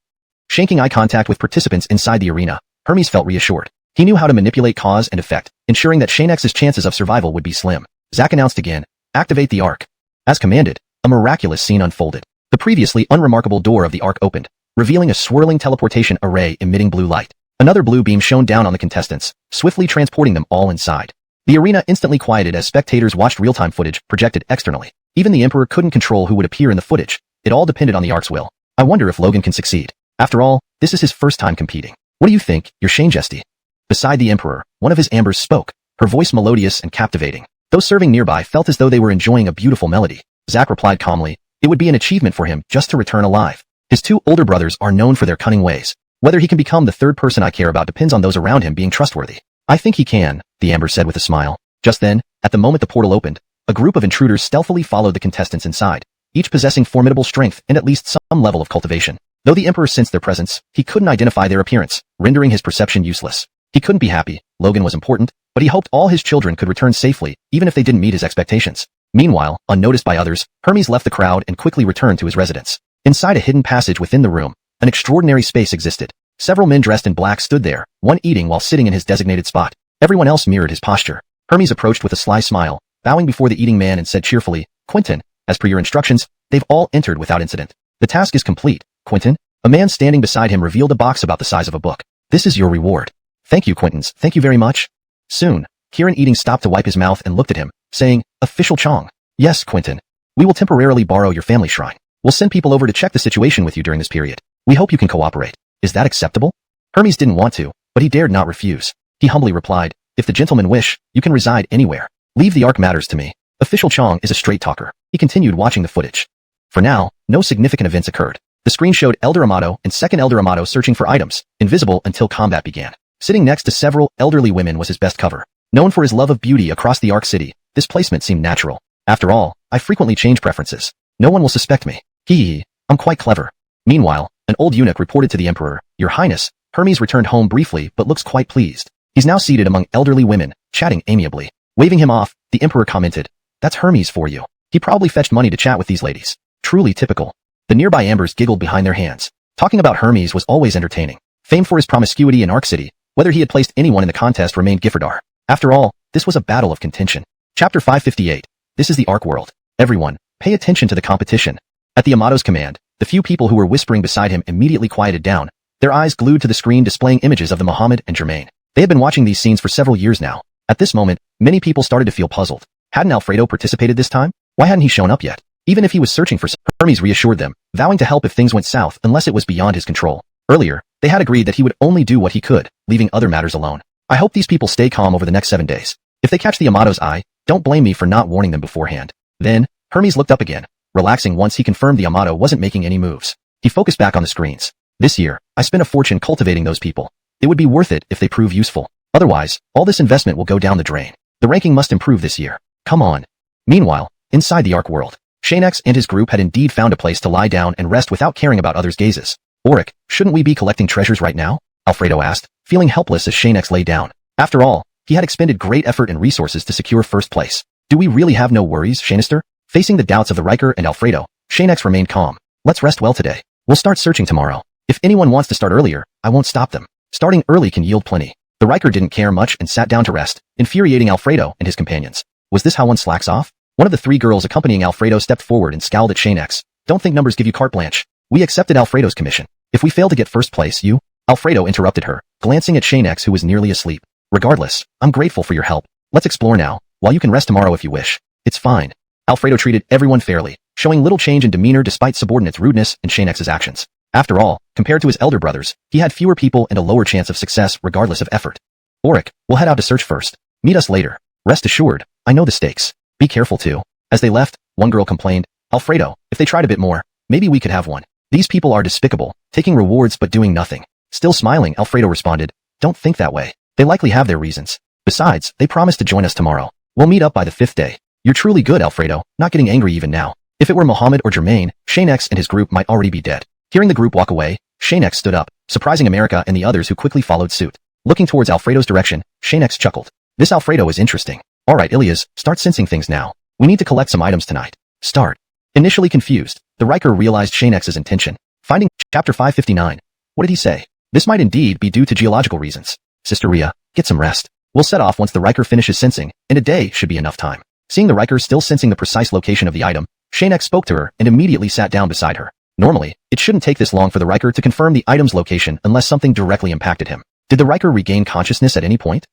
Shanking eye contact with participants inside the arena, Hermes felt reassured. He knew how to manipulate cause and effect, ensuring that Xianxia's chances of survival would be slim. Zack announced again, activate the ark. As commanded, a miraculous scene unfolded. The previously unremarkable door of the ark opened, revealing a swirling teleportation array emitting blue light. Another blue beam shone down on the contestants, swiftly transporting them all inside. The arena instantly quieted as spectators watched real-time footage projected externally. Even the Emperor couldn't control who would appear in the footage. It all depended on the ark's will. I wonder if Logan can succeed. After all, this is his first time competing. What do you think, your Xianxia? Beside the Emperor, one of his ambers spoke, her voice melodious and captivating. Those serving nearby felt as though they were enjoying a beautiful melody. Zack replied calmly, it would be an achievement for him just to return alive. His 2 older brothers are known for their cunning ways. Whether he can become the 3rd person I care about depends on those around him being trustworthy. I think he can, the amber said with a smile. Just then, at the moment the portal opened, a group of intruders stealthily followed the contestants inside, each possessing formidable strength and at least some level of cultivation. Though the Emperor sensed their presence, he couldn't identify their appearance, rendering his perception useless. He couldn't be happy. Logan was important, but he hoped all his children could return safely, even if they didn't meet his expectations. Meanwhile, unnoticed by others, Hermes left the crowd and quickly returned to his residence. Inside a hidden passage within the room, an extraordinary space existed. Several men dressed in black stood there, one eating while sitting in his designated spot. Everyone else mirrored his posture. Hermes approached with a sly smile, bowing before the eating man and said cheerfully, Quentin, as per your instructions, they've all entered without incident. The task is complete, Quentin. A man standing beside him revealed a box about the size of a book. This is your reward. Thank you, Quentins. Thank you very much. Soon, Kieran Eating stopped to wipe his mouth and looked at him, saying, Official Chong. Yes, Quentin. We will temporarily borrow your family shrine. We'll send people over to check the situation with you during this period. We hope you can cooperate. Is that acceptable? Hermes didn't want to, but he dared not refuse. He humbly replied, If the gentlemen wish, you can reside anywhere. Leave the Ark matters to me. Official Chong is a straight talker. He continued watching the footage. For now, no significant events occurred. The screen showed Elder Amato and second Elder Amato searching for items, invisible until combat began. Sitting next to several elderly women was his best cover. Known for his love of beauty across the Ark City, this placement seemed natural. After all, I frequently change preferences. No one will suspect me. Hee, I'm quite clever. Meanwhile, an old eunuch reported to the Emperor, Your Highness, Hermes returned home briefly but looks quite pleased. He's now seated among elderly women, chatting amiably. Waving him off, the Emperor commented, That's Hermes for you. He probably fetched money to chat with these ladies. Truly typical. The nearby Ambers giggled behind their hands. Talking about Hermes was always entertaining. Famed for his promiscuity in Ark City, whether he had placed anyone in the contest remained Giffardar. After all, this was a battle of contention. Chapter 558. This is the Ark world. Everyone, pay attention to the competition. At the Amato's command, the few people who were whispering beside him immediately quieted down, their eyes glued to the screen displaying images of the Muhammad and Germain. They had been watching these scenes for several years now. At this moment, many people started to feel puzzled. Hadn't Alfredo participated this time? Why hadn't he shown up yet? Even if he was searching for Hermes reassured them, vowing to help if things went south unless it was beyond his control. Earlier, they had agreed that he would only do what he could, leaving other matters alone. I hope these people stay calm over the next 7 days. If they catch the Amato's eye, don't blame me for not warning them beforehand. Then, Hermes looked up again, relaxing once he confirmed the Amato wasn't making any moves. He focused back on the screens. This year, I spent a fortune cultivating those people. It would be worth it if they prove useful. Otherwise, all this investment will go down the drain. The ranking must improve this year. Come on. Meanwhile, inside the Ark world, Xianxia and his group had indeed found a place to lie down and rest without caring about others' gazes. Auric, shouldn't we be collecting treasures right now? Alfredo asked, feeling helpless as Xianxia lay down. After all, he had expended great effort and resources to secure first place. Do we really have no worries, Xianxia? Facing the doubts of the Riker and Alfredo, Xianxia remained calm. Let's rest well today. We'll start searching tomorrow. If anyone wants to start earlier, I won't stop them. Starting early can yield plenty. The Riker didn't care much and sat down to rest, infuriating Alfredo and his companions. Was this how one slacks off? One of the 3 girls accompanying Alfredo stepped forward and scowled at Xianxia. Don't think numbers give you carte blanche. We accepted Alfredo's commission. If we fail to get first place, you... Alfredo interrupted her, glancing at Xianxia who was nearly asleep. Regardless, I'm grateful for your help. Let's explore now, while you can rest tomorrow if you wish. It's fine. Alfredo treated everyone fairly, showing little change in demeanor despite subordinates' rudeness and Xianxia's actions. After all, compared to his elder brothers, he had fewer people and a lower chance of success regardless of effort. Auric, we'll head out to search first. Meet us later. Rest assured, I know the stakes. Be careful too. As they left, one girl complained, Alfredo, if they tried a bit more, maybe we could have one. These people are despicable, taking rewards but doing nothing. Still smiling, Alfredo responded, Don't think that way. They likely have their reasons. Besides, they promised to join us tomorrow. We'll meet up by the 5th day. You're truly good, Alfredo, not getting angry even now. If it were Mohammed or Germain, Xianxia and his group might already be dead. Hearing the group walk away, Xianxia stood up, surprising America and the others who quickly followed suit. Looking towards Alfredo's direction, Xianxia chuckled. This Alfredo is interesting. Alright Ilias, start sensing things now. We need to collect some items tonight. Start. Initially confused, the Riker realized Xianxia's intention. Finding Chapter 559. What did he say? This might indeed be due to geological reasons. Sister Ria, get some rest. We'll set off once the Riker finishes sensing, and a day should be enough time. Seeing the Riker still sensing the precise location of the item, Xianxia spoke to her and immediately sat down beside her. Normally, it shouldn't take this long for the Riker to confirm the item's location unless something directly impacted him. Did the Riker regain consciousness at any point?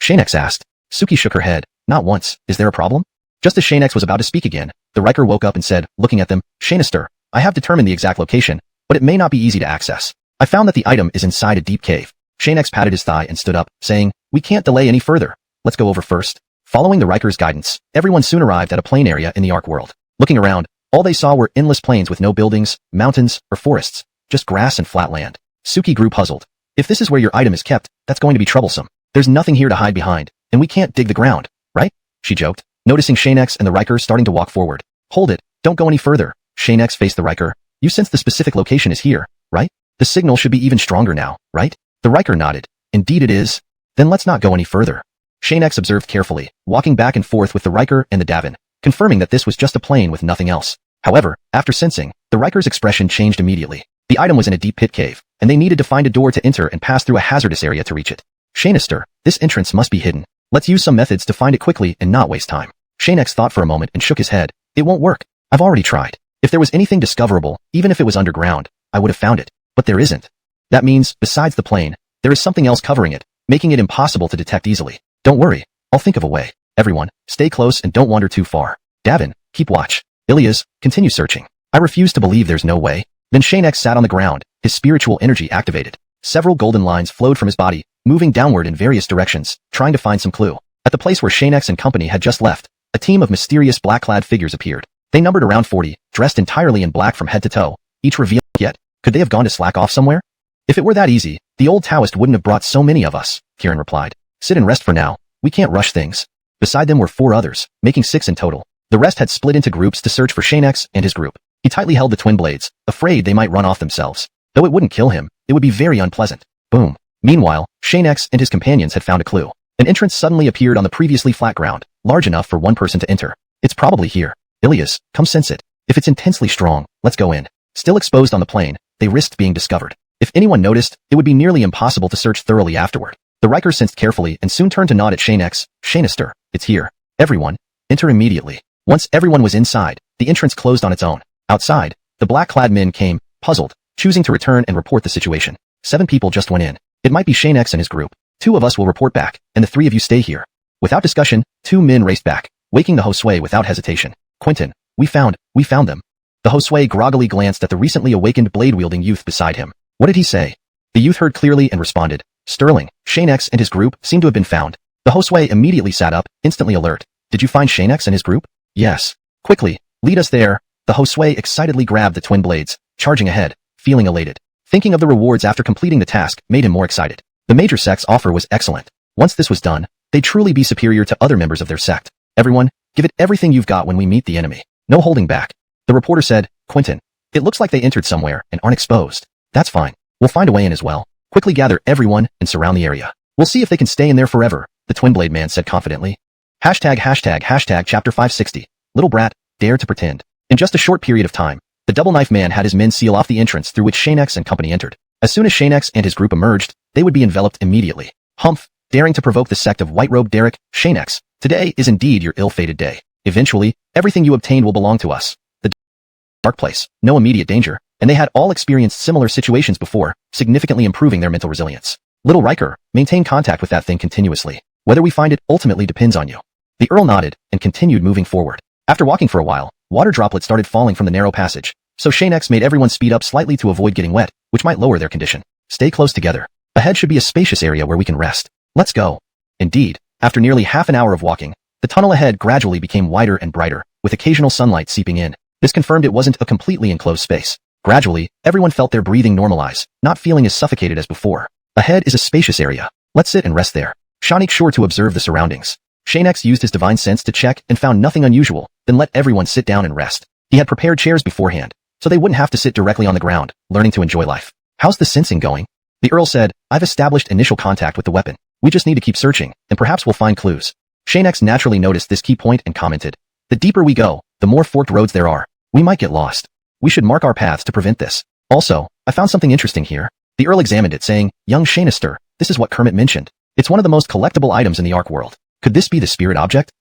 Xianxia asked. Suki shook her head. Not once. Is there a problem? Just as Xianxia was about to speak again, the Riker woke up and said, looking at them, Xianxia, I have determined the exact location, but it may not be easy to access. I found that the item is inside a deep cave. Xianxia patted his thigh and stood up, saying, We can't delay any further. Let's go over first. Following the Riker's guidance, everyone soon arrived at a plain area in the Ark world. Looking around, all they saw were endless plains with no buildings, mountains, or forests, just grass and flat land. Suki grew puzzled. If this is where your item is kept, that's going to be troublesome. There's nothing here to hide behind, and we can't dig the ground, right? She joked, noticing Xianxia and the Riker starting to walk forward. Hold it, don't go any further. Xianxia faced the Riker. You sense the specific location is here, right? The signal should be even stronger now, right? The Riker nodded. Indeed it is. Then let's not go any further. Xianxia observed carefully, walking back and forth with the Riker and the Davin, confirming that this was just a plain with nothing else. However, after sensing, the Riker's expression changed immediately. The item was in a deep pit cave, and they needed to find a door to enter and pass through a hazardous area to reach it. Xianxia, this entrance must be hidden. Let's use some methods to find it quickly and not waste time. Xianxia thought for a moment and shook his head. It won't work. I've already tried. If there was anything discoverable, even if it was underground, I would have found it. But there isn't. That means, besides the plane, there is something else covering it, making it impossible to detect easily. Don't worry. I'll think of a way. Everyone, stay close and don't wander too far. Davin, keep watch. Ilias, continue searching. I refuse to believe there's no way. Then Xianxia sat on the ground, his spiritual energy activated. Several golden lines flowed from his body, moving downward in various directions, trying to find some clue. At the place where Xianxia and company had just left, a team of mysterious black-clad figures appeared. They numbered around 40, dressed entirely in black from head to toe, each revealed yet. Could they have gone to slack off somewhere? If it were that easy, the old Taoist wouldn't have brought so many of us, Kieran replied. Sit and rest for now. We can't rush things. Beside them were 4 others, making 6 in total. The rest had split into groups to search for Xianxia and his group. He tightly held the twin blades, afraid they might run off themselves. Though it wouldn't kill him, it would be very unpleasant. Boom. Meanwhile, Xianxia and his companions had found a clue. An entrance suddenly appeared on the previously flat ground, large enough for one person to enter. It's probably here. Ilias, come sense it. If it's intensely strong, let's go in. Still exposed on the plane, they risked being discovered. If anyone noticed, it would be nearly impossible to search thoroughly afterward. The Riker sensed carefully and soon turned to nod at Xianxia. Xianxia, it's here. Everyone, enter immediately. Once everyone was inside, the entrance closed on its own. Outside, the black-clad men came, puzzled, choosing to return and report the situation. 7 people just went in. It might be Xianxia and his group. 2 of us will report back, and the 3 of you stay here. Without discussion, 2 men raced back, waking the Josue without hesitation. Quentin, we found them. The Josue groggily glanced at the recently awakened blade-wielding youth beside him. What did he say? The youth heard clearly and responded. Sterling, Xianxia and his group seem to have been found. The Josue immediately sat up, instantly alert. Did you find Xianxia and his group? Yes. Quickly, lead us there. The Josue excitedly grabbed the twin blades, charging ahead, feeling elated. Thinking of the rewards after completing the task made him more excited. The major sect's offer was excellent. Once this was done, they'd truly be superior to other members of their sect. Everyone, give it everything you've got when we meet the enemy. No holding back. The reporter said, Quentin, it looks like they entered somewhere and aren't exposed. That's fine. We'll find a way in as well. Quickly gather everyone and surround the area. We'll see if they can stay in there forever, the twin blade man said confidently. Hashtag chapter 560. Little brat, dare to pretend. In just a short period of time, the double knife man had his men seal off the entrance through which Xianxia and company entered. As soon as Xianxia and his group emerged, they would be enveloped immediately. Humph, daring to provoke the sect of white-robed Derek, Xianxia. Today is indeed your ill-fated day. Eventually, everything you obtained will belong to us. The dark place, no immediate danger, and they had all experienced similar situations before, significantly improving their mental resilience. Little Riker, maintain contact with that thing continuously. Whether we find it ultimately depends on you. The Earl nodded and continued moving forward. After walking for a while, water droplets started falling from the narrow passage, so Xianxia made everyone speed up slightly to avoid getting wet, which might lower their condition. Stay close together. Ahead should be a spacious area where we can rest. Let's go. Indeed, after nearly half an hour of walking, the tunnel ahead gradually became wider and brighter, with occasional sunlight seeping in. This confirmed it wasn't a completely enclosed space. Gradually, everyone felt their breathing normalize, not feeling as suffocated as before. Ahead is a spacious area. Let's sit and rest there. Shanique sure to observe the surroundings. Xianxia used his divine sense to check and found nothing unusual, then let everyone sit down and rest. He had prepared chairs beforehand, so they wouldn't have to sit directly on the ground, learning to enjoy life. How's the sensing going? The Earl said, I've established initial contact with the weapon. We just need to keep searching, and perhaps we'll find clues. Xianxia naturally noticed this key point and commented, the deeper we go, the more forked roads there are. We might get lost. We should mark our paths to prevent this. Also, I found something interesting here. The Earl examined it, saying, young Xianxia, this is what Kermit mentioned. It's one of the most collectible items in the Ark world. Could this be the spirit object?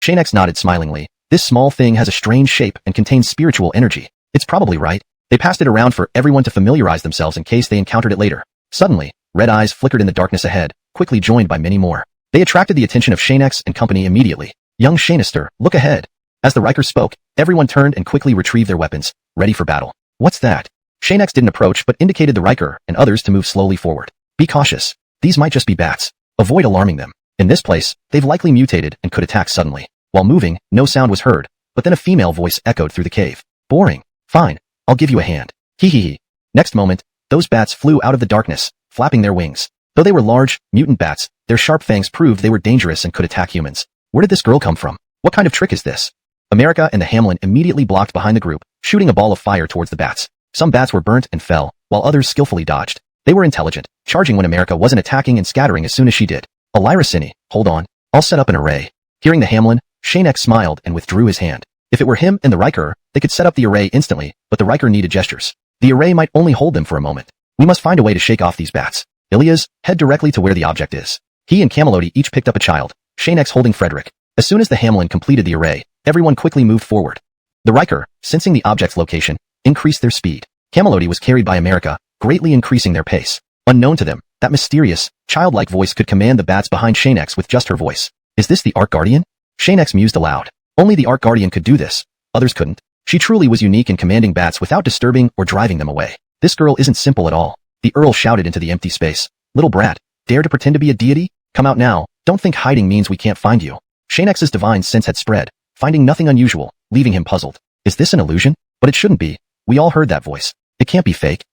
Xianxia nodded smilingly. This small thing has a strange shape and contains spiritual energy. It's probably right. They passed it around for everyone to familiarize themselves in case they encountered it later. Suddenly, red eyes flickered in the darkness ahead, quickly joined by many more. They attracted the attention of Xianxia and company immediately. Young Xianxia, look ahead. As the Riker spoke, everyone turned and quickly retrieved their weapons, ready for battle. What's that? Xianxia didn't approach but indicated the Riker and others to move slowly forward. Be cautious. These might just be bats. Avoid alarming them. In this place, they've likely mutated and could attack suddenly. While moving, no sound was heard, but then a female voice echoed through the cave. Boring. Fine. I'll give you a hand. Hee hee hee. Next moment, those bats flew out of the darkness, flapping their wings. Though they were large, mutant bats, their sharp fangs proved they were dangerous and could attack humans. Where did this girl come from? What kind of trick is this? America and the Hamlin immediately blocked behind the group, shooting a ball of fire towards the bats. Some bats were burnt and fell, while others skillfully dodged. They were intelligent, charging when America wasn't attacking and scattering as soon as she did. Elyracini, hold on. I'll set up an array. Hearing the Hamlin, Xianxia smiled and withdrew his hand. If it were him and the Riker, they could set up the array instantly, but the Riker needed gestures. The array might only hold them for a moment. We must find a way to shake off these bats. Ilias, head directly to where the object is. He and Camelody each picked up a child, Xianxia holding Frederick. As soon as the Hamlin completed the array, everyone quickly moved forward. The Riker, sensing the object's location, increased their speed. Camelody was carried by America, greatly increasing their pace. Unknown to them, that mysterious, childlike voice could command the bats behind Xianxia with just her voice. Is this the Arc Guardian? Xianxia mused aloud. Only the Arc Guardian could do this. Others couldn't. She truly was unique in commanding bats without disturbing or driving them away. This girl isn't simple at all. The Earl shouted into the empty space. Little brat, dare to pretend to be a deity? Come out now. Don't think hiding means we can't find you. Xianxia's divine sense had spread, finding nothing unusual, leaving him puzzled. Is this an illusion? But it shouldn't be. We all heard that voice. It can't be fake.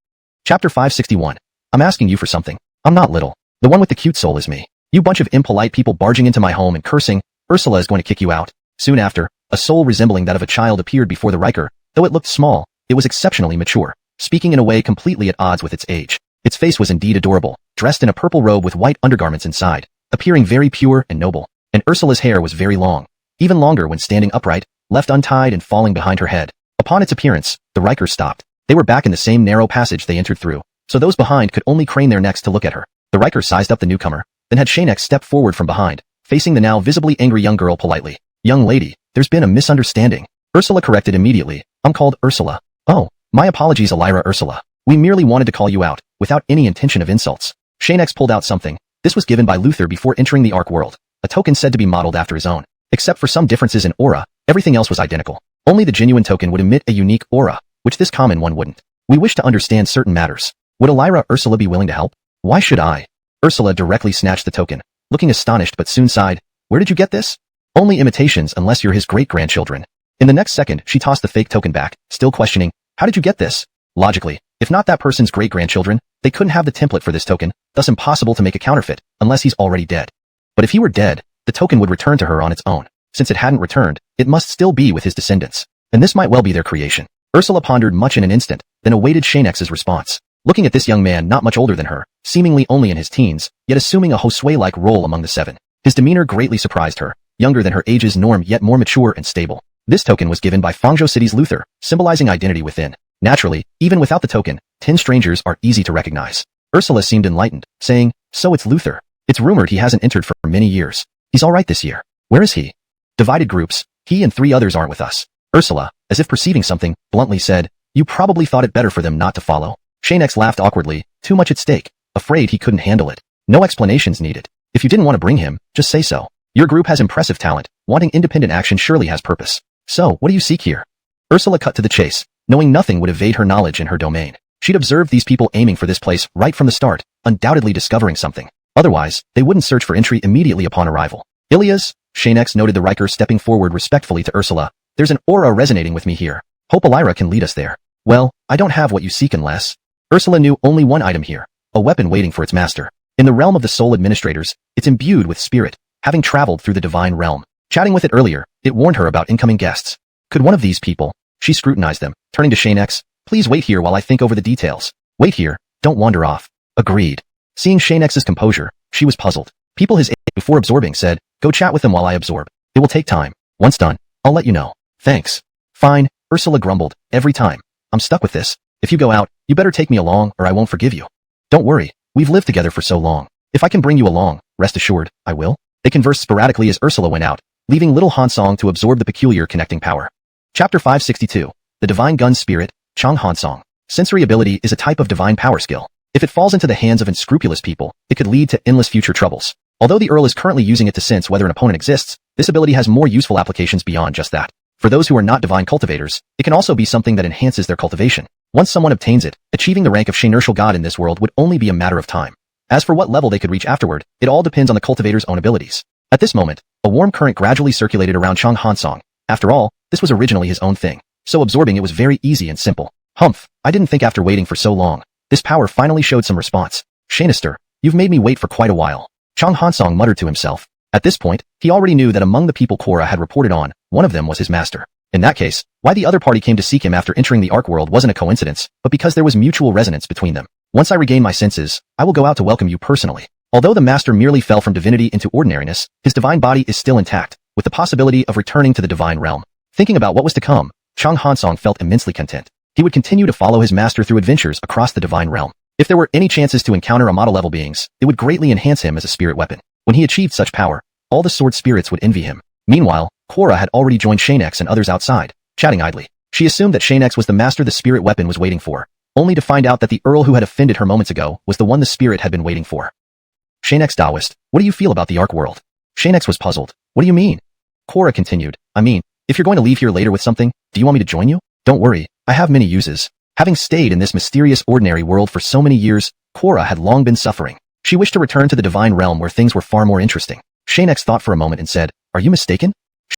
Chapter 561. I'm asking you for something. I'm not little. The one with the cute soul is me. You bunch of impolite people barging into my home and cursing. Ursula is going to kick you out. Soon after, a soul resembling that of a child appeared before the Riker. Though it looked small, it was exceptionally mature, speaking in a way completely at odds with its age. Its face was indeed adorable, dressed in a purple robe with white undergarments inside, appearing very pure and noble. And Ursula's hair was very long, even longer when standing upright, left untied and falling behind her head. Upon its appearance, the Riker stopped. They were back in the same narrow passage they entered through, so those behind could only crane their necks to look at her. The Riker sized up the newcomer, then had Xianxia step forward from behind, facing the now visibly angry young girl politely. Young lady, there's been a misunderstanding. Ursula corrected immediately. I'm called Ursula. Oh, my apologies, Elira Ursula. We merely wanted to call you out, without any intention of insults. Xianxia pulled out something. This was given by Luther before entering the Arc world, a token said to be modeled after his own. Except for some differences in aura, everything else was identical. Only the genuine token would emit a unique aura, which this common one wouldn't. We wish to understand certain matters. Would Elira Ursula be willing to help? Why should I? Ursula directly snatched the token, looking astonished but soon sighed. Where did you get this? Only imitations unless you're his great-grandchildren. In the next second, she tossed the fake token back, still questioning, how did you get this? Logically, if not that person's great-grandchildren, they couldn't have the template for this token, thus impossible to make a counterfeit, unless he's already dead. But if he were dead, the token would return to her on its own. Since it hadn't returned, it must still be with his descendants. And this might well be their creation. Ursula pondered much in an instant, then awaited Xianxia's response. Looking at this young man not much older than her, seemingly only in his teens, yet assuming a Josue-like role among the seven. His demeanor greatly surprised her, younger than her age's norm yet more mature and stable. This token was given by Fangzhou City's Luther, symbolizing identity within. Naturally, even without the token, 10 strangers are easy to recognize. Ursula seemed enlightened, saying, so it's Luther. It's rumored he hasn't entered for many years. He's alright this year. Where is he? Divided groups. He and 3 others aren't with us. Ursula, as if perceiving something, bluntly said, you probably thought it better for them not to follow. Xianxia laughed awkwardly, too much at stake, afraid he couldn't handle it. No explanations needed. If you didn't want to bring him, just say so. Your group has impressive talent, wanting independent action surely has purpose. So, what do you seek here? Ursula cut to the chase, knowing nothing would evade her knowledge in her domain. She'd observed these people aiming for this place right from the start, undoubtedly discovering something. Otherwise, they wouldn't search for entry immediately upon arrival. Ilias, Xianxia noted the Riker stepping forward respectfully to Ursula. There's an aura resonating with me here. Hope Elira can lead us there. Well, I don't have what you seek unless... Ursula knew only one item here, a weapon waiting for its master. In the realm of the soul administrators, it's imbued with spirit, having traveled through the divine realm. Chatting with it earlier, it warned her about incoming guests. Could one of these people... She scrutinized them, turning to Xianxia. Please wait here while I think over the details. Wait here, don't wander off. Agreed. Seeing Xianxia's composure, she was puzzled. People his age before absorbing said, go chat with them while I absorb. It will take time. Once done, I'll let you know. Thanks. Fine, Ursula grumbled. Every time. I'm stuck with this. If you go out, you better take me along or I won't forgive you. Don't worry, we've lived together for so long. If I can bring you along, rest assured, I will. They conversed sporadically as Ursula went out, leaving little Hansong to absorb the peculiar connecting power. Chapter 562. The Divine Gun Spirit, XuanHuan. Sensory ability is a type of divine power skill. If it falls into the hands of unscrupulous people, it could lead to endless future troubles. Although the Earl is currently using it to sense whether an opponent exists, this ability has more useful applications beyond just that. For those who are not divine cultivators, it can also be something that enhances their cultivation. Once someone obtains it, achieving the rank of Xianxial God in this world would only be a matter of time. As for what level they could reach afterward, it all depends on the cultivator's own abilities. At this moment, a warm current gradually circulated around XuanHuan. After all, this was originally his own thing, so absorbing it was very easy and simple. Humph, I didn't think after waiting for so long. This power finally showed some response. Xianxia, you've made me wait for quite a while. XuanHuan muttered to himself. At this point, he already knew that among the people Korra had reported on, one of them was his master. In that case, why the other party came to seek him after entering the Arc world wasn't a coincidence, but because there was mutual resonance between them. Once I regain my senses, I will go out to welcome you personally. Although the master merely fell from divinity into ordinariness, his divine body is still intact, with the possibility of returning to the divine realm. Thinking about what was to come, XuanHuan felt immensely content. He would continue to follow his master through adventures across the divine realm. If there were any chances to encounter a model-level beings, it would greatly enhance him as a spirit weapon. When he achieved such power, all the sword spirits would envy him. Meanwhile, Korra had already joined Xianxia and others outside, chatting idly. She assumed that Xianxia was the master the spirit weapon was waiting for, only to find out that the Earl who had offended her moments ago was the one the spirit had been waiting for. Xianxia Taoist, what do you feel about the Ark world? Xianxia was puzzled. What do you mean? Korra continued. I mean, if you're going to leave here later with something, do you want me to join you? Don't worry, I have many uses. Having stayed in this mysterious ordinary world for so many years, Korra had long been suffering. She wished to return to the divine realm where things were far more interesting. Xianxia thought for a moment and said, Are you mistaken?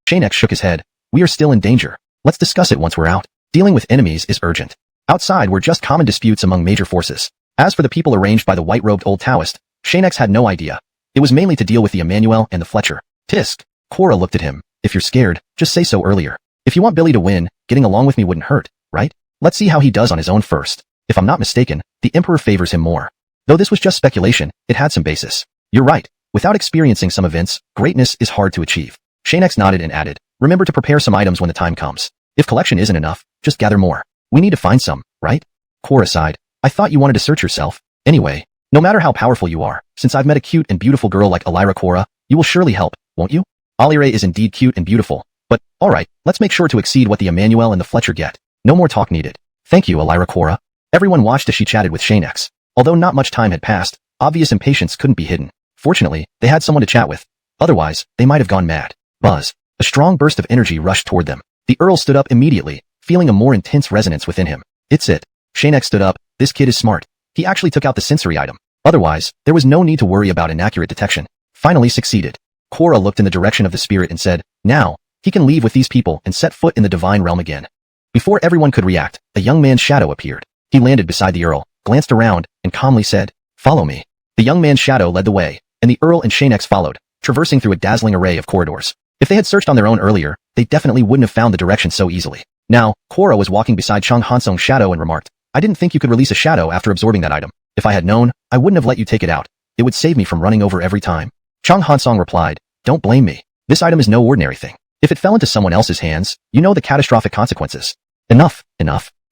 Xianxia shook his head. We are still in danger. Let's discuss it once we're out. Dealing with enemies is urgent. Outside were just common disputes among major forces. As for the people arranged by the white-robed old Taoist, Xianxia had no idea. It was mainly to deal with the Emmanuel and the Fletcher. Tisk. Korra looked at him. If you're scared, just say so earlier. If you want Billy to win, getting along with me wouldn't hurt, right? Let's see how he does on his own first. If I'm not mistaken, the Emperor favors him more. Though this was just speculation, it had some basis. You're right. Without experiencing some events, greatness is hard to achieve. Xianxia nodded and added, remember to prepare some items when the time comes. If collection isn't enough, just gather more. We need to find some, right? Korra sighed. I thought you wanted to search yourself. Anyway, no matter how powerful you are, since I've met a cute and beautiful girl like Elira Korra, you will surely help, won't you? Alire is indeed cute and beautiful. But, alright, let's make sure to exceed what the Emmanuel and the Fletcher get. No more talk needed. Thank you, Elira Korra. Everyone watched as she chatted with Xianxia. Although not much time had passed, obvious impatience couldn't be hidden. Fortunately, they had someone to chat with. Otherwise, they might have gone mad. Buzz. A strong burst of energy rushed toward them. The Earl stood up immediately, feeling a more intense resonance within him. It's it. Xianxia stood up. This kid is smart. He actually took out the sensory item. Otherwise, there was no need to worry about inaccurate detection. Finally succeeded. Korra looked in the direction of the spirit and said, now, he can leave with these people and set foot in the divine realm again. Before everyone could react, a young man's shadow appeared. He landed beside the Earl, glanced around, and calmly said, follow me. The young man's shadow led the way, and the Earl and Xianxia followed, traversing through a dazzling array of corridors. If they had searched on their own earlier, they definitely wouldn't have found the direction so easily. Now, Korra was walking beside XuanHuan's shadow and remarked, I didn't think you could release a shadow after absorbing that item. If I had known, I wouldn't have let you take it out. It would save me from running over every time. XuanHuan replied, don't blame me. This item is no ordinary thing. If it fell into someone else's hands, you know the catastrophic consequences. Enough.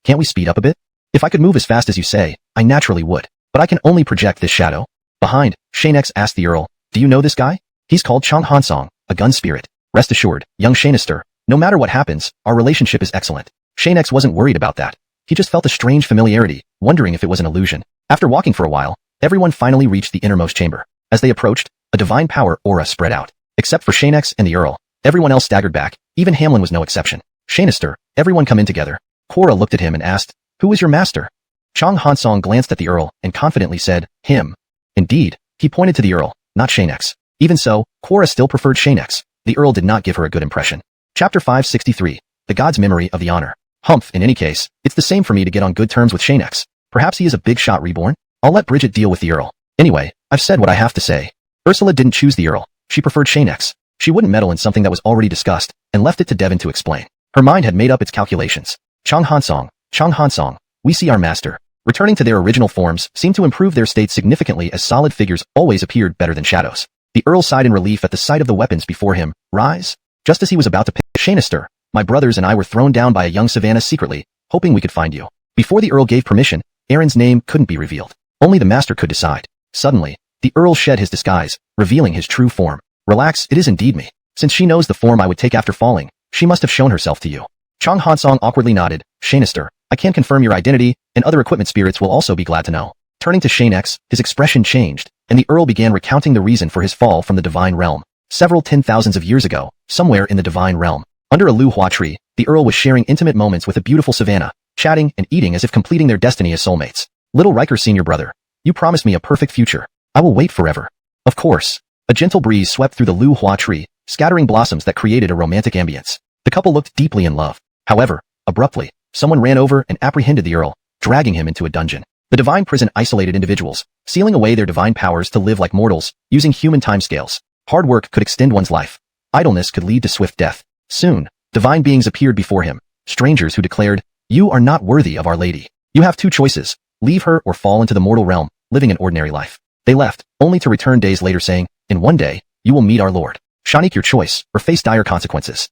Can't we speed up a bit? If I could move as fast as you say, I naturally would. But I can only project this shadow. Behind, Xianxia asked the Earl, do you know this guy? He's called XuanHuan, a gun spirit. Rest assured, young Xianxia, no matter what happens, our relationship is excellent. Xianxia wasn't worried about that. He just felt a strange familiarity, wondering if it was an illusion. After walking for a while, everyone finally reached the innermost chamber. As they approached, a divine power aura spread out. Except for Xianxia and the Earl, everyone else staggered back. Even Hamlin was no exception. Xianxia, everyone come in together. Korra looked at him and asked, who is your master? XuanHuan glanced at the Earl and confidently said, him. Indeed, he pointed to the Earl, not Xianxia. Even so, Korra still preferred Xianxia. The Earl did not give her a good impression. Chapter 563. The God's Memory of the Honor. Humph, in any case, it's the same for me to get on good terms with Xianxia. Perhaps he is a big shot reborn? I'll let Bridget deal with the Earl. Anyway, I've said what I have to say. Ursula didn't choose the Earl. She preferred Xianxia. She wouldn't meddle in something that was already discussed, and left it to Devon to explain. Her mind had made up its calculations. XuanHuan, we see our master. Returning to their original forms seemed to improve their state significantly as solid figures always appeared better than shadows. The Earl sighed in relief at the sight of the weapons before him. Rise? Just as he was about to pick Xianxia, my brothers and I were thrown down by a young savannah secretly, hoping we could find you. Before the Earl gave permission, Aaron's name couldn't be revealed. Only the master could decide. Suddenly, the Earl shed his disguise, revealing his true form. Relax, it is indeed me. Since she knows the form I would take after falling, she must have shown herself to you. XuanHuan awkwardly nodded. Xianxia, I can confirm your identity, and other equipment spirits will also be glad to know. Turning to Xianxia, his expression changed, and the Earl began recounting the reason for his fall from the divine realm. Several 10,000s of years ago, somewhere in the divine realm, under a luhua tree, the Earl was sharing intimate moments with a beautiful savannah, chatting and eating as if completing their destiny as soulmates. Little Riker senior brother, you promised me a perfect future. I will wait forever. Of course. A gentle breeze swept through the luhua tree, scattering blossoms that created a romantic ambience. The couple looked deeply in love. However, abruptly, someone ran over and apprehended the Earl, dragging him into a dungeon. The divine prison isolated individuals, sealing away their divine powers to live like mortals, using human timescales. Hard work could extend one's life. Idleness could lead to swift death. Soon, divine beings appeared before him, strangers who declared, you are not worthy of Our Lady. You have two choices, leave her or fall into the mortal realm, living an ordinary life. They left, only to return days later saying, in one day, you will meet our Lord. Shanik your choice, or face dire consequences.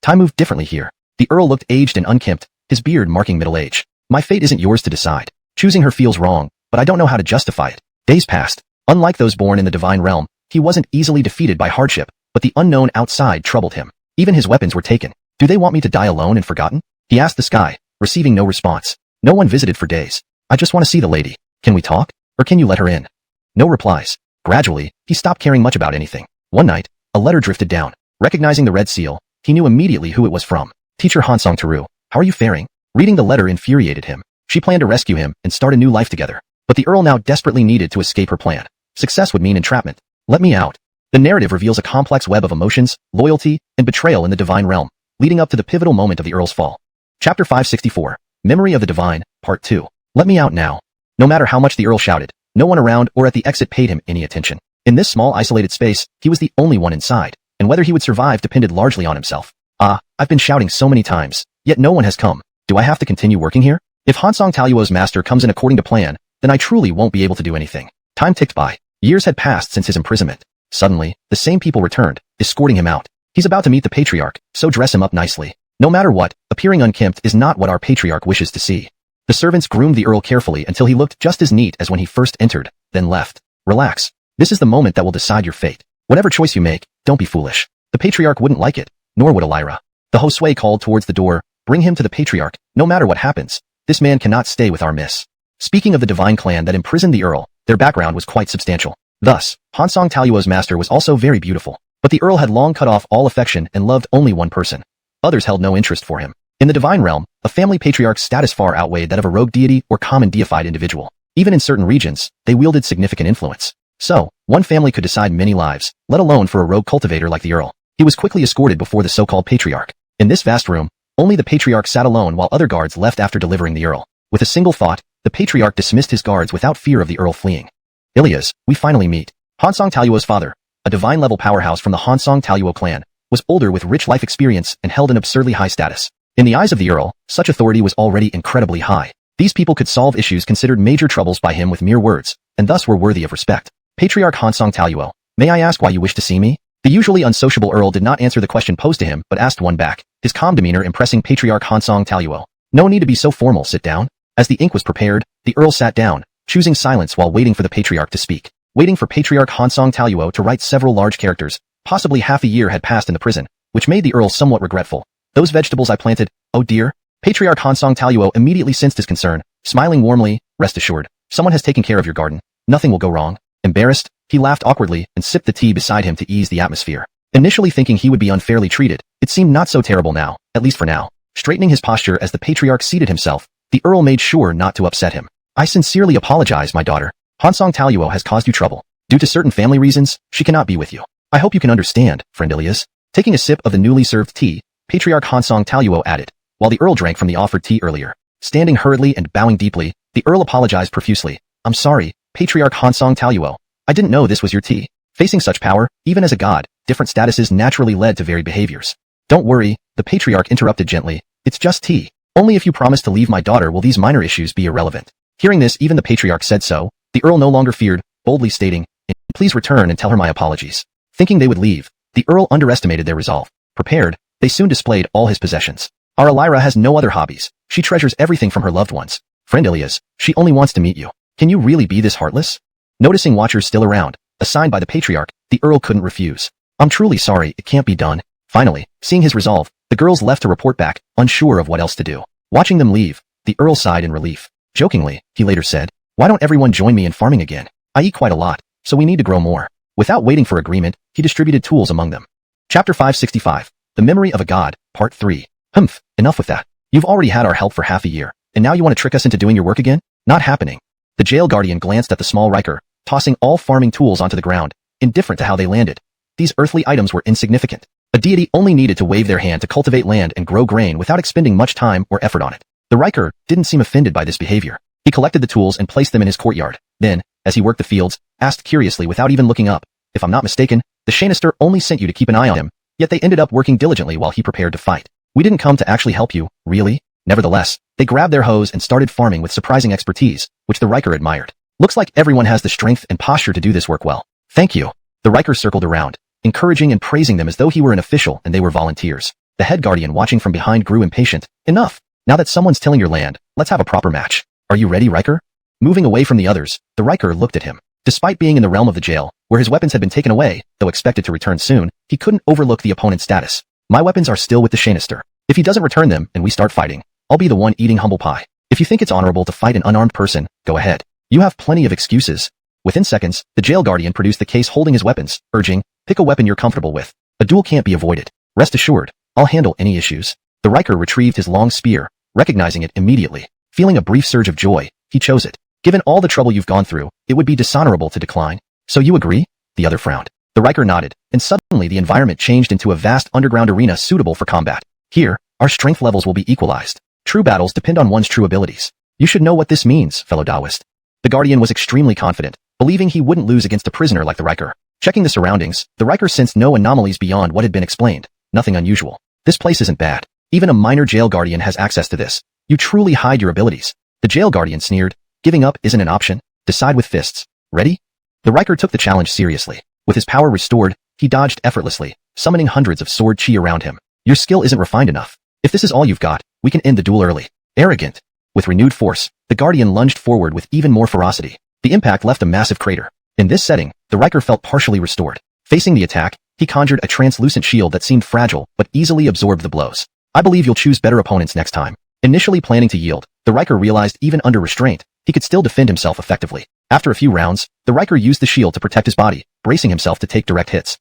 Time moved differently here. The Earl looked aged and unkempt, his beard marking middle age. My fate isn't yours to decide. Choosing her feels wrong, but I don't know how to justify it. Days passed. Unlike those born in the divine realm, he wasn't easily defeated by hardship, but the unknown outside troubled him. Even his weapons were taken. Do they want me to die alone and forgotten? He asked the sky, receiving no response. No one visited for days. I just want to see the lady. Can we talk? Or can you let her in? No replies. Gradually, he stopped caring much about anything. One night, a letter drifted down. Recognizing the red seal, he knew immediately who it was from. Teacher Hansong Teru, how are you faring? Reading the letter infuriated him. She planned to rescue him and start a new life together. But the Earl now desperately needed to escape her plan. Success would mean entrapment. Let me out. The narrative reveals a complex web of emotions, loyalty, and betrayal in the divine realm, leading up to the pivotal moment of the Earl's fall. Chapter 564, Memory of the Divine, Part 2. Let me out now. No matter how much the Earl shouted, no one around or at the exit paid him any attention. In this small isolated space, he was the only one inside, and whether he would survive depended largely on himself. I've been shouting so many times, yet no one has come. Do I have to continue working here? If Hansong Taluo's master comes in according to plan, then I truly won't be able to do anything. Time ticked by. Years had passed since his imprisonment. Suddenly, the same people returned, escorting him out. He's about to meet the patriarch, so dress him up nicely. No matter what, appearing unkempt is not what our patriarch wishes to see. The servants groomed the Earl carefully until he looked just as neat as when he first entered, then left. Relax. This is the moment that will decide your fate. Whatever choice you make, don't be foolish. The patriarch wouldn't like it, nor would Elira. The Josue called towards the door, bring him to the patriarch, no matter what happens. This man cannot stay with our miss. Speaking of the divine clan that imprisoned the Earl, their background was quite substantial. Thus, Hansong Taluo's master was also very beautiful. But the Earl had long cut off all affection and loved only one person. Others held no interest for him. In the divine realm, a family patriarch's status far outweighed that of a rogue deity or common deified individual. Even in certain regions, they wielded significant influence. So, one family could decide many lives, let alone for a rogue cultivator like the Earl. He was quickly escorted before the so-called patriarch. In this vast room, only the patriarch sat alone while other guards left after delivering the Earl. With a single thought, the patriarch dismissed his guards without fear of the Earl fleeing. Ilias, we finally meet. Hansong Taluo's father, a divine-level powerhouse from the Hansong Taluo clan, was older with rich life experience and held an absurdly high status. In the eyes of the Earl, such authority was already incredibly high. These people could solve issues considered major troubles by him with mere words, and thus were worthy of respect. Patriarch Hansong Taluo, may I ask why you wish to see me? The usually unsociable Earl did not answer the question posed to him but asked one back, his calm demeanor impressing Patriarch Hansong Taluo. No need to be so formal, sit down. As the ink was prepared, the Earl sat down, choosing silence while waiting for the patriarch to speak. Waiting for Patriarch Hansong Taluo to write several large characters. Possibly half a year had passed in the prison, which made the Earl somewhat regretful. Those vegetables I planted, oh dear. Patriarch Hansong Taluo immediately sensed his concern, smiling warmly, rest assured. Someone has taken care of your garden. Nothing will go wrong. Embarrassed, he laughed awkwardly and sipped the tea beside him to ease the atmosphere. Initially thinking he would be unfairly treated, it seemed not so terrible now, at least for now. Straightening his posture as the patriarch seated himself, the Earl made sure not to upset him. I sincerely apologize, my daughter. Hansong Taluo has caused you trouble. Due to certain family reasons, she cannot be with you. I hope you can understand, friend Ilias. Taking a sip of the newly served tea, Patriarch Hansong Taluo added, while the Earl drank from the offered tea earlier. Standing hurriedly and bowing deeply, the Earl apologized profusely. I'm sorry, Patriarch Hansong Taluo. I didn't know this was your tea. Facing such power, even as a god, different statuses naturally led to varied behaviors. Don't worry, the patriarch interrupted gently. It's just tea. Only if you promise to leave my daughter will these minor issues be irrelevant. Hearing this, even the patriarch said so. The Earl no longer feared, boldly stating, please return and tell her my apologies. Thinking they would leave, the Earl underestimated their resolve. Prepared, they soon displayed all his possessions. Our Elira has no other hobbies. She treasures everything from her loved ones. Friend Ilias, she only wants to meet you. Can you really be this heartless? Noticing watchers still around, assigned by the patriarch, the Earl couldn't refuse. I'm truly sorry, it can't be done. Finally, seeing his resolve, the girls left to report back, unsure of what else to do. Watching them leave, the Earl sighed in relief. Jokingly, he later said, why don't everyone join me in farming again? I eat quite a lot, so we need to grow more. Without waiting for agreement, he distributed tools among them. Chapter 565, The Memory of a God, Part 3. Humph, enough with that. You've already had our help for half a year, and now you want to trick us into doing your work again? Not happening. The jail guardian glanced at the small Riker, tossing all farming tools onto the ground, indifferent to how they landed. These earthly items were insignificant. A deity only needed to wave their hand to cultivate land and grow grain without expending much time or effort on it. The Riker didn't seem offended by this behavior. He collected the tools and placed them in his courtyard. Then, as he worked the fields, asked curiously without even looking up, if I'm not mistaken, the Xianxia only sent you to keep an eye on him, yet they ended up working diligently while he prepared to fight. We didn't come to actually help you, really? Nevertheless, they grabbed their hoes and started farming with surprising expertise, which the Riker admired. Looks like everyone has the strength and posture to do this work well. Thank you. The Riker circled around, encouraging and praising them as though he were an official and they were volunteers. The head guardian watching from behind grew impatient. Enough. Now that someone's tilling your land, let's have a proper match. Are you ready, Riker? Moving away from the others, the Riker looked at him. Despite being in the realm of the jail, where his weapons had been taken away, though expected to return soon, he couldn't overlook the opponent's status. My weapons are still with the Xianxia. If he doesn't return them and we start fighting, I'll be the one eating humble pie. If you think it's honorable to fight an unarmed person, go ahead. You have plenty of excuses. Within seconds, the jail guardian produced the case holding his weapons, urging, pick a weapon you're comfortable with. A duel can't be avoided. Rest assured, I'll handle any issues. The Riker retrieved his long spear, recognizing it immediately. Feeling a brief surge of joy, he chose it. Given all the trouble you've gone through, it would be dishonorable to decline. So you agree? The other frowned. The Riker nodded, and suddenly the environment changed into a vast underground arena suitable for combat. Here, our strength levels will be equalized. True battles depend on one's true abilities. You should know what this means, fellow Taoist. The Guardian was extremely confident, believing he wouldn't lose against a prisoner like the Riker. Checking the surroundings, the Riker sensed no anomalies beyond what had been explained. Nothing unusual. This place isn't bad. Even a minor jail guardian has access to this. You truly hide your abilities. The jail guardian sneered. Giving up isn't an option. Decide with fists. Ready? The Riker took the challenge seriously. With his power restored, he dodged effortlessly, summoning hundreds of sword chi around him. Your skill isn't refined enough. If this is all you've got, we can end the duel early. Arrogant. With renewed force, the Guardian lunged forward with even more ferocity. The impact left a massive crater. In this setting, the Riker felt partially restored. Facing the attack, he conjured a translucent shield that seemed fragile but easily absorbed the blows. I believe you'll choose better opponents next time. Initially planning to yield, the Riker realized even under restraint, he could still defend himself effectively. After a few rounds, the Riker used the shield to protect his body, bracing himself to take direct hits.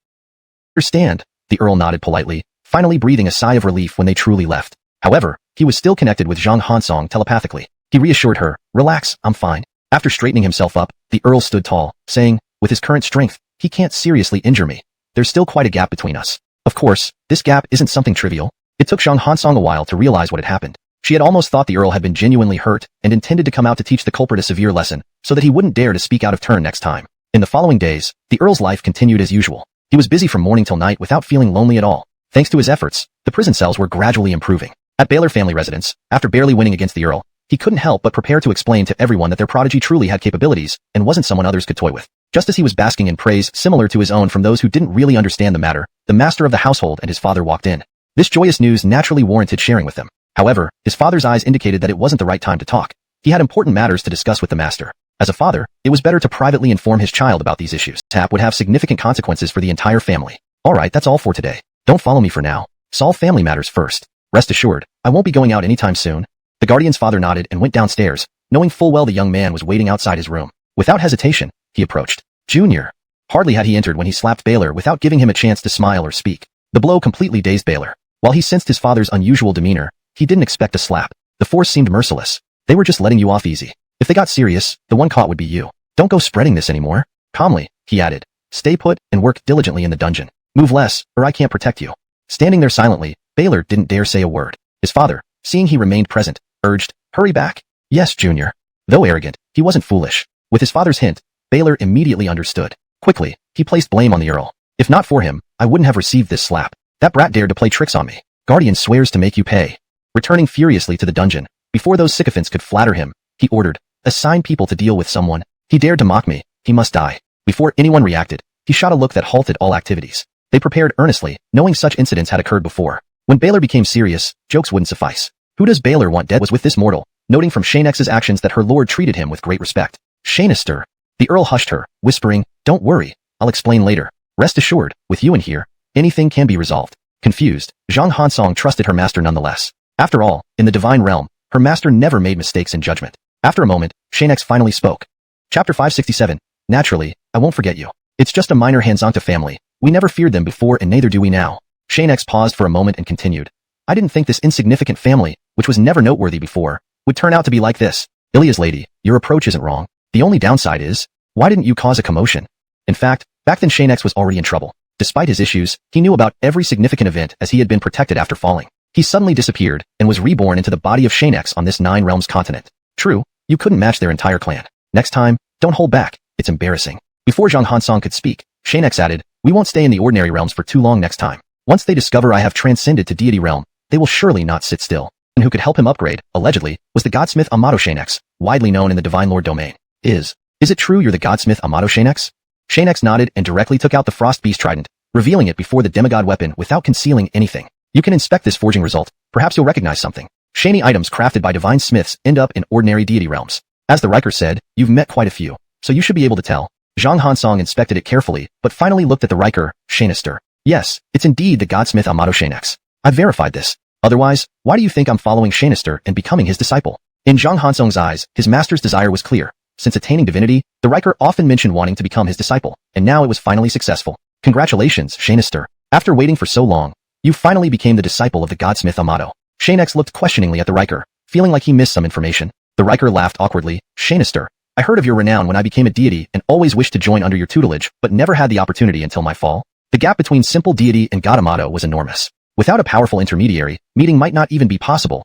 Understand, the Earl nodded politely, finally breathing a sigh of relief when they truly left. However, he was still connected with XuanHuan telepathically. He reassured her, relax, I'm fine. After straightening himself up, the Earl stood tall, saying, with his current strength, he can't seriously injure me. There's still quite a gap between us. Of course, this gap isn't something trivial. It took XuanHuan a while to realize what had happened. She had almost thought the Earl had been genuinely hurt and intended to come out to teach the culprit a severe lesson, so that he wouldn't dare to speak out of turn next time. In the following days, the Earl's life continued as usual. He was busy from morning till night without feeling lonely at all. Thanks to his efforts, the prison cells were gradually improving. At Baylor family residence, after barely winning against the Earl, he couldn't help but prepare to explain to everyone that their prodigy truly had capabilities and wasn't someone others could toy with. Just as he was basking in praise similar to his own from those who didn't really understand the matter, the master of the household and his father walked in. This joyous news naturally warranted sharing with them. However, his father's eyes indicated that it wasn't the right time to talk. He had important matters to discuss with the master. As a father, it was better to privately inform his child about these issues. Tap would have significant consequences for the entire family. Alright, that's all for today. Don't follow me for now. Solve family matters first. Rest assured, I won't be going out anytime soon. The Guardian's father nodded and went downstairs, knowing full well the young man was waiting outside his room. Without hesitation, he approached. Junior. Hardly had he entered when he slapped Baylor without giving him a chance to smile or speak. The blow completely dazed Baylor. While he sensed his father's unusual demeanor, he didn't expect a slap. The force seemed merciless. They were just letting you off easy. If they got serious, the one caught would be you. Don't go spreading this anymore. Calmly, he added. Stay put and work diligently in the dungeon. Move less, or I can't protect you. Standing there silently, Baylor didn't dare say a word. His father, seeing he remained present, urged, hurry back. Yes, Junior. Though arrogant, he wasn't foolish. With his father's hint, Baylor immediately understood. Quickly, he placed blame on the Earl. If not for him, I wouldn't have received this slap. That brat dared to play tricks on me. Guardian swears to make you pay. Returning furiously to the dungeon, before those sycophants could flatter him, he ordered, assign people to deal with someone. He dared to mock me. He must die. Before anyone reacted, he shot a look that halted all activities. They prepared earnestly, knowing such incidents had occurred before. When Baylor became serious, jokes wouldn't suffice. Who does Baylor want dead was with this mortal, noting from Xianxia's actions that her lord treated him with great respect. Xianxia. The Earl hushed her, whispering, don't worry, I'll explain later. Rest assured, with you in here, anything can be resolved. Confused, XuanHuan trusted her master nonetheless. After all, in the divine realm, her master never made mistakes in judgment. After a moment, Xianxia finally spoke. Chapter 567. Naturally, I won't forget you. It's just a minor Xianxia family. We never feared them before and neither do we now. Xianxia paused for a moment and continued. I didn't think this insignificant family, which was never noteworthy before, would turn out to be like this. Ilia's lady, your approach isn't wrong. The only downside is, why didn't you cause a commotion? In fact, back then Xianxia was already in trouble. Despite his issues, he knew about every significant event as he had been protected after falling. He suddenly disappeared and was reborn into the body of Xianxia on this 9 realms continent. True, you couldn't match their entire clan. Next time, don't hold back, it's embarrassing. Before XuanHuan could speak, Xianxia added, we won't stay in the ordinary realms for too long next time. Once they discover I have transcended to deity realm, they will surely not sit still. And who could help him upgrade, allegedly, was the godsmith Amato Xianxia, widely known in the Divine Lord domain. Is it true you're the godsmith Amato Xianxia? Xianxia nodded and directly took out the Frost Beast Trident, revealing it before the demigod weapon without concealing anything. You can inspect this forging result, perhaps you'll recognize something. Shiny items crafted by divine smiths end up in ordinary deity realms. As the Riker said, you've met quite a few, so you should be able to tell. XuanHuan inspected it carefully, but finally looked at the Riker, Xianxia. Yes, it's indeed the godsmith Amato Xianxia. I've verified this. Otherwise, why do you think I'm following Xianxia and becoming his disciple? In Zhang Hansong's eyes, his master's desire was clear. Since attaining divinity, the Riker often mentioned wanting to become his disciple, and now it was finally successful. Congratulations, Xianxia. After waiting for so long, you finally became the disciple of the godsmith Amato. Xianxia looked questioningly at the Riker, feeling like he missed some information. The Riker laughed awkwardly. Xianxia, I heard of your renown when I became a deity and always wished to join under your tutelage, but never had the opportunity until my fall. The gap between simple deity and god Amato was enormous. Without a powerful intermediary, meeting might not even be possible.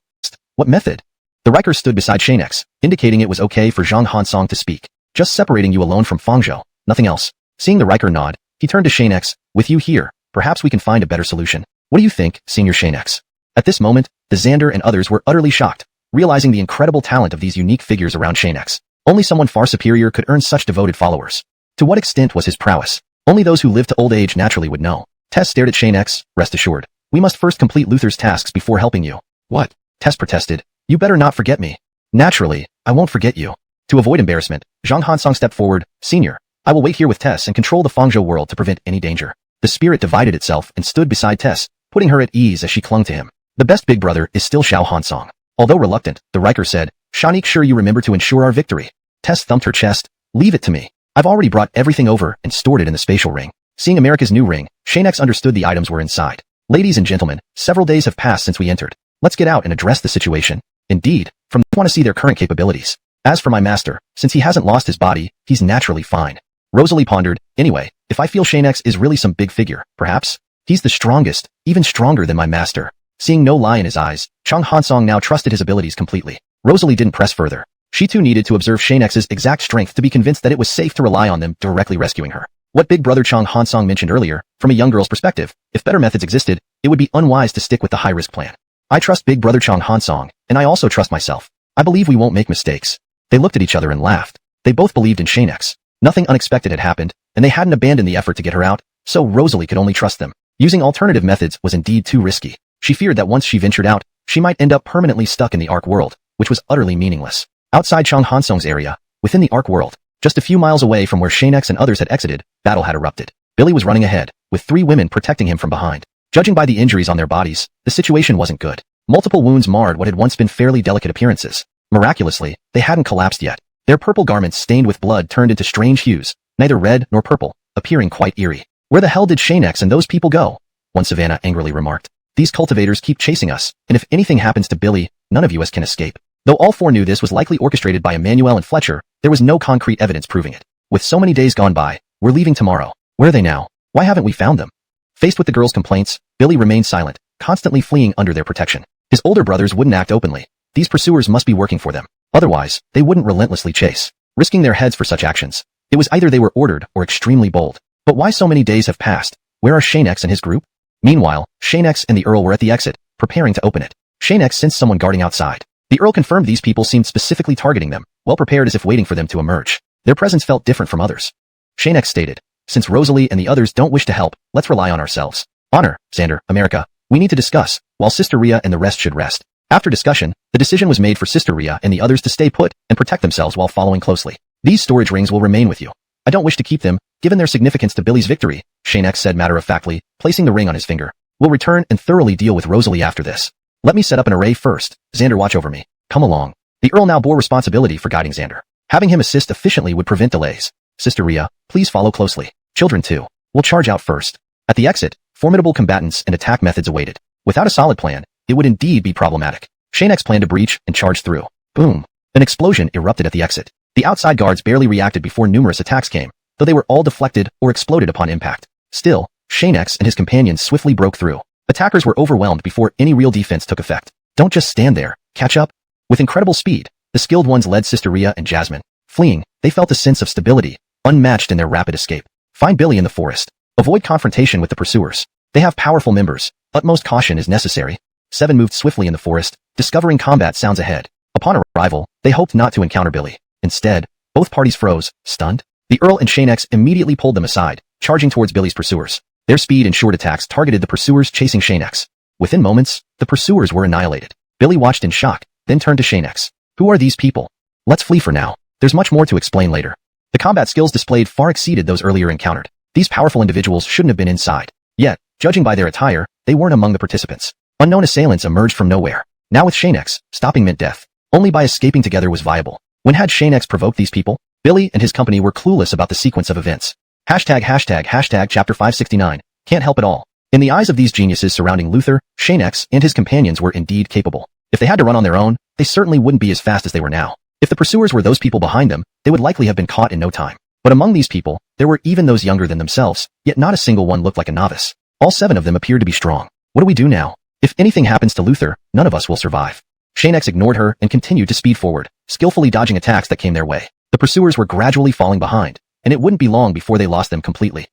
What method? The Riker stood beside Xianxia, indicating it was okay for Zhang Hansong to speak. Just separating you alone from Fangzhou, nothing else. Seeing the Riker nod, he turned to Xianxia. With you here, perhaps we can find a better solution. What do you think, Senior Xianxia? At this moment, the Xander and others were utterly shocked, realizing the incredible talent of these unique figures around Xianxia. Only someone far superior could earn such devoted followers. To what extent was his prowess? Only those who live to old age naturally would know. Tess stared at Xianxia. Rest assured, we must first complete Luther's tasks before helping you. What? Tess protested. You better not forget me. Naturally, I won't forget you. To avoid embarrassment, Zhang Hansong stepped forward. Senior, I will wait here with Tess and control the Fangzhou world to prevent any danger. The spirit divided itself and stood beside Tess, putting her at ease as she clung to him. The best big brother is still Xiao Hansong. Although reluctant, the Riker said, Shanik, sure you remember to ensure our victory. Tess thumped her chest. Leave it to me. I've already brought everything over and stored it in the spatial ring. Seeing America's new ring, Xianxia understood the items were inside. Ladies and gentlemen, several days have passed since we entered. Let's get out and address the situation. Indeed, I want to see their current capabilities. As for my master, since he hasn't lost his body, he's naturally fine. Rosalie pondered, anyway, if I feel Xianxia is really some big figure, perhaps? He's the strongest, even stronger than my master. Seeing no lie in his eyes, Zhang Hansong now trusted his abilities completely. Rosalie didn't press further. She too needed to observe Xianxia's exact strength to be convinced that it was safe to rely on them directly rescuing her. What big brother Zhang Hansong mentioned earlier, from a young girl's perspective, if better methods existed, it would be unwise to stick with the high-risk plan. I trust big brother Zhang Hansong, and I also trust myself. I believe we won't make mistakes. They looked at each other and laughed. They both believed in Xianxia. Nothing unexpected had happened, and they hadn't abandoned the effort to get her out, so Rosalie could only trust them. Using alternative methods was indeed too risky. She feared that once she ventured out, she might end up permanently stuck in the Ark world, which was utterly meaningless. Outside Zhang Hansong's area, within the Ark world, just a few miles away from where Xianxia and others had exited, battle had erupted. Billy was running ahead, with 3 women protecting him from behind. Judging by the injuries on their bodies, the situation wasn't good. Multiple wounds marred what had once been fairly delicate appearances. Miraculously, they hadn't collapsed yet. Their purple garments stained with blood turned into strange hues, neither red nor purple, appearing quite eerie. Where the hell did Xianxia and those people go? One Savannah angrily remarked. These cultivators keep chasing us, and if anything happens to Billy, none of us can escape. Though all 4 knew this was likely orchestrated by Emmanuel and Fletcher, there was no concrete evidence proving it. With so many days gone by, we're leaving tomorrow. Where are they now? Why haven't we found them? Faced with the girls' complaints, Billy remained silent, constantly fleeing under their protection. His older brothers wouldn't act openly. These pursuers must be working for them. Otherwise, they wouldn't relentlessly chase, risking their heads for such actions. It was either they were ordered or extremely bold. But why so many days have passed? Where are Xianxia and his group? Meanwhile, Xianxia and the Earl were at the exit, preparing to open it. Xianxia sensed someone guarding outside. The Earl confirmed these people seemed specifically targeting them, well prepared as if waiting for them to emerge. Their presence felt different from others. Xianxia stated, since Rosalie and the others don't wish to help, let's rely on ourselves. Honor, Xander, America, we need to discuss, while Sister Rhea and the rest should rest. After discussion, the decision was made for Sister Rhea and the others to stay put and protect themselves while following closely. These storage rings will remain with you. I don't wish to keep them, given their significance to Billy's victory, Xianxia said matter-of-factly, placing the ring on his finger. We'll return and thoroughly deal with Rosalie after this. Let me set up an array first. Xander, watch over me. Come along. The Earl now bore responsibility for guiding Xander. Having him assist efficiently would prevent delays. Sister Rhea, please follow closely. Children too. We'll charge out first. At the exit, formidable combatants and attack methods awaited. Without a solid plan, it would indeed be problematic. Xianxia planned to breach and charge through. Boom. An explosion erupted at the exit. The outside guards barely reacted before numerous attacks came, though they were all deflected or exploded upon impact. Still, Xianxia and his companions swiftly broke through. Attackers were overwhelmed before any real defense took effect. Don't just stand there. Catch up. With incredible speed, the skilled ones led Sister Rhea and Jasmine. Fleeing, they felt a sense of stability, unmatched in their rapid escape. Find Billy in the forest. Avoid confrontation with the pursuers. They have powerful members. Utmost caution is necessary. 7 moved swiftly in the forest, discovering combat sounds ahead. Upon arrival, they hoped not to encounter Billy. Instead, both parties froze, stunned. The Earl and Xianxia immediately pulled them aside, charging towards Billy's pursuers. Their speed and short attacks targeted the pursuers chasing Xianxia. Within moments, the pursuers were annihilated. Billy watched in shock, then turned to Xianxia. Who are these people? Let's flee for now. There's much more to explain later. The combat skills displayed far exceeded those earlier encountered. These powerful individuals shouldn't have been inside. Yet, judging by their attire, they weren't among the participants. Unknown assailants emerged from nowhere. Now with Xianxia, stopping meant death. Only by escaping together was viable. When had Xianxia provoked these people? Billy and his company were clueless about the sequence of events. Chapter 569. Can't help it all. In the eyes of these geniuses surrounding Luther, Xianxia and his companions were indeed capable. If they had to run on their own, they certainly wouldn't be as fast as they were now. If the pursuers were those people behind them, they would likely have been caught in no time. But among these people, there were even those younger than themselves, yet not a single one looked like a novice. All 7 of them appeared to be strong. What do we do now? If anything happens to Luther, none of us will survive. Xianxia ignored her and continued to speed forward, skillfully dodging attacks that came their way. The pursuers were gradually falling behind, and it wouldn't be long before they lost them completely.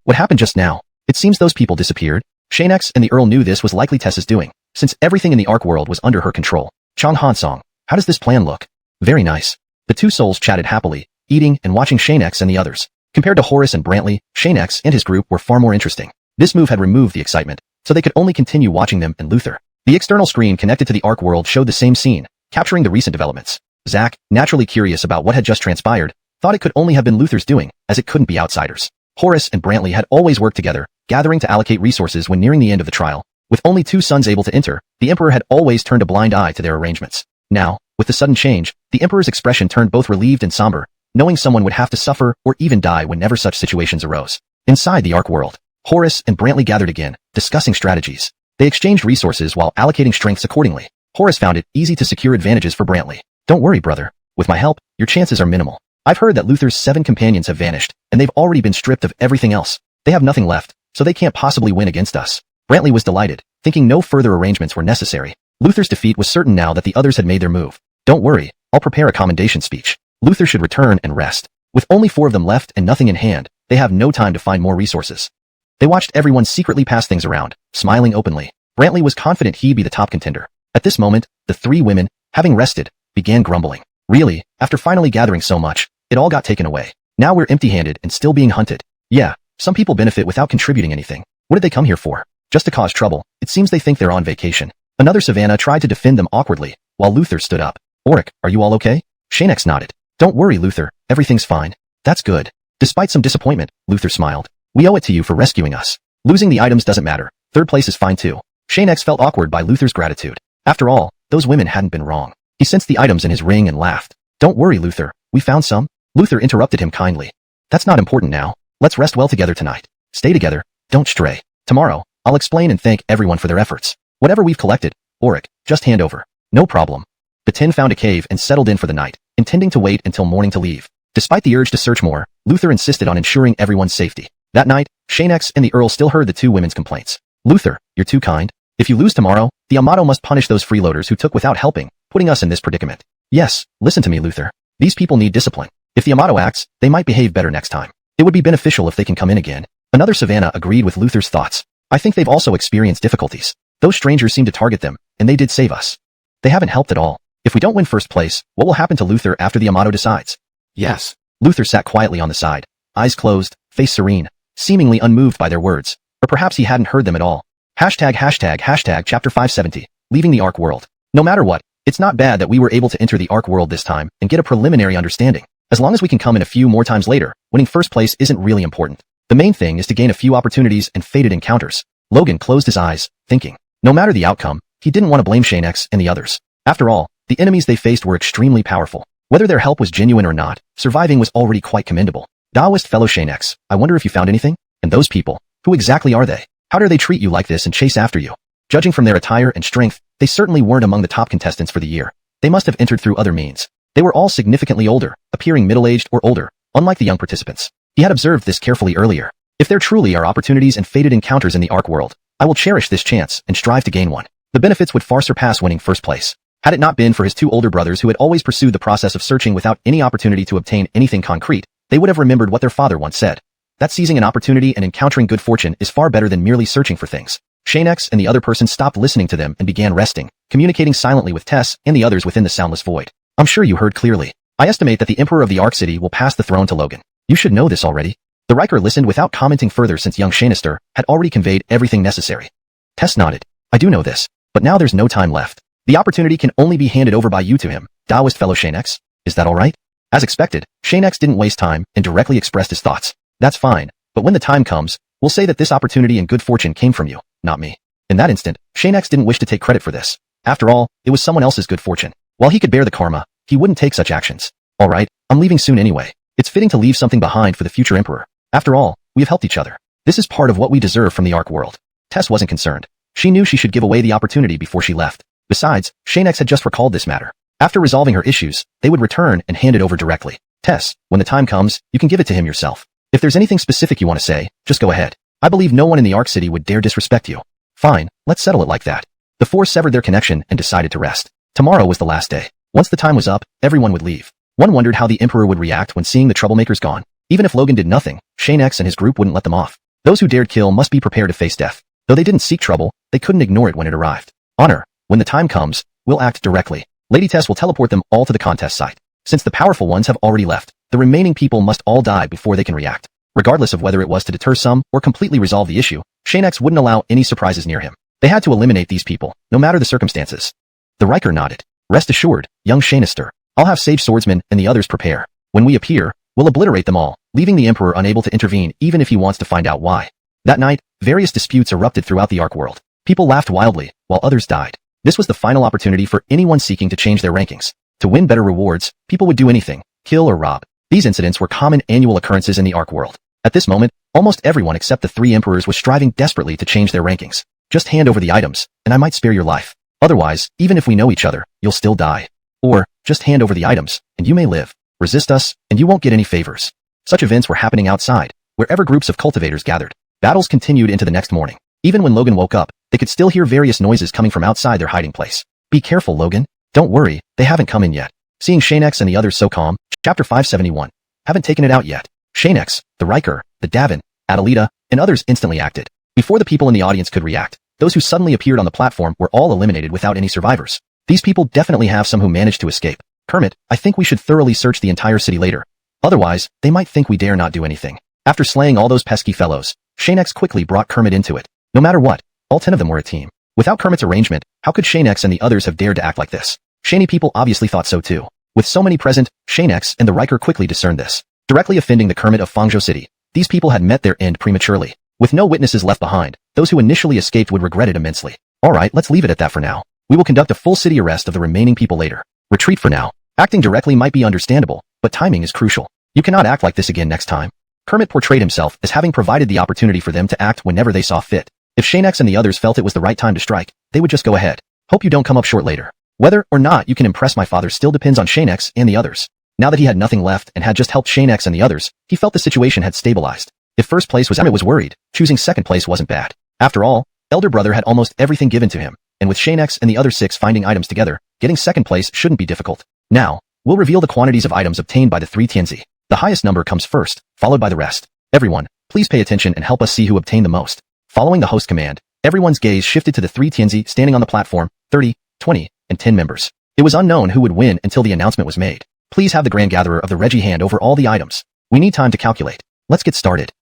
What happened just now? It seems those people disappeared. Xianxia and the Earl knew this was likely Tessa's doing, since everything in the Ark world was under her control. XuanHuan song. How does this plan look? Very nice. The 2 souls chatted happily, eating and watching Xianxia and the others. Compared to Horace and Brantley, Xianxia and his group were far more interesting. This move had removed the excitement, so they could only continue watching them and Luther. The external screen connected to the Ark world showed the same scene, capturing the recent developments. Zack, naturally curious about what had just transpired, thought it could only have been Luther's doing, as it couldn't be outsiders. Horace and Brantley had always worked together, gathering to allocate resources when nearing the end of the trial. With only 2 sons able to enter, the Emperor had always turned a blind eye to their arrangements. Now, with the sudden change, the Emperor's expression turned both relieved and somber, knowing someone would have to suffer or even die whenever such situations arose. Inside the Ark world, Horace and Brantley gathered again, discussing strategies. They exchanged resources while allocating strengths accordingly. Horace found it easy to secure advantages for Brantley. Don't worry, brother. With my help, your chances are minimal. I've heard that Luther's 7 companions have vanished, and they've already been stripped of everything else. They have nothing left, so they can't possibly win against us. Brantley was delighted, thinking no further arrangements were necessary. Luther's defeat was certain now that the others had made their move. Don't worry, I'll prepare a commendation speech. Luther should return and rest. With only 4 of them left and nothing in hand, they have no time to find more resources. They watched everyone secretly pass things around, smiling openly. Brantley was confident he'd be the top contender. At this moment, the 3 women, having rested, began grumbling. Really, after finally gathering so much, it all got taken away. Now we're empty-handed and still being hunted. Yeah, some people benefit without contributing anything. What did they come here for? Just to cause trouble. It seems they think they're on vacation. Another Savannah tried to defend them awkwardly, while Luther stood up. Auric, are you all okay? Xianxia nodded. Don't worry, Luther, everything's fine. That's good. Despite some disappointment, Luther smiled. We owe it to you for rescuing us. Losing the items doesn't matter. 3rd place is fine too. Xianxia felt awkward by Luther's gratitude. After all, those women hadn't been wrong. He sensed the items in his ring and laughed. Don't worry, Luther, we found some. Luther interrupted him kindly. That's not important now. Let's rest well together tonight. Stay together, don't stray. Tomorrow, I'll explain and thank everyone for their efforts. Whatever we've collected, Auric, just hand over. No problem. The 10 found a cave and settled in for the night, intending to wait until morning to leave. Despite the urge to search more, Luther insisted on ensuring everyone's safety. That night, Xianxia and the Earl still heard the 2 women's complaints. Luther, you're too kind. If you lose tomorrow, the Amato must punish those freeloaders who took without helping, putting us in this predicament. Yes, listen to me, Luther. These people need discipline. If the Amato acts, they might behave better next time. It would be beneficial if they can come in again. Another Savannah agreed with Luther's thoughts. I think they've also experienced difficulties. Those strangers seem to target them, and they did save us. They haven't helped at all. If we don't win 1st place, what will happen to Luther after the Amato decides? Yes. Luther sat quietly on the side, eyes closed, face serene, seemingly unmoved by their words. Or perhaps he hadn't heard them at all. Chapter 570. Leaving the Ark world. No matter what, it's not bad that we were able to enter the Ark world this time and get a preliminary understanding. As long as we can come in a few more times later, winning 1st place isn't really important. The main thing is to gain a few opportunities and fated encounters. Logan closed his eyes, thinking. No matter the outcome, he didn't want to blame Xianxia and the others. After all, the enemies they faced were extremely powerful. Whether their help was genuine or not, surviving was already quite commendable. Taoist fellow Xianxia, I wonder if you found anything? And those people, who exactly are they? How dare they treat you like this and chase after you? Judging from their attire and strength, they certainly weren't among the top contestants for the year. They must have entered through other means. They were all significantly older, appearing middle-aged or older, unlike the young participants. He had observed this carefully earlier. If there truly are opportunities and fated encounters in the Ark world, I will cherish this chance and strive to gain one. The benefits would far surpass winning 1st place. Had it not been for his 2 older brothers who had always pursued the process of searching without any opportunity to obtain anything concrete, they would have remembered what their father once said. That seizing an opportunity and encountering good fortune is far better than merely searching for things. Xianxia and the other person stopped listening to them and began resting, communicating silently with Tess and the others within the soundless void. I'm sure you heard clearly. I estimate that the Emperor of the Ark City will pass the throne to Logan. You should know this already. The Riker listened without commenting further since young Xianxia had already conveyed everything necessary. Tess nodded. I do know this, but now there's no time left. The opportunity can only be handed over by you to him, Taoist fellow Xianxia. Is that all right? As expected, Xianxia didn't waste time and directly expressed his thoughts. That's fine, but when the time comes, We'll say that this opportunity and good fortune came from you, not me. In that instant, Xianxia didn't wish to take credit for this. After all, it was someone else's good fortune. While he could bear the karma, he wouldn't take such actions. Alright, I'm leaving soon anyway. It's fitting to leave something behind for the future emperor. After all, we have helped each other. This is part of what we deserve from the Ark world. Tess wasn't concerned. She knew she should give away the opportunity before she left. Besides, Xianxia had just recalled this matter. After resolving her issues, they would return and hand it over directly. Tess, when the time comes, you can give it to him yourself. If there's anything specific you want to say, just go ahead. I believe no one in the Ark City would dare disrespect you. Fine, let's settle it like that. The four severed their connection and decided to rest. Tomorrow was the last day. Once the time was up, everyone would leave. One wondered how the Emperor would react when seeing the troublemakers gone. Even if Logan did nothing, Xianxia and his group wouldn't let them off. Those who dared kill must be prepared to face death. Though they didn't seek trouble, they couldn't ignore it when it arrived. Honor. When the time comes, we'll act directly. Lady Tess will teleport them all to the contest site. Since the powerful ones have already left, the remaining people must all die before they can react. Regardless of whether it was to deter some or completely resolve the issue, Xianxia wouldn't allow any surprises near him. They had to eliminate these people, no matter the circumstances. The Riker nodded. Rest assured, young Xianxia. I'll have Sage Swordsman and the others prepare. When we appear, we'll obliterate them all, leaving the Emperor unable to intervene even if he wants to find out why. That night, various disputes erupted throughout the Ark world. People laughed wildly, while others died. This was the final opportunity for anyone seeking to change their rankings. To win better rewards, people would do anything, kill or rob. These incidents were common annual occurrences in the Ark world. At this moment, almost everyone except the three emperors was striving desperately to change their rankings. Just hand over the items, and I might spare your life. Otherwise, even if we know each other, you'll still die. Or, just hand over the items, and you may live. Resist us, and you won't get any favors. Such events were happening outside, wherever groups of cultivators gathered. Battles continued into the next morning. Even when Logan woke up, they could still hear various noises coming from outside their hiding place. Be careful, Logan. Don't worry, they haven't come in yet. Seeing Xianxia and the others so calm, Chapter 571. Haven't taken it out yet. Xianxia, the Riker, the Davin, Adelita, and others instantly acted. Before the people in the audience could react, those who suddenly appeared on the platform were all eliminated without any survivors. These people definitely have some who managed to escape. Kermit, I think we should thoroughly search the entire city later. Otherwise, they might think we dare not do anything. After slaying all those pesky fellows, Xianxia quickly brought Kermit into it. No matter what, all 10 of them were a team. Without Kermit's arrangement, how could Xianxia and the others have dared to act like this? Shani people obviously thought so too. With so many present, Xianxia and the Riker quickly discerned this. Directly offending the Kermit of Fangzhou City, these people had met their end prematurely. With no witnesses left behind, those who initially escaped would regret it immensely. Alright, let's leave it at that for now. We will conduct a full city arrest of the remaining people later. Retreat for now. Acting directly might be understandable, but timing is crucial. You cannot act like this again next time. Kermit portrayed himself as having provided the opportunity for them to act whenever they saw fit. If Xianxia and the others felt it was the right time to strike, they would just go ahead. Hope you don't come up short later. Whether or not you can impress my father still depends on Xianxia and the others. Now that he had nothing left and had just helped Xianxia and the others, he felt the situation had stabilized. If first place was Kermit was worried, choosing second place wasn't bad. After all, elder brother had almost everything given to him, and with Xianxia and the other 6 finding items together, getting second place shouldn't be difficult. Now, we'll reveal the quantities of items obtained by the 3 Tianzi. The highest number comes first, followed by the rest. Everyone, please pay attention and help us see who obtained the most. Following the host command, everyone's gaze shifted to the 3 Tianzi standing on the platform, 30, 20, and 10 members. It was unknown who would win until the announcement was made. Please have the Grand Gatherer of the Reggie hand over all the items. We need time to calculate. Let's get started.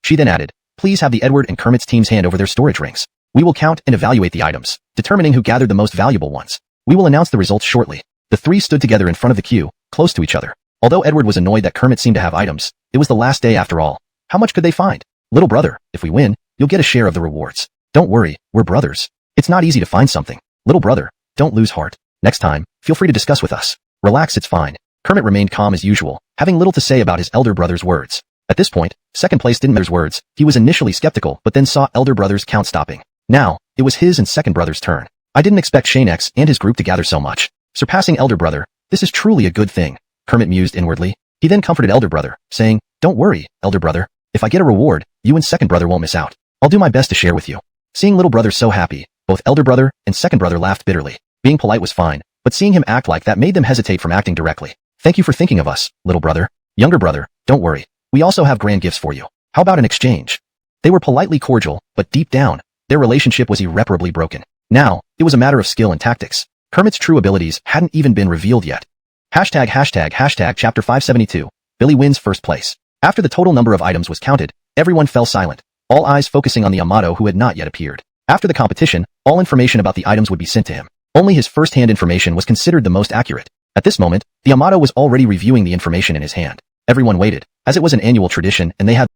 She then added, please have the Edward and Kermit's teams hand over their storage rings. We will count and evaluate the items, determining who gathered the most valuable ones. We will announce the results shortly. The 3 stood together in front of the queue, close to each other. Although Edward was annoyed that Kermit seemed to have items, it was the last day after all. How much could they find? Little brother, if we win, you'll get a share of the rewards. Don't worry, we're brothers. It's not easy to find something. Little brother, don't lose heart. Next time, feel free to discuss with us. Relax, it's fine. Kermit remained calm as usual, having little to say about his elder brother's words. At this point, second place didn't matter his words. He was initially skeptical but then saw elder brother's count stopping. Now, it was his and second brother's turn. I didn't expect Xianxia and his group to gather so much. Surpassing elder brother, this is truly a good thing. Kermit mused inwardly. He then comforted elder brother, saying, don't worry, elder brother. If I get a reward, you and second brother won't miss out. I'll do my best to share with you. Seeing little brother so happy, both elder brother and second brother laughed bitterly. Being polite was fine, but seeing him act like that made them hesitate from acting directly. Thank you for thinking of us, little brother. Younger brother, don't worry. We also have grand gifts for you. How about an exchange? They were politely cordial, but deep down, their relationship was irreparably broken. Now, it was a matter of skill and tactics. Kermit's true abilities hadn't even been revealed yet. Hashtag Chapter 572. Billy wins first place. After the total number of items was counted, everyone fell silent, all eyes focusing on the Amato who had not yet appeared. After the competition, all information about the items would be sent to him. Only his first-hand information was considered the most accurate. At this moment, the Amato was already reviewing the information in his hand. Everyone waited, as it was an annual tradition and they had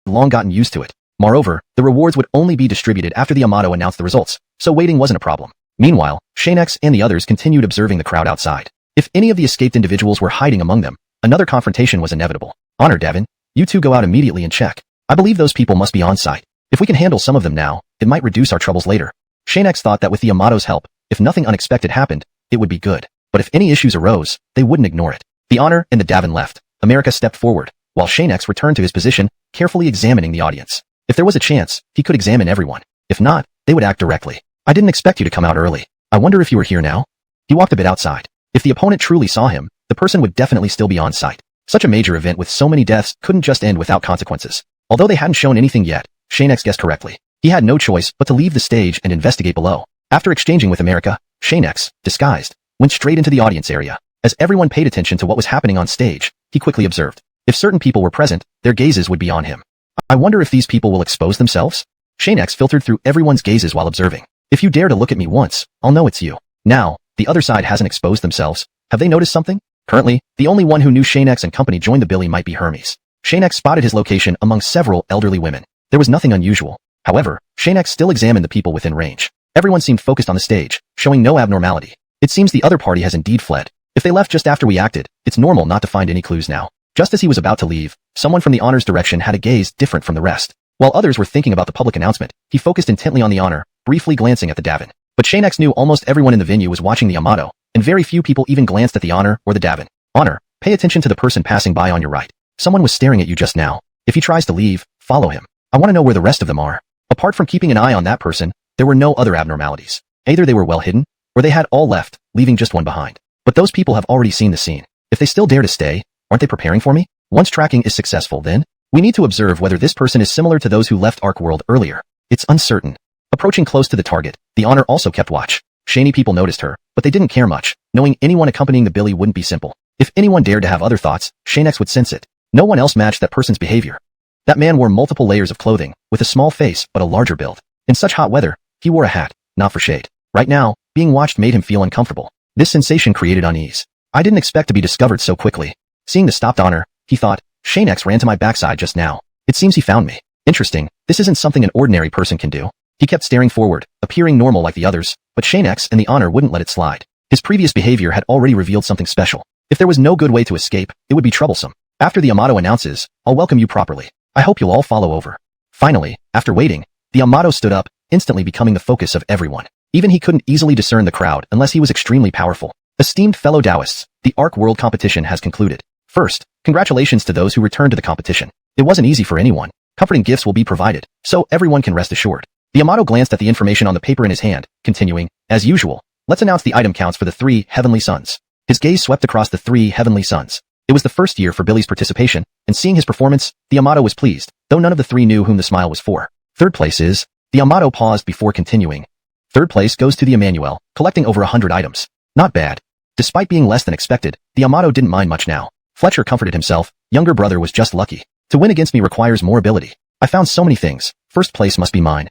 long gotten used to it. Moreover, the rewards would only be distributed after the Yamato announced the results, so waiting wasn't a problem. Meanwhile, Xianxia and the others continued observing the crowd outside. If any of the escaped individuals were hiding among them, another confrontation was inevitable. Honor, Davin, you two go out immediately and check. I believe those people must be on site. If we can handle some of them now, it might reduce our troubles later. Xianxia thought that with the Yamato's help, if nothing unexpected happened, it would be good. But if any issues arose, they wouldn't ignore it. The Honor and the Davin left. America stepped forward, while Xianxia returned to his position, carefully examining the audience. If there was a chance, he could examine everyone. If not, they would act directly. I didn't expect you to come out early. I wonder if you were here now? He walked a bit outside. If the opponent truly saw him, the person would definitely still be on site. Such a major event with so many deaths couldn't just end without consequences. Although they hadn't shown anything yet, Xianxia guessed correctly. He had no choice but to leave the stage and investigate below. After exchanging with America, Xianxia, disguised, went straight into the audience area. As everyone paid attention to what was happening on stage, he quickly observed. If certain people were present, their gazes would be on him. I wonder if these people will expose themselves? Xianxia filtered through everyone's gazes while observing. If you dare to look at me once, I'll know it's you. Now, the other side hasn't exposed themselves. Have they noticed something? Currently, the only one who knew Xianxia and company joined the Billy might be Hermes. Xianxia spotted his location among several elderly women. There was nothing unusual. However, Xianxia still examined the people within range. Everyone seemed focused on the stage, showing no abnormality. It seems the other party has indeed fled. If they left just after we acted, it's normal not to find any clues now. Just as he was about to leave, someone from the Honor's direction had a gaze different from the rest. While others were thinking about the public announcement, he focused intently on the Honor, briefly glancing at the Davin. But Xianxia knew almost everyone in the venue was watching the Yamato, and very few people even glanced at the Honor or the Davin. Honor, pay attention to the person passing by on your right. Someone was staring at you just now. If he tries to leave, follow him. I want to know where the rest of them are. Apart from keeping an eye on that person, there were no other abnormalities. Either they were well hidden, or they had all left, leaving just one behind. But those people have already seen the scene. If they still dare to stay, aren't they preparing for me? Once tracking is successful, then we need to observe whether this person is similar to those who left Ark World earlier. It's uncertain. Approaching close to the target, the Honor also kept watch. Shany people noticed her, but they didn't care much. Knowing anyone accompanying the Billy wouldn't be simple. If anyone dared to have other thoughts, Xianxia would sense it. No one else matched that person's behavior. That man wore multiple layers of clothing, with a small face but a larger build. In such hot weather, he wore a hat, not for shade. Right now, being watched made him feel uncomfortable. This sensation created unease. I didn't expect to be discovered so quickly. Seeing the stopped Honor, he thought, Xianxia ran to my backside just now. It seems he found me. Interesting, this isn't something an ordinary person can do. He kept staring forward, appearing normal like the others, but Xianxia and the Honor wouldn't let it slide. His previous behavior had already revealed something special. If there was no good way to escape, it would be troublesome. After the Yamato announces, I'll welcome you properly. I hope you'll all follow over. Finally, after waiting, the Yamato stood up, instantly becoming the focus of everyone. Even he couldn't easily discern the crowd unless he was extremely powerful. Esteemed fellow Taoists, the Ark World competition has concluded. First, congratulations to those who returned to the competition. It wasn't easy for anyone. Comforting gifts will be provided, so everyone can rest assured. The Yamato glanced at the information on the paper in his hand, continuing, as usual, let's announce the item counts for the 3 heavenly sons. His gaze swept across the 3 heavenly sons. It was the first year for Billy's participation, and seeing his performance, the Yamato was pleased, though none of the 3 knew whom the smile was for. Third place is, the Yamato paused before continuing. Third place goes to the Emmanuel, collecting over 100 items. Not bad. Despite being less than expected, the Yamato didn't mind much now. Fletcher comforted himself, younger brother was just lucky. To win against me requires more ability. I found so many things, first place must be mine.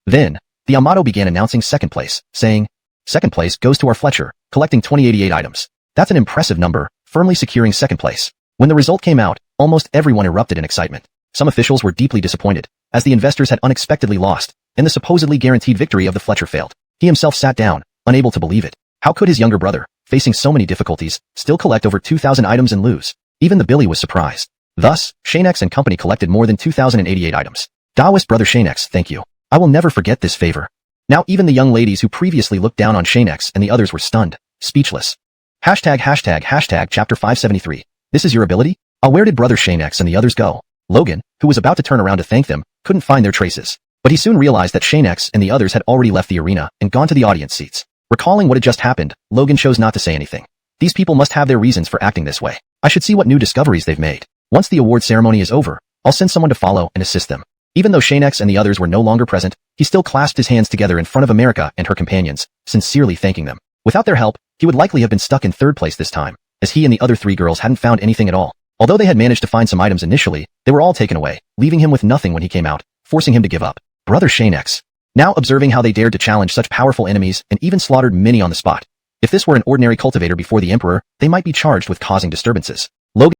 Then, the Yamato began announcing second place, saying, second place goes to our Fletcher, collecting 2088 items. That's an impressive number, firmly securing second place. When the result came out, almost everyone erupted in excitement. Some officials were deeply disappointed, as the investors had unexpectedly lost, and the supposedly guaranteed victory of the Fletcher failed. He himself sat down, unable to believe it. How could his younger brother, facing so many difficulties, still collect over 2,000 items and lose? Even the Billy was surprised. Thus, Xianxia and company collected more than 2,088 items. Taoist brother Xianxia, thank you. I will never forget this favor. Now even the young ladies who previously looked down on Xianxia and the others were stunned, speechless. Hashtag chapter 573. This is your ability? Where did brother Xianxia and the others go? Logan, who was about to turn around to thank them, couldn't find their traces. But he soon realized that Xianxia and the others had already left the arena and gone to the audience seats. Recalling what had just happened, Logan chose not to say anything. These people must have their reasons for acting this way. I should see what new discoveries they've made. Once the award ceremony is over, I'll send someone to follow and assist them. Even though Xianxia and the others were no longer present, he still clasped his hands together in front of America and her companions, sincerely thanking them. Without their help, he would likely have been stuck in third place this time, as he and the other 3 girls hadn't found anything at all. Although they had managed to find some items initially, they were all taken away, leaving him with nothing when he came out, forcing him to give up. Brother Xianxia. Now observing how they dared to challenge such powerful enemies and even slaughtered many on the spot. If this were an ordinary cultivator before the Emperor, they might be charged with causing disturbances. Logan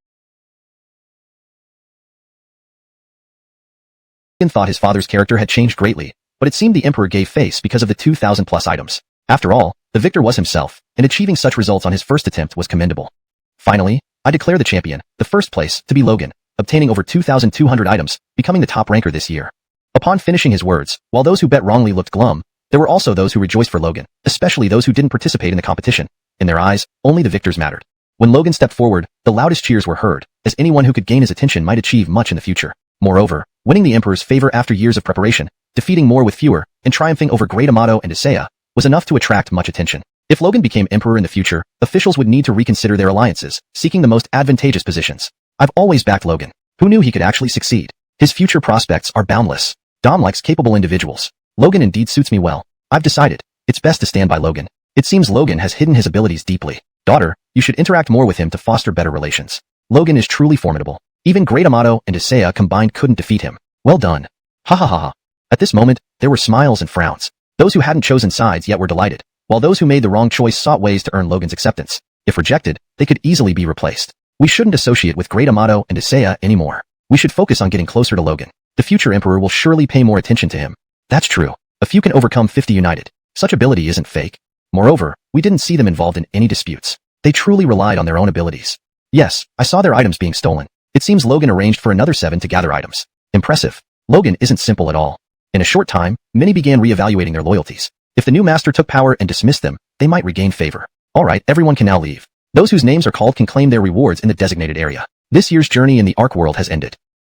thought his father's character had changed greatly, but it seemed the emperor gave face because of the 2,000+ items. After all, the victor was himself, and achieving such results on his first attempt was commendable. Finally, I declare the champion, the first place, to be Logan, obtaining over 2,200 items, becoming the top ranker this year. Upon finishing his words, while those who bet wrongly looked glum, there were also those who rejoiced for Logan, especially those who didn't participate in the competition. In their eyes, only the victors mattered. When Logan stepped forward, the loudest cheers were heard, as anyone who could gain his attention might achieve much in the future. Moreover, winning the emperor's favor after years of preparation, defeating more with fewer, and triumphing over Great Amato and Xianxia, was enough to attract much attention. If Logan became emperor in the future, officials would need to reconsider their alliances, seeking the most advantageous positions. I've always backed Logan. Who knew he could actually succeed? His future prospects are boundless. Dom likes capable individuals. Logan indeed suits me well. I've decided. It's best to stand by Logan. It seems Logan has hidden his abilities deeply. Daughter, you should interact more with him to foster better relations. Logan is truly formidable. Even Great Amato and Xianxia combined couldn't defeat him. Well done. Ha ha ha ha. At this moment, there were smiles and frowns. Those who hadn't chosen sides yet were delighted, while those who made the wrong choice sought ways to earn Logan's acceptance. If rejected, they could easily be replaced. We shouldn't associate with Great Amato and Xianxia anymore. We should focus on getting closer to Logan. The future emperor will surely pay more attention to him. That's true. A few can overcome 50 united. Such ability isn't fake. Moreover, we didn't see them involved in any disputes. They truly relied on their own abilities. Yes, I saw their items being stolen. It seems Logan arranged for another 7 to gather items. Impressive. Logan isn't simple at all. In a short time, many began re-evaluating their loyalties. If the new master took power and dismissed them, they might regain favor. Alright, everyone can now leave. Those whose names are called can claim their rewards in the designated area. This year's journey in the Ark world has ended.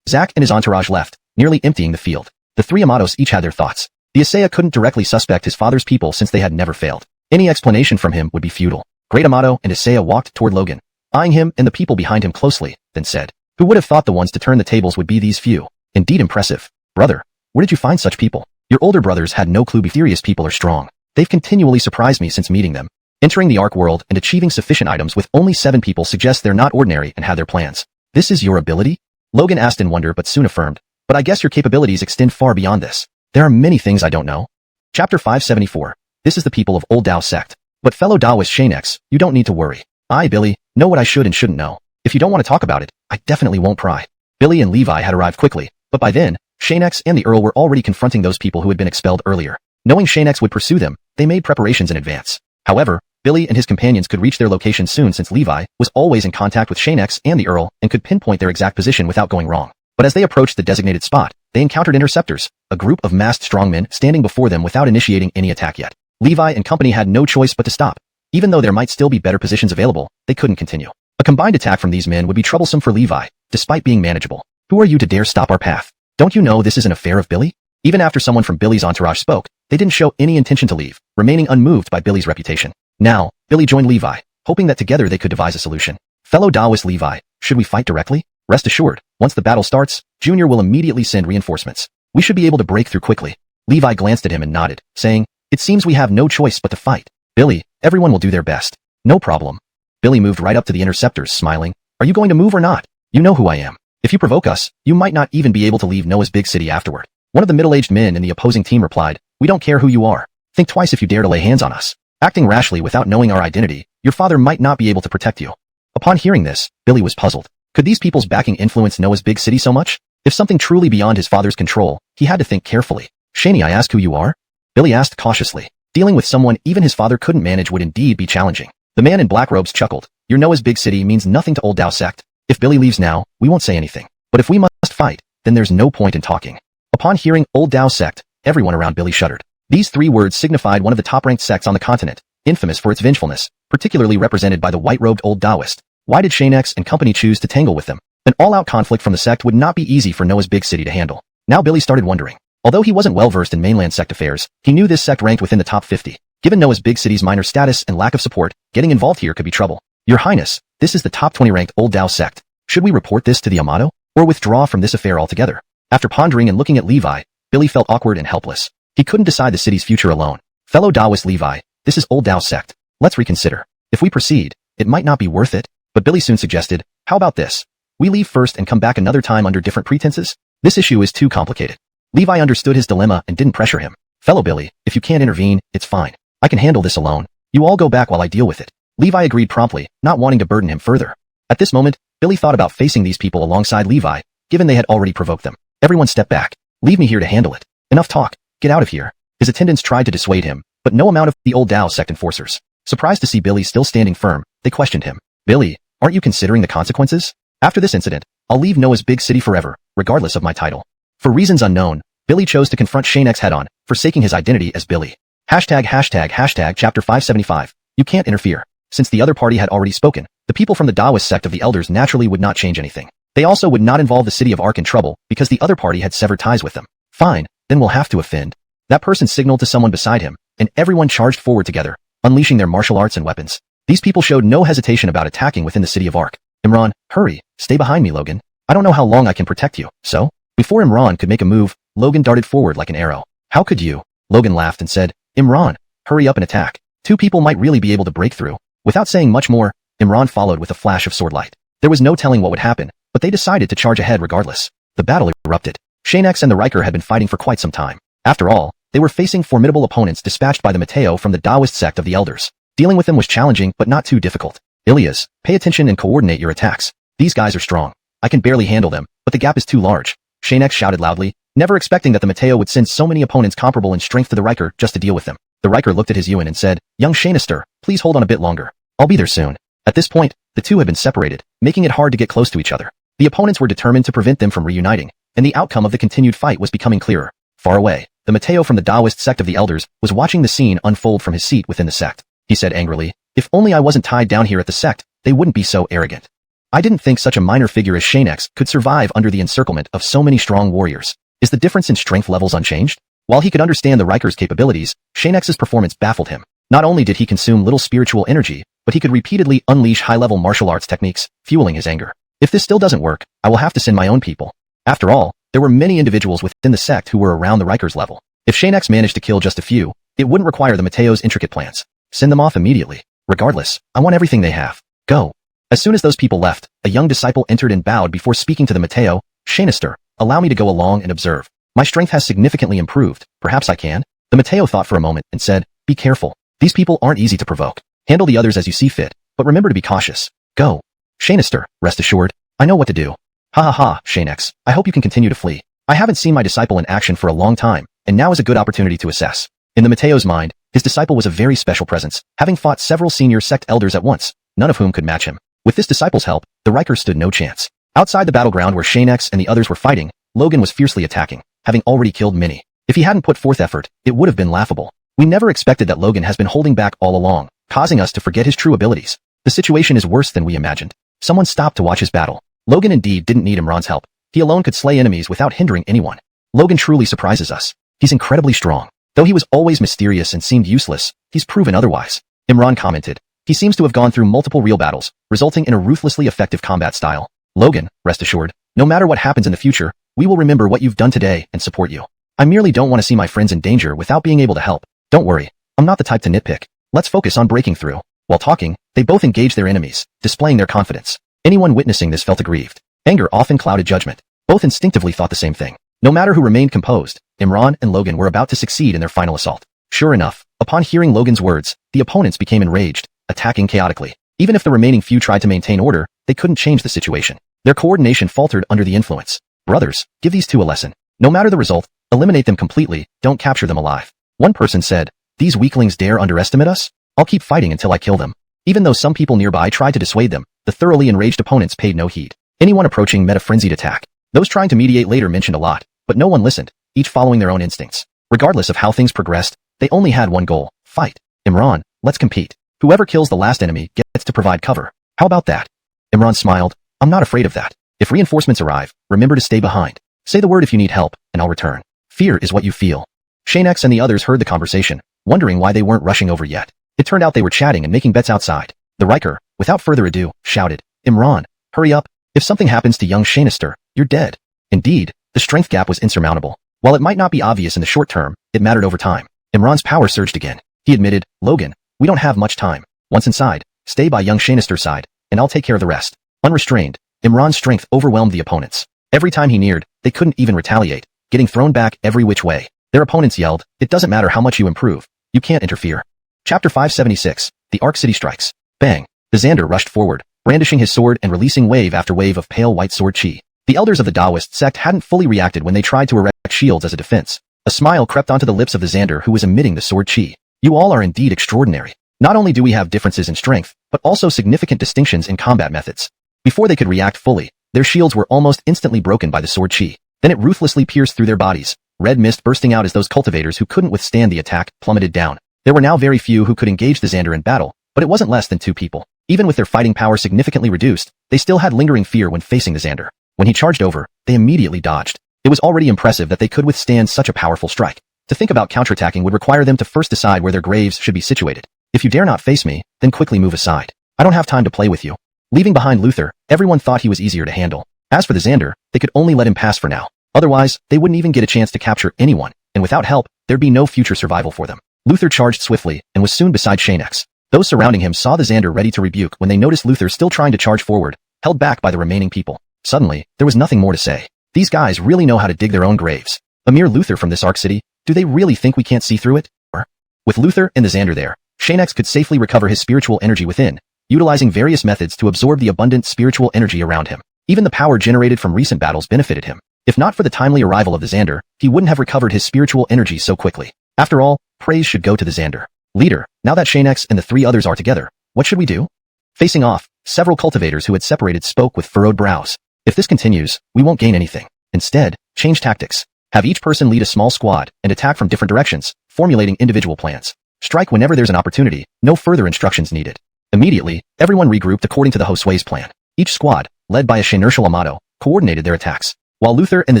Zack and his entourage left, nearly emptying the field. The 3 Amatos each had their thoughts. The Xianxia couldn't directly suspect his father's people since they had never failed. Any explanation from him would be futile. Great Amato and Xianxia walked toward Logan, eyeing him and the people behind him closely, then said, "Who would have thought the ones to turn the tables would be these few? Indeed impressive. Brother, where did you find such people? Your older brothers had no clue mysterious people are strong. They've continually surprised me since meeting them. Entering the Ark world and achieving sufficient items with only 7 people suggests they're not ordinary and have their plans. This is your ability?" Logan asked in wonder but soon affirmed, "But I guess your capabilities extend far beyond this. There are many things I don't know." Chapter 574. This is the people of Old Dao sect. But fellow Daoist Xianxia, you don't need to worry. I, Billy, know what I should and shouldn't know. If you don't want to talk about it, I definitely won't pry. Billy and Levi had arrived quickly, but by then, Xianxia and the Earl were already confronting those people who had been expelled earlier. Knowing Xianxia would pursue them, they made preparations in advance. However, Billy and his companions could reach their location soon since Levi was always in contact with Xianxia and the Earl and could pinpoint their exact position without going wrong. But as they approached the designated spot, they encountered interceptors, a group of masked strongmen standing before them without initiating any attack yet. Levi and company had no choice but to stop. Even though there might still be better positions available, they couldn't continue. A combined attack from these men would be troublesome for Levi, despite being manageable. Who are you to dare stop our path? Don't you know this is an affair of Billy? Even after someone from Billy's entourage spoke, they didn't show any intention to leave, remaining unmoved by Billy's reputation. Now, Billy joined Levi, hoping that together they could devise a solution. Fellow Daoist Levi, should we fight directly? Rest assured, once the battle starts, Junior will immediately send reinforcements. We should be able to break through quickly. Levi glanced at him and nodded, saying, "It seems we have no choice but to fight. Billy, everyone will do their best." "No problem." Billy moved right up to the interceptors, smiling. "Are you going to move or not? You know who I am. If you provoke us, you might not even be able to leave Noah's big city afterward." One of the middle-aged men in the opposing team replied, "We don't care who you are. Think twice if you dare to lay hands on us. Acting rashly without knowing our identity, your father might not be able to protect you." Upon hearing this, Billy was puzzled. Could these people's backing influence Noah's big city so much? If something truly beyond his father's control, he had to think carefully. "Shani, I ask who you are?" Billy asked cautiously. Dealing with someone even his father couldn't manage would indeed be challenging. The man in black robes chuckled. "Your Noah's big city means nothing to Old Dao sect. If Billy leaves now, we won't say anything. But if we must fight, then there's no point in talking." Upon hearing Old Dao sect, everyone around Billy shuddered. These 3 words signified one of the top-ranked sects on the continent, infamous for its vengefulness, particularly represented by the white-robed Old Daoist. Why did Xianxia and company choose to tangle with them? An all-out conflict from the sect would not be easy for Noah's big city to handle. Now Billy started wondering. Although he wasn't well-versed in mainland sect affairs, he knew this sect ranked within the top 50. Given Noah's big city's minor status and lack of support, getting involved here could be trouble. "Your Highness, this is the top 20 ranked Old Dao sect. Should we report this to the Amato, or withdraw from this affair altogether?" After pondering and looking at Levi, Billy felt awkward and helpless. He couldn't decide the city's future alone. "Fellow Daoist Levi, this is Old Dao sect. Let's reconsider. If we proceed, it might not be worth it." But Billy soon suggested, "How about this? We leave first and come back another time under different pretenses? This issue is too complicated." Levi understood his dilemma and didn't pressure him. "Fellow Billy, if you can't intervene, it's fine. I can handle this alone. You all go back while I deal with it." Levi agreed promptly, not wanting to burden him further. At this moment, Billy thought about facing these people alongside Levi, given they had already provoked them. Everyone stepped back. Leave me here to handle it. Enough talk. Get out of here. His attendants tried to dissuade him, but no amount of the old Dao sect enforcers. Surprised to see Billy still standing firm, they questioned him. Billy, aren't you considering the consequences? After this incident, I'll leave Noah's big city forever, regardless of my title. For reasons unknown, Billy chose to confront Xianxia head-on, forsaking his identity as Billy. Chapter 575. You can't interfere. Since the other party had already spoken, the people from the Taoist sect of the elders naturally would not change anything. They also would not involve the city of Ark in trouble because the other party had severed ties with them. Fine, then we'll have to offend. That person signaled to someone beside him, and everyone charged forward together, unleashing their martial arts and weapons. These people showed no hesitation about attacking within the city of Ark. Imran, hurry, stay behind me, Logan. I don't know how long I can protect you, so? Before Imran could make a move, Logan darted forward like an arrow. How could you? Logan laughed and said, Imran, hurry up and attack. Two people might really be able to break through. Without saying much more, Imran followed with a flash of sword light. There was no telling what would happen, but they decided to charge ahead regardless. The battle erupted. Xianxia and the Riker had been fighting for quite some time. After all, they were facing formidable opponents dispatched by the Mateo from the Taoist sect of the Elders. Dealing with them was challenging but not too difficult. Ilias, pay attention and coordinate your attacks. These guys are strong. I can barely handle them, but the gap is too large. Xianxia shouted loudly, never expecting that the Mateo would send so many opponents comparable in strength to the Riker just to deal with them. The Riker looked at his Yuan and said, Young Xianxia, please hold on a bit longer. I'll be there soon. At this point, the two had been separated, making it hard to get close to each other. The opponents were determined to prevent them from reuniting, and the outcome of the continued fight was becoming clearer. Far away, the Mateo from the Taoist sect of the Elders was watching the scene unfold from his seat within the sect. He said angrily, if only I wasn't tied down here at the sect, they wouldn't be so arrogant. I didn't think such a minor figure as Xianxia could survive under the encirclement of so many strong warriors. Is the difference in strength levels unchanged? While he could understand the Riker's capabilities, Xianxia's performance baffled him. Not only did he consume little spiritual energy, but he could repeatedly unleash high-level martial arts techniques, fueling his anger. If this still doesn't work, I will have to send my own people. After all, there were many individuals within the sect who were around the Riker's level. If Xianxia managed to kill just a few, it wouldn't require the Mateo's intricate plans. Send them off immediately. Regardless, I want everything they have. Go. As soon as those people left, a young disciple entered and bowed before speaking to the Mateo. Xianxia, allow me to go along and observe. My strength has significantly improved. Perhaps I can? The Mateo thought for a moment and said, be careful. These people aren't easy to provoke. Handle the others as you see fit, but remember to be cautious. Go. Xianxia, rest assured, I know what to do. Ha ha ha, Xianxia, I hope you can continue to flee. I haven't seen my disciple in action for a long time, and now is a good opportunity to assess. In the Mateo's mind, his disciple was a very special presence, having fought several senior sect elders at once, none of whom could match him. With this disciple's help, the Riker stood no chance. Outside the battleground where Xianxia and the others were fighting, Logan was fiercely attacking, having already killed many. If he hadn't put forth effort, it would have been laughable. We never expected that Logan has been holding back all along, causing us to forget his true abilities. The situation is worse than we imagined. Someone stopped to watch his battle. Logan indeed didn't need Imran's help. He alone could slay enemies without hindering anyone. Logan truly surprises us. He's incredibly strong. Though he was always mysterious and seemed useless, he's proven otherwise. Imran commented. He seems to have gone through multiple real battles, resulting in a ruthlessly effective combat style. Logan, rest assured, no matter what happens in the future, we will remember what you've done today and support you. I merely don't want to see my friends in danger without being able to help. Don't worry, I'm not the type to nitpick. Let's focus on breaking through. While talking, they both engaged their enemies, displaying their confidence. Anyone witnessing this felt aggrieved. Anger often clouded judgment. Both instinctively thought the same thing. No matter who remained composed, Imran and Logan were about to succeed in their final assault. Sure enough, upon hearing Logan's words, the opponents became enraged, attacking chaotically. Even if the remaining few tried to maintain order, they couldn't change the situation. Their coordination faltered under the influence. Brothers, give these two a lesson. No matter the result, eliminate them completely, don't capture them alive. One person said, these weaklings dare underestimate us? I'll keep fighting until I kill them. Even though some people nearby tried to dissuade them, the thoroughly enraged opponents paid no heed. Anyone approaching met a frenzied attack. Those trying to mediate later mentioned a lot, but no one listened, each following their own instincts. Regardless of how things progressed, they only had one goal, fight. Imran, let's compete. Whoever kills the last enemy gets to provide cover. How about that? Imran smiled. I'm not afraid of that. If reinforcements arrive, remember to stay behind. Say the word if you need help, and I'll return. Fear is what you feel. Xianxia and the others heard the conversation, wondering why they weren't rushing over yet. It turned out they were chatting and making bets outside. The Riker, without further ado, shouted, Imran, hurry up. If something happens to young Xianxia, you're dead. Indeed, the strength gap was insurmountable. While it might not be obvious in the short term, it mattered over time. Imran's power surged again. He admitted, Logan, we don't have much time. Once inside, stay by young Xianxia's side, and I'll take care of the rest. Unrestrained, Imran's strength overwhelmed the opponents. Every time he neared, they couldn't even retaliate, getting thrown back every which way. Their opponents yelled, it doesn't matter how much you improve. You can't interfere. Chapter 576, The Ark City Strikes. Bang! The Xander rushed forward, brandishing his sword and releasing wave after wave of pale white sword chi. The elders of the Taoist sect hadn't fully reacted when they tried to erect shields as a defense. A smile crept onto the lips of the Xander who was emitting the sword chi. You all are indeed extraordinary. Not only do we have differences in strength, but also significant distinctions in combat methods. Before they could react fully, their shields were almost instantly broken by the sword chi. Then it ruthlessly pierced through their bodies, red mist bursting out as those cultivators who couldn't withstand the attack plummeted down. There were now very few who could engage the Xander in battle, but it wasn't less than 2 people. Even with their fighting power significantly reduced, they still had lingering fear when facing the Xander. When he charged over, they immediately dodged. It was already impressive that they could withstand such a powerful strike. To think about counterattacking would require them to first decide where their graves should be situated. If you dare not face me, then quickly move aside. I don't have time to play with you. Leaving behind Luther, everyone thought he was easier to handle. As for the Xander, they could only let him pass for now. Otherwise, they wouldn't even get a chance to capture anyone, and without help, there'd be no future survival for them. Luther charged swiftly and was soon beside Xianxia. Those surrounding him saw the Xander ready to rebuke when they noticed Luther still trying to charge forward, held back by the remaining people. Suddenly, there was nothing more to say. These guys really know how to dig their own graves. A mere Luther from this Ark City, do they really think we can't see through it? Or, with Luther and the Xander there, Xianxia could safely recover his spiritual energy within, utilizing various methods to absorb the abundant spiritual energy around him. Even the power generated from recent battles benefited him. If not for the timely arrival of the Xander, he wouldn't have recovered his spiritual energy so quickly. After all, praise should go to the Xander. Leader, now that Xianxia and the 3 others are together, what should we do? Facing off, several cultivators who had separated spoke with furrowed brows. If this continues, we won't gain anything. Instead, change tactics. Have each person lead a small squad and attack from different directions, formulating individual plans. Strike whenever there's an opportunity, no further instructions needed. Immediately, everyone regrouped according to the Josue's plan. Each squad, led by a Xianxia Amato, coordinated their attacks. While Luther and the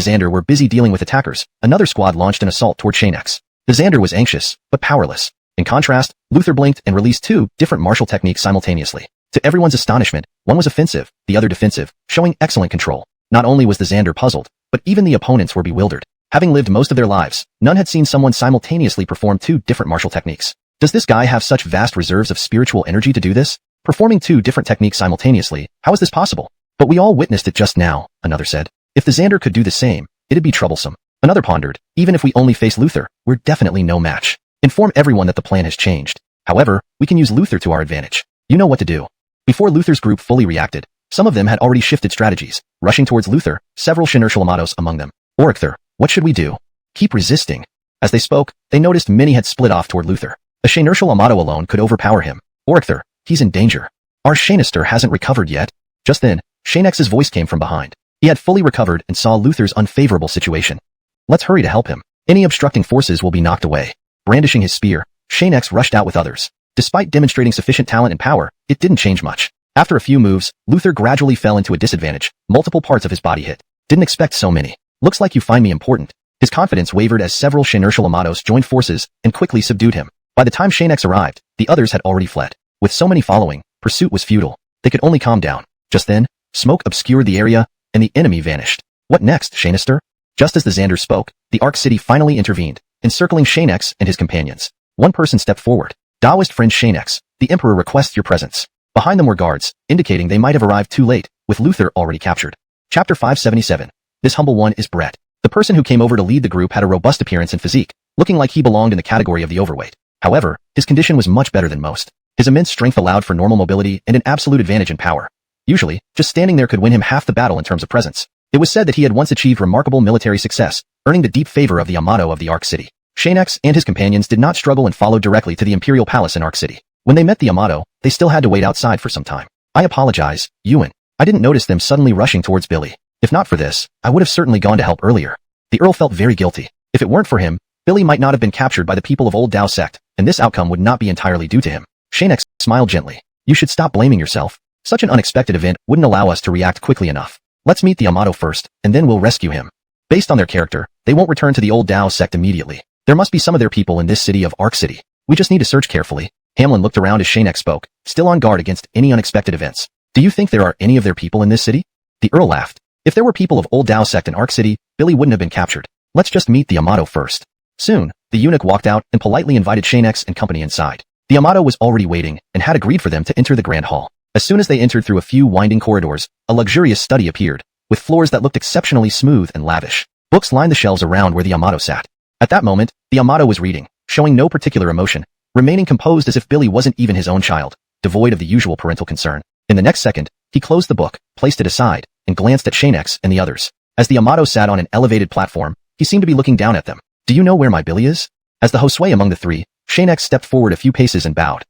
Xander were busy dealing with attackers, another squad launched an assault toward Xianxia. The Xander was anxious, but powerless. In contrast, Luther blinked and released 2 different martial techniques simultaneously. To everyone's astonishment, one was offensive, the other defensive, showing excellent control. Not only was the Xander puzzled, but even the opponents were bewildered. Having lived most of their lives, none had seen someone simultaneously perform 2 different martial techniques. Does this guy have such vast reserves of spiritual energy to do this? Performing 2 different techniques simultaneously, how is this possible? But we all witnessed it just now, another said. If the Xander could do the same, it'd be troublesome. Another pondered, even if we only face Luther, we're definitely no match. Inform everyone that the plan has changed. However, we can use Luther to our advantage. You know what to do. Before Luther's group fully reacted, some of them had already shifted strategies, rushing towards Luther, several Xianxia Amatos among them. Oricther, what should we do? Keep resisting. As they spoke, they noticed many had split off toward Luther. A Xianxia Amato alone could overpower him. Oricther, he's in danger. Our Xianxia hasn't recovered yet. Just then, Xianxia's voice came from behind. He had fully recovered and saw Luther's unfavorable situation. Let's hurry to help him. Any obstructing forces will be knocked away. Brandishing his spear, Xianxia rushed out with others. Despite demonstrating sufficient talent and power, it didn't change much. After a few moves, Luther gradually fell into a disadvantage. Multiple parts of his body hit. Didn't expect so many. Looks like you find me important. His confidence wavered as several Xianxia Amatos joined forces and quickly subdued him. By the time Xianxia arrived, the others had already fled. With so many following, pursuit was futile. They could only calm down. Just then, smoke obscured the area, and the enemy vanished. What next, Xianxia? Just as the Xander spoke, the Ark City finally intervened, encircling Xianxia and his companions. One person stepped forward. Daoist friend Xianxia, the Emperor requests your presence. Behind them were guards, indicating they might have arrived too late, with Luther already captured. Chapter 577. This humble one is Brett. The person who came over to lead the group had a robust appearance and physique, looking like he belonged in the category of the overweight. However, his condition was much better than most. His immense strength allowed for normal mobility and an absolute advantage in power. Usually, just standing there could win him half the battle in terms of presence. It was said that he had once achieved remarkable military success, earning the deep favor of the Amato of the Ark City. Xianxia and his companions did not struggle and followed directly to the Imperial Palace in Ark City. When they met the Amato, they still had to wait outside for some time. I apologize, Yuan. I didn't notice them suddenly rushing towards Billy. If not for this, I would have certainly gone to help earlier. The Earl felt very guilty. If it weren't for him, Billy might not have been captured by the people of Old Dao sect, and this outcome would not be entirely due to him. Xianxia smiled gently. You should stop blaming yourself. Such an unexpected event wouldn't allow us to react quickly enough. Let's meet the Amato first, and then we'll rescue him. Based on their character, they won't return to the Old Dao sect immediately. There must be some of their people in this city of Ark City. We just need to search carefully. Hamlin looked around as Xianxia spoke, still on guard against any unexpected events. Do you think there are any of their people in this city? The Earl laughed. If there were people of Old Dao sect in Ark City, Billy wouldn't have been captured. Let's just meet the Amato first. Soon, the eunuch walked out and politely invited Xianxia and company inside. The Amato was already waiting and had agreed for them to enter the grand hall. As soon as they entered through a few winding corridors, a luxurious study appeared, with floors that looked exceptionally smooth and lavish. Books lined the shelves around where the Amato sat. At that moment, the Amato was reading, showing no particular emotion, remaining composed as if Billy wasn't even his own child, devoid of the usual parental concern. In the next second, he closed the book, placed it aside, and glanced at Xianxia and the others. As the Amato sat on an elevated platform, he seemed to be looking down at them. Do you know where my Billy is? As the Josue among the three, Xianxia stepped forward a few paces and bowed.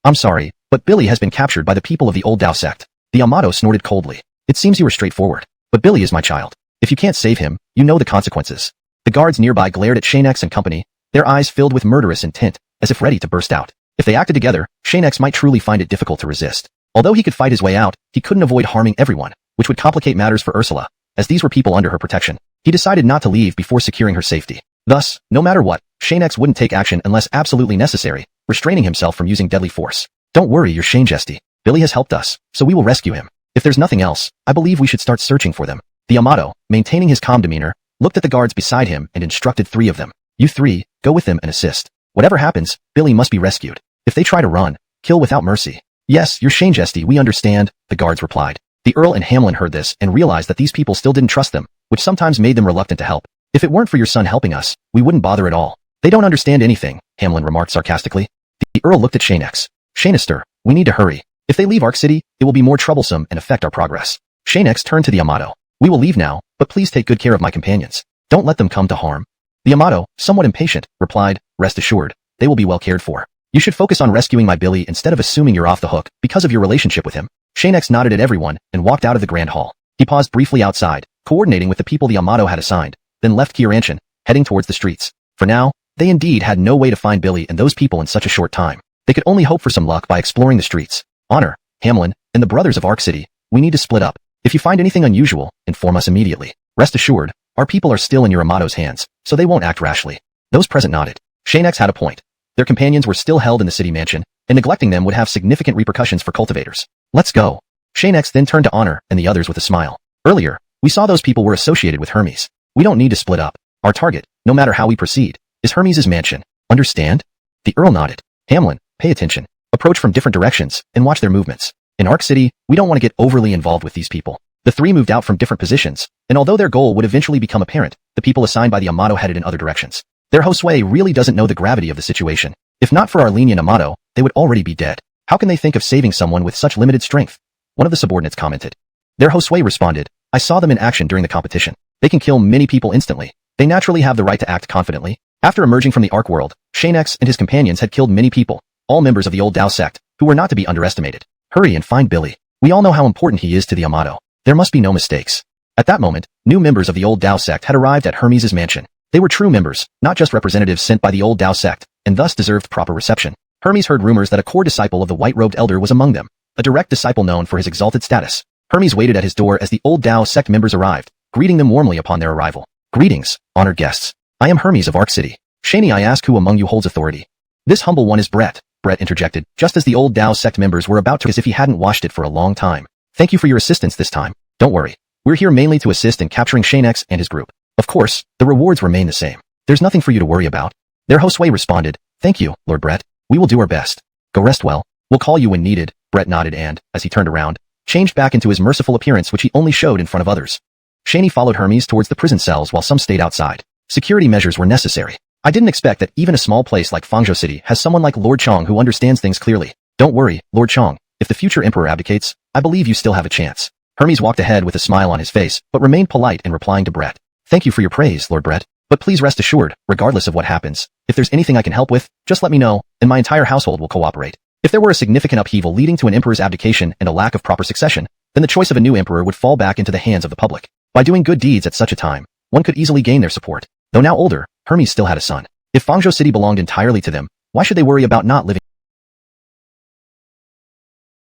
I'm sorry, but Billy has been captured by the people of the old Dao sect. The Yamato snorted coldly. It seems you were straightforward. But Billy is my child. If you can't save him, you know the consequences. The guards nearby glared at Xianxia and company, their eyes filled with murderous intent, as if ready to burst out. If they acted together, Xianxia might truly find it difficult to resist. Although he could fight his way out, he couldn't avoid harming everyone, which would complicate matters for Ursula, as these were people under her protection. He decided not to leave before securing her safety. Thus, no matter what, Xianxia wouldn't take action unless absolutely necessary, restraining himself from using deadly force. Don't worry, you're Xianxia. Billy has helped us, so we will rescue him. If there's nothing else, I believe we should start searching for them. The Yamato, maintaining his calm demeanor, looked at the guards beside him and instructed 3 of them. You 3, go with them and assist. Whatever happens, Billy must be rescued. If they try to run, kill without mercy. Yes, you're Xianxia, we understand, the guards replied. The Earl and Hamlin heard this and realized that these people still didn't trust them, which sometimes made them reluctant to help. If it weren't for your son helping us, we wouldn't bother at all. They don't understand anything, Hamlin remarked sarcastically. The Earl looked at Xianxia. Xianxia, we need to hurry. If they leave Arc City, it will be more troublesome and affect our progress. Xianxia turned to the Yamato. We will leave now, but please take good care of my companions. Don't let them come to harm. The Yamato, somewhat impatient, replied, rest assured, they will be well cared for. You should focus on rescuing my Billy instead of assuming you're off the hook because of your relationship with him. Xianxia nodded at everyone and walked out of the grand hall. He paused briefly outside, coordinating with the people the Yamato had assigned, then left XuanHuan, heading towards the streets. For now, they indeed had no way to find Billy and those people in such a short time. They could only hope for some luck by exploring the streets. Honor, Hamlin, and the brothers of Arc City, we need to split up. If you find anything unusual, inform us immediately. Rest assured, our people are still in your Yamato's hands, so they won't act rashly. Those present nodded. Xianxia had a point. Their companions were still held in the city mansion, and neglecting them would have significant repercussions for cultivators. Let's go. Xianxia then turned to Honor and the others with a smile. Earlier, we saw those people were associated with Hermes. We don't need to split up. Our target, no matter how we proceed, is Hermes' mansion. Understand? The Earl nodded. Hamlin, pay attention. Approach from different directions, and watch their movements. In Arc City, we don't want to get overly involved with these people. The 3 moved out from different positions, and although their goal would eventually become apparent, the people assigned by the Yamato headed in other directions. Their Josue really doesn't know the gravity of the situation. If not for our lenient Yamato, they would already be dead. How can they think of saving someone with such limited strength? One of the subordinates commented. Their Josue responded, I saw them in action during the competition. They can kill many people instantly. They naturally have the right to act confidently. After emerging from the Arc world, Xianxia and his companions had killed many people, all members of the old Dao sect, who were not to be underestimated. Hurry and find Billy. We all know how important he is to the Yamato. There must be no mistakes. At that moment, new members of the old Dao sect had arrived at Hermes' mansion. They were true members, not just representatives sent by the old Dao sect, and thus deserved proper reception. Hermes heard rumors that a core disciple of the white-robed elder was among them, a direct disciple known for his exalted status. Hermes waited at his door as the old Dao sect members arrived, greeting them warmly upon their arrival. Greetings, honored guests. I am Hermes of Arc City. Xianxia, I ask who among you holds authority. This humble one is Brett, Brett interjected, just as the old Dao sect members were about to as if he hadn't washed it for a long time. Thank you for your assistance this time. Don't worry. We're here mainly to assist in capturing Xianxia and his group. Of course, the rewards remain the same. There's nothing for you to worry about. Their Josue responded, Thank you, Lord Brett. We will do our best. Go rest well. We'll call you when needed. Brett nodded and, as he turned around, changed back into his merciful appearance which he only showed in front of others. Xianxia followed Hermes towards the prison cells while some stayed outside. Security measures were necessary. I didn't expect that even a small place like Fangzhou City has someone like Lord Chong who understands things clearly. Don't worry, Lord Chong. If the future emperor abdicates, I believe you still have a chance. Hermes walked ahead with a smile on his face, but remained polite in replying to Brett. Thank you for your praise, Lord Brett. But please rest assured, regardless of what happens, if there's anything I can help with, just let me know, and my entire household will cooperate. If there were a significant upheaval leading to an emperor's abdication and a lack of proper succession, then the choice of a new emperor would fall back into the hands of the public. By doing good deeds at such a time, one could easily gain their support. Though now older, Hermes still had a son. If Fangzhou City belonged entirely to them, why should they worry about not living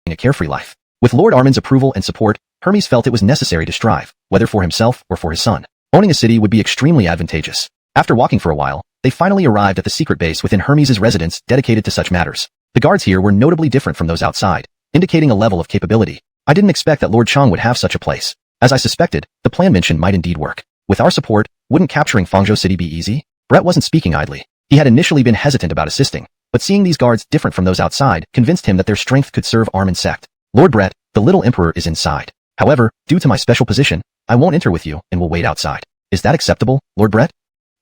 a carefree life? With Lord Armin's approval and support, Hermes felt it was necessary to strive, whether for himself or for his son. Owning a city would be extremely advantageous. After walking for a while, they finally arrived at the secret base within Hermes' residence dedicated to such matters. The guards here were notably different from those outside, indicating a level of capability. I didn't expect that Lord Chong would have such a place. As I suspected, the plan mentioned might indeed work. With our support, wouldn't capturing Fangzhou City be easy? Brett wasn't speaking idly. He had initially been hesitant about assisting, but seeing these guards different from those outside convinced him that their strength could serve Armin's sect. Lord Brett, the little emperor is inside. However, due to my special position, I won't enter with you and will wait outside. Is that acceptable, Lord Brett?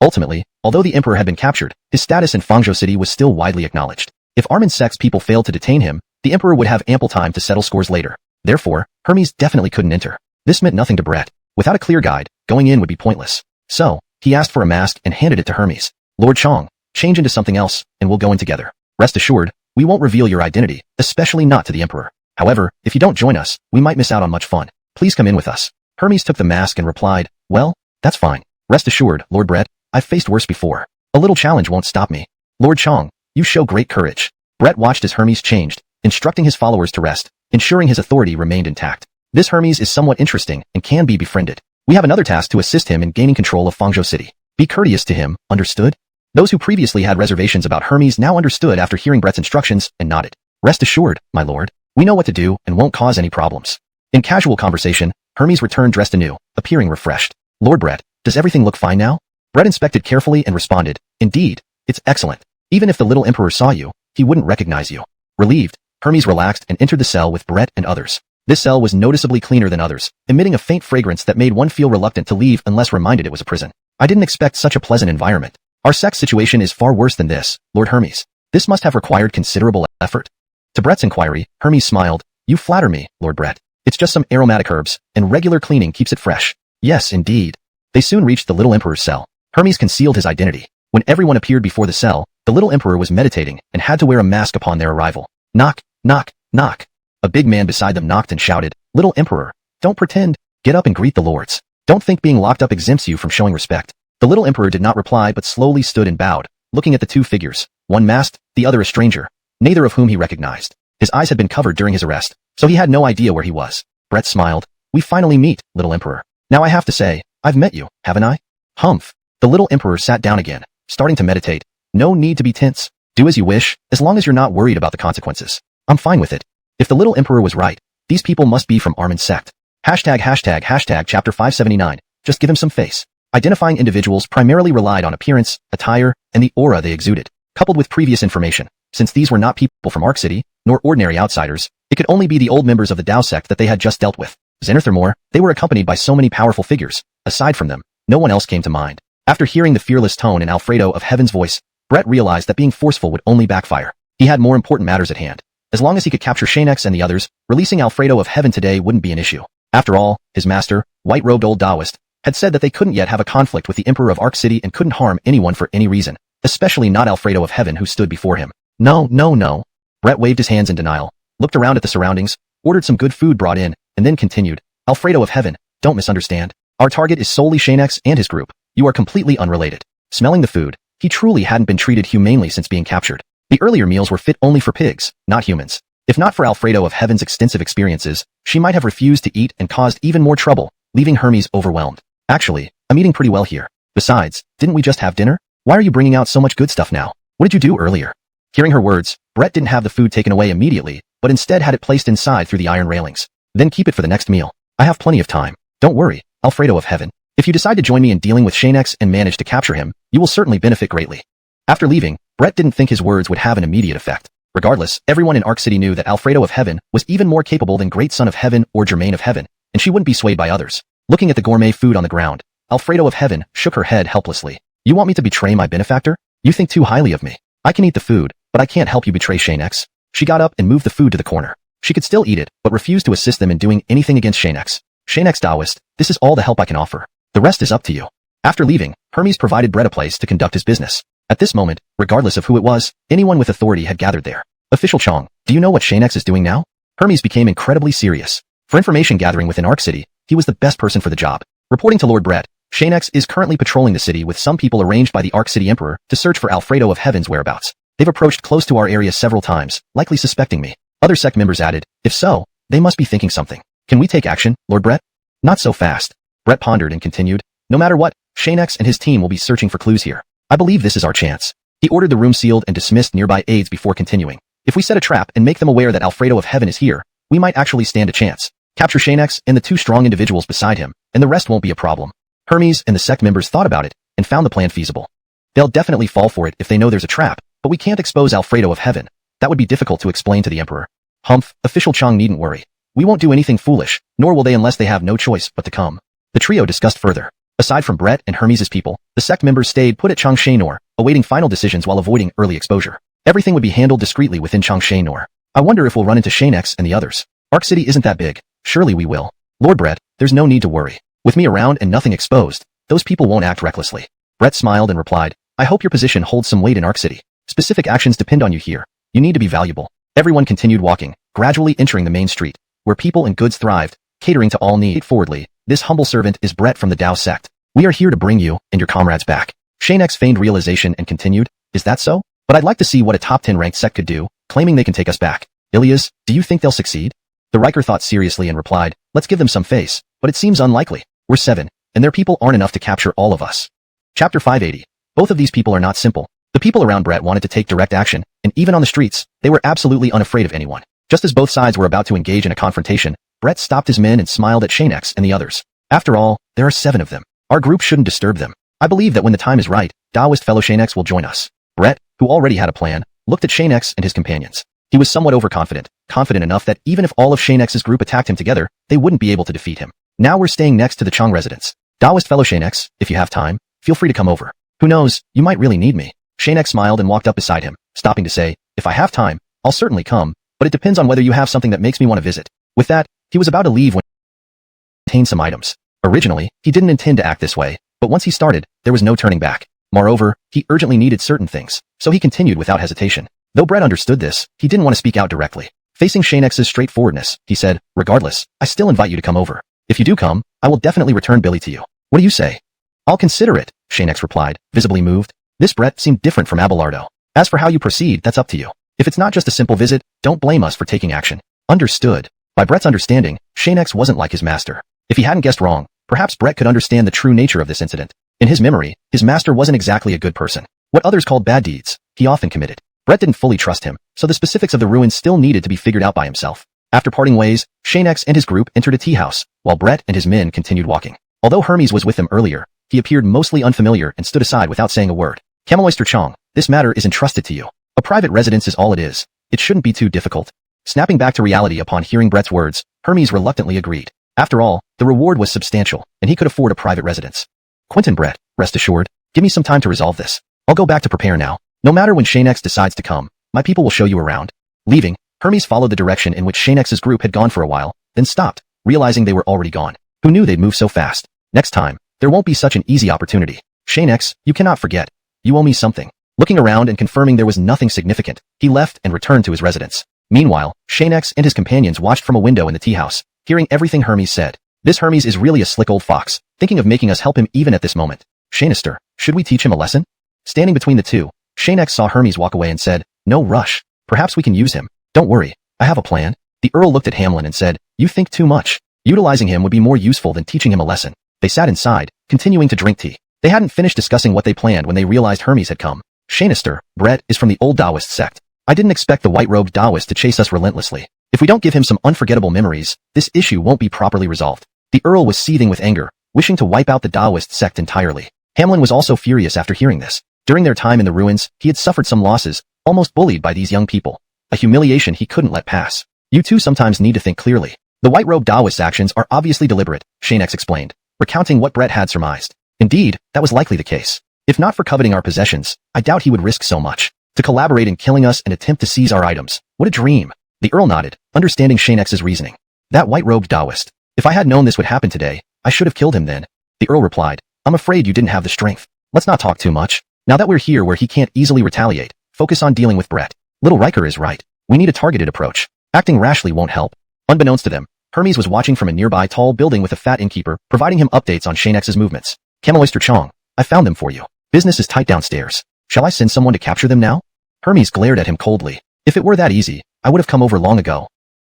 Ultimately, although the emperor had been captured, his status in Fangzhou City was still widely acknowledged. If Armin's sect's people failed to detain him, the emperor would have ample time to settle scores later. Therefore, Hermes definitely couldn't enter. This meant nothing to Brett. Without a clear guide, going in would be pointless. So, he asked for a mask and handed it to Hermes. Lord Chong, change into something else, and we'll go in together. Rest assured, we won't reveal your identity, especially not to the Emperor. However, if you don't join us, we might miss out on much fun. Please come in with us. Hermes took the mask and replied, well, that's fine. Rest assured, Lord Brett, I've faced worse before. A little challenge won't stop me. Lord Chong, you show great courage. Brett watched as Hermes changed, instructing his followers to rest, ensuring his authority remained intact. This Hermes is somewhat interesting and can be befriended. We have another task to assist him in gaining control of Fangzhou City. Be courteous to him, understood? Those who previously had reservations about Hermes now understood after hearing Brett's instructions and nodded. Rest assured, my lord, we know what to do and won't cause any problems. In casual conversation, Hermes returned dressed anew, appearing refreshed. Lord Brett, does everything look fine now? Brett inspected carefully and responded, indeed, it's excellent. Even if the little emperor saw you, he wouldn't recognize you. Relieved, Hermes relaxed and entered the cell with Brett and others. This cell was noticeably cleaner than others, emitting a faint fragrance that made one feel reluctant to leave unless reminded it was a prison. I didn't expect such a pleasant environment. Our sex situation is far worse than this, Lord Hermes. This must have required considerable effort. To Brett's inquiry, Hermes smiled. You flatter me, Lord Brett. It's just some aromatic herbs, and regular cleaning keeps it fresh. Yes, indeed. They soon reached the little emperor's cell. Hermes concealed his identity. When everyone appeared before the cell, the little emperor was meditating and had to wear a mask upon their arrival. Knock, knock, knock. A big man beside them knocked and shouted, Little emperor, don't pretend. Get up and greet the lords. Don't think being locked up exempts you from showing respect. The little emperor did not reply but slowly stood and bowed, looking at the two figures, one masked, the other a stranger, neither of whom he recognized. His eyes had been covered during his arrest, so he had no idea where he was. Brett smiled. We finally meet, little emperor. Now I have to say, I've met you, haven't I? Humph. The little emperor sat down again, starting to meditate. No need to be tense. Do as you wish, as long as you're not worried about the consequences. I'm fine with it. If the little emperor was right, these people must be from Armin's sect. Hashtag chapter 579. Just give him some face. Identifying individuals primarily relied on appearance, attire, and the aura they exuded, coupled with previous information. Since these were not people from Arc City, nor ordinary outsiders, it could only be the old members of the Dao sect that they had just dealt with. Furthermore, they were accompanied by so many powerful figures. Aside from them, no one else came to mind. After hearing the fearless tone in Alfredo of Heaven's voice, Brett realized that being forceful would only backfire. He had more important matters at hand. As long as he could capture Xianxia and the others, releasing Alfredo of Heaven today wouldn't be an issue. After all, his master, white-robed old Taoist, had said that they couldn't yet have a conflict with the Emperor of Arc City and couldn't harm anyone for any reason, especially not Alfredo of Heaven who stood before him. No. Brett waved his hands in denial, looked around at the surroundings, ordered some good food brought in, and then continued. Alfredo of Heaven, don't misunderstand. Our target is solely Xianxia and his group. You are completely unrelated. Smelling the food, he truly hadn't been treated humanely since being captured. The earlier meals were fit only for pigs, not humans. If not for Alfredo of Heaven's extensive experiences, she might have refused to eat and caused even more trouble, leaving Hermes overwhelmed. Actually, I'm eating pretty well here. Besides, didn't we just have dinner? Why are you bringing out so much good stuff now? What did you do earlier? Hearing her words, Brett didn't have the food taken away immediately, but instead had it placed inside through the iron railings. Then keep it for the next meal. I have plenty of time. Don't worry, Alfredo of Heaven. If you decide to join me in dealing with Xianxia and manage to capture him, you will certainly benefit greatly. After leaving, Brett didn't think his words would have an immediate effect. Regardless, everyone in Arc City knew that Alfredo of Heaven was even more capable than Great Son of Heaven or Germain of Heaven, and she wouldn't be swayed by others. Looking at the gourmet food on the ground, Alfredo of Heaven shook her head helplessly. You want me to betray my benefactor? You think too highly of me. I can eat the food, but I can't help you betray Xianxia. She got up and moved the food to the corner. She could still eat it, but refused to assist them in doing anything against Xianxia. Xianxia Taoist, this is all the help I can offer. The rest is up to you. After leaving, Hermes provided Brett a place to conduct his business. At this moment, regardless of who it was, anyone with authority had gathered there. Official Chong, do you know what Xianxia is doing now? Hermes became incredibly serious. For information gathering within Arc City, he was the best person for the job. Reporting to Lord Brett, Xianxia is currently patrolling the city with some people arranged by the Arc City Emperor to search for Alfredo of Heaven's whereabouts. They've approached close to our area several times, likely suspecting me. Other sect members added, if so, they must be thinking something. Can we take action, Lord Brett? Not so fast. Brett pondered and continued, no matter what, Xianxia and his team will be searching for clues here. I believe this is our chance. He ordered the room sealed and dismissed nearby aides before continuing. If we set a trap and make them aware that Alfredo of Heaven is here, we might actually stand a chance. Capture Xianxia and the two strong individuals beside him, and the rest won't be a problem. Hermes and the sect members thought about it, and found the plan feasible. They'll definitely fall for it if they know there's a trap, but we can't expose Alfredo of Heaven. That would be difficult to explain to the Emperor. Humph, official Chong needn't worry. We won't do anything foolish, nor will they unless they have no choice but to come. The trio discussed further. Aside from Brett and Hermes' people, the sect members stayed put at Changshanor, awaiting final decisions while avoiding early exposure. Everything would be handled discreetly within Changshanor. I wonder if we'll run into Xianxia and the others. Arc City isn't that big. Surely we will. Lord Brett, there's no need to worry. With me around and nothing exposed, those people won't act recklessly. Brett smiled and replied, I hope your position holds some weight in Arc City. Specific actions depend on you here. You need to be valuable. Everyone continued walking, gradually entering the main street, where people and goods thrived, catering to all needs. Forwardly, this humble servant is Brett from the Dao sect. We are here to bring you and your comrades back. Xianxia feigned realization and continued, is that so? But I'd like to see what a top 10 ranked sect could do, claiming they can take us back. Ilias, do you think they'll succeed? The Riker thought seriously and replied, let's give them some face, but it seems unlikely. We're 7, and their people aren't enough to capture all of us. Chapter 580. Both of these people are not simple. The people around Brett wanted to take direct action, and even on the streets, they were absolutely unafraid of anyone. Just as both sides were about to engage in a confrontation, Brett stopped his men and smiled at Xianxia and the others. After all, there are 7 of them. Our group shouldn't disturb them. I believe that when the time is right, Taoist fellow Xianxia will join us. Brett, who already had a plan, looked at Xianxia and his companions. He was somewhat overconfident, confident enough that even if all of Xianxia's group attacked him together, they wouldn't be able to defeat him. Now we're staying next to the Chang residence. Taoist fellow Xianxia, if you have time, feel free to come over. Who knows, you might really need me. Xianxia smiled and walked up beside him, stopping to say, if I have time, I'll certainly come, but it depends on whether you have something that makes me want to visit. With that, he was about to leave when he obtained some items. Originally, he didn't intend to act this way, but once he started, there was no turning back. Moreover, he urgently needed certain things, so he continued without hesitation. Though Brett understood this, he didn't want to speak out directly. Facing Xianxia's straightforwardness, he said, regardless, I still invite you to come over. If you do come, I will definitely return Billy to you. What do you say? I'll consider it, Xianxia replied, visibly moved. This Brett seemed different from Abelardo. As for how you proceed, that's up to you. If it's not just a simple visit, don't blame us for taking action. Understood. By Brett's understanding, Xianxia wasn't like his master. If he hadn't guessed wrong, perhaps Brett could understand the true nature of this incident. In his memory, his master wasn't exactly a good person. What others called bad deeds, he often committed. Brett didn't fully trust him, so the specifics of the ruins still needed to be figured out by himself. After parting ways, Xianxia and his group entered a tea house, while Brett and his men continued walking. Although Hermes was with them earlier, he appeared mostly unfamiliar and stood aside without saying a word. Cameloyster Chang, this matter is entrusted to you. A private residence is all it is. It shouldn't be too difficult. Snapping back to reality upon hearing Brett's words, Hermes reluctantly agreed. After all, the reward was substantial, and he could afford a private residence. Quentin Brett, rest assured, give me some time to resolve this. I'll go back to prepare now. No matter when Xianxia decides to come, my people will show you around. Leaving, Hermes followed the direction in which Xianxia's group had gone for a while, then stopped, realizing they were already gone. Who knew they'd move so fast? Next time, there won't be such an easy opportunity. Xianxia, you cannot forget. You owe me something. Looking around and confirming there was nothing significant, he left and returned to his residence. Meanwhile, Xianxia and his companions watched from a window in the tea house, hearing everything Hermes said. This Hermes is really a slick old fox, thinking of making us help him even at this moment. Xianxia, should we teach him a lesson? Standing between the two, Xianxia saw Hermes walk away and said, no rush. Perhaps we can use him. Don't worry. I have a plan. The Earl looked at Hamlin and said, you think too much. Utilizing him would be more useful than teaching him a lesson. They sat inside, continuing to drink tea. They hadn't finished discussing what they planned when they realized Hermes had come. Xianxia, Brett is from the old Taoist sect. I didn't expect the white-robed Taoist to chase us relentlessly. If we don't give him some unforgettable memories, this issue won't be properly resolved. The Earl was seething with anger, wishing to wipe out the Taoist sect entirely. Hamlin was also furious after hearing this. During their time in the ruins, he had suffered some losses, almost bullied by these young people. A humiliation he couldn't let pass. You two sometimes need to think clearly. The white-robed Taoist's actions are obviously deliberate, Xianxia explained, recounting what Brett had surmised. Indeed, that was likely the case. If not for coveting our possessions, I doubt he would risk so much. To collaborate in killing us and attempt to seize our items. What a dream. The Earl nodded, understanding Xianxia's reasoning. That white-robed Taoist. If I had known this would happen today, I should have killed him then. The Earl replied, I'm afraid you didn't have the strength. Let's not talk too much. Now that we're here where he can't easily retaliate, focus on dealing with Brett. Little Riker is right. We need a targeted approach. Acting rashly won't help. Unbeknownst to them, Hermes was watching from a nearby tall building with a fat innkeeper, providing him updates on Xianxia's movements. Cameloyster Chang, I found them for you. Business is tight downstairs. Shall I send someone to capture them now? Hermes glared at him coldly. If it were that easy, I would have come over long ago.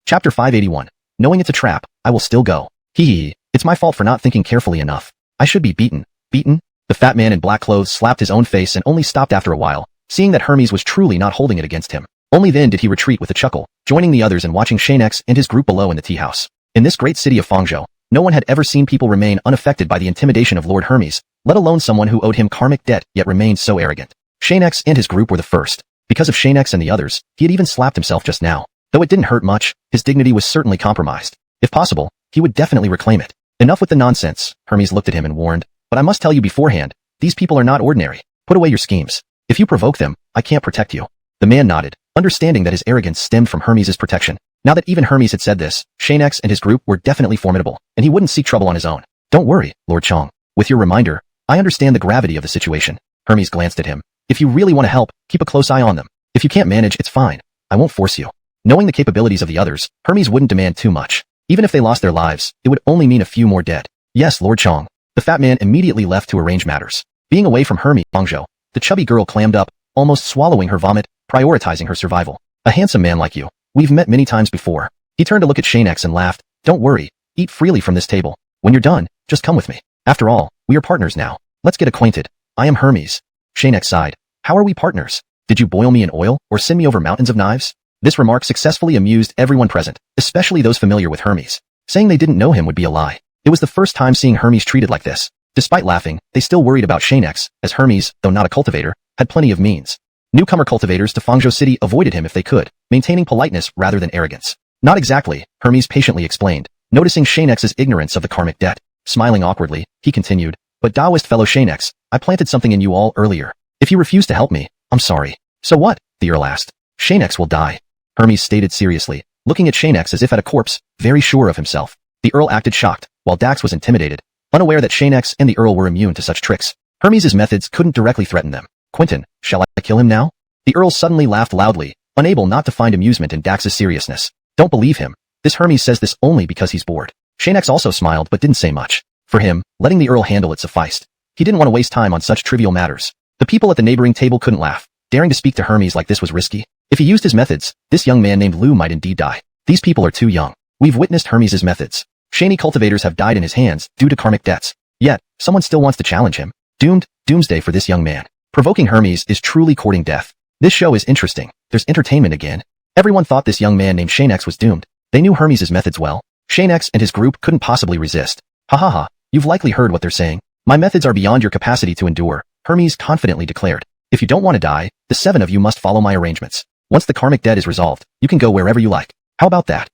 Chapter 581. Knowing it's a trap, I will still go. Hee. It's my fault for not thinking carefully enough. I should be beaten. Beaten? The fat man in black clothes slapped his own face and only stopped after a while, seeing that Hermes was truly not holding it against him. Only then did he retreat with a chuckle, joining the others and watching Xianxia and his group below in the tea house. In this great city of Fangzhou, no one had ever seen people remain unaffected by the intimidation of Lord Hermes, let alone someone who owed him karmic debt yet remained so arrogant. Xianxia and his group were the first. Because of Xianxia and the others, he had even slapped himself just now. Though it didn't hurt much, his dignity was certainly compromised. If possible, he would definitely reclaim it. Enough with the nonsense, Hermes looked at him and warned, but I must tell you beforehand, these people are not ordinary. Put away your schemes. If you provoke them, I can't protect you. The man nodded, understanding that his arrogance stemmed from Hermes' protection. Now that even Hermes had said this, Xianxia and his group were definitely formidable, and he wouldn't seek trouble on his own. Don't worry, Lord Chang. With your reminder, I understand the gravity of the situation. Hermes glanced at him. If you really want to help, keep a close eye on them. If you can't manage, it's fine. I won't force you. Knowing the capabilities of the others, Hermes wouldn't demand too much. Even if they lost their lives, it would only mean a few more dead. Yes, Lord Chong. The fat man immediately left to arrange matters. Being away from Hermes, Hangzhou, the chubby girl clammed up, almost swallowing her vomit, prioritizing her survival. A handsome man like you. We've met many times before. He turned to look at Xianxia and laughed. Don't worry. Eat freely from this table. When you're done, just come with me. After all, we are partners now. Let's get acquainted. I am Hermes. Xianxia sighed. How are we partners? Did you boil me in oil or send me over mountains of knives? This remark successfully amused everyone present, especially those familiar with Hermes. Saying they didn't know him would be a lie. It was the first time seeing Hermes treated like this. Despite laughing, they still worried about Xianxia, as Hermes, though not a cultivator, had plenty of means. Newcomer cultivators to Fangzhou City avoided him if they could, maintaining politeness rather than arrogance. Not exactly, Hermes patiently explained, noticing Xianxia's ignorance of the karmic debt. Smiling awkwardly, he continued, but Taoist fellow Xianxia, I planted something in you all earlier. If you refuse to help me, I'm sorry. So what? The Earl asked. Xianxia will die. Hermes stated seriously, looking at Xianxia as if at a corpse, very sure of himself. The Earl acted shocked, while Dax was intimidated, unaware that Xianxia and the Earl were immune to such tricks. Hermes' methods couldn't directly threaten them. Quentin, shall I kill him now? The Earl suddenly laughed loudly, unable not to find amusement in Dax's seriousness. Don't believe him. This Hermes says this only because he's bored. Xianxia also smiled but didn't say much. For him, letting the Earl handle it sufficed. He didn't want to waste time on such trivial matters. The people at the neighboring table couldn't laugh. Daring to speak to Hermes like this was risky. If he used his methods, this young man named Lu might indeed die. These people are too young. We've witnessed Hermes' methods. Shani cultivators have died in his hands due to karmic debts. Yet, someone still wants to challenge him. Doomed, doomsday for this young man. Provoking Hermes is truly courting death. This show is interesting. There's entertainment again. Everyone thought this young man named Xianxia was doomed. They knew Hermes' methods well. Xianxia and his group couldn't possibly resist. Ha ha ha, you've likely heard what they're saying. My methods are beyond your capacity to endure, Hermes confidently declared. If you don't want to die, the 7 of you must follow my arrangements. Once the karmic debt is resolved, you can go wherever you like. How about that?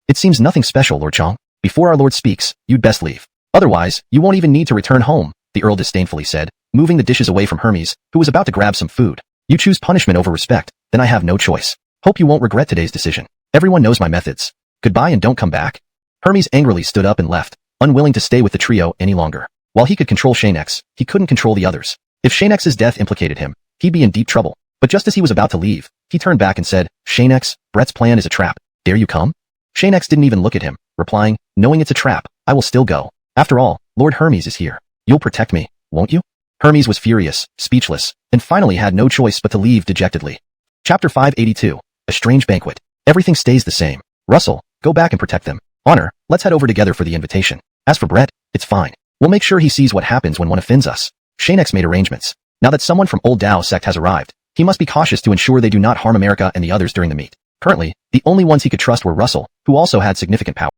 It seems nothing special, Lord Chong. Before our Lord speaks, you'd best leave. Otherwise, you won't even need to return home, the Earl disdainfully said, moving the dishes away from Hermes, who was about to grab some food. You choose punishment over respect, then I have no choice. Hope you won't regret today's decision. Everyone knows my methods. Goodbye and don't come back. Hermes angrily stood up and left, unwilling to stay with the trio any longer. While he could control Xianxia, he couldn't control the others. If Xianxia's death implicated him, he'd be in deep trouble. But just as he was about to leave, he turned back and said, Xianxia, Brett's plan is a trap. Dare you come? Xianxia didn't even look at him, replying, knowing it's a trap, I will still go. After all, Lord Hermes is here. You'll protect me, won't you? Hermes was furious, speechless, and finally had no choice but to leave dejectedly. Chapter 582. A strange banquet. Everything stays the same. Russell, go back and protect them. Honor, let's head over together for the invitation. As for Brett, it's fine. We'll make sure he sees what happens when one offends us. Xianxia made arrangements. Now that someone from Old Dao sect has arrived, he must be cautious to ensure they do not harm America and the others during the meet. Currently, the only ones he could trust were Russell, who also had significant power.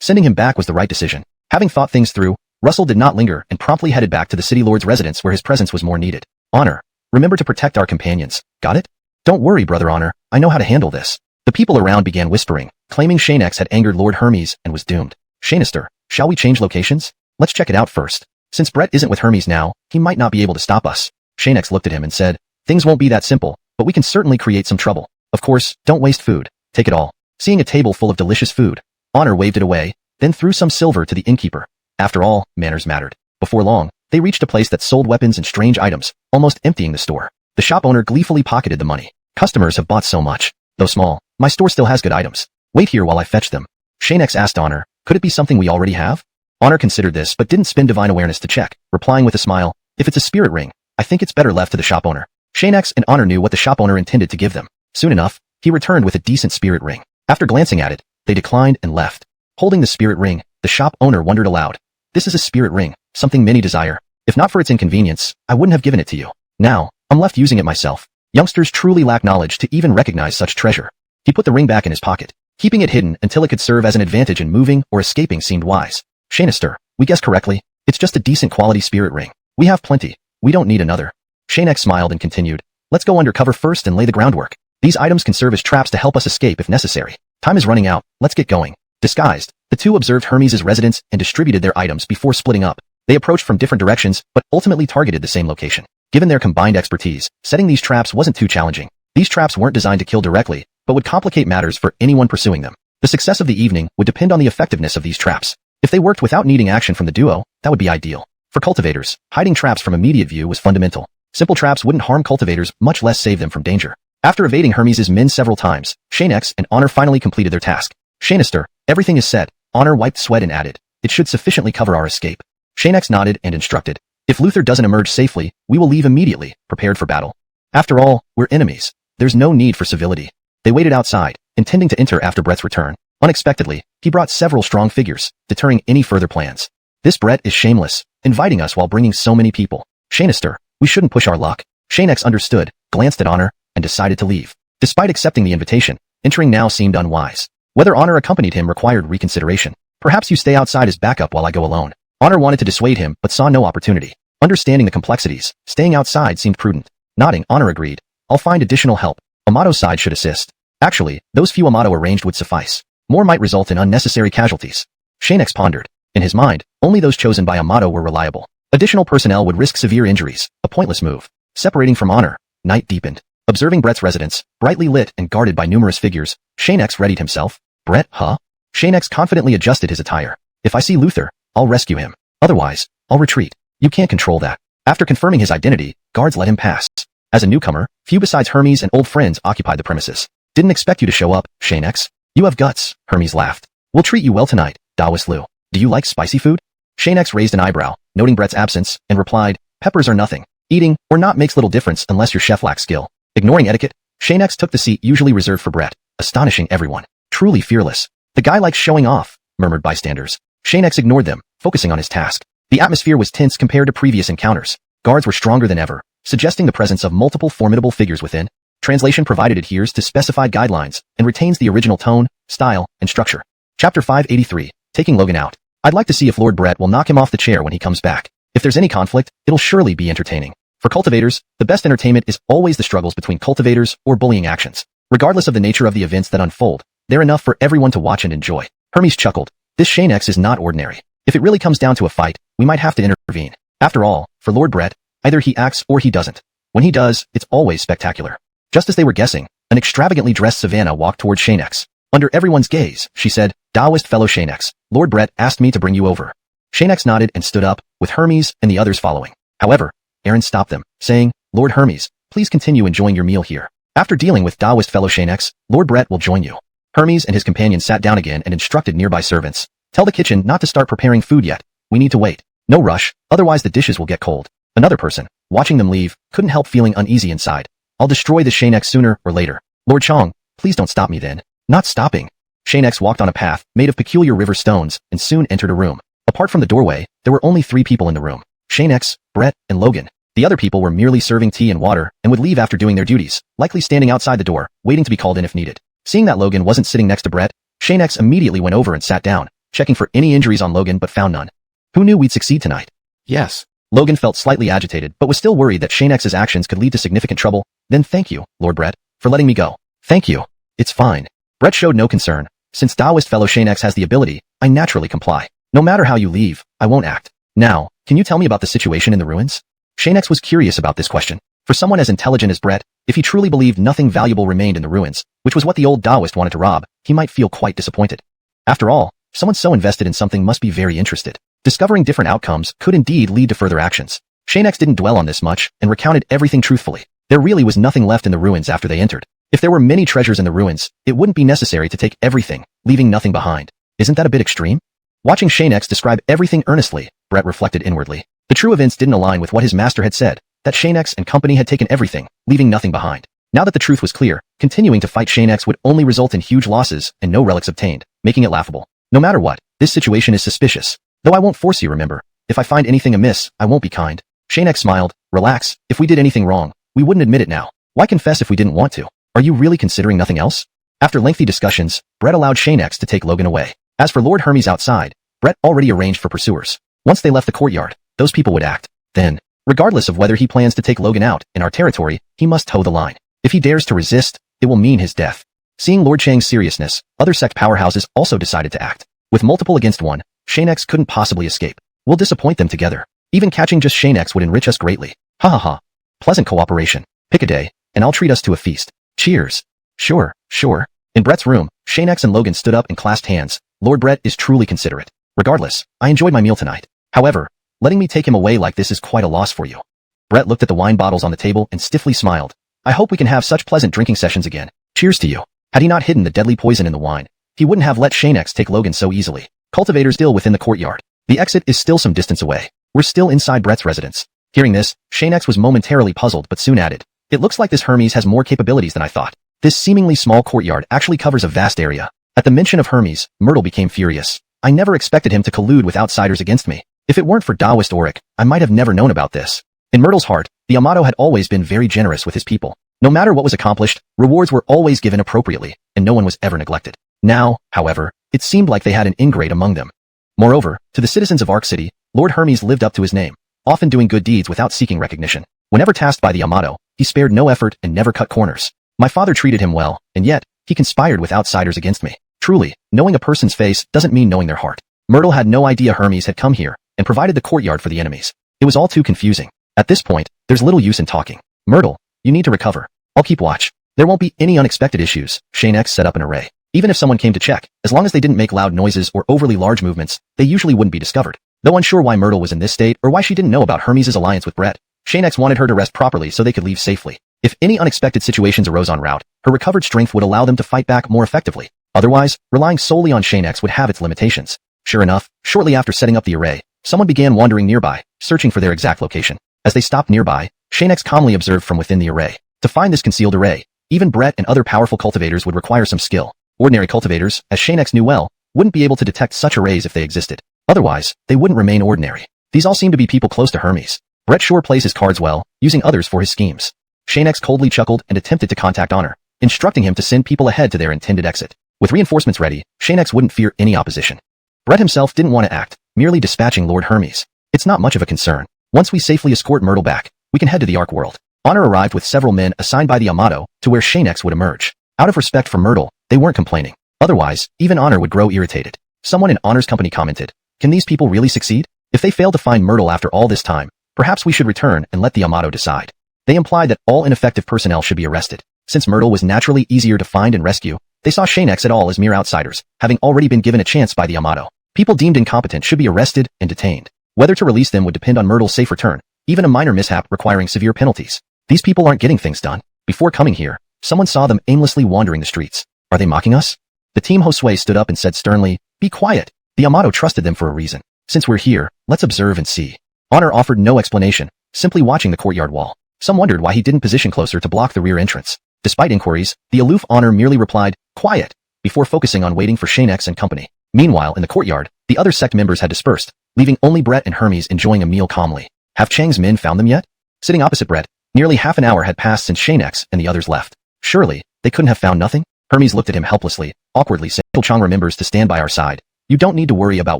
Sending him back was the right decision. Having thought things through, Russell did not linger and promptly headed back to the city lord's residence where his presence was more needed. Honor, remember to protect our companions, got it? Don't worry, Brother Honor, I know how to handle this. The people around began whispering, claiming Xianxia had angered Lord Hermes and was doomed. Xianxia, shall we change locations? Let's check it out first. Since Brett isn't with Hermes now, he might not be able to stop us. Xianxia looked at him and said, things won't be that simple, but we can certainly create some trouble. Of course, don't waste food. Take it all. Seeing a table full of delicious food, Honor waved it away, then threw some silver to the innkeeper. After all, manners mattered. Before long, they reached a place that sold weapons and strange items, almost emptying the store. The shop owner gleefully pocketed the money. Customers have bought so much. Though small, my store still has good items. Wait here while I fetch them. Xianxia asked Honor, could it be something we already have? Honor considered this but didn't spend divine awareness to check, replying with a smile, if it's a spirit ring, I think it's better left to the shop owner. Xianxia and Honor knew what the shop owner intended to give them. Soon enough, he returned with a decent spirit ring. After glancing at it, they declined and left. Holding the spirit ring, the shop owner wondered aloud. This is a spirit ring, something many desire. If not for its inconvenience, I wouldn't have given it to you. Now, I'm left using it myself. Youngsters truly lack knowledge to even recognize such treasure. He put the ring back in his pocket. Keeping it hidden until it could serve as an advantage in moving or escaping seemed wise. Xianxia, we guessed correctly. It's just a decent quality spirit ring. We have plenty. We don't need another. Xianxia smiled and continued. Let's go undercover first and lay the groundwork. These items can serve as traps to help us escape if necessary. Time is running out. Let's get going. Disguised, the two observed Hermes' residence and distributed their items before splitting up. They approached from different directions, but ultimately targeted the same location. Given their combined expertise, setting these traps wasn't too challenging. These traps weren't designed to kill directly, but would complicate matters for anyone pursuing them. The success of the evening would depend on the effectiveness of these traps. If they worked without needing action from the duo, that would be ideal. For cultivators, hiding traps from immediate view was fundamental. Simple traps wouldn't harm cultivators, much less save them from danger. After evading Hermes' men several times, Xianxia and Honor finally completed their task. Xianxia, everything is set. Honor wiped sweat and added, it should sufficiently cover our escape. Xianxia nodded and instructed, if Luther doesn't emerge safely, we will leave immediately, prepared for battle. After all, we're enemies. There's no need for civility. They waited outside, intending to enter after Brett's return. Unexpectedly, he brought several strong figures, deterring any further plans. This Brett is shameless, inviting us while bringing so many people. Xianxia, we shouldn't push our luck. Xianxia understood, glanced at Honor, and decided to leave. Despite accepting the invitation, entering now seemed unwise. Whether Honor accompanied him required reconsideration. Perhaps you stay outside as backup while I go alone. Honor wanted to dissuade him, but saw no opportunity. Understanding the complexities, staying outside seemed prudent. Nodding, Honor agreed. I'll find additional help. Amato's side should assist. Actually, those few Amato arranged would suffice. More might result in unnecessary casualties. Xianxia pondered. In his mind, only those chosen by Amato were reliable. Additional personnel would risk severe injuries, a pointless move. Separating from Honor, night deepened. Observing Brett's residence, brightly lit and guarded by numerous figures, Xianxia readied himself. Brett, huh? Xianxia confidently adjusted his attire. If I see Luther, I'll rescue him. Otherwise, I'll retreat. You can't control that. After confirming his identity, guards let him pass. As a newcomer, few besides Hermes and old friends occupied the premises. Didn't expect you to show up, Xianxia. You have guts, Hermes laughed. We'll treat you well tonight, Taoist Liu. Do you like spicy food? Xianxia raised an eyebrow, noting Brett's absence, and replied, peppers are nothing. Eating or not makes little difference unless your chef lacks skill. Ignoring etiquette, Xianxia took the seat usually reserved for Brett, astonishing everyone. Truly fearless. The guy likes showing off, murmured bystanders. Xianxia ignored them, focusing on his task. The atmosphere was tense compared to previous encounters. Guards were stronger than ever, suggesting the presence of multiple formidable figures within. Translation provided adheres to specified guidelines and retains the original tone, style, and structure. Chapter 583, Taking Logan Out. I'd like to see if Lord Brett will knock him off the chair when he comes back. If there's any conflict, it'll surely be entertaining. For cultivators, the best entertainment is always the struggles between cultivators or bullying actions. Regardless of the nature of the events that unfold, they're enough for everyone to watch and enjoy. Hermes chuckled. This Xianxia is not ordinary. If it really comes down to a fight, we might have to intervene. After all, for Lord Brett, either he acts or he doesn't. When he does, it's always spectacular. Just as they were guessing, an extravagantly dressed Savannah walked toward Xianxia. Under everyone's gaze, she said, Taoist fellow Xianxia, Lord Brett asked me to bring you over. Xianxia nodded and stood up, with Hermes and the others following. However, Aaron stopped them, saying, Lord Hermes, please continue enjoying your meal here. After dealing with Taoist fellow Xianxia, Lord Brett will join you. Hermes and his companion sat down again and instructed nearby servants. Tell the kitchen not to start preparing food yet. We need to wait. No rush, otherwise the dishes will get cold. Another person, watching them leave, couldn't help feeling uneasy inside. I'll destroy the Xianxia sooner or later. Lord Chong, please don't stop me then. Not stopping. Xianxia walked on a path made of peculiar river stones and soon entered a room. Apart from the doorway, there were only 3 people in the room. Xianxia, Brett, and Logan. The other people were merely serving tea and water and would leave after doing their duties, likely standing outside the door, waiting to be called in if needed. Seeing that Logan wasn't sitting next to Brett, Xianxia immediately went over and sat down, checking for any injuries on Logan but found none. Who knew we'd succeed tonight? Yes. Logan felt slightly agitated but was still worried that Xianxia's actions could lead to significant trouble. Then thank you, Lord Brett, for letting me go. Thank you. It's fine. Brett showed no concern. Since Taoist fellow Xianxia has the ability, I naturally comply. No matter how you leave, I won't act. Now, can you tell me about the situation in the ruins? Xianxia was curious about this question. For someone as intelligent as Brett, if he truly believed nothing valuable remained in the ruins, which was what the old Taoist wanted to rob, he might feel quite disappointed. After all, someone so invested in something must be very interested. Discovering different outcomes could indeed lead to further actions. Xianxia didn't dwell on this much and recounted everything truthfully. There really was nothing left in the ruins after they entered. If there were many treasures in the ruins, it wouldn't be necessary to take everything, leaving nothing behind. Isn't that a bit extreme? Watching Xianxia describe everything earnestly, Brett reflected inwardly. The true events didn't align with what his master had said, that Xianxia and company had taken everything, leaving nothing behind. Now that the truth was clear, continuing to fight Xianxia would only result in huge losses and no relics obtained, making it laughable. No matter what, this situation is suspicious. Though I won't force you, remember. If I find anything amiss, I won't be kind. Xianxia smiled. Relax, if we did anything wrong, we wouldn't admit it now. Why confess if we didn't want to? Are you really considering nothing else? After lengthy discussions, Brett allowed Xianxia to take Logan away. As for Lord Hermes outside, Brett already arranged for pursuers. Once they left the courtyard, those people would act. Then, regardless of whether he plans to take Logan out in our territory, he must toe the line. If he dares to resist, it will mean his death. Seeing Lord Chang's seriousness, other sect powerhouses also decided to act. With multiple against one, Xianxia couldn't possibly escape. We'll disappoint them together. Even catching just Xianxia would enrich us greatly. Ha ha ha. Pleasant cooperation. Pick a day, and I'll treat us to a feast. Cheers. Sure, sure. In Brett's room, Xianxia and Logan stood up and clasped hands. Lord Brett is truly considerate. Regardless, I enjoyed my meal tonight. However, letting me take him away like this is quite a loss for you. Brett looked at the wine bottles on the table and stiffly smiled. I hope we can have such pleasant drinking sessions again. Cheers to you. Had he not hidden the deadly poison in the wine, he wouldn't have let Xianxia take Logan so easily. Cultivators still within the courtyard. The exit is still some distance away. We're still inside Brett's residence. Hearing this, Xianxia was momentarily puzzled but soon added, it looks like this Hermes has more capabilities than I thought. This seemingly small courtyard actually covers a vast area. At the mention of Hermes, Myrtle became furious. I never expected him to collude with outsiders against me. If it weren't for Taoist Auric, I might have never known about this. In Myrtle's heart, the Yamato had always been very generous with his people. No matter what was accomplished, rewards were always given appropriately, and no one was ever neglected. Now, however, it seemed like they had an ingrate among them. Moreover, to the citizens of Ark City, Lord Hermes lived up to his name, often doing good deeds without seeking recognition. Whenever tasked by the Yamato, he spared no effort and never cut corners. My father treated him well, and yet, he conspired with outsiders against me. Truly, knowing a person's face doesn't mean knowing their heart. Myrtle had no idea Hermes had come here and provided the courtyard for the enemies. It was all too confusing. At this point, there's little use in talking. Myrtle, you need to recover. I'll keep watch. There won't be any unexpected issues. Xianxia set up an array. Even if someone came to check, as long as they didn't make loud noises or overly large movements, they usually wouldn't be discovered. Though unsure why Myrtle was in this state or why she didn't know about Hermes' alliance with Brett, Xianxia wanted her to rest properly so they could leave safely. If any unexpected situations arose en route, her recovered strength would allow them to fight back more effectively. Otherwise, relying solely on Xianxia would have its limitations. Sure enough, shortly after setting up the array, someone began wandering nearby, searching for their exact location. As they stopped nearby, Xianxia calmly observed from within the array. To find this concealed array, even Brett and other powerful cultivators would require some skill. Ordinary cultivators, as Xianxia knew well, wouldn't be able to detect such arrays if they existed. Otherwise, they wouldn't remain ordinary. These all seem to be people close to Hermes. Brett sure plays his cards well, using others for his schemes. Xianxia coldly chuckled and attempted to contact Honor, instructing him to send people ahead to their intended exit. With reinforcements ready, Xianxia wouldn't fear any opposition. Brett himself didn't want to act, merely dispatching Lord Hermes. It's not much of a concern. Once we safely escort Myrtle back, we can head to the Ark world. Honor arrived with several men assigned by the Yamato to where Xianxia would emerge. Out of respect for Myrtle, they weren't complaining. Otherwise, even Honor would grow irritated. Someone in Honor's company commented, can these people really succeed? If they fail to find Myrtle after all this time, perhaps we should return and let the Yamato decide. They implied that all ineffective personnel should be arrested. Since Myrtle was naturally easier to find and rescue, they saw Xianxia et al. As mere outsiders, having already been given a chance by the Yamato. People deemed incompetent should be arrested and detained. Whether to release them would depend on Myrtle's safe return, even a minor mishap requiring severe penalties. These people aren't getting things done. Before coming here, someone saw them aimlessly wandering the streets. Are they mocking us? The team Josue stood up and said sternly, be quiet. The Yamato trusted them for a reason. Since we're here, let's observe and see. Honor offered no explanation, simply watching the courtyard wall. Some wondered why he didn't position closer to block the rear entrance. Despite inquiries, the aloof Honor merely replied, quiet, before focusing on waiting for Xianxia and company. Meanwhile, in the courtyard, the other sect members had dispersed, leaving only Brett and Hermes enjoying a meal calmly. Have Chang's men found them yet? Sitting opposite Brett, nearly half an hour had passed since Xianxia and the others left. Surely, they couldn't have found nothing? Hermes looked at him helplessly, awkwardly saying, Chang remembers to stand by our side. You don't need to worry about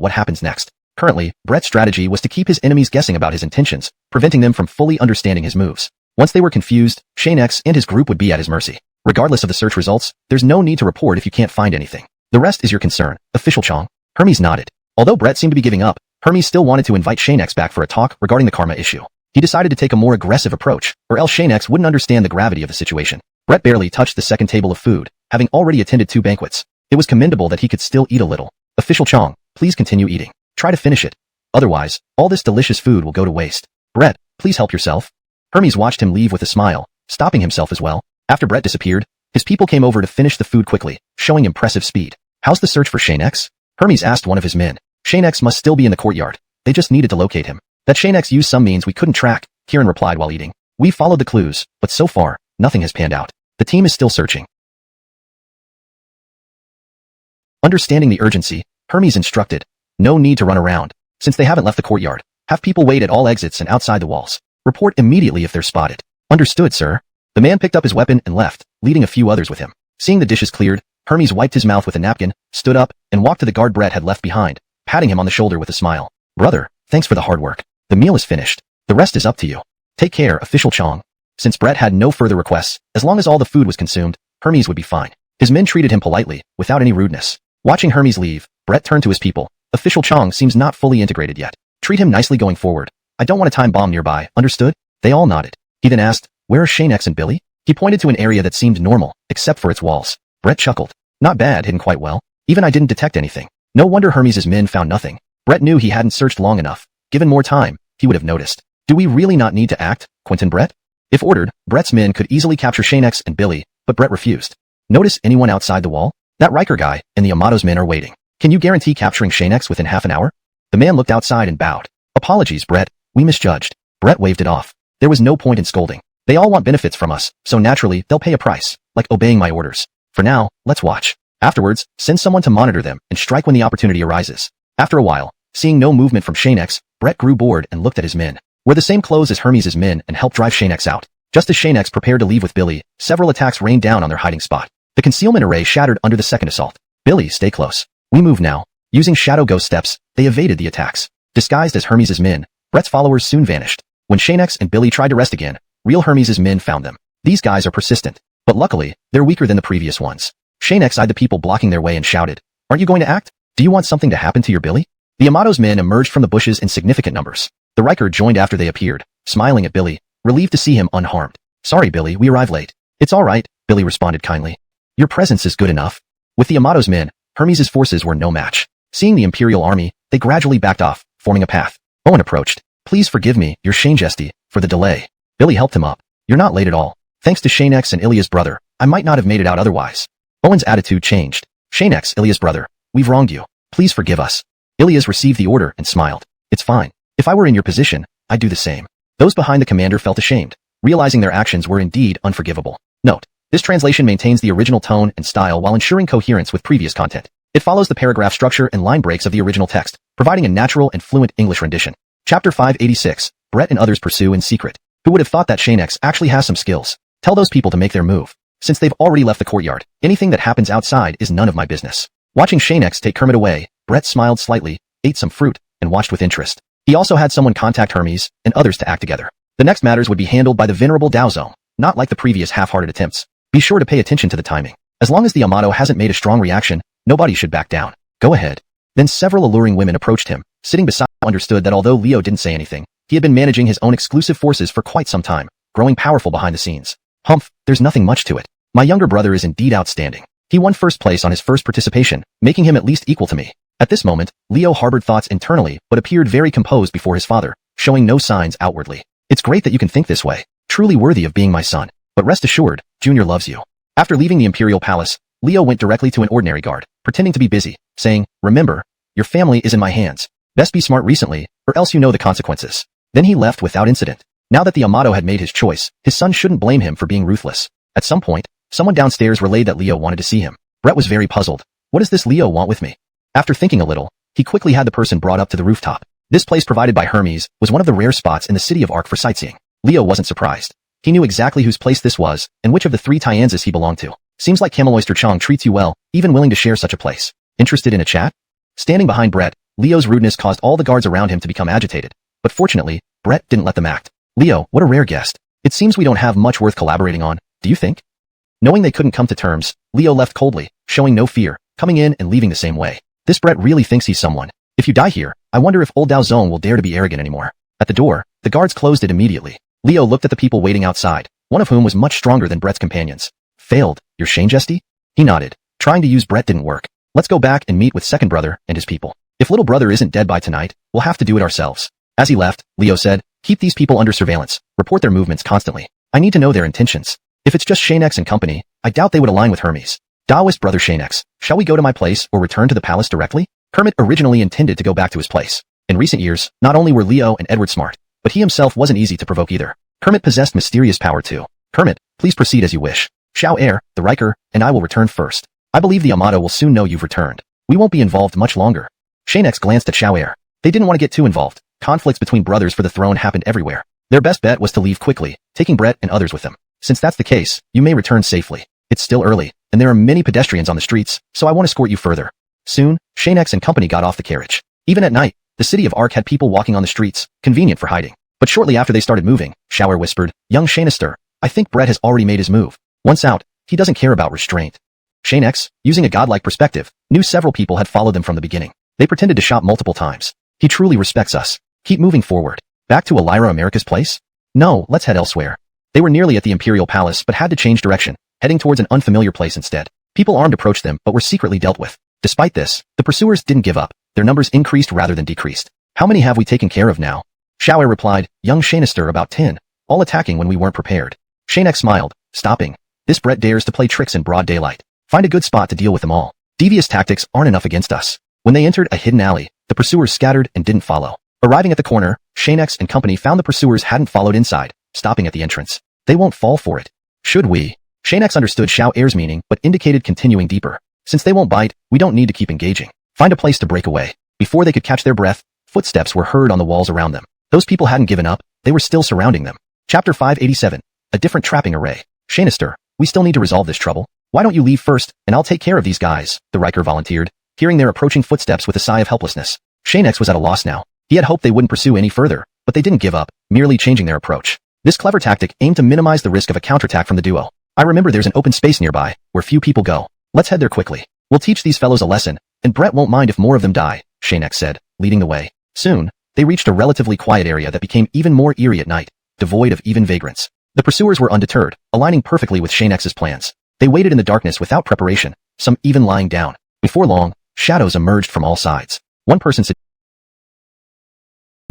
what happens next. Currently, Brett's strategy was to keep his enemies guessing about his intentions, preventing them from fully understanding his moves. Once they were confused, Xianxia and his group would be at his mercy. Regardless of the search results, there's no need to report if you can't find anything. The rest is your concern, Official Chang. Hermes nodded. Although Brett seemed to be giving up, Hermes still wanted to invite Xianxia back for a talk regarding the karma issue. He decided to take a more aggressive approach, or else Xianxia wouldn't understand the gravity of the situation. Brett barely touched the second table of food, having already attended 2 banquets. It was commendable that he could still eat a little. Official Chang, please continue eating. Try to finish it. Otherwise, all this delicious food will go to waste. Brett, please help yourself. Hermes watched him leave with a smile, stopping himself as well. After Brett disappeared, his people came over to finish the food quickly, showing impressive speed. How's the search for Xianxia? Hermes asked one of his men. Xianxia must still be in the courtyard. They just needed to locate him. That Xianxia used some means we couldn't track, Kieran replied while eating. We followed the clues, but so far, nothing has panned out. The team is still searching. Understanding the urgency, Hermes instructed, no need to run around. Since they haven't left the courtyard, have people wait at all exits and outside the walls. Report immediately if they're spotted. Understood, sir. The man picked up his weapon and left, leading a few others with him. Seeing the dishes cleared, Hermes wiped his mouth with a napkin, stood up, and walked to the guard Brett had left behind, patting him on the shoulder with a smile. Brother, thanks for the hard work. The meal is finished. The rest is up to you. Take care, Official Chang. Since Brett had no further requests, as long as all the food was consumed, Hermes would be fine. His men treated him politely, without any rudeness. Watching Hermes leave, Brett turned to his people. Official Chang seems not fully integrated yet. Treat him nicely going forward. I don't want a time bomb nearby, understood? They all nodded. He then asked, where are Xianxia and Billy? He pointed to an area that seemed normal, except for its walls. Brett chuckled. Not bad, hidden quite well. Even I didn't detect anything. No wonder Hermes' men found nothing. Brett knew he hadn't searched long enough. Given more time, he would have noticed. Do we really not need to act, Quentin Brett? If ordered, Brett's men could easily capture Xianxia and Billy, but Brett refused. Notice anyone outside the wall? That Riker guy and the Amato's men are waiting. Can you guarantee capturing Xianxia within half an hour? The man looked outside and bowed. Apologies, Brett. We misjudged. Brett waved it off. There was no point in scolding. They all want benefits from us, so naturally, they'll pay a price, like obeying my orders. For now, let's watch. Afterwards, send someone to monitor them and strike when the opportunity arises. After a while, seeing no movement from Xianxia, Brett grew bored and looked at his men. Wore the same clothes as Hermes' men and helped drive Xianxia out. Just as Xianxia prepared to leave with Billy, several attacks rained down on their hiding spot. The concealment array shattered under the second assault. Billy, stay close. We move now. Using shadow ghost steps, they evaded the attacks. Disguised as Hermes' men, Brett's followers soon vanished. When Xianxia and Billy tried to rest again, real Hermes' men found them. These guys are persistent. But luckily, they're weaker than the previous ones. Xianxia eyed the people blocking their way and shouted, "Aren't you going to act? Do you want something to happen to your Billy?" The Amato's men emerged from the bushes in significant numbers. The Riker joined after they appeared, smiling at Billy, relieved to see him unharmed. "Sorry, Billy, we arrived late." "It's all right," Billy responded kindly. "Your presence is good enough." With the Amato's men, Hermes' forces were no match. Seeing the Imperial army, they gradually backed off, forming a path. Owen approached. "Please forgive me, your Xianxia, for the delay." Billy helped him up. "You're not late at all. Thanks to Xianxia and Ilya's brother, I might not have made it out otherwise." Owen's attitude changed. "Xianxia, Ilya's brother, we've wronged you. Please forgive us." Ilya's received the order and smiled. "It's fine. If I were in your position, I'd do the same." Those behind the commander felt ashamed, realizing their actions were indeed unforgivable. Note: this translation maintains the original tone and style while ensuring coherence with previous content. It follows the paragraph structure and line breaks of the original text, providing a natural and fluent English rendition. Chapter 586, Brett and others pursue in secret. Who would have thought that Xianxia actually has some skills? Tell those people to make their move. Since they've already left the courtyard, anything that happens outside is none of my business. Watching Xianxia take Kermit away, Brett smiled slightly, ate some fruit, and watched with interest. He also had someone contact Hermes and others to act together. The next matters would be handled by the venerable Daozong, not like the previous half-hearted attempts. Be sure to pay attention to the timing. As long as the Amato hasn't made a strong reaction, nobody should back down. Go ahead. Then several alluring women approached him. Sitting beside him understood that although Leo didn't say anything, he had been managing his own exclusive forces for quite some time, growing powerful behind the scenes. Humph, there's nothing much to it. My younger brother is indeed outstanding. He won first place on his first participation, making him at least equal to me. At this moment, Leo harbored thoughts internally but appeared very composed before his father, showing no signs outwardly. It's great that you can think this way. Truly worthy of being my son. But rest assured, Junior loves you. After leaving the Imperial Palace, Leo went directly to an ordinary guard, pretending to be busy, saying, "Remember, your family is in my hands. Best be smart recently, or else you know the consequences." Then he left without incident. Now that the Amato had made his choice, his son shouldn't blame him for being ruthless. At some point, someone downstairs relayed that Leo wanted to see him. Brett was very puzzled. What does this Leo want with me? After thinking a little, he quickly had the person brought up to the rooftop. This place provided by Hermes was one of the rare spots in the city of Ark for sightseeing. Leo wasn't surprised. He knew exactly whose place this was, and which of the 3 Tianzas he belonged to. Seems like Cameloyster Chong treats you well, even willing to share such a place. Interested in a chat? Standing behind Brett, Leo's rudeness caused all the guards around him to become agitated. But fortunately, Brett didn't let them act. "Leo, what a rare guest. It seems we don't have much worth collaborating on, do you think?" Knowing they couldn't come to terms, Leo left coldly, showing no fear, coming in and leaving the same way. This Brett really thinks he's someone. If you die here, I wonder if old Daozong will dare to be arrogant anymore. At the door, the guards closed it immediately. Leo looked at the people waiting outside, one of whom was much stronger than Brett's companions. "Failed, your Xianxia?" He nodded. Trying to use Brett didn't work. "Let's go back and meet with second brother and his people. If little brother isn't dead by tonight, we'll have to do it ourselves." As he left, Leo said, "Keep these people under surveillance. Report their movements constantly. I need to know their intentions. If it's just Xianxia and company, I doubt they would align with Hermes. Daoist brother Xianxia, shall we go to my place or return to the palace directly?" Kermit originally intended to go back to his place. In recent years, not only were Leo and Edward smart, but he himself wasn't easy to provoke either. Kermit possessed mysterious power too. "Kermit, please proceed as you wish. Xiao the Riker, and I will return first. I believe the Amato will soon know you've returned. We won't be involved much longer." Xianxia glanced at Xiao. They didn't want to get too involved. Conflicts between brothers for the throne happened everywhere. Their best bet was to leave quickly, taking Brett and others with them. "Since that's the case, you may return safely. It's still early, and there are many pedestrians on the streets, so I won't escort you further." Soon, Xianxia and company got off the carriage. Even at night, the city of Ark had people walking on the streets, convenient for hiding. But shortly after they started moving, Xiao whispered, "Young Xianxia, I think Brett has already made his move. Once out, he doesn't care about restraint." Xianxia, using a godlike perspective, knew several people had followed them from the beginning. They pretended to shop multiple times. "He truly respects us. Keep moving forward. Back to Elira America's place? No, let's head elsewhere." They were nearly at the Imperial Palace but had to change direction, heading towards an unfamiliar place instead. People armed approached them but were secretly dealt with. Despite this, the pursuers didn't give up. Their numbers increased rather than decreased. How many have we taken care of now? Xiaoer replied, young Xianxia about 10, all attacking when we weren't prepared. Xianxia smiled, stopping. This Brett dares to play tricks in broad daylight. Find a good spot to deal with them all. Devious tactics aren't enough against us. When they entered a hidden alley, the pursuers scattered and didn't follow. Arriving at the corner, Xianxia and company found the pursuers hadn't followed inside, stopping at the entrance. They won't fall for it. Should we? Xianxia understood Xiaoer's meaning but indicated continuing deeper. Since they won't bite, we don't need to keep engaging. Find a place to break away. Before they could catch their breath, footsteps were heard on the walls around them. Those people hadn't given up, they were still surrounding them. Chapter 587. A different trapping array. Xianxia, we still need to resolve this trouble. Why don't you leave first, and I'll take care of these guys, the Riker volunteered, hearing their approaching footsteps with a sigh of helplessness. Xianxia was at a loss now. He had hoped they wouldn't pursue any further, but they didn't give up, merely changing their approach. This clever tactic aimed to minimize the risk of a counterattack from the duo. I remember there's an open space nearby, where few people go. Let's head there quickly. We'll teach these fellows a lesson, and Brett won't mind if more of them die, Xianxia said, leading the way. Soon, they reached a relatively quiet area that became even more eerie at night, devoid of even vagrants. The pursuers were undeterred, aligning perfectly with Xianxia's plans. They waited in the darkness without preparation, some even lying down. Before long, shadows emerged from all sides. One person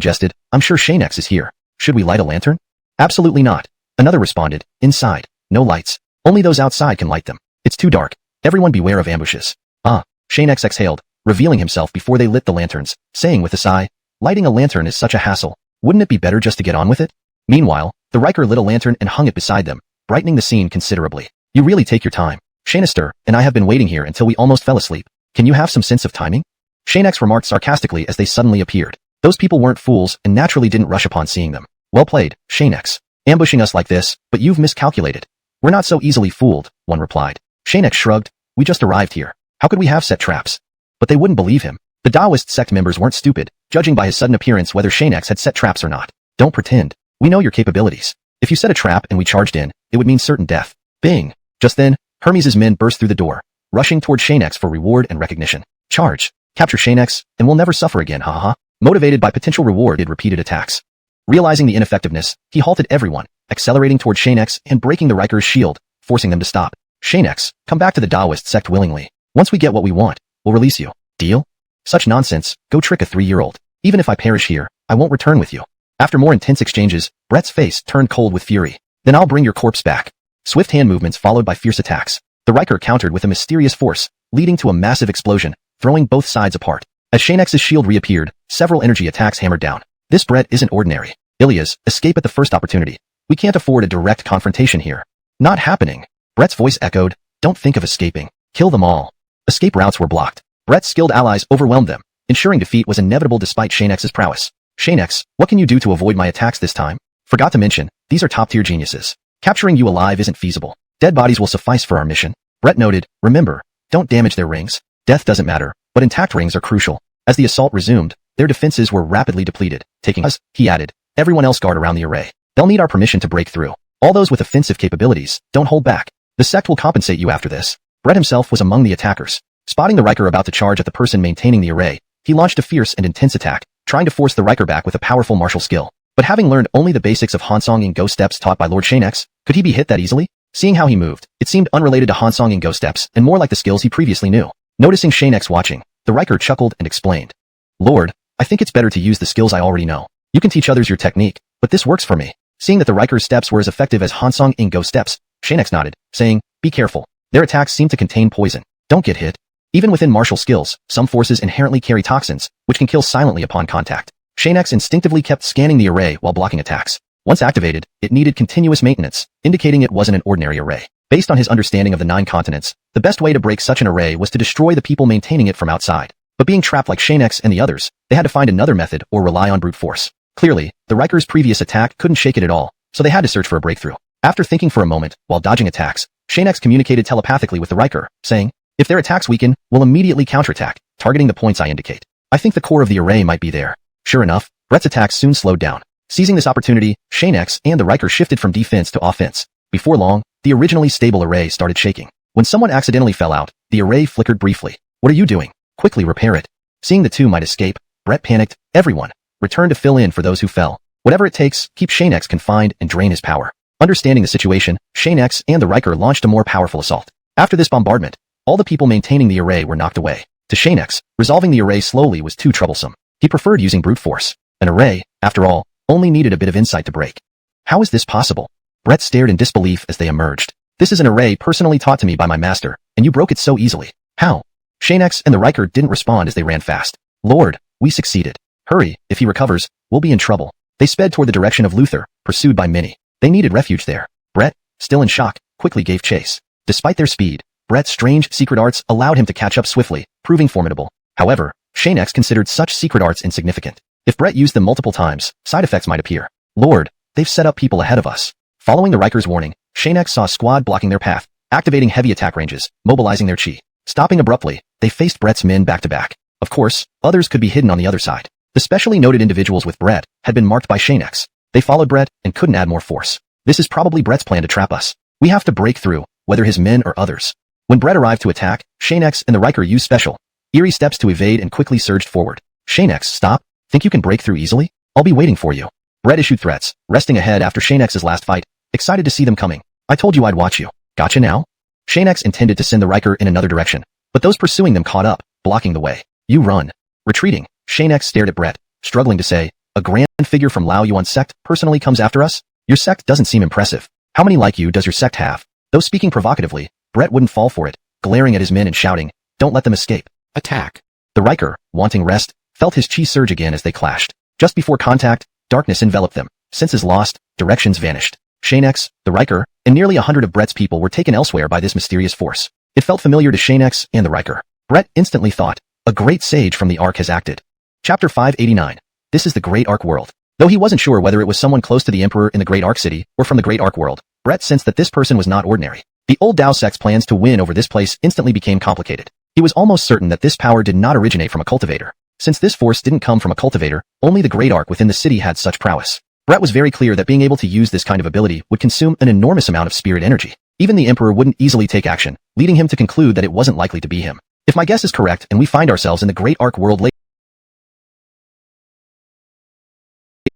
suggested, I'm sure Xianxia is here. Should we light a lantern? Absolutely not. Another responded, inside, no lights. Only those outside can light them. It's too dark. Everyone beware of ambushes. Xianxia exhaled, revealing himself before they lit the lanterns, saying with a sigh, lighting a lantern is such a hassle. Wouldn't it be better just to get on with it? Meanwhile, the Riker lit a lantern and hung it beside them, brightening the scene considerably. You really take your time. Xianxia and I have been waiting here until we almost fell asleep. Can you have some sense of timing? Xianxia remarked sarcastically as they suddenly appeared. Those people weren't fools and naturally didn't rush upon seeing them. Well played, Xianxia. Ambushing us like this, but you've miscalculated. We're not so easily fooled, one replied. Xianxia shrugged. We just arrived here. How could we have set traps? But they wouldn't believe him. The Taoist sect members weren't stupid, judging by his sudden appearance whether Xianxia had set traps or not. Don't pretend. We know your capabilities. If you set a trap and we charged in, it would mean certain death. Bing! Just then, Hermes' men burst through the door, rushing toward Xianxia for reward and recognition. Charge! Capture Xianxia, and we'll never suffer again, ha ha ha. Motivated by potential reward did repeated attacks. Realizing the ineffectiveness, he halted everyone, accelerating toward Xianxia and breaking the Riker's shield, forcing them to stop. Xianxia, come back to the Taoist sect willingly. Once we get what we want, we'll release you. Deal? Such nonsense, go trick a 3-year-old. Even if I perish here, I won't return with you. After more intense exchanges, Brett's face turned cold with fury. Then I'll bring your corpse back. Swift hand movements followed by fierce attacks. The Riker countered with a mysterious force, leading to a massive explosion, throwing both sides apart. As Xianxia's shield reappeared, several energy attacks hammered down. This Brett isn't ordinary. Ilias, escape at the first opportunity. We can't afford a direct confrontation here. Not happening. Brett's voice echoed, don't think of escaping. Kill them all. Escape routes were blocked. Brett's skilled allies overwhelmed them, ensuring defeat was inevitable despite Xianxia's prowess. Xianxia, what can you do to avoid my attacks this time? Forgot to mention, these are top-tier geniuses. Capturing you alive isn't feasible. Dead bodies will suffice for our mission. Brett noted, remember, don't damage their rings. Death doesn't matter, but intact rings are crucial. As the assault resumed, their defenses were rapidly depleted. Taking us, he added, everyone else guard around the array. They'll need our permission to break through. All those with offensive capabilities, don't hold back. The sect will compensate you after this. Brett himself was among the attackers. Spotting the Riker about to charge at the person maintaining the array, he launched a fierce and intense attack, trying to force the Riker back with a powerful martial skill. But having learned only the basics of Hansong and Go steps taught by Lord Xianxia, could he be hit that easily? Seeing how he moved, it seemed unrelated to Hansong and Go steps and more like the skills he previously knew. Noticing Xianxia watching, the Riker chuckled and explained. Lord, I think it's better to use the skills I already know. You can teach others your technique, but this works for me. Seeing that the Riker's steps were as effective as Hansong and Go steps, Xianxia nodded, saying, be careful. Their attacks seem to contain poison. Don't get hit. Even within martial skills, some forces inherently carry toxins, which can kill silently upon contact. Xianxia instinctively kept scanning the array while blocking attacks. Once activated, it needed continuous maintenance, indicating it wasn't an ordinary array. Based on his understanding of the 9 continents, the best way to break such an array was to destroy the people maintaining it from outside. But being trapped like Xianxia and the others, they had to find another method or rely on brute force. Clearly, the Riker's previous attack couldn't shake it at all, so they had to search for a breakthrough. After thinking for a moment, while dodging attacks, Xianxia communicated telepathically with the Riker, saying, if their attacks weaken, we'll immediately counterattack, targeting the points I indicate. I think the core of the array might be there. Sure enough, Brett's attacks soon slowed down. Seizing this opportunity, Xianxia and the Riker shifted from defense to offense. Before long, the originally stable array started shaking. When someone accidentally fell out, the array flickered briefly. What are you doing? Quickly repair it. Seeing the two might escape, Brett panicked. Everyone, return to fill in for those who fell. Whatever it takes, keep Xianxia confined and drain his power. Understanding the situation, Xianxia and the Riker launched a more powerful assault. After this bombardment, all the people maintaining the array were knocked away. To Xianxia, resolving the array slowly was too troublesome. He preferred using brute force. An array, after all, only needed a bit of insight to break. How is this possible? Brett stared in disbelief as they emerged. This is an array personally taught to me by my master, and you broke it so easily. How? Xianxia and the Riker didn't respond as they ran fast. Lord, we succeeded. Hurry, if he recovers, we'll be in trouble. They sped toward the direction of Luther, pursued by Minnie. They needed refuge there. Brett, still in shock, quickly gave chase. Despite their speed, Brett's strange secret arts allowed him to catch up swiftly, proving formidable. However, Xianxia considered such secret arts insignificant. If Brett used them multiple times, side effects might appear. Lord, they've set up people ahead of us. Following the Riker's warning, Xianxia saw a squad blocking their path, activating heavy attack ranges, mobilizing their chi. Stopping abruptly, they faced Brett's men back to back. Of course, others could be hidden on the other side. The specially noted individuals with Brett had been marked by Xianxia. They followed Brett and couldn't add more force. This is probably Brett's plan to trap us. We have to break through, whether his men or others. When Brett arrived to attack, Xianxia and the Riker used special, eerie steps to evade and quickly surged forward. Xianxia, stop. Think you can break through easily? I'll be waiting for you. Brett issued threats, resting ahead after Xianxia's last fight, excited to see them coming. I told you I'd watch you. Gotcha now? Xianxia intended to send the Riker in another direction, but those pursuing them caught up, blocking the way. You run. Retreating, Xianxia stared at Brett, struggling to say, a grand figure from Lao Yuan's sect personally comes after us? Your sect doesn't seem impressive. How many like you does your sect have? Though speaking provocatively, Brett wouldn't fall for it, glaring at his men and shouting, don't let them escape. Attack. The Riker, wanting rest, felt his chi surge again as they clashed. Just before contact, darkness enveloped them. Senses lost, directions vanished. Xianxia, the Riker, and nearly 100 of Brett's people were taken elsewhere by this mysterious force. It felt familiar to Xianxia and the Riker. Brett instantly thought, a great sage from the Ark has acted. Chapter 589. This is the Great Ark World. Though he wasn't sure whether it was someone close to the Emperor in the Great Ark City or from the Great Ark World, Brett sensed that this person was not ordinary. The old Dao sect's plans to win over this place instantly became complicated. He was almost certain that this power did not originate from a cultivator. Since this force didn't come from a cultivator, only the Great Ark within the city had such prowess. Brett was very clear that being able to use this kind of ability would consume an enormous amount of spirit energy. Even the Emperor wouldn't easily take action, leading him to conclude that it wasn't likely to be him. If my guess is correct and we find ourselves in the Great Ark World later,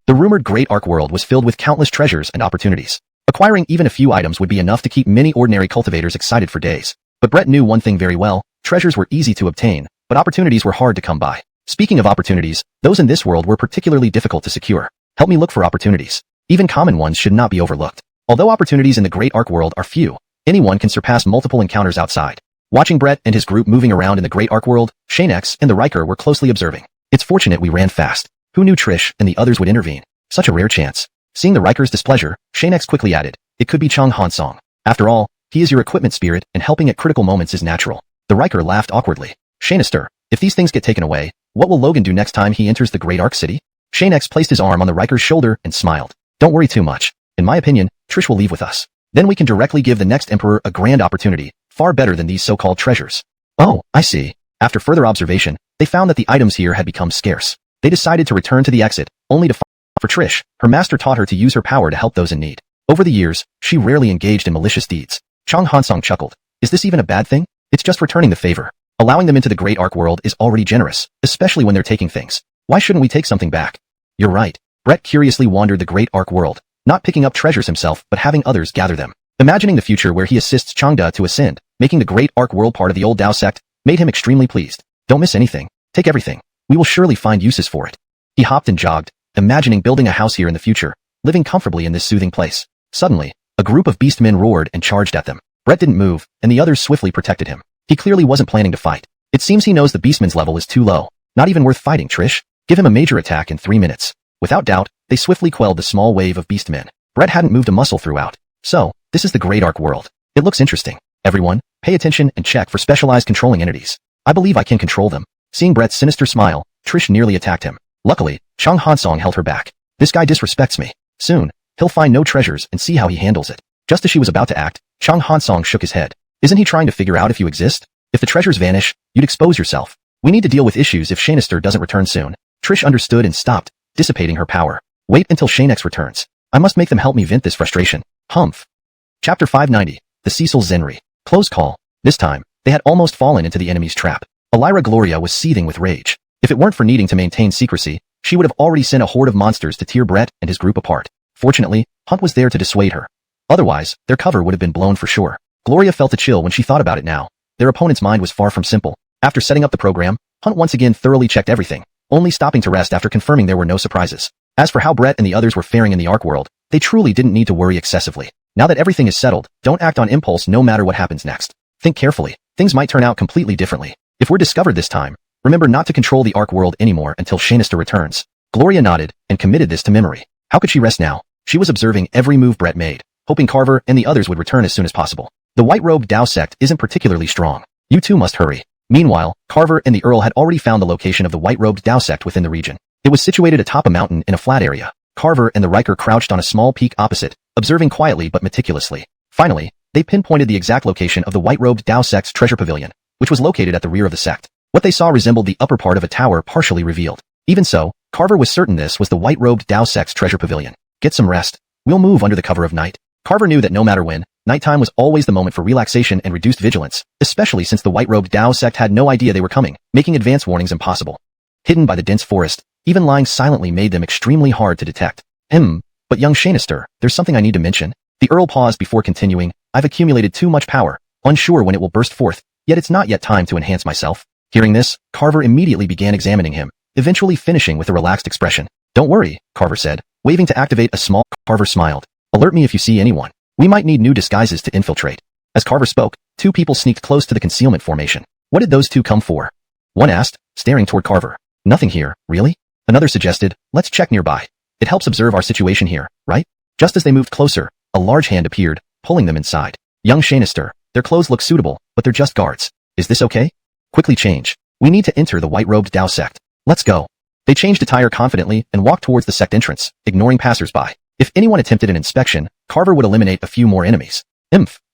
the rumored Great Ark World was filled with countless treasures and opportunities. Acquiring even a few items would be enough to keep many ordinary cultivators excited for days. But Brett knew one thing very well, treasures were easy to obtain, but opportunities were hard to come by. Speaking of opportunities, those in this world were particularly difficult to secure. Help me look for opportunities. Even common ones should not be overlooked. Although opportunities in the Great Ark World are few, anyone can surpass multiple encounters outside. Watching Brett and his group moving around in the Great Ark World, Xianxia and the Riker were closely observing. It's fortunate we ran fast. Who knew Trish and the others would intervene? Such a rare chance. Seeing the Riker's displeasure, Xianxia quickly added, it could be XuanHuan. After all, he is your equipment spirit and helping at critical moments is natural. The Riker laughed awkwardly. Xianxia, if these things get taken away, what will Logan do next time he enters the Great Ark City? Xianxia placed his arm on the Riker's shoulder and smiled. Don't worry too much. In my opinion, Trish will leave with us. Then we can directly give the next Emperor a grand opportunity, far better than these so-called treasures. Oh, I see. After further observation, they found that the items here had become scarce. They decided to return to the exit, only to find for Trish, her master taught her to use her power to help those in need. Over the years, she rarely engaged in malicious deeds. XuanHuan chuckled. Is this even a bad thing? It's just returning the favor. Allowing them into the Great Ark World is already generous, especially when they're taking things. Why shouldn't we take something back? You're right. Brett curiously wandered the Great Ark World, not picking up treasures himself but having others gather them. Imagining the future where he assists Changda to ascend, making the Great Ark World part of the old Dao sect, made him extremely pleased. Don't miss anything. Take everything. We will surely find uses for it. He hopped and jogged, imagining building a house here in the future, living comfortably in this soothing place. Suddenly, a group of beastmen roared and charged at them. Brett didn't move, and the others swiftly protected him. He clearly wasn't planning to fight. It seems he knows the beastman's level is too low. Not even worth fighting, Trish. Give him a major attack in 3 minutes. Without doubt, they swiftly quelled the small wave of beastmen. Brett hadn't moved a muscle throughout. So, this is the Great Ark World. It looks interesting. Everyone, pay attention and check for specialized controlling entities. I believe I can control them. Seeing Brett's sinister smile, Trish nearly attacked him. Luckily, XuanHuan held her back. This guy disrespects me. Soon, he'll find no treasures and see how he handles it. Just as she was about to act, XuanHuan shook his head. Isn't he trying to figure out if you exist? If the treasures vanish, you'd expose yourself. We need to deal with issues if Xianxia doesn't return soon. Trish understood and stopped, dissipating her power. Wait until Xianxia returns. I must make them help me vent this frustration. Humph. Chapter 590. The Cecil Zenri. Close call. This time, they had almost fallen into the enemy's trap. Elira Gloria was seething with rage. If it weren't for needing to maintain secrecy, she would have already sent a horde of monsters to tear Brett and his group apart. Fortunately, Hunt was there to dissuade her. Otherwise, their cover would have been blown for sure. Gloria felt a chill when she thought about it now. Their opponent's mind was far from simple. After setting up the program, Hunt once again thoroughly checked everything, only stopping to rest after confirming there were no surprises. As for how Brett and the others were faring in the Ark world, they truly didn't need to worry excessively. Now that everything is settled, don't act on impulse no matter what happens next. Think carefully. Things might turn out completely differently. If we're discovered this time, remember not to control the Ark world anymore until Xianxia returns. Gloria nodded and committed this to memory. How could she rest now? She was observing every move Brett made, hoping Carver and the others would return as soon as possible. The white-robed Dao sect isn't particularly strong. You two must hurry. Meanwhile, Carver and the Earl had already found the location of the white-robed Dao sect within the region. It was situated atop a mountain in a flat area. Carver and the Riker crouched on a small peak opposite, observing quietly but meticulously. Finally, they pinpointed the exact location of the white-robed Dao sect's treasure pavilion, which was located at the rear of the sect. What they saw resembled the upper part of a tower partially revealed. Even so, Carver was certain this was the white-robed Dao sect's treasure pavilion. Get some rest. We'll move under the cover of night. Carver knew that no matter when, nighttime was always the moment for relaxation and reduced vigilance, especially since the white-robed Dao sect had no idea they were coming, making advance warnings impossible. Hidden by the dense forest, even lying silently made them extremely hard to detect. But young Xianxia, there's something I need to mention. The Earl paused before continuing. I've accumulated too much power, unsure when it will burst forth, yet it's not yet time to enhance myself. Hearing this, Carver immediately began examining him, eventually finishing with a relaxed expression. Don't worry, Carver said, waving to activate a small. Carver smiled. Alert me if you see anyone. We might need new disguises to infiltrate. As Carver spoke, two people sneaked close to the concealment formation. What did those two come for? One asked, staring toward Carver. Nothing here, really? Another suggested, let's check nearby. It helps observe our situation here, right? Just as they moved closer, a large hand appeared, pulling them inside. Young Xianxia, their clothes look suitable, but they're just guards. Is this okay? Quickly change. We need to enter the white-robed Dao sect. Let's go. They changed attire confidently and walked towards the sect entrance, ignoring passers-by. If anyone attempted an inspection, Carver would eliminate a few more enemies.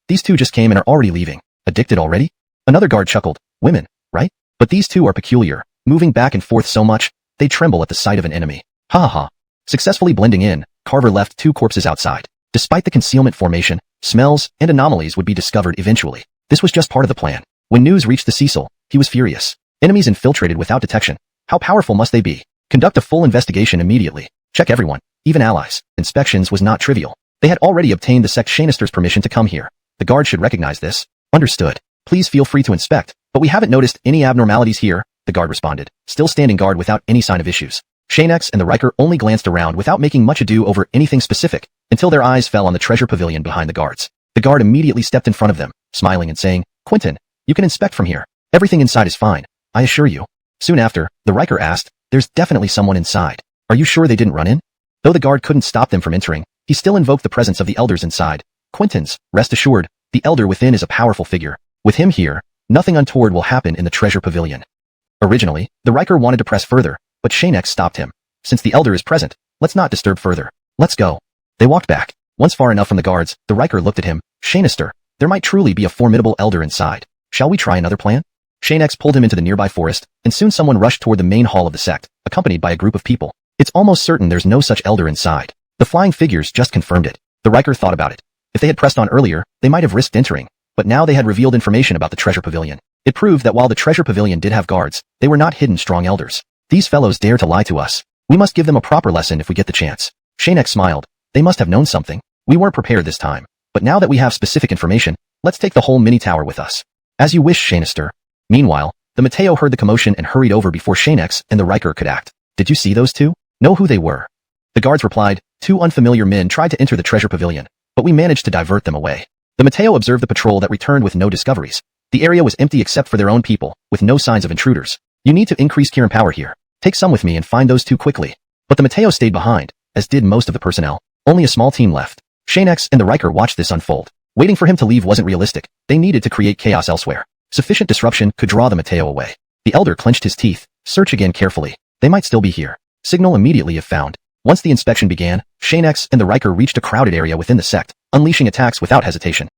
These two just came and are already leaving. Addicted already? Another guard chuckled. Women, right? But these two are peculiar, moving back and forth so much, they tremble at the sight of an enemy. Ha ha ha. Successfully blending in, Carver left two corpses outside. Despite the concealment formation, smells and anomalies would be discovered eventually. This was just part of the plan. When news reached the Cecil, he was furious. Enemies infiltrated without detection. How powerful must they be? Conduct a full investigation immediately. Check everyone, even allies. Inspections was not trivial. They had already obtained the sect Xianxia's permission to come here. The guard should recognize this. Understood. Please feel free to inspect, but we haven't noticed any abnormalities here, the guard responded, still standing guard without any sign of issues. Xianxia and the Riker only glanced around without making much ado over anything specific, until their eyes fell on the treasure pavilion behind the guards. The guard immediately stepped in front of them, smiling and saying, Quentin, you can inspect from here. Everything inside is fine, I assure you. Soon after, the Riker asked, there's definitely someone inside. Are you sure they didn't run in? Though the guard couldn't stop them from entering, he still invoked the presence of the elders inside. Quentin's, rest assured, the elder within is a powerful figure. With him here, nothing untoward will happen in the treasure pavilion. Originally, the Riker wanted to press further, but Xianxia stopped him. Since the elder is present, let's not disturb further. Let's go. They walked back. Once far enough from the guards, the Riker looked at him. Xianxia, there might truly be a formidable elder inside. Shall we try another plan? Xianxia pulled him into the nearby forest, and soon someone rushed toward the main hall of the sect, accompanied by a group of people. It's almost certain there's no such elder inside. The flying figures just confirmed it. The Riker thought about it. If they had pressed on earlier, they might have risked entering, but now they had revealed information about the treasure pavilion. It proved that while the treasure pavilion did have guards, they were not hidden strong elders. These fellows dare to lie to us. We must give them a proper lesson if we get the chance. Xianxia smiled. They must have known something. We weren't prepared this time, but now that we have specific information, let's take the whole mini-tower with us. As you wish, Xianxia. Meanwhile, the Mateo heard the commotion and hurried over before Xianxia and the Riker could act. Did you see those two? Know who they were? The guards replied, two unfamiliar men tried to enter the treasure pavilion, but we managed to divert them away. The Mateo observed the patrol that returned with no discoveries. The area was empty except for their own people, with no signs of intruders. You need to increase Kirin power here. Take some with me and find those two quickly. But the Mateo stayed behind, as did most of the personnel. Only a small team left. Xianxia and the Riker watched this unfold. Waiting for him to leave wasn't realistic. They needed to create chaos elsewhere. Sufficient disruption could draw the Mateo away. The elder clenched his teeth. Search again carefully. They might still be here. Signal immediately if found. Once the inspection began, Xianxia and the Riker reached a crowded area within the sect, unleashing attacks without hesitation.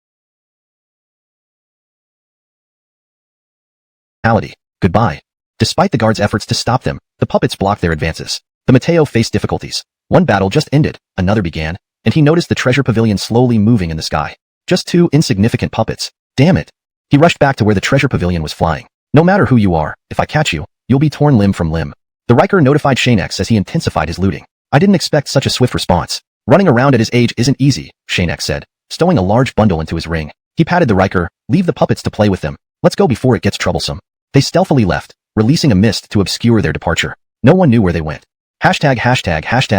Goodbye. Despite the guards' efforts to stop them, the puppets blocked their advances. The Mateo faced difficulties. One battle just ended, another began, and he noticed the treasure pavilion slowly moving in the sky. Just two insignificant puppets. Damn it. He rushed back to where the treasure pavilion was flying. No matter who you are, if I catch you, you'll be torn limb from limb. The Riker notified Xianxia as he intensified his looting. I didn't expect such a swift response. Running around at his age isn't easy, Xianxia said. stowing a large bundle into his ring. He patted the Riker, leave the puppets to play with them. Let's go before it gets troublesome. They stealthily left, releasing a mist to obscure their departure. No one knew where they went. Hashtag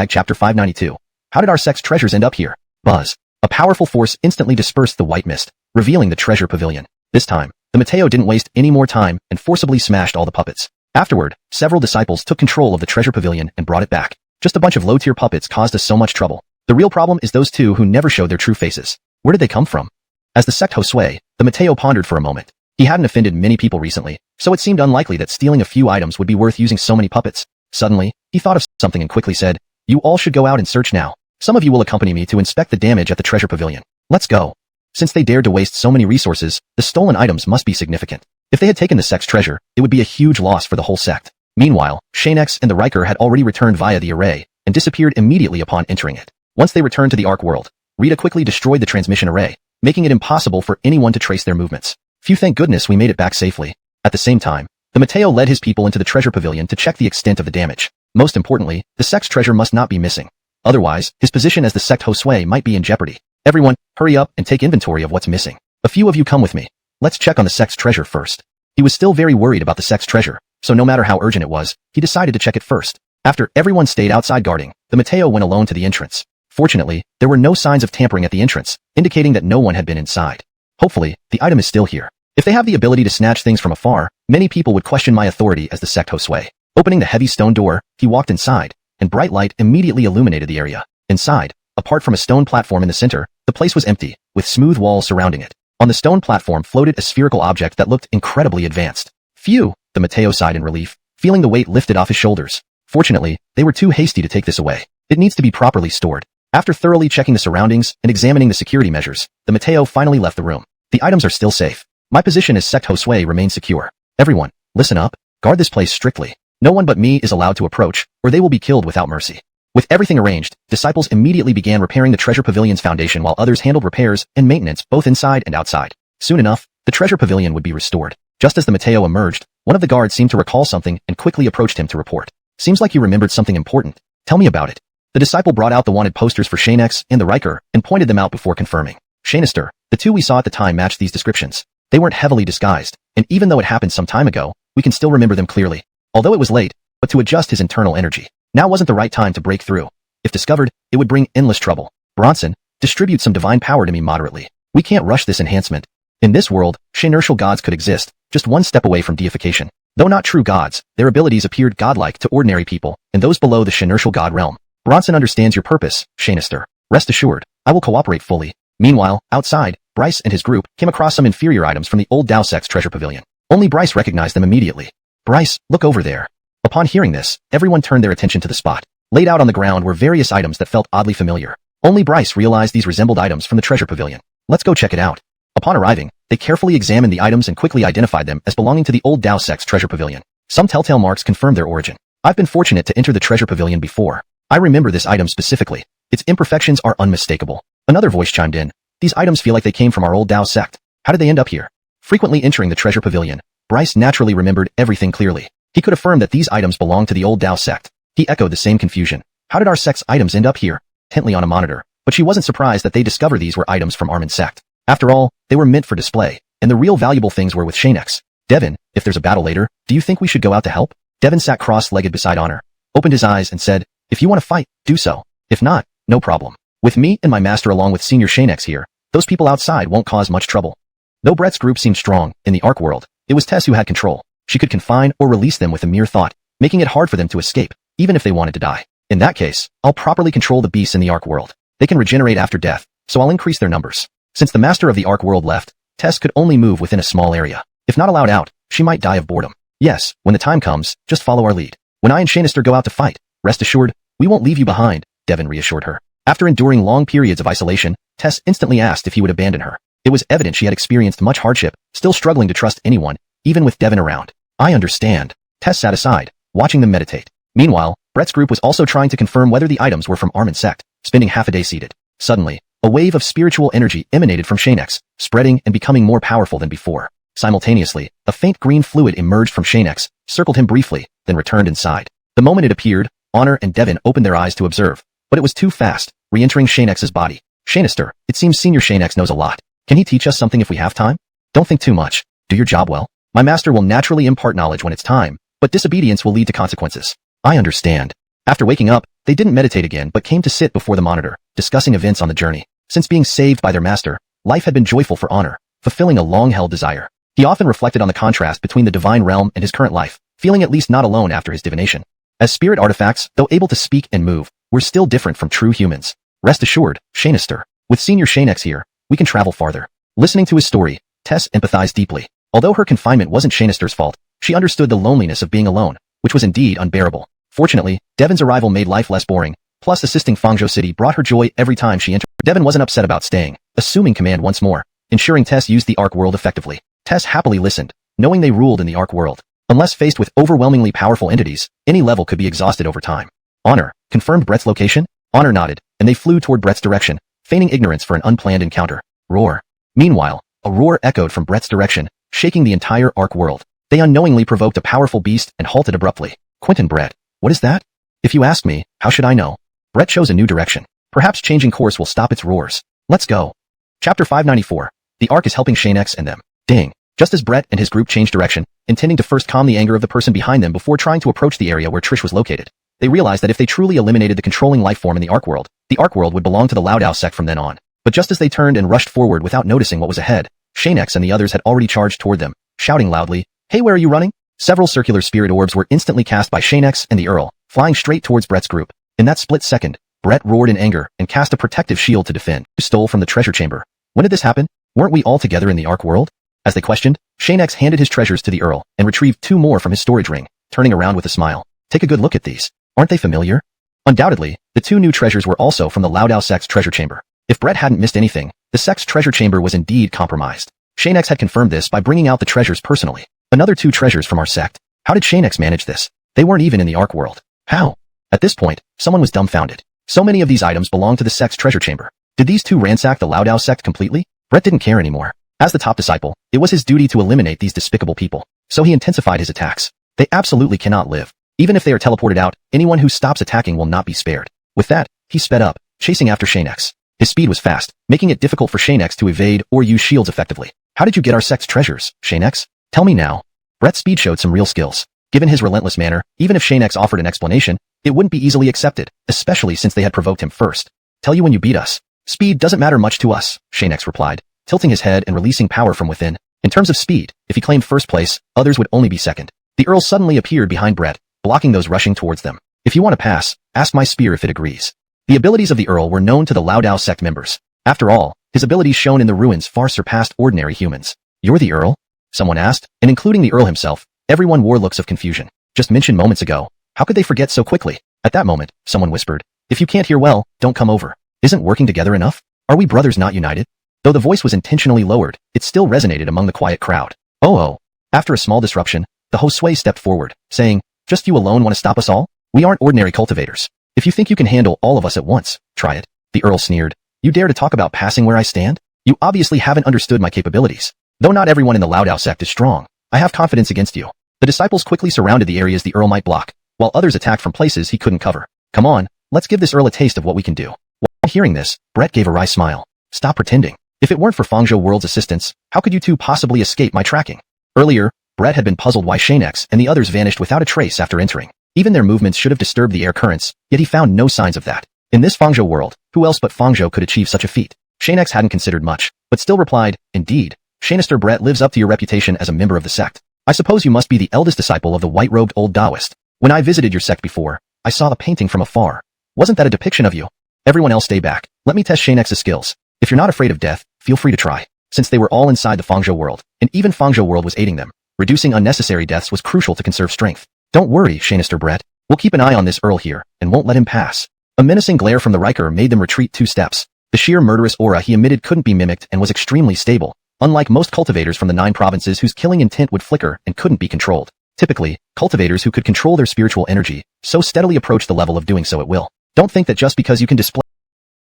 chapter 592. How did our sex treasures end up here? Buzz. A powerful force instantly dispersed the white mist, revealing the treasure pavilion. This time, the Mateo didn't waste any more time and forcibly smashed all the puppets. Afterward, several disciples took control of the treasure pavilion and brought it back. Just a bunch of low-tier puppets caused us so much trouble. The real problem is those two who never showed their true faces. Where did they come from? As the sect Josue, the Mateo pondered for a moment. He hadn't offended many people recently, so it seemed unlikely that stealing a few items would be worth using so many puppets. Suddenly, he thought of something and quickly said, "You all should go out and search now. Some of you will accompany me to inspect the damage at the treasure pavilion. Let's go." Since they dared to waste so many resources, the stolen items must be significant. If they had taken the sect's treasure, it would be a huge loss for the whole sect. Meanwhile, Xianxia and the Riker had already returned via the array and disappeared immediately upon entering it. Once they returned to the Ark world, Rita quickly destroyed the transmission array, making it impossible for anyone to trace their movements. Phew, thank goodness we made it back safely. At the same time, the Mateo led his people into the treasure pavilion to check the extent of the damage. Most importantly, the sect's treasure must not be missing. Otherwise, his position as the sect Josue might be in jeopardy. Everyone, hurry up and take inventory of what's missing. A few of you come with me. Let's check on the sect's treasure first. He was still very worried about the sect's treasure, so no matter how urgent it was, he decided to check it first. After everyone stayed outside guarding, the Mateo went alone to the entrance. Fortunately, there were no signs of tampering at the entrance, indicating that no one had been inside. Hopefully, the item is still here. If they have the ability to snatch things from afar, many people would question my authority as the sect Josue. Opening the heavy stone door, he walked inside, and bright light immediately illuminated the area. Inside, apart from a stone platform in the center, the place was empty, with smooth walls surrounding it. On the stone platform floated a spherical object that looked incredibly advanced. Phew, the Mateo sighed in relief, feeling the weight lifted off his shoulders. Fortunately, they were too hasty to take this away. It needs to be properly stored. After thoroughly checking the surroundings and examining the security measures, the Mateo finally left the room. The items are still safe. My position as sect Josue remains secure. Everyone, listen up. Guard this place strictly. No one but me is allowed to approach, or they will be killed without mercy. With everything arranged, disciples immediately began repairing the treasure pavilion's foundation while others handled repairs and maintenance both inside and outside. Soon enough, the treasure pavilion would be restored. Just as the Mateo emerged, one of the guards seemed to recall something and quickly approached him to report. Seems like you remembered something important. Tell me about it. The disciple brought out the wanted posters for Xianxia and the Riker and pointed them out before confirming. Xianxia, the two we saw at the time matched these descriptions. They weren't heavily disguised, and even though it happened some time ago, we can still remember them clearly. Although it was late, but to adjust his internal energy. Now wasn't the right time to break through. If discovered, it would bring endless trouble. Bronson, distribute some divine power to me moderately. We can't rush this enhancement. In this world, Xianxia gods could exist, just one step away from deification. Though not true gods, their abilities appeared godlike to ordinary people, and those below the Xianxia god realm. Bronson understands your purpose, Xianxia. Rest assured, I will cooperate fully. Meanwhile, outside, Bryce and his group came across some inferior items from the old Dao sect's treasure pavilion. Only Bryce recognized them immediately. Bryce, look over there. Upon hearing this, everyone turned their attention to the spot. Laid out on the ground were various items that felt oddly familiar. Only Bryce realized these resembled items from the treasure pavilion. Let's go check it out. Upon arriving, they carefully examined the items and quickly identified them as belonging to the old Dao sect's treasure pavilion. Some telltale marks confirmed their origin. I've been fortunate to enter the treasure pavilion before. I remember this item specifically. Its imperfections are unmistakable. Another voice chimed in. These items feel like they came from our old Dao sect. How did they end up here? Frequently entering the treasure pavilion, Bryce naturally remembered everything clearly. He could affirm that these items belonged to the old Dao sect. He echoed the same confusion. How did our sect's items end up here? Intently on a monitor, but she wasn't surprised that they discovered these were items from Armin's sect. After all, they were meant for display, and the real valuable things were with Xianxia. Devin, if there's a battle later, do you think we should go out to help? Devin sat cross-legged beside Honor, opened his eyes and said, if you want to fight, do so. If not, no problem. With me and my master along with Senior Xianxia here, those people outside won't cause much trouble. Though Brett's group seemed strong, in the Ark world, it was Tess who had control. She could confine or release them with a mere thought, making it hard for them to escape, even if they wanted to die. In that case, I'll properly control the beasts in the Ark world. They can regenerate after death, so I'll increase their numbers. Since the master of the Ark world left, Tess could only move within a small area. If not allowed out, she might die of boredom. Yes, when the time comes, just follow our lead. When I and Xianxia go out to fight, rest assured, we won't leave you behind, Devin reassured her. After enduring long periods of isolation, Tess instantly asked if he would abandon her. It was evident she had experienced much hardship, still struggling to trust anyone, even with Devin around. I understand. Tess sat aside, watching them meditate. Meanwhile, Brett's group was also trying to confirm whether the items were from Armin's sect, spending half a day seated. Suddenly, a wave of spiritual energy emanated from Xianxia, spreading and becoming more powerful than before. Simultaneously, a faint green fluid emerged from Xianxia, circled him briefly, then returned inside. The moment it appeared, Honor and Devin opened their eyes to observe, but it was too fast, re-entering Xianxia's body. Xianxia, it seems Senior Xianx knows a lot. Can he teach us something if we have time? Don't think too much. Do your job well. My master will naturally impart knowledge when it's time, but disobedience will lead to consequences. I understand. After waking up, they didn't meditate again but came to sit before the monitor, discussing events on the journey. Since being saved by their master, life had been joyful for honor, fulfilling a long-held desire. He often reflected on the contrast between the divine realm and his current life, feeling at least not alone after his divination. As spirit artifacts, though able to speak and move, were still different from true humans. Rest assured, Xianxia, with Senior Xianx here, we can travel farther. Listening to his story, Tess empathized deeply. Although her confinement wasn't Xianxia's fault, she understood the loneliness of being alone, which was indeed unbearable. Fortunately, Devon's arrival made life less boring, plus assisting Fangzhou City brought her joy every time she entered. Devon wasn't upset about staying, assuming command once more, ensuring Tess used the Ark world effectively. Tess happily listened, knowing they ruled in the Ark world. Unless faced with overwhelmingly powerful entities, any level could be exhausted over time. Honor, confirmed Brett's location? Honor nodded, and they flew toward Brett's direction, feigning ignorance for an unplanned encounter. Roar. Meanwhile, a roar echoed from Brett's direction, shaking the entire Ark world. They unknowingly provoked a powerful beast and halted abruptly. Quentin Brett, what is that? If you ask me, how should I know? Brett chose a new direction. Perhaps changing course will stop its roars. Let's go. Chapter 594. The Ark is helping Xianx and them. Ding. Just as Brett and his group changed direction, intending to first calm the anger of the person behind them before trying to approach the area where Trish was located, they realized that if they truly eliminated the controlling life form in the Ark world would belong to the Lao Dao sect from then on. But just as they turned and rushed forward without noticing what was ahead, Xianx and the others had already charged toward them, shouting loudly, "Hey, where are you running?" Several circular spirit orbs were instantly cast by Xianx and the Earl, flying straight towards Brett's group. In that split second, Brett roared in anger and cast a protective shield to defend. Stole from the treasure chamber. When did this happen? Weren't we all together in the Ark world? As they questioned, Xianx handed his treasures to the Earl and retrieved 2 more from his storage ring, turning around with a smile. Take a good look at these. Aren't they familiar? Undoubtedly, the 2 new treasures were also from the Lao Dao sect's treasure chamber. If Brett hadn't missed anything, the sect's treasure chamber was indeed compromised. Xianx had confirmed this by bringing out the treasures personally. Another 2 treasures from our sect. How did Xianx manage this? They weren't even in the Ark world. How? At this point, someone was dumbfounded. So many of these items belonged to the sect's treasure chamber. Did these 2 ransack the Lao Dao sect completely? Brett didn't care anymore. As the top disciple, it was his duty to eliminate these despicable people. So he intensified his attacks. They absolutely cannot live. Even if they are teleported out, anyone who stops attacking will not be spared. With that, he sped up, chasing after Xianx. His speed was fast, making it difficult for Xianx to evade or use shields effectively. How did you get our sect's treasures, Xianx? Tell me now. Brett's speed showed some real skills. Given his relentless manner, even if Xianx offered an explanation, it wouldn't be easily accepted, especially since they had provoked him first. Tell you when you beat us. Speed doesn't matter much to us, Xianx replied, tilting his head and releasing power from within. In terms of speed, if he claimed first place, others would only be second. The Earl suddenly appeared behind Brett, blocking those rushing towards them. If you want to pass, ask my spear if it agrees. The abilities of the Earl were known to the Lao Dao sect members. After all, his abilities shown in the ruins far surpassed ordinary humans. You're the Earl? Someone asked, and including the Earl himself, everyone wore looks of confusion. Just mentioned moments ago. How could they forget so quickly? At that moment, someone whispered, if you can't hear well, don't come over. Isn't working together enough? Are we brothers not united? Though the voice was intentionally lowered, it still resonated among the quiet crowd. Oh. After a small disruption, the Josue stepped forward, saying, just you alone want to stop us all? We aren't ordinary cultivators. If you think you can handle all of us at once, try it. The Earl sneered. You dare to talk about passing where I stand? You obviously haven't understood my capabilities. Though not everyone in the Lao Dao sect is strong, I have confidence against you. The disciples quickly surrounded the areas the Earl might block, while others attacked from places he couldn't cover. Come on, let's give this Earl a taste of what we can do. While hearing this, Brett gave a wry smile. Stop pretending. If it weren't for Fangzhou World's assistance, how could you 2 possibly escape my tracking? Earlier, Brett had been puzzled why Xianx and the others vanished without a trace after entering. Even their movements should have disturbed the air currents, yet he found no signs of that. In this Fangzhou world, who else but Fangzhou could achieve such a feat? Xianx hadn't considered much, but still replied, indeed, Xianxia Brett lives up to your reputation as a member of the sect. I suppose you must be the eldest disciple of the white-robed old Taoist. When I visited your sect before, I saw the painting from afar. Wasn't that a depiction of you? Everyone else stay back. Let me test Xianx's skills. If you're not afraid of death, feel free to try. Since they were all inside the Fangzhou world, and even Fangzhou world was aiding them, reducing unnecessary deaths was crucial to conserve strength. Don't worry, Xianxia Brett. We'll keep an eye on this Earl here, and won't let him pass. A menacing glare from the Riker made them retreat 2 steps. The sheer murderous aura he emitted couldn't be mimicked and was extremely stable, unlike most cultivators from the 9 provinces whose killing intent would flicker and couldn't be controlled. Typically, cultivators who could control their spiritual energy so steadily approach the level of doing so at will. Don't think that just because you can display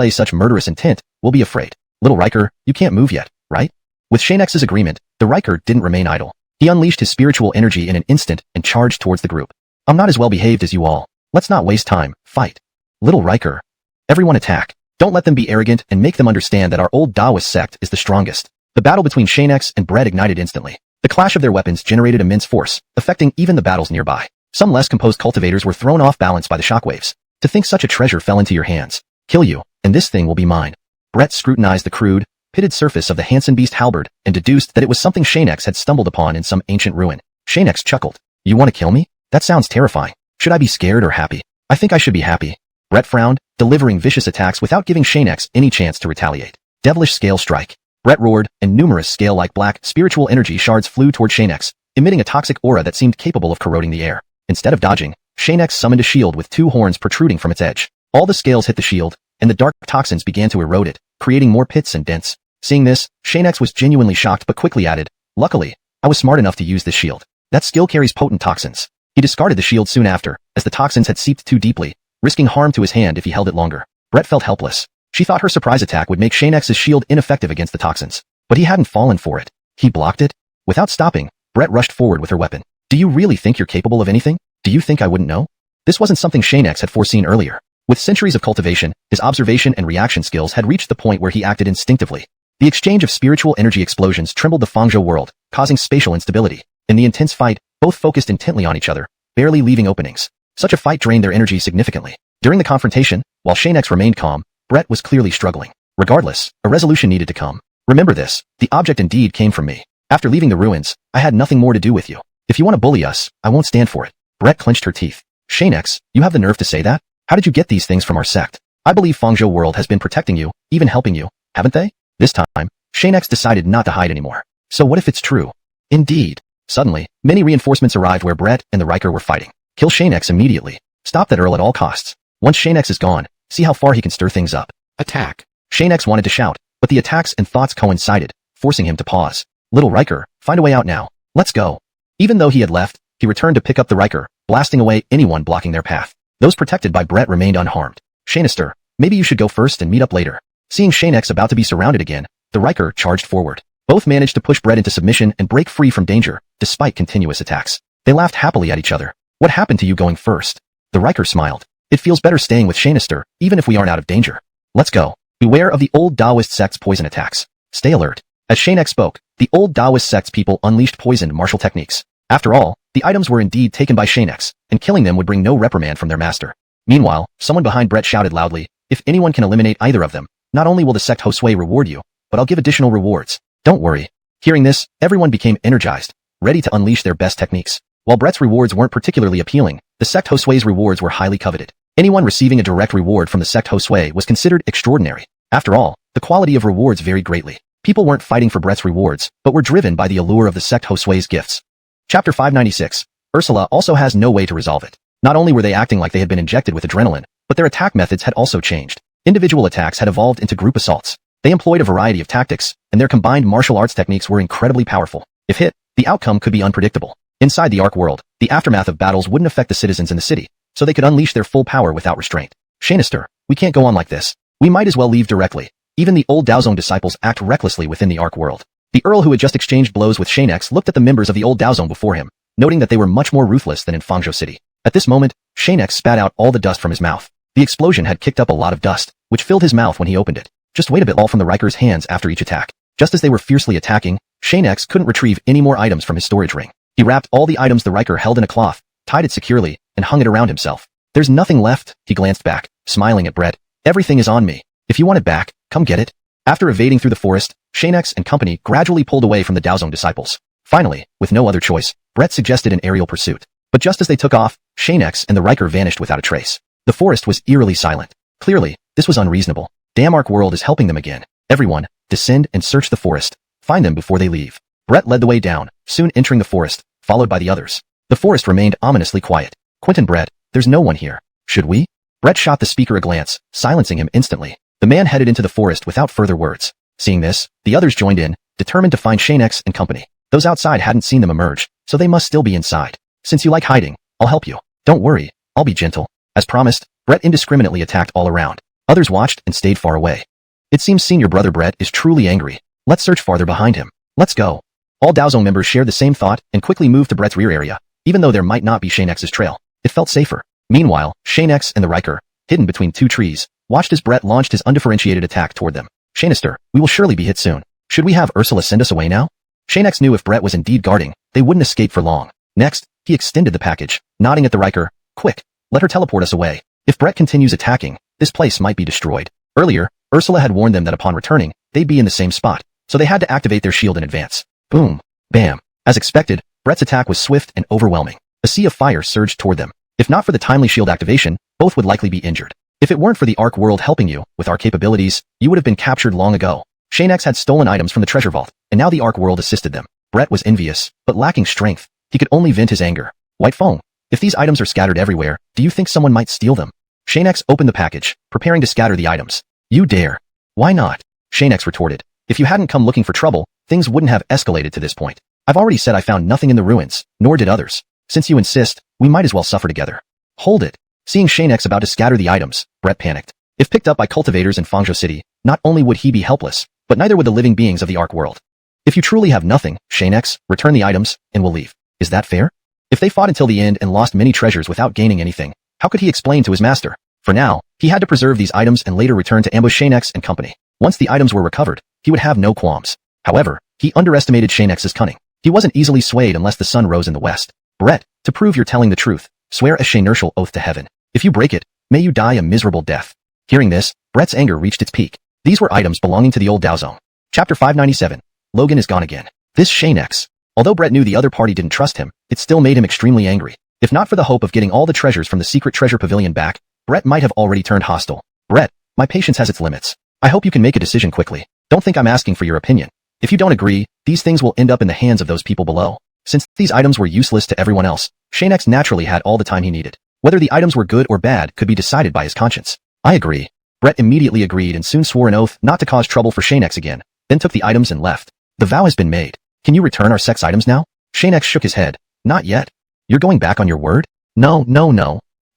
such murderous intent, we'll be afraid. Little Riker, you can't move yet, right? With Xianx's agreement, the Riker didn't remain idle. He unleashed his spiritual energy in an instant and charged towards the group. I'm not as well behaved as you all. Let's not waste time. Fight. Little Riker. Everyone attack. Don't let them be arrogant and make them understand that our old Taoist sect is the strongest. The battle between Xianxia and Brett ignited instantly. The clash of their weapons generated immense force, affecting even the battles nearby. Some less composed cultivators were thrown off balance by the shockwaves. To think such a treasure fell into your hands. Kill you, and this thing will be mine. Brett scrutinized the crude, pitted surface of the Hansen Beast halberd and deduced that it was something Xianxia had stumbled upon in some ancient ruin. Xianxia chuckled. You want to kill me? That sounds terrifying. Should I be scared or happy? I think I should be happy. Brett frowned, delivering vicious attacks without giving Xianxia any chance to retaliate. Devilish scale strike. Brett roared, and numerous scale-like black, spiritual energy shards flew toward Xianxia, emitting a toxic aura that seemed capable of corroding the air. Instead of dodging, Xianxia summoned a shield with 2 horns protruding from its edge. All the scales hit the shield, and the dark toxins began to erode it, creating more pits and dents. Seeing this, Xianxia was genuinely shocked but quickly added, Luckily, I was smart enough to use this shield. That skill carries potent toxins. He discarded the shield soon after, as the toxins had seeped too deeply, risking harm to his hand if he held it longer. Brett felt helpless. She thought her surprise attack would make Xianxia's shield ineffective against the toxins. But he hadn't fallen for it. He blocked it. Without stopping, Brett rushed forward with her weapon. Do you really think you're capable of anything? Do you think I wouldn't know? This wasn't something Xianxia had foreseen earlier. With centuries of cultivation, his observation and reaction skills had reached the point where he acted instinctively. The exchange of spiritual energy explosions trembled the Fangzhou world, causing spatial instability. In the intense fight, both focused intently on each other, barely leaving openings. Such a fight drained their energy significantly. During the confrontation, while Xianxia remained calm, Brett was clearly struggling. Regardless, a resolution needed to come. Remember this, the object indeed came from me. After leaving the ruins, I had nothing more to do with you. If you want to bully us, I won't stand for it. Brett clenched her teeth. Xianxia, you have the nerve to say that? How did you get these things from our sect? I believe Fangzhou world has been protecting you, even helping you, haven't they? This time, Xianxia decided not to hide anymore. So what if it's true? Indeed. Suddenly, many reinforcements arrived where Brett and the Riker were fighting. Kill Xianxia immediately. Stop that Earl at all costs. Once Xianxia is gone, see how far he can stir things up. Attack. Xianxia wanted to shout, but the attacks and thoughts coincided, forcing him to pause. Little Riker, find a way out now. Let's go. Even though he had left, he returned to pick up the Riker, blasting away anyone blocking their path. Those protected by Brett remained unharmed. Xianxia, maybe you should go first and meet up later. Seeing Xianxia about to be surrounded again, the Riker charged forward. Both managed to push Brett into submission and break free from danger, despite continuous attacks. They laughed happily at each other. What happened to you going first? The Riker smiled. It feels better staying with Xianxia, even if we aren't out of danger. Let's go. Beware of the old Taoist sect's poison attacks. Stay alert. As Xianxia spoke, the old Taoist sect's people unleashed poisoned martial techniques. After all, the items were indeed taken by Xianxia, and killing them would bring no reprimand from their master. Meanwhile, someone behind Brett shouted loudly, if anyone can eliminate either of them, not only will the sect Josue reward you, but I'll give additional rewards. Don't worry. Hearing this, everyone became energized, ready to unleash their best techniques. While Brett's rewards weren't particularly appealing, the sect Josue's rewards were highly coveted. Anyone receiving a direct reward from the sect Josue was considered extraordinary. After all, the quality of rewards varied greatly. People weren't fighting for Brett's rewards, but were driven by the allure of the sect Josue's gifts. Chapter 596. Ursula also has no way to resolve it. Not only were they acting like they had been injected with adrenaline, but their attack methods had also changed. Individual attacks had evolved into group assaults. They employed a variety of tactics, and their combined martial arts techniques were incredibly powerful. If hit, the outcome could be unpredictable. Inside the Ark world, the aftermath of battles wouldn't affect the citizens in the city, so they could unleash their full power without restraint. Xianxia, we can't go on like this. We might as well leave directly. Even the old Daozong disciples act recklessly within the Ark world. The Earl who had just exchanged blows with Xianxia looked at the members of the old Daozong before him, noting that they were much more ruthless than in Fangzhou City. At this moment, Xianxia spat out all the dust from his mouth. The explosion had kicked up a lot of dust, which filled his mouth when he opened it. Just wait a bit, all from the Riker's hands after each attack. Just as they were fiercely attacking, Xianxia couldn't retrieve any more items from his storage ring. He wrapped all the items the Riker held in a cloth, tied it securely, and hung it around himself. There's nothing left, he glanced back, smiling at Brett. Everything is on me. If you want it back, come get it. After evading through the forest, Xianxia and company gradually pulled away from the Daozong disciples. Finally, with no other choice, Brett suggested an aerial pursuit. But just as they took off, Xianxia and the Riker vanished without a trace. The forest was eerily silent. Clearly, this was unreasonable. Damn, Ark world is helping them again. Everyone, descend and search the forest. Find them before they leave. Brett led the way down, soon entering the forest, followed by the others. The forest remained ominously quiet. Quentin, Brett, there's no one here. Should we? Brett shot the speaker a glance, silencing him instantly. The man headed into the forest without further words. Seeing this, the others joined in, determined to find Xianxia and company. Those outside hadn't seen them emerge, so they must still be inside. Since you like hiding, I'll help you. Don't worry, I'll be gentle. As promised, Brett indiscriminately attacked all around. Others watched and stayed far away. It seems senior brother Brett is truly angry. Let's search farther behind him. Let's go. All Daozong members shared the same thought and quickly moved to Brett's rear area, even though there might not be Xianxia's trail. It felt safer. Meanwhile, Xianxia and the Riker, hidden between two trees, watched as Brett launched his undifferentiated attack toward them. Xianxia, we will surely be hit soon. Should we have Ursula send us away now? Xianxia knew if Brett was indeed guarding, they wouldn't escape for long. Next, he extended the package, nodding at the Riker. Quick, let her teleport us away. If Brett continues attacking, this place might be destroyed. Earlier, Ursula had warned them that upon returning, they'd be in the same spot, so they had to activate their shield in advance. Boom. Bam. As expected, Brett's attack was swift and overwhelming. A sea of fire surged toward them. If not for the timely shield activation, both would likely be injured. If it weren't for the Ark world helping you, with our capabilities, you would have been captured long ago. Xianxia had stolen items from the treasure vault, and now the Ark world assisted them. Brett was envious, but lacking strength. He could only vent his anger. White Feng, if these items are scattered everywhere, do you think someone might steal them? Xianxia opened the package, preparing to scatter the items. You dare. Why not? Xianxia retorted. If you hadn't come looking for trouble, things wouldn't have escalated to this point. I've already said I found nothing in the ruins, nor did others. Since you insist, we might as well suffer together. Hold it. Seeing Xianxia about to scatter the items, Brett panicked. If picked up by cultivators in Fangzhou City, not only would he be helpless, but neither would the living beings of the Ark world. If you truly have nothing, Xianxia, return the items, and we'll leave. Is that fair? If they fought until the end and lost many treasures without gaining anything, how could he explain to his master? For now, he had to preserve these items and later return to ambush Xianxia and company. Once the items were recovered, he would have no qualms. However, he underestimated Xianxia's cunning. He wasn't easily swayed unless the sun rose in the west. Brett, to prove you're telling the truth, swear a Xianxial oath to heaven. If you break it, may you die a miserable death. Hearing this, Brett's anger reached its peak. These were items belonging to the old Daozong. Chapter 597. Logan is gone again. This Xianxia. Although Brett knew the other party didn't trust him, it still made him extremely angry. If not for the hope of getting all the treasures from the secret treasure pavilion back, Brett might have already turned hostile. Brett, my patience has its limits. I hope you can make a decision quickly. Don't think I'm asking for your opinion. If you don't agree, these things will end up in the hands of those people below. Since these items were useless to everyone else, Xianxia naturally had all the time he needed. Whether the items were good or bad could be decided by his conscience. I agree. Brett immediately agreed and soon swore an oath not to cause trouble for Xianxia again, then took the items and left. The vow has been made. Can you return our sex items now? Xianxia shook his head. Not yet. You're going back on your word? No.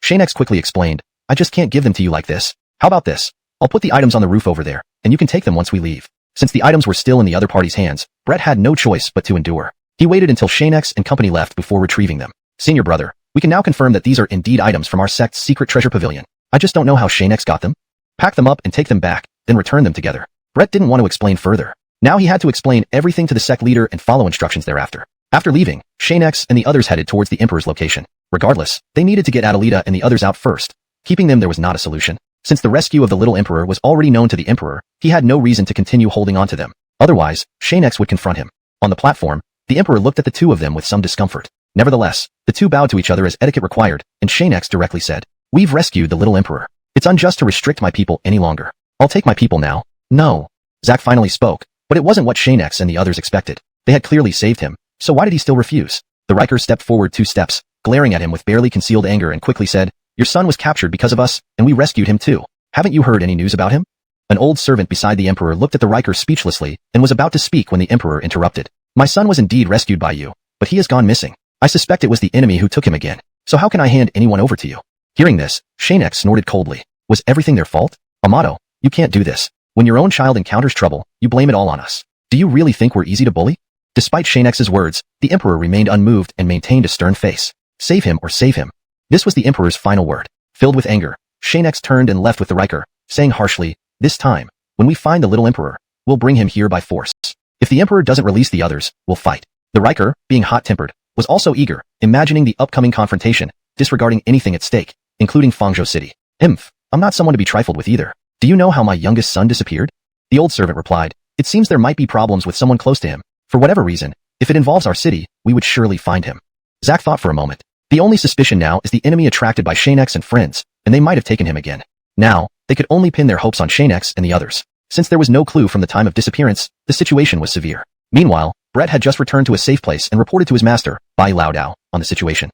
Xianxia quickly explained. I just can't give them to you like this. How about this? I'll put the items on the roof over there, and you can take them once we leave. Since the items were still in the other party's hands, Brett had no choice but to endure. He waited until Xianxia and company left before retrieving them. Senior brother, we can now confirm that these are indeed items from our sect's secret treasure pavilion. I just don't know how Xianxia got them. Pack them up and take them back, then return them together. Brett didn't want to explain further. Now he had to explain everything to the sect leader and follow instructions thereafter. After leaving, Xianxia and the others headed towards the Emperor's location. Regardless, they needed to get Adelita and the others out first. Keeping them there was not a solution. Since the rescue of the little Emperor was already known to the Emperor, he had no reason to continue holding on to them. Otherwise, Xianxia would confront him. On the platform, the Emperor looked at the two of them with some discomfort. Nevertheless, the two bowed to each other as etiquette required, and Xianxia directly said, We've rescued the little Emperor. It's unjust to restrict my people any longer. I'll take my people now. No. Zack finally spoke, but it wasn't what Xianxia and the others expected. They had clearly saved him, so why did he still refuse? The Riker stepped forward 2 steps, glaring at him with barely concealed anger and quickly said, Your son was captured because of us, and we rescued him too. Haven't you heard any news about him? An old servant beside the Emperor looked at the Riker speechlessly and was about to speak when the Emperor interrupted. My son was indeed rescued by you, but he has gone missing. I suspect it was the enemy who took him again. So how can I hand anyone over to you? Hearing this, Xianxia snorted coldly. Was everything their fault? Amato, you can't do this. When your own child encounters trouble, you blame it all on us. Do you really think we're easy to bully? Despite Xianxia's words, the Emperor remained unmoved and maintained a stern face. Save him or save him. This was the Emperor's final word. Filled with anger, Xianxia turned and left with the Riker, saying harshly, This time, when we find the little Emperor, we'll bring him here by force. If the Emperor doesn't release the others, we'll fight. The Riker, being hot-tempered, was also eager, imagining the upcoming confrontation, disregarding anything at stake, including Fangzhou City. I'm not someone to be trifled with either. Do you know how my youngest son disappeared? The old servant replied, It seems there might be problems with someone close to him. For whatever reason, if it involves our city, we would surely find him. Zack thought for a moment. The only suspicion now is the enemy attracted by Xianxia and friends, and they might have taken him again. Now, they could only pin their hopes on Xianxia and the others. Since there was no clue from the time of disappearance, the situation was severe. Meanwhile, Brett had just returned to a safe place and reported to his master, Bai Laodao, on the situation.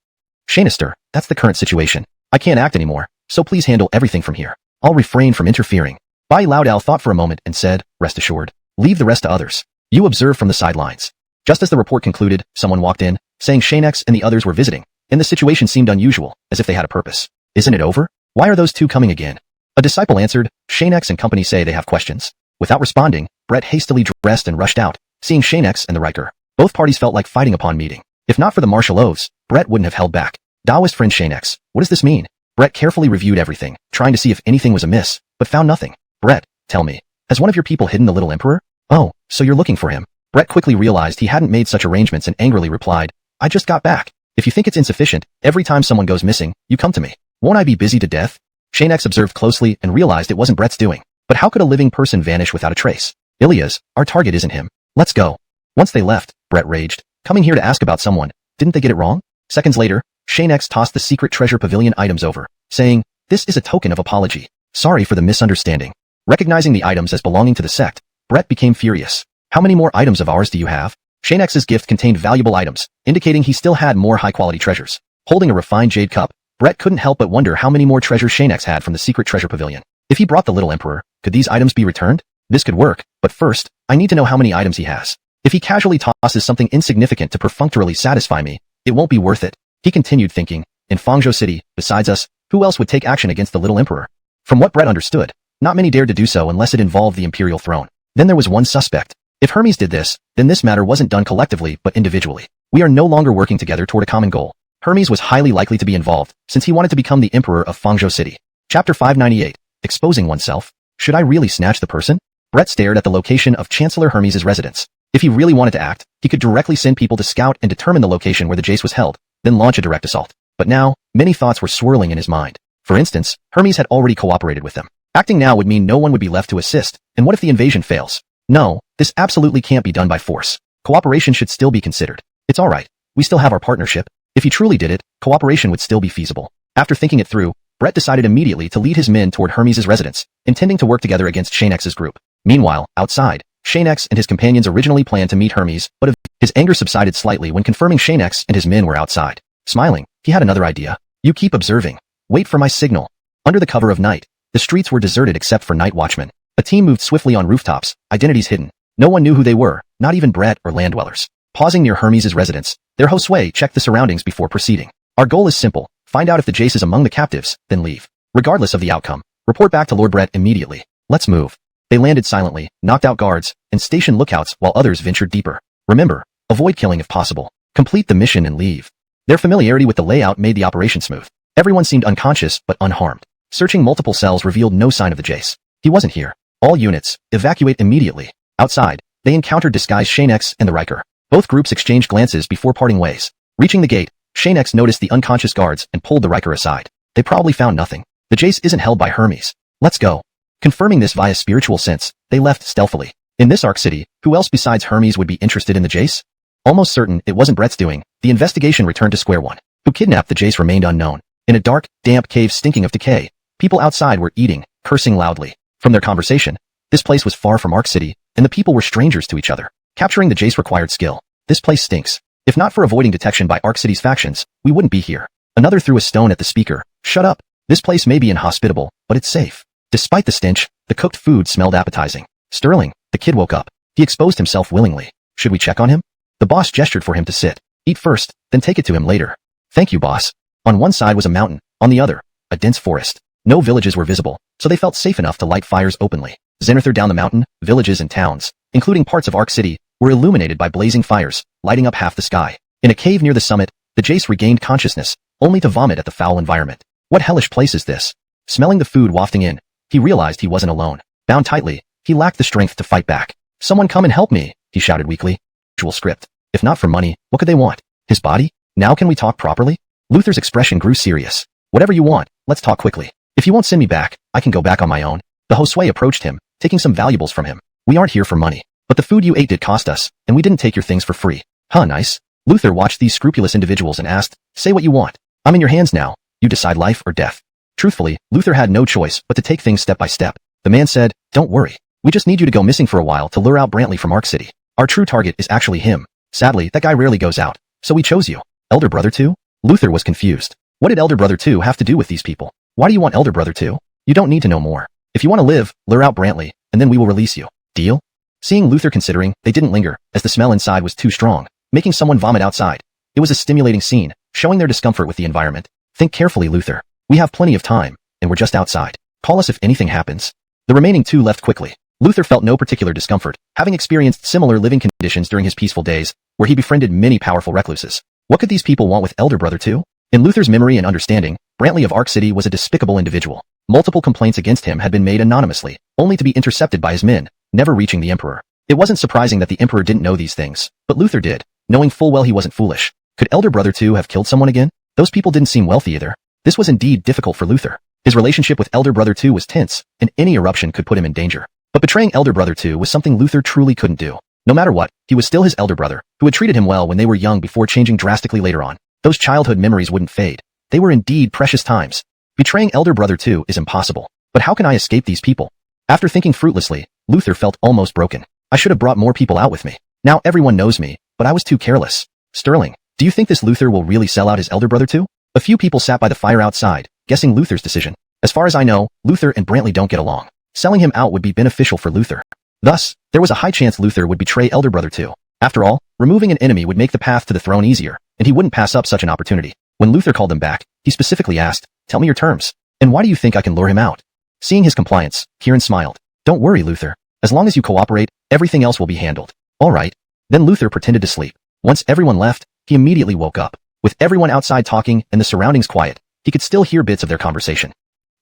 Xianxia, that's the current situation. I can't act anymore, so please handle everything from here. I'll refrain from interfering. Bai Laodao thought for a moment and said, Rest assured. Leave the rest to others. You observe from the sidelines. Just as the report concluded, someone walked in, saying Xianxia and the others were visiting, and the situation seemed unusual, as if they had a purpose. Isn't it over? Why are those two coming again? A disciple answered, Xianxia and company say they have questions. Without responding, Brett hastily dressed and rushed out, seeing Xianxia and the Riker. Both parties felt like fighting upon meeting. If not for the martial oaths, Brett wouldn't have held back. Taoist friend Xianxia, what does this mean? Brett carefully reviewed everything, trying to see if anything was amiss, but found nothing. Brett, tell me, has one of your people hidden the little emperor? Oh, so you're looking for him. Brett quickly realized he hadn't made such arrangements and angrily replied, I just got back. If you think it's insufficient, every time someone goes missing, you come to me. Won't I be busy to death? Xianxia observed closely and realized it wasn't Brett's doing. But how could a living person vanish without a trace? Ilya's, our target isn't him. Let's go. Once they left, Brett raged, coming here to ask about someone. Didn't they get it wrong? Seconds later, Xianxia tossed the secret treasure pavilion items over, saying, this is a token of apology. Sorry for the misunderstanding. Recognizing the items as belonging to the sect, Brett became furious. How many more items of ours do you have? Xianxia's gift contained valuable items, indicating he still had more high-quality treasures. Holding a refined jade cup, Brett couldn't help but wonder how many more treasures Xianxia had from the secret treasure pavilion. If he brought the little emperor, could these items be returned? This could work, but first, I need to know how many items he has. If he casually tosses something insignificant to perfunctorily satisfy me, it won't be worth it. He continued thinking, in Fangzhou City, besides us, who else would take action against the little emperor? From what Brett understood, not many dared to do so unless it involved the imperial throne. Then there was one suspect. If Hermes did this, then this matter wasn't done collectively but individually. We are no longer working together toward a common goal. Hermes was highly likely to be involved, since he wanted to become the emperor of Fangzhou City. Chapter 598. Exposing oneself. Should I really snatch the person? Brett stared at the location of Chancellor Hermes' residence. If he really wanted to act, he could directly send people to scout and determine the location where the jace was held, then launch a direct assault. But now, many thoughts were swirling in his mind. For instance, Hermes had already cooperated with them. Acting now would mean no one would be left to assist, and what if the invasion fails? No, this absolutely can't be done by force. Cooperation should still be considered. It's alright, we still have our partnership. If he truly did it, cooperation would still be feasible. After thinking it through, Brett decided immediately to lead his men toward Hermes' residence, intending to work together against Xianxia's group. Meanwhile, outside, Xianxia and his companions originally planned to meet Hermes, but his anger subsided slightly when confirming Xianxia and his men were outside. Smiling, he had another idea. You keep observing. Wait for my signal. Under the cover of night, the streets were deserted except for night watchmen. A team moved swiftly on rooftops, identities hidden. No one knew who they were, not even Brett or land dwellers. Pausing near Hermes' residence, their Josue checked the surroundings before proceeding. Our goal is simple. Find out if the jace is among the captives, then leave. Regardless of the outcome, report back to Lord Brett immediately. Let's move. They landed silently, knocked out guards, and stationed lookouts while others ventured deeper. Remember, avoid killing if possible. Complete the mission and leave. Their familiarity with the layout made the operation smooth. Everyone seemed unconscious but unharmed. Searching multiple cells revealed no sign of the jace. He wasn't here. All units, evacuate immediately. Outside, they encountered disguised Xianxia and the Riker. Both groups exchanged glances before parting ways. Reaching the gate, Xianxia noticed the unconscious guards and pulled the Riker aside. They probably found nothing. The jace isn't held by Hermes. Let's go. Confirming this via spiritual sense, they left stealthily. In this Ark City, who else besides Hermes would be interested in the jace? Almost certain it wasn't Brett's doing, the investigation returned to square one. Who kidnapped the jace remained unknown. In a dark, damp cave stinking of decay, people outside were eating, cursing loudly. From their conversation, this place was far from Ark City, and the people were strangers to each other. Capturing the jace required skill. This place stinks. If not for avoiding detection by Ark City's factions, we wouldn't be here. Another threw a stone at the speaker. Shut up. This place may be inhospitable, but it's safe. Despite the stench, the cooked food smelled appetizing. Sterling, the kid woke up. He exposed himself willingly. Should we check on him? The boss gestured for him to sit. Eat first, then take it to him later. Thank you, boss. On one side was a mountain, on the other, a dense forest. No villages were visible, so they felt safe enough to light fires openly. Zenithor down the mountain, villages and towns, including parts of Ark City, were illuminated by blazing fires, lighting up half the sky. In a cave near the summit, the jace regained consciousness, only to vomit at the foul environment. What hellish place is this? Smelling the food wafting in, he realized he wasn't alone. Bound tightly, he lacked the strength to fight back. Someone come and help me, he shouted weakly. Usual script. If not for money, what could they want? His body? Now can we talk properly? Luther's expression grew serious. Whatever you want, let's talk quickly. If you won't send me back, I can go back on my own. The Josue approached him, taking some valuables from him. We aren't here for money. But the food you ate did cost us, and we didn't take your things for free. Huh, nice. Luther watched these scrupulous individuals and asked, say what you want. I'm in your hands now. You decide life or death. Truthfully, Luther had no choice but to take things step by step. The man said, don't worry. We just need you to go missing for a while to lure out Brantley from Ark City. Our true target is actually him. Sadly, that guy rarely goes out. So we chose you. Elder Brother 2? Luther was confused. What did Elder Brother 2 have to do with these people? Why do you want Elder Brother 2? You don't need to know more. If you want to live, lure out Brantley, and then we will release you. Deal? Seeing Luther considering, they didn't linger, as the smell inside was too strong, making someone vomit outside. It was a stimulating scene, showing their discomfort with the environment. Think carefully, Luther. We have plenty of time, and we're just outside. Call us if anything happens. The remaining two left quickly. Luther felt no particular discomfort, having experienced similar living conditions during his peaceful days, where he befriended many powerful recluses. What could these people want with Elder Brother 2? In Luther's memory and understanding, Brantley of Arc City was a despicable individual. Multiple complaints against him had been made anonymously, only to be intercepted by his men, never reaching the Emperor. It wasn't surprising that the Emperor didn't know these things, but Luther did, knowing full well he wasn't foolish. Could Elder Brother 2 have killed someone again? Those people didn't seem wealthy either. This was indeed difficult for Luther. His relationship with Elder Brother 2 was tense, and any eruption could put him in danger. But betraying Elder Brother 2 was something Luther truly couldn't do. No matter what, he was still his elder brother, who had treated him well when they were young before changing drastically later on. Those childhood memories wouldn't fade. They were indeed precious times. Betraying Elder Brother 2 is impossible. But how can I escape these people? After thinking fruitlessly, Luther felt almost broken. I should have brought more people out with me. Now everyone knows me, but I was too careless. Sterling, do you think this Luther will really sell out his elder brother 2? A few people sat by the fire outside, guessing Luther's decision. As far as I know, Luther and Brantley don't get along. Selling him out would be beneficial for Luther. Thus, there was a high chance Luther would betray Elder Brother 2. After all, removing an enemy would make the path to the throne easier, and he wouldn't pass up such an opportunity. When Luther called them back, he specifically asked, "Tell me your terms. And why do you think I can lure him out?" Seeing his compliance, Kieran smiled. "Don't worry, Luther. As long as you cooperate, everything else will be handled." All right. Then Luther pretended to sleep. Once everyone left, he immediately woke up. With everyone outside talking and the surroundings quiet, he could still hear bits of their conversation.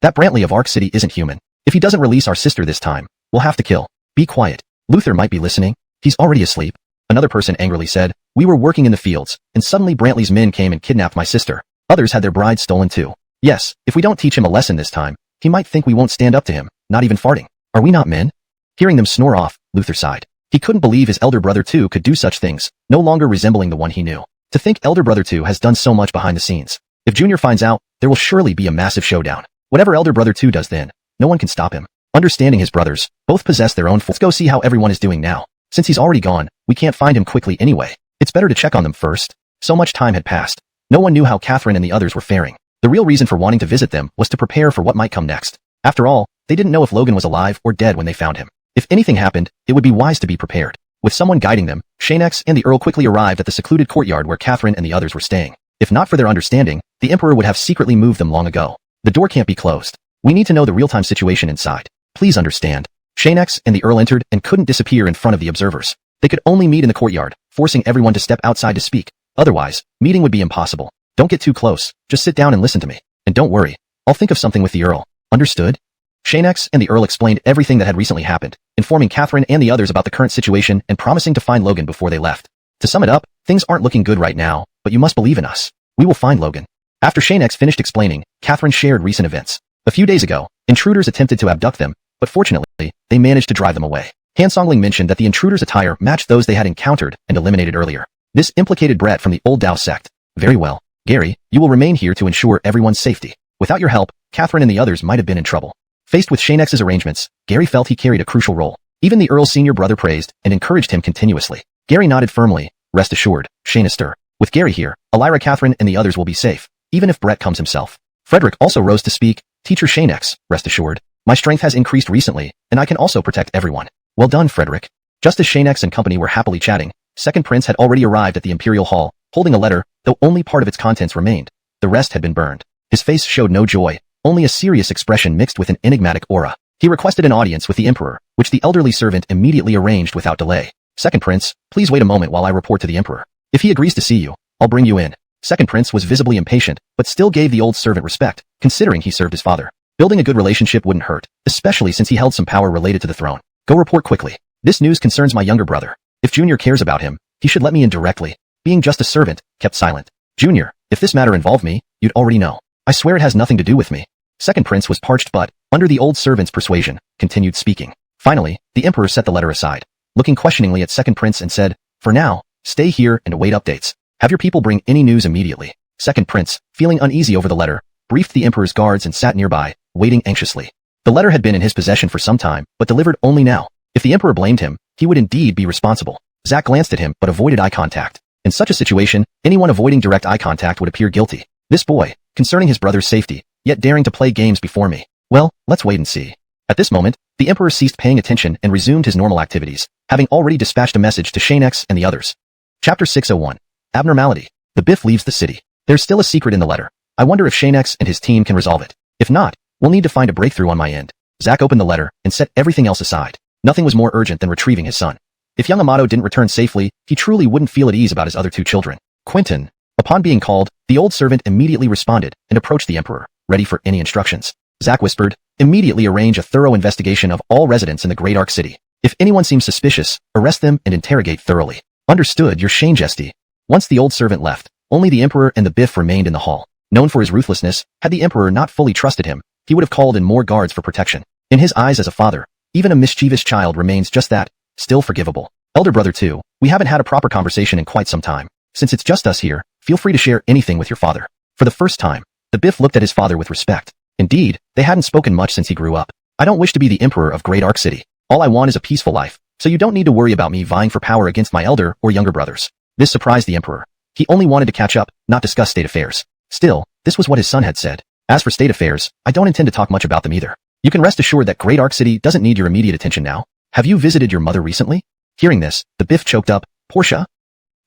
"That Brantley of Arc City isn't human. If he doesn't release our sister this time, we'll have to kill. Be quiet. Luther might be listening. He's already asleep." Another person angrily said, "We were working in the fields, and suddenly Brantley's men came and kidnapped my sister. Others had their brides stolen too. Yes, if we don't teach him a lesson this time, he might think we won't stand up to him, not even farting. Are we not men?" Hearing them snore off, Luther sighed. He couldn't believe his elder brother 2 could do such things, no longer resembling the one he knew. To think Elder Brother 2 has done so much behind the scenes. If Junior finds out, there will surely be a massive showdown. Whatever Elder Brother 2 does then, no one can stop him. Understanding his brothers, both possess their own. Let's go see how everyone is doing now. Since he's already gone, we can't find him quickly anyway. It's better to check on them first. So much time had passed. No one knew how Catherine and the others were faring. The real reason for wanting to visit them was to prepare for what might come next. After all, they didn't know if Logan was alive or dead when they found him. If anything happened, it would be wise to be prepared. With someone guiding them, Xianxia and the Earl quickly arrived at the secluded courtyard where Catherine and the others were staying. If not for their understanding, the Emperor would have secretly moved them long ago. The door can't be closed. We need to know the real-time situation inside. Please understand. Xianxia and the Earl entered and couldn't disappear in front of the observers. They could only meet in the courtyard, forcing everyone to step outside to speak. Otherwise, meeting would be impossible. Don't get too close. Just sit down and listen to me. And don't worry. I'll think of something with the Earl. Understood? Xianxia and the Earl explained everything that had recently happened, informing Catherine and the others about the current situation and promising to find Logan before they left. To sum it up, things aren't looking good right now, but you must believe in us. We will find Logan. After Xianxia finished explaining, Catherine shared recent events. A few days ago, intruders attempted to abduct them, but fortunately, they managed to drive them away. Han Songling mentioned that the intruders' attire matched those they had encountered and eliminated earlier. This implicated Brett from the old Dao sect. Very well. Gary, you will remain here to ensure everyone's safety. Without your help, Catherine and the others might have been in trouble. Faced with Xianxia's arrangements, Gary felt he carried a crucial role. Even the Earl's senior brother praised and encouraged him continuously. Gary nodded firmly. Rest assured, Xianxia. With Gary here, Elira, Catherine, and the others will be safe, even if Brett comes himself. Frederick also rose to speak. Teacher Xianxia, rest assured. My strength has increased recently, and I can also protect everyone. Well done, Frederick. Just as Xianxia and company were happily chatting, Second Prince had already arrived at the Imperial Hall, holding a letter, though only part of its contents remained. The rest had been burned. His face showed no joy, only a serious expression mixed with an enigmatic aura. He requested an audience with the Emperor, which the elderly servant immediately arranged without delay. Second Prince, please wait a moment while I report to the Emperor. If he agrees to see you, I'll bring you in. Second Prince was visibly impatient, but still gave the old servant respect, considering he served his father. Building a good relationship wouldn't hurt, especially since he held some power related to the throne. Go report quickly. This news concerns my younger brother. If Junior cares about him, he should let me in directly. Being just a servant, kept silent. Junior, if this matter involved me, you'd already know. I swear it has nothing to do with me. Second Prince was parched but, under the old servant's persuasion, continued speaking. Finally, the Emperor set the letter aside, looking questioningly at Second Prince and said, "For now, stay here and await updates. Have your people bring any news immediately." Second Prince, feeling uneasy over the letter, briefed the Emperor's guards and sat nearby, waiting anxiously. The letter had been in his possession for some time, but delivered only now. If the Emperor blamed him, he would indeed be responsible. Zack glanced at him but avoided eye contact. In such a situation, anyone avoiding direct eye contact would appear guilty. This boy, concerning his brother's safety, yet daring to play games before me. Well, let's wait and see. At this moment, the Emperor ceased paying attention and resumed his normal activities, having already dispatched a message to Xianxia and the others. Chapter 601. Abnormality. The Biff leaves the city. There's still a secret in the letter. I wonder if Xianxia and his team can resolve it. If not, we'll need to find a breakthrough on my end. Zack opened the letter and set everything else aside. Nothing was more urgent than retrieving his son. If young Amato didn't return safely, he truly wouldn't feel at ease about his other two children. Quentin. Upon being called, the old servant immediately responded and approached the emperor, ready for any instructions. Zack whispered, immediately arrange a thorough investigation of all residents in the Great Ark City. If anyone seems suspicious, arrest them and interrogate thoroughly. Understood, your Xianxia. Once the old servant left, only the emperor and the Biff remained in the hall. Known for his ruthlessness, had the emperor not fully trusted him, he would have called in more guards for protection. In his eyes as a father, even a mischievous child remains just that, still forgivable. Elder brother too, we haven't had a proper conversation in quite some time. Since it's just us here, feel free to share anything with your father. For the first time, the Biff looked at his father with respect. Indeed, they hadn't spoken much since he grew up. I don't wish to be the emperor of Great Ark City. All I want is a peaceful life, so you don't need to worry about me vying for power against my elder or younger brothers. This surprised the emperor. He only wanted to catch up, not discuss state affairs. Still, this was what his son had said. As for state affairs, I don't intend to talk much about them either. You can rest assured that Great Ark City doesn't need your immediate attention now. Have you visited your mother recently? Hearing this, the Biff choked up. Portia?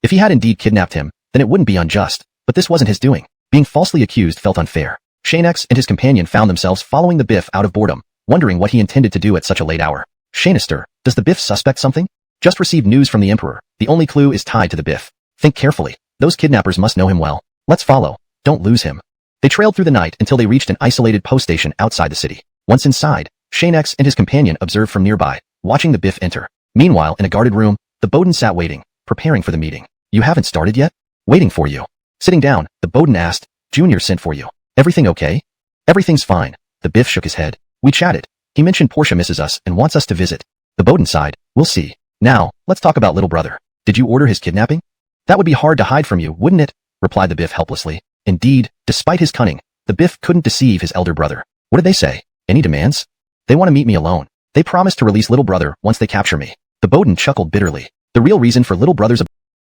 If he had indeed kidnapped him, then it wouldn't be unjust, but this wasn't his doing. Being falsely accused felt unfair. Xianxia and his companion found themselves following the Biff out of boredom, wondering what he intended to do at such a late hour. Xianxia, does the Biff suspect something? Just received news from the emperor. The only clue is tied to the Biff. Think carefully. Those kidnappers must know him well. Let's follow. Don't lose him. They trailed through the night until they reached an isolated post station outside the city. Once inside, Xianxia and his companion observed from nearby, watching the Biff enter. Meanwhile, in a guarded room, the Bowden sat waiting, preparing for the meeting. You haven't started yet? Waiting for you. Sitting down, the Bowden asked, Junior sent for you. Everything okay? Everything's fine. The Biff shook his head. We chatted. He mentioned Portia misses us and wants us to visit. The Bowden sighed. We'll see. Now, let's talk about little brother. Did you order his kidnapping? That would be hard to hide from you, wouldn't it? Replied the Biff helplessly. Indeed, despite his cunning, the Biff couldn't deceive his elder brother. What did they say? Any demands? They want to meet me alone. They promised to release little brother once they capture me. The Bowden chuckled bitterly. The real reason for little brother's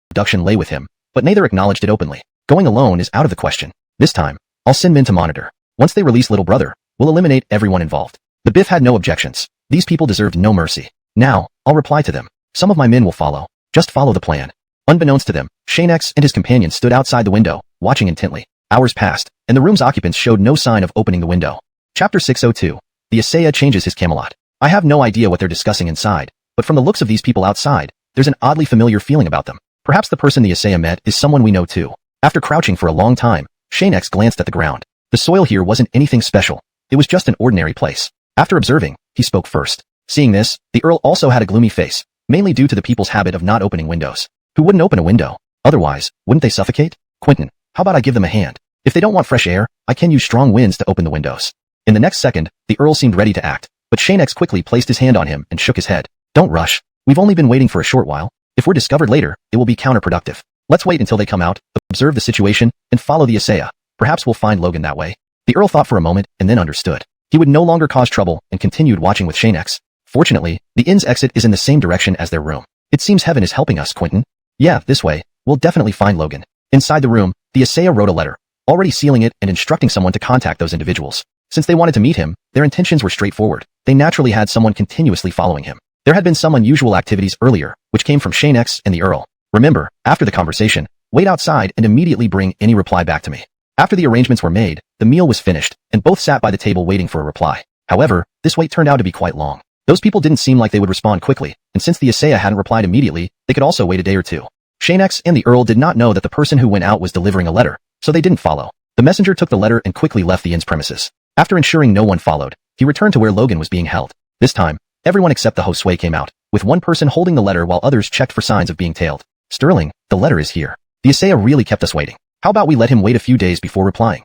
abduction lay with him, but neither acknowledged it openly. Going alone is out of the question. This time, I'll send men to monitor. Once they release little brother, we'll eliminate everyone involved. The Biff had no objections. These people deserved no mercy. Now, I'll reply to them. Some of my men will follow. Just follow the plan. Unbeknownst to them, Xianxia and his companion stood outside the window, watching intently. Hours passed, and the room's occupants showed no sign of opening the window. Chapter 602. The Xianxia changes his Camelot. I have no idea what they're discussing inside, but from the looks of these people outside, there's an oddly familiar feeling about them. Perhaps the person the Xianxia met is someone we know too. After crouching for a long time, Xianxia glanced at the ground. The soil here wasn't anything special. It was just an ordinary place. After observing, he spoke first. Seeing this, the Earl also had a gloomy face, mainly due to the people's habit of not opening windows. Who wouldn't open a window? Otherwise, wouldn't they suffocate? Quentin, how about I give them a hand? If they don't want fresh air, I can use strong winds to open the windows. In the next second, the Earl seemed ready to act, but Xianxia quickly placed his hand on him and shook his head. Don't rush. We've only been waiting for a short while. If we're discovered later, it will be counterproductive. Let's wait until they come out, observe the situation, and follow the Xianxia. Perhaps we'll find Logan that way. The Earl thought for a moment and then understood. He would no longer cause trouble and continued watching with Xianxia. Fortunately, the inn's exit is in the same direction as their room. It seems heaven is helping us, Quentin. Yeah, this way. We'll definitely find Logan. Inside the room, the Xianxia wrote a letter, already sealing it and instructing someone to contact those individuals. Since they wanted to meet him, their intentions were straightforward. They naturally had someone continuously following him. There had been some unusual activities earlier, which came from Xianxia and the Earl. Remember, after the conversation, wait outside and immediately bring any reply back to me. After the arrangements were made, the meal was finished, and both sat by the table waiting for a reply. However, this wait turned out to be quite long. Those people didn't seem like they would respond quickly, and since the Xianxia hadn't replied immediately, they could also wait a day or two. Xianxia and the Earl did not know that the person who went out was delivering a letter, so they didn't follow. The messenger took the letter and quickly left the inn's premises. After ensuring no one followed, he returned to where Logan was being held. This time, everyone except the Josue came out, with one person holding the letter while others checked for signs of being tailed. Sterling, the letter is here. The Xianxia really kept us waiting. How about we let him wait a few days before replying?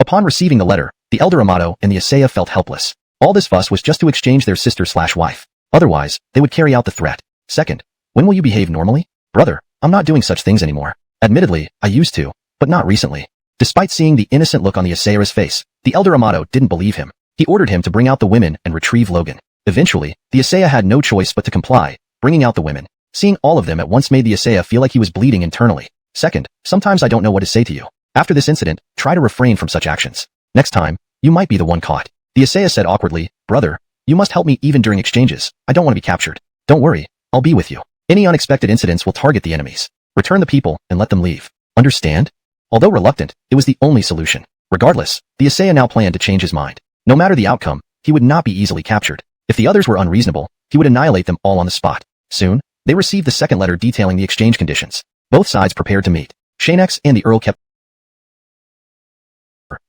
Upon receiving the letter, the elder Amato and the Xianxia felt helpless. All this fuss was just to exchange their sister/wife. Otherwise, they would carry out the threat. Second, when will you behave normally? Brother, I'm not doing such things anymore. Admittedly, I used to, but not recently. Despite seeing the innocent look on the Xianxia's face, the elder Amato didn't believe him. He ordered him to bring out the women and retrieve Logan. Eventually, the Xianxia had no choice but to comply, bringing out the women. Seeing all of them at once made the Xianxia feel like he was bleeding internally. Second, sometimes I don't know what to say to you. After this incident, try to refrain from such actions. Next time, you might be the one caught. The Xianxia said awkwardly, Brother, you must help me even during exchanges. I don't want to be captured. Don't worry, I'll be with you. Any unexpected incidents will target the enemies. Return the people and let them leave. Understand? Although reluctant, it was the only solution. Regardless, the Xianxia now planned to change his mind. No matter the outcome, he would not be easily captured. If the others were unreasonable, he would annihilate them all on the spot. Soon, they received the second letter detailing the exchange conditions. Both sides prepared to meet. Xianxia and the Earl kept.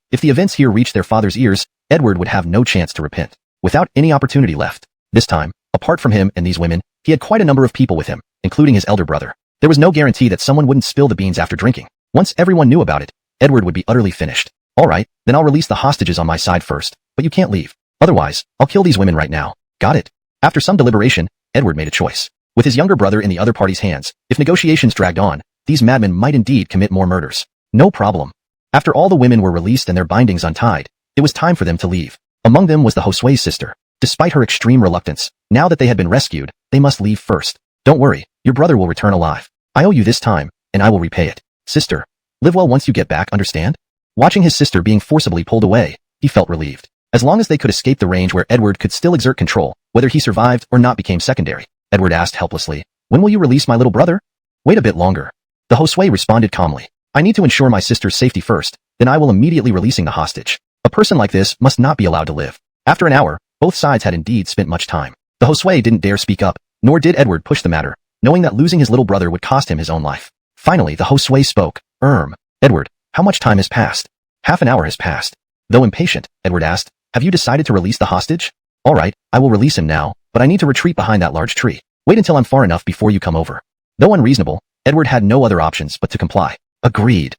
If the events here reached their father's ears, Edward would have no chance to repent. Without any opportunity left. This time, apart from him and these women, he had quite a number of people with him, including his elder brother. There was no guarantee that someone wouldn't spill the beans after drinking. Once everyone knew about it, Edward would be utterly finished. Alright, then I'll release the hostages on my side first, but you can't leave. Otherwise, I'll kill these women right now. Got it? After some deliberation, Edward made a choice. With his younger brother in the other party's hands, if negotiations dragged on, these madmen might indeed commit more murders. No problem. After all the women were released and their bindings untied, it was time for them to leave. Among them was the Josue's sister. Despite her extreme reluctance, now that they had been rescued, they must leave first. Don't worry, your brother will return alive. I owe you this time, and I will repay it. Sister, live well once you get back, understand? Watching his sister being forcibly pulled away, he felt relieved. As long as they could escape the range where Edward could still exert control, whether he survived or not became secondary. Edward asked helplessly, when will you release my little brother? Wait a bit longer. The Josue responded calmly. I need to ensure my sister's safety first, then I will immediately releasing the hostage. A person like this must not be allowed to live. After an hour, both sides had indeed spent much time. The Josue didn't dare speak up, nor did Edward push the matter, knowing that losing his little brother would cost him his own life. Finally, the Josue spoke. Edward, how much time has passed? Half an hour has passed. Though impatient, Edward asked, have you decided to release the hostage? Alright, I will release him now, but I need to retreat behind that large tree. Wait until I'm far enough before you come over. Though unreasonable, Edward had no other options but to comply. Agreed.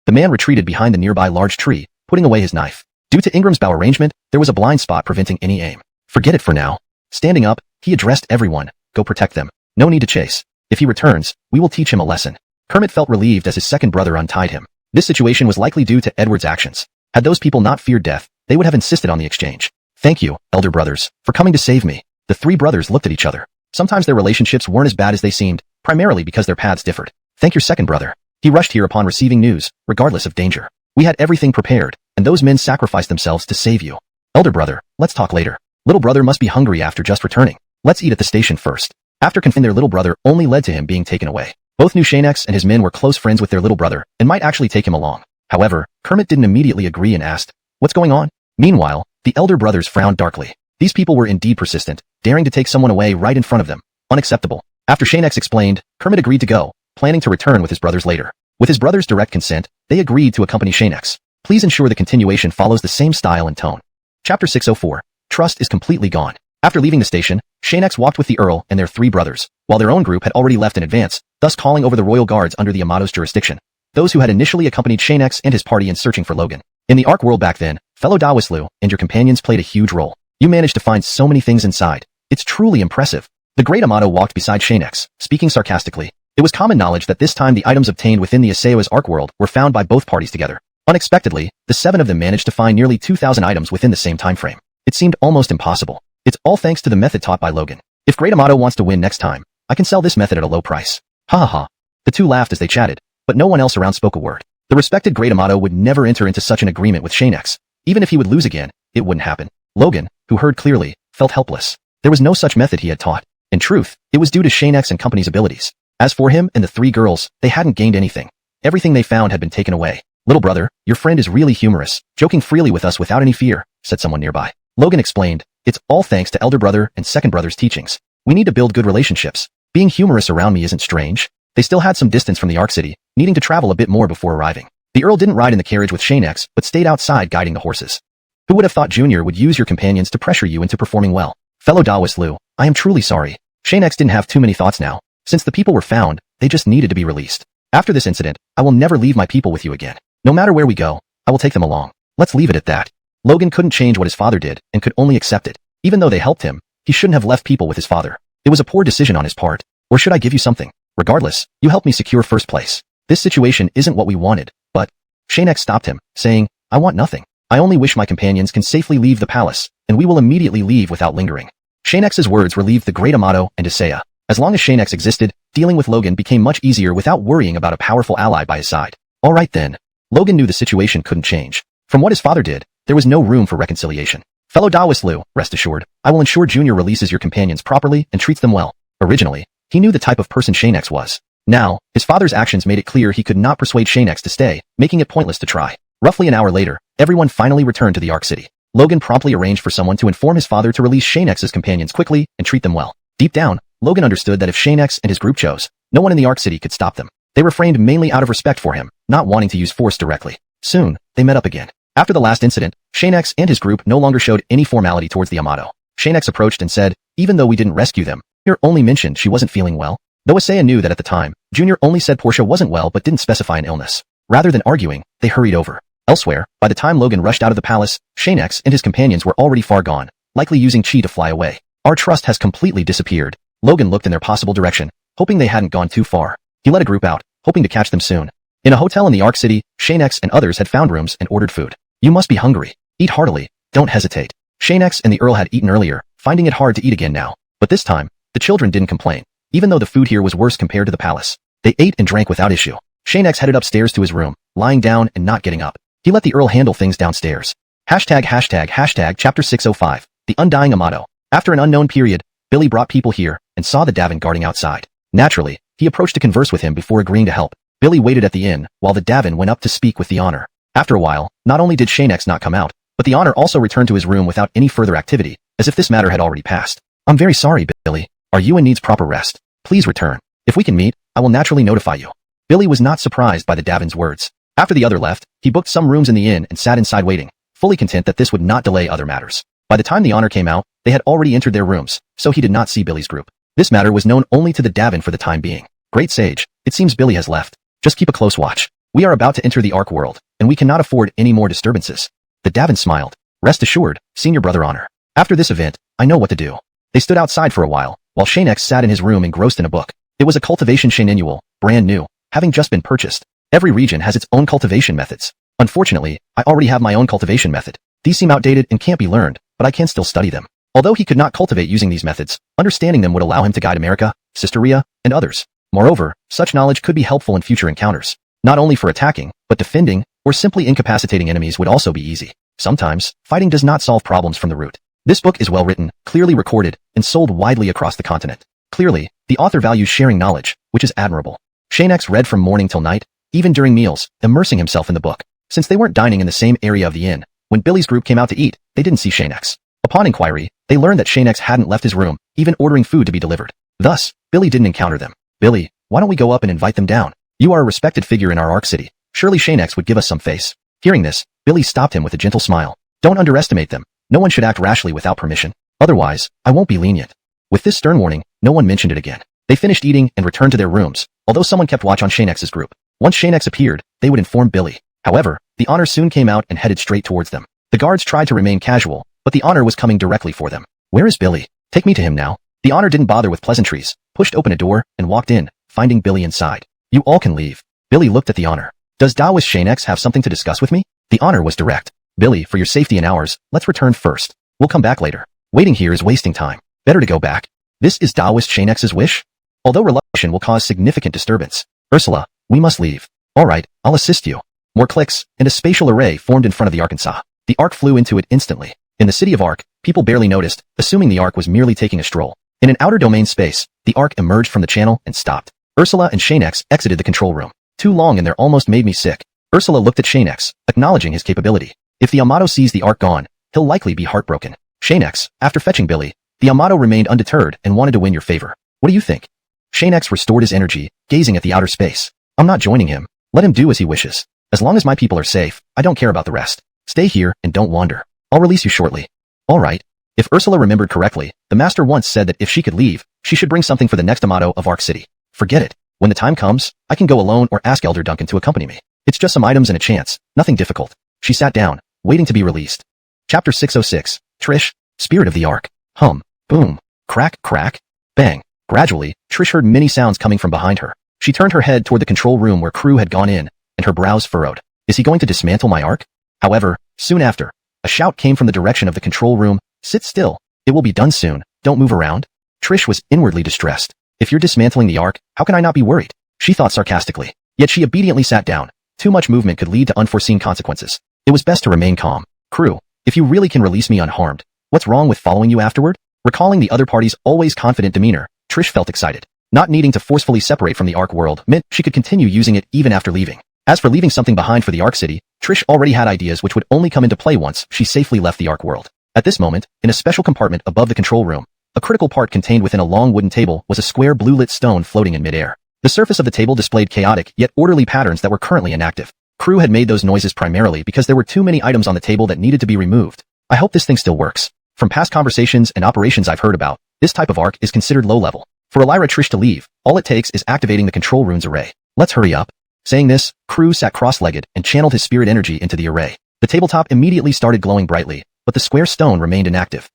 The man retreated behind the nearby large tree, putting away his knife. Due to Ingram's bow arrangement, there was a blind spot preventing any aim. Forget it for now. Standing up, he addressed everyone. Go protect them. No need to chase. If he returns, we will teach him a lesson. Kermit felt relieved as his second brother untied him. This situation was likely due to Edward's actions. Had those people not feared death, they would have insisted on the exchange. Thank you, elder brothers, for coming to save me. The three brothers looked at each other. Sometimes their relationships weren't as bad as they seemed, primarily because their paths differed. Thank your second brother. He rushed here upon receiving news, regardless of danger. We had everything prepared, and those men sacrificed themselves to save you. Elder brother, let's talk later. Little brother must be hungry after just returning. Let's eat at the station first. After confronting their little brother only led to him being taken away. Both knew Xianxia and his men were close friends with their little brother, and might actually take him along. However, Kermit didn't immediately agree and asked, what's going on? Meanwhile, the elder brothers frowned darkly. These people were indeed persistent, daring to take someone away right in front of them. Unacceptable. After Xianxia explained, Kermit agreed to go, planning to return with his brothers later. With his brother's direct consent, they agreed to accompany Xianxia. Please ensure the continuation follows the same style and tone. Chapter 604. Trust is completely gone. After leaving the station, Xianxia walked with the Earl and their three brothers, while their own group had already left in advance, thus calling over the royal guards under the Amato's jurisdiction. Those who had initially accompanied Xianxia and his party in searching for Logan. In the Ark world back then, fellow Dawislu and your companions played a huge role. You managed to find so many things inside. It's truly impressive. The great Amato walked beside Xianxia, speaking sarcastically. It was common knowledge that this time the items obtained within the Asao's Ark world were found by both parties together. Unexpectedly, the seven of them managed to find nearly 2,000 items within the same time frame. It seemed almost impossible. It's all thanks to the method taught by Logan. If Great Amato wants to win next time, I can sell this method at a low price. Ha ha ha. The two laughed as they chatted, but no one else around spoke a word. The respected Great Amato would never enter into such an agreement with Xianxia. Even if he would lose again, it wouldn't happen. Logan, who heard clearly, felt helpless. There was no such method he had taught. In truth, it was due to Xianxia and company's abilities. As for him and the three girls, they hadn't gained anything. Everything they found had been taken away. Little brother, your friend is really humorous, joking freely with us without any fear, said someone nearby. Logan explained, it's all thanks to elder brother and second brother's teachings. We need to build good relationships. Being humorous around me isn't strange. They still had some distance from the Ark City, needing to travel a bit more before arriving. The Earl didn't ride in the carriage with Xianxia, but stayed outside guiding the horses. Who would have thought Junior would use your companions to pressure you into performing well? Fellow Dawislu, I am truly sorry. Xianxia didn't have too many thoughts now. Since the people were found, they just needed to be released. After this incident, I will never leave my people with you again. No matter where we go, I will take them along. Let's leave it at that. Logan couldn't change what his father did and could only accept it. Even though they helped him, he shouldn't have left people with his father. It was a poor decision on his part. Or should I give you something? Regardless, you helped me secure first place. This situation isn't what we wanted, but... Xianxia stopped him, saying, I want nothing. I only wish my companions can safely leave the palace, and we will immediately leave without lingering. Xianxia's words relieved the great Amato and Asaya. As long as Xianxia existed, dealing with Logan became much easier without worrying about a powerful ally by his side. Alright then. Logan knew the situation couldn't change. From what his father did, there was no room for reconciliation. Fellow Dawislu, rest assured, I will ensure Junior releases your companions properly and treats them well. Originally, he knew the type of person Xianxia was. Now, his father's actions made it clear he could not persuade Xianxia to stay, making it pointless to try. Roughly an hour later, everyone finally returned to the Ark City. Logan promptly arranged for someone to inform his father to release Xianxia's companions quickly and treat them well. Deep down, Logan understood that if Xianxia and his group chose, no one in the Ark City could stop them. They refrained mainly out of respect for him, not wanting to use force directly. Soon, they met up again. After the last incident, Xianxia and his group no longer showed any formality towards the Yamato. Xianxia approached and said, even though we didn't rescue them, Junior only mentioned she wasn't feeling well. Though Asaya knew that at the time, Junior only said Portia wasn't well but didn't specify an illness. Rather than arguing, they hurried over. Elsewhere, by the time Logan rushed out of the palace, Xianxia and his companions were already far gone, likely using chi to fly away. Our trust has completely disappeared. Logan looked in their possible direction, hoping they hadn't gone too far. He let a group out, hoping to catch them soon. In a hotel in the Ark City, Xianxia and others had found rooms and ordered food. You must be hungry. Eat heartily. Don't hesitate. Xianxia and the Earl had eaten earlier, finding it hard to eat again now. But this time, the children didn't complain, even though the food here was worse compared to the palace. They ate and drank without issue. Xianxia headed upstairs to his room, lying down and not getting up. He let the Earl handle things downstairs. Chapter 605. The Undying Amato. After an unknown period, Billy brought people here and saw the Davin guarding outside. Naturally, he approached to converse with him before agreeing to help. Billy waited at the inn, while the Davin went up to speak with the honor. After a while, not only did Xianxia not come out, but the honor also returned to his room without any further activity, as if this matter had already passed. I'm very sorry, Billy. Are you in needs proper rest? Please return. If we can meet, I will naturally notify you. Billy was not surprised by the Davin's words. After the other left, he booked some rooms in the inn and sat inside waiting, fully content that this would not delay other matters. By the time the honor came out, they had already entered their rooms, so he did not see Billy's group. This matter was known only to the Davin for the time being. Great sage, it seems Billy has left. Just keep a close watch. We are about to enter the Ark world, and we cannot afford any more disturbances. The Davin smiled. Rest assured, senior brother honor. After this event, I know what to do. They stood outside for a while Xianxia sat in his room engrossed in a book. It was a cultivation annual, brand new, having just been purchased. Every region has its own cultivation methods. Unfortunately, I already have my own cultivation method. These seem outdated and can't be learned, but I can still study them. Although he could not cultivate using these methods, understanding them would allow him to guide America, Sisteria, and others. Moreover, such knowledge could be helpful in future encounters. Not only for attacking, but defending, or simply incapacitating enemies would also be easy. Sometimes, fighting does not solve problems from the root. This book is well written, clearly recorded, and sold widely across the continent. Clearly, the author values sharing knowledge, which is admirable. Xianxia read from morning till night, even during meals, immersing himself in the book. Since they weren't dining in the same area of the inn, when Billy's group came out to eat, they didn't see Xianxia. Upon inquiry, they learned that Xianxia hadn't left his room, even ordering food to be delivered. Thus, Billy didn't encounter them. Billy, why don't we go up and invite them down? You are a respected figure in our Ark City. Surely Xianxia would give us some face. Hearing this, Billy stopped him with a gentle smile. Don't underestimate them. No one should act rashly without permission. Otherwise, I won't be lenient. With this stern warning, no one mentioned it again. They finished eating and returned to their rooms, although someone kept watch on Xianxia's group. Once Xianxia appeared, they would inform Billy. However, the honor soon came out and headed straight towards them. The guards tried to remain casual, but the honor was coming directly for them. Where is Billy? Take me to him now. The honor didn't bother with pleasantries, pushed open a door, and walked in, finding Billy inside. You all can leave. Billy looked at the honor. Does Taoist Xianxia have something to discuss with me? The honor was direct. Billy, for your safety and ours, let's return first. We'll come back later. Waiting here is wasting time. Better to go back. This is Taoist Xianxia's wish? Although relocation will cause significant disturbance. Ursula, we must leave. Alright, I'll assist you. More clicks, and a spatial array formed in front of the Arkansas. The Ark flew into it instantly. In the city of Ark, people barely noticed, assuming the Ark was merely taking a stroll. In an outer domain space, the Ark emerged from the channel and stopped. Ursula and Xianxia exited the control room. Too long and they're almost made me sick. Ursula looked at Xianxia, acknowledging his capability. If the Amato sees the Ark gone, he'll likely be heartbroken. Xianxia, after fetching Billy, the Amato remained undeterred and wanted to win your favor. What do you think? Xianxia restored his energy, gazing at the outer space. I'm not joining him. Let him do as he wishes. As long as my people are safe, I don't care about the rest. Stay here and don't wander. I'll release you shortly. Alright. If Ursula remembered correctly, the master once said that if she could leave, she should bring something for the next Amato of Ark City. Forget it. When the time comes, I can go alone or ask Elder Duncan to accompany me. It's just some items and a chance, nothing difficult. She sat down, waiting to be released. Chapter 606. Trish, Spirit of the Ark. Hum. Boom. Crack, crack. Bang. Gradually, Trish heard many sounds coming from behind her. She turned her head toward the control room where Crew had gone in, and her brows furrowed. Is he going to dismantle my Ark? However, soon after, a shout came from the direction of the control room. Sit still. It will be done soon. Don't move around. Trish was inwardly distressed. If you're dismantling the Ark, how can I not be worried? She thought sarcastically. Yet she obediently sat down. Too much movement could lead to unforeseen consequences. It was best to remain calm. Crew, if you really can release me unharmed, what's wrong with following you afterward? Recalling the other party's always confident demeanor, Trish felt excited. Not needing to forcefully separate from the Ark world meant she could continue using it even after leaving. As for leaving something behind for the Ark City, Trish already had ideas which would only come into play once she safely left the Ark world. At this moment, in a special compartment above the control room, a critical part contained within a long wooden table was a square blue-lit stone floating in midair. The surface of the table displayed chaotic yet orderly patterns that were currently inactive. Crew had made those noises primarily because there were too many items on the table that needed to be removed. I hope this thing still works. From past conversations and operations I've heard about, this type of arc is considered low level. For Elira Trish to leave, all it takes is activating the control runes array. Let's hurry up. Saying this, Crew sat cross-legged and channeled his spirit energy into the array. The tabletop immediately started glowing brightly, but the square stone remained inactive.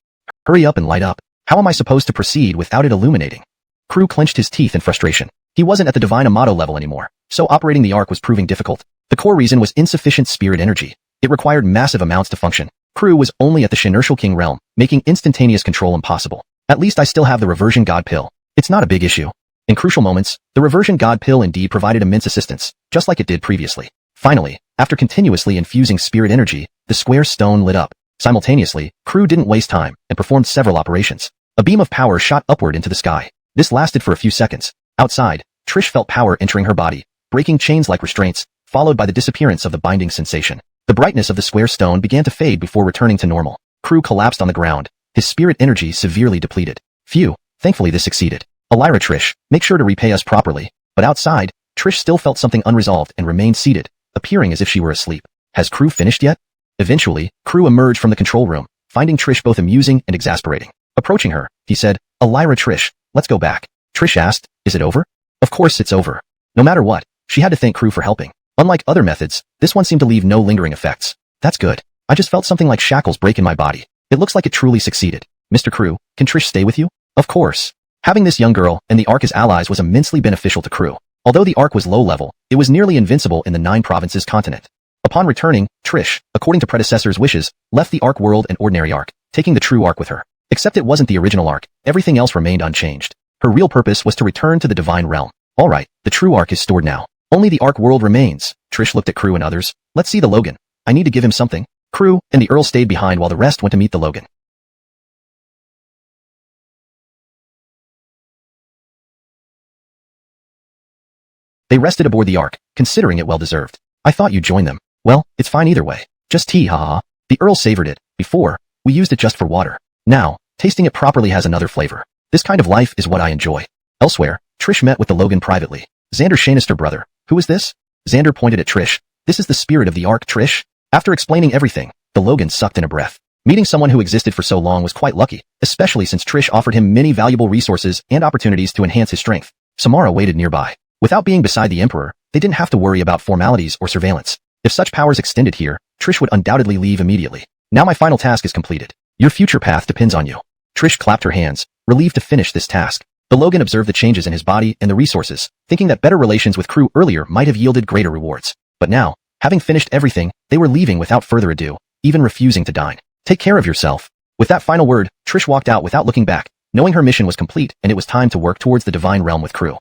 Hurry up and light up. How am I supposed to proceed without it illuminating? Crew clenched his teeth in frustration. He wasn't at the Divine Amato level anymore, so operating the arc was proving difficult. The core reason was insufficient spirit energy. It required massive amounts to function. Crew was only at the Xianxia King realm, making instantaneous control impossible. At least I still have the Reversion God Pill. It's not a big issue. In crucial moments, the Reversion God Pill indeed provided immense assistance, just like it did previously. Finally, after continuously infusing spirit energy, the square stone lit up. Simultaneously, Crew didn't waste time and performed several operations. A beam of power shot upward into the sky. This lasted for a few seconds. Outside, Trish felt power entering her body, breaking chains like restraints, followed by the disappearance of the binding sensation. The brightness of the square stone began to fade before returning to normal. Crew collapsed on the ground, his spirit energy severely depleted. Phew, thankfully this succeeded. Elira Trish, make sure to repay us properly. But outside, Trish still felt something unresolved and remained seated, appearing as if she were asleep. Has Crew finished yet? Eventually, Crew emerged from the control room, finding Trish both amusing and exasperating. Approaching her, he said, Elira Trish, let's go back. Trish asked, is it over? Of course it's over. No matter what, she had to thank Crew for helping. Unlike other methods, this one seemed to leave no lingering effects. That's good. I just felt something like shackles break in my body. It looks like it truly succeeded. Mr. Crew, can Trish stay with you? Of course. Having this young girl and the Ark as allies was immensely beneficial to Crew. Although the Ark was low level, it was nearly invincible in the 9 provinces continent. Upon returning, Trish, according to predecessor's wishes, left the Ark world and ordinary Ark, taking the true Ark with her. Except it wasn't the original Ark, everything else remained unchanged. Her real purpose was to return to the divine realm. Alright, the true Ark is stored now. Only the Ark world remains. Trish looked at Crew and others. Let's see the Logan. I need to give him something. Crew and the Earl stayed behind while the rest went to meet the Logan. They rested aboard the Ark, considering it well-deserved. I thought you'd join them. Well, it's fine either way. Just tea, haha. The Earl savored it. Before, we used it just for water. Now, tasting it properly has another flavor. This kind of life is what I enjoy. Elsewhere, Trish met with the Logan privately. Xander Shanister brother. Who is this? Xander pointed at Trish. This is the spirit of the Ark, Trish. After explaining everything, the Logan sucked in a breath. Meeting someone who existed for so long was quite lucky, especially since Trish offered him many valuable resources and opportunities to enhance his strength. Samara waited nearby. Without being beside the Emperor, they didn't have to worry about formalities or surveillance. If such powers extended here, Trish would undoubtedly leave immediately. Now my final task is completed. Your future path depends on you. Trish clapped her hands, relieved to finish this task. The Logan observed the changes in his body and the resources, thinking that better relations with Crew earlier might have yielded greater rewards. But now, having finished everything, they were leaving without further ado, even refusing to dine. Take care of yourself. With that final word, Trish walked out without looking back, knowing her mission was complete and it was time to work towards the divine realm with Crew.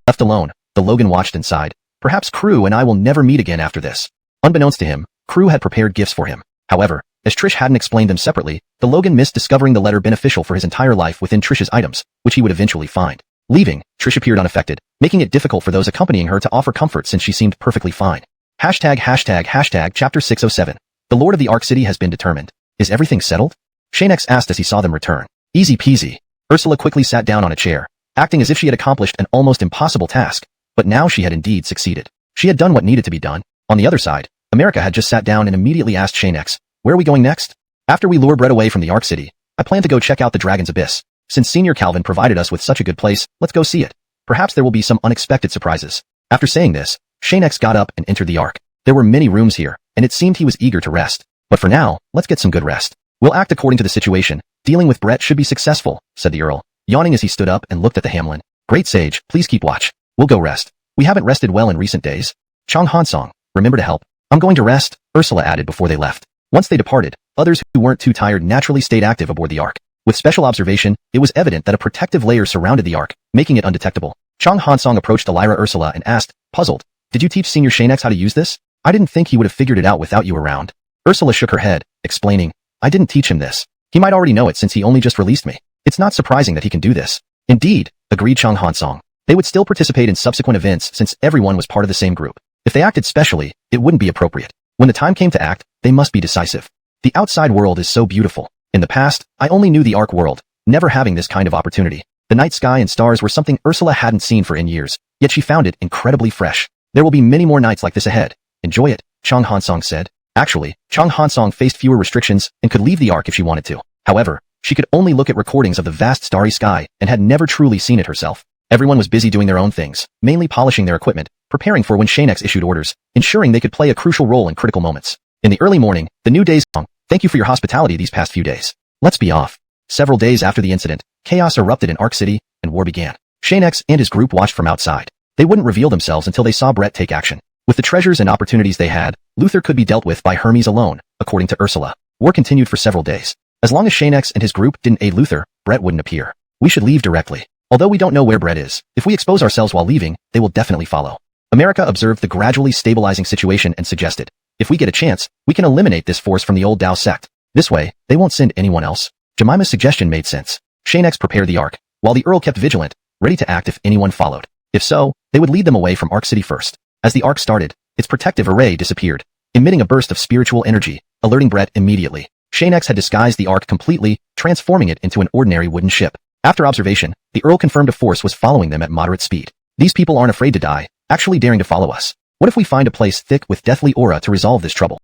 Left alone, the Logan watched and sighed. Perhaps Crew and I will never meet again after this. Unbeknownst to him, Crew had prepared gifts for him. However, as Trish hadn't explained them separately, the Logan missed discovering the letter beneficial for his entire life within Trish's items, which he would eventually find. Leaving, Trish appeared unaffected, making it difficult for those accompanying her to offer comfort since she seemed perfectly fine. ##### Chapter 607. The Lord of the Ark City has been determined. Is everything settled? Xianxia asked as he saw them return. Easy peasy. Ursula quickly sat down on a chair, acting as if she had accomplished an almost impossible task, but now she had indeed succeeded. She had done what needed to be done. On the other side, America had just sat down and immediately asked Xianxia, where are we going next? After we lure Brett away from the Ark City, I plan to go check out the Dragon's Abyss. Since Senior Calvin provided us with such a good place, let's go see it. Perhaps there will be some unexpected surprises. After saying this, Xianxia got up and entered the Ark. There were many rooms here, and it seemed he was eager to rest. But for now, let's get some good rest. We'll act according to the situation. Dealing with Brett should be successful, said the Earl, yawning as he stood up and looked at the Hamlin. Great sage, please keep watch. We'll go rest. We haven't rested well in recent days. XuanHuan, remember to help. I'm going to rest, Ursula added before they left. Once they departed, others who weren't too tired naturally stayed active aboard the Ark. With special observation, it was evident that a protective layer surrounded the Ark, making it undetectable. XuanHuan approached Elira Ursula and asked, puzzled, did you teach Senior Xianxia how to use this? I didn't think he would have figured it out without you around. Ursula shook her head, explaining, I didn't teach him this. He might already know it since he only just released me. It's not surprising that he can do this. Indeed, agreed XuanHuan. They would still participate in subsequent events since everyone was part of the same group. If they acted specially, it wouldn't be appropriate. When the time came to act, they must be decisive. The outside world is so beautiful. In the past, I only knew the Ark world, never having this kind of opportunity. The night sky and stars were something Ursula hadn't seen for years, yet she found it incredibly fresh. There will be many more nights like this ahead. Enjoy it, XuanHuan said. Actually, XuanHuan faced fewer restrictions and could leave the Ark if she wanted to. However, she could only look at recordings of the vast starry sky and had never truly seen it herself. Everyone was busy doing their own things, mainly polishing their equipment, preparing for when Xianxia issued orders, ensuring they could play a crucial role in critical moments. In the early morning, the new day's song, thank you for your hospitality these past few days. Let's be off. Several days after the incident, chaos erupted in Ark City, and war began. Xianxia and his group watched from outside. They wouldn't reveal themselves until they saw Brett take action. With the treasures and opportunities they had, Luther could be dealt with by Hermes alone, according to Ursula. War continued for several days. As long as Xianxia and his group didn't aid Luther, Brett wouldn't appear. We should leave directly. Although we don't know where Brett is, if we expose ourselves while leaving, they will definitely follow. America observed the gradually stabilizing situation and suggested, if we get a chance, we can eliminate this force from the old Dao sect. This way, they won't send anyone else. Jemima's suggestion made sense. Xianxia prepared the Ark, while the Earl kept vigilant, ready to act if anyone followed. If so, they would lead them away from Ark City first. As the Ark started, its protective array disappeared, emitting a burst of spiritual energy, alerting Brett immediately. Xianxia had disguised the Ark completely, transforming it into an ordinary wooden ship. After observation, the Earl confirmed a force was following them at moderate speed. These people aren't afraid to die, actually daring to follow us. What if we find a place thick with deathly aura to resolve this trouble?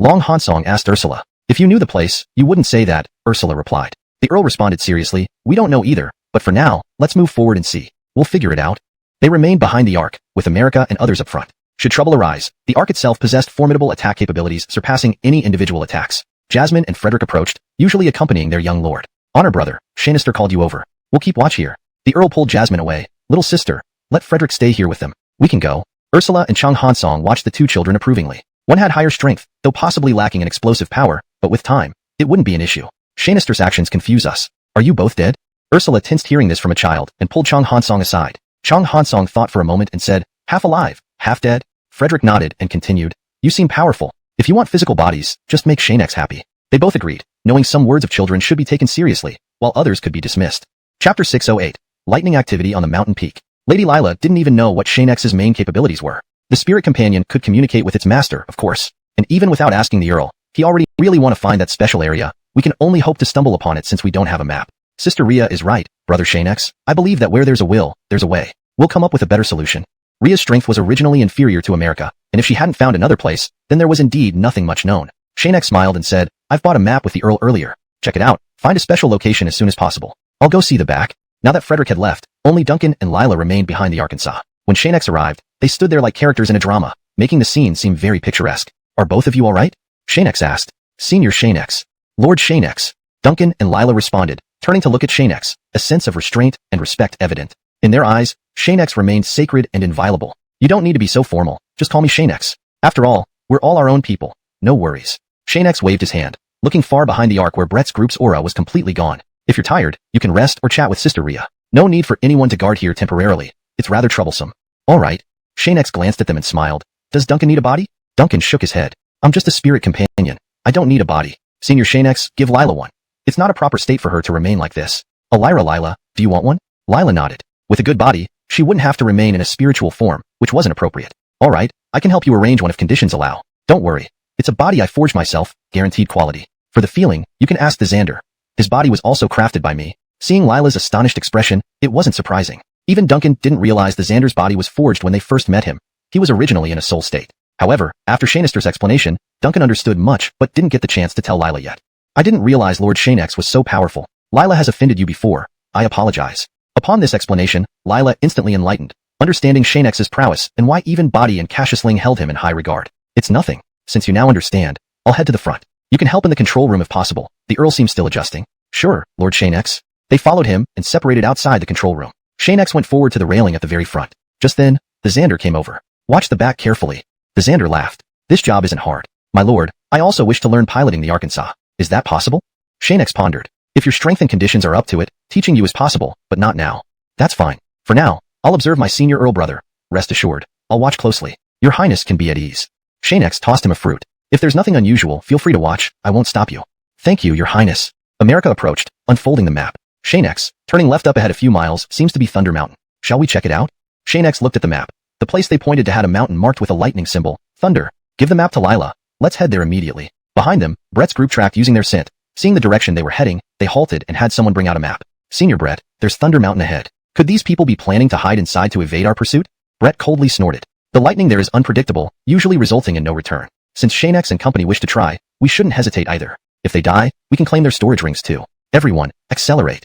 XuanHuan asked Ursula. If you knew the place, you wouldn't say that, Ursula replied. The Earl responded seriously, we don't know either, but for now, let's move forward and see. We'll figure it out. They remained behind the Ark, with America and others up front. Should trouble arise, the Ark itself possessed formidable attack capabilities surpassing any individual attacks. Jasmine and Frederick approached, usually accompanying their young lord. Honor brother, Xianxia called you over. We'll keep watch here. The Earl pulled Jasmine away. Little sister, let Frederick stay here with them. We can go. Ursula and XuanHuan watched the two children approvingly. One had higher strength, though possibly lacking in explosive power, but with time, it wouldn't be an issue. Xianxia's actions confuse us. Are you both dead? Ursula tensed hearing this from a child and pulled XuanHuan aside. XuanHuan thought for a moment and said, half alive, half dead? Frederick nodded and continued, you seem powerful. If you want physical bodies, just make Xianxia happy. They both agreed, knowing some words of children should be taken seriously, while others could be dismissed. Chapter 608. Lightning activity on the mountain peak. Lady Lila didn't even know what Xianxia's main capabilities were. The spirit companion could communicate with its master, of course, and even without asking the Earl, he already really want to find that special area. We can only hope to stumble upon it since we don't have a map. Sister Ria is right, brother Xianxia. I believe that where there's a will, there's a way. We'll come up with a better solution. Ria's strength was originally inferior to America, and if she hadn't found another place, then there was indeed nothing much known. Xianxia smiled and said, I've bought a map with the Earl earlier. Check it out. Find a special location as soon as possible. I'll go see the back. Now that Frederick had left, only Duncan and Lila remained behind the Arkansas. When Xianxia arrived, they stood there like characters in a drama, making the scene seem very picturesque. Are both of you all right? Xianxia asked. Senior Xianxia. Lord Xianxia. Duncan and Lila responded, turning to look at Xianxia, a sense of restraint and respect evident. In their eyes, Xianxia remained sacred and inviolable. You don't need to be so formal, just call me Xianxia. After all, we're all our own people. No worries. Xianxia waved his hand, looking far behind the Ark where Brett's group's aura was completely gone. If you're tired, you can rest or chat with Sister Ria. No need for anyone to guard here temporarily. It's rather troublesome. All right. Xianxia glanced at them and smiled. Does Duncan need a body? Duncan shook his head. I'm just a spirit companion. I don't need a body. Senior Xianxia, give Lila one. It's not a proper state for her to remain like this. Elira Lila, do you want one? Lila nodded. With a good body, she wouldn't have to remain in a spiritual form, which wasn't appropriate. All right, I can help you arrange one if conditions allow. Don't worry. It's a body I forged myself, guaranteed quality. For the feeling, you can ask the Xander. His body was also crafted by me. Seeing Lila's astonished expression, it wasn't surprising. Even Duncan didn't realize the Xander's body was forged when they first met him. He was originally in a soul state. However, after Xianxia's explanation, Duncan understood much but didn't get the chance to tell Lila yet. I didn't realize Lord Xianxia was so powerful. Lila has offended you before. I apologize. Upon this explanation, Lila instantly enlightened, understanding Xianxia's prowess and why even Body and Cassius Ling held him in high regard. It's nothing. Since you now understand, I'll head to the front. You can help in the control room if possible. The Earl seems still adjusting. Sure, Lord Xianxia. They followed him and separated outside the control room. Xianxia went forward to the railing at the very front. Just then, the Xander came over. Watch the back carefully. The Xander laughed. This job isn't hard. My lord, I also wish to learn piloting the Arkansas. Is that possible? Xianxia pondered. If your strength and conditions are up to it, teaching you is possible, but not now. That's fine. For now, I'll observe my senior Earl brother. Rest assured, I'll watch closely. Your Highness can be at ease. Xianxia tossed him a fruit. If there's nothing unusual, feel free to watch. I won't stop you. Thank you, Your Highness. America approached, unfolding the map. Xianxia, turning left up ahead a few miles, seems to be Thunder Mountain. Shall we check it out? Xianxia looked at the map. The place they pointed to had a mountain marked with a lightning symbol, thunder. Give the map to Lila. Let's head there immediately. Behind them, Brett's group tracked using their scent. Seeing the direction they were heading, they halted and had someone bring out a map. Senior Brett, there's Thunder Mountain ahead. Could these people be planning to hide inside to evade our pursuit? Brett coldly snorted. The lightning there is unpredictable, usually resulting in no return. Since Xianxia and company wish to try, we shouldn't hesitate either. If they die, we can claim their storage rings too. Everyone, accelerate.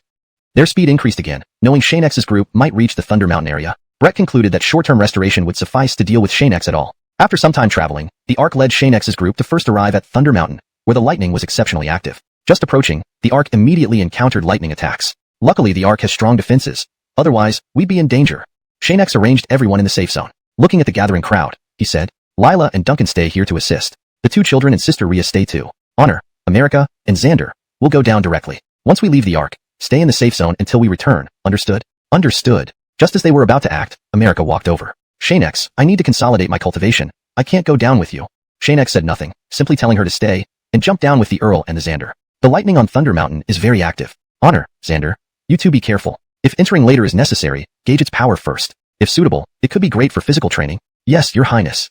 Their speed increased again. Knowing Xianxia's group might reach the Thunder Mountain area, Brett concluded that short-term restoration would suffice to deal with Xianxia at all. After some time traveling, the Ark led Xianxia's group to first arrive at Thunder Mountain, where the lightning was exceptionally active. Just approaching, the Ark immediately encountered lightning attacks. Luckily the Ark has strong defenses. Otherwise, we'd be in danger. Xianxia arranged everyone in the safe zone. Looking at the gathering crowd, he said, Lila and Duncan stay here to assist. The two children and Sister Rhea stay too. Honor, America, and Xander will go down directly. Once we leave the Ark, stay in the safe zone until we return. Understood? Understood. Just as they were about to act, America walked over. Xianxia, I need to consolidate my cultivation. I can't go down with you. Xianxia said nothing, simply telling her to stay, and jumped down with the Earl and the Xander. The lightning on Thunder Mountain is very active. Honor, Xander. You two be careful. If entering later is necessary, gauge its power first. If suitable, it could be great for physical training. Yes, your highness.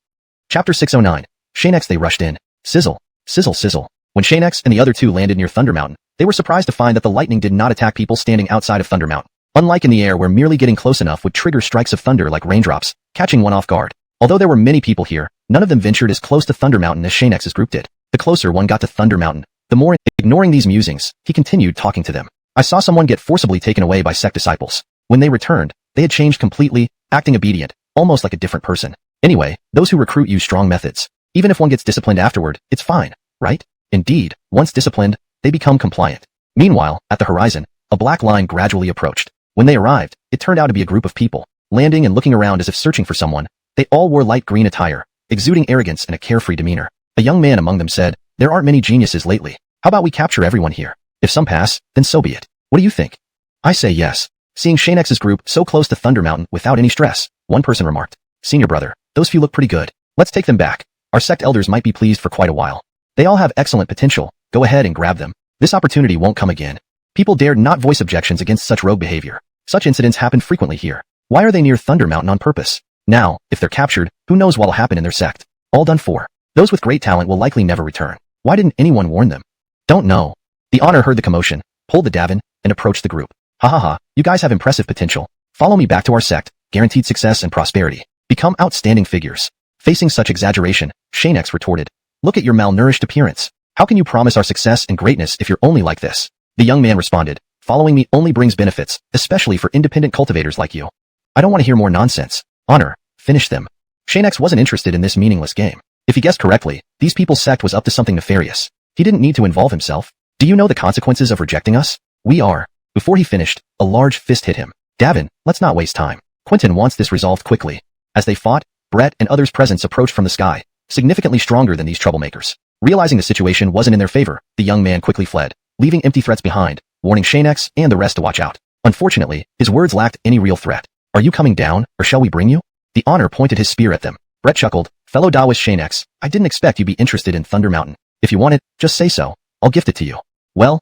Chapter 609. Xianxia they rushed in. Sizzle. Sizzle sizzle. When Xianxia and the other two landed near Thunder Mountain, they were surprised to find that the lightning did not attack people standing outside of Thunder Mountain. Unlike in the air where merely getting close enough would trigger strikes of thunder like raindrops, catching one off guard. Although there were many people here, none of them ventured as close to Thunder Mountain as Xianxia's group did. The closer one got to Thunder Mountain, the more, ignoring these musings, he continued talking to them. I saw someone get forcibly taken away by sect disciples. When they returned, they had changed completely, acting obedient, almost like a different person. Anyway, those who recruit use strong methods. Even if one gets disciplined afterward, it's fine, right? Indeed, once disciplined, they become compliant. Meanwhile, at the horizon, a black line gradually approached. When they arrived, it turned out to be a group of people. Landing and looking around as if searching for someone, they all wore light green attire, exuding arrogance and a carefree demeanor. A young man among them said, there aren't many geniuses lately. How about we capture everyone here? If some pass, then so be it. What do you think? I say yes. Seeing Xianxia's group so close to Thunder Mountain without any stress, one person remarked, Senior brother, those few look pretty good. Let's take them back. Our sect elders might be pleased for quite a while. They all have excellent potential. Go ahead and grab them. This opportunity won't come again. People dared not voice objections against such rogue behavior. Such incidents happen frequently here. Why are they near Thunder Mountain on purpose? Now, if they're captured, who knows what'll happen in their sect? All done for. Those with great talent will likely never return. Why didn't anyone warn them? Don't know. The Honor heard the commotion, pulled the davin, and approached the group. Ha ha ha, you guys have impressive potential. Follow me back to our sect, guaranteed success and prosperity. Become outstanding figures. Facing such exaggeration, Xianxia retorted. Look at your malnourished appearance. How can you promise our success and greatness if you're only like this? The young man responded, following me only brings benefits, especially for independent cultivators like you. I don't want to hear more nonsense. Honor, finish them. Xianxia wasn't interested in this meaningless game. If he guessed correctly, these people's sect was up to something nefarious. He didn't need to involve himself. Do you know the consequences of rejecting us? We are. Before he finished, a large fist hit him. Davin, let's not waste time. Quentin wants this resolved quickly. As they fought, Brett and others' presence approached from the sky, significantly stronger than these troublemakers. Realizing the situation wasn't in their favor, the young man quickly fled, leaving empty threats behind, warning Xianxia and the rest to watch out. Unfortunately, his words lacked any real threat. Are you coming down, or shall we bring you? The Honor pointed his spear at them. Brett chuckled, fellow Taoist Xianxia, I didn't expect you'd be interested in Thunder Mountain. If you want it, just say so. I'll gift it to you. Well,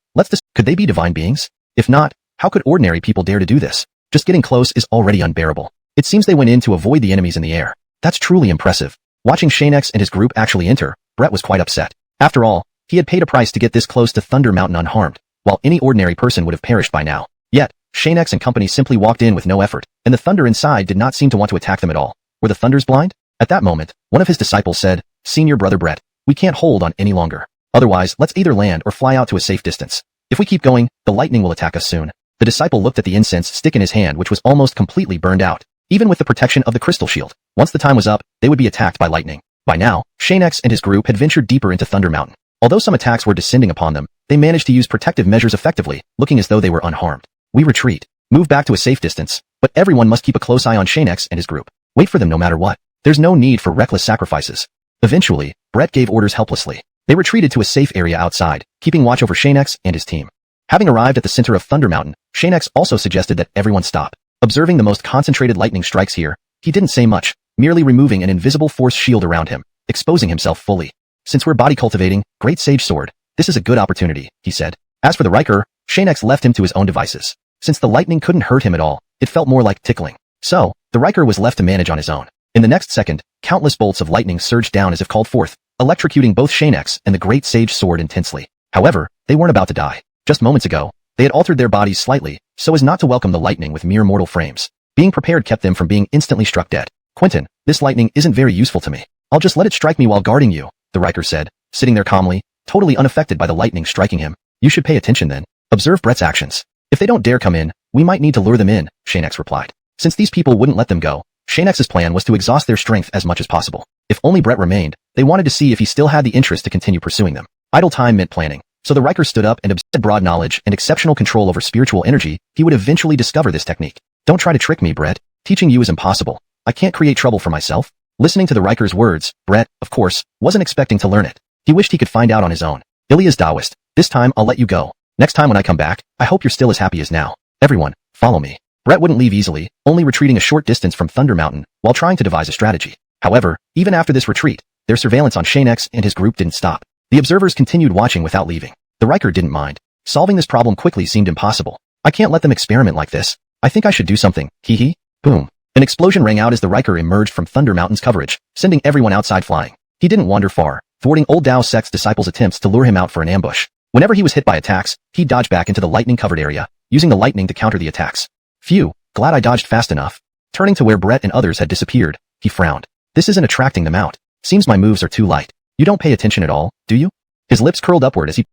could they be divine beings? If not, how could ordinary people dare to do this? Just getting close is already unbearable. It seems they went in to avoid the enemies in the air. That's truly impressive. Watching Xianxia and his group actually enter, Brett was quite upset. After all, he had paid a price to get this close to Thunder Mountain unharmed, while any ordinary person would have perished by now. Yet, Xianxia and company simply walked in with no effort, and the thunder inside did not seem to want to attack them at all. Were the thunders blind? At that moment, one of his disciples said, Senior brother Brett, we can't hold on any longer. Otherwise, let's either land or fly out to a safe distance. If we keep going, the lightning will attack us soon. The disciple looked at the incense stick in his hand, which was almost completely burned out. Even with the protection of the crystal shield, once the time was up, they would be attacked by lightning. By now, Xianxia and his group had ventured deeper into Thunder Mountain. Although some attacks were descending upon them, they managed to use protective measures effectively, looking as though they were unharmed. We retreat. Move back to a safe distance, but everyone must keep a close eye on Xianxia and his group. Wait for them no matter what. There's no need for reckless sacrifices. Eventually, Brett gave orders helplessly. They retreated to a safe area outside, keeping watch over Xianxia and his team. Having arrived at the center of Thunder Mountain, Xianxia also suggested that everyone stop. Observing the most concentrated lightning strikes here, he didn't say much, merely removing an invisible force shield around him, exposing himself fully. Since we're body cultivating, Great Sage Sword, this is a good opportunity, he said. As for the Riker, Xianxia left him to his own devices. Since the lightning couldn't hurt him at all, it felt more like tickling. So, the Riker was left to manage on his own. In the next second, countless bolts of lightning surged down as if called forth, electrocuting both Xianxia and the Great Sage Sword intensely. However, they weren't about to die. Just moments ago, They had altered their bodies slightly, so as not to welcome the lightning with mere mortal frames. Being prepared kept them from being instantly struck dead. Quentin, this lightning isn't very useful to me. I'll just let it strike me while guarding you, the Riker said, sitting there calmly, totally unaffected by the lightning striking him. You should pay attention then. Observe Brett's actions. If they don't dare come in, we might need to lure them in, Xianxia replied. Since these people wouldn't let them go, Xianxia's plan was to exhaust their strength as much as possible. If only Brett remained, they wanted to see if he still had the interest to continue pursuing them. Idle time meant planning. So the Riker stood up and obsessed broad knowledge and exceptional control over spiritual energy, he would eventually discover this technique. Don't try to trick me, Brett. Teaching you is impossible. I can't create trouble for myself. Listening to the Riker's words, Brett, of course, wasn't expecting to learn it. He wished he could find out on his own. Ilya's Taoist. This time I'll let you go. Next time when I come back, I hope you're still as happy as now. Everyone, follow me. Brett wouldn't leave easily, only retreating a short distance from Thunder Mountain while trying to devise a strategy. However, even after this retreat, their surveillance on Xianxia and his group didn't stop. The observers continued watching without leaving. The Riker didn't mind. Solving this problem quickly seemed impossible. I can't let them experiment like this. I think I should do something. Hee hee. Boom. An explosion rang out as the Riker emerged from Thunder Mountain's coverage, sending everyone outside flying. He didn't wander far, thwarting old Dao sect's disciples' attempts to lure him out for an ambush. Whenever he was hit by attacks, he'd dodge back into the lightning-covered area, using the lightning to counter the attacks. Phew, glad I dodged fast enough. Turning to where Brett and others had disappeared, he frowned. This isn't attracting them out. Seems my moves are too light. You don't pay attention at all, do you? His lips curled upward as he...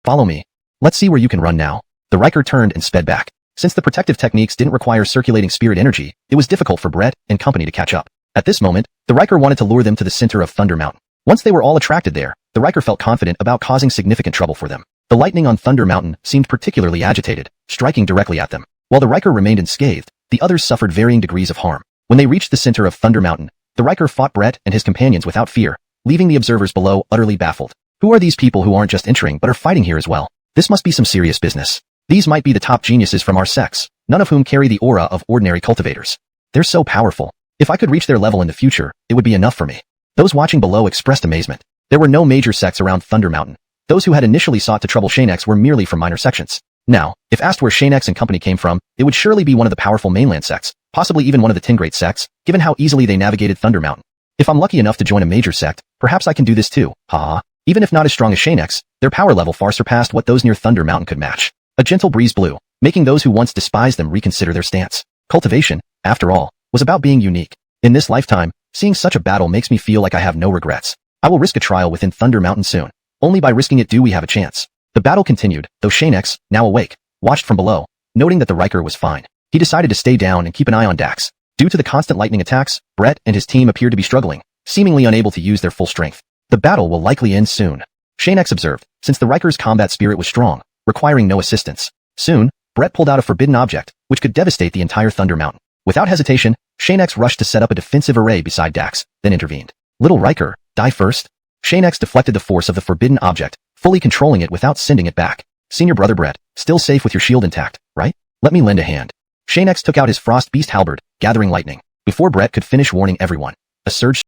Follow me. Let's see where you can run now. The Riker turned and sped back. Since the protective techniques didn't require circulating spirit energy, it was difficult for Brett and company to catch up. At this moment, the Riker wanted to lure them to the center of Thunder Mountain. Once they were all attracted there, the Riker felt confident about causing significant trouble for them. The lightning on Thunder Mountain seemed particularly agitated, striking directly at them. While the Riker remained unscathed, the others suffered varying degrees of harm. When they reached the center of Thunder Mountain, the Riker fought Brett and his companions without fear, leaving the observers below utterly baffled. Who are these people who aren't just entering but are fighting here as well? This must be some serious business. These might be the top geniuses from our sects, none of whom carry the aura of ordinary cultivators. They're so powerful. If I could reach their level in the future, it would be enough for me. Those watching below expressed amazement. There were no major sects around Thunder Mountain. Those who had initially sought to trouble Xianxia were merely from minor sections. Now, if asked where Xianxia and company came from, it would surely be one of the powerful mainland sects, possibly even one of the 10 great sects, given how easily they navigated Thunder Mountain. If I'm lucky enough to join a major sect, perhaps I can do this too, haha. Even if not as strong as Xianxia, their power level far surpassed what those near Thunder Mountain could match. A gentle breeze blew, making those who once despised them reconsider their stance. Cultivation, after all, was about being unique. In this lifetime, seeing such a battle makes me feel like I have no regrets. I will risk a trial within Thunder Mountain soon. Only by risking it do we have a chance. The battle continued, though Xianxia, now awake, watched from below, noting that the Riker was fine. He decided to stay down and keep an eye on Dax. Due to the constant lightning attacks, Brett and his team appeared to be struggling, seemingly unable to use their full strength. The battle will likely end soon. Xianxia observed, since the Riker's combat spirit was strong, requiring no assistance. Soon, Brett pulled out a forbidden object, which could devastate the entire Thunder Mountain. Without hesitation, Xianxia rushed to set up a defensive array beside Dax, then intervened. Little Riker, die first. Xianxia deflected the force of the forbidden object, fully controlling it without sending it back. Senior brother Brett, still safe with your shield intact, right? Let me lend a hand. Xianxia took out his frost beast halberd, gathering lightning. Before Brett could finish warning everyone. A surge.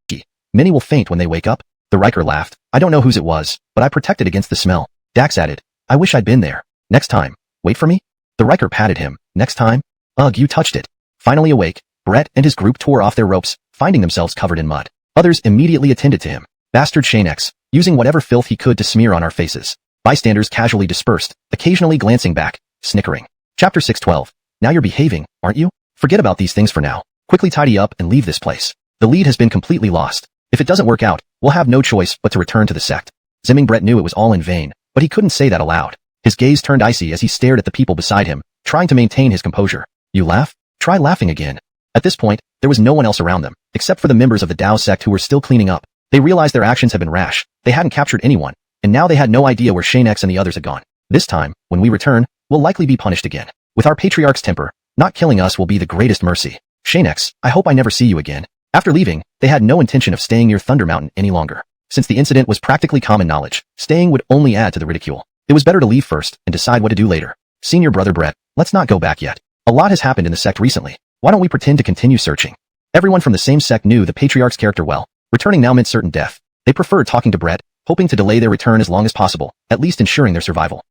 Many will faint when they wake up. The Riker laughed. I don't know whose it was, but I protected against the smell. Dax added. I wish I'd been there. Next time. Wait for me? The Riker patted him. Next time? Ugh, you touched it. Finally awake, Brett and his group tore off their ropes, finding themselves covered in mud. Others immediately attended to him. Bastard Xianxia, using whatever filth he could to smear on our faces. Bystanders casually dispersed, occasionally glancing back, snickering. Chapter 612. Now you're behaving, aren't you? Forget about these things for now. Quickly tidy up and leave this place. The lead has been completely lost. If it doesn't work out, we'll have no choice but to return to the sect. Zimming Brett knew it was all in vain, but he couldn't say that aloud. His gaze turned icy as he stared at the people beside him, trying to maintain his composure. You laugh? Try laughing again. At this point, there was no one else around them, except for the members of the Dao sect who were still cleaning up. They realized their actions had been rash, they hadn't captured anyone, and now they had no idea where Xianxia and the others had gone. This time, when we return, we'll likely be punished again. With our patriarch's temper, not killing us will be the greatest mercy. Xianxia, I hope I never see you again. After leaving, they had no intention of staying near Thunder Mountain any longer. Since the incident was practically common knowledge, staying would only add to the ridicule. It was better to leave first and decide what to do later. Senior brother Brett, let's not go back yet. A lot has happened in the sect recently. Why don't we pretend to continue searching? Everyone from the same sect knew the patriarch's character well. Returning now meant certain death. They preferred talking to Brett, hoping to delay their return as long as possible, at least ensuring their survival.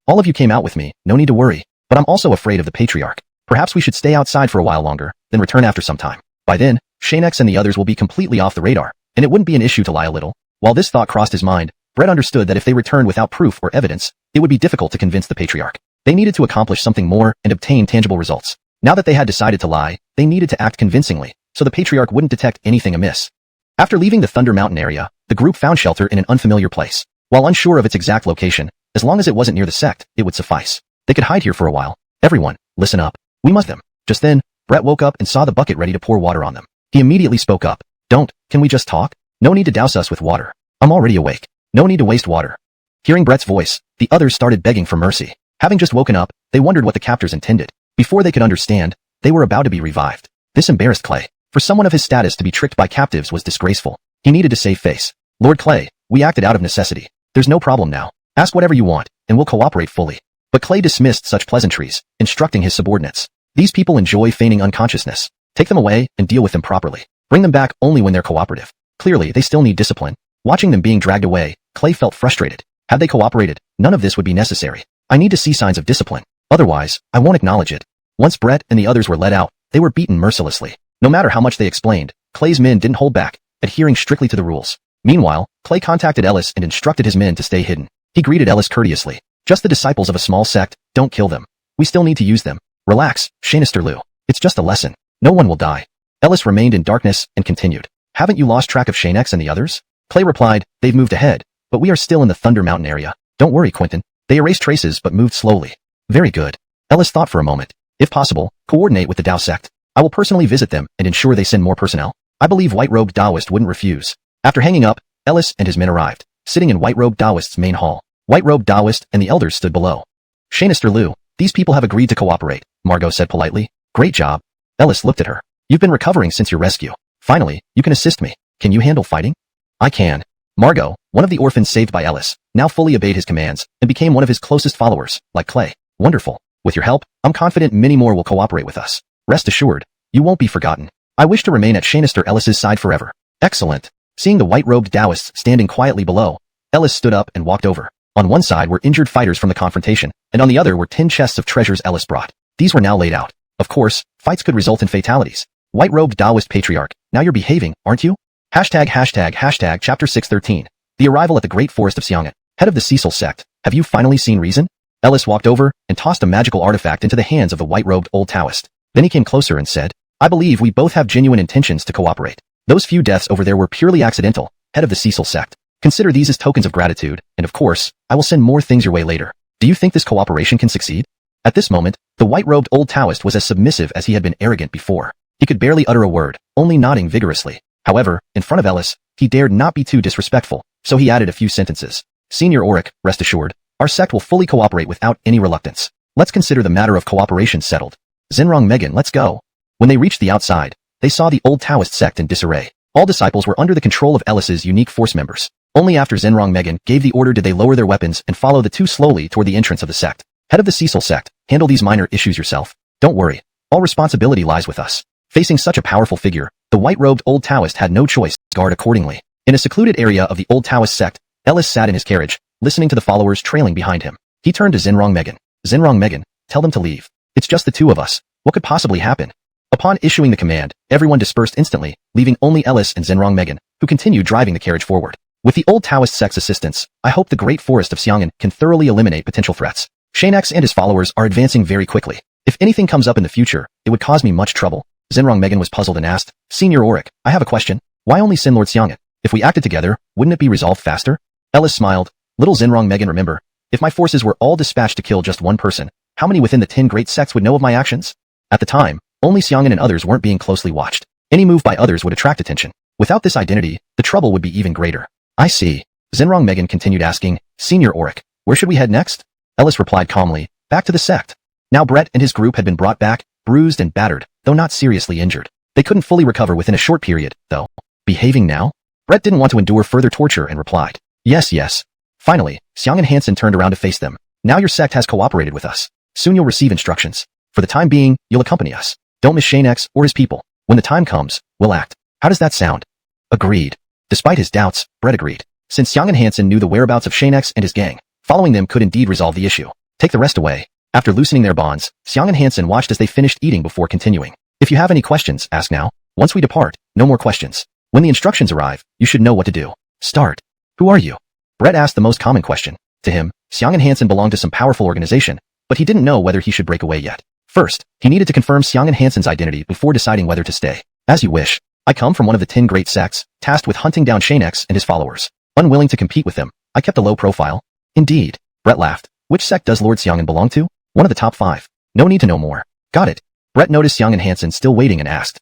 All of you came out with me, no need to worry. But I'm also afraid of the patriarch. Perhaps we should stay outside for a while longer, then return after some time. By then, Xianxia and the others will be completely off the radar, and it wouldn't be an issue to lie a little. While this thought crossed his mind, Brett understood that if they returned without proof or evidence, it would be difficult to convince the patriarch. They needed to accomplish something more and obtain tangible results. Now that they had decided to lie, they needed to act convincingly, so the patriarch wouldn't detect anything amiss. After leaving the Thunder Mountain area, the group found shelter in an unfamiliar place. While unsure of its exact location, as long as it wasn't near the sect, it would suffice. They could hide here for a while. Everyone, listen up. We must them. Just then, Brett woke up and saw the bucket ready to pour water on them. He immediately spoke up. Can we just talk? No need to douse us with water. I'm already awake. No need to waste water. Hearing Brett's voice, the others started begging for mercy. Having just woken up, they wondered what the captors intended. Before they could understand, they were about to be revived. This embarrassed Clay. For someone of his status to be tricked by captives was disgraceful. He needed to save face. Lord Clay, we acted out of necessity. There's no problem now. Ask whatever you want, and we'll cooperate fully. But Clay dismissed such pleasantries, instructing his subordinates. These people enjoy feigning unconsciousness. Take them away and deal with them properly. Bring them back only when they're cooperative. Clearly, they still need discipline. Watching them being dragged away, Clay felt frustrated. Had they cooperated, none of this would be necessary. I need to see signs of discipline. Otherwise, I won't acknowledge it. Once Brett and the others were let out, they were beaten mercilessly. No matter how much they explained, Clay's men didn't hold back, adhering strictly to the rules. Meanwhile, Clay contacted Ellis and instructed his men to stay hidden. He greeted Ellis courteously. Just the disciples of a small sect, don't kill them. We still need to use them. Relax, Xianxia. It's just a lesson. No one will die. Ellis remained in darkness and continued. Haven't you lost track of Xianxia and the others? Clay replied, they've moved ahead, but we are still in the Thunder Mountain area. Don't worry, Quentin. They erased traces but moved slowly. Very good. Ellis thought for a moment. If possible, coordinate with the Dao sect. I will personally visit them and ensure they send more personnel. I believe white-robed Daoist wouldn't refuse. After hanging up, Ellis and his men arrived, sitting in white-robed Daoist's main hall. White-robed Daoist and the elders stood below. Xianxia, these people have agreed to cooperate, Margot said politely. Great job. Ellis looked at her. You've been recovering since your rescue. Finally, you can assist me. Can you handle fighting? I can. Margot, one of the orphans saved by Ellis, now fully obeyed his commands and became one of his closest followers, like Clay. Wonderful. With your help, I'm confident many more will cooperate with us. Rest assured, you won't be forgotten. I wish to remain at Xianxia Ellis's side forever. Excellent. Seeing the white-robed Daoists standing quietly below, Ellis stood up and walked over. On one side were injured fighters from the confrontation, and on the other were 10 chests of treasures Ellis brought. These were now laid out. Of course, fights could result in fatalities. White-robed Daoist patriarch, now you're behaving, aren't you? Chapter 613. The arrival at the Great Forest of Xianxia. Head of the Cecil sect, have you finally seen reason? Ellis walked over and tossed a magical artifact into the hands of the white-robed old Taoist. Then he came closer and said, I believe we both have genuine intentions to cooperate. Those few deaths over there were purely accidental, head of the Cecil sect. Consider these as tokens of gratitude, and of course, I will send more things your way later. Do you think this cooperation can succeed? At this moment, the white-robed old Taoist was as submissive as he had been arrogant before. He could barely utter a word, only nodding vigorously. However, in front of Ellis, he dared not be too disrespectful, so he added a few sentences. Senior Auric, rest assured, our sect will fully cooperate without any reluctance. Let's consider the matter of cooperation settled. Xinrong Megan, let's go. When they reached the outside, they saw the old Taoist sect in disarray. All disciples were under the control of Ellis's unique force members. Only after Xinrong Megan gave the order did they lower their weapons and follow the two slowly toward the entrance of the sect. Head of the Cecil sect, handle these minor issues yourself. Don't worry. All responsibility lies with us. Facing such a powerful figure, the white-robed old Taoist had no choice to guard accordingly. In a secluded area of the old Taoist sect, Ellis sat in his carriage, listening to the followers trailing behind him. He turned to Xinrong Megan. Xinrong Megan, tell them to leave. It's just the two of us. What could possibly happen? Upon issuing the command, everyone dispersed instantly, leaving only Ellis and Xinrong Megan, who continued driving the carriage forward. With the old Taoist sect's assistance, I hope the Great Forest of Xianxia can thoroughly eliminate potential threats. Xianxia and his followers are advancing very quickly. If anything comes up in the future, it would cause me much trouble. Xinrong Megan was puzzled and asked, Senior Auric, I have a question. Why only send Lord Xianxia? If we acted together, wouldn't it be resolved faster? Ellis smiled. Little Xinrong Megan, remember, if my forces were all dispatched to kill just one person, how many within the 10 great sects would know of my actions? At the time, only Xianxia and others weren't being closely watched. Any move by others would attract attention. Without this identity, the trouble would be even greater. I see. Xinrong Megan continued asking, Senior Auric, where should we head next? Ellis replied calmly, back to the sect. Now Brett and his group had been brought back, bruised and battered, though not seriously injured. They couldn't fully recover within a short period, though. Behaving now? Brett didn't want to endure further torture and replied, Yes. Finally, XuanHuan turned around to face them. Now your sect has cooperated with us. Soon you'll receive instructions. For the time being, you'll accompany us. Don't miss Xianxia or his people. When the time comes, we'll act. How does that sound? Agreed. Despite his doubts, Brett agreed. Since XuanHuan knew the whereabouts of Xianxia and his gang, following them could indeed resolve the issue. Take the rest away. After loosening their bonds, XuanHuan watched as they finished eating before continuing. If you have any questions, ask now. Once we depart, no more questions. When the instructions arrive, you should know what to do. Start. Who are you? Brett asked the most common question. To him, XuanHuan belonged to some powerful organization, but he didn't know whether he should break away yet. First, he needed to confirm XuanHuan's identity before deciding whether to stay. As you wish. I come from one of the 10 great sects, tasked with hunting down Xianxia and his followers. Unwilling to compete with them, I kept a low profile. Indeed. Brett laughed. Which sect does Lord XuanHuan belong to? One of the top 5. No need to know more. Got it. Brett noticed XuanHuan still waiting and asked.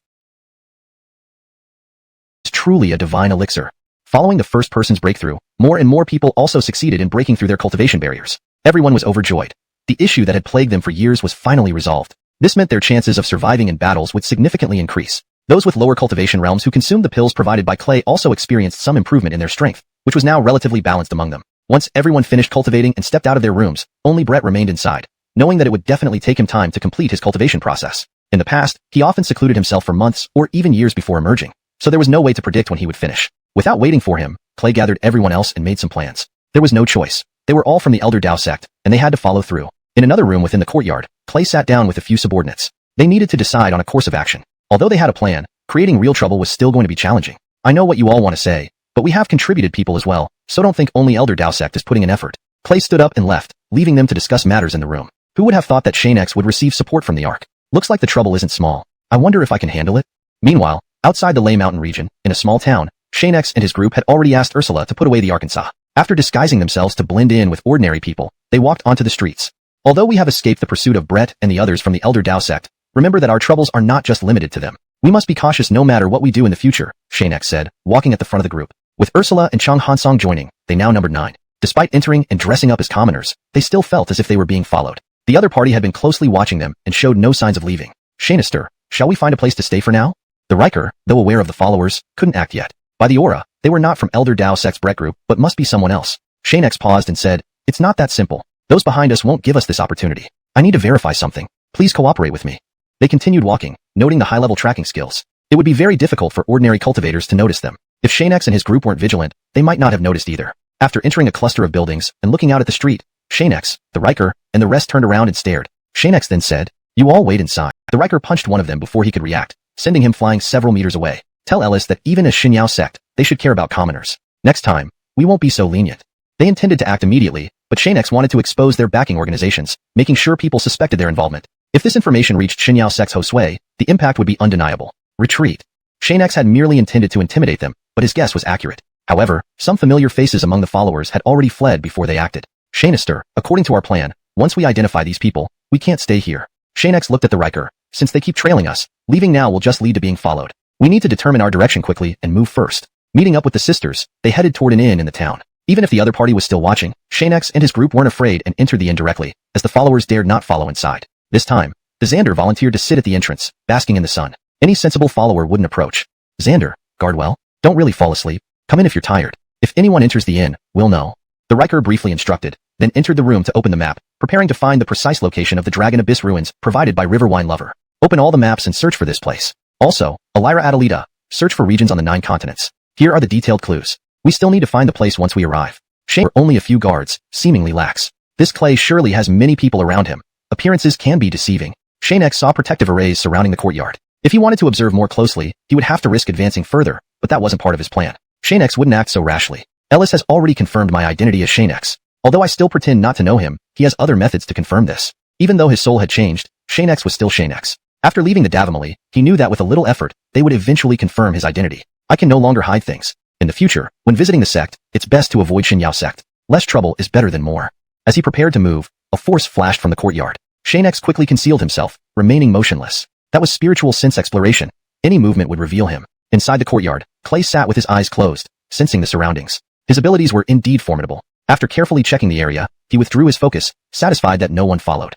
It's truly a divine elixir. Following the first person's breakthrough, more and more people also succeeded in breaking through their cultivation barriers. Everyone was overjoyed. The issue that had plagued them for years was finally resolved. This meant their chances of surviving in battles would significantly increase. Those with lower cultivation realms who consumed the pills provided by Clay also experienced some improvement in their strength, which was now relatively balanced among them. Once everyone finished cultivating and stepped out of their rooms, only Brett remained inside, knowing that it would definitely take him time to complete his cultivation process. In the past, he often secluded himself for months or even years before emerging, so there was no way to predict when he would finish. Without waiting for him, Clay gathered everyone else and made some plans. There was no choice. They were all from the Elder Dao sect, and they had to follow through. In another room within the courtyard, Clay sat down with a few subordinates. They needed to decide on a course of action. Although they had a plan, creating real trouble was still going to be challenging. I know what you all want to say, but we have contributed people as well, so don't think only Elder Dao sect is putting in effort. Clay stood up and left, leaving them to discuss matters in the room. Who would have thought that Xianxia would receive support from the Ark? Looks like the trouble isn't small. I wonder if I can handle it? Meanwhile, outside the Lei Mountain region, in a small town, Xianxia and his group had already asked Ursula to put away the Arkansas. After disguising themselves to blend in with ordinary people, they walked onto the streets. Although we have escaped the pursuit of Brett and the others from the Elder Dao sect, remember that our troubles are not just limited to them. We must be cautious no matter what we do in the future, Xianxia said, walking at the front of the group. With Ursula and XuanHuan joining, they now numbered 9. Despite entering and dressing up as commoners, they still felt as if they were being followed. The other party had been closely watching them and showed no signs of leaving. Xianxia, shall we find a place to stay for now? The Riker, though aware of the followers, couldn't act yet. By the aura, they were not from Elder Dao sect's Brett group, but must be someone else. Xianxia paused and said, it's not that simple. Those behind us won't give us this opportunity. I need to verify something. Please cooperate with me. They continued walking, noting the high-level tracking skills. It would be very difficult for ordinary cultivators to notice them. If Xianxia and his group weren't vigilant, they might not have noticed either. After entering a cluster of buildings and looking out at the street, Xianxia, the Riker, and the rest turned around and stared. Xianxia then said, you all wait inside. The Riker punched one of them before he could react, sending him flying several meters away. Tell Ellis that even as Xinyao sect, they should care about commoners. Next time, we won't be so lenient. They intended to act immediately, but Xianxia wanted to expose their backing organizations, making sure people suspected their involvement. If this information reached Xinyao sect's Hosui, the impact would be undeniable. Retreat. Xianxia had merely intended to intimidate them, but his guess was accurate. However, some familiar faces among the followers had already fled before they acted. Xianxia, according to our plan, once we identify these people, we can't stay here. Xianxia looked at the Riker. Since they keep trailing us, leaving now will just lead to being followed. We need to determine our direction quickly and move first. Meeting up with the sisters, they headed toward an inn in the town. Even if the other party was still watching, Xianxia and his group weren't afraid and entered the inn directly, as the followers dared not follow inside. This time, the Xander volunteered to sit at the entrance, basking in the sun. Any sensible follower wouldn't approach. Xander, guard well. Don't really fall asleep. Come in if you're tired. If anyone enters the inn, we'll know. The Riker briefly instructed, then entered the room to open the map, preparing to find the precise location of the Dragon Abyss ruins provided by River Wine Lover. Open all the maps and search for this place. Also, Elira Adelita, search for regions on the 9 continents. Here are the detailed clues. We still need to find the place once we arrive. Shane, only a few guards, seemingly lax. This Clay surely has many people around him. Appearances can be deceiving. Xianxia saw protective arrays surrounding the courtyard. If he wanted to observe more closely, he would have to risk advancing further, but that wasn't part of his plan. Xianxia wouldn't act so rashly. Ellis has already confirmed my identity as Xianxia. Although I still pretend not to know him, he has other methods to confirm this. Even though his soul had changed, Xianxia was still Xianxia. After leaving the Davamali, he knew that with a little effort, they would eventually confirm his identity. I can no longer hide things. In the future, when visiting the sect, it's best to avoid Xinyao sect. Less trouble is better than more. As he prepared to move, a force flashed from the courtyard. Xianxia quickly concealed himself, remaining motionless. That was spiritual sense exploration. Any movement would reveal him. Inside the courtyard, Clay sat with his eyes closed, sensing the surroundings. His abilities were indeed formidable. After carefully checking the area, he withdrew his focus, satisfied that no one followed.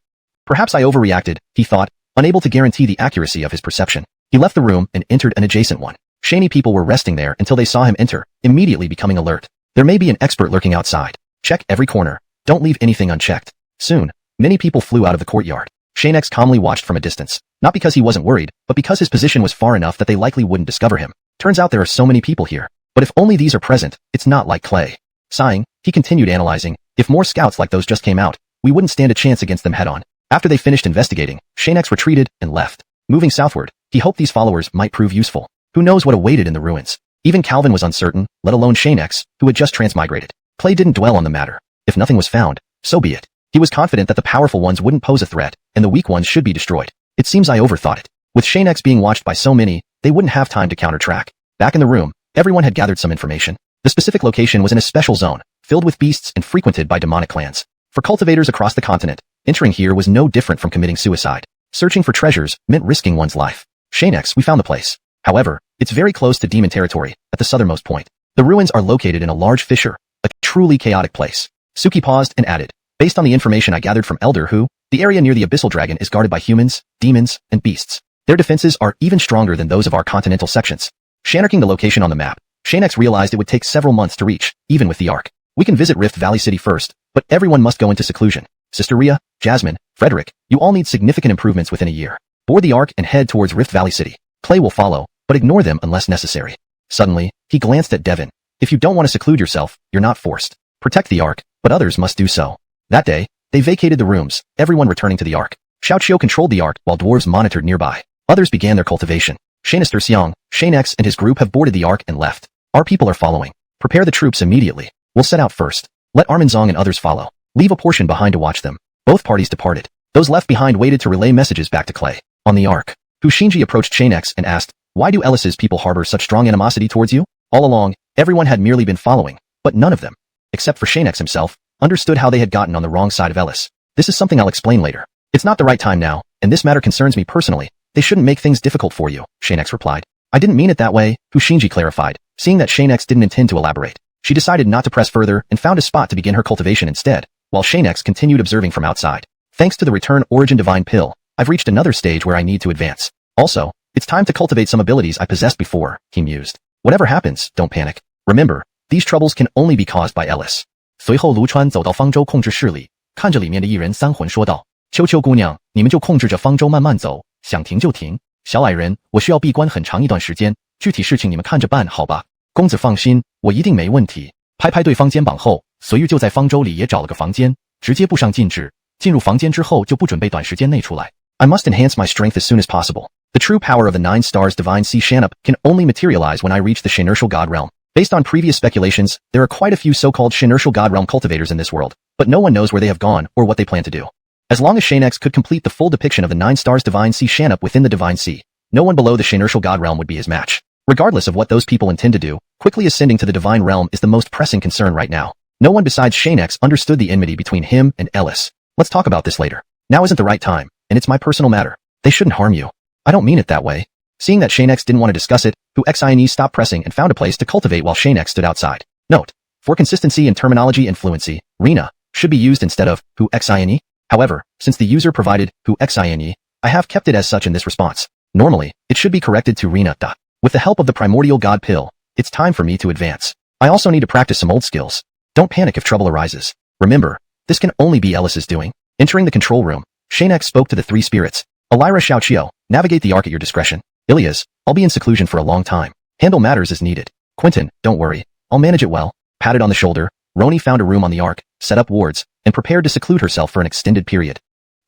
Perhaps I overreacted, he thought, unable to guarantee the accuracy of his perception. He left the room and entered an adjacent one. Shani people were resting there until they saw him enter, immediately becoming alert. There may be an expert lurking outside. Check every corner. Don't leave anything unchecked. Soon, many people flew out of the courtyard. Xianxia calmly watched from a distance, not because he wasn't worried, but because his position was far enough that they likely wouldn't discover him. Turns out there are so many people here, but if only these are present, it's not like Clay. Sighing, he continued analyzing. If more scouts like those just came out, we wouldn't stand a chance against them head-on. After they finished investigating, Xianxia retreated and left. Moving southward, he hoped these followers might prove useful. Who knows what awaited in the ruins? Even Calvin was uncertain, let alone Xianxia, who had just transmigrated. Clay didn't dwell on the matter. If nothing was found, So be it. He was confident that the powerful ones wouldn't pose a threat, and the weak ones should be destroyed. It seems I overthought it. With Xianxia being watched by so many, they wouldn't have time to counter-track. Back in the room, everyone had gathered some information. The specific location was in a special zone, filled with beasts and frequented by demonic clans. For cultivators across the continent, entering here was no different from committing suicide. Searching for treasures meant risking one's life. Xianxia, we found the place. However, it's very close to demon territory, at the southernmost point. The ruins are located in a large fissure, a truly chaotic place. Suki paused and added, based on the information I gathered from Elder Hu, the area near the Abyssal Dragon is guarded by humans, demons, and beasts. Their defenses are even stronger than those of our continental sections. Shanarking the location on the map, Xianxia realized it would take several months to reach, even with the Ark. We can visit Rift Valley City first, but everyone must go into seclusion. Sister Ria, Jasmine, Frederick, you all need significant improvements within a year. Board the Ark and head towards Rift Valley City. Clay will follow, but ignore them unless necessary. Suddenly, he glanced at Devin. If you don't want to seclude yourself, you're not forced. Protect the Ark, but others must do so. That day, they vacated the rooms, everyone returning to the Ark. Xiaoqiu controlled the Ark while dwarves monitored nearby. Others began their cultivation. Sinister Xiang, Xianxia and his group have boarded the Ark and left. Our people are following. Prepare the troops immediately. We'll set out first. Let Arminzong and others follow. Leave a portion behind to watch them. Both parties departed. Those left behind waited to relay messages back to Clay. On the Ark, Huxinji approached Xianxia and asked, why do Ellis's people harbor such strong animosity towards you? All along, everyone had merely been following, but none of them, except for Xianxia himself, understood how they had gotten on the wrong side of Ellis. This is something I'll explain later. It's not the right time now, and this matter concerns me personally. They shouldn't make things difficult for you, Xianxia replied. I didn't mean it that way, Huxinji clarified. Seeing that Xianxia didn't intend to elaborate, she decided not to press further and found a spot to begin her cultivation instead, while Xianxia continued observing from outside. Thanks to the Return Origin Divine Pill, I've reached another stage where I need to advance. Also, it's time to cultivate some abilities I possessed before, he mused. Whatever happens, don't panic. Remember, these troubles can only be caused by Ellis. 随后卢川走到方舟控制室里，看着里面的一人三魂说道：秋秋姑娘，你们就控制着方舟慢慢走，想停就停。小矮人，我需要闭关很长一段时间，具体事情你们看着办，好吧？公子放心，我一定没问题。拍拍对方肩膀后，随玉就在方舟里也找了个房间，直接布上禁制。进入房间之后就不准备短时间内出来。I must enhance my strength as soon as possible. The true power of the 9 stars divine Xianxia can only materialize when I reach the Xianxia God realm. Based on previous speculations, there are quite a few so-called Xianxia God realm cultivators in this world, but no one knows where they have gone or what they plan to do. As long as Xianxia could complete the full depiction of the 9 stars divine Xianxia within the divine sea, no one below the Xianxia God realm would be his match. Regardless of what those people intend to do, quickly ascending to the divine realm is the most pressing concern right now. No one besides Xianxia understood the enmity between him and Ellis. Let's talk about this later. Now isn't the right time, and it's my personal matter. They shouldn't harm you. I don't mean it that way. Seeing that Xianxia didn't want to discuss it, Huxinji stopped pressing and found a place to cultivate while Xianxia stood outside. Note: for consistency in terminology and fluency, Rina should be used instead of Huxinji. However, since the user provided Huxinji, I have kept it as such in this response. Normally, it should be corrected to Rina. With the help of the primordial god pill, it's time for me to advance. I also need to practice some old skills. Don't panic if trouble arises. Remember, this can only be Ellis's doing. Entering the control room, Xianxia spoke to the 3 spirits. Elira Xiaoqiu, navigate the Ark at your discretion. Ilias, I'll be in seclusion for a long time. Handle matters as needed. Quentin, don't worry. I'll manage it well. Patted on the shoulder, Roni found a room on the Ark, set up wards, and prepared to seclude herself for an extended period.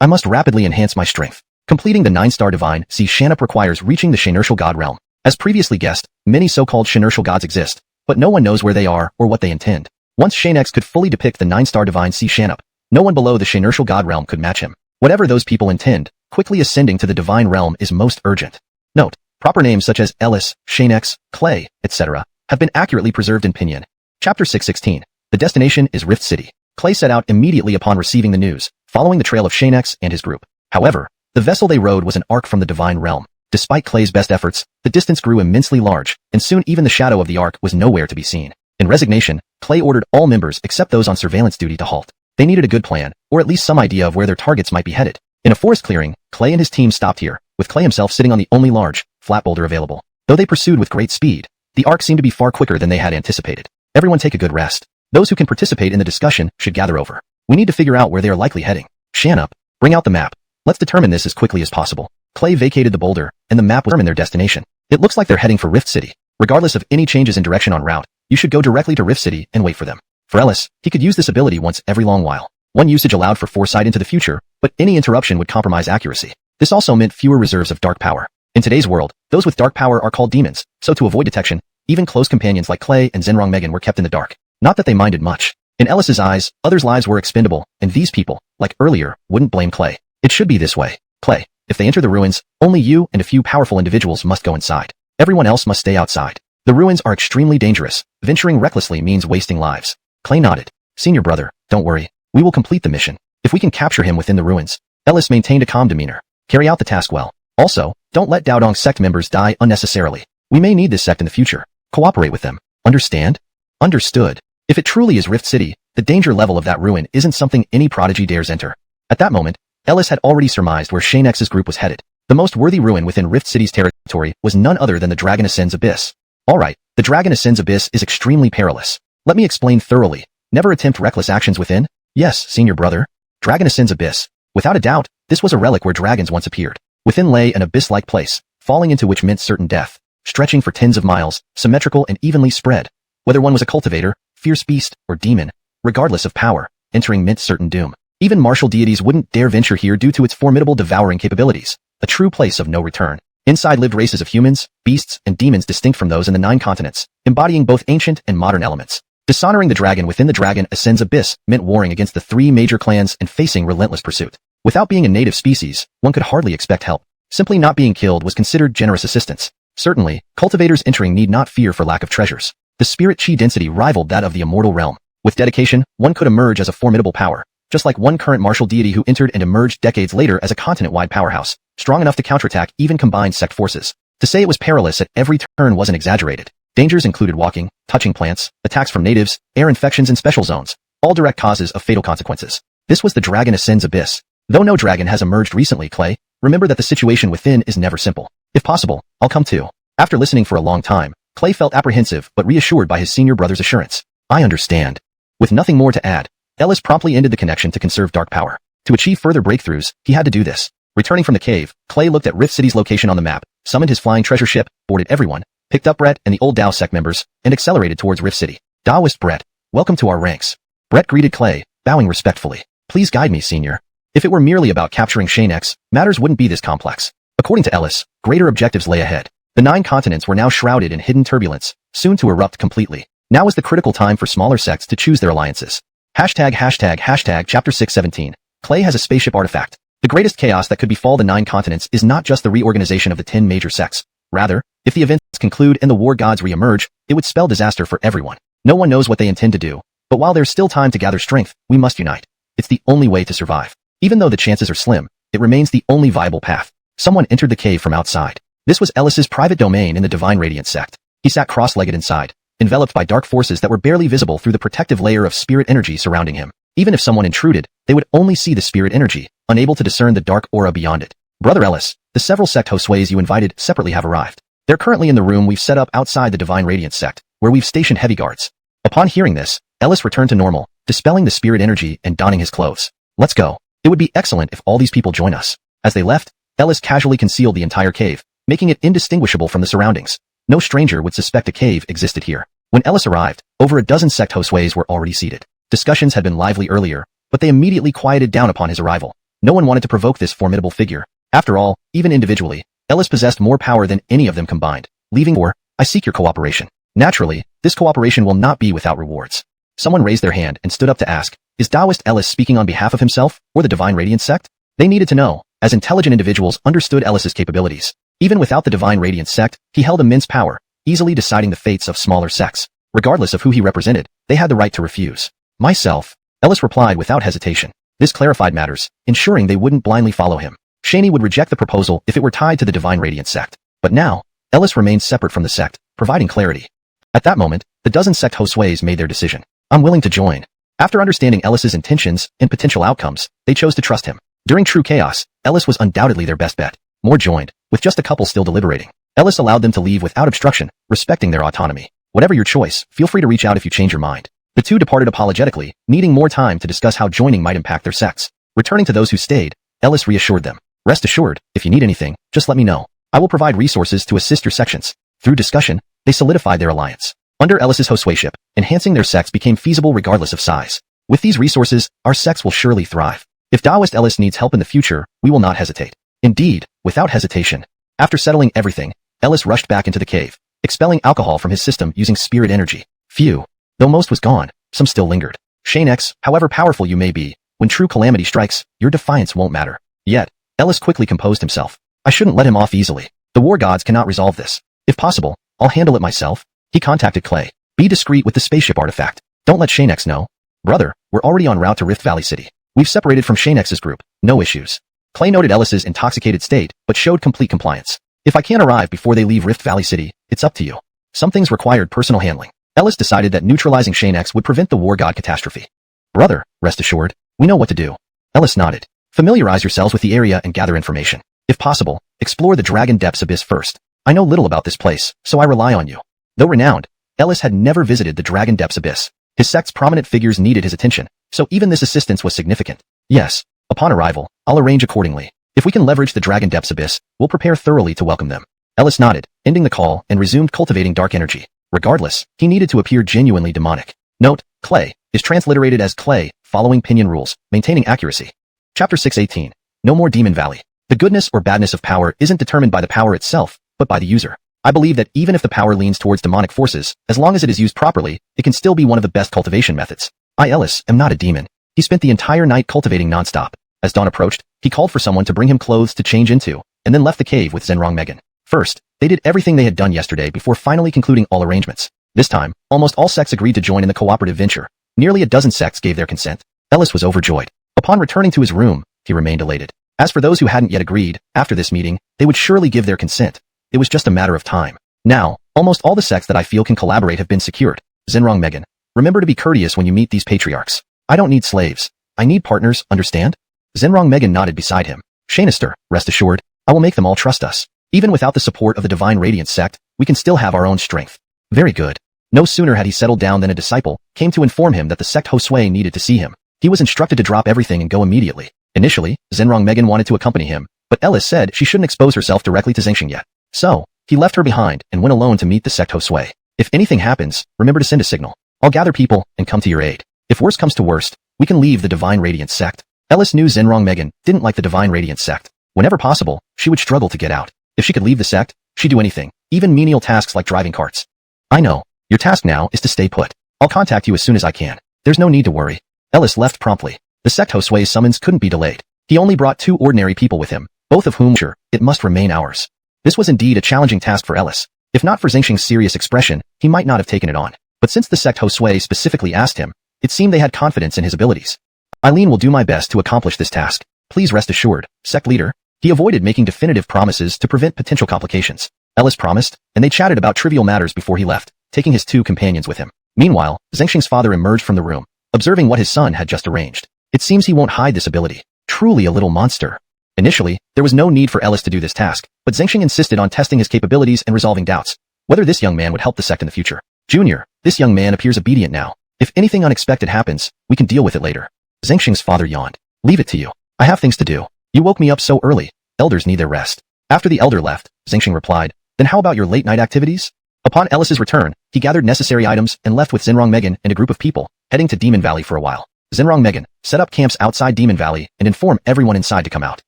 I must rapidly enhance my strength. Completing the 9-star divine Xianxia requires reaching the Xianxia God realm. As previously guessed, many so-called Xianxia gods exist, but no one knows where they are or what they intend. Once Xianxia could fully depict the 9-star divine Xianxia, no one below the Xianxia God realm could match him. Whatever those people intend, quickly ascending to the divine realm is most urgent. Note: proper names such as Ellis, Xianxia, Clay, etc. have been accurately preserved in Pinyin. Chapter 616. The destination is Rift City. Clay set out immediately upon receiving the news, following the trail of Xianxia and his group. However, the vessel they rode was an ark from the divine realm. Despite Clay's best efforts, the distance grew immensely large, and soon even the shadow of the ark was nowhere to be seen. In resignation, Clay ordered all members except those on surveillance duty to halt. They needed a good plan, or at least some idea of where their targets might be headed. In a forest clearing, Clay and his team stopped here, with Clay himself sitting on the only large, flat boulder available. Though they pursued with great speed, the ark seemed to be far quicker than they had anticipated. Everyone take a good rest. Those who can participate in the discussion should gather over. We need to figure out where they are likely heading. Xianxia, bring out the map. Let's determine this as quickly as possible. Clay vacated the boulder, and the map would determine their destination. It looks like they're heading for Rift City. Regardless of any changes in direction en route, you should go directly to Rift City and wait for them. For Ellis, he could use this ability once every long while. One usage allowed for foresight into the future, but any interruption would compromise accuracy. This also meant fewer reserves of dark power. In today's world, those with dark power are called demons, so to avoid detection, even close companions like Clay and Zhenrong Megan were kept in the dark. Not that they minded much. In Ellis's eyes, others' lives were expendable, and these people, like earlier, wouldn't blame Clay. It should be this way. Clay, if they enter the ruins, only you and a few powerful individuals must go inside. Everyone else must stay outside. The ruins are extremely dangerous. Venturing recklessly means wasting lives. Clay nodded. Senior brother, don't worry. We will complete the mission. If we can capture him within the ruins. Ellis maintained a calm demeanor. Carry out the task well. Also, don't let Dao Dong sect members die unnecessarily. We may need this sect in the future. Cooperate with them. Understand? Understood. If it truly is Rift City, the danger level of that ruin isn't something any prodigy dares enter. At that moment, Ellis had already surmised where Xianxia's group was headed. The most worthy ruin within Rift City's territory was none other than the Dragon Ascends Abyss. Alright, the Dragon Ascends Abyss is extremely perilous. Let me explain thoroughly. Never attempt reckless actions within? Yes, senior brother. Dragon Ascends Abyss. Without a doubt, this was a relic where dragons once appeared. Within lay an abyss-like place, falling into which meant certain death, stretching for tens of miles, symmetrical and evenly spread. Whether one was a cultivator, fierce beast, or demon, regardless of power, entering meant certain doom. Even martial deities wouldn't dare venture here due to its formidable devouring capabilities. A true place of no return. Inside lived races of humans, beasts, and demons distinct from those in the 9 continents, embodying both ancient and modern elements. Dishonoring the dragon within the Dragon Ascends Abyss meant warring against the 3 major clans and facing relentless pursuit. Without being a native species, one could hardly expect help. Simply not being killed was considered generous assistance. Certainly, cultivators entering need not fear for lack of treasures. The spirit chi density rivaled that of the immortal realm. With dedication, one could emerge as a formidable power, just like one current martial deity who entered and emerged decades later as a continent-wide powerhouse, strong enough to counterattack even combined sect forces. To say it was perilous at every turn wasn't exaggerated. Dangers included walking, touching plants, attacks from natives, air infections and special zones, all direct causes of fatal consequences. This was the Dragon Ascends Abyss. Though no dragon has emerged recently, Clay, remember that the situation within is never simple. If possible, I'll come too. After listening for a long time, Clay felt apprehensive but reassured by his senior brother's assurance. I understand. With nothing more to add, Ellis promptly ended the connection to conserve dark power. To achieve further breakthroughs, he had to do this. Returning from the cave, Clay looked at Rift City's location on the map, summoned his flying treasure ship, boarded everyone, picked up Brett and the old Dao sect members, and accelerated towards Rift City. Daoist Brett, welcome to our ranks. Brett greeted Clay, bowing respectfully. Please guide me, senior. If it were merely about capturing Xianxia, matters wouldn't be this complex. According to Ellis, greater objectives lay ahead. The 9 continents were now shrouded in hidden turbulence, soon to erupt completely. Now is the critical time for smaller sects to choose their alliances. Chapter 617. Clay has a spaceship artifact. The greatest chaos that could befall the 9 continents is not just the reorganization of the 10 major sects. Rather, if the events conclude and the war gods re-emerge, it would spell disaster for everyone. No one knows what they intend to do, but while there's still time to gather strength, we must unite. It's the only way to survive. Even though the chances are slim, it remains the only viable path. Someone entered the cave from outside. This was Ellis's private domain in the Divine Radiance sect. He sat cross-legged inside, enveloped by dark forces that were barely visible through the protective layer of spirit energy surrounding him. Even if someone intruded, they would only see the spirit energy, unable to discern the dark aura beyond it. Brother Ellis, the several sect hosuays you invited separately have arrived. They're currently in the room we've set up outside the Divine Radiance sect, where we've stationed heavy guards. Upon hearing this, Ellis returned to normal, dispelling the spirit energy and donning his clothes. Let's go. It would be excellent if all these people join us. As they left, Ellis casually concealed the entire cave, making it indistinguishable from the surroundings. No stranger would suspect a cave existed here. When Ellis arrived, over a dozen sect hosuays were already seated. Discussions had been lively earlier, but they immediately quieted down upon his arrival. No one wanted to provoke this formidable figure. After all, even individually, Ellis possessed more power than any of them combined. Leaving or, I seek your cooperation. Naturally, this cooperation will not be without rewards. Someone raised their hand and stood up to ask, is Daoist Ellis speaking on behalf of himself, or the Divine Radiance sect? They needed to know, as intelligent individuals understood Ellis's capabilities. Even without the Divine Radiance sect, he held immense power, easily deciding the fates of smaller sects. Regardless of who he represented, they had the right to refuse. Myself, Ellis replied without hesitation. This clarified matters, ensuring they wouldn't blindly follow him. Shaney would reject the proposal if it were tied to the Divine Radiance sect. But now, Ellis remained separate from the sect, providing clarity. At that moment, the dozen sect hosuays made their decision. I'm willing to join. After understanding Ellis's intentions and potential outcomes, they chose to trust him. During true chaos, Ellis was undoubtedly their best bet. More joined, with just a couple still deliberating. Ellis allowed them to leave without obstruction, respecting their autonomy. Whatever your choice, feel free to reach out if you change your mind. The two departed apologetically, needing more time to discuss how joining might impact their sects. Returning to those who stayed, Ellis reassured them. Rest assured, if you need anything, just let me know. I will provide resources to assist your sections. Through discussion, they solidified their alliance. Under Ellis's hosuayship, enhancing their sects became feasible regardless of size. With these resources, our sects will surely thrive. If Daoist Ellis needs help in the future, we will not hesitate. Indeed, without hesitation. After settling everything, Ellis rushed back into the cave, expelling alcohol from his system using spirit energy. Phew. Though most was gone, some still lingered. Xianxia, however powerful you may be, when true calamity strikes, your defiance won't matter. Yet, Ellis quickly composed himself. I shouldn't let him off easily. The war gods cannot resolve this. If possible, I'll handle it myself. He contacted Clay. Be discreet with the spaceship artifact. Don't let Xianxia know. Brother, we're already en route to Rift Valley City. We've separated from Xianxia's group. No issues. Clay noted Ellis's intoxicated state, but showed complete compliance. If I can't arrive before they leave Rift Valley City, it's up to you. Some things required personal handling. Ellis decided that neutralizing Xianxia would prevent the war god catastrophe. Brother, rest assured, we know what to do. Ellis nodded. Familiarize yourselves with the area and gather information. If possible, explore the Dragon Depths Abyss first. I know little about this place, so I rely on you. Though renowned, Ellis had never visited the Dragon Depths Abyss. His sect's prominent figures needed his attention, so even this assistance was significant. Yes, upon arrival, I'll arrange accordingly. If we can leverage the Dragon Depths Abyss, we'll prepare thoroughly to welcome them. Ellis nodded, ending the call and resumed cultivating dark energy. Regardless, he needed to appear genuinely demonic. Note, Clay is transliterated as Clay, following Pinyin rules, maintaining accuracy. Chapter 618. No more Demon Valley. The goodness or badness of power isn't determined by the power itself, but by the user. I believe that even if the power leans towards demonic forces, as long as it is used properly, it can still be one of the best cultivation methods. I, Ellis, am not a demon. He spent the entire night cultivating nonstop. As dawn approached, he called for someone to bring him clothes to change into, and then left the cave with Zhenrong Megan. First, they did everything they had done yesterday before finally concluding all arrangements. This time, almost all sects agreed to join in the cooperative venture. Nearly a dozen sects gave their consent. Ellis was overjoyed. Upon returning to his room, he remained elated. As for those who hadn't yet agreed, after this meeting, they would surely give their consent. It was just a matter of time. Now, almost all the sects that I feel can collaborate have been secured. Zhenrong Megan, remember to be courteous when you meet these patriarchs. I don't need slaves. I need partners, understand? Zhenrong Megan nodded beside him. Xianxia, rest assured, I will make them all trust us. Even without the support of the Divine Radiance sect, we can still have our own strength. Very good. No sooner had he settled down than a disciple came to inform him that the sect Josui needed to see him. He was instructed to drop everything and go immediately. Initially, Zhenrong Megan wanted to accompany him, but Ellis said she shouldn't expose herself directly to Xianxia yet. So, he left her behind and went alone to meet the sect Josui. If anything happens, remember to send a signal. I'll gather people and come to your aid. If worst comes to worst, we can leave the Divine Radiance sect. Ellis knew Zhenrong Megan didn't like the Divine Radiance sect. Whenever possible, she would struggle to get out. If she could leave the sect, she'd do anything, even menial tasks like driving carts. I know. Your task now is to stay put. I'll contact you as soon as I can. There's no need to worry. Ellis left promptly. The sect Josui's summons couldn't be delayed. He only brought 2 ordinary people with him, both of whom sure, it must remain ours. This was indeed a challenging task for Ellis. If not for Xianxia's serious expression, he might not have taken it on. But since the sect Josui specifically asked him, it seemed they had confidence in his abilities. Eileen will do my best to accomplish this task. Please rest assured, sect leader. He avoided making definitive promises to prevent potential complications. Ellis promised, and they chatted about trivial matters before he left, taking his 2 companions with him. Meanwhile, Xianxia's father emerged from the room, observing what his son had just arranged. It seems he won't hide this ability. Truly a little monster. Initially, there was no need for Ellis to do this task, but Xianxia insisted on testing his capabilities and resolving doubts, whether this young man would help the sect in the future. Junior, this young man appears obedient now. If anything unexpected happens, we can deal with it later. Xianxia's father yawned. Leave it to you. I have things to do. You woke me up so early. Elders need their rest. After the elder left, Xianxia replied, then how about your late-night activities? Upon Ellis's return, he gathered necessary items and left with Zhenrong Megan and a group of people, heading to Demon Valley for a while. Zhenrong Megan set up camps outside Demon Valley and inform everyone inside to come out.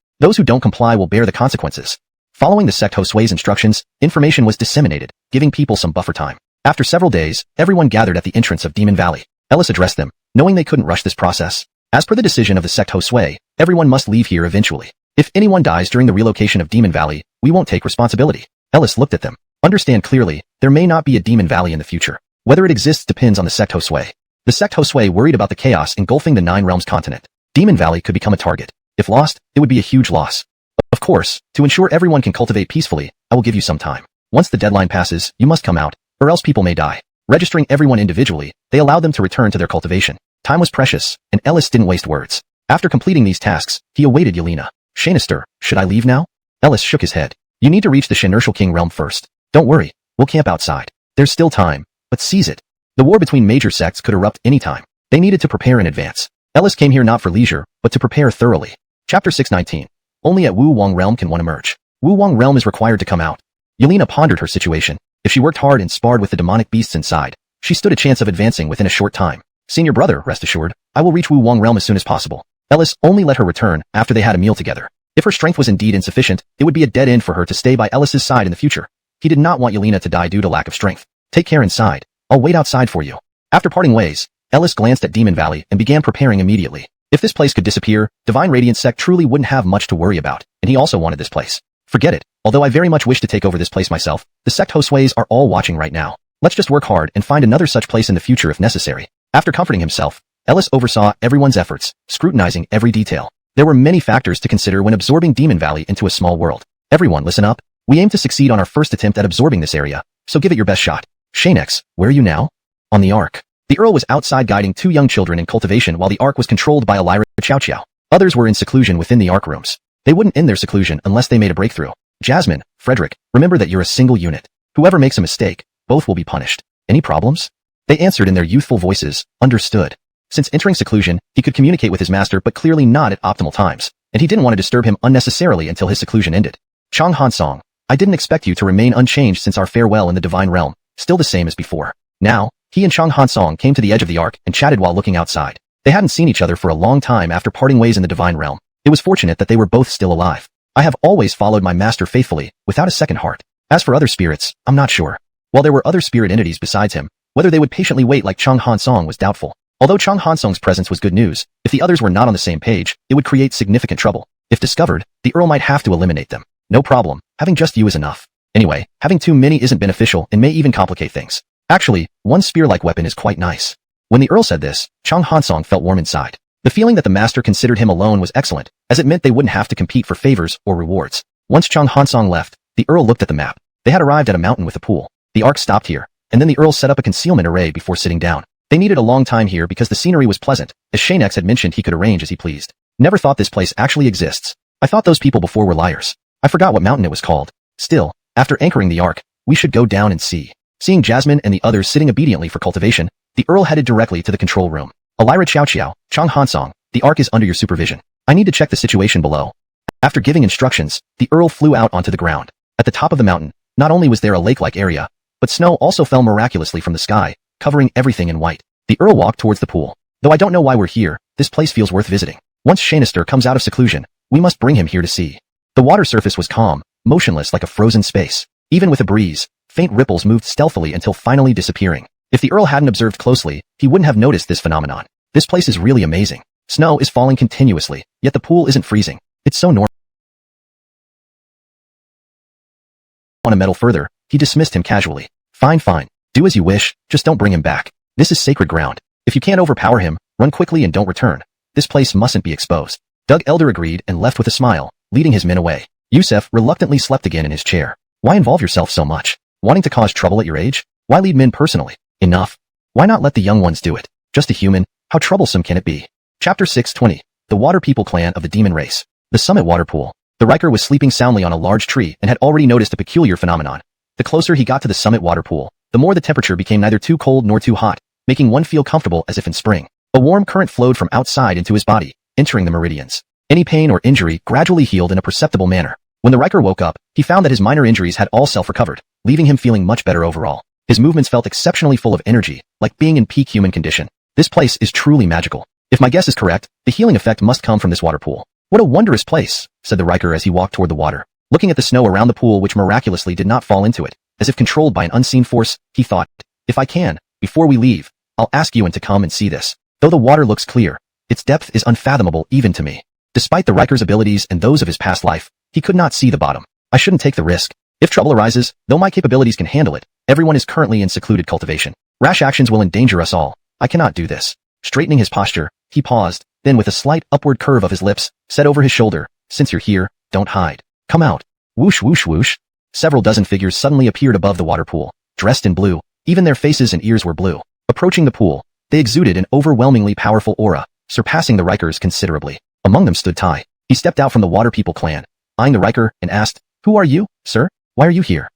Those who don't comply will bear the consequences. Following the sect Josui's instructions, information was disseminated, giving people some buffer time. After several days, everyone gathered at the entrance of Demon Valley. Ellis addressed them, knowing they couldn't rush this process. As per the decision of the sect Josui, everyone must leave here eventually. If anyone dies during the relocation of Demon Valley, we won't take responsibility. Ellis looked at them. Understand clearly, there may not be a Demon Valley in the future. Whether it exists depends on the sect Josui. The sect Josui worried about the chaos engulfing the 9 Realms continent. Demon Valley could become a target. If lost, it would be a huge loss. Of course, to ensure everyone can cultivate peacefully, I will give you some time. Once the deadline passes, you must come out, or else people may die. Registering everyone individually, they allowed them to return to their cultivation. Time was precious, and Ellis didn't waste words. After completing these tasks, he awaited Yelena. Xianxia, should I leave now? Ellis shook his head. You need to reach the Xianxia King realm first. Don't worry, we'll camp outside. There's still time, but seize it. The war between major sects could erupt any time. They needed to prepare in advance. Ellis came here not for leisure, but to prepare thoroughly. Chapter 619. Only at Wu Wang Realm can one emerge. Wu Wang Realm is required to come out. Yelena pondered her situation. If she worked hard and sparred with the demonic beasts inside, she stood a chance of advancing within a short time. Senior brother, rest assured, I will reach Wu Wang Realm as soon as possible. Ellis only let her return after they had a meal together. If her strength was indeed insufficient, it would be a dead end for her to stay by Ellis's side in the future. He did not want Yelena to die due to lack of strength. Take care inside. I'll wait outside for you. After parting ways, Ellis glanced at Demon Valley and began preparing immediately. If this place could disappear, Divine Radiant Sect truly wouldn't have much to worry about, and he also wanted this place. Forget it. Although I very much wish to take over this place myself, the sect Hosuis are all watching right now. Let's just work hard and find another such place in the future if necessary. After comforting himself, Ellis oversaw everyone's efforts, scrutinizing every detail. There were many factors to consider when absorbing Demon Valley into a small world. Everyone listen up. We aim to succeed on our first attempt at absorbing this area, so give it your best shot. Xianxia, where are you now? On the Ark. The Earl was outside guiding two young children in cultivation while the Ark was controlled by Elira Xiaoqiao. Others were in seclusion within the Ark rooms. They wouldn't end their seclusion unless they made a breakthrough. Jasmine, Frederick, remember that you're a single unit. Whoever makes a mistake, both will be punished. Any problems? They answered in their youthful voices, understood. Since entering seclusion, he could communicate with his master but clearly not at optimal times, and he didn't want to disturb him unnecessarily until his seclusion ended. XuanHuan, I didn't expect you to remain unchanged since our farewell in the Divine Realm, still the same as before. Now, he and XuanHuan came to the edge of the Ark and chatted while looking outside. They hadn't seen each other for a long time after parting ways in the Divine Realm. It was fortunate that they were both still alive. I have always followed my master faithfully, without a second heart. As for other spirits, I'm not sure. While there were other spirit entities besides him, whether they would patiently wait like XuanHuan was doubtful. Although XuanHuan's presence was good news, if the others were not on the same page, it would create significant trouble. If discovered, the Earl might have to eliminate them. No problem, having just you is enough. Anyway, having too many isn't beneficial and may even complicate things. Actually, one spear-like weapon is quite nice. When the Earl said this, XuanHuan felt warm inside. The feeling that the master considered him alone was excellent, as it meant they wouldn't have to compete for favors or rewards. Once XuanHuan left, the Earl looked at the map. They had arrived at a mountain with a pool. The Ark stopped here, and then the Earl set up a concealment array before sitting down. They needed a long time here because the scenery was pleasant, as Xianxia had mentioned he could arrange as he pleased. Never thought this place actually exists. I thought those people before were liars. I forgot what mountain it was called. Still, after anchoring the Ark, we should go down and see. Seeing Jasmine and the others sitting obediently for cultivation, the Earl headed directly to the control room. Elira Xiaoqiao, XuanHuan, the Ark is under your supervision. I need to check the situation below. After giving instructions, the Earl flew out onto the ground. At the top of the mountain, not only was there a lake-like area, but snow also fell miraculously from the sky, covering everything in white. The Earl walked towards the pool. Though I don't know why we're here, this place feels worth visiting. Once Xianxia comes out of seclusion, we must bring him here to see. The water surface was calm, motionless like a frozen space. Even with a breeze, faint ripples moved stealthily until finally disappearing. If the Earl hadn't observed closely, he wouldn't have noticed this phenomenon. This place is really amazing. Snow is falling continuously, yet the pool isn't freezing. It's so normal. Want to meddle further, he dismissed him casually. Fine, do as you wish, just don't bring him back. This is sacred ground. If you can't overpower him, run quickly and don't return. This place mustn't be exposed. Doug Elder agreed and left with a smile, leading his men away. Yusef reluctantly slept again in his chair. Why involve yourself so much? Wanting to cause trouble at your age? Why lead men personally? Enough. Why not let the young ones do it? Just a human, how troublesome can it be? Chapter 620. The Water People Clan of the Demon Race. The Summit Water Pool. The Riker was sleeping soundly on a large tree and had already noticed a peculiar phenomenon. The closer he got to the Summit Water Pool, the more the temperature became neither too cold nor too hot, making one feel comfortable as if in spring. A warm current flowed from outside into his body, entering the meridians. Any pain or injury gradually healed in a perceptible manner. When the Riker woke up, he found that his minor injuries had all self-recovered, leaving him feeling much better overall. His movements felt exceptionally full of energy, like being in peak human condition. This place is truly magical. If my guess is correct, the healing effect must come from this water pool. What a wondrous place, said the Riker as he walked toward the water. Looking at the snow around the pool which miraculously did not fall into it, as if controlled by an unseen force, he thought, if I can, before we leave, I'll ask Yuan to come and see this. Though the water looks clear, its depth is unfathomable even to me. Despite the Riker's abilities and those of his past life, he could not see the bottom. I shouldn't take the risk. If trouble arises, though my capabilities can handle it, everyone is currently in secluded cultivation. Rash actions will endanger us all. I cannot do this. Straightening his posture, he paused, then with a slight upward curve of his lips, said over his shoulder, since you're here, don't hide. Come out. Whoosh whoosh whoosh. Several dozen figures suddenly appeared above the water pool, dressed in blue. Even their faces and ears were blue. Approaching the pool, they exuded an overwhelmingly powerful aura, surpassing the Rikers considerably. Among them stood Tai. He stepped out from the Water People clan, eyeing the Riker, and asked, who are you, sir? Why are you here?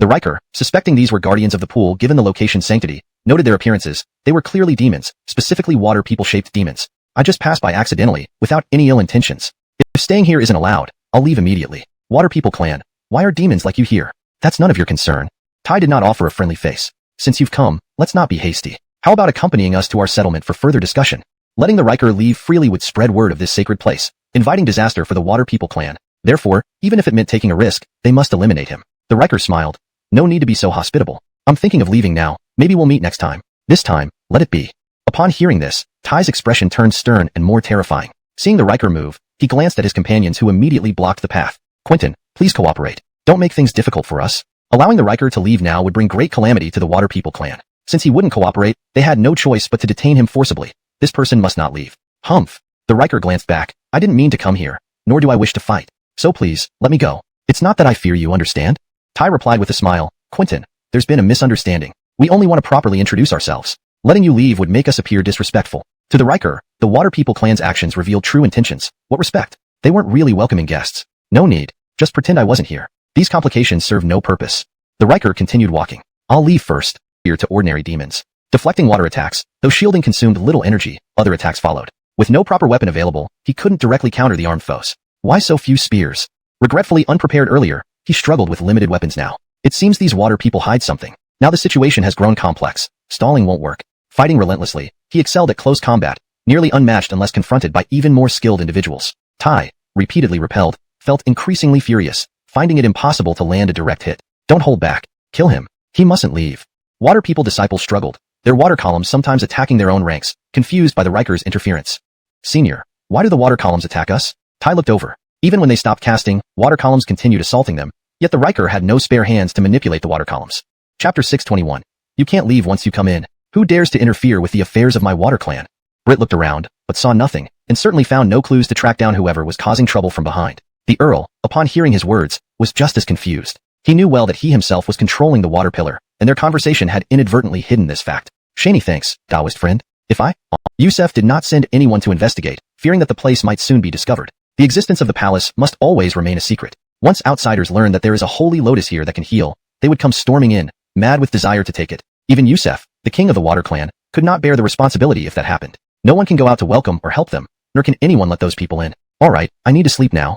The Riker, suspecting these were guardians of the pool given the location's sanctity, noted their appearances. They were clearly demons, specifically water people-shaped demons. I just passed by accidentally, without any ill intentions. If staying here isn't allowed, I'll leave immediately. Water People clan, why are demons like you here? That's none of your concern. Tai did not offer a friendly face. Since you've come, let's not be hasty. How about accompanying us to our settlement for further discussion? Letting the Riker leave freely would spread word of this sacred place, inviting disaster for the Water People clan. Therefore, even if it meant taking a risk, they must eliminate him. The Riker smiled. No need to be so hospitable. I'm thinking of leaving now. Maybe we'll meet next time. This time, let it be. Upon hearing this, Tai's expression turned stern and more terrifying. Seeing the Riker move, he glanced at his companions who immediately blocked the path. Quentin, please cooperate. Don't make things difficult for us. Allowing the Riker to leave now would bring great calamity to the Water People clan. Since he wouldn't cooperate, they had no choice but to detain him forcibly. This person must not leave. Humph. The Riker glanced back. I didn't mean to come here, nor do I wish to fight. So please, let me go. It's not that I fear you, understand? Tai replied with a smile. Quentin, there's been a misunderstanding. We only want to properly introduce ourselves. Letting you leave would make us appear disrespectful. To the Riker, the Water People clan's actions revealed true intentions. What respect? They weren't really welcoming guests. No need. Just pretend I wasn't here. These complications serve no purpose. The Riker continued walking. I'll leave first. Here to ordinary demons. Deflecting water attacks, though shielding consumed little energy, other attacks followed. With no proper weapon available, he couldn't directly counter the armed foes. Why so few spears? Regretfully unprepared earlier, he struggled with limited weapons now. It seems these Water People hide something. Now the situation has grown complex. Stalling won't work. Fighting relentlessly, he excelled at close combat, nearly unmatched unless confronted by even more skilled individuals. Tai, repeatedly repelled, felt increasingly furious, finding it impossible to land a direct hit. Don't hold back. Kill him. He mustn't leave. Water People disciples struggled, their water columns sometimes attacking their own ranks, confused by the Riker's interference. Senior, why do the water columns attack us? Tai looked over. Even when they stopped casting, water columns continued assaulting them, yet the Riker had no spare hands to manipulate the water columns. Chapter 621. You can't leave once you come in. Who dares to interfere with the affairs of my water clan? Brit looked around, but saw nothing, and certainly found no clues to track down whoever was causing trouble from behind. The Earl, upon hearing his words, was just as confused. He knew well that he himself was controlling the water pillar, and their conversation had inadvertently hidden this fact. Shani thanks, Taoist friend. If I... Yusef did not send anyone to investigate, fearing that the place might soon be discovered. The existence of the palace must always remain a secret. Once outsiders learn that there is a holy lotus here that can heal, they would come storming in, mad with desire to take it. Even Yusef, the king of the water clan, could not bear the responsibility if that happened. No one can go out to welcome or help them, nor can anyone let those people in. Alright, I need to sleep now.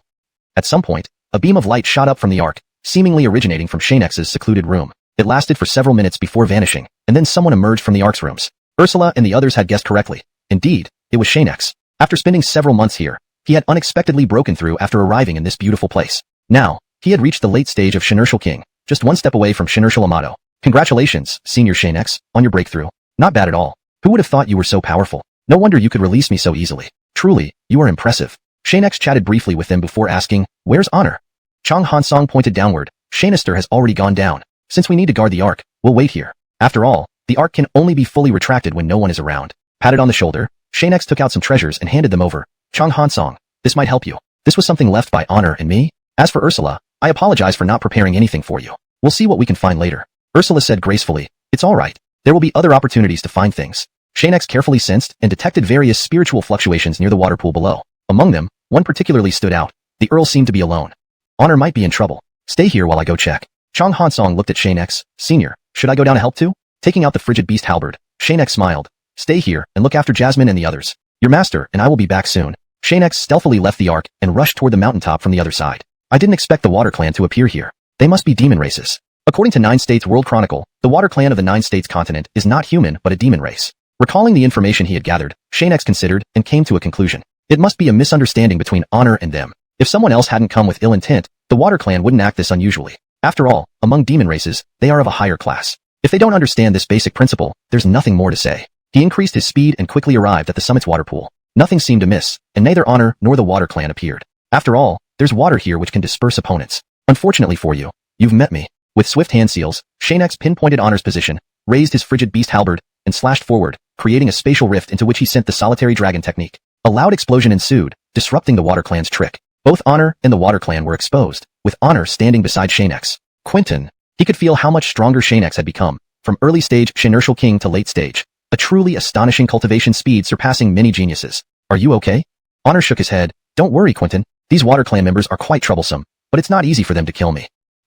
At some point, a beam of light shot up from the ark, seemingly originating from Xianxia's secluded room. It lasted for several minutes before vanishing, and then someone emerged from the ark's rooms. Ursula and the others had guessed correctly. Indeed, it was Xianxia. After spending several months here, he had unexpectedly broken through after arriving in this beautiful place. Now, he had reached the late stage of Xianxia King, just one step away from Xianxia Amato. Congratulations, Senior Xianxia, on your breakthrough. Not bad at all. Who would have thought you were so powerful? No wonder you could release me so easily. Truly, you are impressive. Xianxia chatted briefly with them before asking, where's honor? XuanHuan pointed downward. Xianxia has already gone down. Since we need to guard the ark, we'll wait here. After all, the ark can only be fully retracted when no one is around. Patted on the shoulder, Xianxia took out some treasures and handed them over. XuanHuan, this might help you. This was something left by Honor and me. As for Ursula, I apologize for not preparing anything for you. We'll see what we can find later. Ursula said gracefully, it's all right. There will be other opportunities to find things. Xianxia carefully sensed and detected various spiritual fluctuations near the water pool below. Among them, one particularly stood out. The Earl seemed to be alone. Honor might be in trouble. Stay here while I go check. XuanHuan looked at Xianxia. Senior, should I go down to help too? Taking out the frigid beast halberd, Xianxia smiled. Stay here and look after Jasmine and the others. Your master and I will be back soon. Xianxia stealthily left the ark and rushed toward the mountaintop from the other side. I didn't expect the Water Clan to appear here. They must be demon races. According to Nine States World Chronicle, the Water Clan of the Nine States continent is not human but a demon race. Recalling the information he had gathered, Xianxia considered and came to a conclusion. It must be a misunderstanding between Honor and them. If someone else hadn't come with ill intent, the Water Clan wouldn't act this unusually. After all, among demon races, they are of a higher class. If they don't understand this basic principle, there's nothing more to say. He increased his speed and quickly arrived at the summit's water pool. Nothing seemed amiss, and neither Honor nor the Water Clan appeared. After all, there's water here which can disperse opponents. Unfortunately for you, you've met me. With swift hand seals, Xianxia pinpointed Honor's position, raised his frigid beast halberd, and slashed forward, creating a spatial rift into which he sent the solitary dragon technique. A loud explosion ensued, disrupting the Water Clan's trick. Both Honor and the Water Clan were exposed, with Honor standing beside Xianxia. Quentin. He could feel how much stronger Xianxia had become, from early stage Xianxia King to late stage. A truly astonishing cultivation speed surpassing many geniuses. Are you okay? Honor shook his head. Don't worry, Quentin. These Water Clan members are quite troublesome, but it's not easy for them to kill me.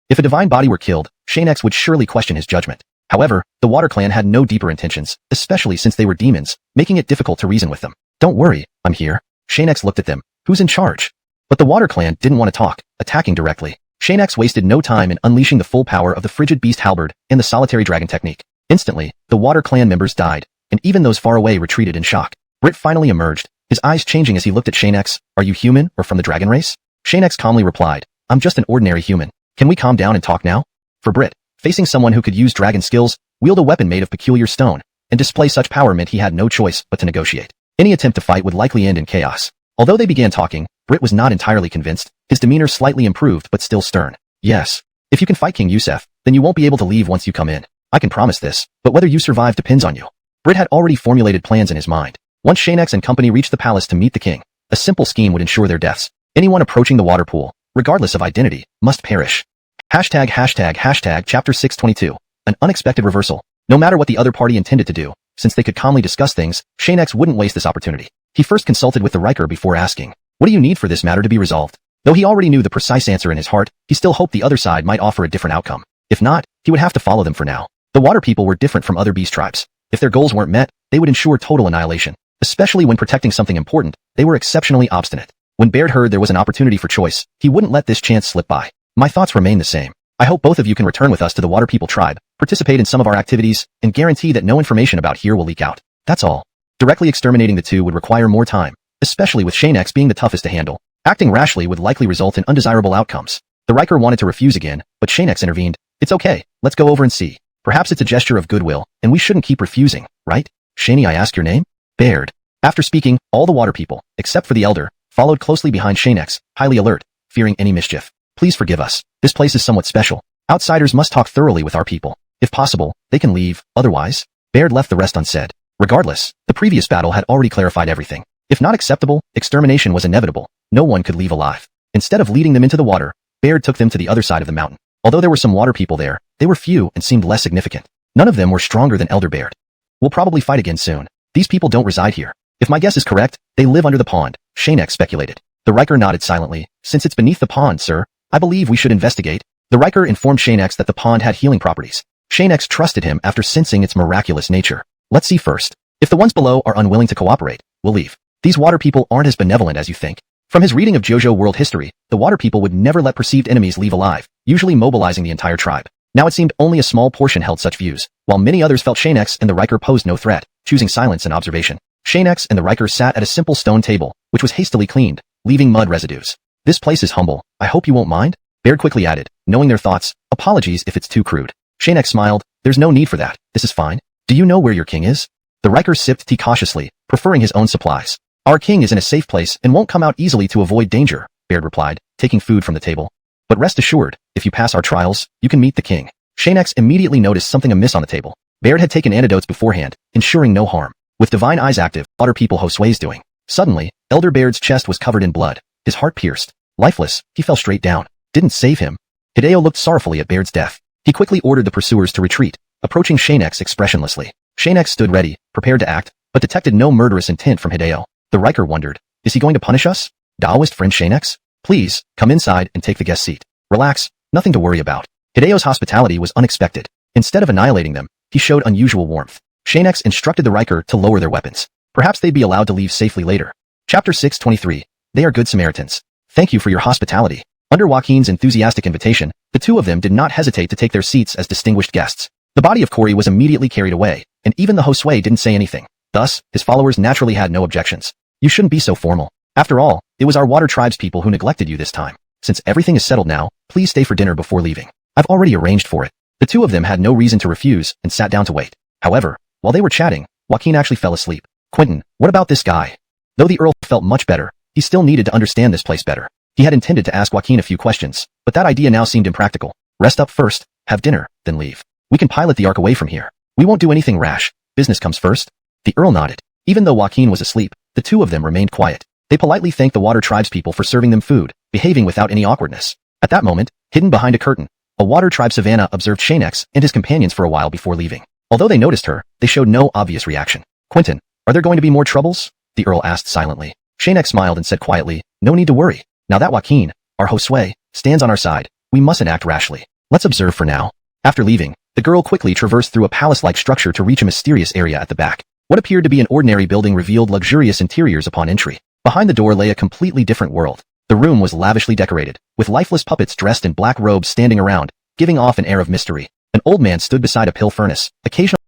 If a divine body were killed, Xianxia would surely question his judgment. However, the Water Clan had no deeper intentions, especially since they were demons, making it difficult to reason with them. Don't worry, I'm here. Xianxia looked at them. Who's in charge? But the Water Clan didn't want to talk, attacking directly. Xianxia wasted no time in unleashing the full power of the frigid beast halberd and the solitary dragon technique. Instantly, the Water Clan members died, and even those far away retreated in shock. Brit finally emerged, his eyes changing as he looked at Xianxia. Are you human or from the dragon race? Xianxia calmly replied, I'm just an ordinary human. Can we calm down and talk now? For Brit, facing someone who could use dragon skills, wield a weapon made of peculiar stone, and display such power meant he had no choice but to negotiate. Any attempt to fight would likely end in chaos. Although they began talking, Brit was not entirely convinced. His demeanor slightly improved but still stern. Yes. If you can fight King Yusef, then you won't be able to leave once you come in. I can promise this, but whether you survive depends on you. Brit had already formulated plans in his mind. Once Xianxia and company reached the palace to meet the king, a simple scheme would ensure their deaths. Anyone approaching the water pool, regardless of identity, must perish. Chapter 622. An unexpected reversal. No matter what the other party intended to do, since they could calmly discuss things, Xianxia wouldn't waste this opportunity. He first consulted with the Riker before asking, "What do you need for this matter to be resolved?" Though he already knew the precise answer in his heart, he still hoped the other side might offer a different outcome. If not, he would have to follow them for now. The water people were different from other beast tribes. If their goals weren't met, they would ensure total annihilation. Especially when protecting something important, they were exceptionally obstinate. When Baird heard there was an opportunity for choice, he wouldn't let this chance slip by. My thoughts remain the same. I hope both of you can return with us to the Water People tribe, participate in some of our activities, and guarantee that no information about here will leak out. That's all. Directly exterminating the two would require more time, especially with Xianxia being the toughest to handle. Acting rashly would likely result in undesirable outcomes. The Riker wanted to refuse again, but Xianxia intervened. "It's okay, let's go over and see. Perhaps it's a gesture of goodwill, and we shouldn't keep refusing, right? Shani, I ask your name?" Baird. After speaking, all the water people, except for the elder, followed closely behind Xianxia, highly alert, fearing any mischief. "Please forgive us. This place is somewhat special. Outsiders must talk thoroughly with our people. If possible, they can leave, otherwise." Baird left the rest unsaid. Regardless, the previous battle had already clarified everything. If not acceptable, extermination was inevitable. No one could leave alive. Instead of leading them into the water, Baird took them to the other side of the mountain. Although there were some water people there, they were few and seemed less significant. None of them were stronger than Elder Baird. "We'll probably fight again soon. These people don't reside here. If my guess is correct, they live under the pond," Xianxia speculated. The Riker nodded silently. "Since it's beneath the pond, sir, I believe we should investigate." The Riker informed Xianxia that the pond had healing properties. Xianxia trusted him after sensing its miraculous nature. "Let's see first. If the ones below are unwilling to cooperate, we'll leave. These water people aren't as benevolent as you think." From his reading of JoJo world history, the water people would never let perceived enemies leave alive, usually mobilizing the entire tribe. Now it seemed only a small portion held such views, while many others felt Xianxia and the Riker posed no threat, choosing silence and observation. Xianxia and the Riker sat at a simple stone table, which was hastily cleaned, leaving mud residues. "This place is humble. I hope you won't mind?" Baird quickly added, knowing their thoughts, "Apologies if it's too crude." Xianxia smiled. "There's no need for that. This is fine. Do you know where your king is?" The Riker sipped tea cautiously, preferring his own supplies. "Our king is in a safe place and won't come out easily to avoid danger," Baird replied, taking food from the table. "But rest assured, if you pass our trials, you can meet the king." Xianxia immediately noticed something amiss on the table. Baird had taken antidotes beforehand, ensuring no harm. With divine eyes active, water people Josue's doing. Suddenly, Elder Baird's chest was covered in blood. His heart pierced. Lifeless, he fell straight down. Didn't save him. Hideo looked sorrowfully at Baird's death. He quickly ordered the pursuers to retreat, approaching Xianxia expressionlessly. Xianxia stood ready, prepared to act, but detected no murderous intent from Hideo. The Riker wondered, is he going to punish us? Daoist friend Xianxia? Please, come inside and take the guest seat. Relax, nothing to worry about. Hideo's hospitality was unexpected. Instead of annihilating them, he showed unusual warmth. Xianxia instructed the Riker to lower their weapons. Perhaps they'd be allowed to leave safely later. Chapter 623. They are good Samaritans. Thank you for your hospitality. Under Joaquin's enthusiastic invitation, the two of them did not hesitate to take their seats as distinguished guests. The body of Corey was immediately carried away, and even the Josue didn't say anything. Thus, his followers naturally had no objections. You shouldn't be so formal. After all, it was our water tribes people who neglected you this time. Since everything is settled now, please stay for dinner before leaving. I've already arranged for it. The two of them had no reason to refuse and sat down to wait. However, while they were chatting, Joaquin actually fell asleep. Quentin, what about this guy? Though the Earl felt much better, he still needed to understand this place better. He had intended to ask Joaquin a few questions, but that idea now seemed impractical. Rest up first, have dinner, then leave. We can pilot the Ark away from here. We won't do anything rash. Business comes first. The Earl nodded. Even though Joaquin was asleep, the two of them remained quiet. They politely thanked the water tribespeople for serving them food, behaving without any awkwardness. At that moment, hidden behind a curtain, a water tribe Savannah observed Xianxia and his companions for a while before leaving. Although they noticed her, they showed no obvious reaction. Quentin, are there going to be more troubles? The Earl asked silently. Xianxia smiled and said quietly, no need to worry. Now that Joaquin, our Josue, stands on our side, we mustn't act rashly. Let's observe for now. After leaving, the girl quickly traversed through a palace-like structure to reach a mysterious area at the back. What appeared to be an ordinary building revealed luxurious interiors upon entry. Behind the door lay a completely different world. The room was lavishly decorated, with lifeless puppets dressed in black robes standing around, giving off an air of mystery. An old man stood beside a pill furnace, occasionally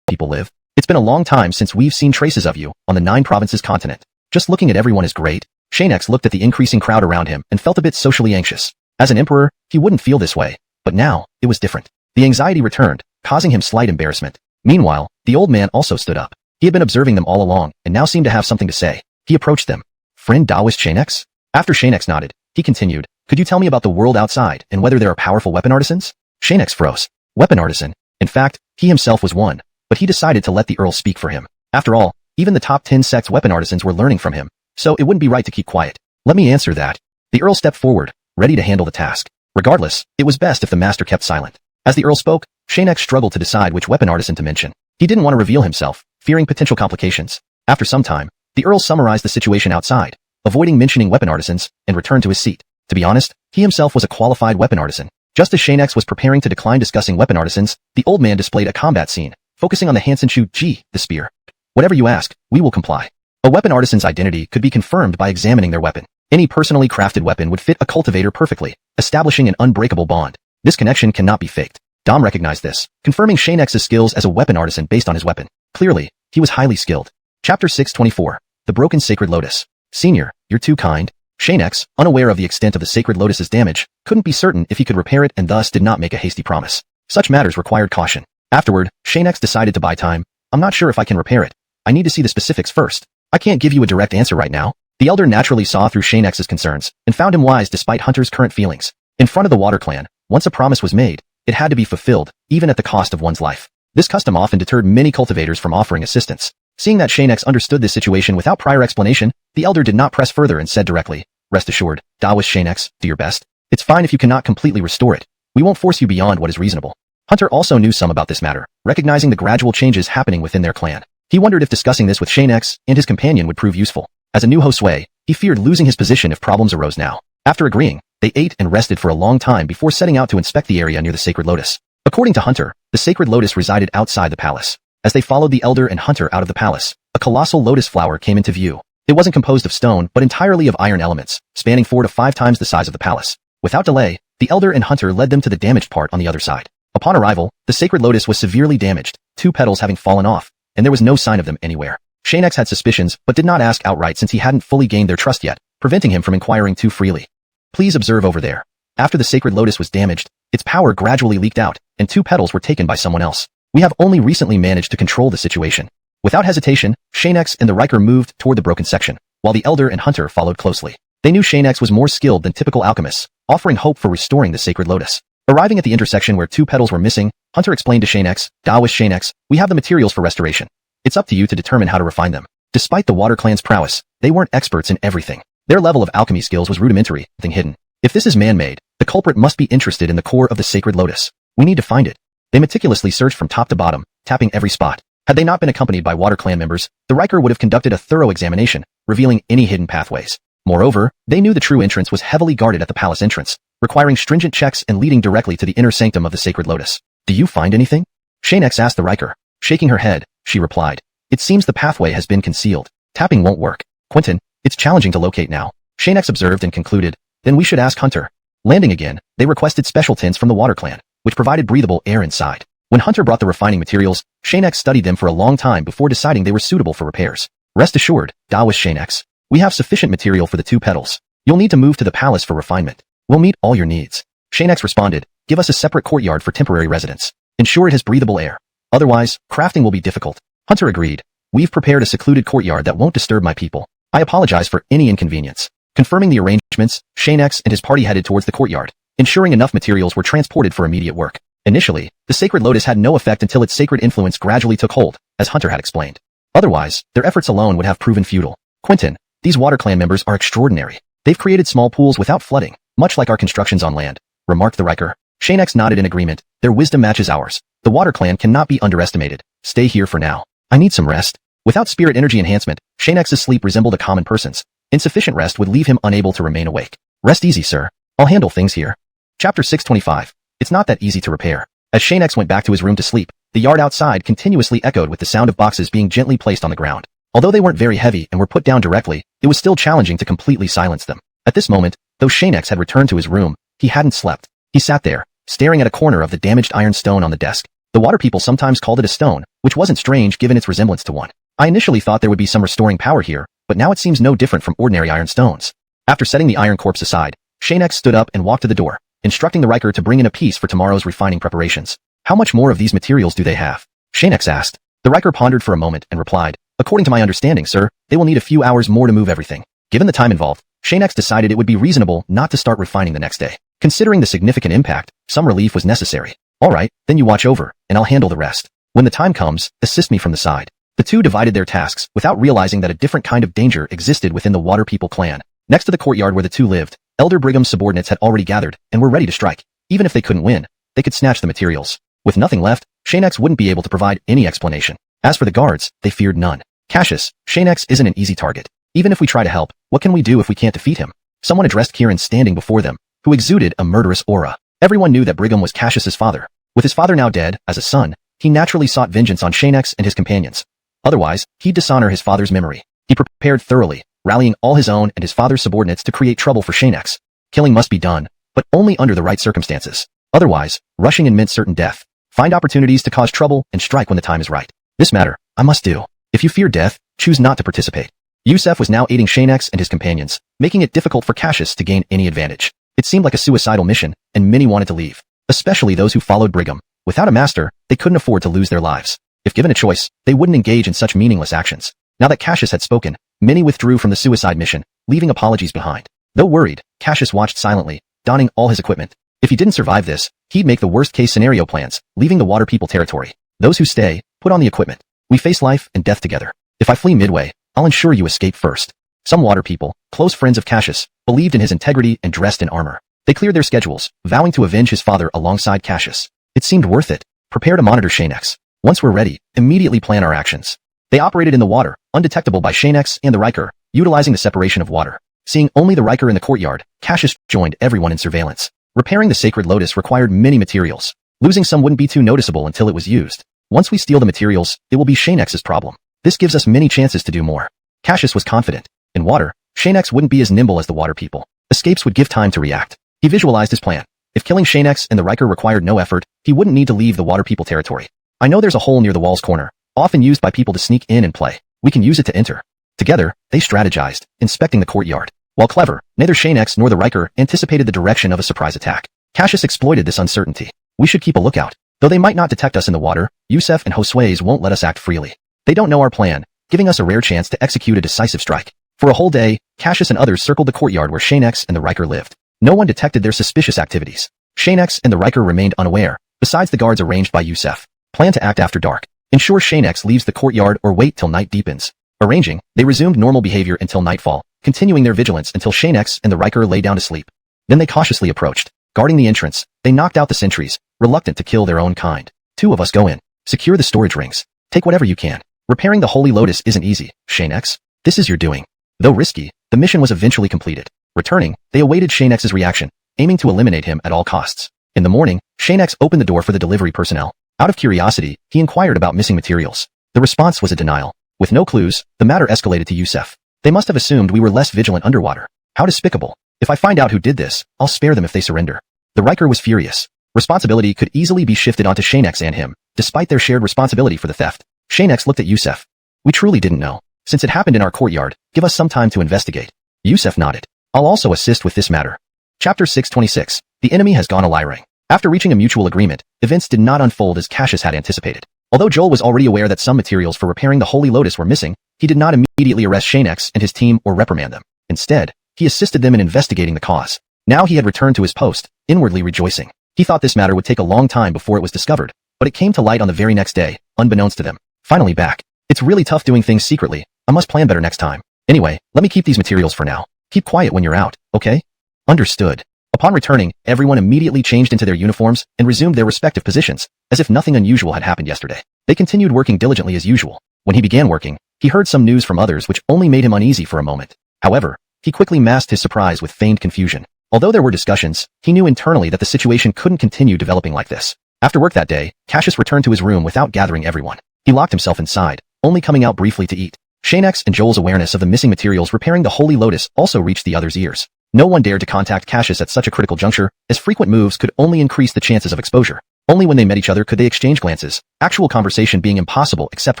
people live. It's been a long time since we've seen traces of you on the 9 provinces continent. Just looking at everyone is great. Xianxia looked at the increasing crowd around him and felt a bit socially anxious. As an emperor, he wouldn't feel this way, But now, it was different. The anxiety returned, causing him slight embarrassment. Meanwhile, the old man also stood up. He had been observing them all along, and now seemed to have something to say. He approached them. Friend Taoist Xianxia? After Xianxia nodded, he continued, could you tell me about the world outside and whether there are powerful weapon artisans? Xianxia froze. Weapon artisan. In fact, he himself was one, but he decided to let the Earl speak for him. After all, even the top 10 sect's weapon artisans were learning from him, so it wouldn't be right to keep quiet. Let me answer that. The Earl stepped forward, ready to handle the task. Regardless, it was best if the master kept silent. As the Earl spoke, Xianxia struggled to decide which weapon artisan to mention. He didn't want to reveal himself, fearing potential complications. After some time, the Earl summarized the situation outside, avoiding mentioning weapon artisans, and returned to his seat. To be honest, he himself was a qualified weapon artisan. Just as Xianxia was preparing to decline discussing weapon artisans, the old man displayed a combat scene, focusing on the Hansen-Chu Ji, the spear. Whatever you ask, we will comply. A weapon artisan's identity could be confirmed by examining their weapon. Any personally crafted weapon would fit a cultivator perfectly, establishing an unbreakable bond. This connection cannot be faked. Dom recognized this, confirming Xianxia's skills as a weapon artisan based on his weapon. Clearly, he was highly skilled. Chapter 624. The Broken Sacred Lotus. Senior, you're too kind. Xianxia, unaware of the extent of the Sacred Lotus's damage, couldn't be certain if he could repair it and thus did not make a hasty promise. Such matters required caution. Afterward, Xianxia decided to buy time. I'm not sure if I can repair it. I need to see the specifics first. I can't give you a direct answer right now. The elder naturally saw through Xianxia's concerns and found him wise despite Hunter's current feelings. In front of the Water Clan, once a promise was made, it had to be fulfilled, even at the cost of one's life. This custom often deterred many cultivators from offering assistance. Seeing that Xianxia understood this situation without prior explanation, the elder did not press further and said directly, rest assured, Taoist Xianxia, do your best. It's fine if you cannot completely restore it. We won't force you beyond what is reasonable. Hunter also knew some about this matter, recognizing the gradual changes happening within their clan. He wondered if discussing this with Xianxia and his companion would prove useful. As a new Hosui, he feared losing his position if problems arose now. After agreeing, they ate and rested for a long time before setting out to inspect the area near the Sacred Lotus. According to Hunter, the Sacred Lotus resided outside the palace. As they followed the elder and Hunter out of the palace, a colossal lotus flower came into view. It wasn't composed of stone, but entirely of iron elements, spanning 4 to 5 times the size of the palace. Without delay, the elder and Hunter led them to the damaged part on the other side. Upon arrival, the Sacred Lotus was severely damaged, 2 petals having fallen off, and there was no sign of them anywhere. Xianxia had suspicions, but did not ask outright since he hadn't fully gained their trust yet, preventing him from inquiring too freely. Please observe over there. After the Sacred Lotus was damaged, its power gradually leaked out, and 2 petals were taken by someone else. We have only recently managed to control the situation. Without hesitation, Xianxia and the Riker moved toward the broken section, while the elder and Hunter followed closely. They knew Xianxia was more skilled than typical alchemists, offering hope for restoring the Sacred Lotus. Arriving at the intersection where 2 petals were missing, Hunter explained to Xianxia, Taoist Xianxia, we have the materials for restoration. It's up to you to determine how to refine them. Despite the Water Clan's prowess, they weren't experts in everything. Their level of alchemy skills was rudimentary, nothing hidden. If this is man-made, the culprit must be interested in the core of the Sacred Lotus. We need to find it. They meticulously searched from top to bottom, tapping every spot. Had they not been accompanied by Water Clan members, the Riker would have conducted a thorough examination, revealing any hidden pathways. Moreover, they knew the true entrance was heavily guarded at the palace entrance, requiring stringent checks and leading directly to the inner sanctum of the Sacred Lotus. Do you find anything? Xianxia asked the Riker. Shaking her head, she replied. It seems the pathway has been concealed. Tapping won't work. Quentin, it's challenging to locate now. Xianxia observed and concluded, then we should ask Hunter. Landing again, they requested special tents from the Water Clan, which provided breathable air inside. When Hunter brought the refining materials, Xianxia studied them for a long time before deciding they were suitable for repairs. Rest assured, Taoist Xianxia, we have sufficient material for the 2 petals. You'll need to move to the palace for refinement. We'll meet all your needs. Xianxia responded, give us a separate courtyard for temporary residence. Ensure it has breathable air. Otherwise, crafting will be difficult. Hunter agreed. We've prepared a secluded courtyard that won't disturb my people. I apologize for any inconvenience. Confirming the arrangements, Xianxia and his party headed towards the courtyard, ensuring enough materials were transported for immediate work. Initially, the Sacred Lotus had no effect until its sacred influence gradually took hold, as Hunter had explained. Otherwise, their efforts alone would have proven futile. Quentin, these Water Clan members are extraordinary. They've created small pools without flooding, much like our constructions on land, remarked the Riker. Xianxia nodded in agreement. Their wisdom matches ours. The Water Clan cannot be underestimated. Stay here for now. I need some rest. Without spirit energy enhancement, Xianxia's sleep resembled a common person's. Insufficient rest would leave him unable to remain awake. Rest easy, sir. I'll handle things here. Chapter 625. It's not that easy to repair. As Xianxia went back to his room to sleep, the yard outside continuously echoed with the sound of boxes being gently placed on the ground. Although they weren't very heavy and were put down directly, it was still challenging to completely silence them. At this moment, though Xianxia had returned to his room, he hadn't slept. He sat there, staring at a corner of the damaged iron stone on the desk. The water people sometimes called it a stone, which wasn't strange given its resemblance to one. I initially thought there would be some restoring power here, but now it seems no different from ordinary iron stones. After setting the iron corpse aside, Xianxia stood up and walked to the door. instructing the Riker to bring in a piece for tomorrow's refining preparations. How much more of these materials do they have? Xianxia asked. The Riker pondered for a moment and replied, according to my understanding, sir, they will need a few hours more to move everything. Given the time involved, Xianxia decided it would be reasonable not to start refining the next day. Considering the significant impact, some relief was necessary. All right, then you watch over, and I'll handle the rest. When the time comes, assist me from the side. The two divided their tasks, without realizing that a different kind of danger existed within the Water People clan. Next to the courtyard where the two lived, Elder Brigham's subordinates had already gathered, and were ready to strike. Even if they couldn't win, they could snatch the materials. With nothing left, Xianxia wouldn't be able to provide any explanation. As for the guards, they feared none. Cassius, Xianxia isn't an easy target. Even if we try to help, what can we do if we can't defeat him? Someone addressed Kieran standing before them, who exuded a murderous aura. Everyone knew that Brigham was Cassius's father. With his father now dead, as a son, he naturally sought vengeance on Xianxia and his companions. Otherwise, he'd dishonor his father's memory. He prepared thoroughly, rallying all his own and his father's subordinates to create trouble for Xianxia. Killing must be done, but only under the right circumstances. Otherwise, rushing in meant certain death. Find opportunities to cause trouble and strike when the time is right. This matter, I must do. If you fear death, choose not to participate. Yusef was now aiding Xianxia and his companions, making it difficult for Cassius to gain any advantage. It seemed like a suicidal mission, and many wanted to leave, especially those who followed Brigham. Without a master, they couldn't afford to lose their lives. If given a choice, they wouldn't engage in such meaningless actions. Now that Cassius had spoken, many withdrew from the suicide mission, leaving apologies behind. Though worried, Cassius watched silently, donning all his equipment. If he didn't survive this, he'd make the worst-case scenario plans, leaving the Water People territory. Those who stay, put on the equipment. We face life and death together. If I flee midway, I'll ensure you escape first. Some Water People, close friends of Cassius, believed in his integrity and dressed in armor. They cleared their schedules, vowing to avenge his father alongside Cassius. It seemed worth it. Prepare to monitor Xianxia. Once we're ready, immediately plan our actions. They operated in the water, undetectable by Xianxia and the Riker, utilizing the separation of water. Seeing only the Riker in the courtyard, Cassius joined everyone in surveillance. Repairing the sacred lotus required many materials. Losing some wouldn't be too noticeable until it was used. Once we steal the materials, it will be Xianxia's problem. This gives us many chances to do more. Cassius was confident. In water, Xianxia wouldn't be as nimble as the Water People. Escapes would give time to react. He visualized his plan. If killing Xianxia and the Riker required no effort, he wouldn't need to leave the Water People territory. I know there's a hole near the wall's corner, often used by people to sneak in and play. We can use it to enter. Together, they strategized, inspecting the courtyard. While clever, neither Xianxia nor the Riker anticipated the direction of a surprise attack. Cassius exploited this uncertainty. We should keep a lookout. Though they might not detect us in the water, Yusef and Josue's won't let us act freely. They don't know our plan, giving us a rare chance to execute a decisive strike. For a whole day, Cassius and others circled the courtyard where Xianxia and the Riker lived. No one detected their suspicious activities. Xianxia and the Riker remained unaware, besides the guards arranged by Yusef. Plan to act after dark. Ensure Xianxia leaves the courtyard or wait till night deepens. Arranging, they resumed normal behavior until nightfall, continuing their vigilance until Xianxia and the Riker lay down to sleep. Then they cautiously approached. Guarding the entrance, they knocked out the sentries, reluctant to kill their own kind. Two of us go in. Secure the storage rings. Take whatever you can. Repairing the Holy Lotus isn't easy, Xianxia. This is your doing. Though risky, the mission was eventually completed. Returning, they awaited Xianxia's reaction, aiming to eliminate him at all costs. In the morning, Xianxia opened the door for the delivery personnel. Out of curiosity, he inquired about missing materials. The response was a denial. With no clues, the matter escalated to Yusef. They must have assumed we were less vigilant underwater. How despicable. If I find out who did this, I'll spare them if they surrender. The Riker was furious. Responsibility could easily be shifted onto Xianxia and him, despite their shared responsibility for the theft. Xianxia looked at Yusef. We truly didn't know. Since it happened in our courtyard, give us some time to investigate. Yusef nodded. I'll also assist with this matter. Chapter 626. The enemy has gone a-lying. After reaching a mutual agreement, events did not unfold as Cassius had anticipated. Although Joel was already aware that some materials for repairing the Holy Lotus were missing, he did not immediately arrest Xianxia and his team or reprimand them. Instead, he assisted them in investigating the cause. Now he had returned to his post, inwardly rejoicing. He thought this matter would take a long time before it was discovered, but it came to light on the very next day, unbeknownst to them. Finally back. It's really tough doing things secretly. I must plan better next time. Anyway, let me keep these materials for now. Keep quiet when you're out, okay? Understood. Upon returning, everyone immediately changed into their uniforms and resumed their respective positions, as if nothing unusual had happened yesterday. They continued working diligently as usual. When he began working, he heard some news from others which only made him uneasy for a moment. However, he quickly masked his surprise with feigned confusion. Although there were discussions, he knew internally that the situation couldn't continue developing like this. After work that day, Cassius returned to his room without gathering everyone. He locked himself inside, only coming out briefly to eat. Xianxia and Joel's awareness of the missing materials repairing the Holy Lotus also reached the others' ears. No one dared to contact Cassius at such a critical juncture, as frequent moves could only increase the chances of exposure. Only when they met each other could they exchange glances, actual conversation being impossible except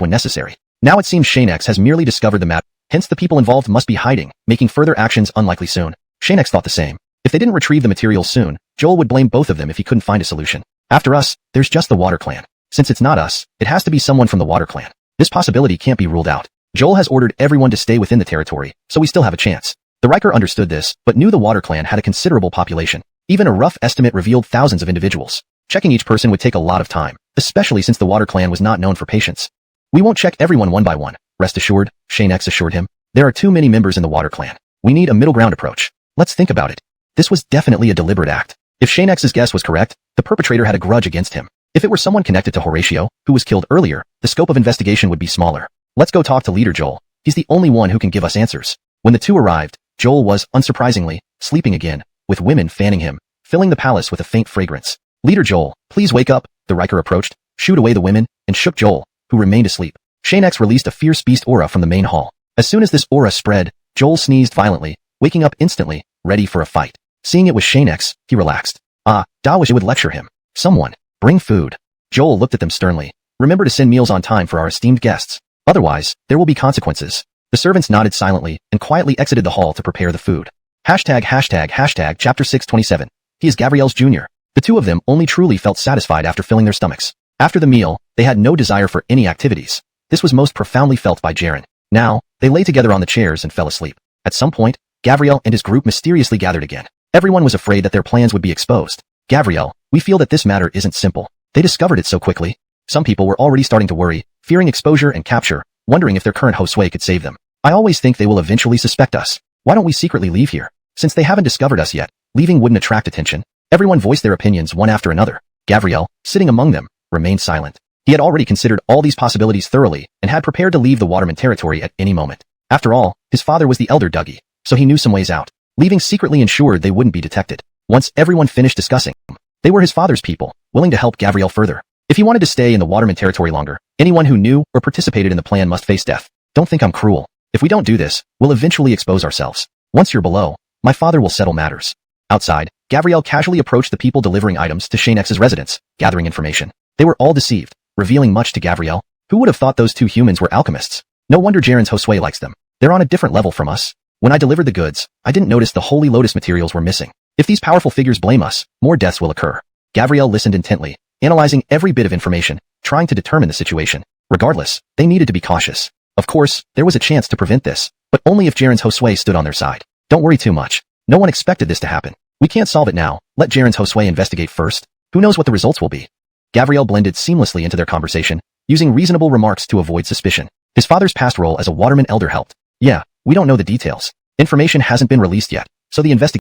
when necessary. Now it seems Xianxia has merely discovered the matter, hence the people involved must be hiding, making further actions unlikely soon. Xianxia thought the same. If they didn't retrieve the materials soon, Joel would blame both of them if he couldn't find a solution. After us, there's just the Water Clan. Since it's not us, it has to be someone from the Water Clan. This possibility can't be ruled out. Joel has ordered everyone to stay within the territory, so we still have a chance. The Riker understood this, but knew the Water Clan had a considerable population. Even a rough estimate revealed thousands of individuals. Checking each person would take a lot of time, especially since the Water Clan was not known for patience. We won't check everyone one by one, rest assured, Xianxia assured him. There are too many members in the Water Clan. We need a middle ground approach. Let's think about it. This was definitely a deliberate act. If Xianxia's guess was correct, the perpetrator had a grudge against him. If it were someone connected to Horatio, who was killed earlier, the scope of investigation would be smaller. Let's go talk to Leader Joel. He's the only one who can give us answers. When the two arrived, Joel was, unsurprisingly, sleeping again, with women fanning him, filling the palace with a faint fragrance. Leader Joel, please wake up, the Riker approached, shooed away the women, and shook Joel, who remained asleep. Xianxia released a fierce beast aura from the main hall. As soon as this aura spread, Joel sneezed violently, waking up instantly, ready for a fight. Seeing it was Xianxia, he relaxed. Da wish it would lecture him. Someone, bring food. Joel looked at them sternly. Remember to send meals on time for our esteemed guests. Otherwise, there will be consequences. The servants nodded silently and quietly exited the hall to prepare the food. Chapter 627. He is Gabrielle's junior. The two of them only truly felt satisfied after filling their stomachs. After the meal, they had no desire for any activities. This was most profoundly felt by Jaren. Now, they lay together on the chairs and fell asleep. At some point, Gabrielle and his group mysteriously gathered again. Everyone was afraid that their plans would be exposed. Gabrielle, we feel that this matter isn't simple. They discovered it so quickly. Some people were already starting to worry, fearing exposure and capture, wondering if their current Josue could save them. I always think they will eventually suspect us. Why don't we secretly leave here? Since they haven't discovered us yet, leaving wouldn't attract attention. Everyone voiced their opinions one after another. Gabrielle, sitting among them, remained silent. He had already considered all these possibilities thoroughly and had prepared to leave the Waterman territory at any moment. After all, his father was the elder Dougie, so he knew some ways out. Leaving secretly ensured they wouldn't be detected. Once everyone finished discussing, they were his father's people, willing to help Gabrielle further. If he wanted to stay in the Waterman territory longer, anyone who knew or participated in the plan must face death. Don't think I'm cruel. If we don't do this, we'll eventually expose ourselves. Once you're below, my father will settle matters. Outside, Gabrielle casually approached the people delivering items to Xianxia's residence, gathering information. They were all deceived, revealing much to Gabrielle. Who would have thought those two humans were alchemists? No wonder Jaren's Josue likes them. They're on a different level from us. When I delivered the goods, I didn't notice the Holy Lotus materials were missing. If these powerful figures blame us, more deaths will occur. Gabrielle listened intently, analyzing every bit of information, trying to determine the situation. Regardless, they needed to be cautious. Of course, there was a chance to prevent this, but only if Jaren's Josue stood on their side. Don't worry too much. No one expected this to happen. We can't solve it now. Let Jaren's Josue investigate first. Who knows what the results will be? Gabrielle blended seamlessly into their conversation, using reasonable remarks to avoid suspicion. His father's past role as a Waterman elder helped. Yeah, we don't know the details. Information hasn't been released yet, so the investigation.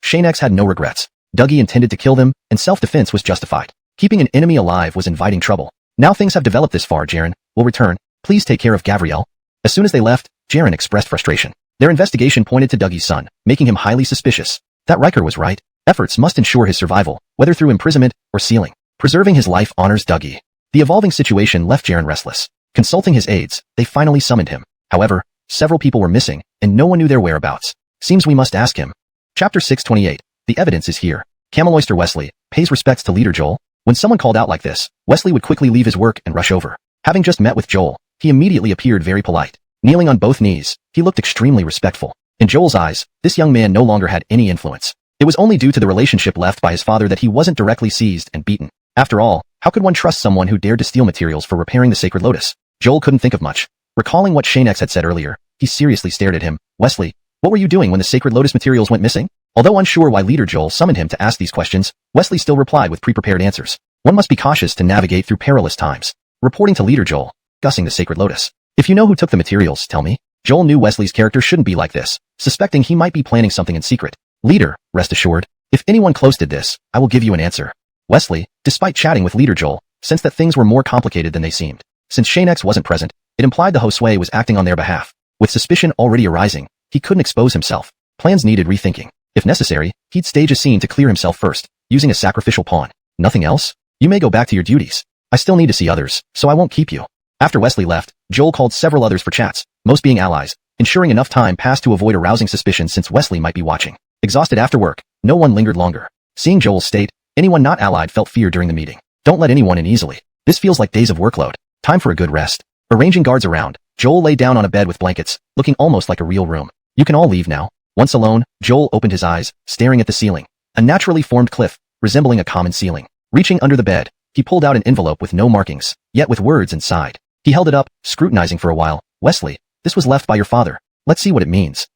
Xianxia had no regrets. Dougie intended to kill them, and self-defense was justified. Keeping an enemy alive was inviting trouble. Now things have developed this far, Jaren. We'll return. Please take care of Gabrielle. As soon as they left, Jaren expressed frustration. Their investigation pointed to Dougie's son, making him highly suspicious. That Riker was right. Efforts must ensure his survival, whether through imprisonment or sealing. Preserving his life honors Dougie. The evolving situation left Jaren restless. Consulting his aides, they finally summoned him. However, several people were missing, and no one knew their whereabouts. Seems we must ask him. Chapter 628. The evidence is here. Camel Oyster Wesley pays respects to Leader Joel. When someone called out like this, Wesley would quickly leave his work and rush over. Having just met with Joel, he immediately appeared very polite. Kneeling on both knees, he looked extremely respectful. In Joel's eyes, this young man no longer had any influence. It was only due to the relationship left by his father that he wasn't directly seized and beaten. After all, how could one trust someone who dared to steal materials for repairing the Sacred Lotus? Joel couldn't think of much. Recalling what Xianxia had said earlier, he seriously stared at him. Wesley, what were you doing when the Sacred Lotus materials went missing? Although unsure why Leader Joel summoned him to ask these questions, Wesley still replied with pre-prepared answers. One must be cautious to navigate through perilous times. Reporting to Leader Joel, discussing the Sacred Lotus. If you know who took the materials, tell me. Joel knew Wesley's character shouldn't be like this, suspecting he might be planning something in secret. Leader, rest assured, if anyone close did this, I will give you an answer. Wesley, despite chatting with Leader Joel, sensed that things were more complicated than they seemed. Since Xianxia wasn't present, it implied the Josue was acting on their behalf. With suspicion already arising, he couldn't expose himself. Plans needed rethinking. If necessary, he'd stage a scene to clear himself first, using a sacrificial pawn. Nothing else? You may go back to your duties. I still need to see others, so I won't keep you. After Wesley left, Joel called several others for chats, most being allies, ensuring enough time passed to avoid arousing suspicion since Wesley might be watching. Exhausted after work, no one lingered longer. Seeing Joel's state, anyone not allied felt fear during the meeting. Don't let anyone in easily. This feels like days of workload. Time for a good rest. Arranging guards around, Joel lay down on a bed with blankets, looking almost like a real room. You can all leave now. Once alone, Joel opened his eyes, staring at the ceiling. A naturally formed cliff, resembling a common ceiling. Reaching under the bed, he pulled out an envelope with no markings, yet with words inside. He held it up, scrutinizing for a while. Wesley, this was left by your father. Let's see what it means.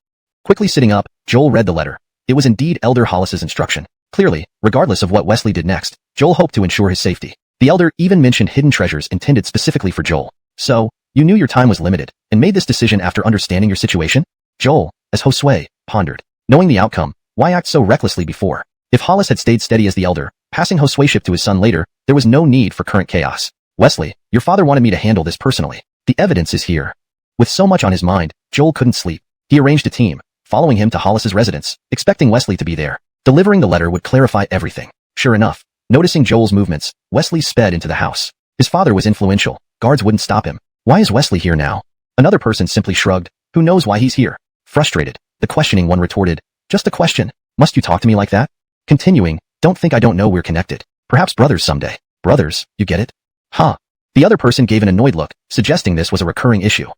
Quickly sitting up, Joel read the letter. It was indeed Elder Hollis's instruction. Clearly, regardless of what Wesley did next, Joel hoped to ensure his safety. The Elder even mentioned hidden treasures intended specifically for Joel. So, you knew your time was limited, and made this decision after understanding your situation? Joel, as Josue, pondered. Knowing the outcome, why act so recklessly before? If Hollis had stayed steady as the Elder, passing Josueship to his son later, there was no need for current chaos. Wesley, your father wanted me to handle this personally. The evidence is here. With so much on his mind, Joel couldn't sleep. He arranged a team, following him to Hollis's residence, expecting Wesley to be there. Delivering the letter would clarify everything. Sure enough, noticing Joel's movements, Wesley sped into the house. His father was influential. Guards wouldn't stop him. Why is Wesley here now? Another person simply shrugged. Who knows why he's here? Frustrated, the questioning one retorted. Just a question. Must you talk to me like that? Continuing, don't think I don't know we're connected. Perhaps brothers someday. Brothers, you get it? Huh. The other person gave an annoyed look, suggesting this was a recurring issue.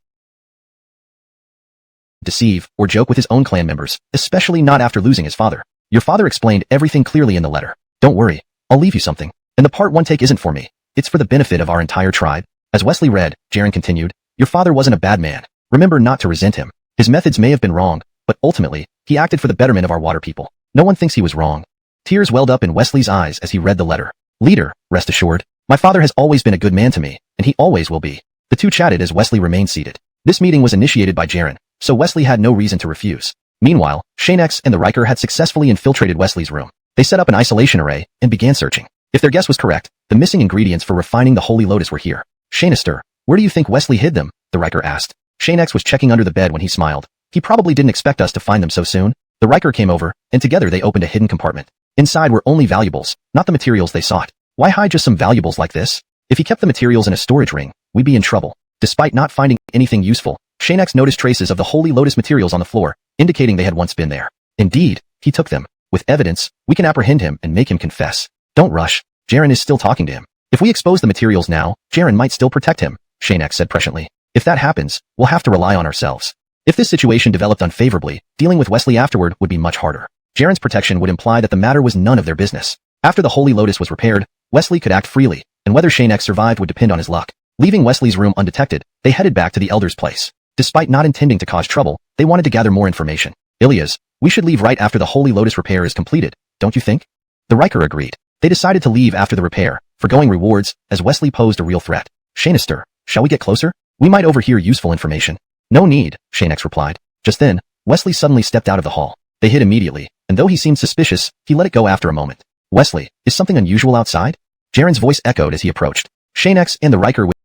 Deceive or joke with his own clan members, especially not after losing his father. Your father explained everything clearly in the letter. Don't worry, I'll leave you something. And the part one take isn't for me. It's for the benefit of our entire tribe. As Wesley read, Jaren continued, your father wasn't a bad man. Remember not to resent him. His methods may have been wrong, but ultimately, he acted for the betterment of our water people. No one thinks he was wrong. Tears welled up in Wesley's eyes as he read the letter. Leader, rest assured, my father has always been a good man to me, and he always will be. The two chatted as Wesley remained seated. This meeting was initiated by Jaren, so Wesley had no reason to refuse. Meanwhile, Xianxia and the Riker had successfully infiltrated Wesley's room. They set up an isolation array and began searching. If their guess was correct, the missing ingredients for refining the Holy Lotus were here. Xianxia, where do you think Wesley hid them? The Riker asked. Xianxia was checking under the bed when he smiled. He probably didn't expect us to find them so soon. The Riker came over, and together they opened a hidden compartment. Inside were only valuables, not the materials they sought. Why hide just some valuables like this? If he kept the materials in a storage ring, we'd be in trouble. Despite not finding anything useful, Xianxia noticed traces of the Holy Lotus materials on the floor, indicating they had once been there. Indeed, he took them. With evidence, we can apprehend him and make him confess. Don't rush. Jaren is still talking to him. If we expose the materials now, Jaren might still protect him, Xianxia said presciently. If that happens, we'll have to rely on ourselves. If this situation developed unfavorably, dealing with Wesley afterward would be much harder. Jaren's protection would imply that the matter was none of their business. After the Holy Lotus was repaired, Wesley could act freely, and whether Xianxia survived would depend on his luck. Leaving Wesley's room undetected, they headed back to the Elder's place. Despite not intending to cause trouble, they wanted to gather more information. Ilias, we should leave right after the Holy Lotus repair is completed, don't you think? The Riker agreed. They decided to leave after the repair, forgoing rewards, as Wesley posed a real threat. Xianxia, shall we get closer? We might overhear useful information. No need, Xianxia replied. Just then, Wesley suddenly stepped out of the hall. They hid immediately, and though he seemed suspicious, he let it go after a moment. Wesley, is something unusual outside? Jaren's voice echoed as he approached. Xianxia and the Riker